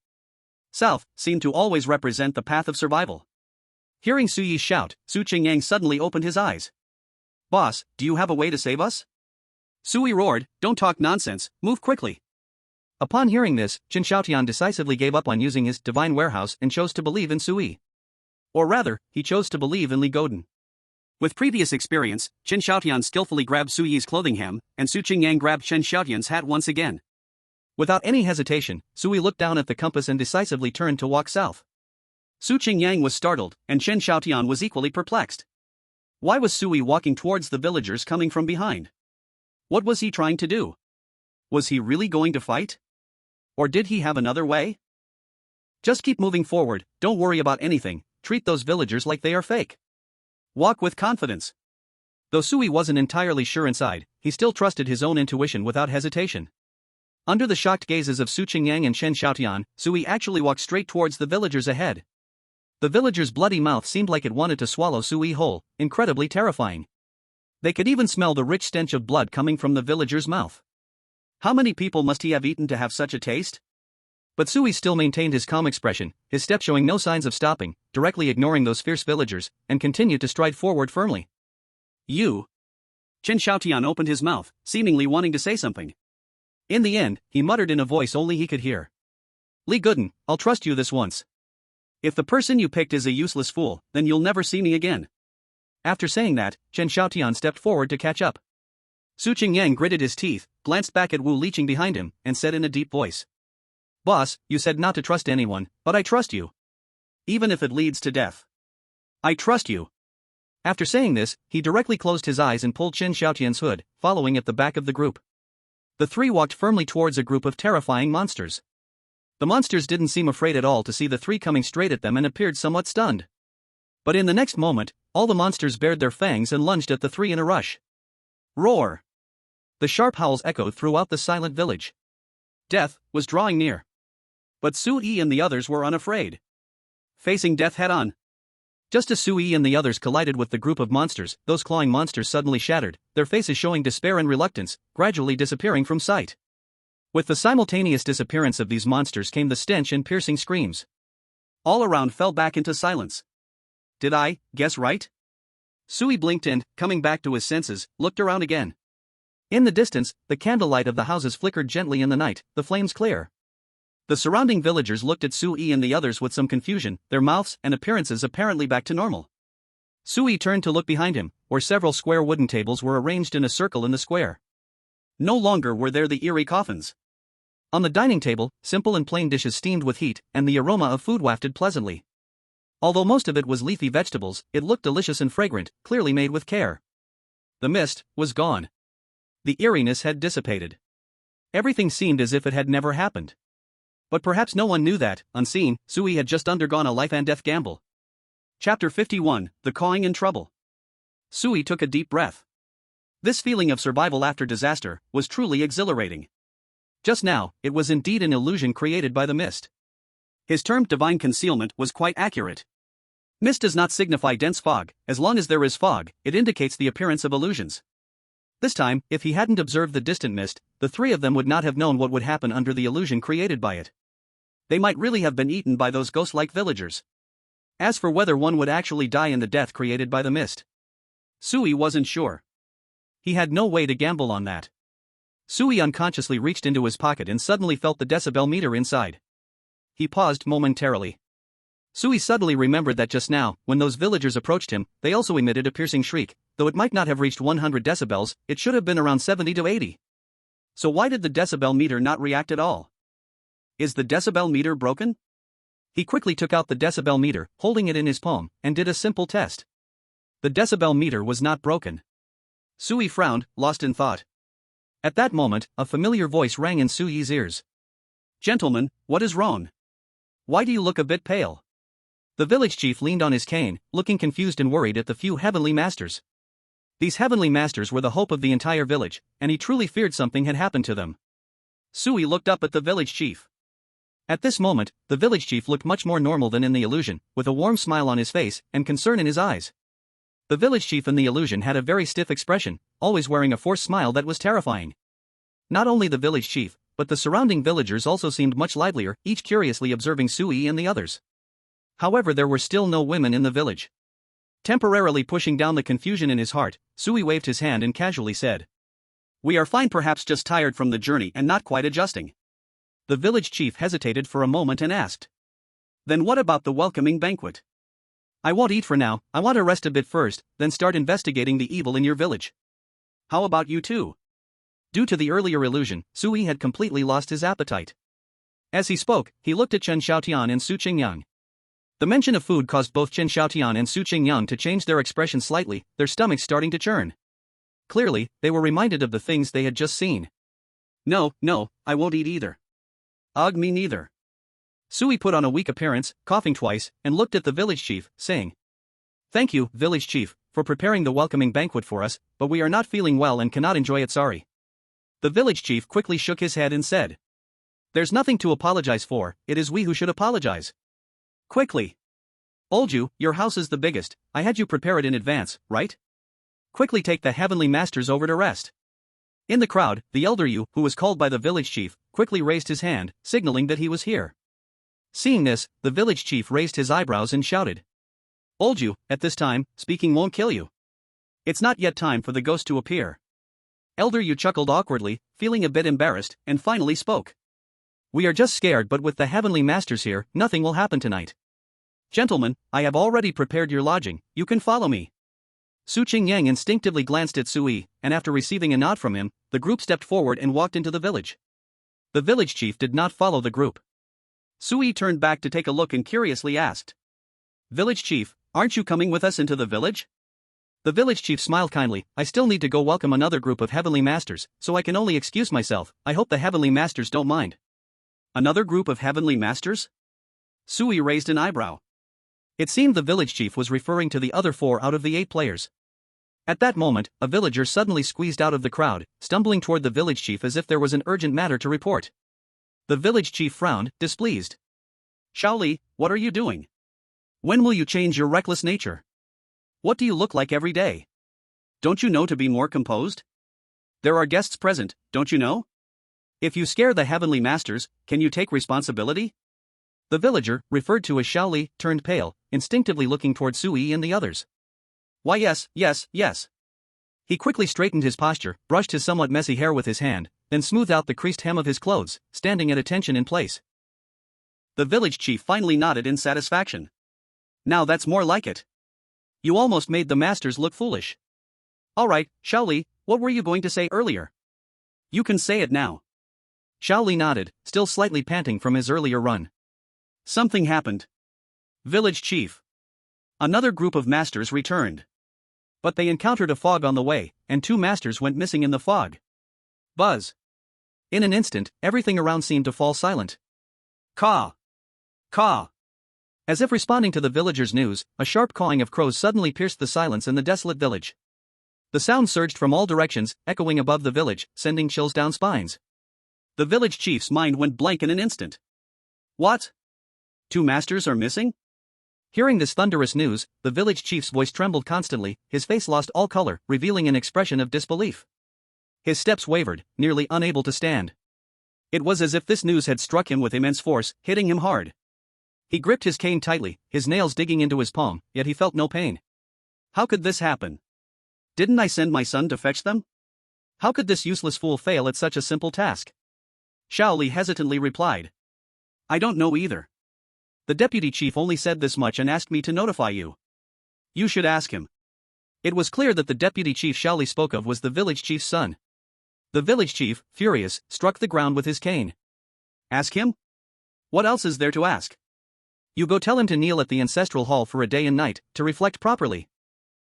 South seemed to always represent the path of survival. Hearing Sui's shout, Su Qingyang suddenly opened his eyes. Boss, do you have a way to save us? Sui roared, don't talk nonsense, move quickly. Upon hearing this, Chen Xiaotian decisively gave up on using his divine warehouse and chose to believe in Sui. Or rather, he chose to believe in Li Godin. With previous experience, Chen Xiaotian skillfully grabbed Sui's clothing hem, and Su Qingyang grabbed Chen Xiaotian's hat once again. Without any hesitation, Sui looked down at the compass and decisively turned to walk south. Su Qingyang was startled, and Chen Xiaotian was equally perplexed. Why was Sui walking towards the villagers coming from behind? What was he trying to do? Was he really going to fight? Or did he have another way? Just keep moving forward, don't worry about anything, treat those villagers like they are fake. Walk with confidence. Though Sui wasn't entirely sure inside, he still trusted his own intuition without hesitation. Under the shocked gazes of Su Qingyang and Chen Xiaotian, Sui actually walked straight towards the villagers ahead. The villager's bloody mouth seemed like it wanted to swallow Sui whole, incredibly terrifying. They could even smell the rich stench of blood coming from the villager's mouth. How many people must he have eaten to have such a taste? But Sui still maintained his calm expression, his step showing no signs of stopping, directly ignoring those fierce villagers, and continued to stride forward firmly. You. Chen Xiaotian opened his mouth, seemingly wanting to say something. In the end, he muttered in a voice only he could hear. Li Godin, I'll trust you this once. If the person you picked is a useless fool, then you'll never see me again. After saying that, Chen Xiaotian stepped forward to catch up. Su Qingyang gritted his teeth, glanced back at Wu Liqing behind him, and said in a deep voice. Boss, you said not to trust anyone, but I trust you. Even if it leads to death. I trust you. After saying this, he directly closed his eyes and pulled Chen Xiaotian's hood, following at the back of the group. The three walked firmly towards a group of terrifying monsters. The monsters didn't seem afraid at all to see the three coming straight at them and appeared somewhat stunned. But in the next moment, all the monsters bared their fangs and lunged at the three in a rush. Roar! The sharp howls echoed throughout the silent village. Death was drawing near. But Su Yi and the others were unafraid. Facing death head-on. Just as Sui and the others collided with the group of monsters, those clawing monsters suddenly shattered, their faces showing despair and reluctance, gradually disappearing from sight. With the simultaneous disappearance of these monsters came the stench and piercing screams. All around fell back into silence. Did I guess right? Sui blinked and, coming back to his senses, looked around again. In the distance, the candlelight of the houses flickered gently in the night, the flames clear. The surrounding villagers looked at Sui and the others with some confusion, their mouths and appearances apparently back to normal. Sui turned to look behind him, where several square wooden tables were arranged in a circle in the square. No longer were there the eerie coffins. On the dining table, simple and plain dishes steamed with heat, and the aroma of food wafted pleasantly. Although most of it was leafy vegetables, it looked delicious and fragrant, clearly made with care. The mist was gone. The eeriness had dissipated. Everything seemed as if it had never happened. But perhaps no one knew that, unseen, Sui had just undergone a life-and-death gamble. Chapter 51, The Cawing in Trouble. Sui took a deep breath. This feeling of survival after disaster was truly exhilarating. Just now, it was indeed an illusion created by the mist. His term divine concealment was quite accurate. Mist does not signify dense fog. As long as there is fog, it indicates the appearance of illusions. This time, if he hadn't observed the distant mist, the three of them would not have known what would happen under the illusion created by it. They might really have been eaten by those ghost-like villagers. As for whether one would actually die in the death created by the mist, Sui wasn't sure. He had no way to gamble on that. Sui unconsciously reached into his pocket and suddenly felt the decibel meter inside. He paused momentarily. Sui suddenly remembered that just now, when those villagers approached him, they also emitted a piercing shriek. Though it might not have reached 100 decibels, it should have been around 70 to 80. So why did the decibel meter not react at all? Is the decibel meter broken? He quickly took out the decibel meter, holding it in his palm, and did a simple test. The decibel meter was not broken. Sui frowned, lost in thought. At that moment, a familiar voice rang in Sui's ears. "Gentlemen, what is wrong? Why do you look a bit pale?" The village chief leaned on his cane, looking confused and worried at the few heavenly masters. These heavenly masters were the hope of the entire village, and he truly feared something had happened to them. Sui looked up at the village chief. At this moment, the village chief looked much more normal than in the illusion, with a warm smile on his face and concern in his eyes. The village chief in the illusion had a very stiff expression, always wearing a forced smile that was terrifying. Not only the village chief, but the surrounding villagers also seemed much livelier, each curiously observing Sui and the others. However, there were still no women in the village. Temporarily pushing down the confusion in his heart, Sui waved his hand and casually said, "We are fine, perhaps just tired from the journey and not quite adjusting." The village chief hesitated for a moment and asked, "Then what about the welcoming banquet?" "I won't eat for now, I want to rest a bit first, then start investigating the evil in your village." "How about you too?" Due to the earlier illusion, Sui had completely lost his appetite. As he spoke, he looked at Chen Xiaotian and Su Qingyang. The mention of food caused both Chen Xiaotian and Su Qingyang to change their expression slightly, their stomachs starting to churn. Clearly, they were reminded of the things they had just seen. No, I won't eat either." "Ugh, me neither." Sui put on a weak appearance, coughing twice, and looked at the village chief, saying, "Thank you, village chief, for preparing the welcoming banquet for us, but we are not feeling well and cannot enjoy it, sorry." The village chief quickly shook his head and said, "There's nothing to apologize for, it is we who should apologize." Quickly. "Olju, your house is the biggest, I had you prepare it in advance, right? Quickly take the heavenly masters over to rest." In the crowd, the elder Yu, who was called by the village chief, quickly raised his hand, signaling that he was here. Seeing this, the village chief raised his eyebrows and shouted, "Olju, at this time, speaking won't kill you. It's not yet time for the ghost to appear." Elder Yu chuckled awkwardly, feeling a bit embarrassed, and finally spoke. "We are just scared, but with the heavenly masters here, nothing will happen tonight. Gentlemen, I have already prepared your lodging, you can follow me." Su Qingyang instinctively glanced at Sui, and after receiving a nod from him, the group stepped forward and walked into the village. The village chief did not follow the group. Sui turned back to take a look and curiously asked, "Village chief, aren't you coming with us into the village?" The village chief smiled kindly, "I still need to go welcome another group of heavenly masters, so I can only excuse myself, I hope the heavenly masters don't mind." "Another group of heavenly masters?" Sui raised an eyebrow. It seemed the village chief was referring to the other 4 out of the 8 players. At that moment, a villager suddenly squeezed out of the crowd, stumbling toward the village chief as if there was an urgent matter to report. The village chief frowned, displeased. "Shaoli, what are you doing? When will you change your reckless nature? What do you look like every day? Don't you know to be more composed? There are guests present, don't you know? If you scare the heavenly masters, can you take responsibility? The villager, referred to as Xiaoli, turned pale, instinctively looking toward Sui and the others. Why yes, yes, yes. He quickly straightened his posture, brushed his somewhat messy hair with his hand, then smoothed out the creased hem of his clothes, standing at attention in place. The village chief finally nodded in satisfaction. Now that's more like it. You almost made the masters look foolish. Alright, Xiaoli, what were you going to say earlier? You can say it now. Xiaoli nodded, still slightly panting from his earlier run. Something happened. Village chief. Another group of masters returned. But they encountered a fog on the way, and 2 masters went missing in the fog. Buzz. In an instant, everything around seemed to fall silent. Caw. Caw. As if responding to the villagers' news, a sharp cawing of crows suddenly pierced the silence in the desolate village. The sound surged from all directions, echoing above the village, sending chills down spines. The village chief's mind went blank in an instant. What? 2 masters are missing? Hearing this thunderous news, the village chief's voice trembled constantly, his face lost all color, revealing an expression of disbelief. His steps wavered, nearly unable to stand. It was as if this news had struck him with immense force, hitting him hard. He gripped his cane tightly, his nails digging into his palm, yet he felt no pain. How could this happen? Didn't I send my son to fetch them? How could this useless fool fail at such a simple task? Xiaoli hesitantly replied. I don't know either. The deputy chief only said this much and asked me to notify you. You should ask him. It was clear that the deputy chief Xiaoli spoke of was the village chief's son. The village chief, furious, struck the ground with his cane. Ask him? What else is there to ask? You go tell him to kneel at the ancestral hall for a day and night, to reflect properly.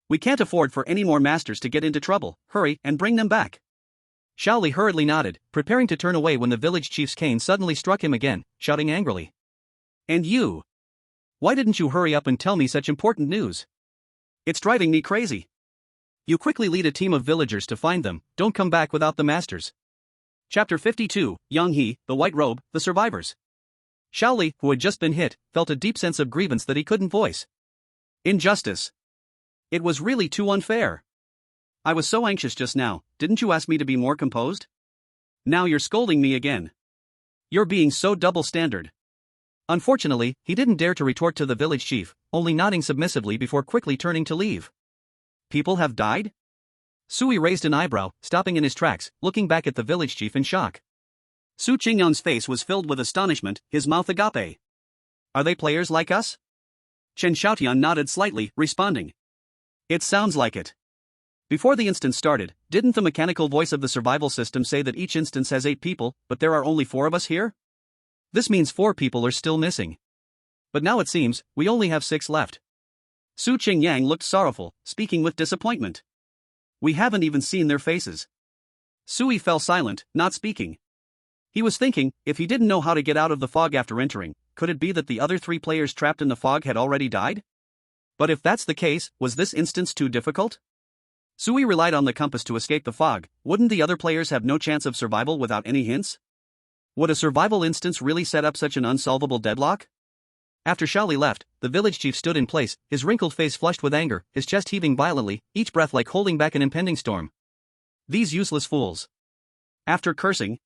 We can't afford for any more masters to get into trouble. Hurry and bring them back. Xiaoli hurriedly nodded, preparing to turn away when the village chief's cane suddenly struck him again, shouting angrily. And you? Why didn't you hurry up and tell me such important news? It's driving me crazy. You quickly lead a team of villagers to find them, don't come back without the masters. Chapter 52, Yang He, the White Robe, the Survivors. Xiaoli, who had just been hit, felt a deep sense of grievance that he couldn't voice. Injustice. It was really too unfair. I was so anxious just now, didn't you ask me to be more composed? Now you're scolding me again. You're being so double-standard. Unfortunately, he didn't dare to retort to the village chief, only nodding submissively before quickly turning to leave. People have died? Sui raised an eyebrow, stopping in his tracks, looking back at the village chief in shock. Su Qingyang's face was filled with astonishment, his mouth agape. Are they players like us? Chen Xiaotian nodded slightly, responding. It sounds like it. Before the instance started, didn't the mechanical voice of the survival system say that each instance has 8 people, but there are only 4 of us here? This means 4 people are still missing. But now it seems, we only have 6 left. Su Qingyang looked sorrowful, speaking with disappointment. We haven't even seen their faces. Sui fell silent, not speaking. He was thinking, if he didn't know how to get out of the fog after entering, could it be that the other 3 players trapped in the fog had already died? But if that's the case, was this instance too difficult? Sui relied on the compass to escape the fog, wouldn't the other players have no chance of survival without any hints? Would a survival instance really set up such an unsolvable deadlock? After Xiaoli left, the village chief stood in place, his wrinkled face flushed with anger, his chest heaving violently, each breath like holding back an impending storm. These useless fools. After cursing,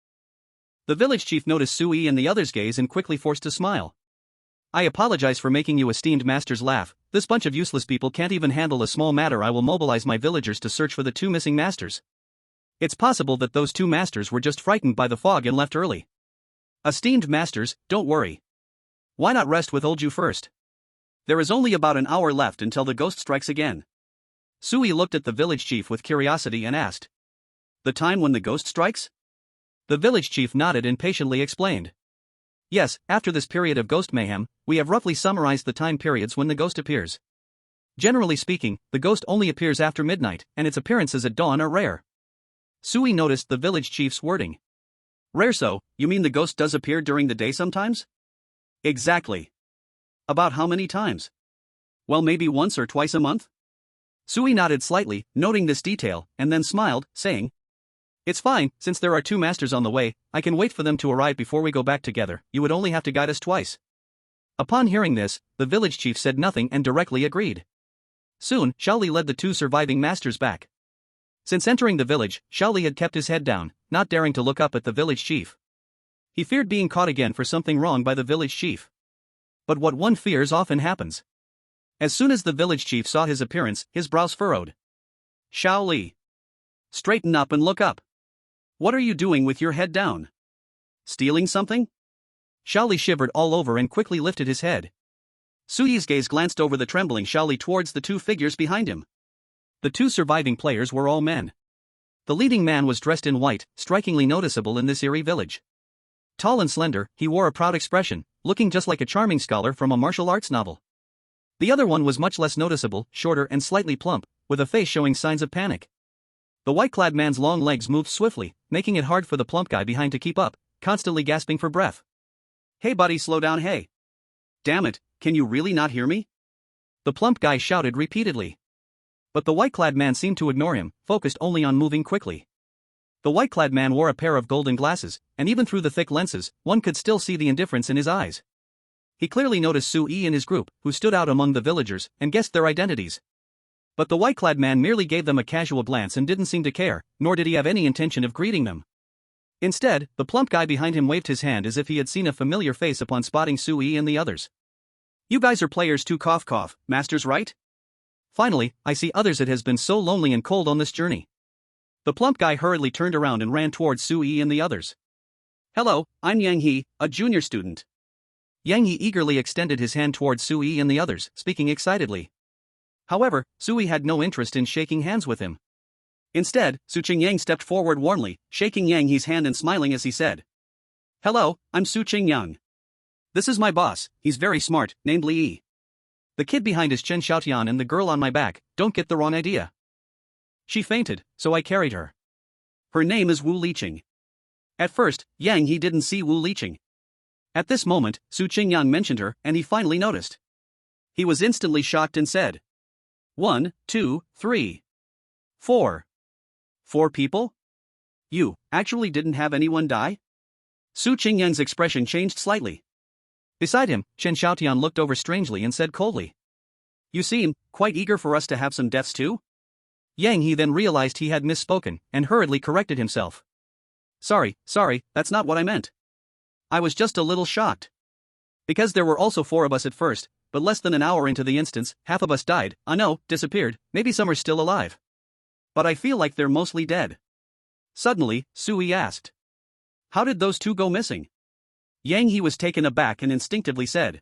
the village chief noticed Sui and the others' gaze and quickly forced a smile. I apologize for making you esteemed masters laugh. This bunch of useless people can't even handle a small matter. I will mobilize my villagers to search for the 2 missing masters. It's possible that those 2 masters were just frightened by the fog and left early. Esteemed masters, don't worry. Why not rest with Olju first? There is only about an hour left until the ghost strikes again. Sui looked at the village chief with curiosity and asked. The time when the ghost strikes? The village chief nodded and patiently explained. Yes, after this period of ghost mayhem, we have roughly summarized the time periods when the ghost appears. Generally speaking, the ghost only appears after midnight, and its appearances at dawn are rare. Sui noticed the village chief's wording. Rare so, you mean the ghost does appear during the day sometimes? Exactly. About how many times? Well, maybe once or twice a month? Sui nodded slightly, noting this detail, and then smiled, saying, It's fine, since there are 2 masters on the way, I can wait for them to arrive before we go back together. You would only have to guide us twice. Upon hearing this, the village chief said nothing and directly agreed. Soon, Shaoli led the two surviving masters back. Since entering the village, Shaoli had kept his head down, not daring to look up at the village chief. He feared being caught again for something wrong by the village chief. But what one fears often happens. As soon as the village chief saw his appearance, his brows furrowed. Shaoli. Straighten up and look up. What are you doing with your head down? Stealing something? Shaoli shivered all over and quickly lifted his head. Suyi's gaze glanced over the trembling Shaoli towards the two figures behind him. The two surviving players were all men. The leading man was dressed in white, strikingly noticeable in this eerie village. Tall and slender, he wore a proud expression, looking just like a charming scholar from a martial arts novel. The other one was much less noticeable, shorter and slightly plump, with a face showing signs of panic. The white-clad man's long legs moved swiftly, making it hard for the plump guy behind to keep up, constantly gasping for breath. Hey buddy, slow down, hey. Damn it, can you really not hear me? The plump guy shouted repeatedly. But the white-clad man seemed to ignore him, focused only on moving quickly. The white-clad man wore a pair of golden glasses, and even through the thick lenses, one could still see the indifference in his eyes. He clearly noticed Sui and his group, who stood out among the villagers, and guessed their identities. But the white-clad man merely gave them a casual glance and didn't seem to care, nor did he have any intention of greeting them. Instead, the plump guy behind him waved his hand as if he had seen a familiar face upon spotting Sui and the others. You guys are players too, cough cough, masters, right? Finally, I see others. It has been so lonely and cold on this journey. The plump guy hurriedly turned around and ran towards Sui and the others. Hello, I'm Yang He, a junior student. Yang He eagerly extended his hand towards Sui and the others, speaking excitedly. However, Sui had no interest in shaking hands with him. Instead, Su Qingyang stepped forward warmly, shaking Yang He's hand and smiling as he said. Hello, I'm Su Qingyang. This is my boss, he's very smart, named Li Yi. The kid behind is Chen Xiaotian and the girl on my back, don't get the wrong idea. She fainted, so I carried her. Her name is Wu Liqing. At first, Yang He didn't see Wu Liqing. At this moment, Su Qingyang mentioned her, and he finally noticed. He was instantly shocked and said. 1, 2, 3. 4. 4 people? You actually didn't have anyone die? Su Qingyang's expression changed slightly. Beside him, Chen Xiaotian looked over strangely and said coldly. You seem quite eager for us to have some deaths too? Yang He then realized he had misspoken, and hurriedly corrected himself. Sorry, that's not what I meant. I was just a little shocked. Because there were also 4 of us at first, but less than an hour into the instance, half of us died, disappeared, maybe some are still alive. But I feel like they're mostly dead. Suddenly, Sui asked. How did those 2 go missing? Yang He was taken aback and instinctively said.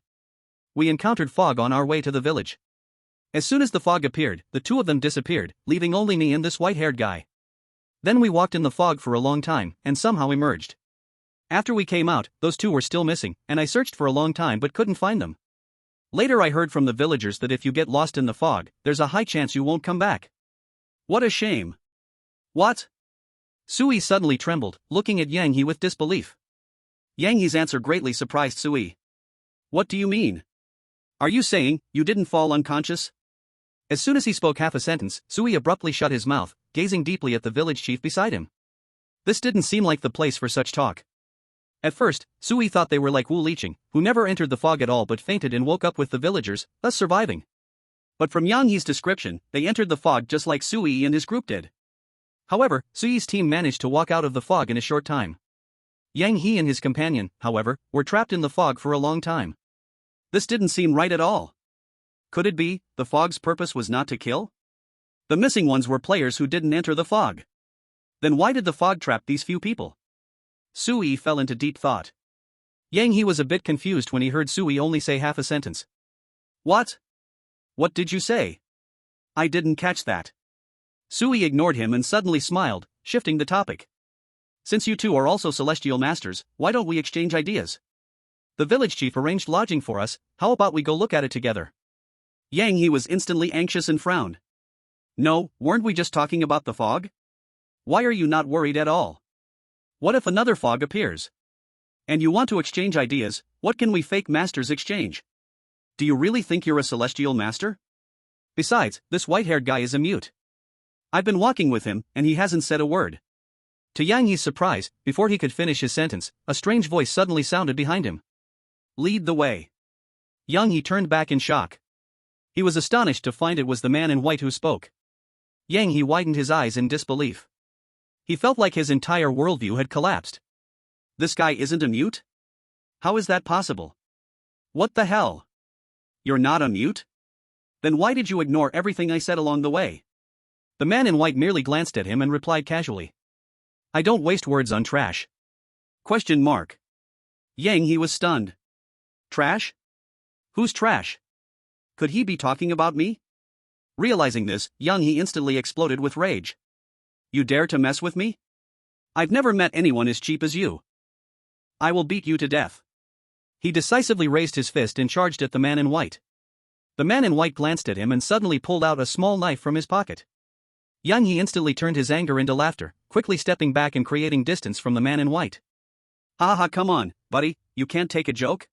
We encountered fog on our way to the village. As soon as the fog appeared, the 2 of them disappeared, leaving only me and this white-haired guy. Then we walked in the fog for a long time, and somehow emerged. After we came out, those 2 were still missing, and I searched for a long time but couldn't find them. Later I heard from the villagers that if you get lost in the fog, there's a high chance you won't come back. What a shame. What? Sui suddenly trembled, looking at Yang He with disbelief. Yang He's answer greatly surprised Sui. What do you mean? Are you saying you didn't fall unconscious? As soon as he spoke half a sentence, Sui abruptly shut his mouth, gazing deeply at the village chief beside him. This didn't seem like the place for such talk. At first, Sui thought they were like Wu Liqing, who never entered the fog at all but fainted and woke up with the villagers, thus surviving. But from Yang He's description, they entered the fog just like Sui and his group did. However, Sui's team managed to walk out of the fog in a short time. Yang He and his companion, however, were trapped in the fog for a long time. This didn't seem right at all. Could it be the fog's purpose was not to kill? The missing ones were players who didn't enter the fog. Then why did the fog trap these few people? Sui fell into deep thought. Yang He was a bit confused when he heard Sui only say half a sentence. What? What did you say? I didn't catch that. Sui ignored him and suddenly smiled, shifting the topic. Since you 2 are also celestial masters, why don't we exchange ideas? The village chief arranged lodging for us, how about we go look at it together? Yang He was instantly anxious and frowned. No, weren't we just talking about the fog? Why are you not worried at all? What if another fog appears? And you want to exchange ideas, what can we fake masters exchange? Do you really think you're a celestial master? Besides, this white-haired guy is a mute. I've been walking with him, and he hasn't said a word. To Yang He's surprise, before he could finish his sentence, a strange voice suddenly sounded behind him. Lead the way. Young He turned back in shock. He was astonished to find it was the man in white who spoke. Yang He widened his eyes in disbelief. He felt like his entire worldview had collapsed. This guy isn't a mute? How is that possible? What the hell? You're not a mute? Then why did you ignore everything I said along the way? The man in white merely glanced at him and replied casually. I don't waste words on trash. Question mark. Yang He was stunned. Trash? Who's trash? Could he be talking about me? Realizing this, Yang He instantly exploded with rage. You dare to mess with me? I've never met anyone as cheap as you. I will beat you to death. He decisively raised his fist and charged at the man in white. The man in white glanced at him and suddenly pulled out a small knife from his pocket. Yang He instantly turned his anger into laughter, quickly stepping back and creating distance from the man in white. Haha, come on, buddy, you can't take a joke?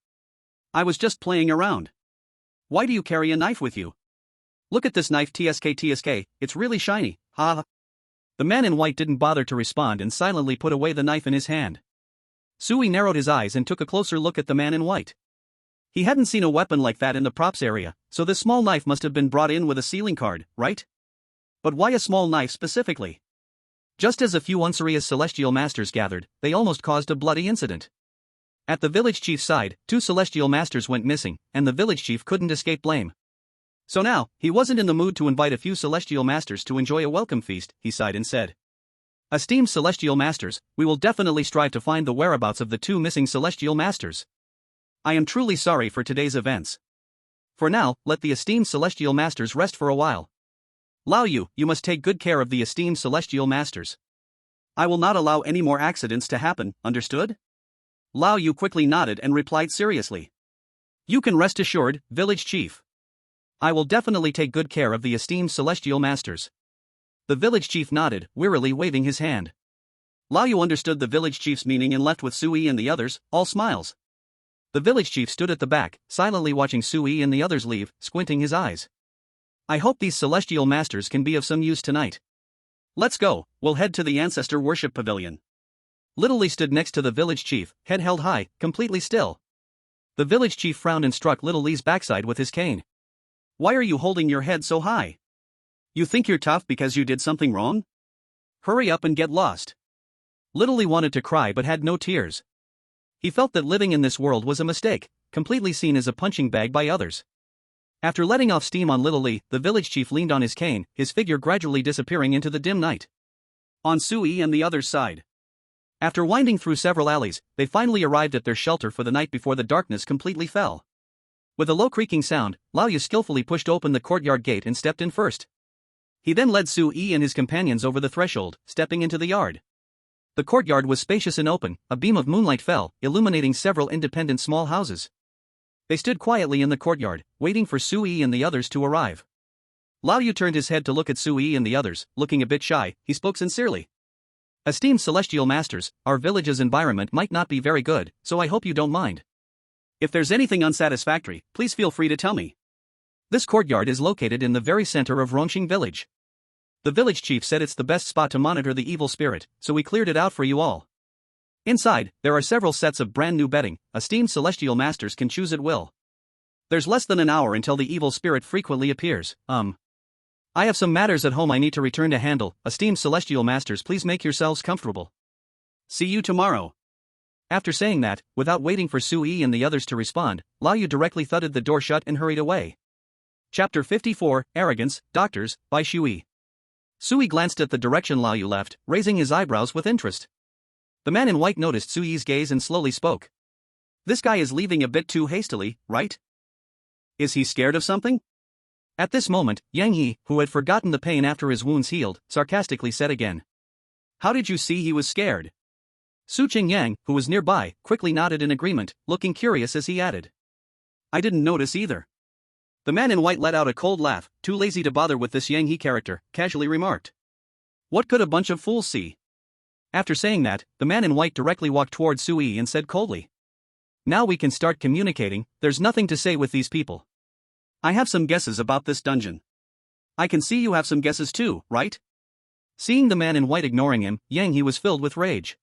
I was just playing around. Why do you carry a knife with you? Look at this knife, TSK, it's really shiny, haha. The man in white didn't bother to respond and silently put away the knife in his hand. Sui narrowed his eyes and took a closer look at the man in white. He hadn't seen a weapon like that in the props area, so this small knife must have been brought in with a sealing card, right? But why a small knife specifically? Just as a few unserious celestial masters gathered, they almost caused a bloody incident. At the village chief's side, 2 celestial masters went missing, and the village chief couldn't escape blame. So now, he wasn't in the mood to invite a few celestial masters to enjoy a welcome feast, he sighed and said. Esteemed celestial masters, we will definitely strive to find the whereabouts of the 2 missing celestial masters. I am truly sorry for today's events. For now, let the esteemed celestial masters rest for a while. Lao Yu, you must take good care of the esteemed celestial masters. I will not allow any more accidents to happen, understood? Lao Yu quickly nodded and replied seriously. You can rest assured, village chief. I will definitely take good care of the esteemed celestial masters. The village chief nodded, wearily waving his hand. Lao Yu understood the village chief's meaning and left with Sui and the others, all smiles. The village chief stood at the back, silently watching Sui and the others leave, squinting his eyes. I hope these celestial masters can be of some use tonight. Let's go, we'll head to the ancestor worship pavilion. Little Lee stood next to the village chief, head held high, completely still. The village chief frowned and struck Little Lee's backside with his cane. Why are you holding your head so high? You think you're tough because you did something wrong? Hurry up and get lost. Little Lee wanted to cry but had no tears. He felt that living in this world was a mistake, completely seen as a punching bag by others. After letting off steam on Little Lee, the village chief leaned on his cane, his figure gradually disappearing into the dim night. On Sui and the other's side. After winding through several alleys, they finally arrived at their shelter for the night before the darkness completely fell. With a low creaking sound, Lao Yu skillfully pushed open the courtyard gate and stepped in first. He then led Sui and his companions over the threshold, stepping into the yard. The courtyard was spacious and open, a beam of moonlight fell, illuminating several independent small houses. They stood quietly in the courtyard, waiting for Sui and the others to arrive. Lao Yu turned his head to look at Sui and the others, looking a bit shy, he spoke sincerely. Esteemed celestial masters, our village's environment might not be very good, so I hope you don't mind. If there's anything unsatisfactory, please feel free to tell me. This courtyard is located in the very center of Rongqing village. The village chief said it's the best spot to monitor the evil spirit, so we cleared it out for you all. Inside, there are several sets of brand new bedding, esteemed celestial masters can choose at will. There's less than an hour until the evil spirit frequently appears. I have some matters at home I need to return to handle, esteemed celestial masters, please make yourselves comfortable. See you tomorrow. After saying that, without waiting for Sui and the others to respond, Lao Yu directly thudded the door shut and hurried away. Chapter 54, Arrogance, Doctors, by Shui. Sui glanced at the direction Lao Yu left, raising his eyebrows with interest. The man in white noticed Sui's gaze and slowly spoke. This guy is leaving a bit too hastily, right? Is he scared of something? At this moment, Yang He, who had forgotten the pain after his wounds healed, sarcastically said again. How did you see he was scared? Su Qingyang, who was nearby, quickly nodded in agreement, looking curious as he added. I didn't notice either. The man in white let out a cold laugh, too lazy to bother with this Yang He character, casually remarked. What could a bunch of fools see? After saying that, the man in white directly walked toward Sui and said coldly. Now we can start communicating, there's nothing to say with these people. I have some guesses about this dungeon. I can see you have some guesses too, right? Seeing the man in white ignoring him, Yang He was filled with rage.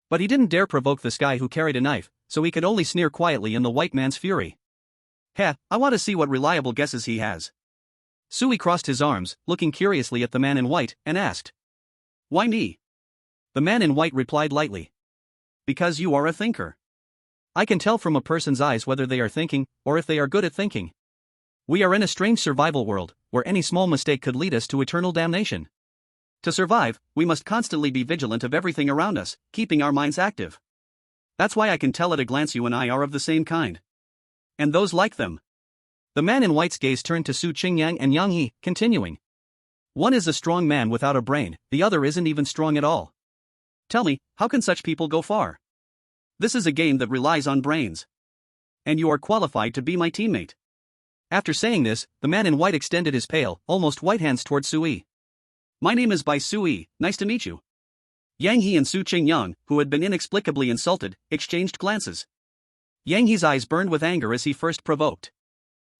But he didn't dare provoke this guy who carried a knife, so he could only sneer quietly in the white man's fury. Heh, I want to see what reliable guesses he has. Sui crossed his arms, looking curiously at the man in white, and asked. Why me? The man in white replied lightly. Because you are a thinker. I can tell from a person's eyes whether they are thinking, or if they are good at thinking. We are in a strange survival world, where any small mistake could lead us to eternal damnation. To survive, we must constantly be vigilant of everything around us, keeping our minds active. That's why I can tell at a glance you and I are of the same kind. And those like them. The man in white's gaze turned to Su Qingyang and Yang Yi, continuing. One is a strong man without a brain, the other isn't even strong at all. Tell me, how can such people go far? This is a game that relies on brains. And you are qualified to be my teammate. After saying this, the man in white extended his pale, almost white hands toward Sui. My name is Bai Sui, nice to meet you. Yang He and Su Qingyang, who had been inexplicably insulted, exchanged glances. Yang He's eyes burned with anger as he first provoked.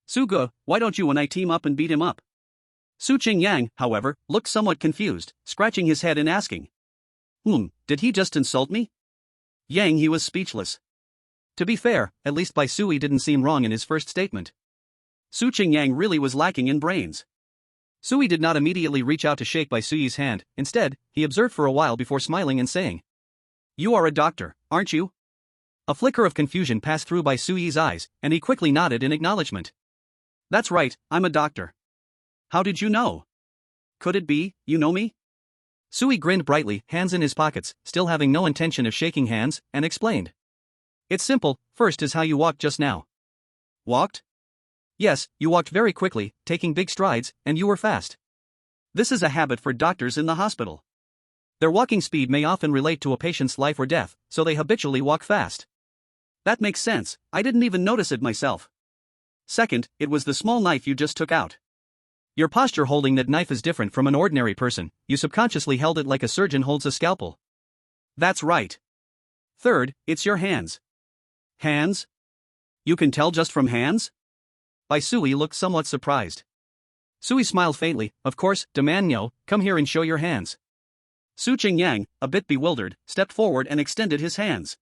Suge, why don't you and I team up and beat him up? Su Qingyang, however, looked somewhat confused, scratching his head and asking. Did he just insult me? Yang He was speechless. To be fair, at least Bai Sui didn't seem wrong in his first statement. Su Qingyang really was lacking in brains. Sui did not immediately reach out to shake Bai Sui's hand, instead, he observed for a while before smiling and saying. You are a doctor, aren't you? A flicker of confusion passed through Bai Sui's eyes, and he quickly nodded in acknowledgement. That's right, I'm a doctor. How did you know? Could it be, you know me? Sui grinned brightly, hands in his pockets, still having no intention of shaking hands, and explained. It's simple, first is how you walked just now. Walked? Yes, you walked very quickly, taking big strides, and you were fast. This is a habit for doctors in the hospital. Their walking speed may often relate to a patient's life or death, so they habitually walk fast. That makes sense, I didn't even notice it myself. Second, it was the small knife you just took out. Your posture holding that knife is different from an ordinary person, you subconsciously held it like a surgeon holds a scalpel. That's right. Third, it's your hands. Hands? You can tell just from hands? Bai Sui looked somewhat surprised. Sui smiled faintly, of course, Demandnyo, come here and show your hands. Su Qingyang, a bit bewildered, stepped forward and extended his hands.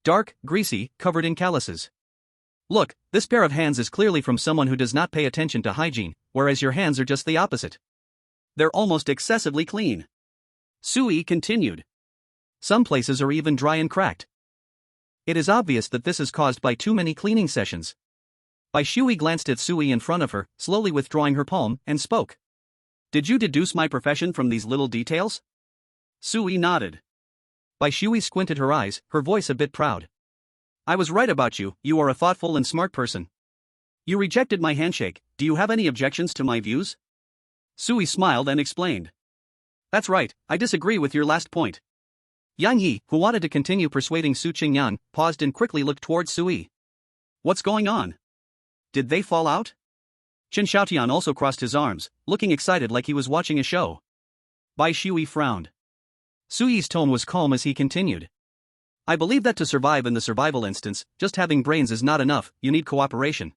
Dark, greasy, covered in calluses. Look, this pair of hands is clearly from someone who does not pay attention to hygiene, whereas your hands are just the opposite. They're almost excessively clean. Sui continued. Some places are even dry and cracked. It is obvious that this is caused by too many cleaning sessions. Bai Shui glanced at Sui in front of her, slowly withdrawing her palm, and spoke. Did you deduce my profession from these little details? Sui nodded. Bai Shui squinted her eyes, her voice a bit proud. I was right about you, you are a thoughtful and smart person. You rejected my handshake, do you have any objections to my views? Sui smiled and explained. That's right, I disagree with your last point. Yang Yi, who wanted to continue persuading Su Qingyang, paused and quickly looked towards Sui. What's going on? Did they fall out? Chen Xiaotian also crossed his arms, looking excited like he was watching a show. Bai Shui frowned. Sui's tone was calm as he continued. I believe that to survive in the survival instance, just having brains is not enough, you need cooperation.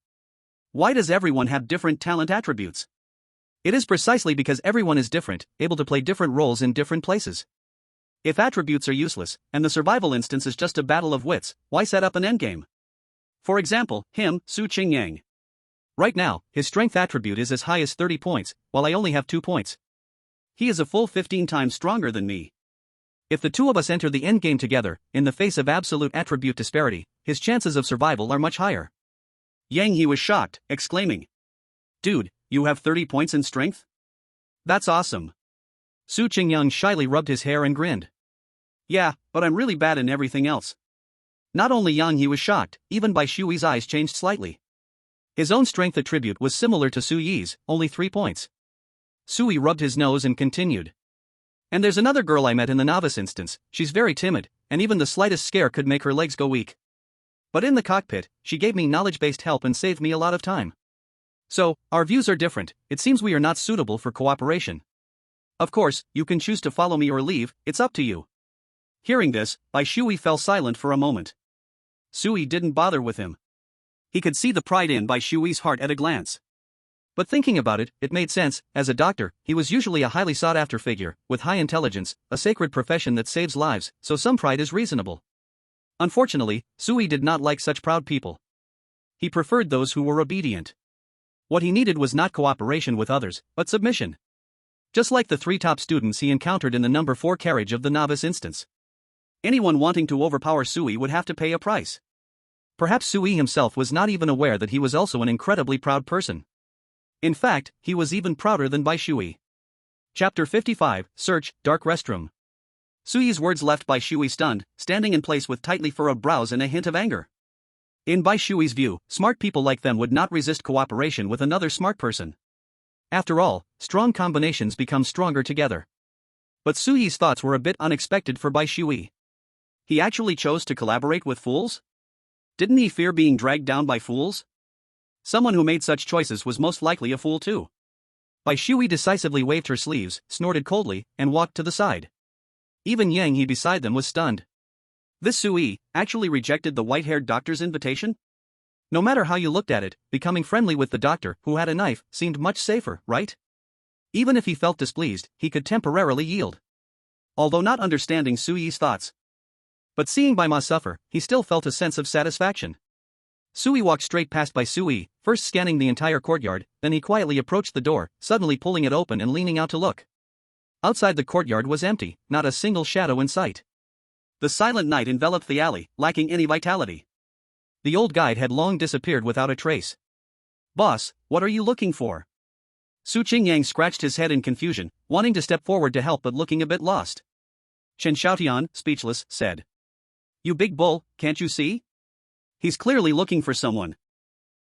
Why does everyone have different talent attributes? It is precisely because everyone is different, able to play different roles in different places. If attributes are useless, and the survival instance is just a battle of wits, why set up an endgame? For example, him, Su Qingyang. Right now, his strength attribute is as high as 30 points, while I only have 2 points. He is a full 15 times stronger than me. If the two of us enter the endgame together, in the face of absolute attribute disparity, his chances of survival are much higher. Yang He was shocked, exclaiming. Dude, you have 30 points in strength? That's awesome. Su Qingyang shyly rubbed his hair and grinned. Yeah, but I'm really bad in everything else. Not only Yang He was shocked, even Bai Shui's eyes changed slightly. His own strength attribute was similar to Su Yi's, only 3 points. Sui rubbed his nose and continued. And there's another girl I met in the novice instance, she's very timid, and even the slightest scare could make her legs go weak. But in the cockpit, she gave me knowledge-based help and saved me a lot of time. So, our views are different, it seems we are not suitable for cooperation. Of course, you can choose to follow me or leave, it's up to you. Hearing this, Bai Shui fell silent for a moment. Sui didn't bother with him. He could see the pride in Bai Shui's heart at a glance. But thinking about it, it made sense. As a doctor, he was usually a highly sought-after figure, with high intelligence, a sacred profession that saves lives, so some pride is reasonable. Unfortunately, Sui did not like such proud people. He preferred those who were obedient. What he needed was not cooperation with others, but submission. Just like the 3 top students he encountered in the number 4 carriage of the novice instance. Anyone wanting to overpower Sui would have to pay a price. Perhaps Sui himself was not even aware that he was also an incredibly proud person. In fact, he was even prouder than Bai Shui. Chapter 55, Search, Dark Restroom. Sui's words left Bai Shui stunned, standing in place with tightly furrowed brows and a hint of anger. In Bai Shui's view, smart people like them would not resist cooperation with another smart person. After all, strong combinations become stronger together. But Sui's thoughts were a bit unexpected for Bai Shui. He actually chose to collaborate with fools? Didn't he fear being dragged down by fools? Someone who made such choices was most likely a fool too. Bai Shui decisively waved her sleeves, snorted coldly, and walked to the side. Even Yang He beside them was stunned. This Sui actually rejected the white-haired doctor's invitation? No matter how you looked at it, becoming friendly with the doctor who had a knife seemed much safer, right? Even if he felt displeased, he could temporarily yield. Although not understanding Sui's thoughts. But seeing Bai Ma suffer, he still felt a sense of satisfaction. Sui walked straight past Bai Sui, first scanning the entire courtyard, then he quietly approached the door, suddenly pulling it open and leaning out to look. Outside the courtyard was empty, not a single shadow in sight. The silent night enveloped the alley, lacking any vitality. The old guide had long disappeared without a trace. "Boss, what are you looking for?" Su Qingyang scratched his head in confusion, wanting to step forward to help but looking a bit lost. Chen Xiaotian, speechless, said. "You big bull, can't you see? He's clearly looking for someone."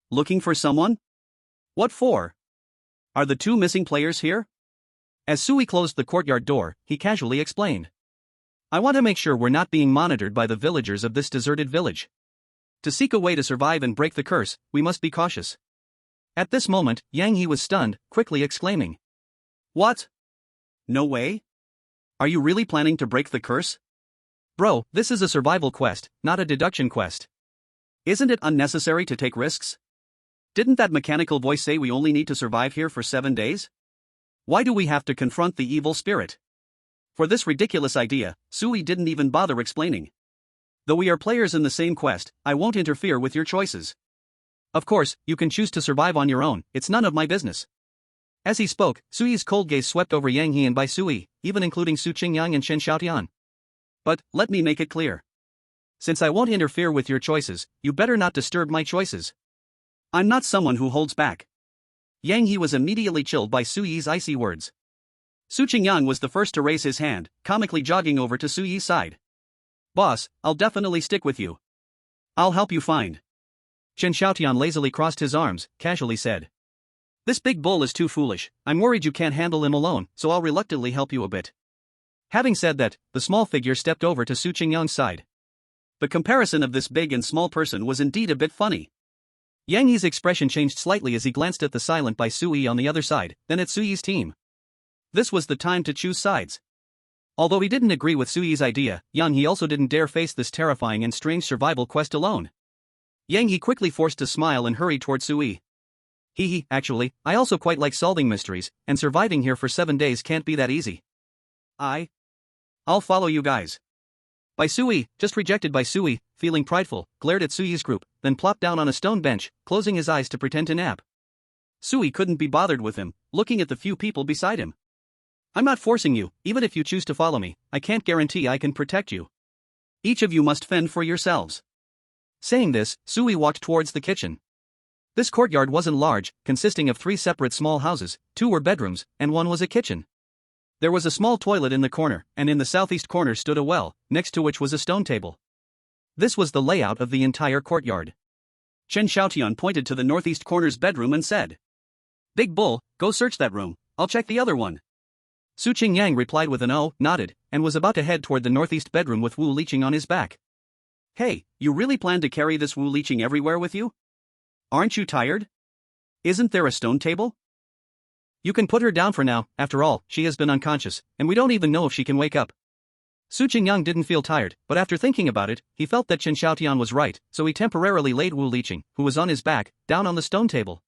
"Looking for someone? What for? Are the 2 missing players here?" As Sui closed the courtyard door, he casually explained. "I want to make sure we're not being monitored by the villagers of this deserted village. To seek a way to survive and break the curse, we must be cautious." At this moment, Yang He was stunned, quickly exclaiming. "What? No way? Are you really planning to break the curse? Bro, this is a survival quest, not a deduction quest. Isn't it unnecessary to take risks? Didn't that mechanical voice say we only need to survive here for 7 days? Why do we have to confront the evil spirit?" For this ridiculous idea, Sui didn't even bother explaining. "Though we are players in the same quest, I won't interfere with your choices. Of course, you can choose to survive on your own, it's none of my business." As he spoke, Sui's cold gaze swept over Yang He and Bai Sui, even including Su Qingyang and Chen Xiaotian. "But, let me make it clear. Since I won't interfere with your choices, you better not disturb my choices. I'm not someone who holds back." Yang He was immediately chilled by Sui's icy words. Su Qingyang was the first to raise his hand, comically jogging over to Sui's side. "Boss, I'll definitely stick with you. I'll help you find." Chen Xiaotian lazily crossed his arms, casually said. "This big bull is too foolish, I'm worried you can't handle him alone, so I'll reluctantly help you a bit." Having said that, the small figure stepped over to Su Qingyang's side. The comparison of this big and small person was indeed a bit funny. Yang Yi's expression changed slightly as he glanced at the silent Bai Sui on the other side, then at Sui's team. This was the time to choose sides. Although he didn't agree with Sui's idea, Yang He also didn't dare face this terrifying and strange survival quest alone. Yang He quickly forced a smile and hurried toward Sui. Actually, I also quite like solving mysteries, and surviving here for 7 days can't be that easy. I'll follow you guys." Bai Sui, just rejected by Sui, feeling prideful, glared at Sui's group, then plopped down on a stone bench, closing his eyes to pretend to nap. Sui couldn't be bothered with him, looking at the few people beside him. "I'm not forcing you, even if you choose to follow me, I can't guarantee I can protect you. Each of you must fend for yourselves." Saying this, Sui walked towards the kitchen. This courtyard wasn't large, consisting of 3 separate small houses, 2 were bedrooms, and 1 was a kitchen. There was a small toilet in the corner, and in the southeast corner stood a well, next to which was a stone table. This was the layout of the entire courtyard. Chen Xiaotian pointed to the northeast corner's bedroom and said, "Big bull, go search that room, I'll check the other one." Su Qingyang replied with an "oh," nodded, and was about to head toward the northeast bedroom with Wu Liqing on his back. "Hey, you really plan to carry this Wu Liqing everywhere with you? Aren't you tired? Isn't there a stone table?" "You can put her down for now, after all, she has been unconscious, and we don't even know if she can wake up." Su Qingyang didn't feel tired, but after thinking about it, he felt that Chen Xiaotian was right, so he temporarily laid Wu Liqing, who was on his back, down on the stone table.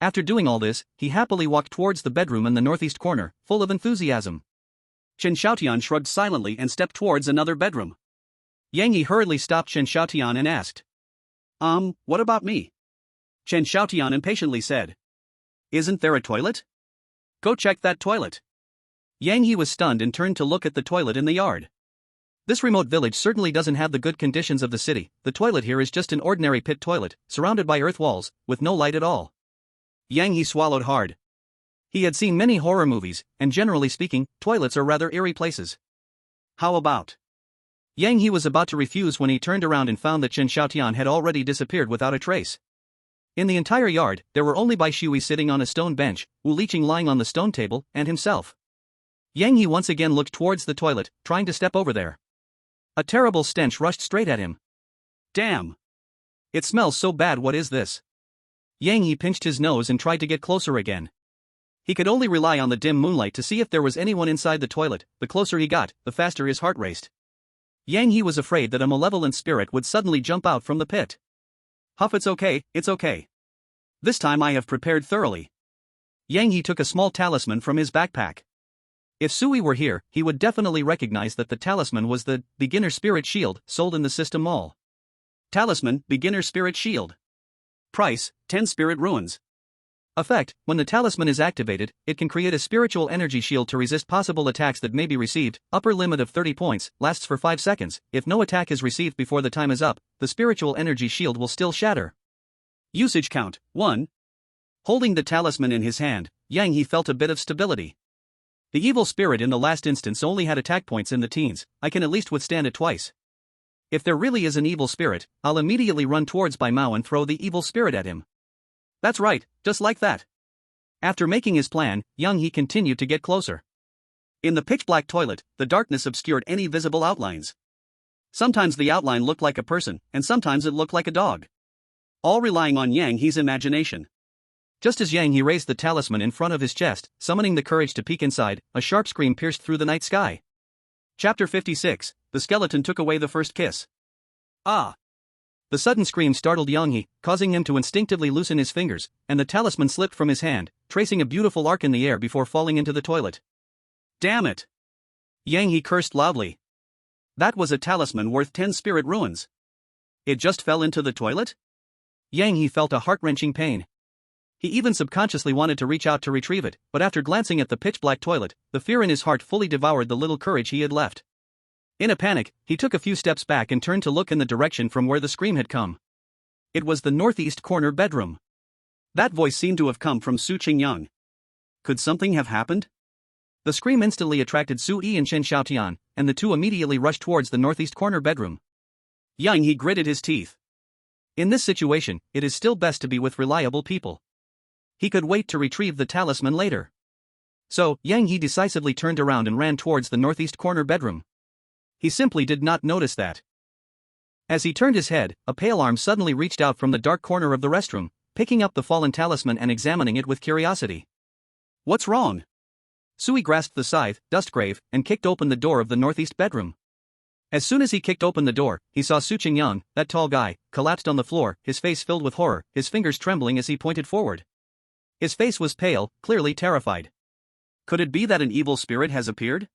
After doing all this, he happily walked towards the bedroom in the northeast corner, full of enthusiasm. Chen Xiaotian shrugged silently and stepped towards another bedroom. Yang Yi hurriedly stopped Chen Xiaotian and asked, What about me? Chen Xiaotian impatiently said. Isn't there a toilet? Go check that toilet. Yang He was stunned and turned to look at the toilet in the yard. This remote village certainly doesn't have the good conditions of the city. The toilet here is just an ordinary pit toilet, surrounded by earth walls, with no light at all. Yang He swallowed hard. He had seen many horror movies, and generally speaking, toilets are rather eerie places. How about? Yang He was about to refuse when he turned around and found that Chen Xiaotian had already disappeared without a trace. In the entire yard, there were only Bai Shui sitting on a stone bench, Wu Liqing lying on the stone table, and himself. Yang He once again looked towards the toilet, trying to step over there. A terrible stench rushed straight at him. Damn! It smells so bad. What is this? Yang He pinched his nose and tried to get closer again. He could only rely on the dim moonlight to see if there was anyone inside the toilet. The closer he got, the faster his heart raced. Yang He was afraid that a malevolent spirit would suddenly jump out from the pit. Huff, it's okay, it's okay. This time I have prepared thoroughly. Yang He took a small talisman from his backpack. If Sui were here, he would definitely recognize that the talisman was the Beginner Spirit Shield sold in the System Mall. Talisman, Beginner Spirit Shield. Price, 10 Spirit Ruins. Effect, when the talisman is activated, it can create a spiritual energy shield to resist possible attacks that may be received. Upper limit of 30 points, lasts for 5 seconds. If no attack is received before the time is up, the spiritual energy shield will still shatter. Usage count, 1. Holding the talisman in his hand, Yang He felt a bit of stability. The evil spirit in the last instance only had attack points in the teens. I can at least withstand it twice. If there really is an evil spirit, I'll immediately run towards Bai Mao and throw the evil spirit at him. That's right, just like that. After making his plan, Yang He continued to get closer. In the pitch-black toilet, the darkness obscured any visible outlines. Sometimes the outline looked like a person, and sometimes it looked like a dog. All relying on Yang He's imagination. Just as Yang He raised the talisman in front of his chest, summoning the courage to peek inside, a sharp scream pierced through the night sky. Chapter 56, The Skeleton Took Away the First Kiss. Ah! The sudden scream startled Yang He, causing him to instinctively loosen his fingers, and the talisman slipped from his hand, tracing a beautiful arc in the air before falling into the toilet. Damn it! Yang He cursed loudly. That was a talisman worth 10 spirit ruins. It just fell into the toilet? Yang He felt a heart-wrenching pain. He even subconsciously wanted to reach out to retrieve it, but after glancing at the pitch-black toilet, the fear in his heart fully devoured the little courage he had left. In a panic, he took a few steps back and turned to look in the direction from where the scream had come. It was the northeast corner bedroom. That voice seemed to have come from Su Qingyang. Could something have happened? The scream instantly attracted Su Yi and Chen Xiaotian, and the two immediately rushed towards the northeast corner bedroom. Yang He gritted his teeth. In this situation, it is still best to be with reliable people. He could wait to retrieve the talisman later. So, Yang He decisively turned around and ran towards the northeast corner bedroom. He simply did not notice that. As he turned his head, a pale arm suddenly reached out from the dark corner of the restroom, picking up the fallen talisman and examining it with curiosity. What's wrong? Sui grasped the scythe, Dustgrave, and kicked open the door of the northeast bedroom. As soon as he kicked open the door, he saw Su Qingyang, that tall guy, collapsed on the floor, his face filled with horror, his fingers trembling as he pointed forward. His face was pale, clearly terrified. Could it be that an evil spirit has appeared?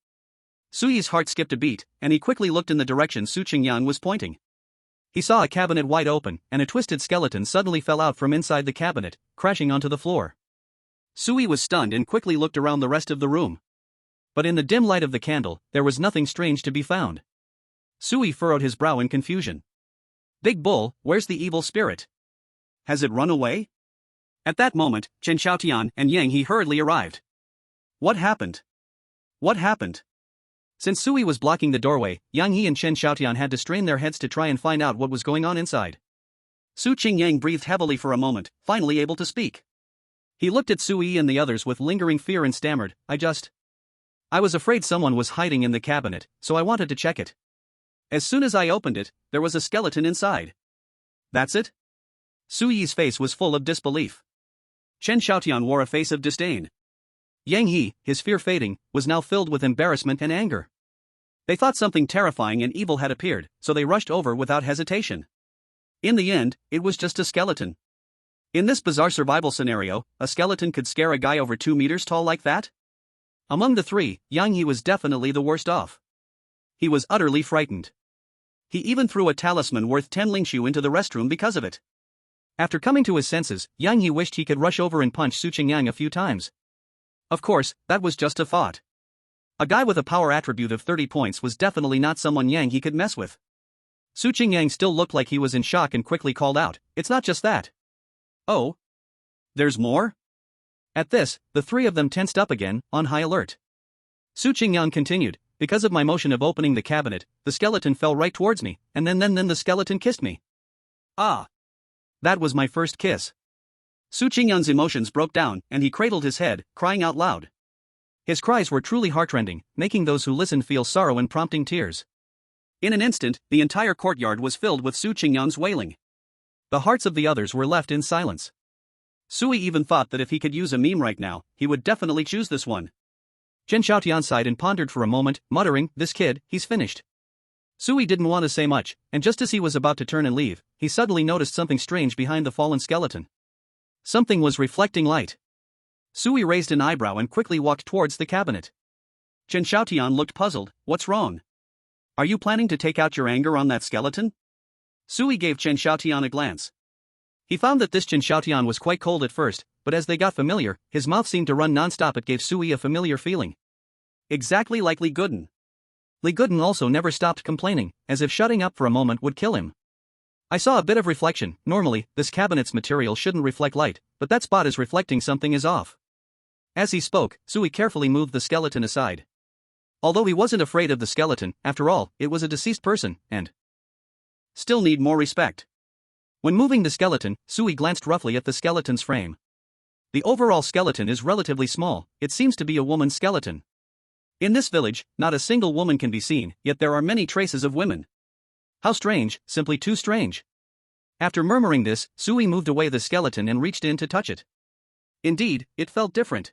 Suyi's heart skipped a beat, and he quickly looked in the direction Su Qingyang was pointing. He saw a cabinet wide open, and a twisted skeleton suddenly fell out from inside the cabinet, crashing onto the floor. Sui was stunned and quickly looked around the rest of the room. But in the dim light of the candle, there was nothing strange to be found. Sui furrowed his brow in confusion. Big Bull, where's the evil spirit? Has it run away? At that moment, Chen Xiaotian and Yang He hurriedly arrived. What happened? What happened? Since Sui was blocking the doorway, Yang He and Chen Xiaotian had to strain their heads to try and find out what was going on inside. Su Qingyang breathed heavily for a moment, finally able to speak. He looked at Sui and the others with lingering fear and stammered, I was afraid someone was hiding in the cabinet, so I wanted to check it. As soon as I opened it, there was a skeleton inside. That's it? Suyi's face was full of disbelief. Chen Xiaotian wore a face of disdain. Yang He, his fear fading, was now filled with embarrassment and anger. They thought something terrifying and evil had appeared, so they rushed over without hesitation. In the end, it was just a skeleton. In this bizarre survival scenario, a skeleton could scare a guy over 2 meters tall like that? Among the three, Yang He was definitely the worst off. He was utterly frightened. He even threw a talisman worth 10 lingshu into the restroom because of it. After coming to his senses, Yang He wished he could rush over and punch Su Qingyang a few times. Of course, that was just a thought. A guy with a power attribute of 30 points was definitely not someone Yang He could mess with. Su Qingyang still looked like he was in shock and quickly called out, "It's not just that." "Oh? There's more?" At this, the three of them tensed up again, on high alert. Su Qingyang continued, "Because of my motion of opening the cabinet, the skeleton fell right towards me, and then the skeleton kissed me." "Ah. That was my first kiss." Su Qingyang's emotions broke down, and he cradled his head, crying out loud. His cries were truly heartrending, making those who listened feel sorrow and prompting tears. In an instant, the entire courtyard was filled with Su Qingyang's wailing. The hearts of the others were left in silence. Sui even thought that if he could use a meme right now, he would definitely choose this one. Chen Xiaotian sighed and pondered for a moment, muttering, "This kid, he's finished." Sui didn't want to say much, and just as he was about to turn and leave, he suddenly noticed something strange behind the fallen skeleton. Something was reflecting light. Sui raised an eyebrow and quickly walked towards the cabinet. Chen Xiaotian looked puzzled. "What's wrong? Are you planning to take out your anger on that skeleton?" Sui gave Chen Xiaotian a glance. He found that this Chen Xiaotian was quite cold at first, but as they got familiar, his mouth seemed to run non-stop. It gave Sui a familiar feeling. Exactly like Li Guden. Li Guden also never stopped complaining, as if shutting up for a moment would kill him. "I saw a bit of reflection. Normally, this cabinet's material shouldn't reflect light, but that spot is reflecting. Something is off." As he spoke, Sui carefully moved the skeleton aside. Although he wasn't afraid of the skeleton, after all, it was a deceased person, and still need more respect. When moving the skeleton, Sui glanced roughly at the skeleton's frame. The overall skeleton is relatively small. It seems to be a woman's skeleton. In this village, not a single woman can be seen, yet there are many traces of women. How strange, simply too strange. After murmuring this, Sui moved away the skeleton and reached in to touch it. Indeed, it felt different.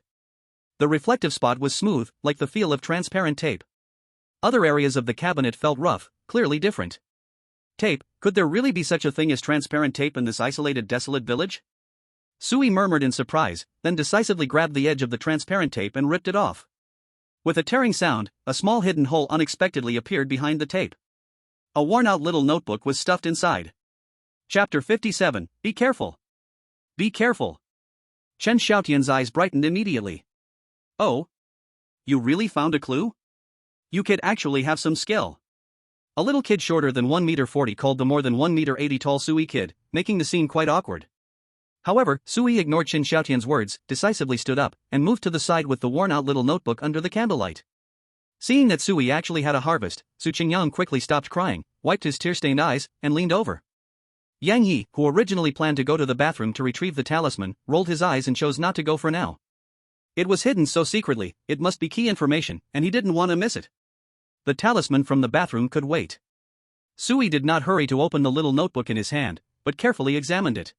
The reflective spot was smooth, like the feel of transparent tape. Other areas of the cabinet felt rough, clearly different. Tape, could there really be such a thing as transparent tape in this isolated, desolate village? Sui murmured in surprise, then decisively grabbed the edge of the transparent tape and ripped it off. With a tearing sound, a small hidden hole unexpectedly appeared behind the tape. A worn-out little notebook was stuffed inside. Chapter 57, Be Careful. Be careful. Chen Xiaotian's eyes brightened immediately. "Oh? You really found a clue? You kid actually have some skill." A little kid shorter than 1.40 m called the more than 1.80 m tall Sui kid, making the scene quite awkward. However, Sui ignored Chen Xiaotian's words, decisively stood up, and moved to the side with the worn-out little notebook under the candlelight. Seeing that Sui actually had a harvest, Su Qingyang quickly stopped crying, wiped his tear-stained eyes, and leaned over. Yang Yi, who originally planned to go to the bathroom to retrieve the talisman, rolled his eyes and chose not to go for now. It was hidden so secretly, it must be key information, and he didn't want to miss it. The talisman from the bathroom could wait. Sui did not hurry to open the little notebook in his hand, but carefully examined it.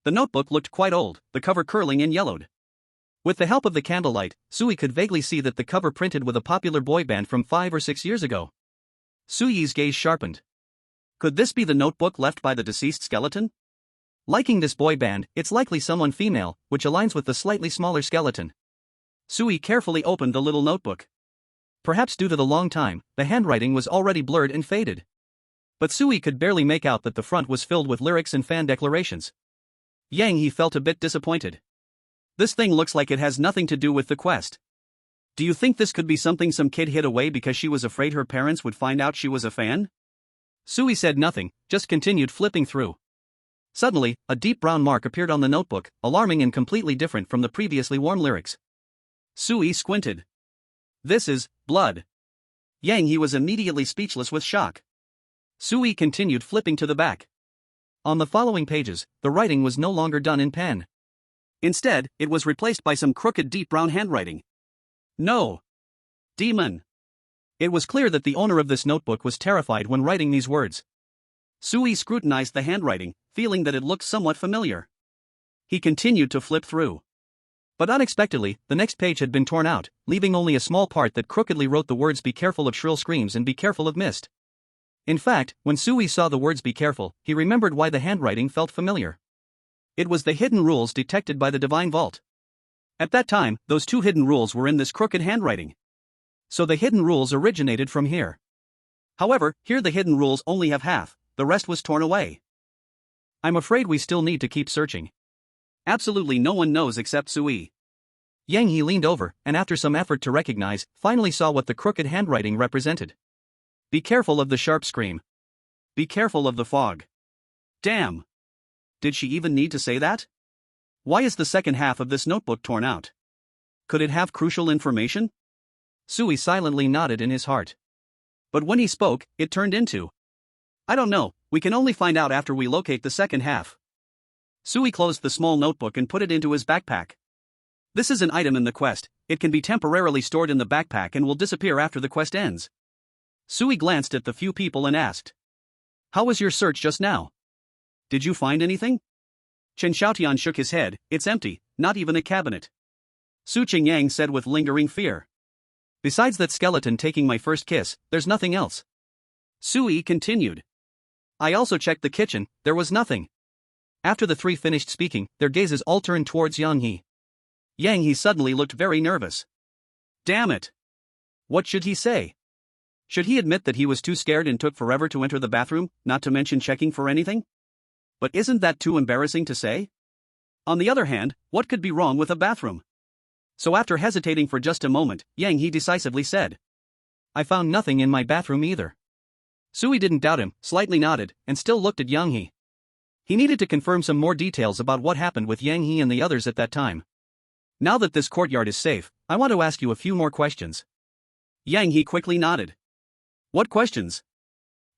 The notebook looked quite old, the cover curling and yellowed. With the help of the candlelight, Sui could vaguely see that the cover printed with a popular boy band from 5 or 6 years ago. Sui's gaze sharpened. Could this be the notebook left by the deceased skeleton? Liking this boy band, it's likely someone female, which aligns with the slightly smaller skeleton. Sui carefully opened the little notebook. Perhaps due to the long time, the handwriting was already blurred and faded. But Sui could barely make out that the front was filled with lyrics and fan declarations. Yang He felt a bit disappointed. This thing looks like it has nothing to do with the quest. Do you think this could be something some kid hid away because she was afraid her parents would find out she was a fan? Sui said nothing, just continued flipping through. Suddenly, a deep brown mark appeared on the notebook, alarming and completely different from the previously warm lyrics. Sui squinted. This is blood. Yang He was immediately speechless with shock. Sui continued flipping to the back. On the following pages, the writing was no longer done in pen. Instead, it was replaced by some crooked deep brown handwriting. No. Demon. It was clear that the owner of this notebook was terrified when writing these words. Sui scrutinized the handwriting, feeling that it looked somewhat familiar. He continued to flip through. But unexpectedly, the next page had been torn out, leaving only a small part that crookedly wrote the words "Be careful of shrill screams and be careful of mist." In fact, when Sui saw the words "Be careful," he remembered why the handwriting felt familiar. It was the hidden rules detected by the Divine Vault. At that time, those 2 hidden rules were in this crooked handwriting. So the hidden rules originated from here. However, here the hidden rules only have half, the rest was torn away. I'm afraid we still need to keep searching. Absolutely no one knows except Sui. Yang He leaned over, and after some effort to recognize, finally saw what the crooked handwriting represented. Be careful of the sharp scream. Be careful of the fog. Damn! Did she even need to say that? Why is the second half of this notebook torn out? Could it have crucial information? Sui silently nodded in his heart. But when he spoke, it turned into, I don't know, we can only find out after we locate the second half. Sui closed the small notebook and put it into his backpack. This is an item in the quest, it can be temporarily stored in the backpack and will disappear after the quest ends. Sui glanced at the few people and asked, how was your search just now? Did you find anything? Chen Xiaotian shook his head, it's empty, not even a cabinet. Su Qingyang said with lingering fear. Besides that skeleton taking my first kiss, there's nothing else. Sui continued. I also checked the kitchen, there was nothing. After the three finished speaking, their gazes all turned towards Yang He. Yang He suddenly looked very nervous. Damn it! What should he say? Should he admit that he was too scared and took forever to enter the bathroom, not to mention checking for anything? But isn't that too embarrassing to say? On the other hand, what could be wrong with a bathroom? So after hesitating for just a moment, Yang He decisively said, I found nothing in my bathroom either. Sui didn't doubt him, slightly nodded, and still looked at Yang He. He needed to confirm some more details about what happened with Yang He and the others at that time. Now that this courtyard is safe, I want to ask you a few more questions. Yang He quickly nodded. What questions?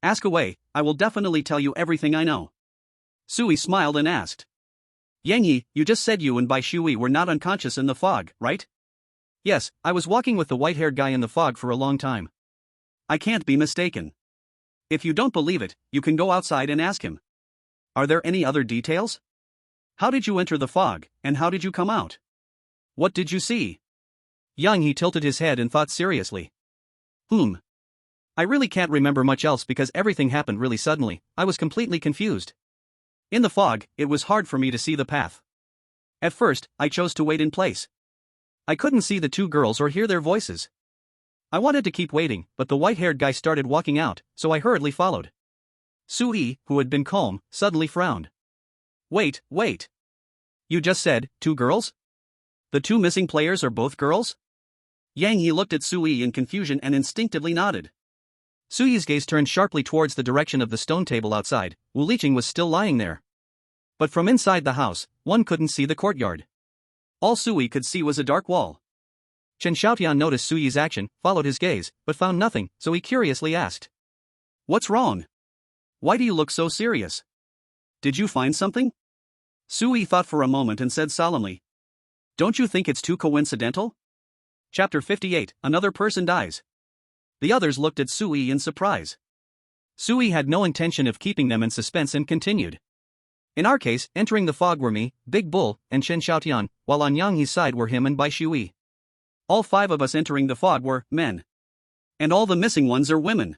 Ask away, I will definitely tell you everything I know. Sui smiled and asked. Yang He, you just said you and Bai Shui were not unconscious in the fog, right? Yes, I was walking with the white-haired guy in the fog for a long time. I can't be mistaken. If you don't believe it, you can go outside and ask him. Are there any other details? How did you enter the fog, and how did you come out? What did you see? Yang He tilted his head and thought seriously. I really can't remember much else because everything happened really suddenly, I was completely confused. In the fog, it was hard for me to see the path. At first, I chose to wait in place. I couldn't see the two girls or hear their voices. I wanted to keep waiting, but the white-haired guy started walking out, so I hurriedly followed. Sui, who had been calm, suddenly frowned. Wait. You just said, two girls? The two missing players are both girls? Yang He looked at Sui in confusion and instinctively nodded. Sui's gaze turned sharply towards the direction of the stone table outside. Wu Liqing was still lying there. But from inside the house, one couldn't see the courtyard. All Sui could see was a dark wall. Chen Xiaotian noticed Sui's action, followed his gaze, but found nothing, so he curiously asked. What's wrong? Why do you look so serious? Did you find something? Sui thought for a moment and said solemnly. Don't you think it's too coincidental? Chapter 58, Another person dies. The others looked at Sui in surprise. Sui had no intention of keeping them in suspense and continued. In our case, entering the fog were me, Big Bull, and Chen Xiaotian, while on Yang He's side were him and Bai Shui. All five of us entering the fog were men. And all the missing ones are women.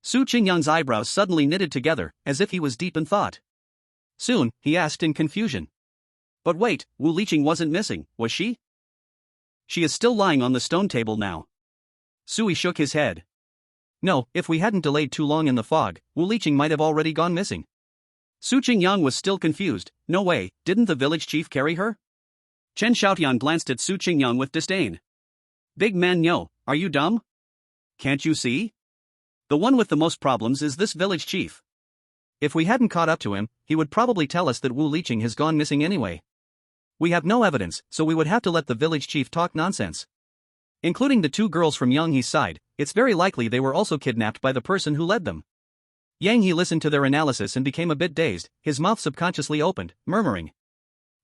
Su Qingyang's eyebrows suddenly knitted together, as if he was deep in thought. Soon, he asked in confusion. But wait, Wu Liqing wasn't missing, was she? She is still lying on the stone table now. Sui shook his head. No, if we hadn't delayed too long in the fog, Wu Liqing might have already gone missing. Su Qingyang was still confused. No way, didn't the village chief carry her? Chen Xiaotian glanced at Su Qingyang with disdain. Big man Yo, are you dumb? Can't you see? The one with the most problems is this village chief. If we hadn't caught up to him, he would probably tell us that Wu Liqing has gone missing anyway. We have no evidence, so we would have to let the village chief talk nonsense. Including the two girls from Yang He's side, it's very likely they were also kidnapped by the person who led them. Yang He listened to their analysis and became a bit dazed, his mouth subconsciously opened, murmuring.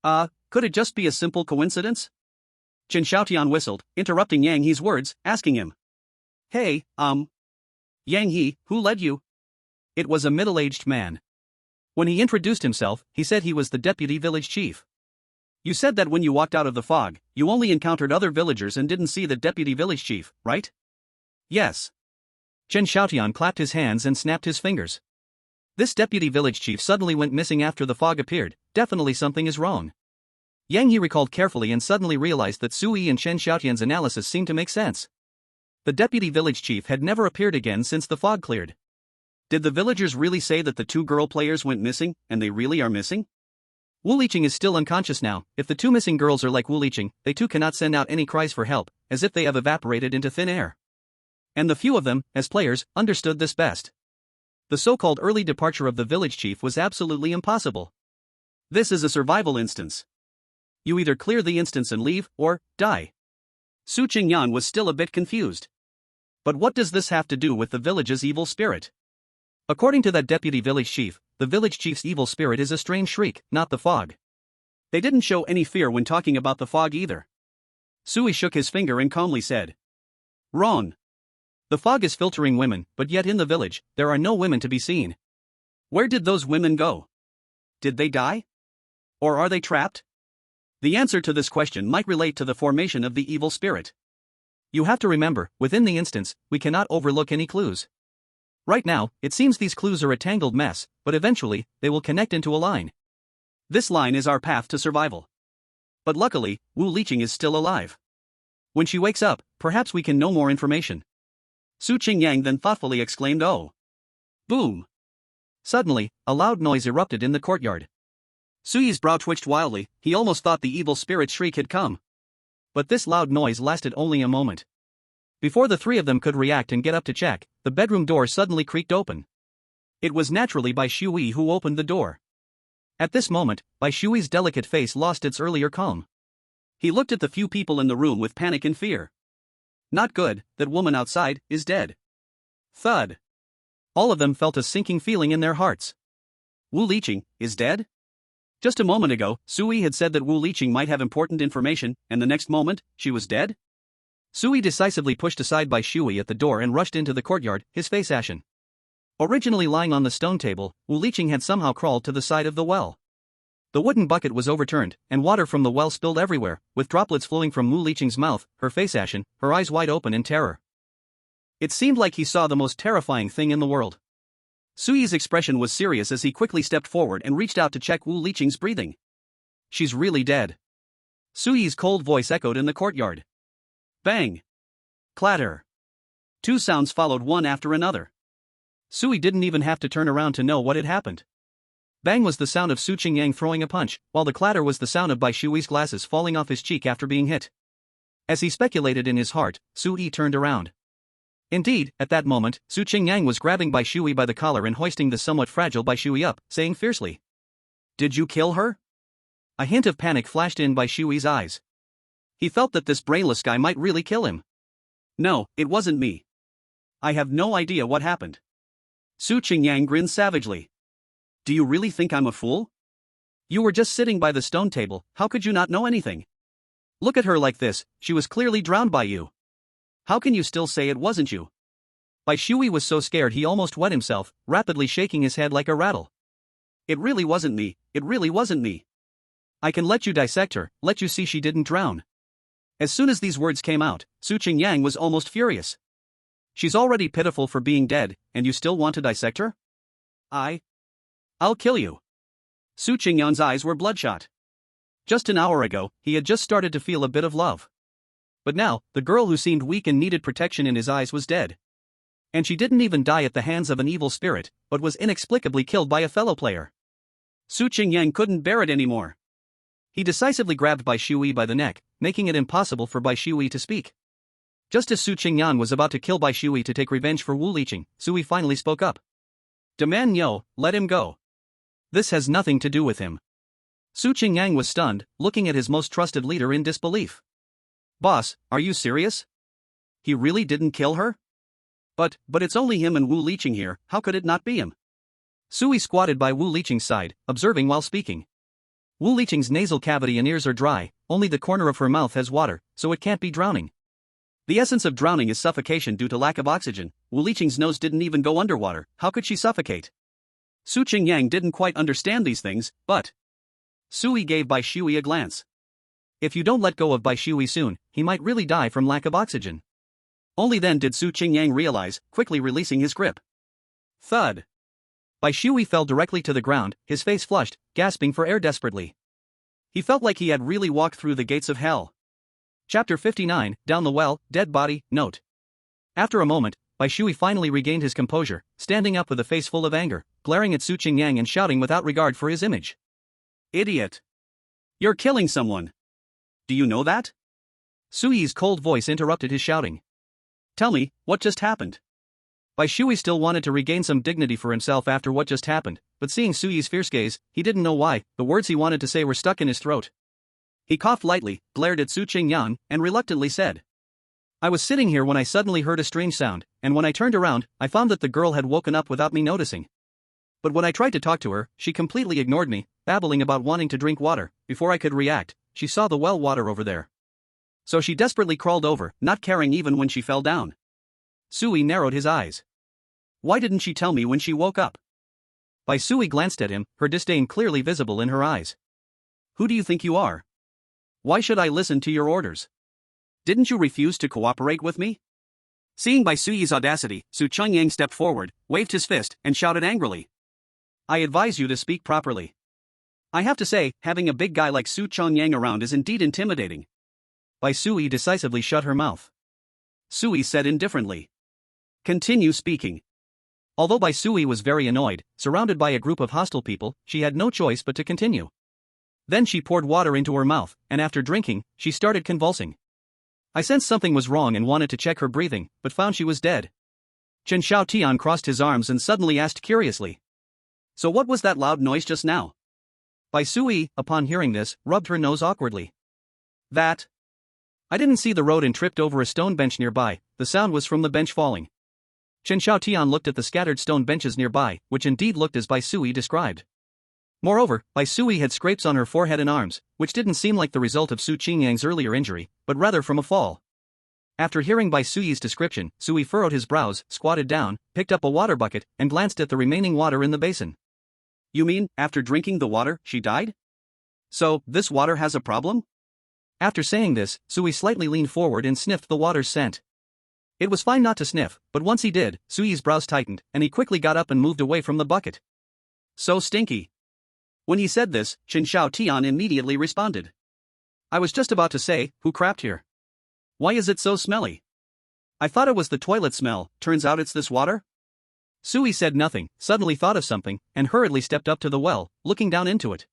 Could it just be a simple coincidence? Chen Xiaotian whistled, interrupting Yang He's words, asking him. Hey, Yang He, who led you? It was a middle-aged man. When he introduced himself, he said he was the deputy village chief. You said that when you walked out of the fog, you only encountered other villagers and didn't see the deputy village chief, right? Yes. Chen Xiaotian clapped his hands and snapped his fingers. This deputy village chief suddenly went missing after the fog appeared, definitely something is wrong. Yang He recalled carefully and suddenly realized that Sui and Chen Xiaotian's analysis seemed to make sense. The deputy village chief had never appeared again since the fog cleared. Did the villagers really say that the two girl players went missing, and they really are missing? Wu Liqing is still unconscious now. If the two missing girls are like Wu Liqing, they too cannot send out any cries for help, as if they have evaporated into thin air. And the few of them, as players, understood this best. The so-called early departure of the village chief was absolutely impossible. This is a survival instance. You either clear the instance and leave, or die. Su Qingyan was still a bit confused. But what does this have to do with the village's evil spirit? According to that deputy village chief, the village chief's evil spirit is a strange shriek, not the fog. They didn't show any fear when talking about the fog either. Sui shook his finger and calmly said, "Wrong. The fog is filtering women, but yet in the village, there are no women to be seen. Where did those women go? Did they die? Or are they trapped?" The answer to this question might relate to the formation of the evil spirit. You have to remember, within the instance, we cannot overlook any clues. Right now, it seems these clues are a tangled mess, but eventually, they will connect into a line. This line is our path to survival. But luckily, Wu Liqing is still alive. When she wakes up, perhaps we can know more information. Su Qingyang then thoughtfully exclaimed, "Oh!" Boom! Suddenly, a loud noise erupted in the courtyard. Sui's brow twitched wildly, he almost thought the evil spirit's shriek had come. But this loud noise lasted only a moment. Before the three of them could react and get up to check, the bedroom door suddenly creaked open. It was naturally Bai Shui who opened the door. At this moment, Bai Shui's delicate face lost its earlier calm. He looked at the few people in the room with panic and fear. Not good, that woman outside is dead. Thud. All of them felt a sinking feeling in their hearts. Wu Liqing is dead? Just a moment ago, Sui had said that Wu Liqing might have important information, and the next moment, she was dead? Sui decisively pushed aside Bai Shui at the door and rushed into the courtyard, his face ashen. Originally lying on the stone table, Wu Liqing had somehow crawled to the side of the well. The wooden bucket was overturned, and water from the well spilled everywhere, with droplets flowing from Wu Liqing's mouth, her face ashen, her eyes wide open in terror. It seemed like he saw the most terrifying thing in the world. Sui's expression was serious as he quickly stepped forward and reached out to check Wu Liqing's breathing. She's really dead. Sui's cold voice echoed in the courtyard. Bang! Clatter! Two sounds followed one after another. Sui didn't even have to turn around to know what had happened. Bang was the sound of Su Qingyang throwing a punch, while the clatter was the sound of Bai Shui's glasses falling off his cheek after being hit. As he speculated in his heart, Sui turned around. Indeed, at that moment, Su Qingyang was grabbing Bai Shui by the collar and hoisting the somewhat fragile Bai Shui up, saying fiercely, "Did you kill her?" A hint of panic flashed in Bai Shui's eyes. He felt that this brainless guy might really kill him. "No, it wasn't me. I have no idea what happened." Su Qingyang grinned savagely. "Do you really think I'm a fool? You were just sitting by the stone table, how could you not know anything? Look at her like this, she was clearly drowned by you. How can you still say it wasn't you?" Bai Shui was so scared he almost wet himself, rapidly shaking his head like a rattle. "It really wasn't me, it really wasn't me. I can let you dissect her, let you see she didn't drown." As soon as these words came out, Su Qingyang was almost furious. "She's already pitiful for being dead, and you still want to dissect her? I'll kill you." Su Qingyang's eyes were bloodshot. Just an hour ago, he had just started to feel a bit of love. But now, the girl who seemed weak and needed protection in his eyes was dead. And she didn't even die at the hands of an evil spirit, but was inexplicably killed by a fellow player. Su Qingyang couldn't bear it anymore. He decisively grabbed Bai Shui by the neck, making it impossible for Bai Shui to speak. Just as Su Qingyang was about to kill Bai Shui to take revenge for Wu Liqing, Sui finally spoke up. "Demand Nyo, let him go. This has nothing to do with him." Su Qingyang was stunned, looking at his most trusted leader in disbelief. "Boss, are you serious? He really didn't kill her? But it's only him and Wu Liqing here, how could it not be him?" Sui squatted by Wu Liqing's side, observing while speaking. Wu Liqing's nasal cavity and ears are dry, only the corner of her mouth has water, so it can't be drowning. The essence of drowning is suffocation due to lack of oxygen. Wu Liqing's nose didn't even go underwater, how could she suffocate? Su Qingyang didn't quite understand these things, but Sui gave Bai Shui a glance. If you don't let go of Bai Shui soon, he might really die from lack of oxygen. Only then did Su Qingyang realize, quickly releasing his grip. Thud. Bai Shui fell directly to the ground, his face flushed, gasping for air desperately. He felt like he had really walked through the gates of hell. Chapter 59, Down the Well, Dead Body, Note. After a moment, Bai Shui finally regained his composure, standing up with a face full of anger, glaring at Su Qingyang and shouting without regard for his image. Idiot! You're killing someone! Do you know that? Su Yi's cold voice interrupted his shouting. Tell me, what just happened? Bai Shui still wanted to regain some dignity for himself after what just happened, but seeing Su Yi's fierce gaze, he didn't know why. The words he wanted to say were stuck in his throat. He coughed lightly, glared at Su Qingyang, and reluctantly said, I was sitting here when I suddenly heard a strange sound, and when I turned around, I found that the girl had woken up without me noticing. But when I tried to talk to her, she completely ignored me, babbling about wanting to drink water. Before I could react, she saw the well water over there. So she desperately crawled over, not caring even when she fell down. Sui narrowed his eyes. Why didn't she tell me when she woke up? Bai Sui glanced at him, her disdain clearly visible in her eyes. Who do you think you are? Why should I listen to your orders? Didn't you refuse to cooperate with me? Seeing Bai Sui's audacity, Su Qingyang stepped forward, waved his fist, and shouted angrily. I advise you to speak properly. I have to say, having a big guy like Su Qingyang around is indeed intimidating. Bai Sui decisively shut her mouth. Sui said indifferently. Continue speaking. Although Bai Sui was very annoyed, surrounded by a group of hostile people, she had no choice but to continue. Then she poured water into her mouth, and after drinking, she started convulsing. I sensed something was wrong and wanted to check her breathing, but found she was dead. Chen Xiaotian crossed his arms and suddenly asked curiously. So what was that loud noise just now? Bai Sui, upon hearing this, rubbed her nose awkwardly. That? I didn't see the road and tripped over a stone bench nearby. The sound was from the bench falling. Chen Xiaotian looked at the scattered stone benches nearby, which indeed looked as Bai Sui described. Moreover, Bai Sui had scrapes on her forehead and arms, which didn't seem like the result of Su Qingyang's earlier injury, but rather from a fall. After hearing Bai Sui's description, Sui furrowed his brows, squatted down, picked up a water bucket, and glanced at the remaining water in the basin. You mean, after drinking the water, she died? So, this water has a problem? After saying this, Sui slightly leaned forward and sniffed the water's scent. It was fine not to sniff, but once he did, Sui's brows tightened, and he quickly got up and moved away from the bucket. So stinky. When he said this, Chen Xiaotian immediately responded. I was just about to say, who crapped here? Why is it so smelly? I thought it was the toilet smell, turns out it's this water? Sui said nothing, suddenly thought of something, and hurriedly stepped up to the well, looking down into it.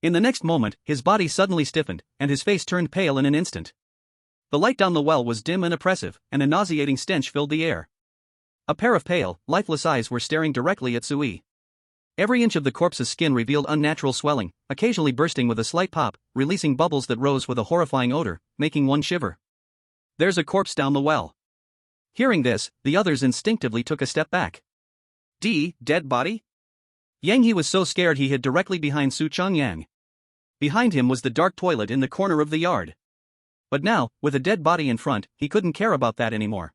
In the next moment, his body suddenly stiffened, and his face turned pale in an instant. The light down the well was dim and oppressive, and a nauseating stench filled the air. A pair of pale, lifeless eyes were staring directly at Sui. Every inch of the corpse's skin revealed unnatural swelling, occasionally bursting with a slight pop, releasing bubbles that rose with a horrifying odor, making one shiver. There's a corpse down the well. Hearing this, the others instinctively took a step back. Dead body? Yang He was so scared he hid directly behind Su Qingyang. Behind him was the dark toilet in the corner of the yard. But now, with a dead body in front, he couldn't care about that anymore.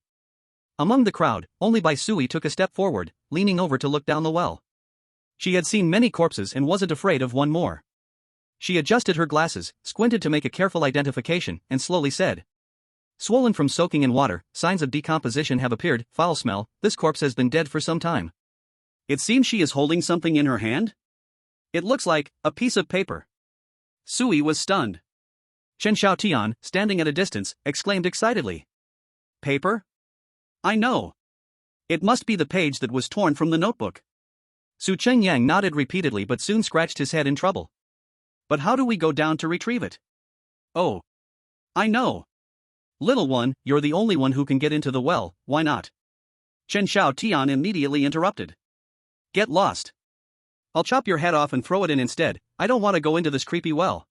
Among the crowd, only Bai Sui took a step forward, leaning over to look down the well. She had seen many corpses and wasn't afraid of one more. She adjusted her glasses, squinted to make a careful identification, and slowly said. Swollen from soaking in water, signs of decomposition have appeared, foul smell, this corpse has been dead for some time. It seems she is holding something in her hand? It looks like a piece of paper. Sui was stunned. Chen Xiaotian, standing at a distance, exclaimed excitedly. Paper? I know. It must be the page that was torn from the notebook. Su Qingyang nodded repeatedly but soon scratched his head in trouble. But how do we go down to retrieve it? Oh. I know. Little one, you're the only one who can get into the well, why not? Chen Xiaotian immediately interrupted. Get lost. I'll chop your head off and throw it in instead, I don't want to go into this creepy well.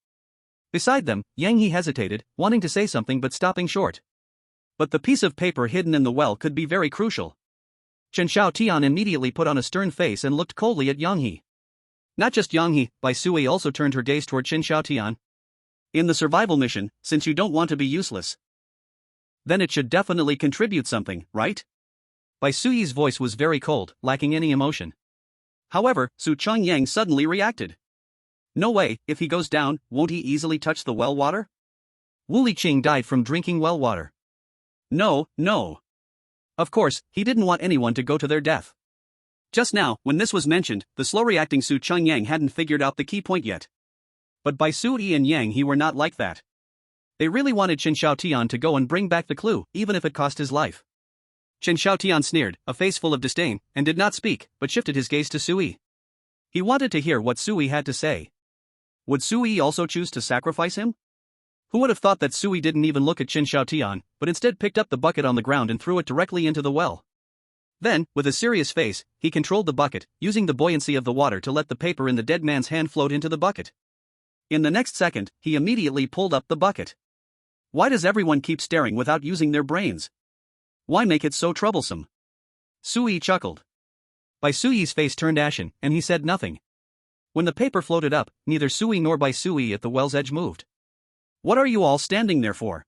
Beside them, Yang He hesitated, wanting to say something but stopping short. But the piece of paper hidden in the well could be very crucial. Chen Xiaotian immediately put on a stern face and looked coldly at Yang He. Not just Yang He, Bai Sui also turned her gaze toward Chen Xiaotian. In the survival mission, since you don't want to be useless, then it should definitely contribute something, right? Bai Sui's voice was very cold, lacking any emotion. However, Su Qingyang suddenly reacted. No way, if he goes down, won't he easily touch the well water? Wu Liqing died from drinking well water. No. Of course, he didn't want anyone to go to their death. Just now, when this was mentioned, the slow-reacting Su Qingyang hadn't figured out the key point yet. But Bai Sui and Yang He were not like that. They really wanted Chen Xiaotian to go and bring back the clue, even if it cost his life. Chen Xiaotian sneered, a face full of disdain, and did not speak, but shifted his gaze to Sui. He wanted to hear what Sui had to say. Would Sui also choose to sacrifice him? Who would have thought that Sui didn't even look at Chen Xiaotian, but instead picked up the bucket on the ground and threw it directly into the well. Then, with a serious face, he controlled the bucket, using the buoyancy of the water to let the paper in the dead man's hand float into the bucket. In the next second, he immediately pulled up the bucket. Why does everyone keep staring without using their brains? Why make it so troublesome? Sui chuckled. Bai Sui's face turned ashen, and he said nothing. When the paper floated up, neither Sui nor Bai Sui at the well's edge moved. What are you all standing there for?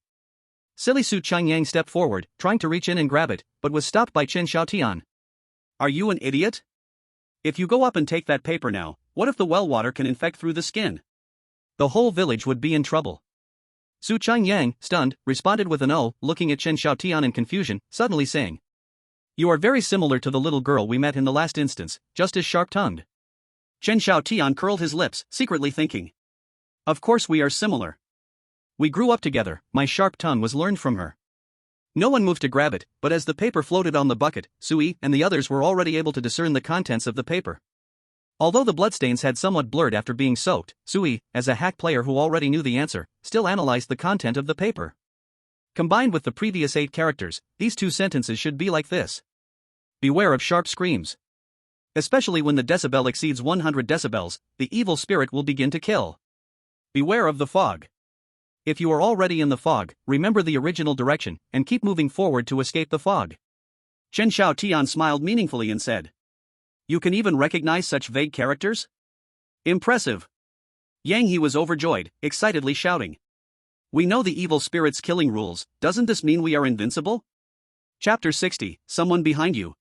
Silly Su Changyang stepped forward, trying to reach in and grab it, but was stopped by Chen Xiaotian. Are you an idiot? If you go up and take that paper now, what if the well water can infect through the skin? The whole village would be in trouble. Su Changyang, stunned, responded with an "oh," looking at Chen Xiaotian in confusion, suddenly saying, "You are very similar to the little girl we met in the last instance, just as sharp-tongued." Chen Xiaotian curled his lips, secretly thinking, "Of course we are similar. We grew up together, my sharp tongue was learned from her." No one moved to grab it, but as the paper floated on the bucket, Sui and the others were already able to discern the contents of the paper. Although the bloodstains had somewhat blurred after being soaked, Sui, as a hack player who already knew the answer, still analyzed the content of the paper. Combined with the previous 8 characters, these 2 sentences should be like this. Beware of sharp screams. Especially when the decibel exceeds 100 decibels, the evil spirit will begin to kill. Beware of the fog. If you are already in the fog, remember the original direction, and keep moving forward to escape the fog. Chen Xiaotian smiled meaningfully and said, "You can even recognize such vague characters? Impressive." Yang He was overjoyed, excitedly shouting, "We know the evil spirit's killing rules, doesn't this mean we are invincible?" Chapter 60, Someone Behind You.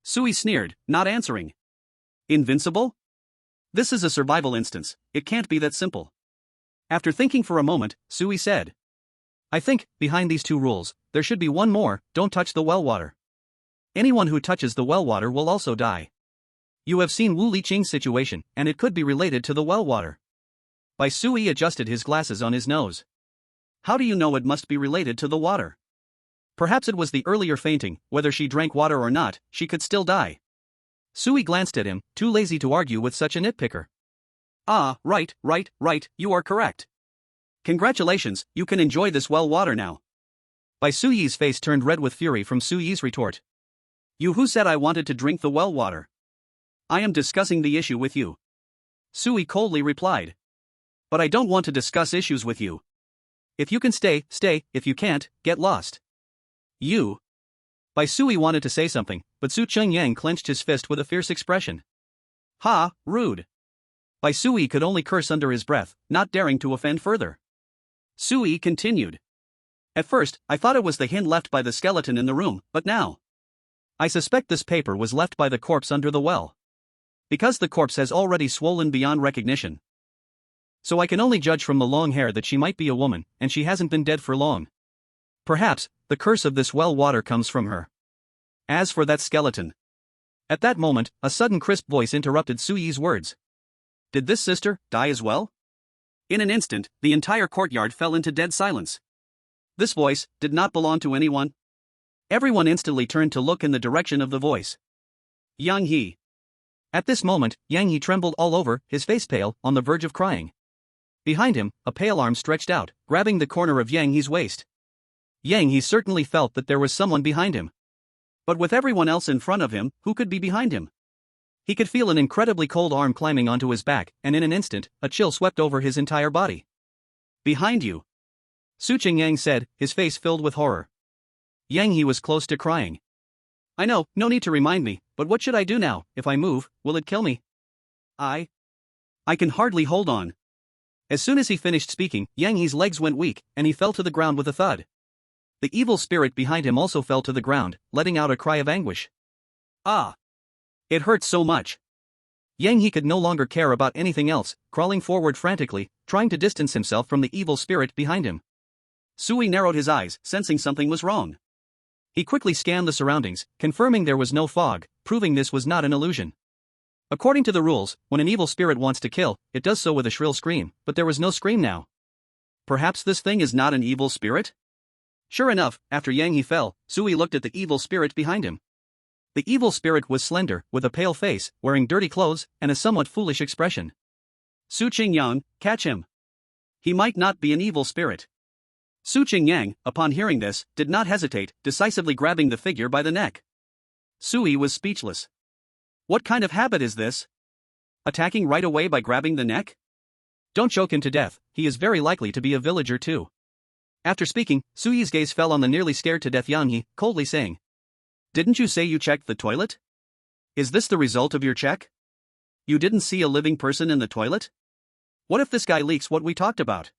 Sui sneered, not answering. Invincible? This is a survival instance, it can't be that simple. After thinking for a moment, Sui said, "I think, behind these 2 rules, there should be one more: don't touch the well water. Anyone who touches the well water will also die. You have seen Wu Liqing's situation, and it could be related to the well water." Bai Sui adjusted his glasses on his nose. "How do you know it must be related to the water?" Perhaps it was the earlier fainting, whether she drank water or not, she could still die. Sui glanced at him, too lazy to argue with such a nitpicker. "Ah, right, you are correct. Congratulations, you can enjoy this well water now." Bai Sui's face turned red with fury from Sui's retort. "You who said I wanted to drink the well water? I am discussing the issue with you." Sui coldly replied. "But I don't want to discuss issues with you. If you can stay, stay, if you can't, get lost." "You." Bai Sui wanted to say something, but Su Chengyang clenched his fist with a fierce expression. "Ha, rude." Bai Sui could only curse under his breath, not daring to offend further. Sui continued. "At first, I thought it was the hint left by the skeleton in the room, but now I suspect this paper was left by the corpse under the well. Because the corpse has already swollen beyond recognition. So I can only judge from the long hair that she might be a woman, and she hasn't been dead for long. Perhaps, the curse of this well water comes from her. As for that skeleton." At that moment, a sudden crisp voice interrupted Sui's words. "Did this sister die as well?" In an instant, the entire courtyard fell into dead silence. This voice did not belong to anyone. Everyone instantly turned to look in the direction of the voice. Yang He. At this moment, Yang He trembled all over, his face pale, on the verge of crying. Behind him, a pale arm stretched out, grabbing the corner of Yang He's waist. Yang He certainly felt that there was someone behind him. But with everyone else in front of him, who could be behind him? He could feel an incredibly cold arm climbing onto his back, and in an instant, a chill swept over his entire body. "Behind you," Su Chengyang said, his face filled with horror. Yang He was close to crying. "I know, no need to remind me, but what should I do now? If I move, will it kill me? I can hardly hold on." As soon as he finished speaking, Yang He's legs went weak, and he fell to the ground with a thud. The evil spirit behind him also fell to the ground, letting out a cry of anguish. "Ah! It hurts so much." Yang He could no longer care about anything else, crawling forward frantically, trying to distance himself from the evil spirit behind him. Sui narrowed his eyes, sensing something was wrong. He quickly scanned the surroundings, confirming there was no fog, proving this was not an illusion. According to the rules, when an evil spirit wants to kill, it does so with a shrill scream, but there was no scream now. Perhaps this thing is not an evil spirit? Sure enough, after Yang He fell, Sui looked at the evil spirit behind him. The evil spirit was slender, with a pale face, wearing dirty clothes, and a somewhat foolish expression. Su Qingyang, catch him. He might not be an evil spirit. Su Qingyang, upon hearing this, did not hesitate, decisively grabbing the figure by the neck. Sui was speechless. What kind of habit is this? Attacking right away by grabbing the neck? Don't choke him to death, he is very likely to be a villager too. After speaking, Sui's gaze fell on the nearly scared to death Yang He, coldly saying. Didn't you say you checked the toilet? Is this the result of your check? You didn't see a living person in the toilet? What if this guy leaks what we talked about?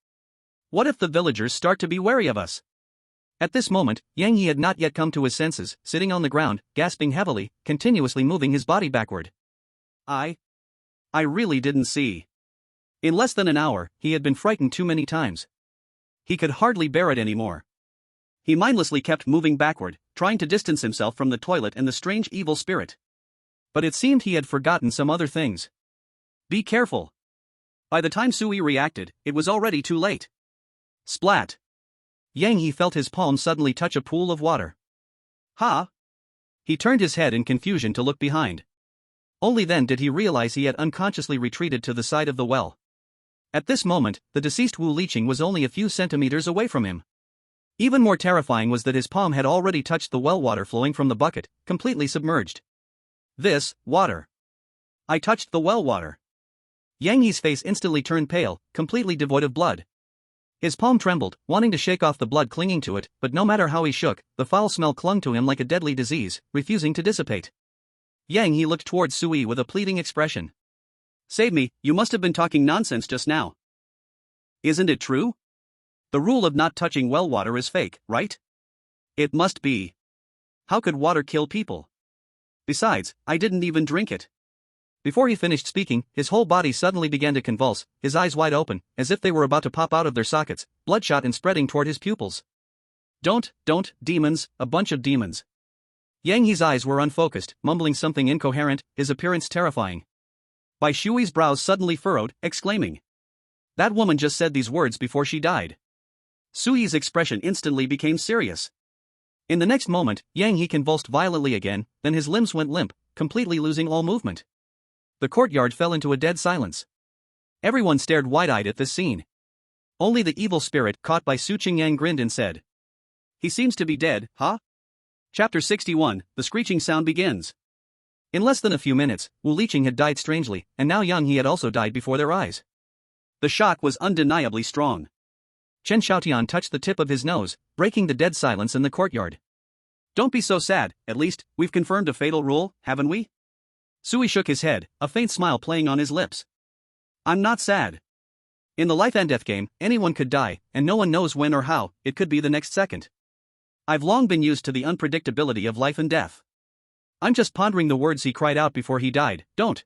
What if the villagers start to be wary of us? At this moment, Yang He had not yet come to his senses, sitting on the ground, gasping heavily, continuously moving his body backward. I really didn't see. In less than an hour, he had been frightened too many times. He could hardly bear it anymore. He mindlessly kept moving backward, trying to distance himself from the toilet and the strange evil spirit. But it seemed he had forgotten some other things. Be careful. By the time Sui reacted, it was already too late. Splat. Yang He felt his palm suddenly touch a pool of water. Ha! He turned his head in confusion to look behind. Only then did he realize he had unconsciously retreated to the side of the well. At this moment, the deceased Wu Liqing was only a few centimeters away from him. Even more terrifying was that his palm had already touched the well water flowing from the bucket, completely submerged. This, water. I touched the well water. Yang He's face instantly turned pale, completely devoid of blood. His palm trembled, wanting to shake off the blood clinging to it, but no matter how he shook, the foul smell clung to him like a deadly disease, refusing to dissipate. Yang He looked towards Sui with a pleading expression. Save me, you must have been talking nonsense just now. Isn't it true? The rule of not touching well water is fake, right? It must be. How could water kill people? Besides, I didn't even drink it. Before he finished speaking, his whole body suddenly began to convulse, his eyes wide open, as if they were about to pop out of their sockets, bloodshot and spreading toward his pupils. Don't, demons, a bunch of demons. Yang He's eyes were unfocused, mumbling something incoherent, his appearance terrifying. Bai Shui's brows suddenly furrowed, exclaiming. That woman just said these words before she died. Sui's expression instantly became serious. In the next moment, Yang He convulsed violently again, then his limbs went limp, completely losing all movement. The courtyard fell into a dead silence. Everyone stared wide-eyed at this scene. Only the evil spirit caught by Su Qingyang grinned and said. He seems to be dead, huh? Chapter 61, the screeching sound begins. In less than a few minutes, Wu Liqing had died strangely, and now Yang He had also died before their eyes. The shock was undeniably strong. Chen Xiaotian touched the tip of his nose, breaking the dead silence in the courtyard. Don't be so sad, at least, we've confirmed a fatal rule, haven't we? Sui shook his head, a faint smile playing on his lips. I'm not sad. In the life and death game, anyone could die, and no one knows when or how, it could be the next second. I've long been used to the unpredictability of life and death. I'm just pondering the words he cried out before he died, don't.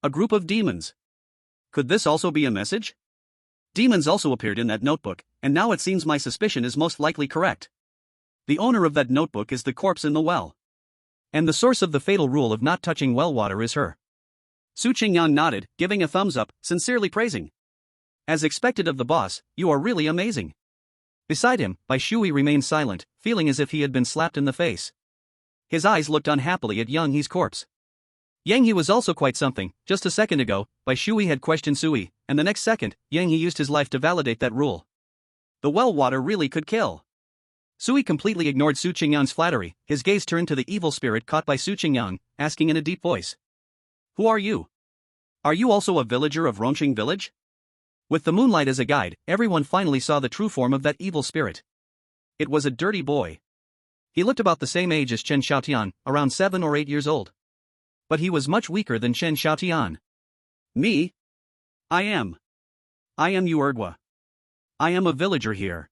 A group of demons. Could this also be a message? Demons also appeared in that notebook, and now it seems my suspicion is most likely correct. The owner of that notebook is the corpse in the well. And the source of the fatal rule of not touching well water is her. Su Qingyang nodded, giving a thumbs up, sincerely praising. As expected of the boss, you are really amazing. Beside him, Bai Shui remained silent, feeling as if he had been slapped in the face. His eyes looked unhappily at Yang He's corpse. Yang He was also quite something. Just a second ago, Bai Shui had questioned Sui, and the next second, Yang He used his life to validate that rule. The well water really could kill. Sui completely ignored Su Qingyang's flattery, his gaze turned to the evil spirit caught by Su Qingyang, asking in a deep voice. Who are you? Are you also a villager of Rongqing village? With the moonlight as a guide, everyone finally saw the true form of that evil spirit. It was a dirty boy. He looked about the same age as Chen Xiaotian, around 7 or 8 years old. But he was much weaker than Chen Xiaotian. Me? I am Uergua. I am a villager here.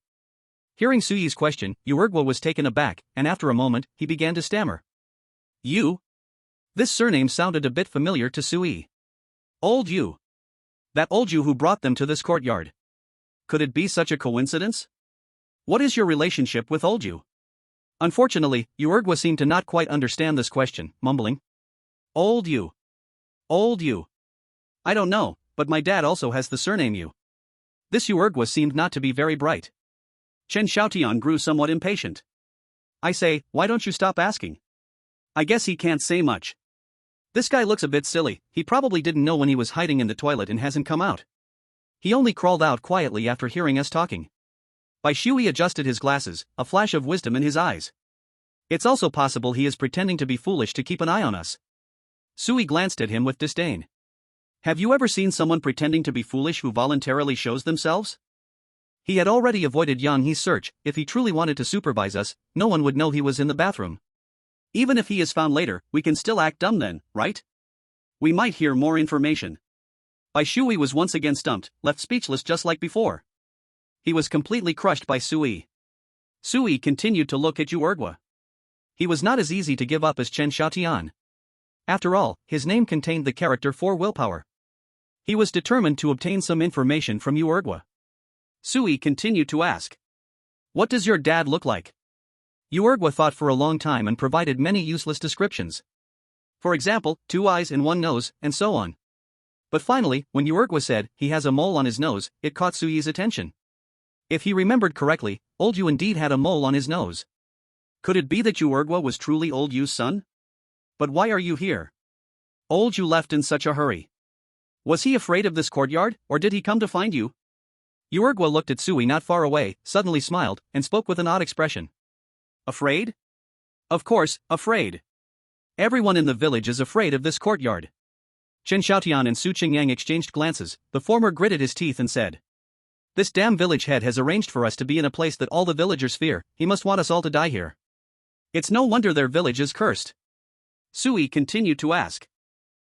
Hearing Suyi's question, Uergua was taken aback, and after a moment, he began to stammer. You? This surname sounded a bit familiar to Sui. Old Yu. That old Yu who brought them to this courtyard. Could it be such a coincidence? What is your relationship with old Yu? Unfortunately, Uergua seemed to not quite understand this question, mumbling. Old Yu. Old Yu. I don't know, but my dad also has the surname Yu. This Uergua seemed not to be very bright. Chen Xiaotian grew somewhat impatient. I say, why don't you stop asking? I guess he can't say much. This guy looks a bit silly, he probably didn't know when he was hiding in the toilet and hasn't come out. He only crawled out quietly after hearing us talking. Bai Shui adjusted his glasses, a flash of wisdom in his eyes. It's also possible he is pretending to be foolish to keep an eye on us. Sui glanced at him with disdain. Have you ever seen someone pretending to be foolish who voluntarily shows themselves? He had already avoided Yang He's search. If he truly wanted to supervise us, no one would know he was in the bathroom. Even if he is found later, we can still act dumb then, right? We might hear more information. Bai Shui was once again stumped, left speechless just like before. He was completely crushed by Sui. Sui continued to look at Yuergua. He was not as easy to give up as Chen Xiaotian. After all, his name contained the character for willpower. He was determined to obtain some information from Yuergua. Sui continued to ask. What does your dad look like? Yuergua thought for a long time and provided many useless descriptions. For example, 2 eyes and 1 nose, and so on. But finally, when Yuergua said he has a mole on his nose, it caught Sui's attention. If he remembered correctly, Old Yu indeed had a mole on his nose. Could it be that Yuergua was truly Old Yu's son? But why are you here? Old Yu left in such a hurry. Was he afraid of this courtyard, or did he come to find you? Yuergua looked at Sui not far away, suddenly smiled, and spoke with an odd expression. Afraid? Of course, afraid. Everyone in the village is afraid of this courtyard. Chen Xiaotian and Su Qingyang exchanged glances. The former gritted his teeth and said, This damn village head has arranged for us to be in a place that all the villagers fear. He must want us all to die here. It's no wonder their village is cursed. Sui continued to ask.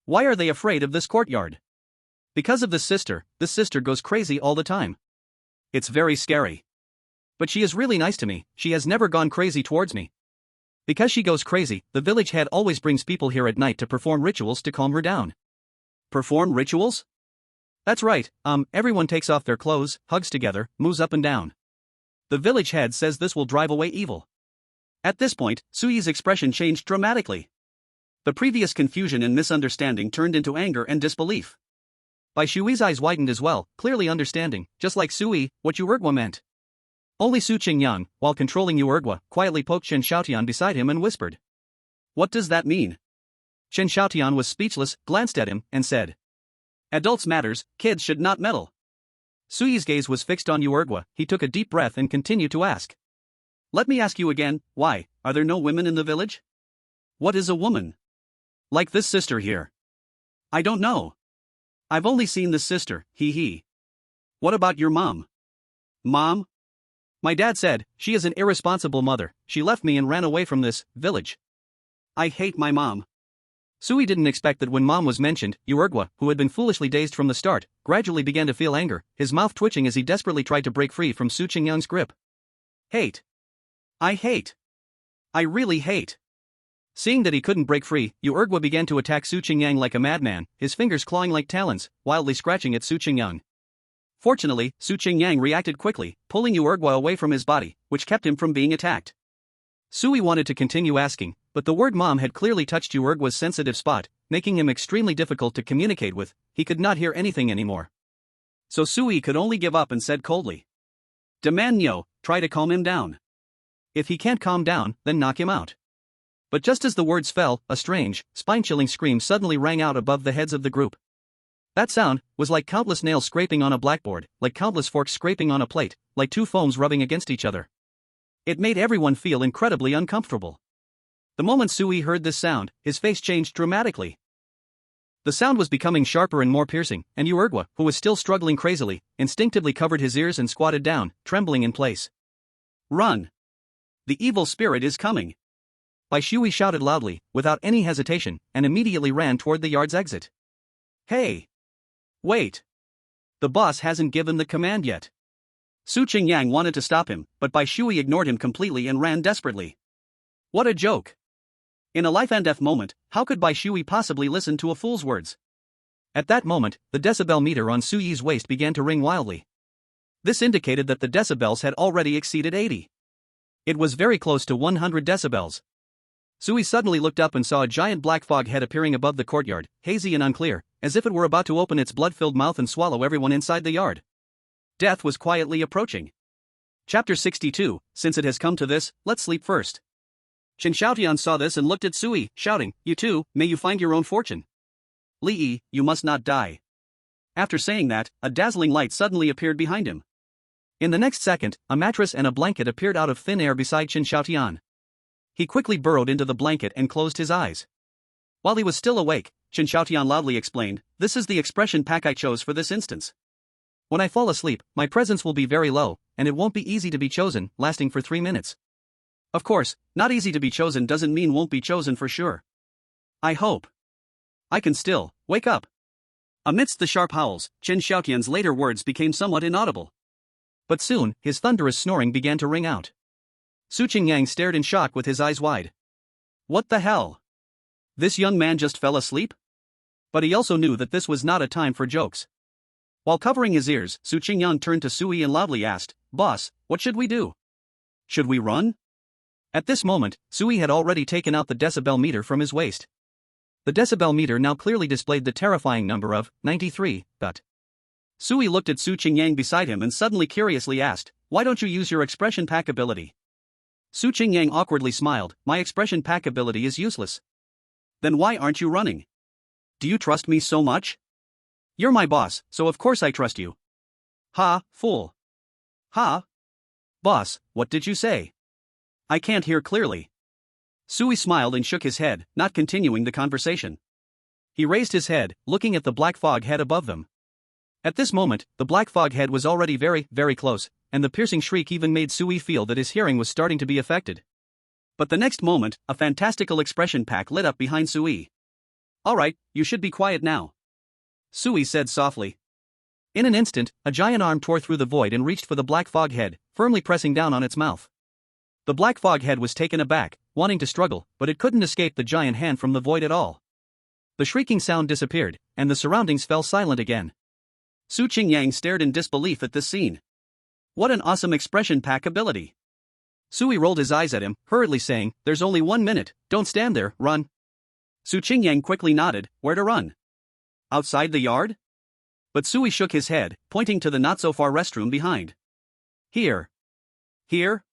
Why are they afraid of this courtyard? Because of this sister goes crazy all the time. It's very scary. But she is really nice to me, she has never gone crazy towards me. Because she goes crazy, the village head always brings people here at night to perform rituals to calm her down. Perform rituals? That's right, everyone takes off their clothes, hugs together, moves up and down. The village head says this will drive away evil. At this point, Sui's expression changed dramatically. The previous confusion and misunderstanding turned into anger and disbelief. Bai Shui's eyes widened as well, clearly understanding, just like Sui, what Yuergua meant. Only Su Qingyang, while controlling Yuergua, quietly poked Chen Xiaotian beside him and whispered. What does that mean? Chen Xiaotian was speechless, glanced at him, and said. Adults matters, kids should not meddle. Sui's gaze was fixed on Yuergua. He took a deep breath and continued to ask. Let me ask you again, why, are there no women in the village? What is a woman? Like this sister here. I don't know. I've only seen this sister, he. What about your mom? Mom? My dad said, she is an irresponsible mother, she left me and ran away from this village. I hate my mom. Sui didn't expect that when mom was mentioned, Yuergua, who had been foolishly dazed from the start, gradually began to feel anger, his mouth twitching as he desperately tried to break free from Su Qingyang's grip. Hate. I hate. I really hate. Seeing that he couldn't break free, Yuergua began to attack Su Qingyang like a madman, his fingers clawing like talons, wildly scratching at Su Qingyang. Fortunately, Su Qingyang reacted quickly, pulling Yuergua away from his body, which kept him from being attacked. Sui wanted to continue asking, but the word mom had clearly touched Yuergua's sensitive spot, making him extremely difficult to communicate with. He could not hear anything anymore. So Sui could only give up and said coldly. Demand Nyo, try to calm him down. If he can't calm down, then knock him out. But just as the words fell, a strange, spine-chilling scream suddenly rang out above the heads of the group. That sound was like countless nails scraping on a blackboard, like countless forks scraping on a plate, like two foams rubbing against each other. It made everyone feel incredibly uncomfortable. The moment Sui heard this sound, his face changed dramatically. The sound was becoming sharper and more piercing, and Yuergua, who was still struggling crazily, instinctively covered his ears and squatted down, trembling in place. Run! The evil spirit is coming! Bai Shui shouted loudly, without any hesitation, and immediately ran toward the yard's exit. Hey! Wait! The boss hasn't given the command yet. Su Qingyang wanted to stop him, but Bai Shui ignored him completely and ran desperately. What a joke! In a life and death moment, how could Bai Shui possibly listen to a fool's words? At that moment, the decibel meter on Su Yi's waist began to ring wildly. This indicated that the decibels had already exceeded 80. It was very close to 100 decibels. Sui suddenly looked up and saw a giant black fog head appearing above the courtyard, hazy and unclear, as if it were about to open its blood-filled mouth and swallow everyone inside the yard. Death was quietly approaching. Chapter 62, Since it has come to this, let's sleep first. Chen Xiaotian saw this and looked at Sui, shouting, "You too, may you find your own fortune. Li Yi, you must not die." After saying that, a dazzling light suddenly appeared behind him. In the next second, a mattress and a blanket appeared out of thin air beside Chen Xiaotian. He quickly burrowed into the blanket and closed his eyes. While he was still awake, Chen Xiaotian loudly explained, "This is the expression pack I chose for this instance. When I fall asleep, my presence will be very low, and it won't be easy to be chosen, lasting for 3 minutes. Of course, not easy to be chosen doesn't mean won't be chosen for sure. I hope I can still wake up." Amidst the sharp howls, Chen Xiaotian's later words became somewhat inaudible. But soon, his thunderous snoring began to ring out. Su Qingyang stared in shock with his eyes wide. What the hell? This young man just fell asleep? But he also knew that this was not a time for jokes. While covering his ears, Su Qingyang turned to Sui and loudly asked, "Boss, what should we do? Should we run?" At this moment, Sui had already taken out the decibel meter from his waist. The decibel meter now clearly displayed the terrifying number of 93. Sui looked at Su Qingyang beside him and suddenly curiously asked, "Why don't you use your expression pack ability?" Su Qingyang awkwardly smiled, "My expression pack ability is useless." "Then why aren't you running? Do you trust me so much?" "You're my boss, so of course I trust you." "Ha, fool." "Ha? Boss, what did you say? I can't hear clearly." Sui smiled and shook his head, not continuing the conversation. He raised his head, looking at the black fog head above them. At this moment, the black fog head was already very, very close, and the piercing shriek even made Sui feel that his hearing was starting to be affected. But the next moment, a fantastical expression pack lit up behind Sui. "Alright, you should be quiet now," Sui said softly. In an instant, a giant arm tore through the void and reached for the black fog head, firmly pressing down on its mouth. The black fog head was taken aback, wanting to struggle, but it couldn't escape the giant hand from the void at all. The shrieking sound disappeared, and the surroundings fell silent again. Su Qingyang stared in disbelief at this scene. What an awesome expression pack ability! Sui rolled his eyes at him, hurriedly saying, "There's only 1 minute, don't stand there, run." Su Qingyang quickly nodded, "Where to run? Outside the yard?" But Sui shook his head, pointing to the not-so-far restroom behind. "Here." "Here?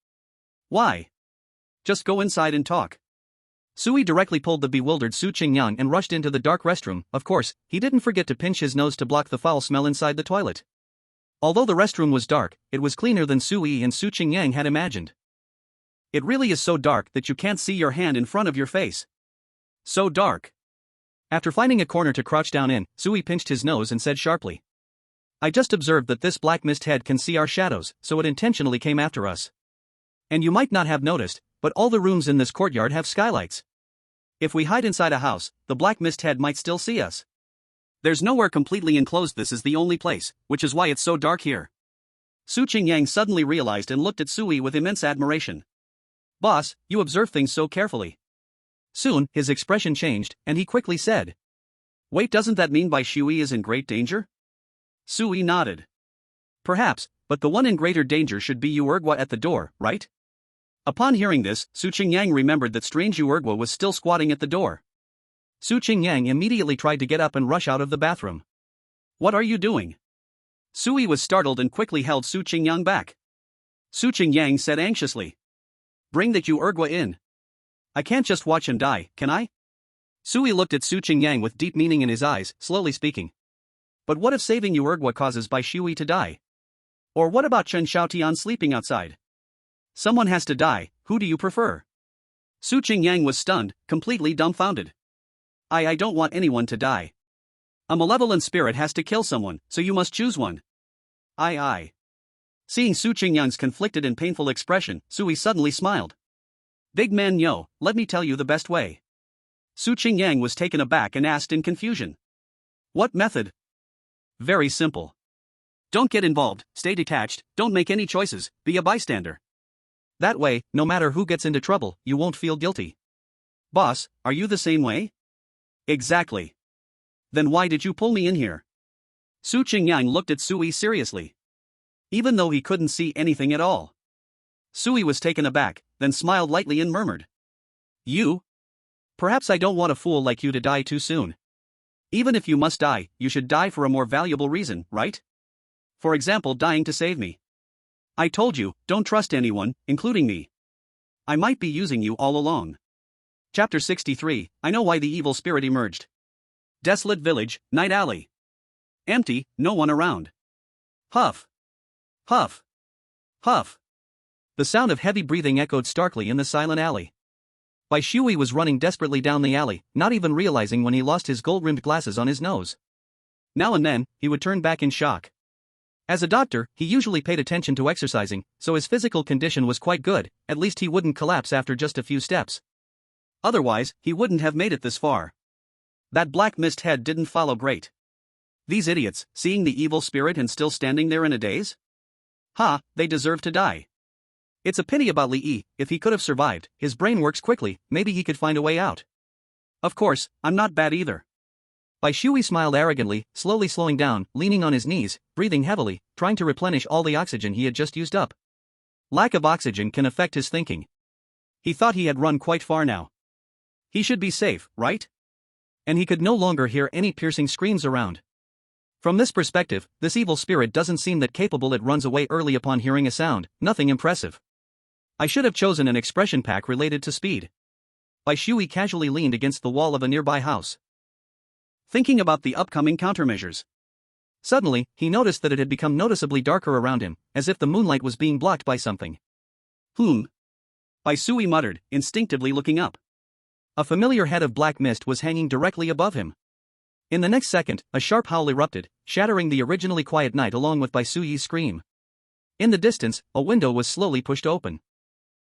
Why? Just go inside and talk." Sui directly pulled the bewildered Su Qingyang and rushed into the dark restroom. Of course, he didn't forget to pinch his nose to block the foul smell inside the toilet. Although the restroom was dark, it was cleaner than Sui and Su Qingyang had imagined. It really is so dark that you can't see your hand in front of your face. So dark. After finding a corner to crouch down in, Sui pinched his nose and said sharply, "I just observed that this black mist head can see our shadows, so it intentionally came after us. And you might not have noticed, but all the rooms in this courtyard have skylights. If we hide inside a house, the black mist head might still see us. There's nowhere completely enclosed, this is the only place, which is why it's so dark here." Su Qingyang suddenly realized and looked at Sui with immense admiration. "Boss, you observe things so carefully." Soon, his expression changed, and he quickly said, "Wait, doesn't that mean Bai Shui is in great danger?" Sui nodded. "Perhaps, but the one in greater danger should be Uergua at the door, right?" Upon hearing this, Su Qingyang remembered that strange Uergua was still squatting at the door. Su Qingyang immediately tried to get up and rush out of the bathroom. "What are you doing?" Sui was startled and quickly held Su Qingyang back. Su Qingyang said anxiously, "Bring that Uergua in. I can't just watch him die, can I?" Sui looked at Su Qingyang with deep meaning in his eyes, slowly speaking. "But what if saving Uergua causes Bai Shui to die? Or what about Chen Xiaotian sleeping outside? Someone has to die, who do you prefer?" Su Qingyang was stunned, completely dumbfounded. I don't want anyone to die. A malevolent spirit has to kill someone, so you must choose one." I. Seeing Su Qingyang's conflicted and painful expression, Sui suddenly smiled. "Big man yo, let me tell you the best way." Su Qingyang was taken aback and asked in confusion, "What method?" "Very simple. Don't get involved, stay detached, don't make any choices, be a bystander. That way, no matter who gets into trouble, you won't feel guilty." "Boss, are you the same way?" "Exactly. Then why did you pull me in here?" Su Qingyang looked at Sui seriously. Even though he couldn't see anything at all. Sui was taken aback, then smiled lightly and murmured, "You? Perhaps I don't want a fool like you to die too soon. Even if you must die, you should die for a more valuable reason, right? For example, dying to save me." I told you, don't trust anyone, including me. I might be using you all along. Chapter 63, I know why the evil spirit emerged. Desolate village, night alley. Empty, no one around. Huff. Huff. Huff. The sound of heavy breathing echoed starkly in the silent alley. Bai Shui was running desperately down the alley, not even realizing when he lost his gold-rimmed glasses on his nose. Now and then, he would turn back in shock. As a doctor, he usually paid attention to exercising, so his physical condition was quite good, at least he wouldn't collapse after just a few steps. Otherwise, he wouldn't have made it this far. That black mist head didn't follow great. These idiots, seeing the evil spirit and still standing there in a daze? Ha, they deserve to die. It's a pity about Li Yi, if he could have survived, his brain works quickly, maybe he could find a way out. Of course, I'm not bad either. Bai Shui smiled arrogantly, slowly slowing down, leaning on his knees, breathing heavily, trying to replenish all the oxygen he had just used up. Lack of oxygen can affect his thinking. He thought he had run quite far now. He should be safe, right? And he could no longer hear any piercing screams around. From this perspective, this evil spirit doesn't seem that capable. It runs away early upon hearing a sound, nothing impressive. I should have chosen an expression pack related to speed. Bai Shui casually leaned against the wall of a nearby house, thinking about the upcoming countermeasures. Suddenly, he noticed that it had become noticeably darker around him, as if the moonlight was being blocked by something. Bai Shui muttered, instinctively looking up. A familiar head of black mist was hanging directly above him. In the next second, a sharp howl erupted, shattering the originally quiet night along with Bai Sui's scream. In the distance, a window was slowly pushed open.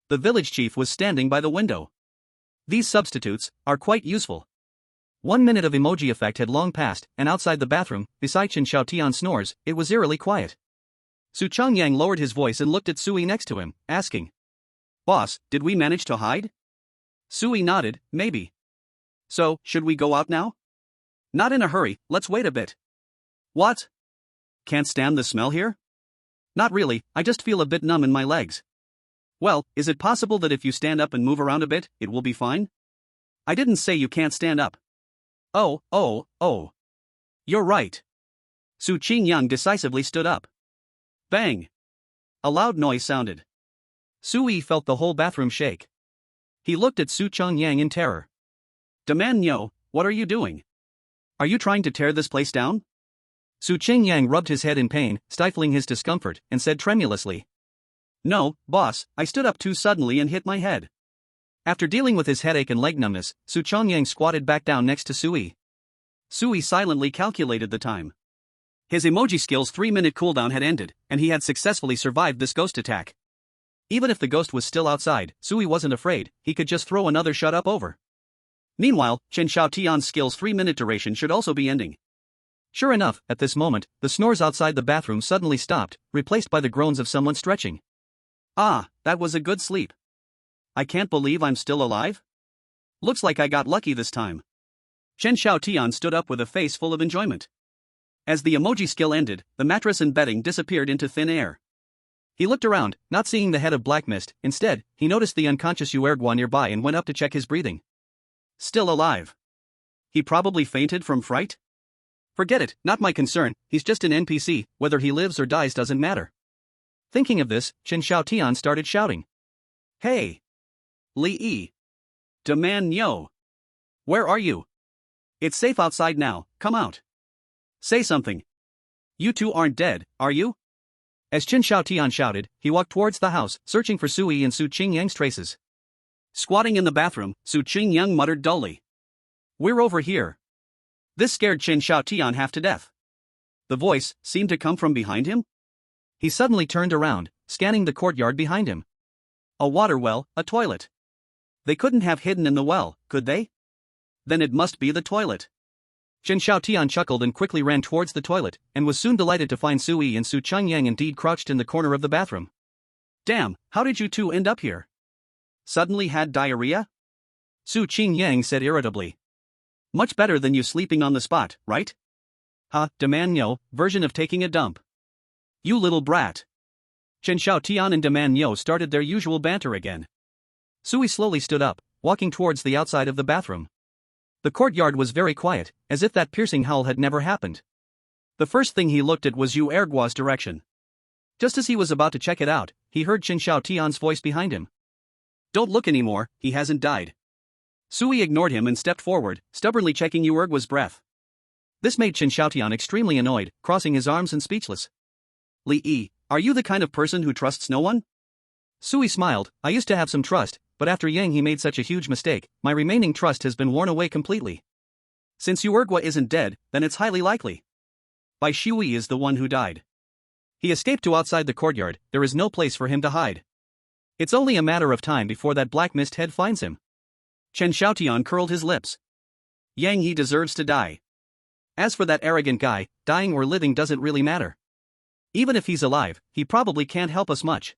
The village chief was standing by the window. These substitutes are quite useful. 1 minute of emoji effect had long passed, and outside the bathroom, beside Chen Xiaotian's snores, it was eerily quiet. Su Chongyang lowered his voice and looked at Sui next to him, asking, "Boss, did we manage to hide?" Sui nodded, maybe. "So, should we go out now?" "Not in a hurry, let's wait a bit." "What? Can't stand the smell here?" "Not really, I just feel a bit numb in my legs." "Well, is it possible that if you stand up and move around a bit, it will be fine?" "I didn't say you can't stand up." Oh. You're right." Su Qingyang decisively stood up. Bang! A loud noise sounded. Sui felt the whole bathroom shake. He looked at Su Chongyang in terror. "Demand Nyo, what are you doing? Are you trying to tear this place down?" Su Qingyang rubbed his head in pain, stifling his discomfort, and said tremulously, "No, boss, I stood up too suddenly and hit my head." After dealing with his headache and leg numbness, Su Chongyang squatted back down next to Sui. Sui silently calculated the time. His emoji skill's 3-minute cooldown had ended, and he had successfully survived this ghost attack. Even if the ghost was still outside, Sui wasn't afraid, he could just throw another shut up over. Meanwhile, Chen Xiaotian's skill's 3-minute duration should also be ending. Sure enough, at this moment, the snores outside the bathroom suddenly stopped, replaced by the groans of someone stretching. "Ah, that was a good sleep. I can't believe I'm still alive. Looks like I got lucky this time." Chen Xiaotian stood up with a face full of enjoyment. As the emoji skill ended, the mattress and bedding disappeared into thin air. He looked around, not seeing the head of black mist. Instead, he noticed the unconscious Yuergua nearby and went up to check his breathing. Still alive. He probably fainted from fright? Forget it, not my concern, he's just an NPC, whether he lives or dies doesn't matter. Thinking of this, Chen Xiaotian started shouting. "Hey! Li Yi! Demand Nyo! Where are you? It's safe outside now, come out. Say something. You two aren't dead, are you?" As Chen Xiaotian shouted, he walked towards the house, searching for Sui and Su Qingyang's traces. Squatting in the bathroom, Su Qingyang muttered dully. "We're over here." This scared Chen Xiaotian half to death. The voice seemed to come from behind him. He suddenly turned around, scanning the courtyard behind him. A water well, a toilet. They couldn't have hidden in the well, could they? Then it must be the toilet. Chen Xiaotian chuckled and quickly ran towards the toilet, and was soon delighted to find Sui and Su Chongyang indeed crouched in the corner of the bathroom. "Damn, how did you two end up here? Suddenly had diarrhea?" Su Qingyang said irritably. "Much better than you sleeping on the spot, right? Ha, Demand Nyo, version of taking a dump. You little brat." Chen Xiaotian and Demand Nyo started their usual banter again. Sui slowly stood up, walking towards the outside of the bathroom. The courtyard was very quiet, as if that piercing howl had never happened. The first thing he looked at was Yuergua's direction. Just as he was about to check it out, he heard Chen Xiaotian's voice behind him. Don't look anymore, he hasn't died. Sui ignored him and stepped forward, stubbornly checking Yuergua's breath. This made Chen Xiaotian extremely annoyed, crossing his arms and speechless. Li Yi, are you the kind of person who trusts no one? Sui smiled. I used to have some trust, but after Yang he made such a huge mistake, my remaining trust has been worn away completely. Since Yuergua isn't dead, then it's highly likely. Bai Shui is the one who died. He escaped to outside the courtyard, there is no place for him to hide. It's only a matter of time before that black mist head finds him. Chen Xiaotian curled his lips. Yang He deserves to die. As for that arrogant guy, dying or living doesn't really matter. Even if he's alive, he probably can't help us much.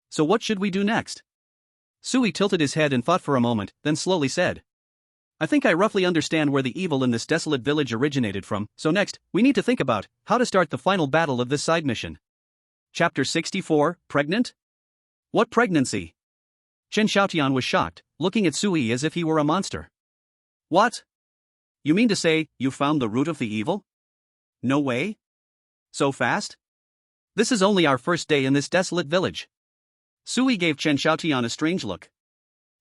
So what should we do next? Sui tilted his head and thought for a moment, then slowly said. I think I roughly understand where the evil in this desolate village originated from, so next, we need to think about how to start the final battle of this side mission. Chapter 64, Pregnant? What pregnancy? Chen Xiaotian was shocked, looking at Sui as if he were a monster. What? You mean to say, you found the root of the evil? No way? So fast? This is only our first day in this desolate village. Sui gave Chen Xiaotian a strange look.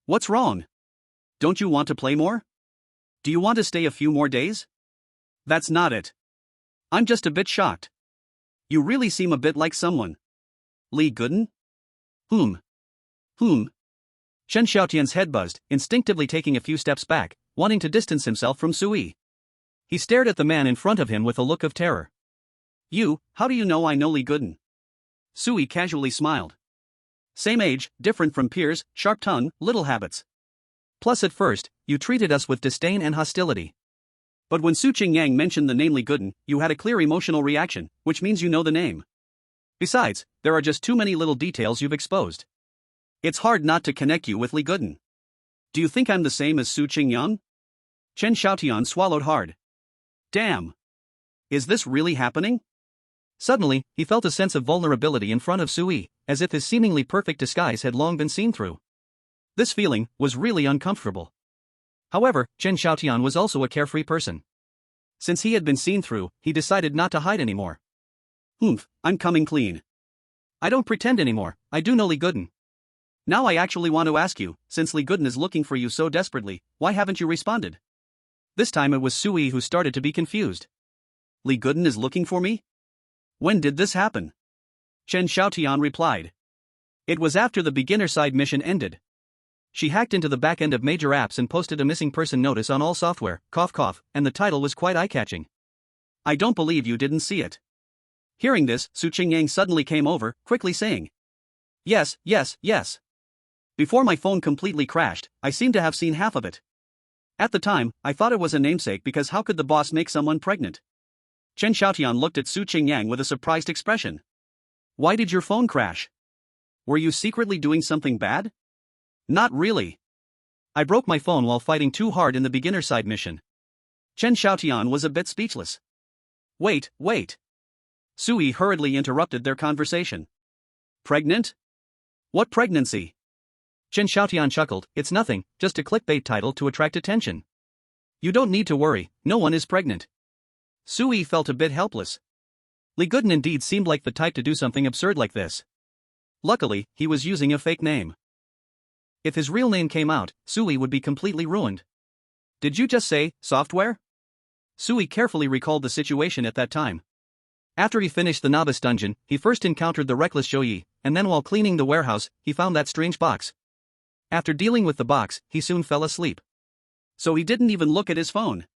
What's wrong? Don't you want to play more? Do you want to stay a few more days? That's not it. I'm just a bit shocked. You really seem a bit like someone. Li Gooden? Whom? Chen Xiaotian's head buzzed, instinctively taking a few steps back, wanting to distance himself from Sui. He stared at the man in front of him with a look of terror. You, how do you know I know Li Gooden? Sui casually smiled. Same age, different from peers, sharp tongue, little habits. Plus at first, you treated us with disdain and hostility. But when Su Qingyang mentioned the name Li Gooden, you had a clear emotional reaction, which means you know the name. Besides, there are just too many little details you've exposed. It's hard not to connect you with Li Gooden. Do you think I'm the same as Su Qingyang? Chen Xiaotian swallowed hard. Damn. Is this really happening? Suddenly, he felt a sense of vulnerability in front of Sui, as if his seemingly perfect disguise had long been seen through. This feeling was really uncomfortable. However, Chen Xiaotian was also a carefree person. Since he had been seen through, he decided not to hide anymore. I'm coming clean. I don't pretend anymore, I do know Li Gooden. Now I actually want to ask you, since Li Gooden is looking for you so desperately, why haven't you responded? This time it was Sui who started to be confused. Li Gooden is looking for me? When did this happen? Chen Xiaotian replied. It was after the beginner side mission ended. She hacked into the back end of major apps and posted a missing person notice on all software, and the title was quite eye-catching. I don't believe you didn't see it. Hearing this, Su Qingyang suddenly came over, quickly saying. Yes. Before my phone completely crashed, I seem to have seen half of it. At the time, I thought it was a namesake because how could the boss make someone pregnant? Chen Xiaotian looked at Su Qingyang with a surprised expression. Why did your phone crash? Were you secretly doing something bad? Not really. I broke my phone while fighting too hard in the beginner side mission. Chen Xiaotian was a bit speechless. Wait. Sui hurriedly interrupted their conversation. Pregnant? What pregnancy? Chen Xiaotian chuckled, it's nothing, just a clickbait title to attract attention. You don't need to worry, no one is pregnant. Sui felt a bit helpless. Li Gooden indeed seemed like the type to do something absurd like this. Luckily, he was using a fake name. If his real name came out, Sui would be completely ruined. Did you just say, software? Sui carefully recalled the situation at that time. After he finished the novice dungeon, he first encountered the reckless Zhouyi, and then while cleaning the warehouse, he found that strange box. After dealing with the box, he soon fell asleep. So he didn't even look at his phone.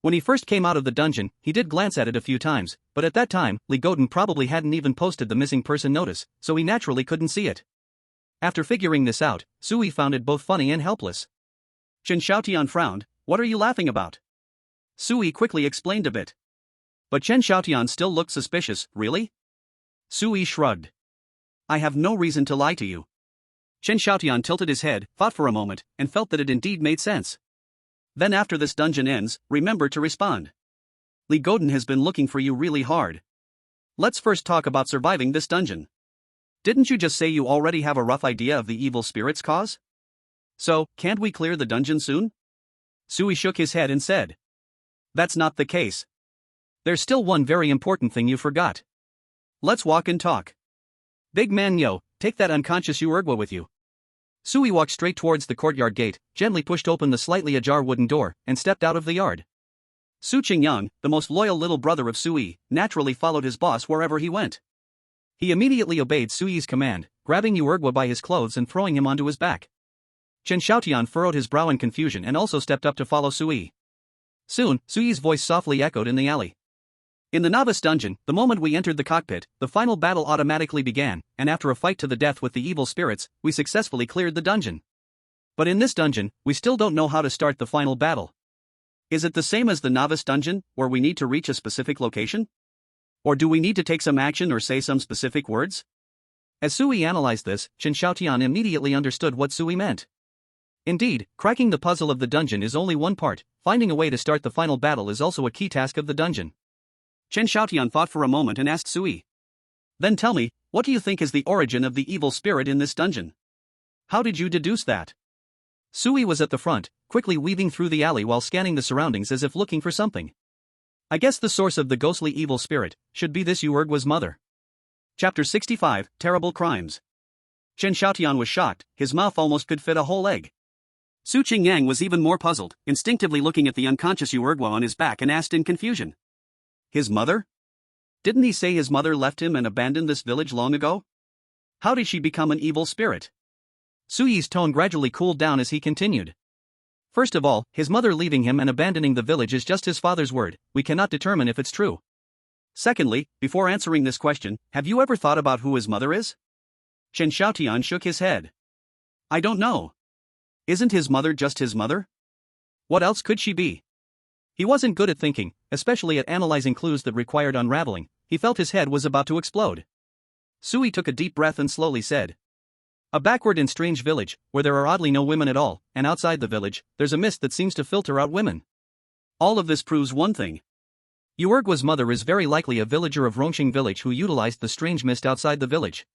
When he first came out of the dungeon, he did glance at it a few times, but at that time, Li Gooden probably hadn't even posted the missing person notice, so he naturally couldn't see it. After figuring this out, Sui found it both funny and helpless. Chen Xiaotian frowned, what are you laughing about? Sui quickly explained a bit. But Chen Xiaotian still looked suspicious, really? Sui shrugged. I have no reason to lie to you. Chen Xiaotian tilted his head, thought for a moment, and felt that it indeed made sense. Then after this dungeon ends, remember to respond. Li Gooden has been looking for you really hard. Let's first talk about surviving this dungeon. Didn't you just say you already have a rough idea of the evil spirit's cause? So, can't we clear the dungeon soon? Sui shook his head and said. That's not the case. There's still one very important thing you forgot. Let's walk and talk. Big man yo, take that unconscious Uruguay with you. Sui walked straight towards the courtyard gate, gently pushed open the slightly ajar wooden door, and stepped out of the yard. Su Qingyang, the most loyal little brother of Sui, naturally followed his boss wherever he went. He immediately obeyed Sui's command, grabbing Uruguay by his clothes and throwing him onto his back. Chen Xiaotian furrowed his brow in confusion and also stepped up to follow Sui. Soon, Sui's voice softly echoed in the alley. In the novice dungeon, the moment we entered the cockpit, the final battle automatically began, and after a fight to the death with the evil spirits, we successfully cleared the dungeon. But in this dungeon, we still don't know how to start the final battle. Is it the same as the novice dungeon, where we need to reach a specific location? Or do we need to take some action or say some specific words? As Sui analyzed this, Chen Xiaotian immediately understood what Sui meant. Indeed, cracking the puzzle of the dungeon is only one part, finding a way to start the final battle is also a key task of the dungeon. Chen Xiaotian thought for a moment and asked Sui. Then tell me, what do you think is the origin of the evil spirit in this dungeon? How did you deduce that? Sui was at the front, quickly weaving through the alley while scanning the surroundings as if looking for something. I guess the source of the ghostly evil spirit should be this Uruguay's mother. Chapter 65, Terrible Crimes. Chen Xiaotian was shocked, his mouth almost could fit a whole egg. Su Qingyang was even more puzzled, instinctively looking at the unconscious Uruguay on his back and asked in confusion. His mother? Didn't he say his mother left him and abandoned this village long ago? How did she become an evil spirit? Sui's tone gradually cooled down as he continued. First of all, his mother leaving him and abandoning the village is just his father's word, we cannot determine if it's true. Secondly, before answering this question, have you ever thought about who his mother is? Chen Xiaotian shook his head. I don't know. Isn't his mother just his mother? What else could she be? He wasn't good at thinking, especially at analyzing clues that required unraveling. He felt his head was about to explode. Sui took a deep breath and slowly said. A backward and strange village, where there are oddly no women at all, and outside the village, there's a mist that seems to filter out women. All of this proves one thing. Uruguay's mother is very likely a villager of Rongqing village who utilized the strange mist outside the village.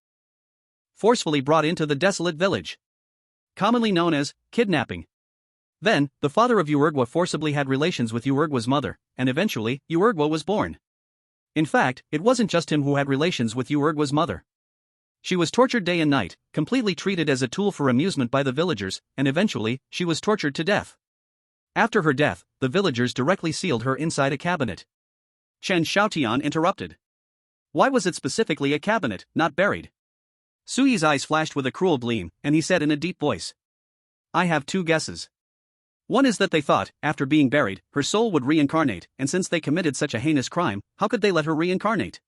Forcefully brought into the desolate village. Commonly known as kidnapping. Then, the father of Uruguay forcibly had relations with Uruguay's mother, and eventually, Uruguay was born. In fact, it wasn't just him who had relations with Uruguay's mother. She was tortured day and night, completely treated as a tool for amusement by the villagers, and eventually, she was tortured to death. After her death, the villagers directly sealed her inside a cabinet. Chen Xiaotian interrupted. Why was it specifically a cabinet, not buried? Sui's eyes flashed with a cruel gleam, and he said in a deep voice. I have two guesses. One is that they thought, after being buried, her soul would reincarnate, and since they committed such a heinous crime, how could they let her reincarnate?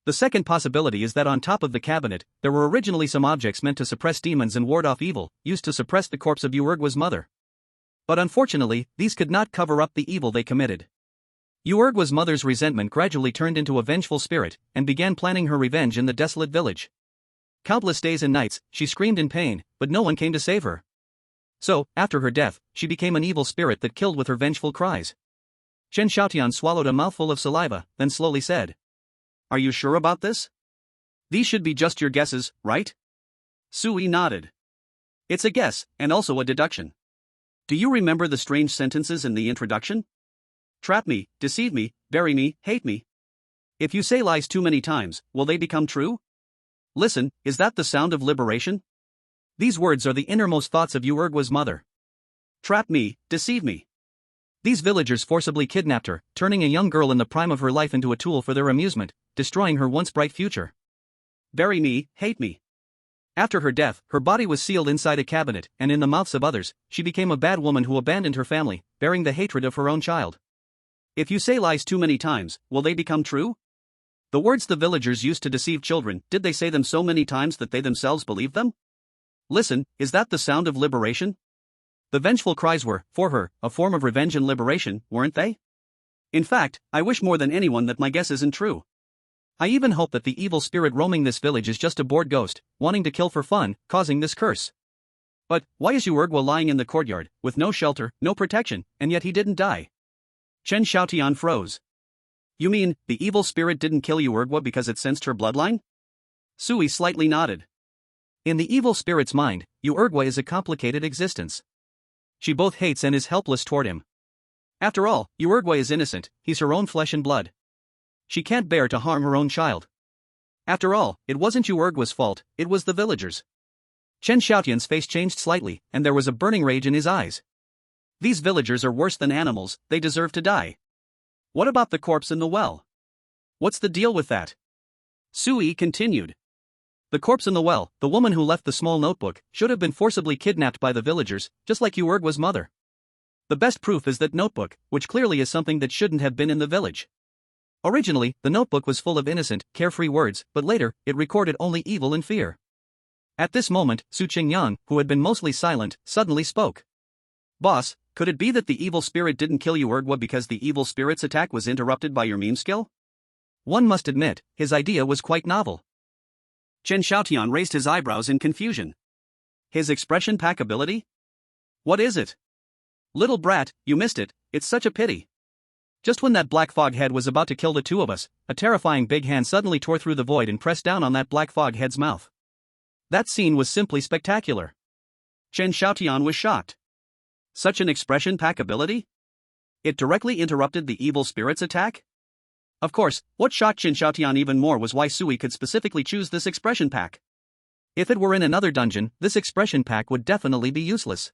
The second possibility is that on top of the cabinet, there were originally some objects meant to suppress demons and ward off evil, used to suppress the corpse of Uruguay's mother. But unfortunately, these could not cover up the evil they committed. Uruguay's mother's resentment gradually turned into a vengeful spirit, and began planning her revenge in the desolate village. Countless days and nights, she screamed in pain, but no one came to save her. So, after her death, she became an evil spirit that killed with her vengeful cries. Chen Xiaotian swallowed a mouthful of saliva, then slowly said. Are you sure about this? These should be just your guesses, right? Sui nodded. It's a guess, and also a deduction. Do you remember the strange sentences in the introduction? Trap me, deceive me, bury me, hate me. If you say lies too many times, will they become true? Listen, is that the sound of liberation? These words are the innermost thoughts of Uruguay's mother. Trap me, deceive me. These villagers forcibly kidnapped her, turning a young girl in the prime of her life into a tool for their amusement, destroying her once bright future. Bury me, hate me. After her death, her body was sealed inside a cabinet, and in the mouths of others, she became a bad woman who abandoned her family, bearing the hatred of her own child. If you say lies too many times, will they become true? The words the villagers used to deceive children, did they say them so many times that they themselves believed them? Listen, is that the sound of liberation? The vengeful cries were, for her, a form of revenge and liberation, weren't they? In fact, I wish more than anyone that my guess isn't true. I even hope that the evil spirit roaming this village is just a bored ghost, wanting to kill for fun, causing this curse. But, why is Uruguay lying in the courtyard, with no shelter, no protection, and yet he didn't die? Chen Xiaotian froze. You mean, the evil spirit didn't kill Uruguay because it sensed her bloodline? Sui slightly nodded. In the evil spirit's mind, Uruguay is a complicated existence. She both hates and is helpless toward him. After all, Uruguay is innocent, he's her own flesh and blood. She can't bear to harm her own child. After all, it wasn't Yuergua's fault, it was the villagers. Chen Xiaotian's face changed slightly, and there was a burning rage in his eyes. These villagers are worse than animals, they deserve to die. What about the corpse in the well? What's the deal with that? Sui continued. The corpse in the well, the woman who left the small notebook, should have been forcibly kidnapped by the villagers, just like Yuergua's mother. The best proof is that notebook, which clearly is something that shouldn't have been in the village. Originally, the notebook was full of innocent, carefree words, but later, it recorded only evil and fear. At this moment, Su Qingyang, who had been mostly silent, suddenly spoke. Boss, could it be that the evil spirit didn't kill Yuergua because the evil spirit's attack was interrupted by your meme skill? One must admit, his idea was quite novel. Chen Xiaotian raised his eyebrows in confusion. His expression pack ability? What is it? Little brat, you missed it, it's such a pity. Just when that black fog head was about to kill the two of us, a terrifying big hand suddenly tore through the void and pressed down on that black fog head's mouth. That scene was simply spectacular. Chen Xiaotian was shocked. Such an expression pack ability? It directly interrupted the evil spirit's attack? Of course, what shocked Chen Xiaotian even more was why Sui could specifically choose this expression pack. If it were in another dungeon, this expression pack would definitely be useless.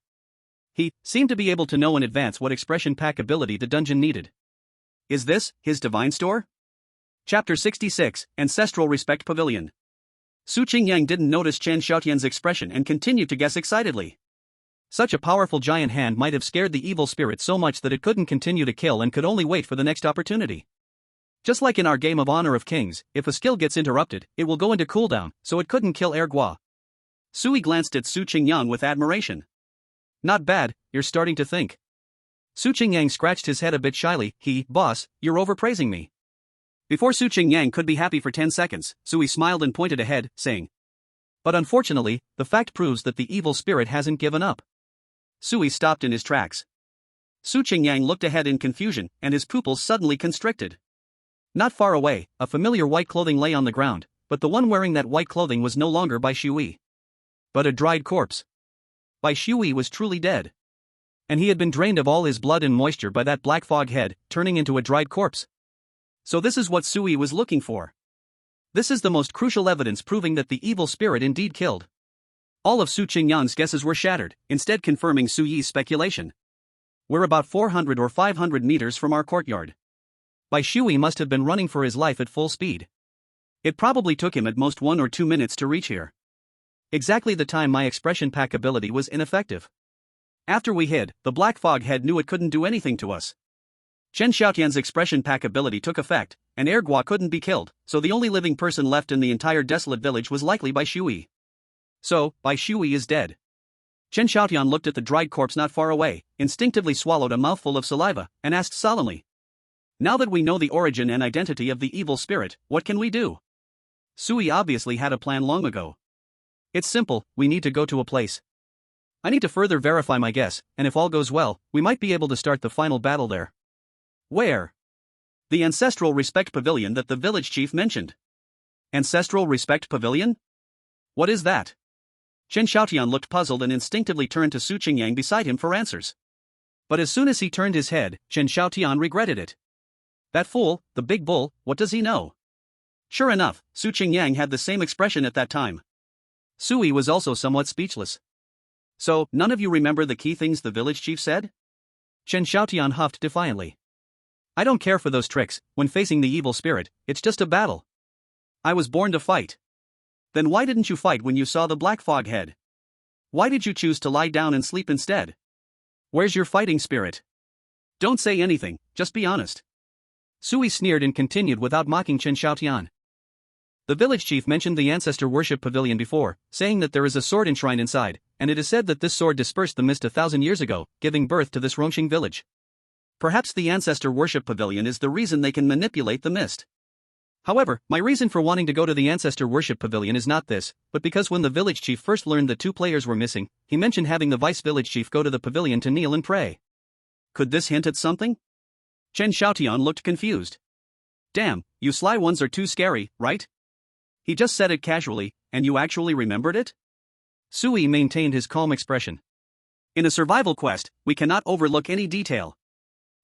He seemed to be able to know in advance what expression pack ability the dungeon needed. Is this his divine store? Chapter 66, Ancestral Respect Pavilion. Su Qingyang didn't notice Chen Xiaotian's expression and continued to guess excitedly. Such a powerful giant hand might have scared the evil spirit so much that it couldn't continue to kill and could only wait for the next opportunity. Just like in our game of Honor of Kings, if a skill gets interrupted, it will go into cooldown, so it couldn't kill Ergua. Sui glanced at Su Qingyang with admiration. Not bad, you're starting to think. Su Qingyang scratched his head a bit shyly. Boss, you're overpraising me. Before Su Qingyang could be happy for 10 seconds, Sui smiled and pointed ahead, saying, but unfortunately, the fact proves that the evil spirit hasn't given up. Sui stopped in his tracks. Su Qingyang looked ahead in confusion, and his pupils suddenly constricted. Not far away, a familiar white clothing lay on the ground, but the one wearing that white clothing was no longer Bai Shui, but a dried corpse. Bai Shui was truly dead. And he had been drained of all his blood and moisture by that black fog head, turning into a dried corpse. So this is what Sui was looking for. This is the most crucial evidence proving that the evil spirit indeed killed. All of Su Qingyang's guesses were shattered, instead confirming Su Yi's speculation. We're about 400 or 500 meters from our courtyard. Bai Shui must have been running for his life at full speed. It probably took him at most 1 or 2 minutes to reach here. Exactly the time my expression pack ability was ineffective. After we hid, the black fog head knew it couldn't do anything to us. Chen Xiaotian's expression pack ability took effect, and Ergua couldn't be killed, so the only living person left in the entire desolate village was likely Bai Shui. So, Bai Shui is dead. Chen Xiaotian looked at the dried corpse not far away, instinctively swallowed a mouthful of saliva, and asked solemnly, now that we know the origin and identity of the evil spirit, what can we do? Sui obviously had a plan long ago. It's simple, we need to go to a place. I need to further verify my guess, and if all goes well, we might be able to start the final battle there. Where? The Ancestral Respect Pavilion that the village chief mentioned. Ancestral Respect Pavilion? What is that? Chen Xiaotian looked puzzled and instinctively turned to Su Qingyang beside him for answers. But as soon as he turned his head, Chen Xiaotian regretted it. That fool, the big bull, what does he know? Sure enough, Su Qingyang had the same expression at that time. Sui was also somewhat speechless. So, none of you remember the key things the village chief said? Chen Xiaotian huffed defiantly. I don't care for those tricks, when facing the evil spirit, it's just a battle. I was born to fight. Then why didn't you fight when you saw the black fog head? Why did you choose to lie down and sleep instead? Where's your fighting spirit? Don't say anything, just be honest. Sui sneered and continued without mocking Chen Xiaotian. The village chief mentioned the ancestor worship pavilion before, saying that there is a sword enshrined inside, and it is said that this sword dispersed the mist 1,000 years ago, giving birth to this Rongxing village. Perhaps the ancestor worship pavilion is the reason they can manipulate the mist. However, my reason for wanting to go to the ancestor worship pavilion is not this, but because when the village chief first learned that 2 players were missing, he mentioned having the vice village chief go to the pavilion to kneel and pray. Could this hint at something? Chen Xiaotian looked confused. Damn, you sly ones are too scary, right? He just said it casually, and you actually remembered it? Sui maintained his calm expression. In a survival quest, we cannot overlook any detail.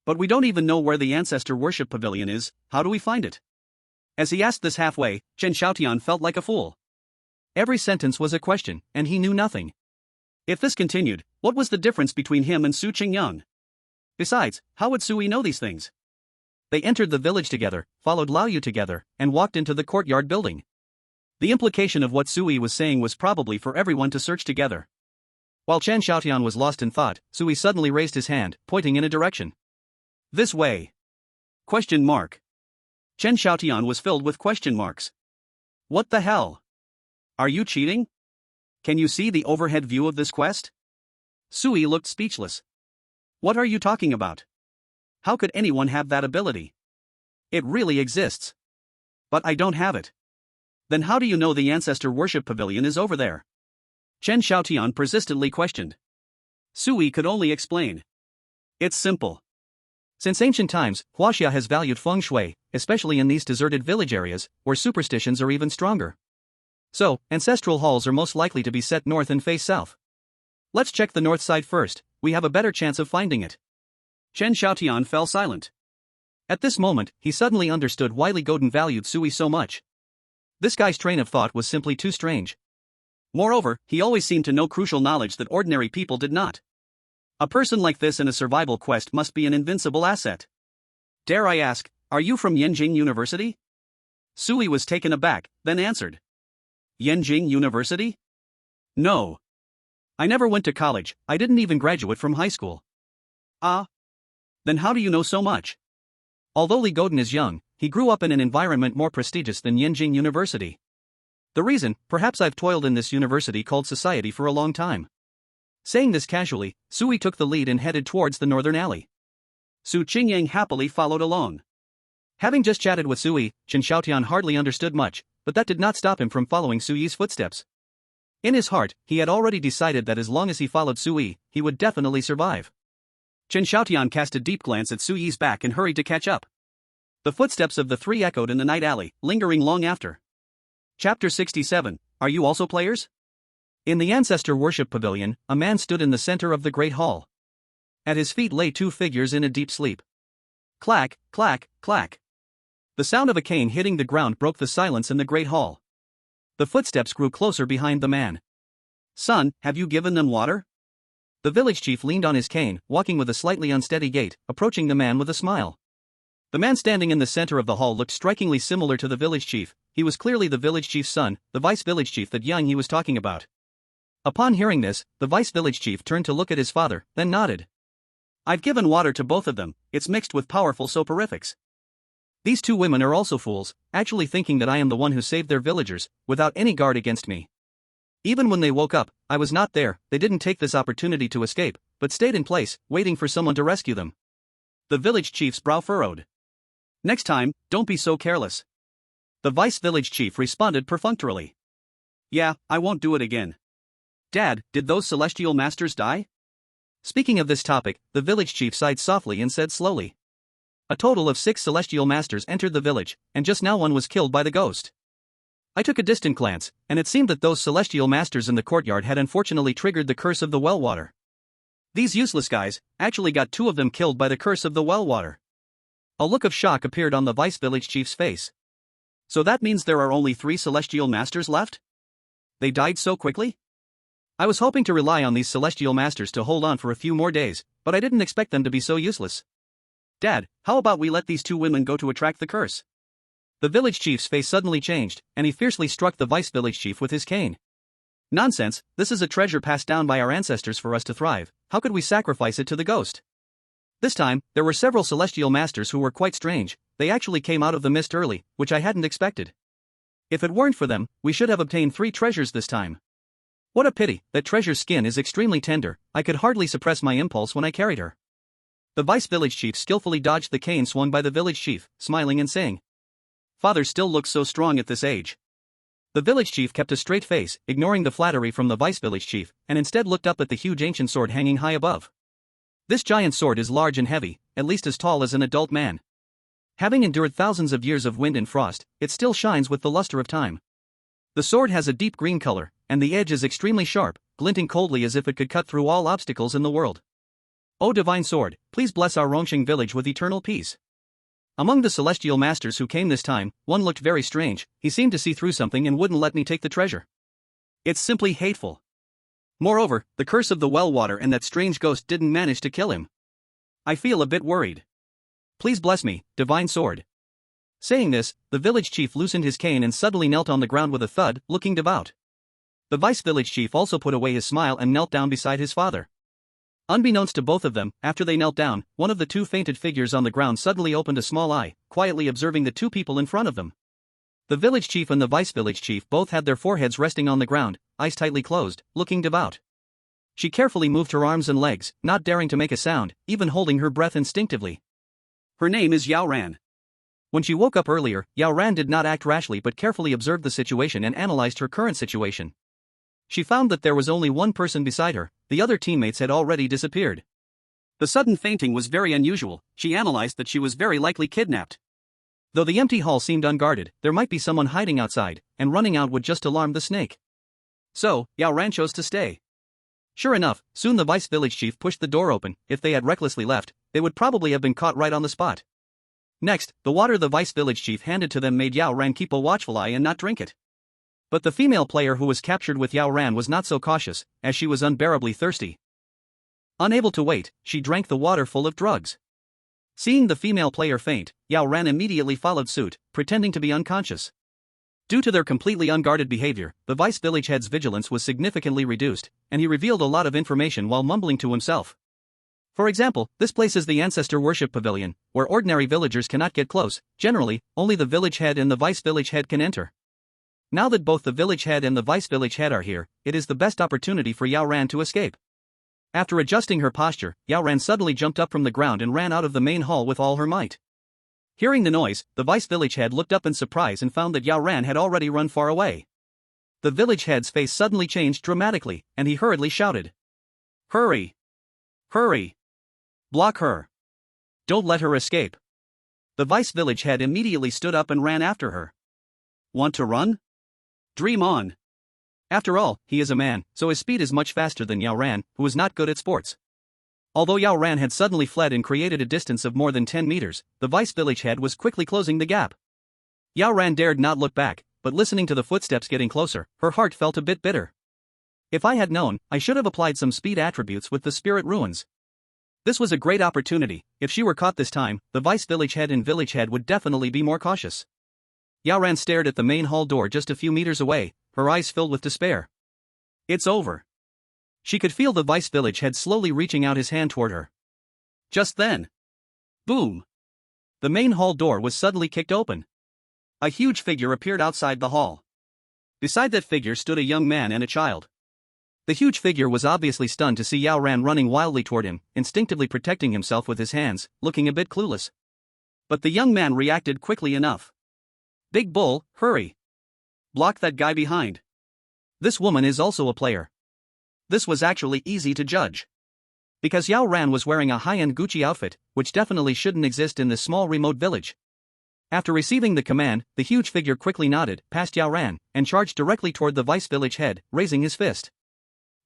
But we don't even know where the ancestor worship pavilion is, how do we find it? As he asked this halfway, Chen Xiaotian felt like a fool. Every sentence was a question, and he knew nothing. If this continued, what was the difference between him and Su Qingyang? Besides, how would Sui know these things? They entered the village together, followed Lao Yu together, and walked into the courtyard building. The implication of what Sui was saying was probably for everyone to search together. While Chen Xiaotian was lost in thought, Sui suddenly raised his hand, pointing in a direction. This way. Question mark. Chen Xiaotian was filled with question marks. What the hell? Are you cheating? Can you see the overhead view of this quest? Sui looked speechless. What are you talking about? How could anyone have that ability? It really exists. But I don't have it. Then how do you know the ancestor worship pavilion is over there? Chen Xiaotian persistently questioned. Sui could only explain. It's simple. Since ancient times, Huaxia has valued feng shui, especially in these deserted village areas, where superstitions are even stronger. So, ancestral halls are most likely to be set north and face south. Let's check the north side first, we have a better chance of finding it. Chen Xiaotian fell silent. At this moment, he suddenly understood why Li Godin valued Sui so much. This guy's train of thought was simply too strange. Moreover, he always seemed to know crucial knowledge that ordinary people did not. A person like this in a survival quest must be an invincible asset. Dare I ask, are you from Yanjing University? Sui was taken aback, then answered. Yanjing University? No. I never went to college, I didn't even graduate from high school. Ah? Then how do you know so much? Although Li Godin is young, he grew up in an environment more prestigious than Yanjing University. The reason, perhaps I've toiled in this university called society for a long time. Saying this casually, Sui took the lead and headed towards the northern alley. Su Qingyang happily followed along. Having just chatted with Sui, Chen Xiaotian hardly understood much, but that did not stop him from following Sui's footsteps. In his heart, he had already decided that as long as he followed Sui, he would definitely survive. Chen Xiaotian cast a deep glance at Sui's back and hurried to catch up. The footsteps of the three echoed in the night alley, lingering long after. Chapter 67, Are you also players? In the ancestor worship pavilion, a man stood in the center of the great hall. At his feet lay two figures in a deep sleep. Clack, clack, clack. The sound of a cane hitting the ground broke the silence in the great hall. The footsteps grew closer behind the man. Son, have you given them water? The village chief leaned on his cane, walking with a slightly unsteady gait, approaching the man with a smile. The man standing in the center of the hall looked strikingly similar to the village chief. He was clearly the village chief's son, the vice village chief that Yang he was talking about. Upon hearing this, the vice village chief turned to look at his father, then nodded. I've given water to both of them, it's mixed with powerful soporifics. These two women are also fools, actually thinking that I am the one who saved their villagers, without any guard against me. Even when they woke up, I was not there, they didn't take this opportunity to escape, but stayed in place, waiting for someone to rescue them. The village chief's brow furrowed. Next time, don't be so careless. The vice village chief responded perfunctorily. Yeah, I won't do it again. Dad, did those celestial masters die? Speaking of this topic, the village chief sighed softly and said slowly. A total of 6 celestial masters entered the village, and just now one was killed by the ghost. I took a distant glance, and it seemed that those celestial masters in the courtyard had unfortunately triggered the curse of the well water. These useless guys actually got 2 of them killed by the curse of the well water. A look of shock appeared on the vice village chief's face. So that means there are only 3 celestial masters left? They died so quickly? I was hoping to rely on these celestial masters to hold on for a few more days, but I didn't expect them to be so useless. Dad, how about we let these 2 women go to attract the curse? The village chief's face suddenly changed, and he fiercely struck the vice village chief with his cane. Nonsense, this is a treasure passed down by our ancestors for us to thrive, how could we sacrifice it to the ghost? This time, there were several celestial masters who were quite strange, they actually came out of the mist early, which I hadn't expected. If it weren't for them, we should have obtained 3 treasures this time. What a pity, that treasure's skin is extremely tender, I could hardly suppress my impulse when I carried her. The vice village chief skillfully dodged the cane swung by the village chief, smiling and saying. Father still looks so strong at this age. The village chief kept a straight face, ignoring the flattery from the vice village chief, and instead looked up at the huge ancient sword hanging high above. This giant sword is large and heavy, at least as tall as an adult man. Having endured thousands of years of wind and frost, it still shines with the luster of time. The sword has a deep green color, and the edge is extremely sharp, glinting coldly as if it could cut through all obstacles in the world. O divine sword, please bless our Rongxing village with eternal peace. Among the celestial masters who came this time, one looked very strange. He seemed to see through something and wouldn't let me take the treasure. It's simply hateful. Moreover, the curse of the well water and that strange ghost didn't manage to kill him. I feel a bit worried. Please bless me, divine sword. Saying this, the village chief loosened his cane and suddenly knelt on the ground with a thud, looking devout. The vice village chief also put away his smile and knelt down beside his father. Unbeknownst to both of them, after they knelt down, one of the two fainted figures on the ground suddenly opened a small eye, quietly observing the two people in front of them. The village chief and the vice village chief both had their foreheads resting on the ground, eyes tightly closed, looking devout. She carefully moved her arms and legs, not daring to make a sound, even holding her breath instinctively. Her name is Yao Ran. When she woke up earlier, Yao Ran did not act rashly but carefully observed the situation and analyzed her current situation. She found that there was only one person beside her, the other teammates had already disappeared. The sudden fainting was very unusual. She analyzed that she was very likely kidnapped. Though the empty hall seemed unguarded, there might be someone hiding outside, and running out would just alarm the snake. So, Yao Ran chose to stay. Sure enough, soon the vice village chief pushed the door open. If they had recklessly left, they would probably have been caught right on the spot. Next, the water the vice village chief handed to them made Yao Ran keep a watchful eye and not drink it. But the female player who was captured with Yao Ran was not so cautious, as she was unbearably thirsty. Unable to wait, she drank the water full of drugs. Seeing the female player faint, Yao Ran immediately followed suit, pretending to be unconscious. Due to their completely unguarded behavior, the vice village head's vigilance was significantly reduced, and he revealed a lot of information while mumbling to himself. For example, this place is the ancestor worship pavilion, where ordinary villagers cannot get close. Generally, only the village head and the vice village head can enter. Now that both the village head and the vice village head are here, it is the best opportunity for Yao Ran to escape. After adjusting her posture, Yao Ran suddenly jumped up from the ground and ran out of the main hall with all her might. Hearing the noise, the vice village head looked up in surprise and found that Yao Ran had already run far away. The village head's face suddenly changed dramatically, and he hurriedly shouted, "Hurry! Hurry! Block her! Don't let her escape!" The vice village head immediately stood up and ran after her. Want to run? Dream on. After all, he is a man, so his speed is much faster than Yao Ran, who is not good at sports. Although Yao Ran had suddenly fled and created a distance of more than 10 meters, the vice village head was quickly closing the gap. Yao Ran dared not look back, but listening to the footsteps getting closer, her heart felt a bit bitter. If I had known, I should have applied some speed attributes with the spirit ruins. This was a great opportunity. If she were caught this time, the vice village head and village head would definitely be more cautious. Yao Ran stared at the main hall door just a few meters away, her eyes filled with despair. It's over. She could feel the vice village head slowly reaching out his hand toward her. Just then, boom! The main hall door was suddenly kicked open. A huge figure appeared outside the hall. Beside that figure stood a young man and a child. The huge figure was obviously stunned to see Yao Ran running wildly toward him, instinctively protecting himself with his hands, looking a bit clueless. But the young man reacted quickly enough. "Big Bull, hurry! Block that guy behind. This woman is also a player." This was actually easy to judge. Because Yao Ran was wearing a high-end Gucci outfit, which definitely shouldn't exist in this small remote village. After receiving the command, the huge figure quickly nodded, past Yao Ran, and charged directly toward the vice village head, raising his fist.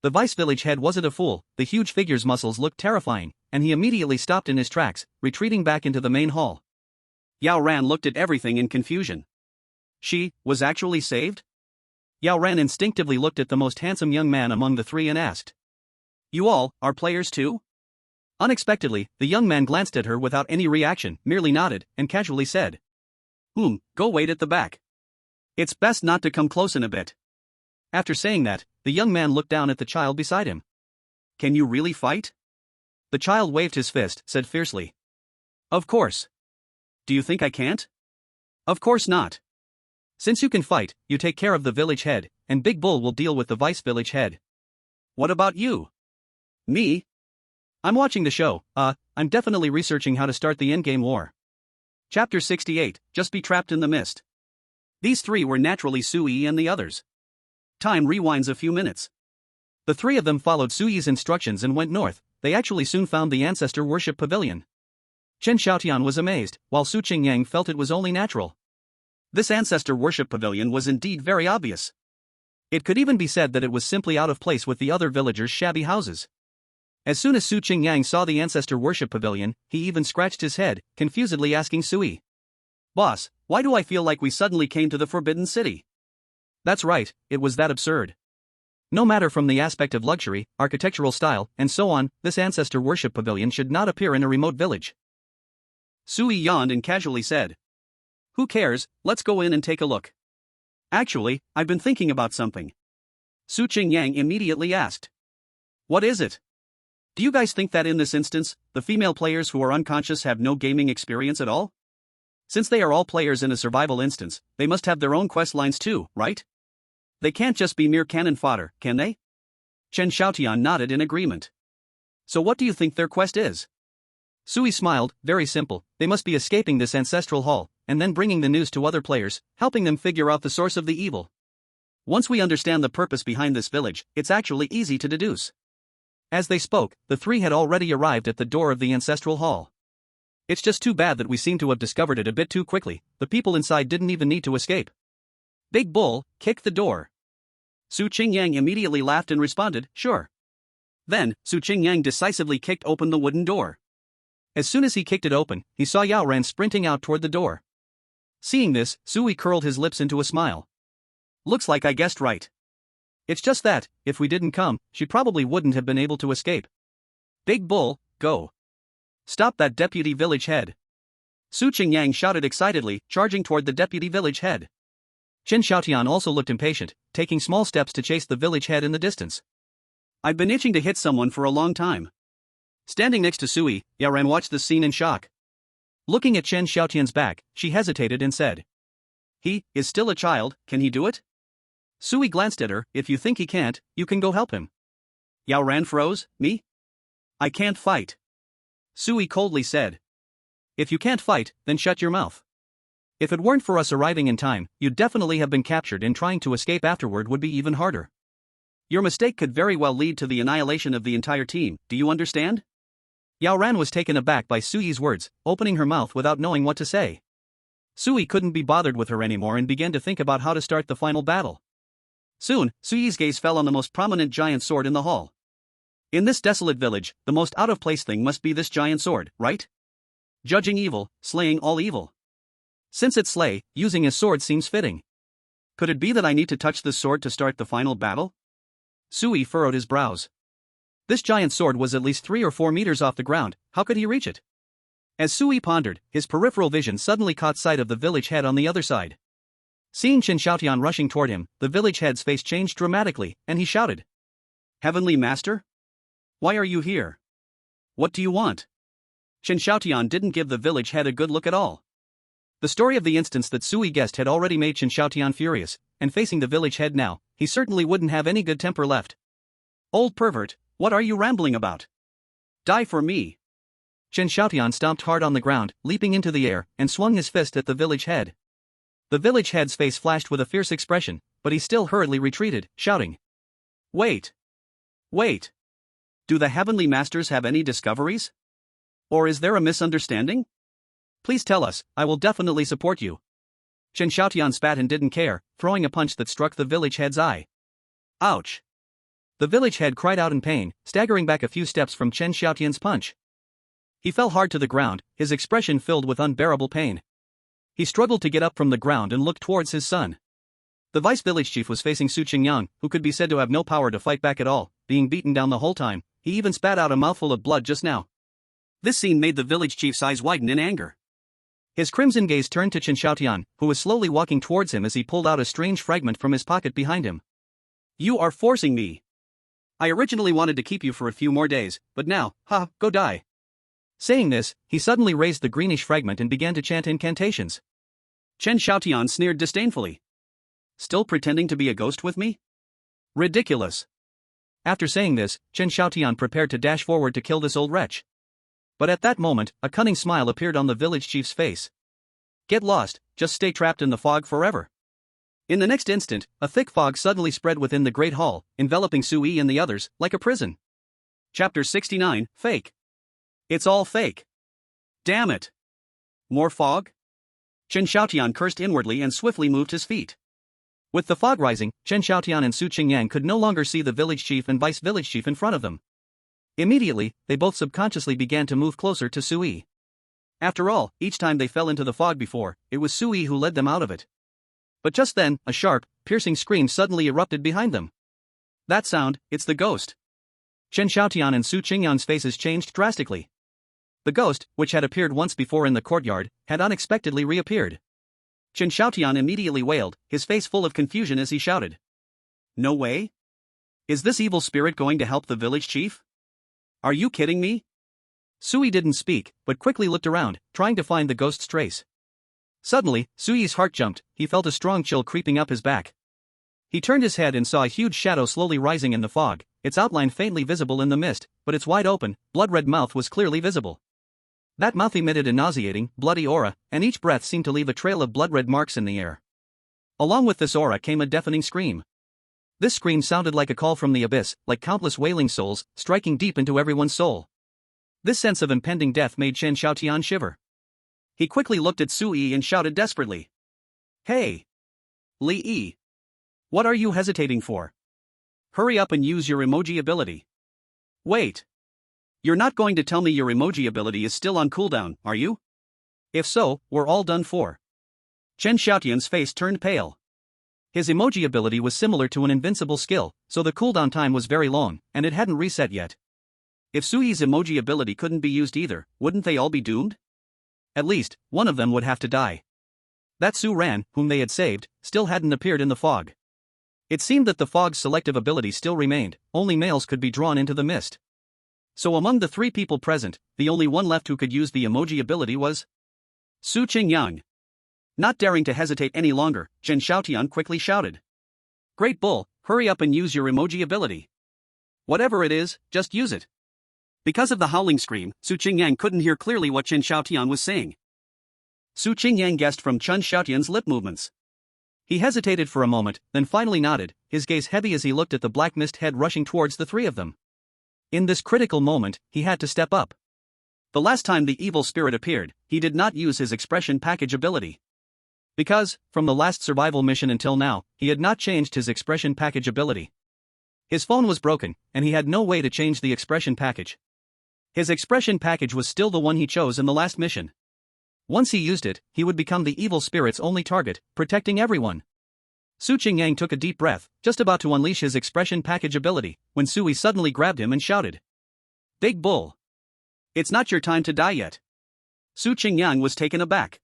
The vice village head wasn't a fool. The huge figure's muscles looked terrifying, and he immediately stopped in his tracks, retreating back into the main hall. Yao Ran looked at everything in confusion. She was actually saved? Yao Ran instinctively looked at the most handsome young man among the three and asked, "You all are players too?" Unexpectedly, the young man glanced at her without any reaction, merely nodded, and casually said, Go wait at the back. It's best not to come close in a bit." After saying that, the young man looked down at the child beside him. "Can you really fight?" The child waved his fist, said fiercely, "Of course. Do you think I can't?" "Of course not. Since you can fight, you take care of the village head, and Big Bull will deal with the vice village head." "What about you?" "Me? I'm watching the show. I'm definitely researching how to start the endgame war." Chapter 68, Just Be Trapped in the Mist. These three were naturally Sui and the others. Time rewinds a few minutes. The three of them followed Sui's instructions and went north. They actually soon found the ancestor worship pavilion. Chen Xiaotian was amazed, while Su Qingyang felt it was only natural. This ancestor worship pavilion was indeed very obvious. It could even be said that it was simply out of place with the other villagers' shabby houses. As soon as Su Qingyang saw the ancestor worship pavilion, he even scratched his head, confusedly asking Sui. Boss, why do I feel like we suddenly came to the Forbidden City? That's right, it was that absurd. No matter from the aspect of luxury, architectural style, and so on, this ancestor worship pavilion should not appear in a remote village. Sui yawned and casually said. Who cares, let's go in and take a look. Actually, I've been thinking about something. Su Qingyang immediately asked. What is it? Do you guys think that in this instance, the female players who are unconscious have no gaming experience at all? Since they are all players in a survival instance, they must have their own quest lines too, right? They can't just be mere cannon fodder, can they? Chen Xiaotian nodded in agreement. So what do you think their quest is? Sui smiled, very simple, they must be escaping this ancestral hall, and then bringing the news to other players, helping them figure out the source of the evil. Once we understand the purpose behind this village, it's actually easy to deduce. As they spoke, the three had already arrived at the door of the ancestral hall. It's just too bad that we seem to have discovered it a bit too quickly, the people inside didn't even need to escape. Big Bull, kick the door. Su Qingyang immediately laughed and responded, sure. Then, Su Qingyang decisively kicked open the wooden door. As soon as he kicked it open, he saw Yao Ran sprinting out toward the door. Seeing this, Sui curled his lips into a smile. Looks like I guessed right. It's just that, if we didn't come, she probably wouldn't have been able to escape. Big Bull, go. Stop that deputy village head. Su Qingyang shouted excitedly, charging toward the deputy village head. Chen Xiaotian also looked impatient, taking small steps to chase the village head in the distance. I've been itching to hit someone for a long time. Standing next to Sui, Yao Ran watched the scene in shock. Looking at Chen Xiaotian's back, she hesitated and said. He is still a child, can he do it? Sui glanced at her, if you think he can't, you can go help him. Yao Ran froze, me? I can't fight. Sui coldly said. If you can't fight, then shut your mouth. If it weren't for us arriving in time, you'd definitely have been captured, and trying to escape afterward would be even harder. Your mistake could very well lead to the annihilation of the entire team, do you understand? Yao Ran was taken aback by Sui's words, opening her mouth without knowing what to say. Sui couldn't be bothered with her anymore and began to think about how to start the final battle. Soon, Sui's gaze fell on the most prominent giant sword in the hall. In this desolate village, the most out-of-place thing must be this giant sword, right? Judging evil, slaying all evil. Since it's slay, using a sword seems fitting. Could it be that I need to touch this sword to start the final battle? Sui furrowed his brows. This giant sword was at least 3 or 4 meters off the ground, how could he reach it? As Sui pondered, his peripheral vision suddenly caught sight of the village head on the other side. Seeing Chen Xiaotian rushing toward him, the village head's face changed dramatically, and he shouted. Heavenly Master? Why are you here? What do you want? Chen Xiaotian didn't give the village head a good look at all. The story of the instance that Sui guessed had already made Chen Xiaotian furious, and facing the village head now, he certainly wouldn't have any good temper left. Old pervert, what are you rambling about? Die for me. Chen Xiaotian stomped hard on the ground, leaping into the air, and swung his fist at the village head. The village head's face flashed with a fierce expression, but he still hurriedly retreated, shouting. Wait. Wait. Do the Heavenly Masters have any discoveries? Or is there a misunderstanding? Please tell us, I will definitely support you. Chen Xiaotian spat and didn't care, throwing a punch that struck the village head's eye. Ouch. The village head cried out in pain, staggering back a few steps from Chen Xiaotian's punch. He fell hard to the ground, his expression filled with unbearable pain. He struggled to get up from the ground and looked towards his son. The vice village chief was facing Su Qingyang, who could be said to have no power to fight back at all, being beaten down the whole time. He even spat out a mouthful of blood just now. This scene made the village chief's eyes widen in anger. His crimson gaze turned to Chen Xiaotian, who was slowly walking towards him as he pulled out a strange fragment from his pocket behind him. You are forcing me. I originally wanted to keep you for a few more days, but now, go die. Saying this, he suddenly raised the greenish fragment and began to chant incantations. Chen Xiaotian sneered disdainfully. Still pretending to be a ghost with me? Ridiculous. After saying this, Chen Xiaotian prepared to dash forward to kill this old wretch. But at that moment, a cunning smile appeared on the village chief's face. Get lost, just stay trapped in the fog forever. In the next instant, a thick fog suddenly spread within the great hall, enveloping Sui and the others, like a prison. Chapter 69, Fake. It's all fake. Damn it. More fog? Chen Xiaotian cursed inwardly and swiftly moved his feet. With the fog rising, Chen Xiaotian and Su Qingyang could no longer see the village chief and vice village chief in front of them. Immediately, they both subconsciously began to move closer to Sui. After all, each time they fell into the fog before, it was Sui who led them out of it. But just then, a sharp, piercing scream suddenly erupted behind them. That sound, it's the ghost. Chen Xiaotian and Su Qingyan's faces changed drastically. The ghost, which had appeared once before in the courtyard, had unexpectedly reappeared. Chen Xiaotian immediately wailed, his face full of confusion as he shouted. No way? Is this evil spirit going to help the village chief? Are you kidding me? Sui didn't speak, but quickly looked around, trying to find the ghost's trace. Suddenly, Sui's heart jumped, he felt a strong chill creeping up his back. He turned his head and saw a huge shadow slowly rising in the fog, its outline faintly visible in the mist, but its wide open, blood-red mouth was clearly visible. That mouth emitted a nauseating, bloody aura, and each breath seemed to leave a trail of blood-red marks in the air. Along with this aura came a deafening scream. This scream sounded like a call from the abyss, like countless wailing souls, striking deep into everyone's soul. This sense of impending death made Chen Xiaotian shiver. He quickly looked at Sui and shouted desperately. Hey! Li Yi! What are you hesitating for? Hurry up and use your emoji ability. Wait! You're not going to tell me your emoji ability is still on cooldown, are you? If so, we're all done for. Chen Xiaotian's face turned pale. His emoji ability was similar to an invincible skill, so the cooldown time was very long, and it hadn't reset yet. If Sui's emoji ability couldn't be used either, wouldn't they all be doomed? At least, one of them would have to die. That Su Ran, whom they had saved, still hadn't appeared in the fog. It seemed that the fog's selective ability still remained, only males could be drawn into the mist. So among the 3 people present, the only one left who could use the emoji ability was Su Qingyang. Not daring to hesitate any longer, Chen Xiaotian quickly shouted. Great Bull, hurry up and use your emoji ability. Whatever it is, just use it. Because of the howling scream, Su Qingyang couldn't hear clearly what Chen Xiaotian was saying. Su Qingyang guessed from Chen Xiaotian's lip movements. He hesitated for a moment, then finally nodded, his gaze heavy as he looked at the black mist head rushing towards the 3 of them. In this critical moment, he had to step up. The last time the evil spirit appeared, he did not use his expression package ability. Because, from the last survival mission until now, he had not changed his expression package ability. His phone was broken, and he had no way to change the expression package. His expression package was still the one he chose in the last mission. Once he used it, he would become the evil spirit's only target, protecting everyone. Su Qingyang took a deep breath, just about to unleash his expression package ability, when Sui suddenly grabbed him and shouted. Big Bull! It's not your time to die yet. Su Qingyang was taken aback.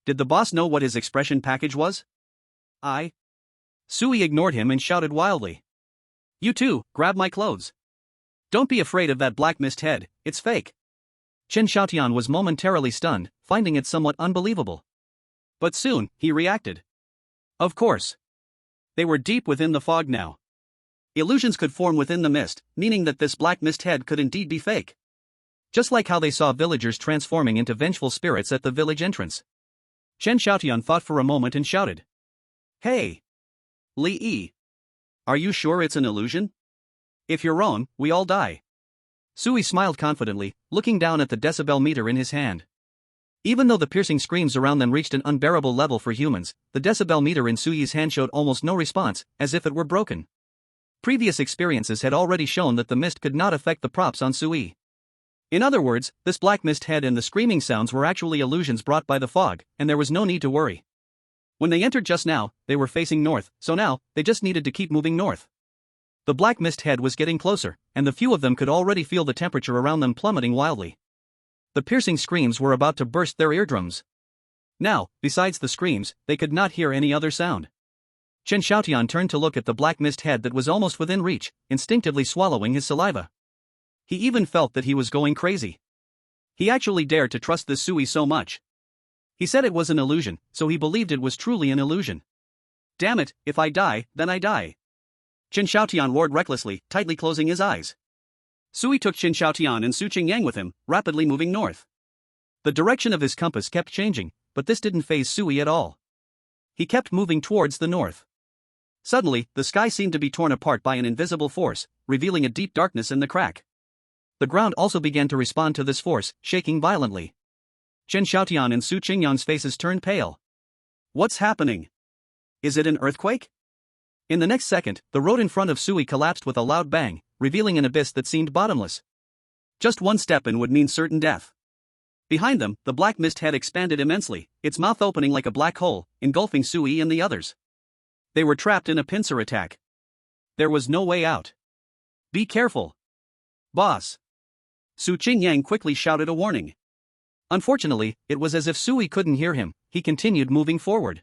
Did the boss know what his expression package was? Sui ignored him and shouted wildly. You too, grab my clothes. Don't be afraid of that black mist head, it's fake. Chen Xiaotian was momentarily stunned, finding it somewhat unbelievable. But soon, he reacted. Of course. They were deep within the fog now. Illusions could form within the mist, meaning that this black mist head could indeed be fake. Just like how they saw villagers transforming into vengeful spirits at the village entrance. Chen Xiaotian thought for a moment and shouted. Hey! Li Yi! Are you sure it's an illusion? If you're wrong, we all die. Sui smiled confidently, looking down at the decibel meter in his hand. Even though the piercing screams around them reached an unbearable level for humans, the decibel meter in Sui's hand showed almost no response, as if it were broken. Previous experiences had already shown that the mist could not affect the props on Sui. In other words, this black mist head and the screaming sounds were actually illusions brought by the fog, and there was no need to worry. When they entered just now, they were facing north, so now, they just needed to keep moving north. The black mist head was getting closer, and the few of them could already feel the temperature around them plummeting wildly. The piercing screams were about to burst their eardrums. Now, besides the screams, they could not hear any other sound. Chen Xiaotian turned to look at the black mist head that was almost within reach, instinctively swallowing his saliva. He even felt that he was going crazy. He actually dared to trust this Sui so much. He said it was an illusion, so he believed it was truly an illusion. Damn it, if I die, then I die. Chen Xiaotian roared recklessly, tightly closing his eyes. Sui took Chen Xiaotian and Su Qingyang with him, rapidly moving north. The direction of his compass kept changing, but this didn't faze Sui at all. He kept moving towards the north. Suddenly, the sky seemed to be torn apart by an invisible force, revealing a deep darkness in the crack. The ground also began to respond to this force, shaking violently. Chen Xiaotian and Su Qingyang's faces turned pale. What's happening? Is it an earthquake? In the next second, the road in front of Sui collapsed with a loud bang, revealing an abyss that seemed bottomless. Just one step and would mean certain death. Behind them, the black mist had expanded immensely, its mouth opening like a black hole, engulfing Sui and the others. They were trapped in a pincer attack. There was no way out. Be careful. Boss. Su Qingyang quickly shouted a warning. Unfortunately, it was as if Sui couldn't hear him. He continued moving forward.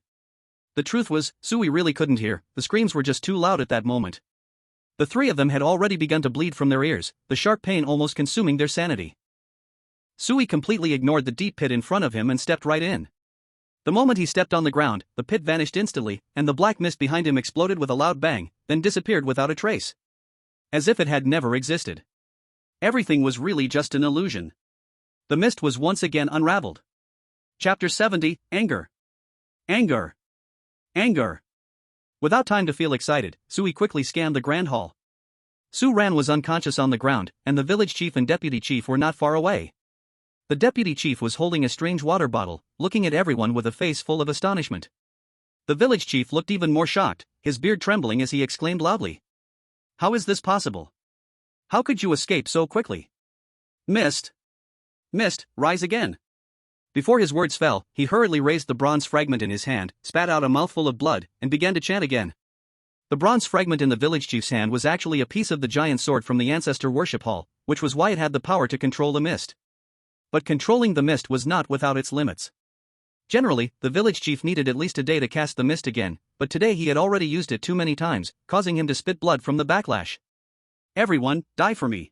The truth was, Sui really couldn't hear, the screams were just too loud at that moment. The three of them had already begun to bleed from their ears, the sharp pain almost consuming their sanity. Sui completely ignored the deep pit in front of him and stepped right in. The moment he stepped on the ground, the pit vanished instantly, and the black mist behind him exploded with a loud bang, then disappeared without a trace. As if it had never existed. Everything was really just an illusion. The mist was once again unraveled. Chapter 70, Anger. Anger. Anger. Without time to feel excited, Sui quickly scanned the grand hall. Su Ran was unconscious on the ground, and the village chief and deputy chief were not far away. The deputy chief was holding a strange water bottle, looking at everyone with a face full of astonishment. The village chief looked even more shocked, his beard trembling as he exclaimed loudly. How is this possible? How could you escape so quickly? Mist. Mist, rise again. Before his words fell, he hurriedly raised the bronze fragment in his hand, spat out a mouthful of blood, and began to chant again. The bronze fragment in the village chief's hand was actually a piece of the giant sword from the ancestor worship hall, which was why it had the power to control the mist. But controlling the mist was not without its limits. Generally, the village chief needed at least a day to cast the mist again, but today he had already used it too many times, causing him to spit blood from the backlash. Everyone, die for me.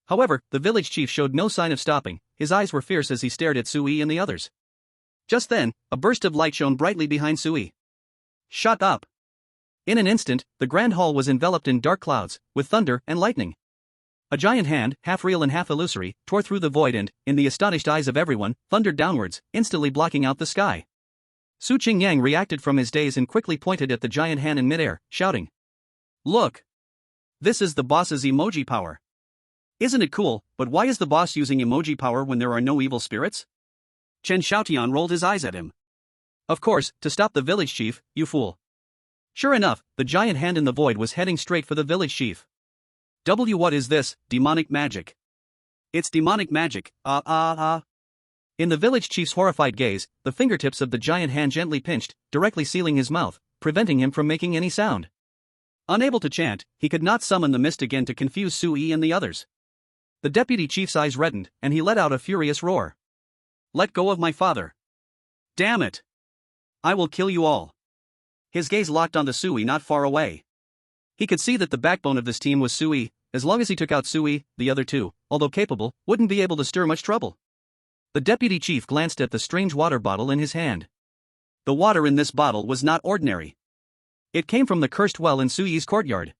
However, the village chief showed no sign of stopping, his eyes were fierce as he stared at Sui and the others. Just then, a burst of light shone brightly behind Sui. Shut up! In an instant, the grand hall was enveloped in dark clouds, with thunder and lightning. A giant hand, half real and half illusory, tore through the void and, in the astonished eyes of everyone, thundered downwards, instantly blocking out the sky. Su Qingyang reacted from his daze and quickly pointed at the giant hand in midair, shouting. Look! This is the boss's emoji power. Isn't it cool, but why is the boss using emoji power when there are no evil spirits? Chen Xiaotian rolled his eyes at him. Of course, to stop the village chief, you fool. Sure enough, the giant hand in the void was heading straight for the village chief. What is this, demonic magic? It's demonic magic, In the village chief's horrified gaze, the fingertips of the giant hand gently pinched, directly sealing his mouth, preventing him from making any sound. Unable to chant, he could not summon the mist again to confuse Sui and the others. The deputy chief's eyes reddened, and he let out a furious roar. Let go of my father. Damn it! I will kill you all. His gaze locked onto Sui not far away. He could see that the backbone of this team was Sui. As long as he took out Sui, the other two, although capable, wouldn't be able to stir much trouble. The deputy chief glanced at the strange water bottle in his hand. The water in this bottle was not ordinary. It came from the cursed well in Sui's courtyard.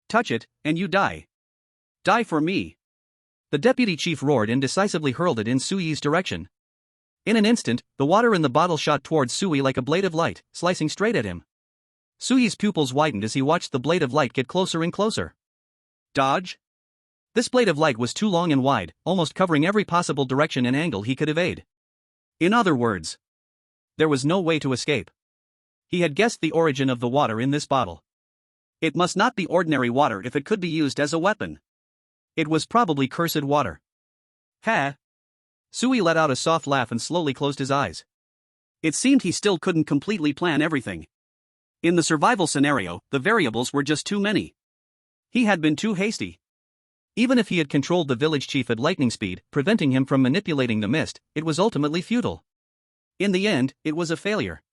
Touch it, and you die. Die for me. The deputy chief roared and decisively hurled it in Sui's direction. In an instant, the water in the bottle shot towards Sui like a blade of light, slicing straight at him. Sui's pupils widened as he watched the blade of light get closer and closer. Dodge? This blade of light was too long and wide, almost covering every possible direction and angle he could evade. In other words, there was no way to escape. He had guessed the origin of the water in this bottle. It must not be ordinary water if it could be used as a weapon. It was probably cursed water. Ha! Sui let out a soft laugh and slowly closed his eyes. It seemed he still couldn't completely plan everything. In the survival scenario, the variables were just too many. He had been too hasty. Even if he had controlled the village chief at lightning speed, preventing him from manipulating the mist, it was ultimately futile. In the end, it was a failure.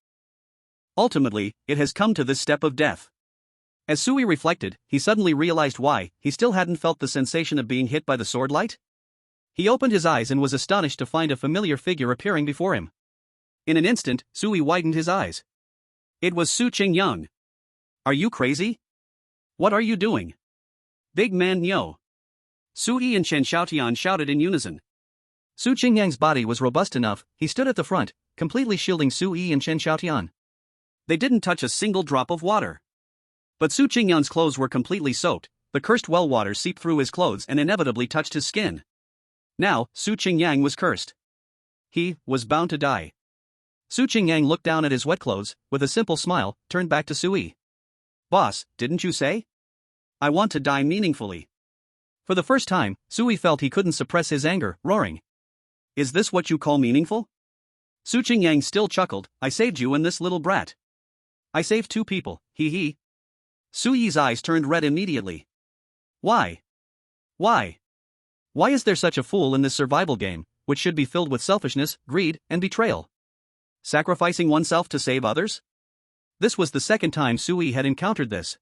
Ultimately, it has come to this step of death. As Sui reflected, he suddenly realized why he still hadn't felt the sensation of being hit by the sword light. He opened his eyes and was astonished to find a familiar figure appearing before him. In an instant, Sui widened his eyes. It was Su Qingyang. Are you crazy? What are you doing? Big man Nyo. Sui and Chen Xiaotian shouted in unison. Su Qingyang's body was robust enough, he stood at the front, completely shielding Sui and Chen Xiaotian. They didn't touch a single drop of water. But Su Qingyang's clothes were completely soaked, the cursed well water seeped through his clothes and inevitably touched his skin. Now, Su Qingyang was cursed. He was bound to die. Su Qingyang looked down at his wet clothes, with a simple smile, turned back to Sui. Boss, didn't you say? I want to die meaningfully. For the first time, Sui felt he couldn't suppress his anger, roaring. Is this what you call meaningful? Su Qingyang still chuckled, I saved you and this little brat. I saved 2 people, hee hee. Su Yi's eyes turned red immediately. Why? Why? Why is there such a fool in this survival game, which should be filled with selfishness, greed, and betrayal? Sacrificing oneself to save others? This was the second time Sui had encountered this.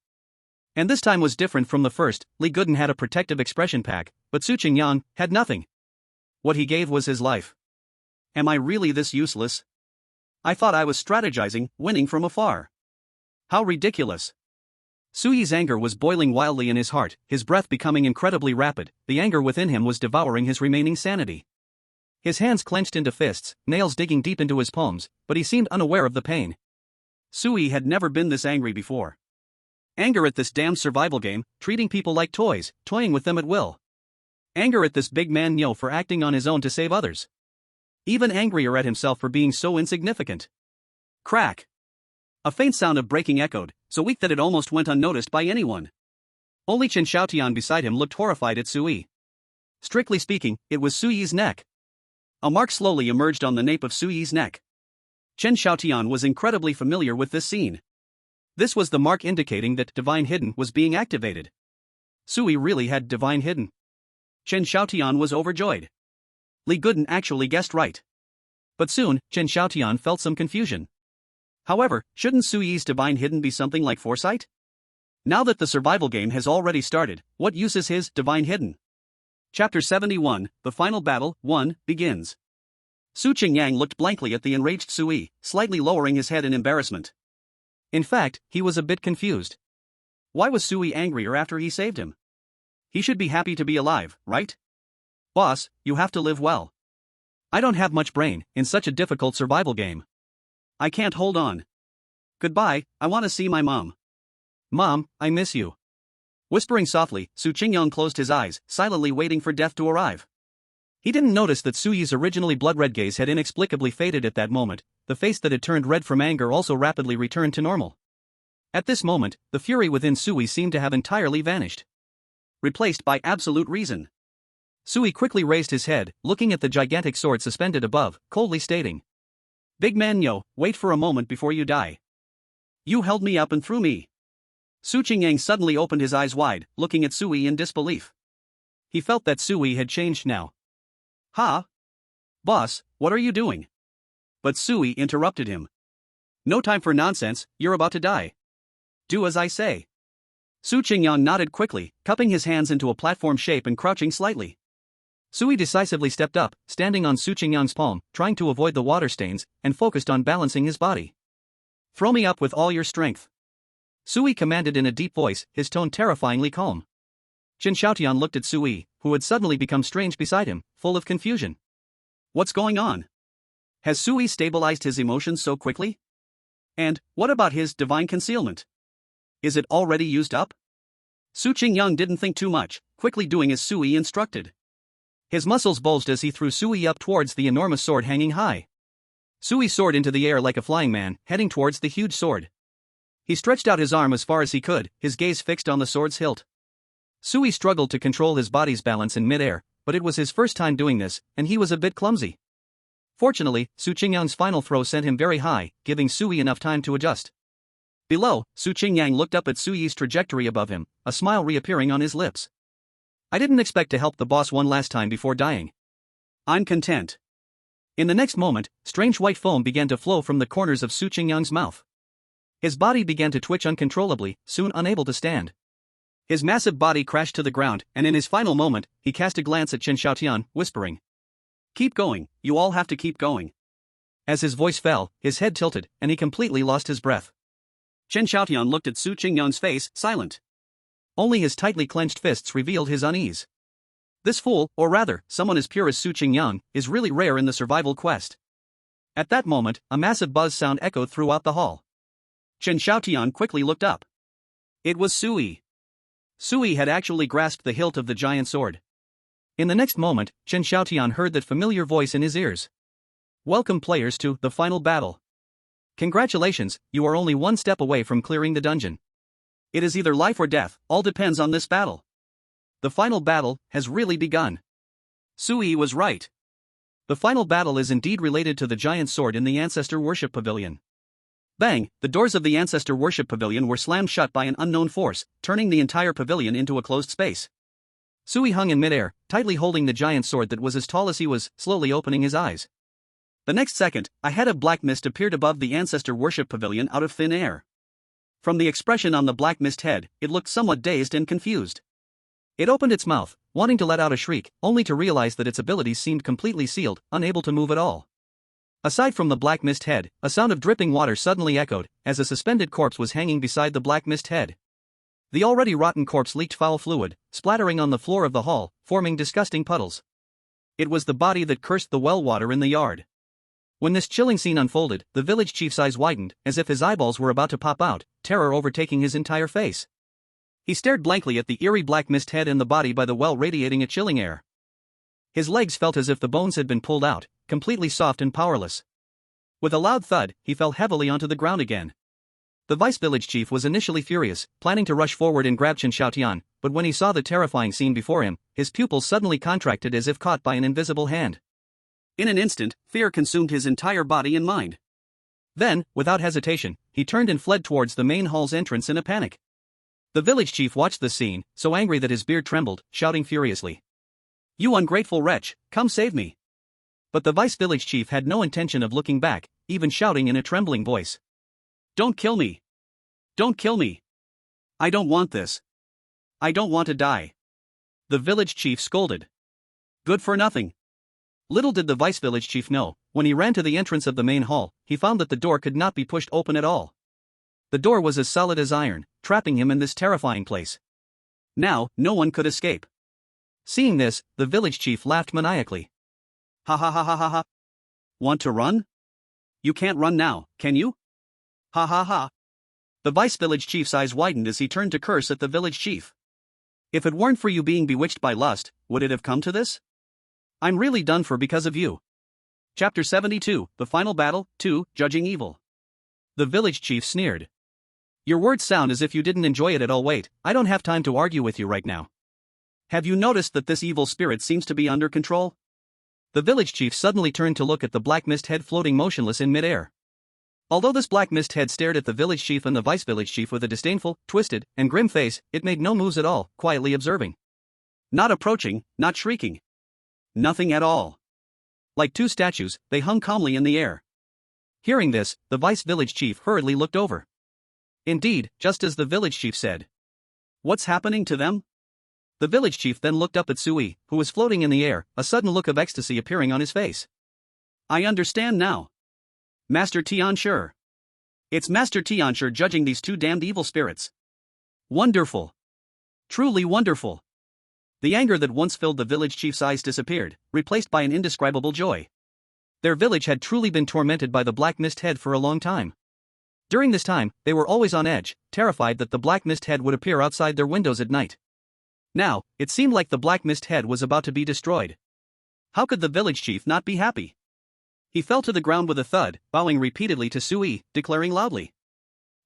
And this time was different from the first. Li Guden had a protective expression pack, but Su Qingyang had nothing. What he gave was his life. Am I really this useless? I thought I was strategizing, winning from afar. How ridiculous. Sui's anger was boiling wildly in his heart, his breath becoming incredibly rapid. The anger within him was devouring his remaining sanity. His hands clenched into fists, nails digging deep into his palms, but he seemed unaware of the pain. Sui had never been this angry before. Anger at this damned survival game, treating people like toys, toying with them at will. Anger at this big man Nyo for acting on his own to save others. Even angrier at himself for being so insignificant. Crack. A faint sound of breaking echoed, so weak that it almost went unnoticed by anyone. Only Chen Xiaotian beside him looked horrified at Sui. Strictly speaking, it was Sui's neck. A mark slowly emerged on the nape of Sui's neck. Chen Xiaotian was incredibly familiar with this scene. This was the mark indicating that Divine Hidden was being activated. Sui really had Divine Hidden. Chen Xiaotian was overjoyed. Li Guden actually guessed right. But soon, Chen Xiaotian felt some confusion. However, shouldn't Sui's Divine Hidden be something like foresight? Now that the survival game has already started, what use is his Divine Hidden? Chapter 71, The Final Battle, 1, begins. Su Qingyang looked blankly at the enraged Sui, slightly lowering his head in embarrassment. In fact, he was a bit confused. Why was Sui angrier after he saved him? He should be happy to be alive, right? Boss, you have to live well. I don't have much brain in such a difficult survival game. I can't hold on. Goodbye, I want to see my mom. Mom, I miss you. Whispering softly, Su Qingyang closed his eyes, silently waiting for death to arrive. He didn't notice that Sui's originally blood-red gaze had inexplicably faded at that moment. The face that had turned red from anger also rapidly returned to normal. At this moment, the fury within Sui seemed to have entirely vanished. Replaced by absolute reason. Sui quickly raised his head, looking at the gigantic sword suspended above, coldly stating. Big man Nyo, wait for a moment before you die. You held me up and threw me. Su Qingyang suddenly opened his eyes wide, looking at Sui in disbelief. He felt that Sui had changed now. Ha? Boss, what are you doing? But Sui interrupted him. No time for nonsense, you're about to die. Do as I say. Su Qingyang nodded quickly, cupping his hands into a platform shape and crouching slightly. Sui decisively stepped up, standing on Su Qingyang's palm, trying to avoid the water stains, and focused on balancing his body. Throw me up with all your strength. Sui commanded in a deep voice, his tone terrifyingly calm. Chen Xiaotian looked at Sui, who had suddenly become strange beside him, full of confusion. What's going on? Has Sui stabilized his emotions so quickly? And, what about his divine concealment? Is it already used up? Su Qingyang didn't think too much, quickly doing as Sui instructed. His muscles bulged as he threw Sui up towards the enormous sword hanging high. Sui soared into the air like a flying man, heading towards the huge sword. He stretched out his arm as far as he could, his gaze fixed on the sword's hilt. Sui struggled to control his body's balance in mid-air, but it was his first time doing this, and he was a bit clumsy. Fortunately, Su Qingyang's final throw sent him very high, giving Sui enough time to adjust. Below, Su Qingyang looked up at Sui's trajectory above him, a smile reappearing on his lips. I didn't expect to help the boss one last time before dying. I'm content. In the next moment, strange white foam began to flow from the corners of Su Qingyang's mouth. His body began to twitch uncontrollably, soon unable to stand. His massive body crashed to the ground, and in his final moment, he cast a glance at Chen Xiaotian, whispering. Keep going, you all have to keep going. As his voice fell, his head tilted, and he completely lost his breath. Chen Xiaotian looked at Su Qingyang's face, silent. Only his tightly clenched fists revealed his unease. This fool, or rather, someone as pure as Su Qingyang, is really rare in the survival quest. At that moment, a massive buzz sound echoed throughout the hall. Chen Xiaotian quickly looked up. It was Sui. Sui had actually grasped the hilt of the giant sword. In the next moment, Chen Xiaotian heard that familiar voice in his ears. Welcome players to the final battle. Congratulations, you are only one step away from clearing the dungeon. It is either life or death, all depends on this battle. The final battle has really begun. Sui was right. The final battle is indeed related to the giant sword in the Ancestor Worship Pavilion. Bang! The doors of the Ancestor Worship Pavilion were slammed shut by an unknown force, turning the entire pavilion into a closed space. Sui hung in midair, tightly holding the giant sword that was as tall as he was, slowly opening his eyes. The next second, a head of black mist appeared above the Ancestor Worship Pavilion out of thin air. From the expression on the black mist head, it looked somewhat dazed and confused. It opened its mouth, wanting to let out a shriek, only to realize that its abilities seemed completely sealed, unable to move at all. Aside from the black mist head, a sound of dripping water suddenly echoed, as a suspended corpse was hanging beside the black mist head. The already rotten corpse leaked foul fluid, splattering on the floor of the hall, forming disgusting puddles. It was the body that cursed the well water in the yard. When this chilling scene unfolded, the village chief's eyes widened, as if his eyeballs were about to pop out, terror overtaking his entire face. He stared blankly at the eerie black mist head and the body by the well radiating a chilling air. His legs felt as if the bones had been pulled out, completely soft and powerless. With a loud thud, he fell heavily onto the ground again. The vice-village chief was initially furious, planning to rush forward and grab Chen Xiaotian, but when he saw the terrifying scene before him, his pupils suddenly contracted as if caught by an invisible hand. In an instant, fear consumed his entire body and mind. Then, without hesitation, he turned and fled towards the main hall's entrance in a panic. The village chief watched the scene, so angry that his beard trembled, shouting furiously, "You ungrateful wretch, come save me!" But the vice-village chief had no intention of looking back, even shouting in a trembling voice, "Don't kill me! Don't kill me! I don't want this! I don't want to die!" The village chief scolded. Good for nothing. Little did the vice-village chief know, when he ran to the entrance of the main hall, he found that the door could not be pushed open at all. The door was as solid as iron, trapping him in this terrifying place. Now, no one could escape. Seeing this, the village chief laughed maniacally. "Ha ha ha ha ha ha! Want to run? You can't run now, can you? Ha ha ha!" The vice-village chief's eyes widened as he turned to curse at the village chief. "If it weren't for you being bewitched by lust, would it have come to this? I'm really done for because of you." Chapter 72, The Final Battle, 2, Judging Evil. The village chief sneered. "Your words sound as if you didn't enjoy it at all. Wait, I don't have time to argue with you right now. Have you noticed that this evil spirit seems to be under control?" The village chief suddenly turned to look at the black mist head floating motionless in midair. Although this black mist head stared at the village chief and the vice-village chief with a disdainful, twisted, and grim face, it made no moves at all, quietly observing. Not approaching, not shrieking. Nothing at all. Like two statues, they hung calmly in the air. Hearing this, the vice-village chief hurriedly looked over. Indeed, just as the village chief said. What's happening to them? The village chief then looked up at Sui, who was floating in the air, a sudden look of ecstasy appearing on his face. I understand now. Master Tianshi. It's Master Tianshi judging these two damned evil spirits. Wonderful. Truly wonderful. The anger that once filled the village chief's eyes disappeared, replaced by an indescribable joy. Their village had truly been tormented by the black mist head for a long time. During this time, they were always on edge, terrified that the black mist head would appear outside their windows at night. Now, it seemed like the black mist head was about to be destroyed. How could the village chief not be happy? He fell to the ground with a thud, bowing repeatedly to Sui, declaring loudly,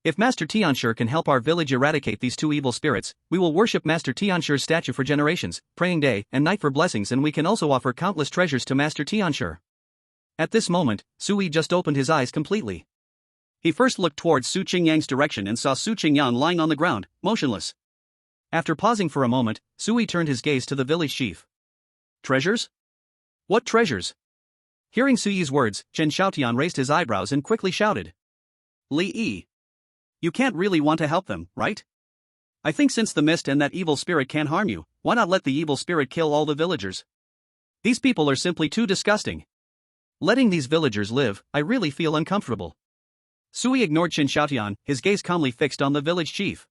"If Master Tianshi can help our village eradicate these two evil spirits, we will worship Master Tianshi's statue for generations, praying day and night for blessings, and we can also offer countless treasures to Master Tianshi." At this moment, Sui just opened his eyes completely. He first looked towards Su Qingyang's direction and saw Su Qingyan lying on the ground, motionless. After pausing for a moment, Sui turned his gaze to the village chief. Treasures? What treasures? Hearing Suyi's words, Chen Xiaotian raised his eyebrows and quickly shouted. Li Yi. You can't really want to help them, right? I think since the mist and that evil spirit can't harm you, why not let the evil spirit kill all the villagers? These people are simply too disgusting. Letting these villagers live, I really feel uncomfortable. Sui ignored Chen Xiaotian, his gaze calmly fixed on the village chief.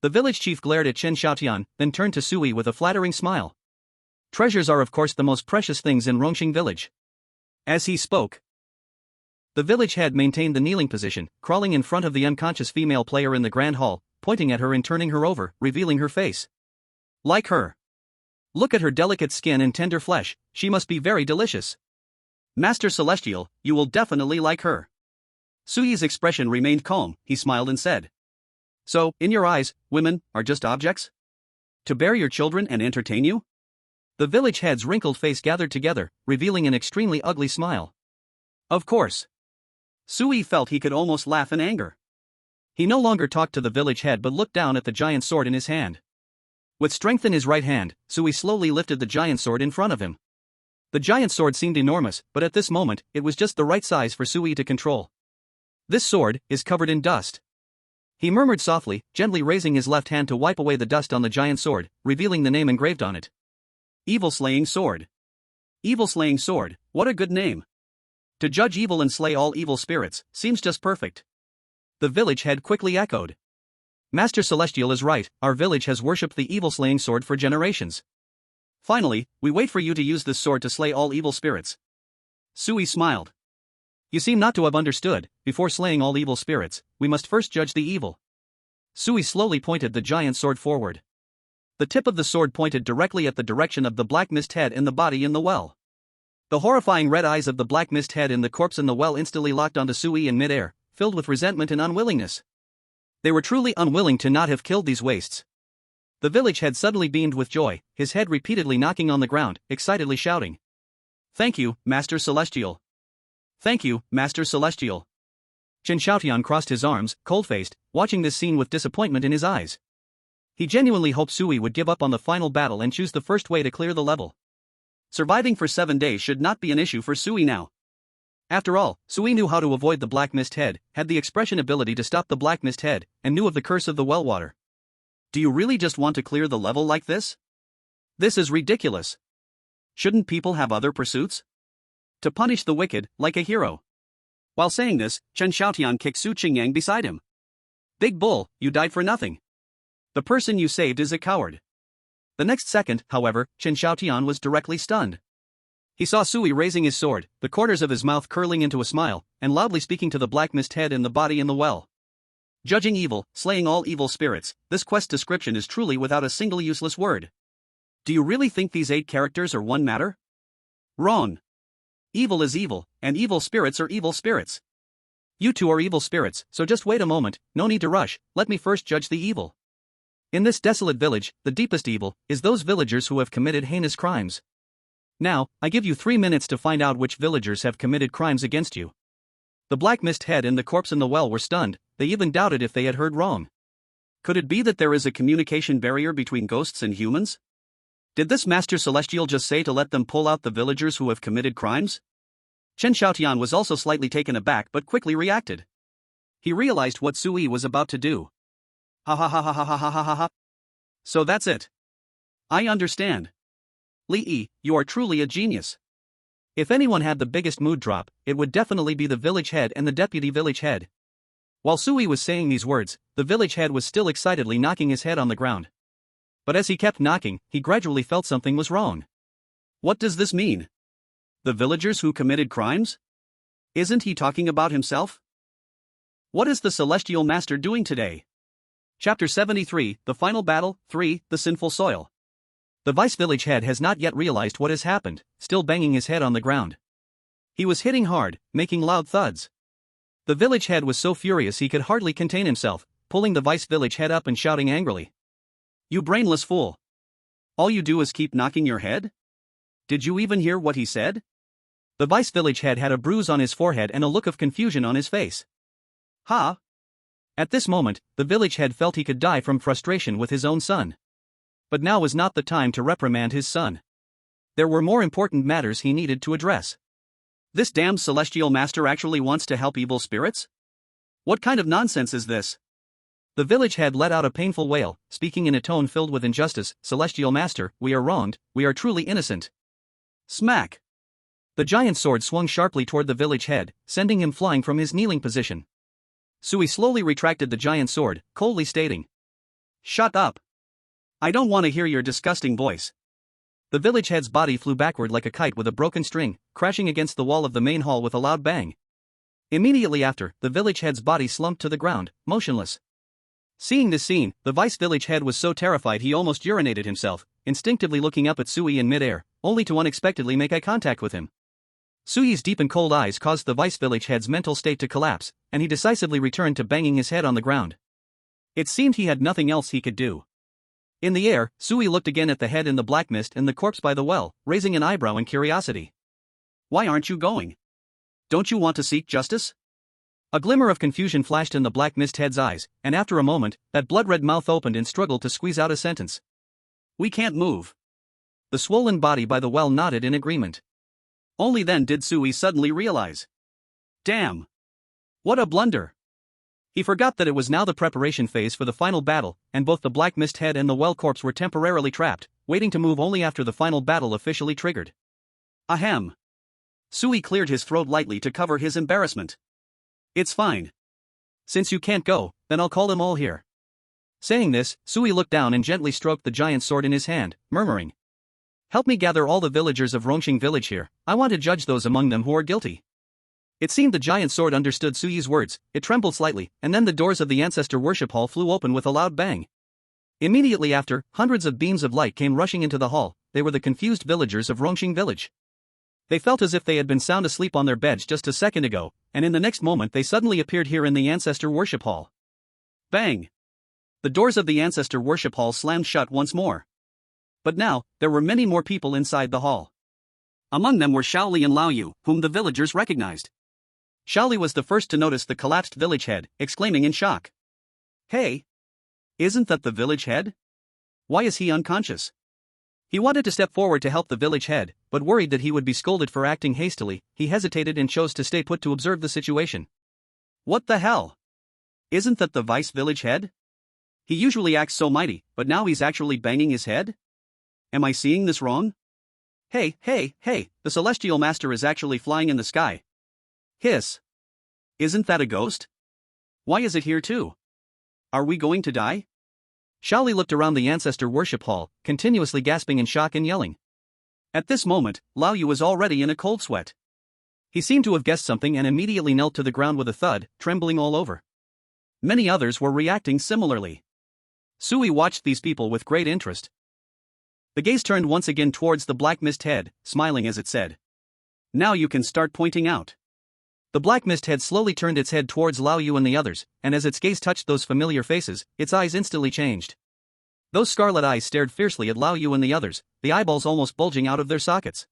The village chief glared at Chen Xiaotian, then turned to Sui with a flattering smile. Treasures are of course the most precious things in Rongxing village. As he spoke, the village head maintained the kneeling position, crawling in front of the unconscious female player in the grand hall, pointing at her and turning her over, revealing her face. Like her. Look at her delicate skin and tender flesh, she must be very delicious. Master Celestial, you will definitely like her. Suyi's expression remained calm, he smiled and said. So, in your eyes, women are just objects? To bear your children and entertain you? The village head's wrinkled face gathered together, revealing an extremely ugly smile. Of course. Sui felt he could almost laugh in anger. He no longer talked to the village head but looked down at the giant sword in his hand. With strength in his right hand, Sui slowly lifted the giant sword in front of him. The giant sword seemed enormous, but at this moment, it was just the right size for Sui to control. This sword is covered in dust. He murmured softly, gently raising his left hand to wipe away the dust on the giant sword, revealing the name engraved on it. Evil Slaying Sword. Evil Slaying Sword, what a good name. To judge evil and slay all evil spirits, seems just perfect. The village head quickly echoed. Master Celestial is right, our village has worshipped the evil slaying sword for generations. Finally, we wait for you to use this sword to slay all evil spirits. Sui smiled. You seem not to have understood, before slaying all evil spirits, we must first judge the evil. Sui slowly pointed the giant sword forward. The tip of the sword pointed directly at the direction of the black mist head in the body in the well. The horrifying red eyes of the black mist head in the corpse in the well instantly locked onto Sui in midair, filled with resentment and unwillingness. They were truly unwilling to not have killed these wastes. The village head suddenly beamed with joy, his head repeatedly knocking on the ground, excitedly shouting. Thank you, Master Celestial. Thank you, Master Celestial. Chen Xiaotian crossed his arms, cold-faced, watching this scene with disappointment in his eyes. He genuinely hoped Sui would give up on the final battle and choose the first way to clear the level. Surviving for 7 days should not be an issue for Sui now. After all, Sui knew how to avoid the Black Mist Head, had the expression ability to stop the Black Mist Head, and knew of the curse of the well water. Do you really just want to clear the level like this? This is ridiculous. Shouldn't people have other pursuits? To punish the wicked, like a hero. While saying this, Chen Xiaotian kicked Su Qingyang beside him. Big bull, you died for nothing. The person you saved is a coward. The next second, however, Chen Xiaotian was directly stunned. He saw Sui raising his sword, the corners of his mouth curling into a smile, and loudly speaking to the Black Mist Head in the body in the well. Judging evil, slaying all evil spirits, this quest description is truly without a single useless word. Do you really think these 8 characters are one matter? Wrong. Evil is evil, and evil spirits are evil spirits. You two are evil spirits, so just wait a moment, no need to rush, let me first judge the evil. In this desolate village, the deepest evil is those villagers who have committed heinous crimes. Now, I give you 3 minutes to find out which villagers have committed crimes against you. The Black Mist Head and the corpse in the well were stunned, they even doubted if they had heard wrong. Could it be that there is a communication barrier between ghosts and humans? Did this Master Celestial just say to let them pull out the villagers who have committed crimes? Chen Xiaotian was also slightly taken aback but quickly reacted. He realized what Sui was about to do. Ha ha ha ha ha ha ha ha ha. So that's it. I understand. Li Yi, you are truly a genius. If anyone had the biggest mood drop, it would definitely be the village head and the deputy village head. While Sui was saying these words, the village head was still excitedly knocking his head on the ground. But as he kept knocking, he gradually felt something was wrong. What does this mean? The villagers who committed crimes? Isn't he talking about himself? What is the Celestial Master doing today? Chapter 73, The Final Battle, 3, The Sinful Soil. The vice village head has not yet realized what has happened, still banging his head on the ground. He was hitting hard, making loud thuds. The village head was so furious he could hardly contain himself, pulling the vice village head up and shouting angrily. You brainless fool. All you do is keep knocking your head? Did you even hear what he said? The vice village head had a bruise on his forehead and a look of confusion on his face. Ha! At this moment, the village head felt he could die from frustration with his own son. But now was not the time to reprimand his son. There were more important matters he needed to address. This damned Celestial Master actually wants to help evil spirits? What kind of nonsense is this? The village head let out a painful wail, speaking in a tone filled with injustice. Celestial Master, we are wronged, we are truly innocent. Smack! The giant sword swung sharply toward the village head, sending him flying from his kneeling position. Sui slowly retracted the giant sword, coldly stating. Shut up! I don't want to hear your disgusting voice. The village head's body flew backward like a kite with a broken string, crashing against the wall of the main hall with a loud bang. Immediately after, the village head's body slumped to the ground, motionless. Seeing this scene, the vice village head was so terrified he almost urinated himself, instinctively looking up at Sui in midair, only to unexpectedly make eye contact with him. Sui's deep and cold eyes caused the vice village head's mental state to collapse, and he decisively returned to banging his head on the ground. It seemed he had nothing else he could do. In the air, Sui looked again at the head in the black mist and the corpse by the well, raising an eyebrow in curiosity. Why aren't you going? Don't you want to seek justice? A glimmer of confusion flashed in the black mist head's eyes, and after a moment, that blood-red mouth opened and struggled to squeeze out a sentence. We can't move. The swollen body by the well nodded in agreement. Only then did Sui suddenly realize. Damn! What a blunder! He forgot that it was now the preparation phase for the final battle, and both the black mist head and the well corpse were temporarily trapped, waiting to move only after the final battle officially triggered. Ahem. Sui cleared his throat lightly to cover his embarrassment. It's fine. Since you can't go, then I'll call them all here. Saying this, Sui looked down and gently stroked the giant sword in his hand, murmuring. Help me gather all the villagers of Rongxing village here. I want to judge those among them who are guilty. It seemed the giant sword understood Sui's words. It trembled slightly, and then the doors of the ancestor worship hall flew open with a loud bang. Immediately after, hundreds of beams of light came rushing into the hall. They were the confused villagers of Rongxing village. They felt as if they had been sound asleep on their beds just a second ago, and in the next moment they suddenly appeared here in the ancestor worship hall. Bang! The doors of the ancestor worship hall slammed shut once more. But now, there were many more people inside the hall. Among them were Shaoli and Laoyu, whom the villagers recognized. Shaoli was the first to notice the collapsed village head, exclaiming in shock. Hey! Isn't that the village head? Why is he unconscious? He wanted to step forward to help the village head, but worried that he would be scolded for acting hastily, he hesitated and chose to stay put to observe the situation. What the hell? Isn't that the vice village head? He usually acts so mighty, but now he's actually banging his head? Am I seeing this wrong? Hey, the celestial master is actually flying in the sky. Hiss. Isn't that a ghost? Why is it here too? Are we going to die? Shaoli looked around the ancestor worship hall, continuously gasping in shock and yelling. At this moment, Laoyu was already in a cold sweat. He seemed to have guessed something and immediately knelt to the ground with a thud, trembling all over. Many others were reacting similarly. Sui watched these people with great interest. The gaze turned once again towards the black mist head, smiling as it said. Now you can start pointing out. The black mist head slowly turned its head towards Laoyu and the others, and as its gaze touched those familiar faces, its eyes instantly changed. Those scarlet eyes stared fiercely at Laoyu and the others, the eyeballs almost bulging out of their sockets.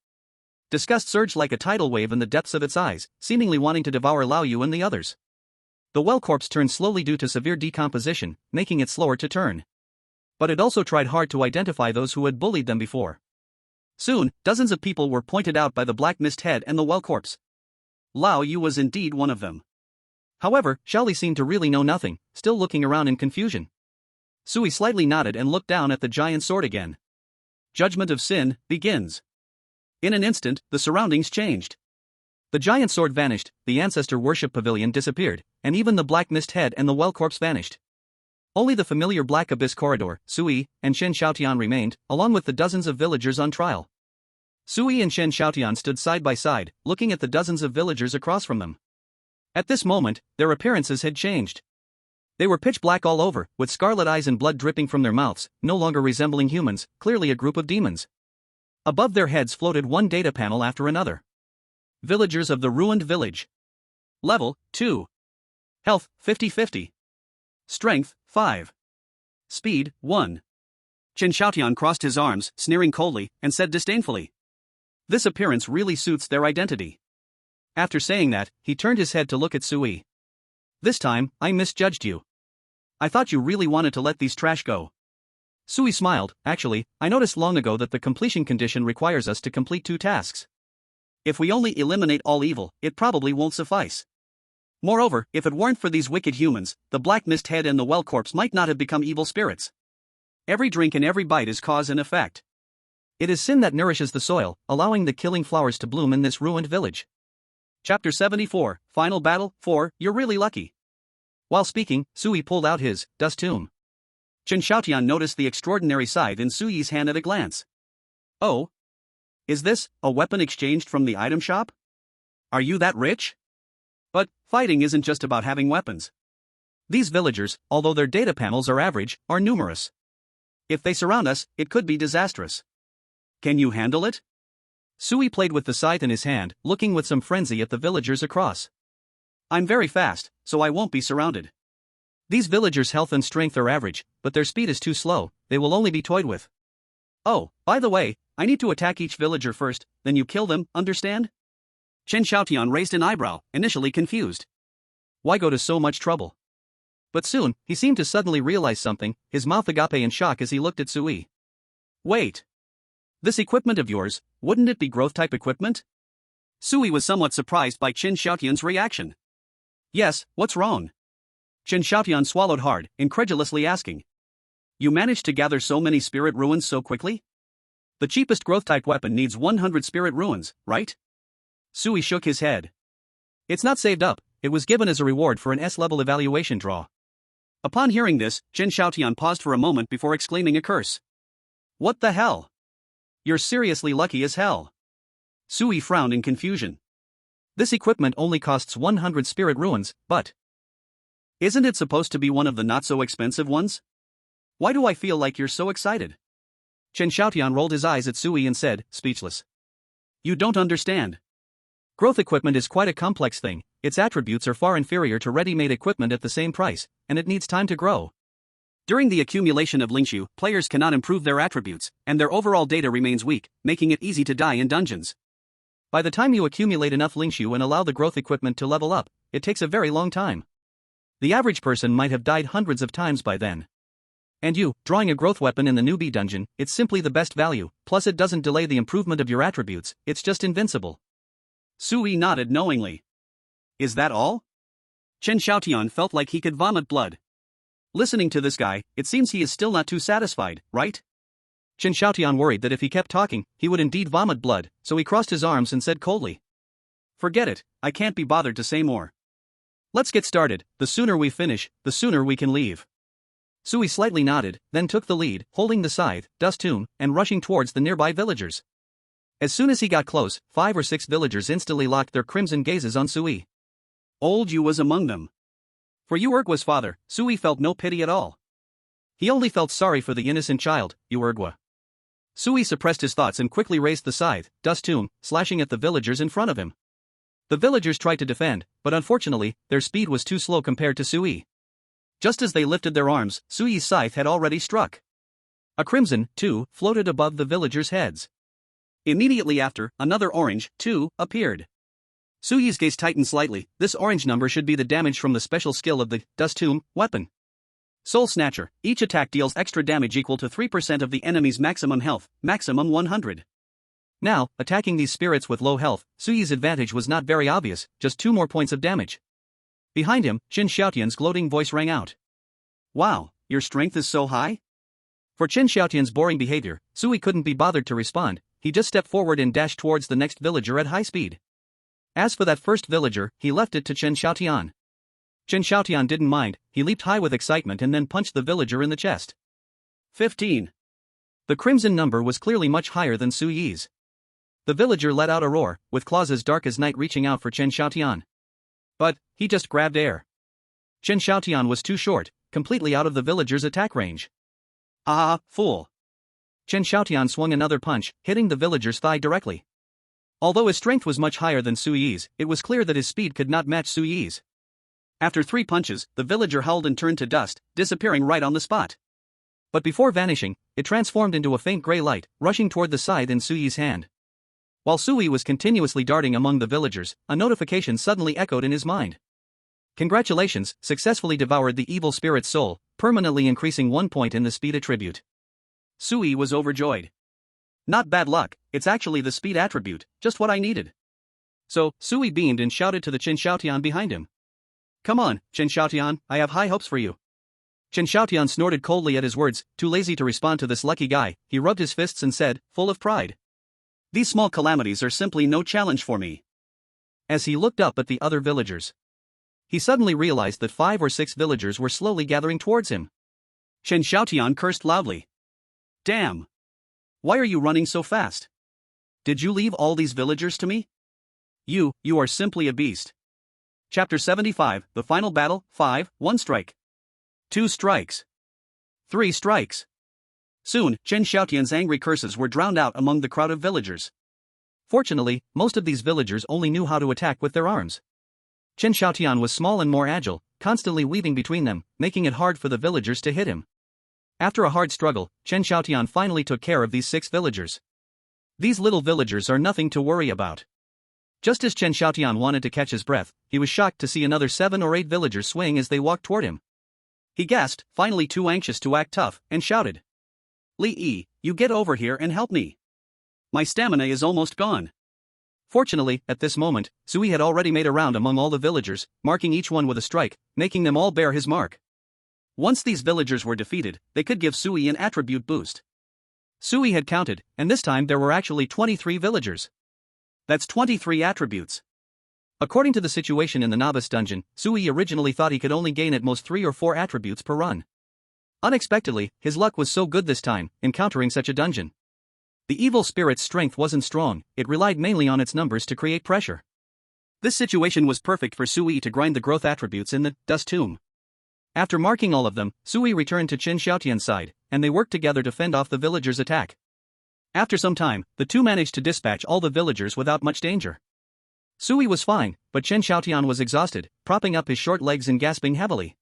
Disgust surged like a tidal wave in the depths of its eyes, seemingly wanting to devour Laoyu and the others. The well corpse turned slowly due to severe decomposition, making it slower to turn. But it also tried hard to identify those who had bullied them before. Soon, dozens of people were pointed out by the black mist head and the well corpse. Laoyu was indeed one of them. However, Shaoli seemed to really know nothing, still looking around in confusion. Sui slightly nodded and looked down at the giant sword again. Judgment of Sin begins. In an instant, the surroundings changed. The giant sword vanished, the ancestor worship pavilion disappeared, and even the black mist head and the well corpse vanished. Only the familiar black abyss corridor, Sui, and Shen Xiaotian remained, along with the dozens of villagers on trial. Sui and Shen Xiaotian stood side by side, looking at the dozens of villagers across from them. At this moment, their appearances had changed. They were pitch black all over, with scarlet eyes and blood dripping from their mouths, no longer resembling humans, clearly a group of demons. Above their heads floated one data panel after another. Villagers of the ruined village. Level 2. Health 50-50. Strength 5. Speed 1. Chen Xiaotian crossed his arms, sneering coldly, and said disdainfully. This appearance really suits their identity. After saying that, he turned his head to look at Sui. This time, I misjudged you. I thought you really wanted to let these trash go. Sui smiled. Actually, I noticed long ago that the completion condition requires us to complete 2 tasks. If we only eliminate all evil, it probably won't suffice. Moreover, if it weren't for these wicked humans, the black mist head and the well corpse might not have become evil spirits. Every drink and every bite is cause and effect. It is sin that nourishes the soil, allowing the killing flowers to bloom in this ruined village. Chapter 74, Final Battle 4, You're really lucky. While speaking, Sui pulled out his dust tomb. Chen Xiaotian noticed the extraordinary side in Sui's hand at a glance. Oh? Is this a weapon exchanged from the item shop? Are you that rich? But fighting isn't just about having weapons. These villagers, although their data panels are average, are numerous. If they surround us, it could be disastrous. Can you handle it? Sui played with the scythe in his hand, looking with some frenzy at the villagers across. I'm very fast, so I won't be surrounded. These villagers' health and strength are average, but their speed is too slow, they will only be toyed with. Oh, by the way, I need to attack each villager first, then you kill them, understand? Chen Xiaotian raised an eyebrow, initially confused. Why go to so much trouble? But soon, he seemed to suddenly realize something, his mouth agape in shock as he looked at Sui. Wait. This equipment of yours, wouldn't it be growth-type equipment? Sui was somewhat surprised by Chen Xiaotian's reaction. Yes, what's wrong? Chen Xiaotian swallowed hard, incredulously asking. You managed to gather so many spirit ruins so quickly? The cheapest growth-type weapon needs 100 spirit ruins, right? Sui shook his head. It's not saved up, it was given as a reward for an S-level evaluation draw. Upon hearing this, Chen Xiaotian paused for a moment before exclaiming a curse. What the hell? You're seriously lucky as hell. Sui frowned in confusion. This equipment only costs 100 spirit ruins, but... Isn't it supposed to be one of the not-so-expensive ones? Why do I feel like you're so excited? Chen Xiaotian rolled his eyes at Sui and said, speechless. You don't understand. Growth equipment is quite a complex thing, its attributes are far inferior to ready-made equipment at the same price, and it needs time to grow. During the accumulation of Lingshu, players cannot improve their attributes, and their overall data remains weak, making it easy to die in dungeons. By the time you accumulate enough Lingshu and allow the growth equipment to level up, it takes a very long time. The average person might have died hundreds of times by then. And you, drawing a growth weapon in the newbie dungeon, it's simply the best value, plus it doesn't delay the improvement of your attributes, it's just invincible. Sui nodded knowingly. Is that all? Chen Xiaotian felt like he could vomit blood. Listening to this guy, it seems he is still not too satisfied, right? Chen Xiaotian worried that if he kept talking, he would indeed vomit blood, so he crossed his arms and said coldly. Forget it, I can't be bothered to say more. Let's get started, the sooner we finish, the sooner we can leave. Sui slightly nodded, then took the lead, holding the scythe, dust tomb, and rushing towards the nearby villagers. As soon as he got close, 5 or 6 villagers instantly locked their crimson gazes on Sui. Old Yu was among them. For Uergua's father, Sui felt no pity at all. He only felt sorry for the innocent child, Uergua. Sui suppressed his thoughts and quickly raised the scythe, dust tomb, slashing at the villagers in front of him. The villagers tried to defend, but unfortunately, their speed was too slow compared to Sui. Just as they lifted their arms, Sui's scythe had already struck. A crimson, too, floated above the villagers' heads. Immediately after, another orange, too, appeared. Sui's gaze tightened slightly, this orange number should be the damage from the special skill of the Dust Tomb weapon. Soul Snatcher, each attack deals extra damage equal to 3% of the enemy's maximum health, maximum 100. Now, attacking these spirits with low health, Sui's advantage was not very obvious, just 2 more points of damage. Behind him, Chen Xiaotian's gloating voice rang out. Wow, your strength is so high? For Chen Xiaotian's boring behavior, Sui couldn't be bothered to respond, he just stepped forward and dashed towards the next villager at high speed. As for that first villager, he left it to Chen Xiaotian. Chen Xiaotian didn't mind, he leaped high with excitement and then punched the villager in the chest. 15. The crimson number was clearly much higher than Sui's. The villager let out a roar, with claws as dark as night reaching out for Chen Xiaotian. But, he just grabbed air. Chen Xiaotian was too short, completely out of the villager's attack range. Ah, fool. Chen Xiaotian swung another punch, hitting the villager's thigh directly. Although his strength was much higher than Sui's, it was clear that his speed could not match Sui's. After 3 punches, the villager howled and turned to dust, disappearing right on the spot. But before vanishing, it transformed into a faint gray light, rushing toward the scythe in Sui's hand. While Sui was continuously darting among the villagers, a notification suddenly echoed in his mind. Congratulations, successfully devoured the evil spirit's soul, permanently increasing 1 point in the speed attribute. Sui was overjoyed. Not bad luck, it's actually the speed attribute, just what I needed. So, Sui beamed and shouted to the Chen Xiaotian behind him. Come on, Chen Xiaotian, I have high hopes for you. Chen Xiaotian snorted coldly at his words, too lazy to respond to this lucky guy, he rubbed his fists and said, full of pride. These small calamities are simply no challenge for me. As he looked up at the other villagers, he suddenly realized that 5 or 6 villagers were slowly gathering towards him. Chen Xiaotian cursed loudly. Damn! Why are you running so fast? Did you leave all these villagers to me? You are simply a beast. Chapter 75, The Final Battle, 5, 1 strike. 2 strikes. 3 strikes. Soon, Chen Xiaotian's angry curses were drowned out among the crowd of villagers. Fortunately, most of these villagers only knew how to attack with their arms. Chen Xiaotian was small and more agile, constantly weaving between them, making it hard for the villagers to hit him. After a hard struggle, Chen Xiaotian finally took care of these 6 villagers. These little villagers are nothing to worry about. Just as Chen Xiaotian wanted to catch his breath, he was shocked to see another 7 or 8 villagers swaying as they walked toward him. He gasped, finally too anxious to act tough, and shouted, "Li Yi, you get over here and help me. My stamina is almost gone." Fortunately, at this moment, Sui had already made a round among all the villagers, marking each one with a strike, making them all bear his mark. Once these villagers were defeated, they could give Sui an attribute boost. Sui had counted, and this time there were actually 23 villagers. That's 23 attributes. According to the situation in the novice dungeon, Sui originally thought he could only gain at most 3 or 4 attributes per run. Unexpectedly, his luck was so good this time, encountering such a dungeon. The evil spirit's strength wasn't strong, it relied mainly on its numbers to create pressure. This situation was perfect for Sui to grind the growth attributes in the Dust Tomb. After marking all of them, Sui returned to Chen Xiaotian's side, and they worked together to fend off the villagers' attack. After some time, the two managed to dispatch all the villagers without much danger. Sui was fine, but Chen Xiaotian was exhausted, propping up his short legs and gasping heavily.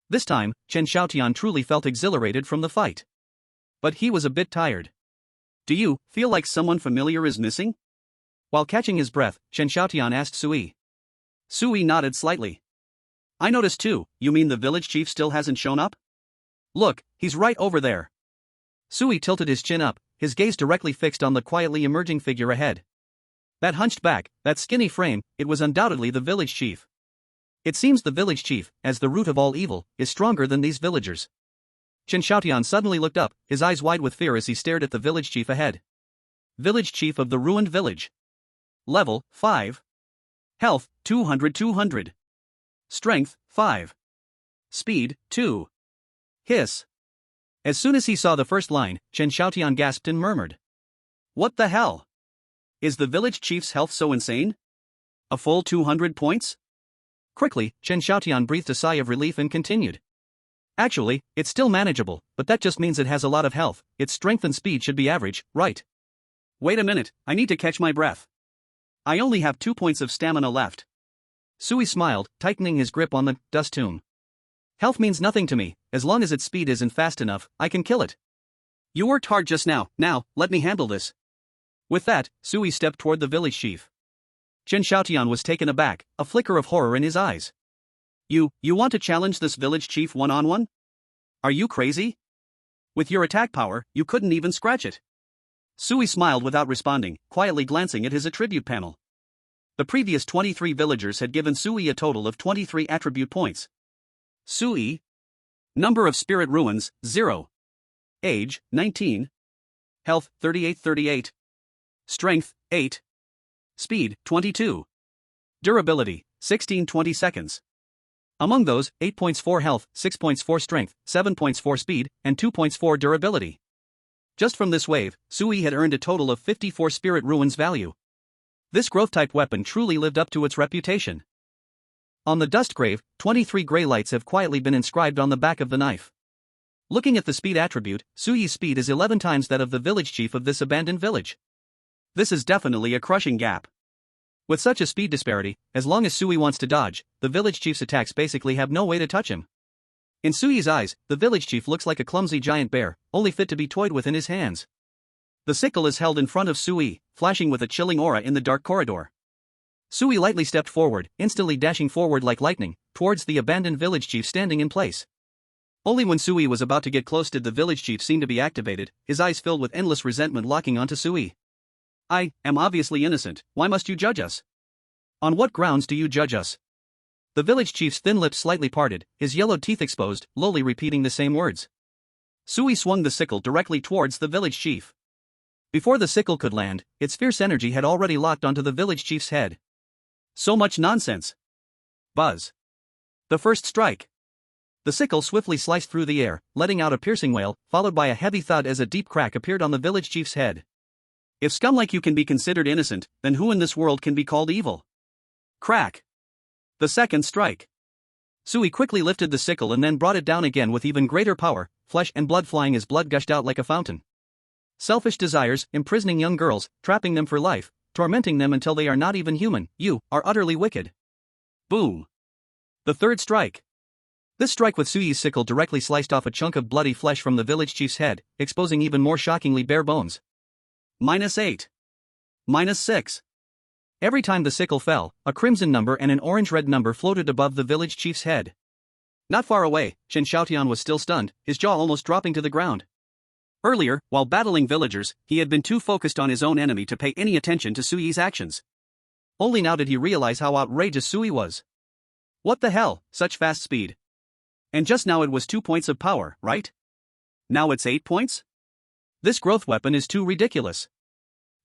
This time, Chen Xiaotian truly felt exhilarated from the fight. But he was a bit tired. "Do you feel like someone familiar is missing?" While catching his breath, Chen Xiaotian asked Sui. Sui nodded slightly. "I noticed too. You mean the village chief still hasn't shown up?" "Look, he's right over there." Sui tilted his chin up, his gaze directly fixed on the quietly emerging figure ahead. That hunched back, that skinny frame, it was undoubtedly the village chief. It seems the village chief, as the root of all evil, is stronger than these villagers. Chen Xiaotian suddenly looked up, his eyes wide with fear as he stared at the village chief ahead. Village chief of the ruined village. Level 5. Health 200. Strength 5. Speed 2. Hiss. As soon as he saw the first line, Chen Xiaotian gasped and murmured, "What the hell? Is the village chief's health so insane? A full 200 points?" Quickly, Chen Xiaotian breathed a sigh of relief and continued. "Actually, it's still manageable, but that just means it has a lot of health, its strength and speed should be average, right? Wait a minute, I need to catch my breath. I only have 2 points of stamina left." Sui smiled, tightening his grip on the Dust Tomb. "Health means nothing to me, as long as its speed isn't fast enough, I can kill it. You worked hard just now, let me handle this." With that, Sui stepped toward the village chief. Chen Xiaotian was taken aback, a flicker of horror in his eyes. You want to challenge this village chief one-on-one? Are you crazy? With your attack power, you couldn't even scratch it." Sui smiled without responding, quietly glancing at his attribute panel. The previous 23 villagers had given Sui a total of 23 attribute points. Sui. Number of spirit ruins, 0. Age, 19. Health, 38. Strength, 8. Speed, 22. Durability, 16-20 seconds. Among those, 8 points for health, 6 points for strength, 7 points for speed, and 2 points for durability. Just from this wave, Sui had earned a total of 54 spirit ruins value. This growth-type weapon truly lived up to its reputation. On the dust grave, 23 grey lights have quietly been inscribed on the back of the knife. Looking at the speed attribute, Sui's speed is 11 times that of the village chief of this abandoned village. This is definitely a crushing gap. With such a speed disparity, as long as Sui wants to dodge, the village chief's attacks basically have no way to touch him. In Sui's eyes, the village chief looks like a clumsy giant bear, only fit to be toyed with in his hands. The sickle is held in front of Sui, flashing with a chilling aura in the dark corridor. Sui lightly stepped forward, instantly dashing forward like lightning, towards the abandoned village chief standing in place. Only when Sui was about to get close did the village chief seem to be activated, his eyes filled with endless resentment locking onto Sui. "I am obviously innocent, why must you judge us? On what grounds do you judge us?" The village chief's thin lips slightly parted, his yellowed teeth exposed, lowly repeating the same words. Sui swung the sickle directly towards the village chief. Before the sickle could land, its fierce energy had already locked onto the village chief's head. So much nonsense. Buzz. The first strike. The sickle swiftly sliced through the air, letting out a piercing wail, followed by a heavy thud as a deep crack appeared on the village chief's head. If scum like you can be considered innocent, then who in this world can be called evil? Crack. The second strike. Sui quickly lifted the sickle and then brought it down again with even greater power, flesh and blood flying as blood gushed out like a fountain. Selfish desires, imprisoning young girls, trapping them for life, tormenting them until they are not even human, you are utterly wicked. Boom. The third strike. This strike with Suyi's sickle directly sliced off a chunk of bloody flesh from the village chief's head, exposing even more shockingly bare bones. -8. -6. Every time the sickle fell, a crimson number and an orange-red number floated above the village chief's head. Not far away, Chen Xiaotian was still stunned, his jaw almost dropping to the ground. Earlier, while battling villagers, he had been too focused on his own enemy to pay any attention to Suyi's actions. Only now did he realize how outrageous Suyi was. What the hell, such fast speed. And just now it was 2 points of power, right? Now it's 8 points? This growth weapon is too ridiculous.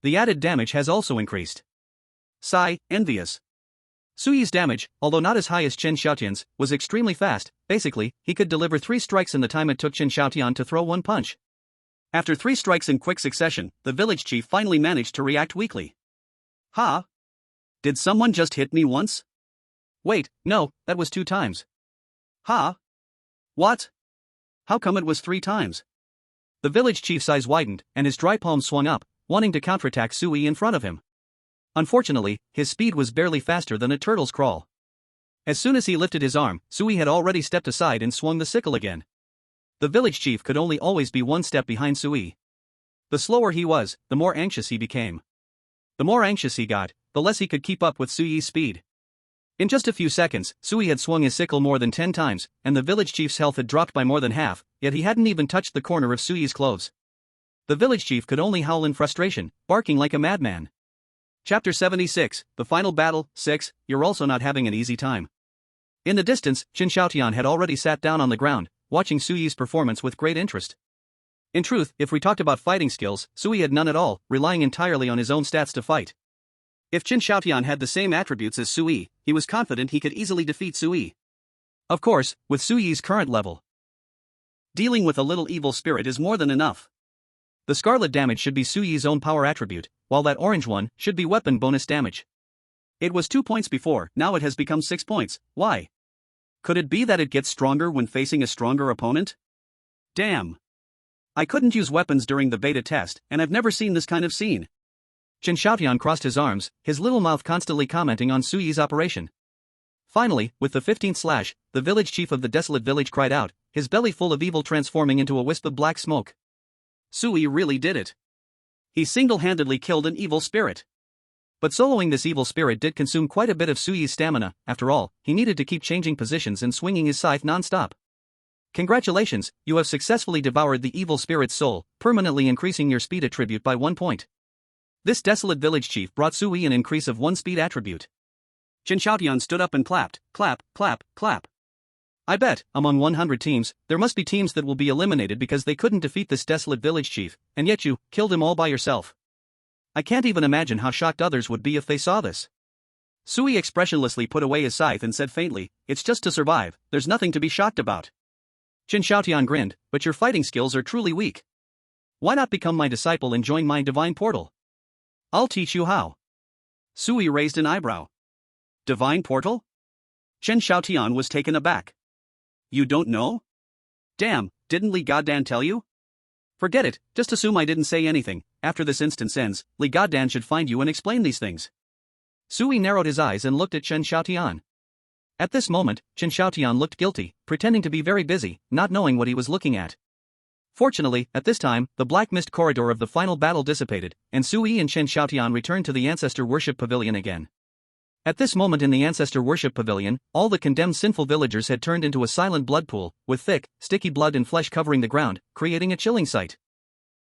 The added damage has also increased. Sigh, envious. Suyi's damage, although not as high as Chen Xiaotian's, was extremely fast. Basically, he could deliver 3 strikes in the time it took Chen Xiaotian to throw 1 punch. After 3 strikes in quick succession, the village chief finally managed to react weakly. Ha? Did someone just hit me once? Wait, no, that was 2 times. Ha? What? How come it was 3 times? The village chief's eyes widened, and his dry palm swung up, wanting to counterattack Suyi in front of him. Unfortunately, his speed was barely faster than a turtle's crawl. As soon as he lifted his arm, Suyi had already stepped aside and swung the sickle again. The village chief could only always be 1 step behind Suyi. The slower he was, the more anxious he became. The more anxious he got, the less he could keep up with Suyi's speed. In just a few seconds, Suyi had swung his sickle more than 10 times, and the village chief's health had dropped by more than half, yet he hadn't even touched the corner of Suyi's clothes. The village chief could only howl in frustration, barking like a madman. Chapter 76, The Final Battle, 6, You're also not having an easy time. In the distance, Chen Xiaotian had already sat down on the ground, watching Suyi's performance with great interest. In truth, if we talked about fighting skills, Suyi had none at all, relying entirely on his own stats to fight. If Chen Xiaotian had the same attributes as Suyi, he was confident he could easily defeat Suyi. Of course, with Suyi's current level, dealing with a little evil spirit is more than enough. The scarlet damage should be Suyi's own power attribute, while that orange one should be weapon bonus damage. It was 2 points before, now it has become 6 points, why? Could it be that it gets stronger when facing a stronger opponent? Damn. I couldn't use weapons during the beta test, and I've never seen this kind of scene. Chen Xiaotian crossed his arms, his little mouth constantly commenting on Suyi's operation. Finally, with the 15th slash, the village chief of the desolate village cried out, his belly full of evil transforming into a wisp of black smoke. Suyi really did it. He single-handedly killed an evil spirit. But soloing this evil spirit did consume quite a bit of Suyi's stamina. After all, he needed to keep changing positions and swinging his scythe non-stop. Congratulations, you have successfully devoured the evil spirit's soul, permanently increasing your speed attribute by 1 point. This desolate village chief brought Suyi an increase of 1 speed attribute. Chen Xiaotian stood up and clapped, clap, clap, clap. I bet, among 100 teams, there must be teams that will be eliminated because they couldn't defeat this desolate village chief, and yet you killed him all by yourself. I can't even imagine how shocked others would be if they saw this. Suyi expressionlessly put away his scythe and said faintly, it's just to survive, there's nothing to be shocked about. Chen Xiaotian grinned, but your fighting skills are truly weak. Why not become my disciple and join my divine portal? I'll teach you how. Suyi raised an eyebrow. Divine portal? Chen Xiaotian was taken aback. You don't know? Damn, didn't Li Gadan tell you? Forget it, just assume I didn't say anything. After this instance ends, Li Gadan should find you and explain these things. Suyi narrowed his eyes and looked at Chen Xiaotian. At this moment, Chen Xiaotian looked guilty, pretending to be very busy, not knowing what he was looking at. Fortunately, at this time, the black mist corridor of the final battle dissipated, and Suyi and Chen Xiaotian returned to the Ancestor Worship Pavilion again. At this moment in the Ancestor Worship Pavilion, all the condemned sinful villagers had turned into a silent blood pool, with thick, sticky blood and flesh covering the ground, creating a chilling sight.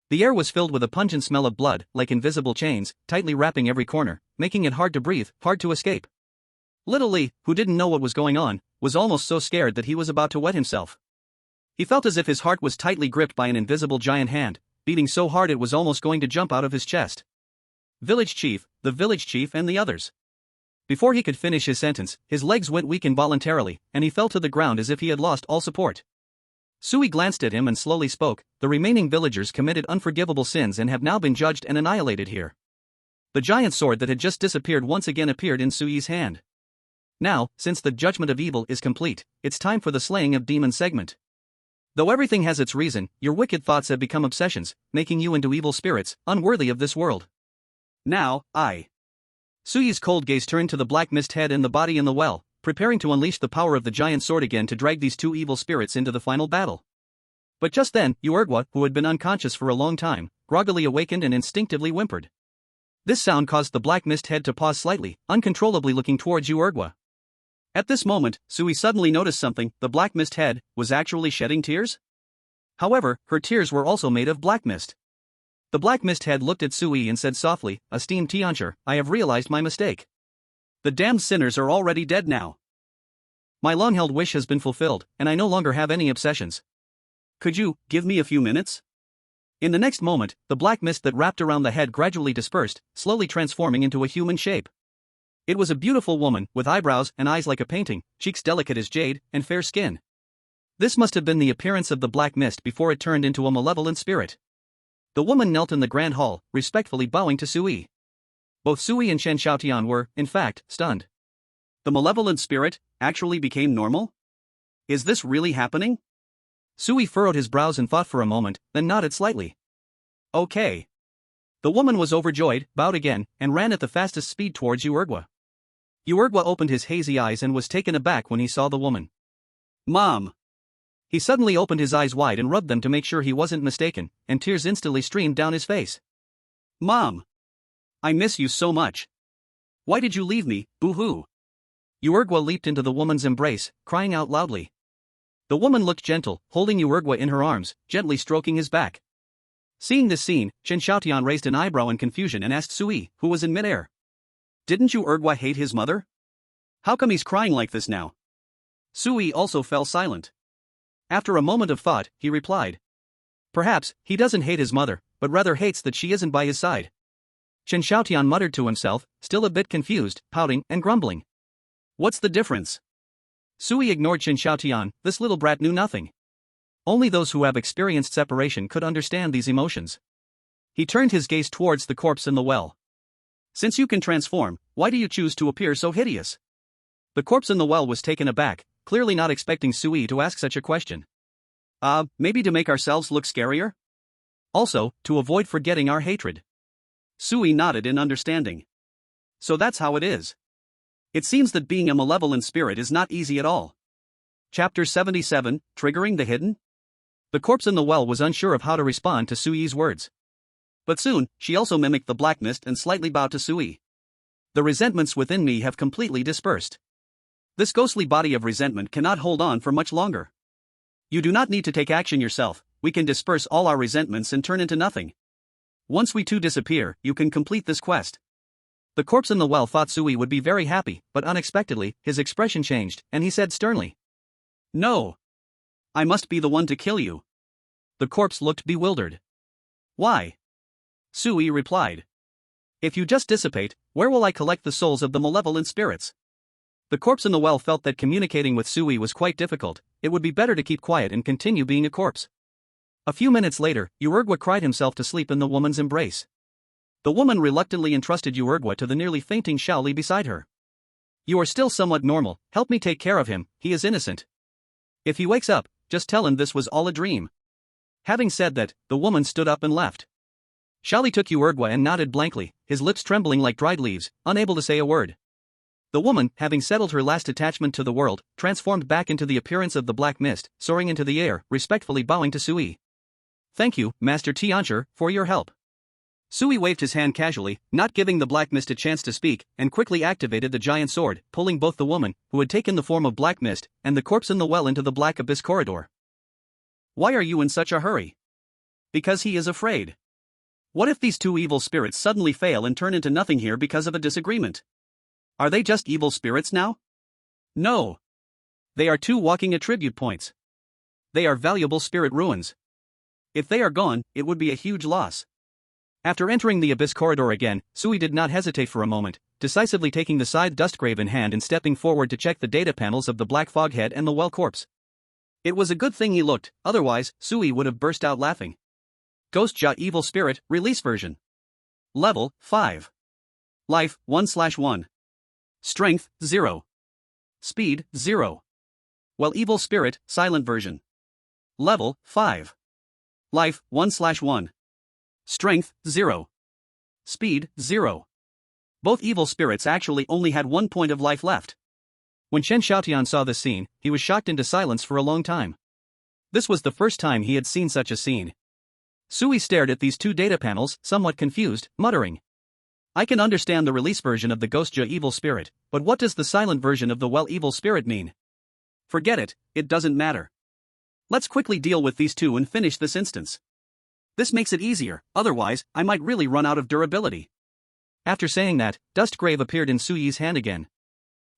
The air was filled with a pungent smell of blood, like invisible chains, tightly wrapping every corner, making it hard to breathe, hard to escape. Little Li, who didn't know what was going on, was almost so scared that he was about to wet himself. He felt as if his heart was tightly gripped by an invisible giant hand, beating so hard it was almost going to jump out of his chest. Village chief, the village chief and the others. Before he could finish his sentence, his legs went weak involuntarily, and he fell to the ground as if he had lost all support. Suyi glanced at him and slowly spoke, the remaining villagers committed unforgivable sins and have now been judged and annihilated here. The giant sword that had just disappeared once again appeared in Suyi's hand. Now, since the judgment of evil is complete, it's time for the slaying of demon segment. Though everything has its reason, your wicked thoughts have become obsessions, making you into evil spirits, unworthy of this world. Now, Suyi's cold gaze turned to the black mist head and the body in the well, preparing to unleash the power of the giant sword again to drag these two evil spirits into the final battle. But just then, Urgwa, who had been unconscious for a long time, groggily awakened and instinctively whimpered. This sound caused the black mist head to pause slightly, uncontrollably looking towards Urgwa. At this moment, Sui suddenly noticed something. The black mist head was actually shedding tears. However, her tears were also made of black mist. The black mist head looked at Sui and said softly, "Esteemed Tiancher, I have realized my mistake. The damned sinners are already dead now. My long-held wish has been fulfilled, and I no longer have any obsessions. Could you give me a few minutes?" In the next moment, the black mist that wrapped around the head gradually dispersed, slowly transforming into a human shape. It was a beautiful woman, with eyebrows and eyes like a painting, cheeks delicate as jade, and fair skin. This must have been the appearance of the black mist before it turned into a malevolent spirit. The woman knelt in the grand hall, respectfully bowing to Sui. Both Sui and Shen Xiaotian were, in fact, stunned. The malevolent spirit actually became normal? Is this really happening? Sui furrowed his brows and thought for a moment, then nodded slightly. Okay. The woman was overjoyed, bowed again, and ran at the fastest speed towards Urgwa. Urgwa opened his hazy eyes and was taken aback when he saw the woman. Mom! He suddenly opened his eyes wide and rubbed them to make sure he wasn't mistaken, and tears instantly streamed down his face. Mom! I miss you so much. Why did you leave me, boo-hoo? Urgwa leaped into the woman's embrace, crying out loudly. The woman looked gentle, holding Urgwa in her arms, gently stroking his back. Seeing this scene, Shen Xiaotian raised an eyebrow in confusion and asked Sui, who was in midair. Didn't Urgwa hate his mother? How come he's crying like this now? Sui also fell silent. After a moment of thought, he replied. Perhaps, he doesn't hate his mother, but rather hates that she isn't by his side. Shen Xiaotian muttered to himself, still a bit confused, pouting and grumbling. What's the difference? Sui ignored Shen Xiaotian. This little brat knew nothing. Only those who have experienced separation could understand these emotions. He turned his gaze towards the corpse in the well. Since you can transform, why do you choose to appear so hideous? The corpse in the well was taken aback, clearly not expecting Sui to ask such a question. Maybe to make ourselves look scarier? Also, to avoid forgetting our hatred. Sui nodded in understanding. So that's how it is. It seems that being a malevolent spirit is not easy at all. Chapter 77, Triggering the Hidden? The corpse in the well was unsure of how to respond to Sui's words. But soon, she also mimicked the black mist and slightly bowed to Sui. The resentments within me have completely dispersed. This ghostly body of resentment cannot hold on for much longer. You do not need to take action yourself, we can disperse all our resentments and turn into nothing. Once we too disappear, you can complete this quest. The corpse in the well thought Sui would be very happy, but unexpectedly, his expression changed, and he said sternly. No. I must be the one to kill you. The corpse looked bewildered. Why? Sui replied. If you just dissipate, where will I collect the souls of the malevolent spirits? The corpse in the well felt that communicating with Sui was quite difficult. It would be better to keep quiet and continue being a corpse. A few minutes later, Urgwa cried himself to sleep in the woman's embrace. The woman reluctantly entrusted Urgwa to the nearly fainting Shaoli beside her. You are still somewhat normal, help me take care of him, he is innocent. If he wakes up, just tell him this was all a dream. Having said that, the woman stood up and left. Shaoli took Urgwa and nodded blankly, his lips trembling like dried leaves, unable to say a word. The woman, having settled her last attachment to the world, transformed back into the appearance of the black mist, soaring into the air, respectfully bowing to Sui. Thank you, Master Tiancher, for your help. Sui waved his hand casually, not giving the black mist a chance to speak, and quickly activated the giant sword, pulling both the woman, who had taken the form of black mist, and the corpse in the well into the black abyss corridor. Why are you in such a hurry? Because he is afraid. What if these two evil spirits suddenly fail and turn into nothing here because of a disagreement? Are they just evil spirits now? No. They are two walking attribute points. They are valuable spirit ruins. If they are gone, it would be a huge loss. After entering the abyss corridor again, Sui did not hesitate for a moment, decisively taking the side dustgrave in hand and stepping forward to check the data panels of the black foghead and the well corpse. It was a good thing he looked, otherwise, Sui would have burst out laughing. Ghost Ja Evil Spirit, Release Version. Level, 5. Life, 1/1. Strength, 0. Speed, 0. Well Evil Spirit, Silent Version. Level, 5. Life, 1/1. Strength, 0. Speed, 0. Both evil spirits actually only had 1 point of life left. When Chen Xiaotian saw this scene, he was shocked into silence for a long time. This was the first time he had seen such a scene. Sui stared at these two data panels, somewhat confused, muttering. I can understand the release version of the Ghostja evil spirit, but what does the silent version of the well evil spirit mean? Forget it, it doesn't matter. Let's quickly deal with these two and finish this instance. This makes it easier, otherwise, I might really run out of durability. After saying that, Dustgrave appeared in Suyi's hand again.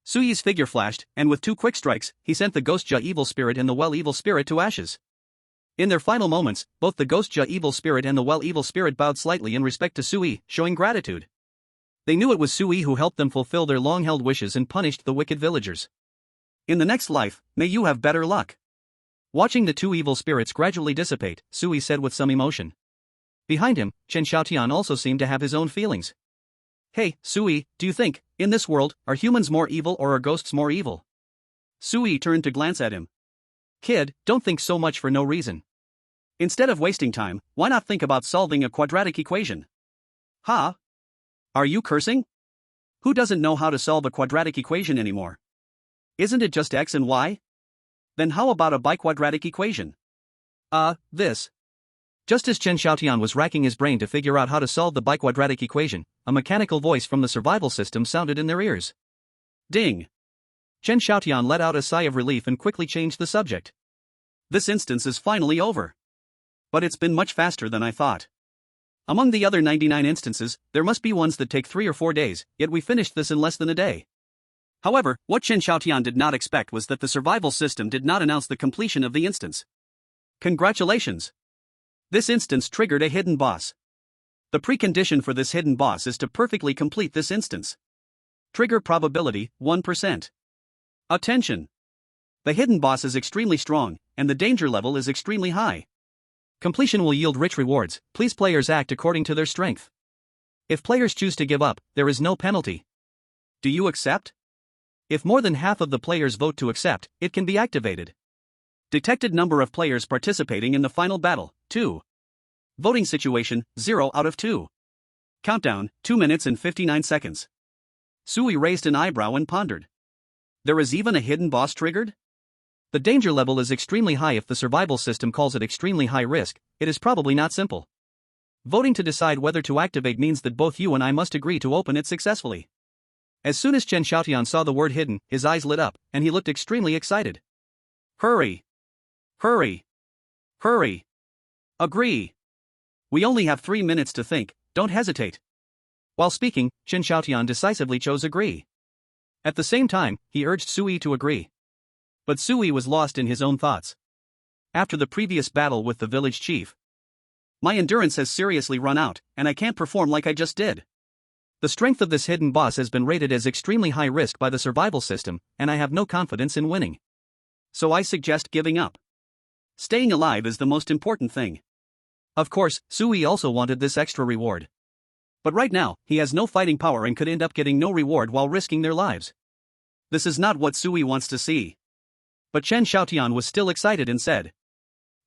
Suyi's figure flashed, and with two quick strikes, he sent the Ghostja evil spirit and the well evil spirit to ashes. In their final moments, both the Ghostja evil spirit and the well evil spirit bowed slightly in respect to Sui, showing gratitude. They knew it was Sui who helped them fulfill their long-held wishes and punished the wicked villagers. In the next life, may you have better luck. Watching the two evil spirits gradually dissipate, Sui said with some emotion. Behind him, Chen Xiaotian also seemed to have his own feelings. Hey, Sui, do you think, in this world, are humans more evil or are ghosts more evil? Sui turned to glance at him. Kid, don't think so much for no reason. Instead of wasting time, why not think about solving a quadratic equation? Huh? Are you cursing? Who doesn't know how to solve a quadratic equation anymore? Isn't it just x and y? Then how about a biquadratic equation? This. Just as Chen Xiaotian was racking his brain to figure out how to solve the biquadratic equation, a mechanical voice from the survival system sounded in their ears. Ding! Chen Xiaotian let out a sigh of relief and quickly changed the subject. This instance is finally over. But it's been much faster than I thought. Among the other 99 instances, there must be ones that take 3 or 4 days, yet we finished this in less than a day. However, what Chen Xiaotian did not expect was that the survival system did not announce the completion of the instance. Congratulations! This instance triggered a hidden boss. The precondition for this hidden boss is to perfectly complete this instance. Trigger probability, 1%. Attention! The hidden boss is extremely strong, and the danger level is extremely high. Completion will yield rich rewards, please players act according to their strength. If players choose to give up, there is no penalty. Do you accept? If more than half of the players vote to accept, it can be activated. Detected number of players participating in the final battle, 2. Voting situation, 0 out of 2. Countdown, 2 minutes and 59 seconds. Sui raised an eyebrow and pondered. There is even a hidden boss triggered? The danger level is extremely high. If the survival system calls it extremely high risk, it is probably not simple. Voting to decide whether to activate means that both you and I must agree to open it successfully. As soon as Chen Xiaotian saw the word hidden, his eyes lit up, and he looked extremely excited. Hurry! Hurry! Hurry! Agree! We only have 3 minutes to think, don't hesitate. While speaking, Chen Xiaotian decisively chose agree. At the same time, he urged Sui to agree. But Sui was lost in his own thoughts. After the previous battle with the village chief, my endurance has seriously run out, and I can't perform like I just did. The strength of this hidden boss has been rated as extremely high risk by the survival system, and I have no confidence in winning. So I suggest giving up. Staying alive is the most important thing. Of course, Sui also wanted this extra reward. But right now, he has no fighting power and could end up getting no reward while risking their lives. This is not what Sui wants to see. But Chen Xiaotian was still excited and said,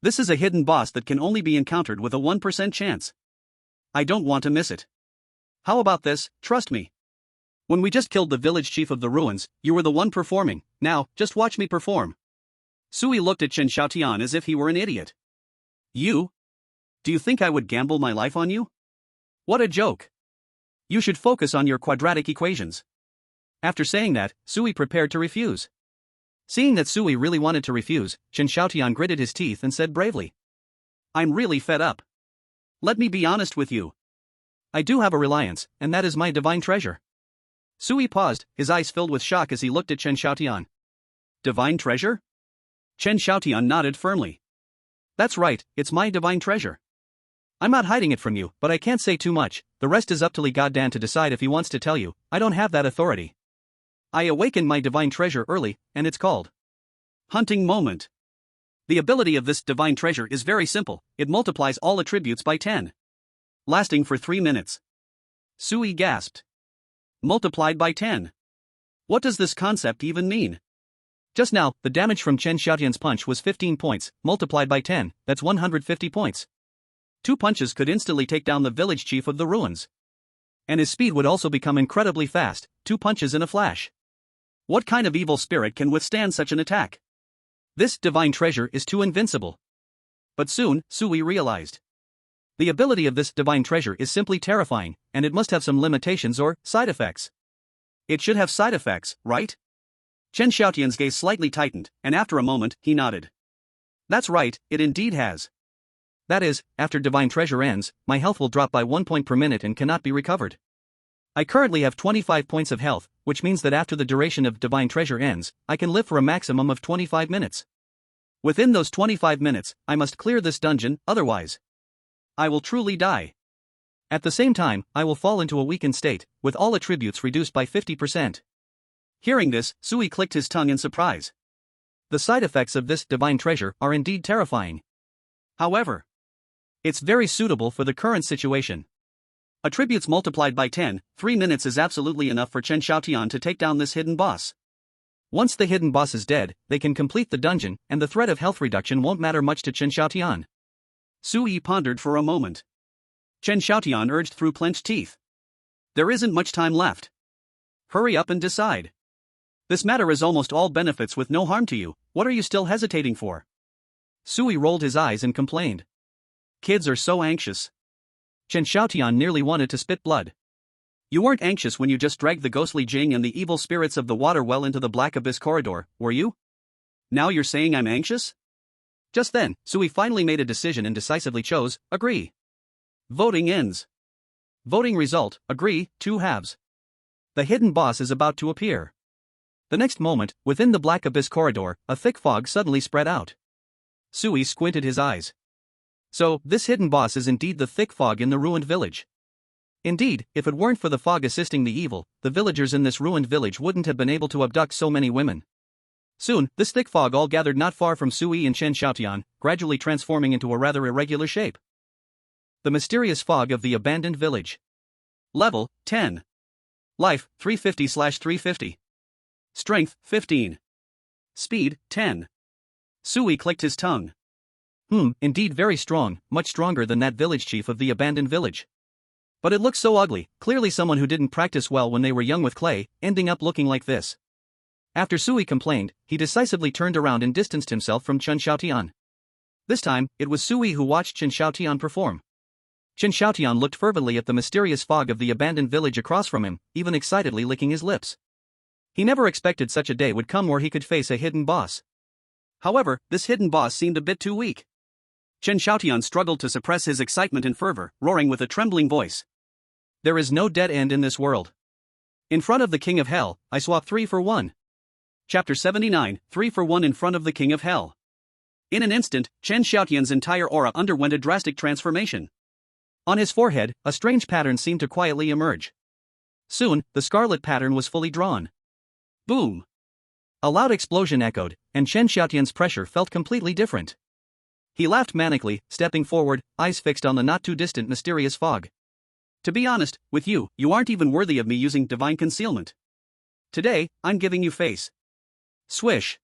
this is a hidden boss that can only be encountered with a 1% chance. I don't want to miss it. How about this, trust me. When we just killed the village chief of the ruins, you were the one performing, now, just watch me perform. Sui looked at Chen Xiaotian as if he were an idiot. You? Do you think I would gamble my life on you? What a joke. You should focus on your quadratic equations. After saying that, Sui prepared to refuse. Seeing that Sui really wanted to refuse, Chen Xiaotian gritted his teeth and said bravely, I'm really fed up. Let me be honest with you. I do have a reliance, and that is my divine treasure. Sui paused, his eyes filled with shock as he looked at Chen Xiaotian. Divine treasure? Chen Xiaotian nodded firmly. That's right, it's my divine treasure. I'm not hiding it from you, but I can't say too much, the rest is up to Li Goddan to decide if he wants to tell you, I don't have that authority. I awakened my divine treasure early, and it's called Hunting Moment. The ability of this divine treasure is very simple, it multiplies all attributes by 10. Lasting for 3 minutes. Sui gasped. Multiplied by 10. What does this concept even mean? Just now, the damage from Chen Xiaotian's punch was 15 points, multiplied by 10, that's 150 points. 2 punches could instantly take down the village chief of the ruins. And his speed would also become incredibly fast, 2 punches in a flash. What kind of evil spirit can withstand such an attack? This divine treasure is too invincible. But soon, Sui realized. The ability of this divine treasure is simply terrifying, and it must have some limitations or side effects. It should have side effects, right? Chen Xiaotian's gaze slightly tightened, and after a moment, he nodded. That's right, it indeed has. That is, after divine treasure ends, my health will drop by 1 point per minute and cannot be recovered. I currently have 25 points of health, which means that after the duration of divine treasure ends, I can live for a maximum of 25 minutes. Within those 25 minutes, I must clear this dungeon, otherwise I will truly die. At the same time, I will fall into a weakened state, with all attributes reduced by 50%. Hearing this, Sui clicked his tongue in surprise. The side effects of this divine treasure are indeed terrifying. However, it's very suitable for the current situation. Attributes multiplied by 10, 3 minutes is absolutely enough for Chen Xiaotian to take down this hidden boss. Once the hidden boss is dead, they can complete the dungeon, and the threat of health reduction won't matter much to Chen Xiaotian. Sui pondered for a moment. Chen Xiaotian urged through clenched teeth. There isn't much time left. Hurry up and decide. This matter is almost all benefits with no harm to you, what are you still hesitating for? Sui rolled his eyes and complained. Kids are so anxious. Chen Xiaotian nearly wanted to spit blood. You weren't anxious when you just dragged the ghostly Jing and the evil spirits of the water well into the Black Abyss corridor, were you? Now you're saying I'm anxious? Just then, Sui finally made a decision and decisively chose, agree. Voting ends. Voting result, agree, 2 halves. The hidden boss is about to appear. The next moment, within the Black Abyss corridor, a thick fog suddenly spread out. Sui squinted his eyes. So, this hidden boss is indeed the thick fog in the ruined village. Indeed, if it weren't for the fog assisting the evil, the villagers in this ruined village wouldn't have been able to abduct so many women. Soon, this thick fog all gathered not far from Sui and Chen Xiaotian, gradually transforming into a rather irregular shape. The mysterious fog of the abandoned village. Level, 10. Life, 350/350. Strength, 15. Speed, 10. Sui clicked his tongue. Indeed very strong, much stronger than that village chief of the abandoned village. But it looks so ugly, clearly someone who didn't practice well when they were young with clay, ending up looking like this. After Sui complained, he decisively turned around and distanced himself from Chen Xiaotian. This time, it was Sui who watched Chen Xiaotian perform. Chen Xiaotian looked fervently at the mysterious fog of the abandoned village across from him, even excitedly licking his lips. He never expected such a day would come where he could face a hidden boss. However, this hidden boss seemed a bit too weak. Chen Xiaotian struggled to suppress his excitement and fervor, roaring with a trembling voice. There is no dead end in this world. In front of the King of Hell, I swap 3 for 1. Chapter 79, 3 for 1 in front of the King of Hell. In an instant, Chen Xiaotian's entire aura underwent a drastic transformation. On his forehead, a strange pattern seemed to quietly emerge. Soon, the scarlet pattern was fully drawn. Boom! A loud explosion echoed, and Chen Xiaotian's pressure felt completely different. He laughed manically, stepping forward, eyes fixed on the not-too-distant mysterious fog. To be honest, with you, you aren't even worthy of me using divine concealment. Today, I'm giving you face. Swish!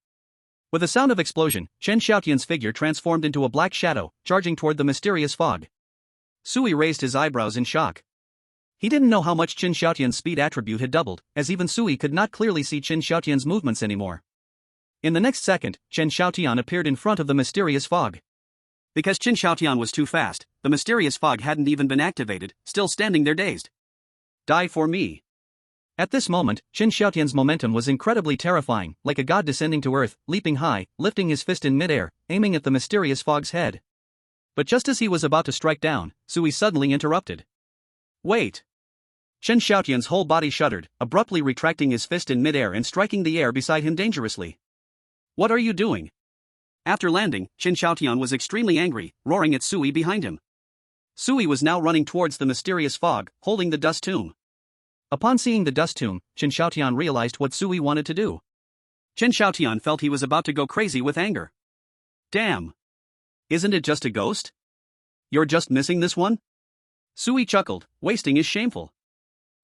With a sound of explosion, Chen Xiaotian's figure transformed into a black shadow, charging toward the mysterious fog. Sui raised his eyebrows in shock. He didn't know how much Chen Xiaotian's speed attribute had doubled, as even Sui could not clearly see Chen Xiaotian's movements anymore. In the next second, Chen Xiaotian appeared in front of the mysterious fog. Because Chen Xiaotian was too fast, the mysterious fog hadn't even been activated, still standing there dazed. Die for me. At this moment, Chen Xiaotian's momentum was incredibly terrifying, like a god descending to earth, leaping high, lifting his fist in midair, aiming at the mysterious fog's head. But just as he was about to strike down, Sui suddenly interrupted. Wait! Chen Xiaotian's whole body shuddered, abruptly retracting his fist in midair and striking the air beside him dangerously. What are you doing? After landing, Chen Xiaotian was extremely angry, roaring at Sui behind him. Sui was now running towards the mysterious fog, holding the dust tomb. Upon seeing the dust tomb, Chen Xiaotian realized what Sui wanted to do. Chen Xiaotian felt he was about to go crazy with anger. Damn! Isn't it just a ghost? You're just missing this one? Sui chuckled, wasting is shameful.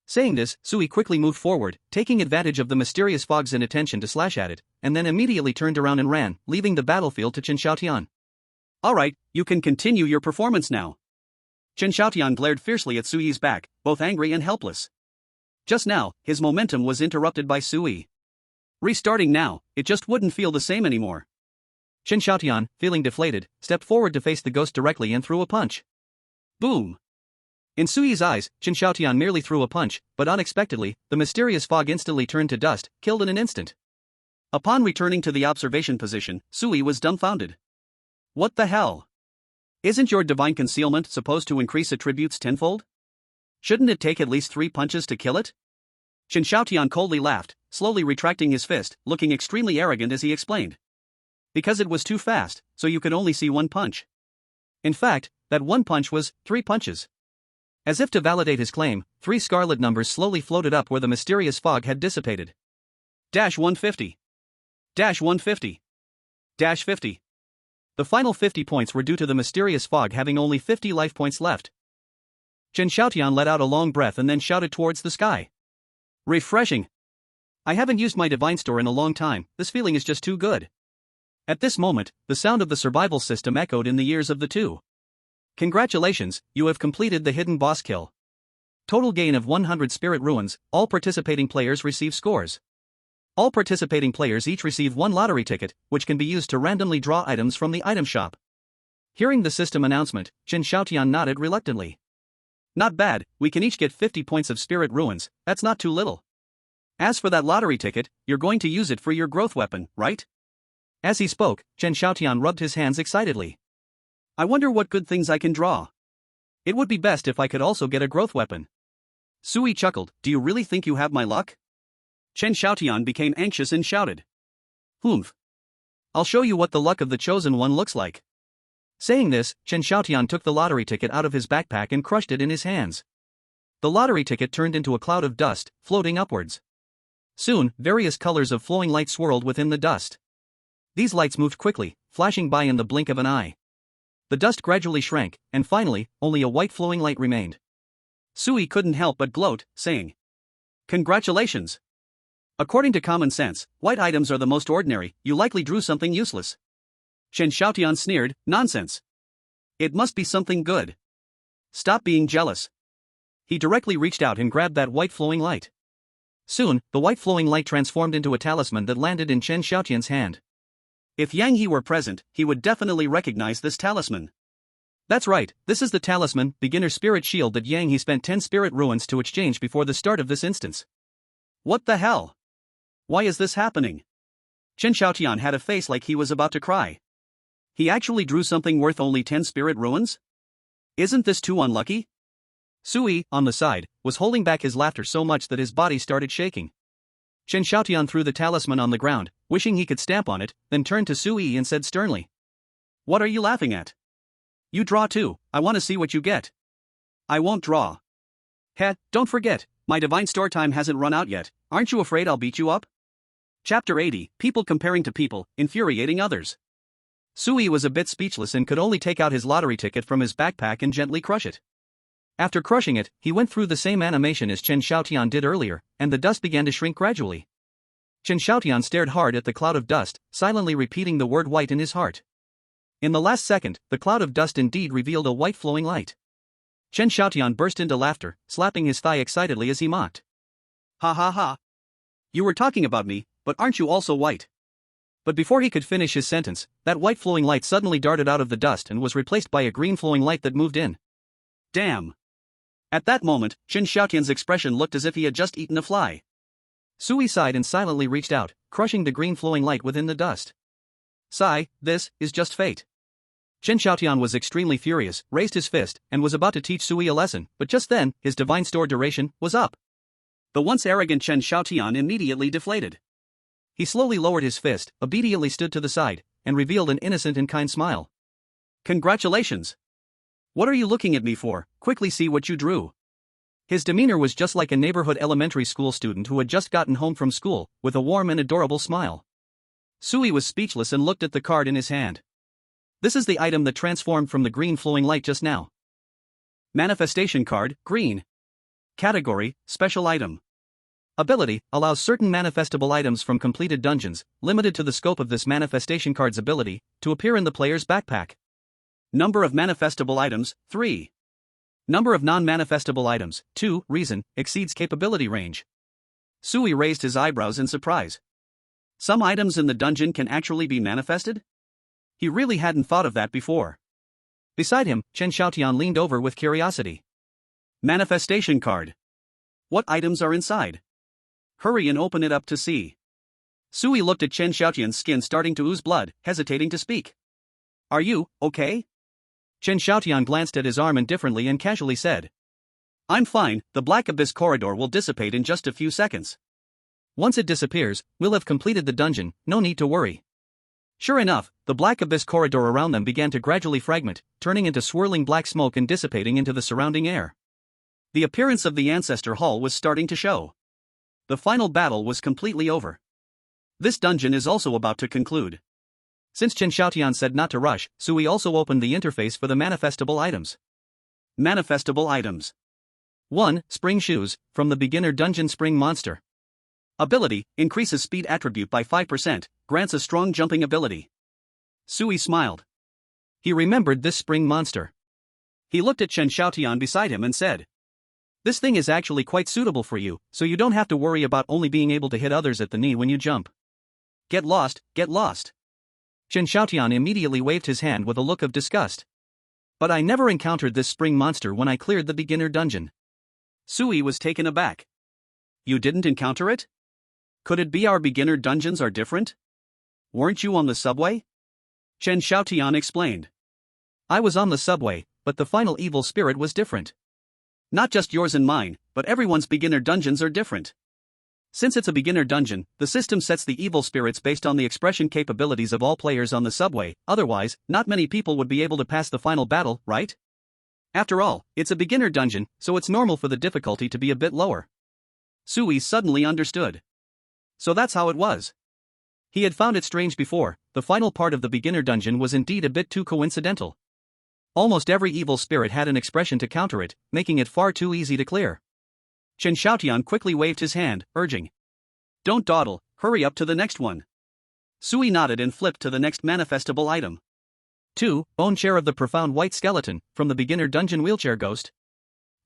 Saying this, Sui quickly moved forward, taking advantage of the mysterious fog's inattention to slash at it, and then immediately turned around and ran, leaving the battlefield to Chen Xiaotian. Alright, you can continue your performance now. Chen Xiaotian glared fiercely at Sui's back, both angry and helpless. Just now, his momentum was interrupted by Sui. Restarting now, it just wouldn't feel the same anymore. Chen Xiaotian, feeling deflated, stepped forward to face the ghost directly and threw a punch. Boom! In Sui's eyes, Chen Xiaotian merely threw a punch, but unexpectedly, the mysterious fog instantly turned to dust, killed in an instant. Upon returning to the observation position, Sui was dumbfounded. What the hell? Isn't your divine concealment supposed to increase attributes tenfold? Shouldn't it take at least 3 punches to kill it? Chen Xiaotian coldly laughed, slowly retracting his fist, looking extremely arrogant as he explained. Because it was too fast, so you could only see 1 punch. In fact, that 1 punch was 3 punches. As if to validate his claim, 3 scarlet numbers slowly floated up where the mysterious fog had dissipated. -150. -150. -50. The final 50 points were due to the mysterious fog having only 50 life points left. Chen Xiaotian let out a long breath and then shouted towards the sky. Refreshing. I haven't used my divine store in a long time, this feeling is just too good. At this moment, the sound of the survival system echoed in the ears of the two. Congratulations, you have completed the hidden boss kill. Total gain of 100 spirit ruins, all participating players receive scores. All participating players each receive 1 lottery ticket, which can be used to randomly draw items from the item shop. Hearing the system announcement, Chen Xiaotian nodded reluctantly. Not bad, we can each get 50 points of spirit ruins, that's not too little. As for that lottery ticket, you're going to use it for your growth weapon, right? As he spoke, Chen Xiaotian rubbed his hands excitedly. I wonder what good things I can draw. It would be best if I could also get a growth weapon. Sui chuckled, do you really think you have my luck? Chen Xiaotian became anxious and shouted. Humph. I'll show you what the luck of the chosen one looks like. Saying this, Chen Xiaotian took the lottery ticket out of his backpack and crushed it in his hands. The lottery ticket turned into a cloud of dust, floating upwards. Soon, various colors of flowing light swirled within the dust. These lights moved quickly, flashing by in the blink of an eye. The dust gradually shrank, and finally, only a white flowing light remained. Sui couldn't help but gloat, saying, Congratulations! According to common sense, white items are the most ordinary, you likely drew something useless. Chen Xiaotian sneered, nonsense. It must be something good. Stop being jealous. He directly reached out and grabbed that white flowing light. Soon, the white flowing light transformed into a talisman that landed in Chen Xiaotian's hand. If Yang He were present, he would definitely recognize this talisman. That's right, this is the talisman, beginner spirit shield that Yang He spent 10 spirit ruins to exchange before the start of this instance. What the hell? Why is this happening? Chen Xiaotian had a face like he was about to cry. He actually drew something worth only 10 spirit ruins? Isn't this too unlucky? Sui, on the side, was holding back his laughter so much that his body started shaking. Chen Xiaotian threw the talisman on the ground, wishing he could stamp on it, then turned to Sui and said sternly. What are you laughing at? You draw too, I want to see what you get. I won't draw. Heh, don't forget, my divine store time hasn't run out yet, aren't you afraid I'll beat you up? Chapter 80, People comparing to people, infuriating others. Sui was a bit speechless and could only take out his lottery ticket from his backpack and gently crush it. After crushing it, he went through the same animation as Chen Xiaotian did earlier, and the dust began to shrink gradually. Chen Xiaotian stared hard at the cloud of dust, silently repeating the word white in his heart. In the last second, the cloud of dust indeed revealed a white flowing light. Chen Xiaotian burst into laughter, slapping his thigh excitedly as he mocked. Ha ha ha. You were talking about me, but aren't you also white? But before he could finish his sentence, that white flowing light suddenly darted out of the dust and was replaced by a green flowing light that moved in. Damn. At that moment, Chen Xiaotian's expression looked as if he had just eaten a fly. Sui sighed and silently reached out, crushing the green flowing light within the dust. Sigh, this is just fate. Chen Xiaotian was extremely furious, raised his fist, and was about to teach Sui a lesson, but just then, his divine store duration was up. The once arrogant Chen Xiaotian immediately deflated. He slowly lowered his fist, obediently stood to the side, and revealed an innocent and kind smile. Congratulations! What are you looking at me for? Quickly see what you drew. His demeanor was just like a neighborhood elementary school student who had just gotten home from school, with a warm and adorable smile. Sui was speechless and looked at the card in his hand. This is the item that transformed from the green flowing light just now. Manifestation card, green. Category, special item. Ability, allows certain manifestable items from completed dungeons, limited to the scope of this manifestation card's ability, to appear in the player's backpack. Number of manifestable items, 3. Number of non-manifestable items, 2. Reason, exceeds capability range. Sui raised his eyebrows in surprise. Some items in the dungeon can actually be manifested? He really hadn't thought of that before. Beside him, Chen Xiaotian leaned over with curiosity. Manifestation card. What items are inside? Hurry and open it up to see. Sui looked at Chen Xiaotian's skin starting to ooze blood, hesitating to speak. Are you okay? Chen Xiaotian glanced at his arm indifferently and casually said. I'm fine, the black abyss corridor will dissipate in just a few seconds. Once it disappears, we'll have completed the dungeon, no need to worry. Sure enough, the black abyss corridor around them began to gradually fragment, turning into swirling black smoke and dissipating into the surrounding air. The appearance of the Ancestor Hall was starting to show. The final battle was completely over. This dungeon is also about to conclude. Since Chen Xiaotian said not to rush, Sui also opened the interface for the manifestable items. Manifestable items. 1. Spring Shoes, from the beginner dungeon Spring Monster. Ability, increases speed attribute by 5%, grants a strong jumping ability. Sui smiled. He remembered this spring monster. He looked at Chen Xiaotian beside him and said, this thing is actually quite suitable for you, so you don't have to worry about only being able to hit others at the knee when you jump. Get lost, get lost. Chen Xiaotian immediately waved his hand with a look of disgust. But I never encountered this spring monster when I cleared the beginner dungeon. Sui was taken aback. You didn't encounter it? Could it be our beginner dungeons are different? Weren't you on the subway? Chen Xiaotian explained. I was on the subway, but the final evil spirit was different. Not just yours and mine, but everyone's beginner dungeons are different. Since it's a beginner dungeon, the system sets the evil spirits based on the expression capabilities of all players on the subway, otherwise, not many people would be able to pass the final battle, right? After all, it's a beginner dungeon, so it's normal for the difficulty to be a bit lower. Sui suddenly understood. So that's how it was. He had found it strange before, the final part of the beginner dungeon was indeed a bit too coincidental. Almost every evil spirit had an expression to counter it, making it far too easy to clear. Chen Xiaotian quickly waved his hand, urging. Don't dawdle, hurry up to the next one. Sui nodded and flipped to the next manifestable item. 2. Bone Chair of the Profound White Skeleton, from the beginner dungeon Wheelchair Ghost.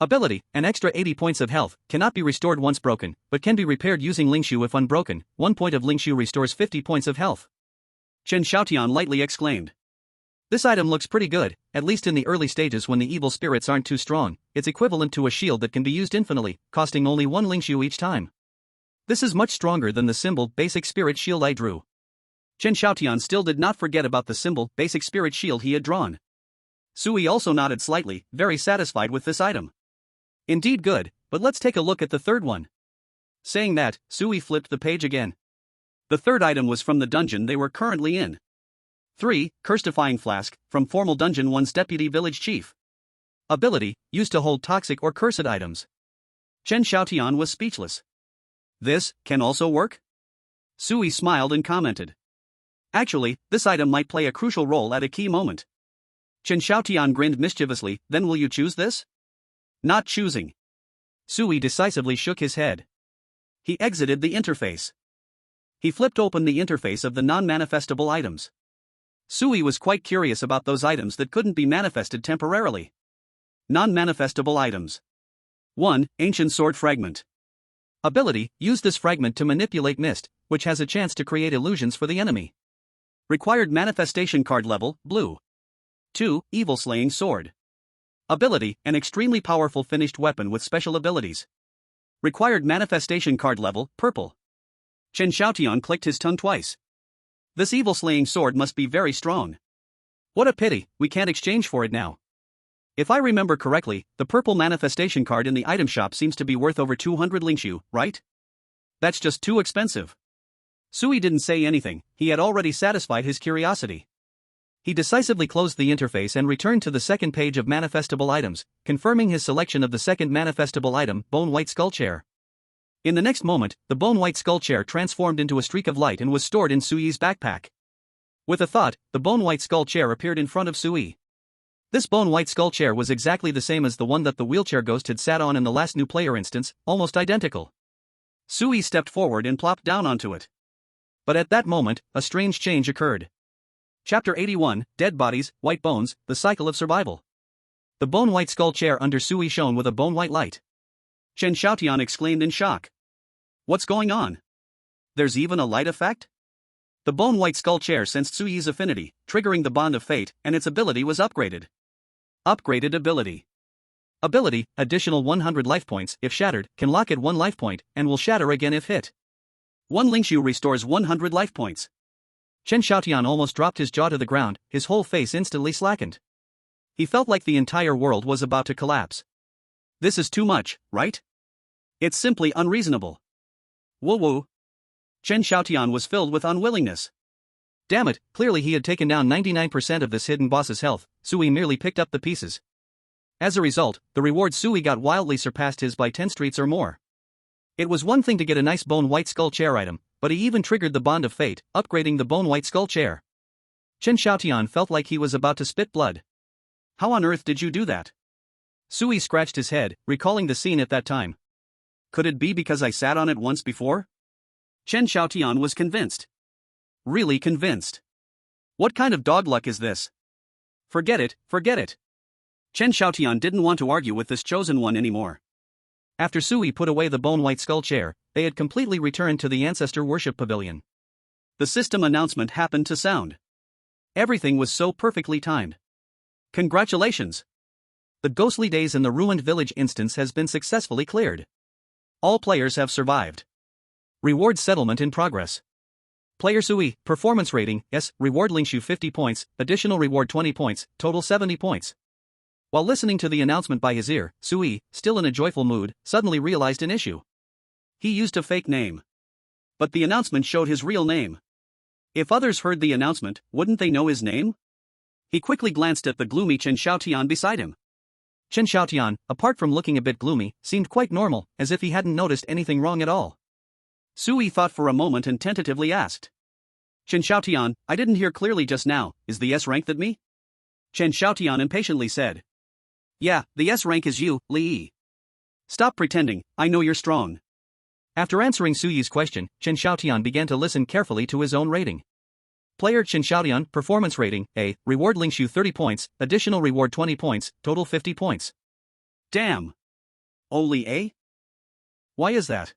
Ability, an extra 80 points of health, cannot be restored once broken, but can be repaired using Lingshu if unbroken. 1 point of Lingshu restores 50 points of health. Chen Xiaotian lightly exclaimed. This item looks pretty good, at least in the early stages when the evil spirits aren't too strong. It's equivalent to a shield that can be used infinitely, costing only 1 Lingshu each time. This is much stronger than the symbol basic spirit shield I drew. Chen Xiaotian still did not forget about the symbol basic spirit shield he had drawn. Sui also nodded slightly, very satisfied with this item. Indeed good, but let's take a look at the third one. Saying that, Sui flipped the page again. The third item was from the dungeon they were currently in. 3. Curse-defying Flask, from Formal Dungeon 1's Deputy Village Chief. Ability, used to hold toxic or cursed items. Chen Xiaotian was speechless. This can also work? Sui smiled and commented. Actually, this item might play a crucial role at a key moment. Chen Xiaotian grinned mischievously, then will you choose this? Not choosing. Sui decisively shook his head. He exited the interface. He flipped open the interface of the non-manifestable items. Sui was quite curious about those items that couldn't be manifested temporarily. Non-manifestable items. 1. Ancient Sword Fragment. Ability, use this fragment to manipulate mist, which has a chance to create illusions for the enemy. Required manifestation card level, blue. 2. Evil Slaying Sword. Ability, an extremely powerful finished weapon with special abilities. Required manifestation card level, purple. Chen Xiaotian clicked his tongue twice. This evil slaying sword must be very strong. What a pity, we can't exchange for it now. If I remember correctly, the purple manifestation card in the item shop seems to be worth over 200 Lingshu, right? That's just too expensive. Sui didn't say anything, he had already satisfied his curiosity. He decisively closed the interface and returned to the second page of manifestable items, confirming his selection of the second manifestable item, Bone White Skull Chair. In the next moment, the Bone White Skull Chair transformed into a streak of light and was stored in Sui's backpack. With a thought, the Bone White Skull Chair appeared in front of Sui. This Bone White Skull Chair was exactly the same as the one that the Wheelchair Ghost had sat on in the last new player instance, almost identical. Sui stepped forward and plopped down onto it. But at that moment, a strange change occurred. Chapter 81, Dead Bodies, White Bones, The Cycle of Survival. The Bone White Skull Chair under Sui shone with a bone white light. Chen Xiaotian exclaimed in shock. What's going on? There's even a light effect? The bone white skull chair sensed Suyi's affinity, triggering the bond of fate, and its ability was upgraded. Upgraded ability. Ability, additional 100 life points if shattered, can lock at 1 life point, and will shatter again if hit. 1 Lingshu restores 100 life points. Chen Xiaotian almost dropped his jaw to the ground, his whole face instantly slackened. He felt like the entire world was about to collapse. This is too much, right? It's simply unreasonable. Woo woo. Chen Xiaotian was filled with unwillingness. Damn it, clearly he had taken down 99% of this hidden boss's health, Sui merely picked up the pieces. As a result, the reward Sui got wildly surpassed his by 10 streets or more. It was one thing to get a nice bone white skull chair item, but he even triggered the bond of fate, upgrading the bone white skull chair. Chen Xiaotian felt like he was about to spit blood. How on earth did you do that? Sui scratched his head, recalling the scene at that time. Could it be because I sat on it once before? Chen Xiaotian was convinced. Really convinced. What kind of dog luck is this? Forget it, forget it. Chen Xiaotian didn't want to argue with this chosen one anymore. After Sui put away the bone white skull chair, they had completely returned to the ancestor worship pavilion. The system announcement happened to sound. Everything was so perfectly timed. Congratulations! The ghostly days in the ruined village instance has been successfully cleared. All players have survived. Reward settlement in progress. Player Sui, performance rating, S, reward Lingshu 50 points, additional reward 20 points, total 70 points. While listening to the announcement by his ear, Sui, still in a joyful mood, suddenly realized an issue. He used a fake name. But the announcement showed his real name. If others heard the announcement, wouldn't they know his name? He quickly glanced at the gloomy Chen Xiaotian beside him. Chen Xiaotian, apart from looking a bit gloomy, seemed quite normal, as if he hadn't noticed anything wrong at all. Sui thought for a moment and tentatively asked. Chen Xiaotian, I didn't hear clearly just now, is the S rank that me? Chen Xiaotian impatiently said. Yeah, the S rank is you, Li. Stop pretending, I know you're strong. After answering Suyi's question, Chen Xiaotian began to listen carefully to his own rating. Player Chen Xiaotian, performance rating, A, reward Lingshu 30 points, additional reward 20 points, total 50 points. Damn. Only A? Why is that?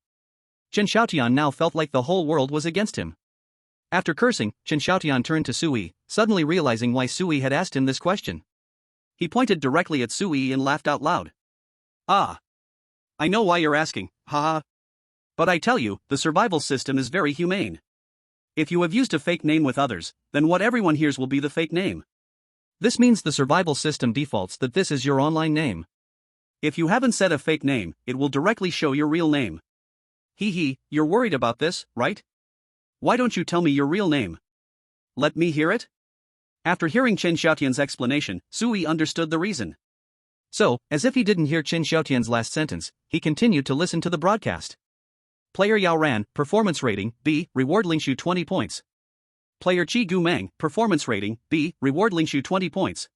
Chen Xiaotian now felt like the whole world was against him. After cursing, Chen Xiaotian turned to Sui, suddenly realizing why Sui had asked him this question. He pointed directly at Sui and laughed out loud. Ah. I know why you're asking, haha. But I tell you, the survival system is very humane. If you have used a fake name with others, then what everyone hears will be the fake name. This means the survival system defaults that this is your online name. If you haven't said a fake name, it will directly show your real name. Hee hee, you're worried about this, right? Why don't you tell me your real name? Let me hear it? After hearing Chen Xiaotian's explanation, Sui understood the reason. So, as if he didn't hear Chen Xiaotian's last sentence, he continued to listen to the broadcast. Player Yao Ran, performance rating, B, reward Lingshu 20 points. Player Qi Gu Meng, performance rating, B, reward Lingshu 20 points.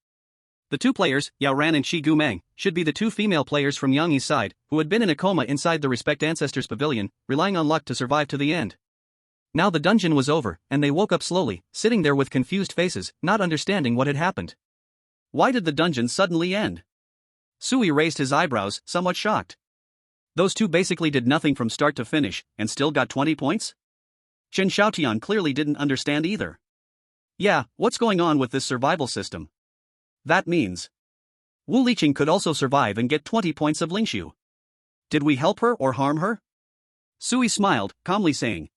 The two players, Yao Ran and Qi Gu Meng, should be the two female players from Yang Yi's side, who had been in a coma inside the Respect Ancestors Pavilion, relying on luck to survive to the end. Now the dungeon was over, and they woke up slowly, sitting there with confused faces, not understanding what had happened. Why did the dungeon suddenly end? Sui raised his eyebrows, somewhat shocked. Those two basically did nothing from start to finish, and still got 20 points? Chen Xiaotian clearly didn't understand either. Yeah, what's going on with this survival system? That means Wu Liqing could also survive and get 20 points of Lingshu. Did we help her or harm her? Sui smiled, calmly saying.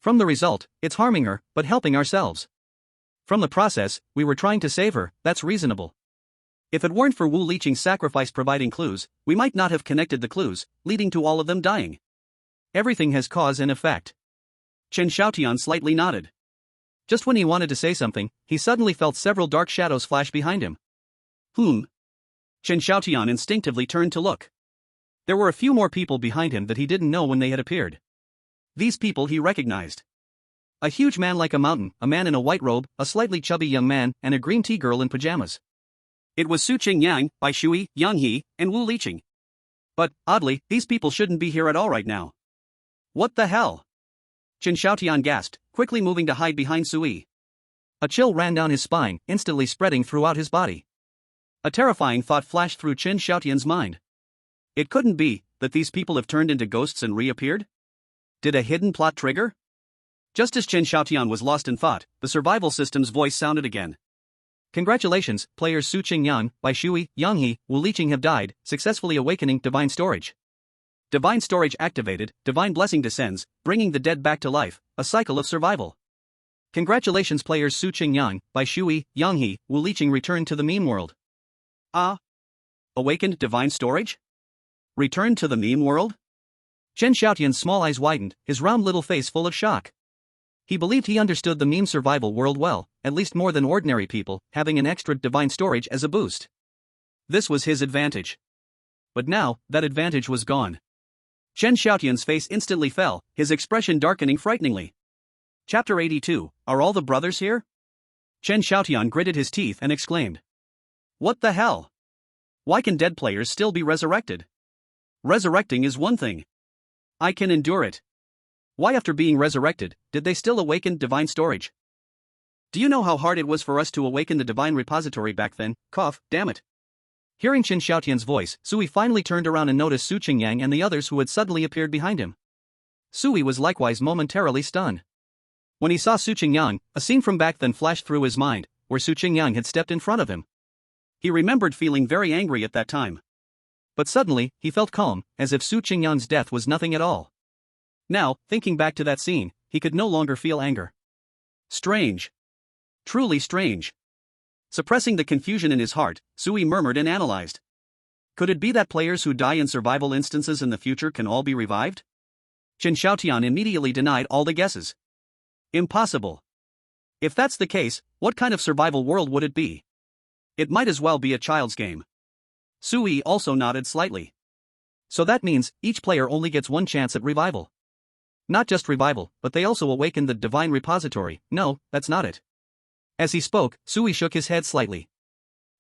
From the result, it's harming her, but helping ourselves. From the process, we were trying to save her, that's reasonable. If it weren't for Wu Liqing's sacrifice providing clues, we might not have connected the clues, leading to all of them dying. Everything has cause and effect. Chen Xiaotian slightly nodded. Just when he wanted to say something, he suddenly felt several dark shadows flash behind him. Chen Xiaotian instinctively turned to look. There were a few more people behind him that he didn't know when they had appeared. These people he recognized. A huge man like a mountain, a man in a white robe, a slightly chubby young man, and a green tea girl in pajamas. It was Su Qingyang, Bai Shui, Yang He, and Wu Liqing. But, oddly, these people shouldn't be here at all right now. What the hell? Chen Xiaotian gasped, quickly moving to hide behind Sui. A chill ran down his spine, instantly spreading throughout his body. A terrifying thought flashed through Chen Xiaotian's mind. It couldn't be that these people have turned into ghosts and reappeared? Did a hidden plot trigger? Just as Chen Xiaotian was lost in thought, the survival system's voice sounded again. Congratulations, players Su Qingyang, Bai Shui, Yanghe, Wu Liqing have died, successfully awakening Divine Storage. Divine Storage activated, Divine Blessing descends, bringing the dead back to life, a cycle of survival. Congratulations players Su Qingyang, Bai Shui, Yanghe, Wu Liqing returned to the meme world. Ah? Awakened Divine Storage? Returned to the meme world? Chen Xiaotian's small eyes widened, his round little face full of shock. He believed he understood the meme survival world well, at least more than ordinary people, having an extra Divine Storage as a boost. This was his advantage. But now, that advantage was gone. Chen Xiaotian's face instantly fell, his expression darkening frighteningly. Chapter 82, Are all the brothers here? Chen Xiaotian gritted his teeth and exclaimed. What the hell? Why can dead players still be resurrected? Resurrecting is one thing. I can endure it. Why after being resurrected, did they still awaken Divine Storage? Do you know how hard it was for us to awaken the Divine Repository back then? Cough, damn it. Hearing Chen Xiaotian's voice, Sui finally turned around and noticed Su Qingyang and the others who had suddenly appeared behind him. Sui was likewise momentarily stunned. When he saw Su Qingyang, a scene from back then flashed through his mind, where Su Qingyang had stepped in front of him. He remembered feeling very angry at that time. But suddenly, he felt calm, as if Su Qingyang's death was nothing at all. Now, thinking back to that scene, he could no longer feel anger. Strange. Truly strange. Suppressing the confusion in his heart, Sui murmured and analyzed. Could it be that players who die in survival instances in the future can all be revived? Chen Xiaotian immediately denied all the guesses. Impossible. If that's the case, what kind of survival world would it be? It might as well be a child's game. Sui also nodded slightly. So that means, each player only gets one chance at revival. Not just revival, but they also awaken the Divine Repository. No, that's not it. As he spoke, Sui shook his head slightly.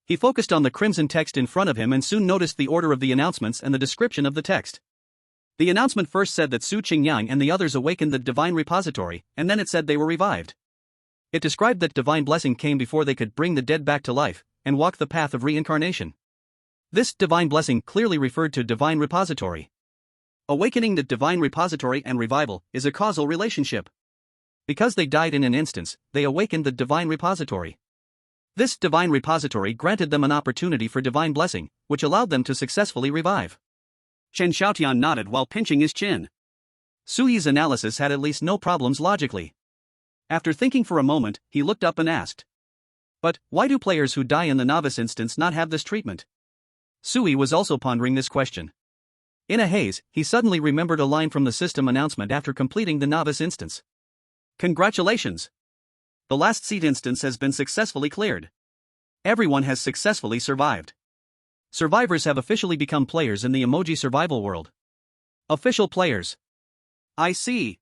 He focused on the crimson text in front of him and soon noticed the order of the announcements and the description of the text. The announcement first said that Su Qingyang and the others awakened the Divine Repository, and then it said they were revived. It described that Divine Blessing came before they could bring the dead back to life, and walk the path of reincarnation. This Divine Blessing clearly referred to Divine Repository. Awakening the Divine Repository and revival is a causal relationship. Because they died in an instance, they awakened the Divine Repository. This Divine Repository granted them an opportunity for Divine Blessing, which allowed them to successfully revive. Chen Xiaotian nodded while pinching his chin. Sui's analysis had at least no problems logically. After thinking for a moment, he looked up and asked. But, why do players who die in the novice instance not have this treatment? Sui was also pondering this question. In a haze, he suddenly remembered a line from the system announcement after completing the novice instance. Congratulations! The last seat instance has been successfully cleared. Everyone has successfully survived. Survivors have officially become players in the emoji survival world. Official players. I see.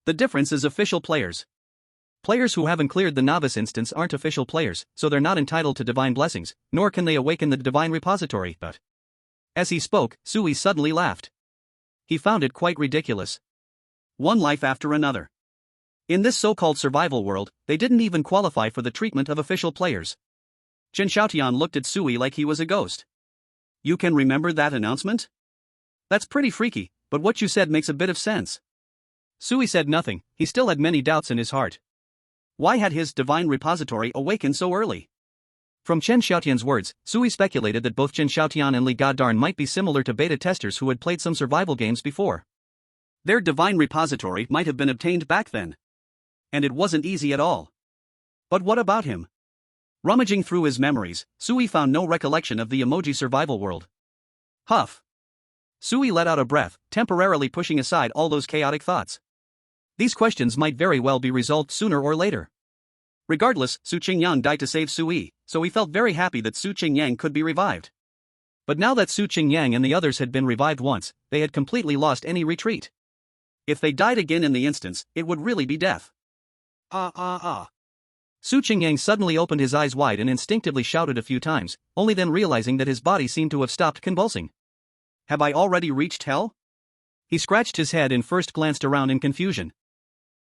The difference is official players. Players who haven't cleared the novice instance aren't official players, so they're not entitled to divine blessings, nor can they awaken the Divine Repository, but... As he spoke, Sui suddenly laughed. He found it quite ridiculous. One life after another. In this so-called survival world, they didn't even qualify for the treatment of official players. Chen Xiaotian looked at Sui like he was a ghost. You can remember that announcement? That's pretty freaky, but what you said makes a bit of sense. Sui said nothing, he still had many doubts in his heart. Why had his Divine Repository awakened so early? From Chen Xiaotian's words, Sui speculated that both Chen Xiaotian and Li Gadarn might be similar to beta testers who had played some survival games before. Their Divine Repository might have been obtained back then. And it wasn't easy at all. But what about him? Rummaging through his memories, Sui found no recollection of the emoji survival world. Huff. Sui let out a breath, temporarily pushing aside all those chaotic thoughts. These questions might very well be resolved sooner or later. Regardless, Su Qingyang died to save Sui, so he felt very happy that Su Qingyang could be revived. But now that Su Qingyang and the others had been revived once, they had completely lost any retreat. If they died again in the instance, it would really be death. Su Qingyang suddenly opened his eyes wide and instinctively shouted a few times, only then realizing that his body seemed to have stopped convulsing. Have I already reached hell? He scratched his head and first glanced around in confusion,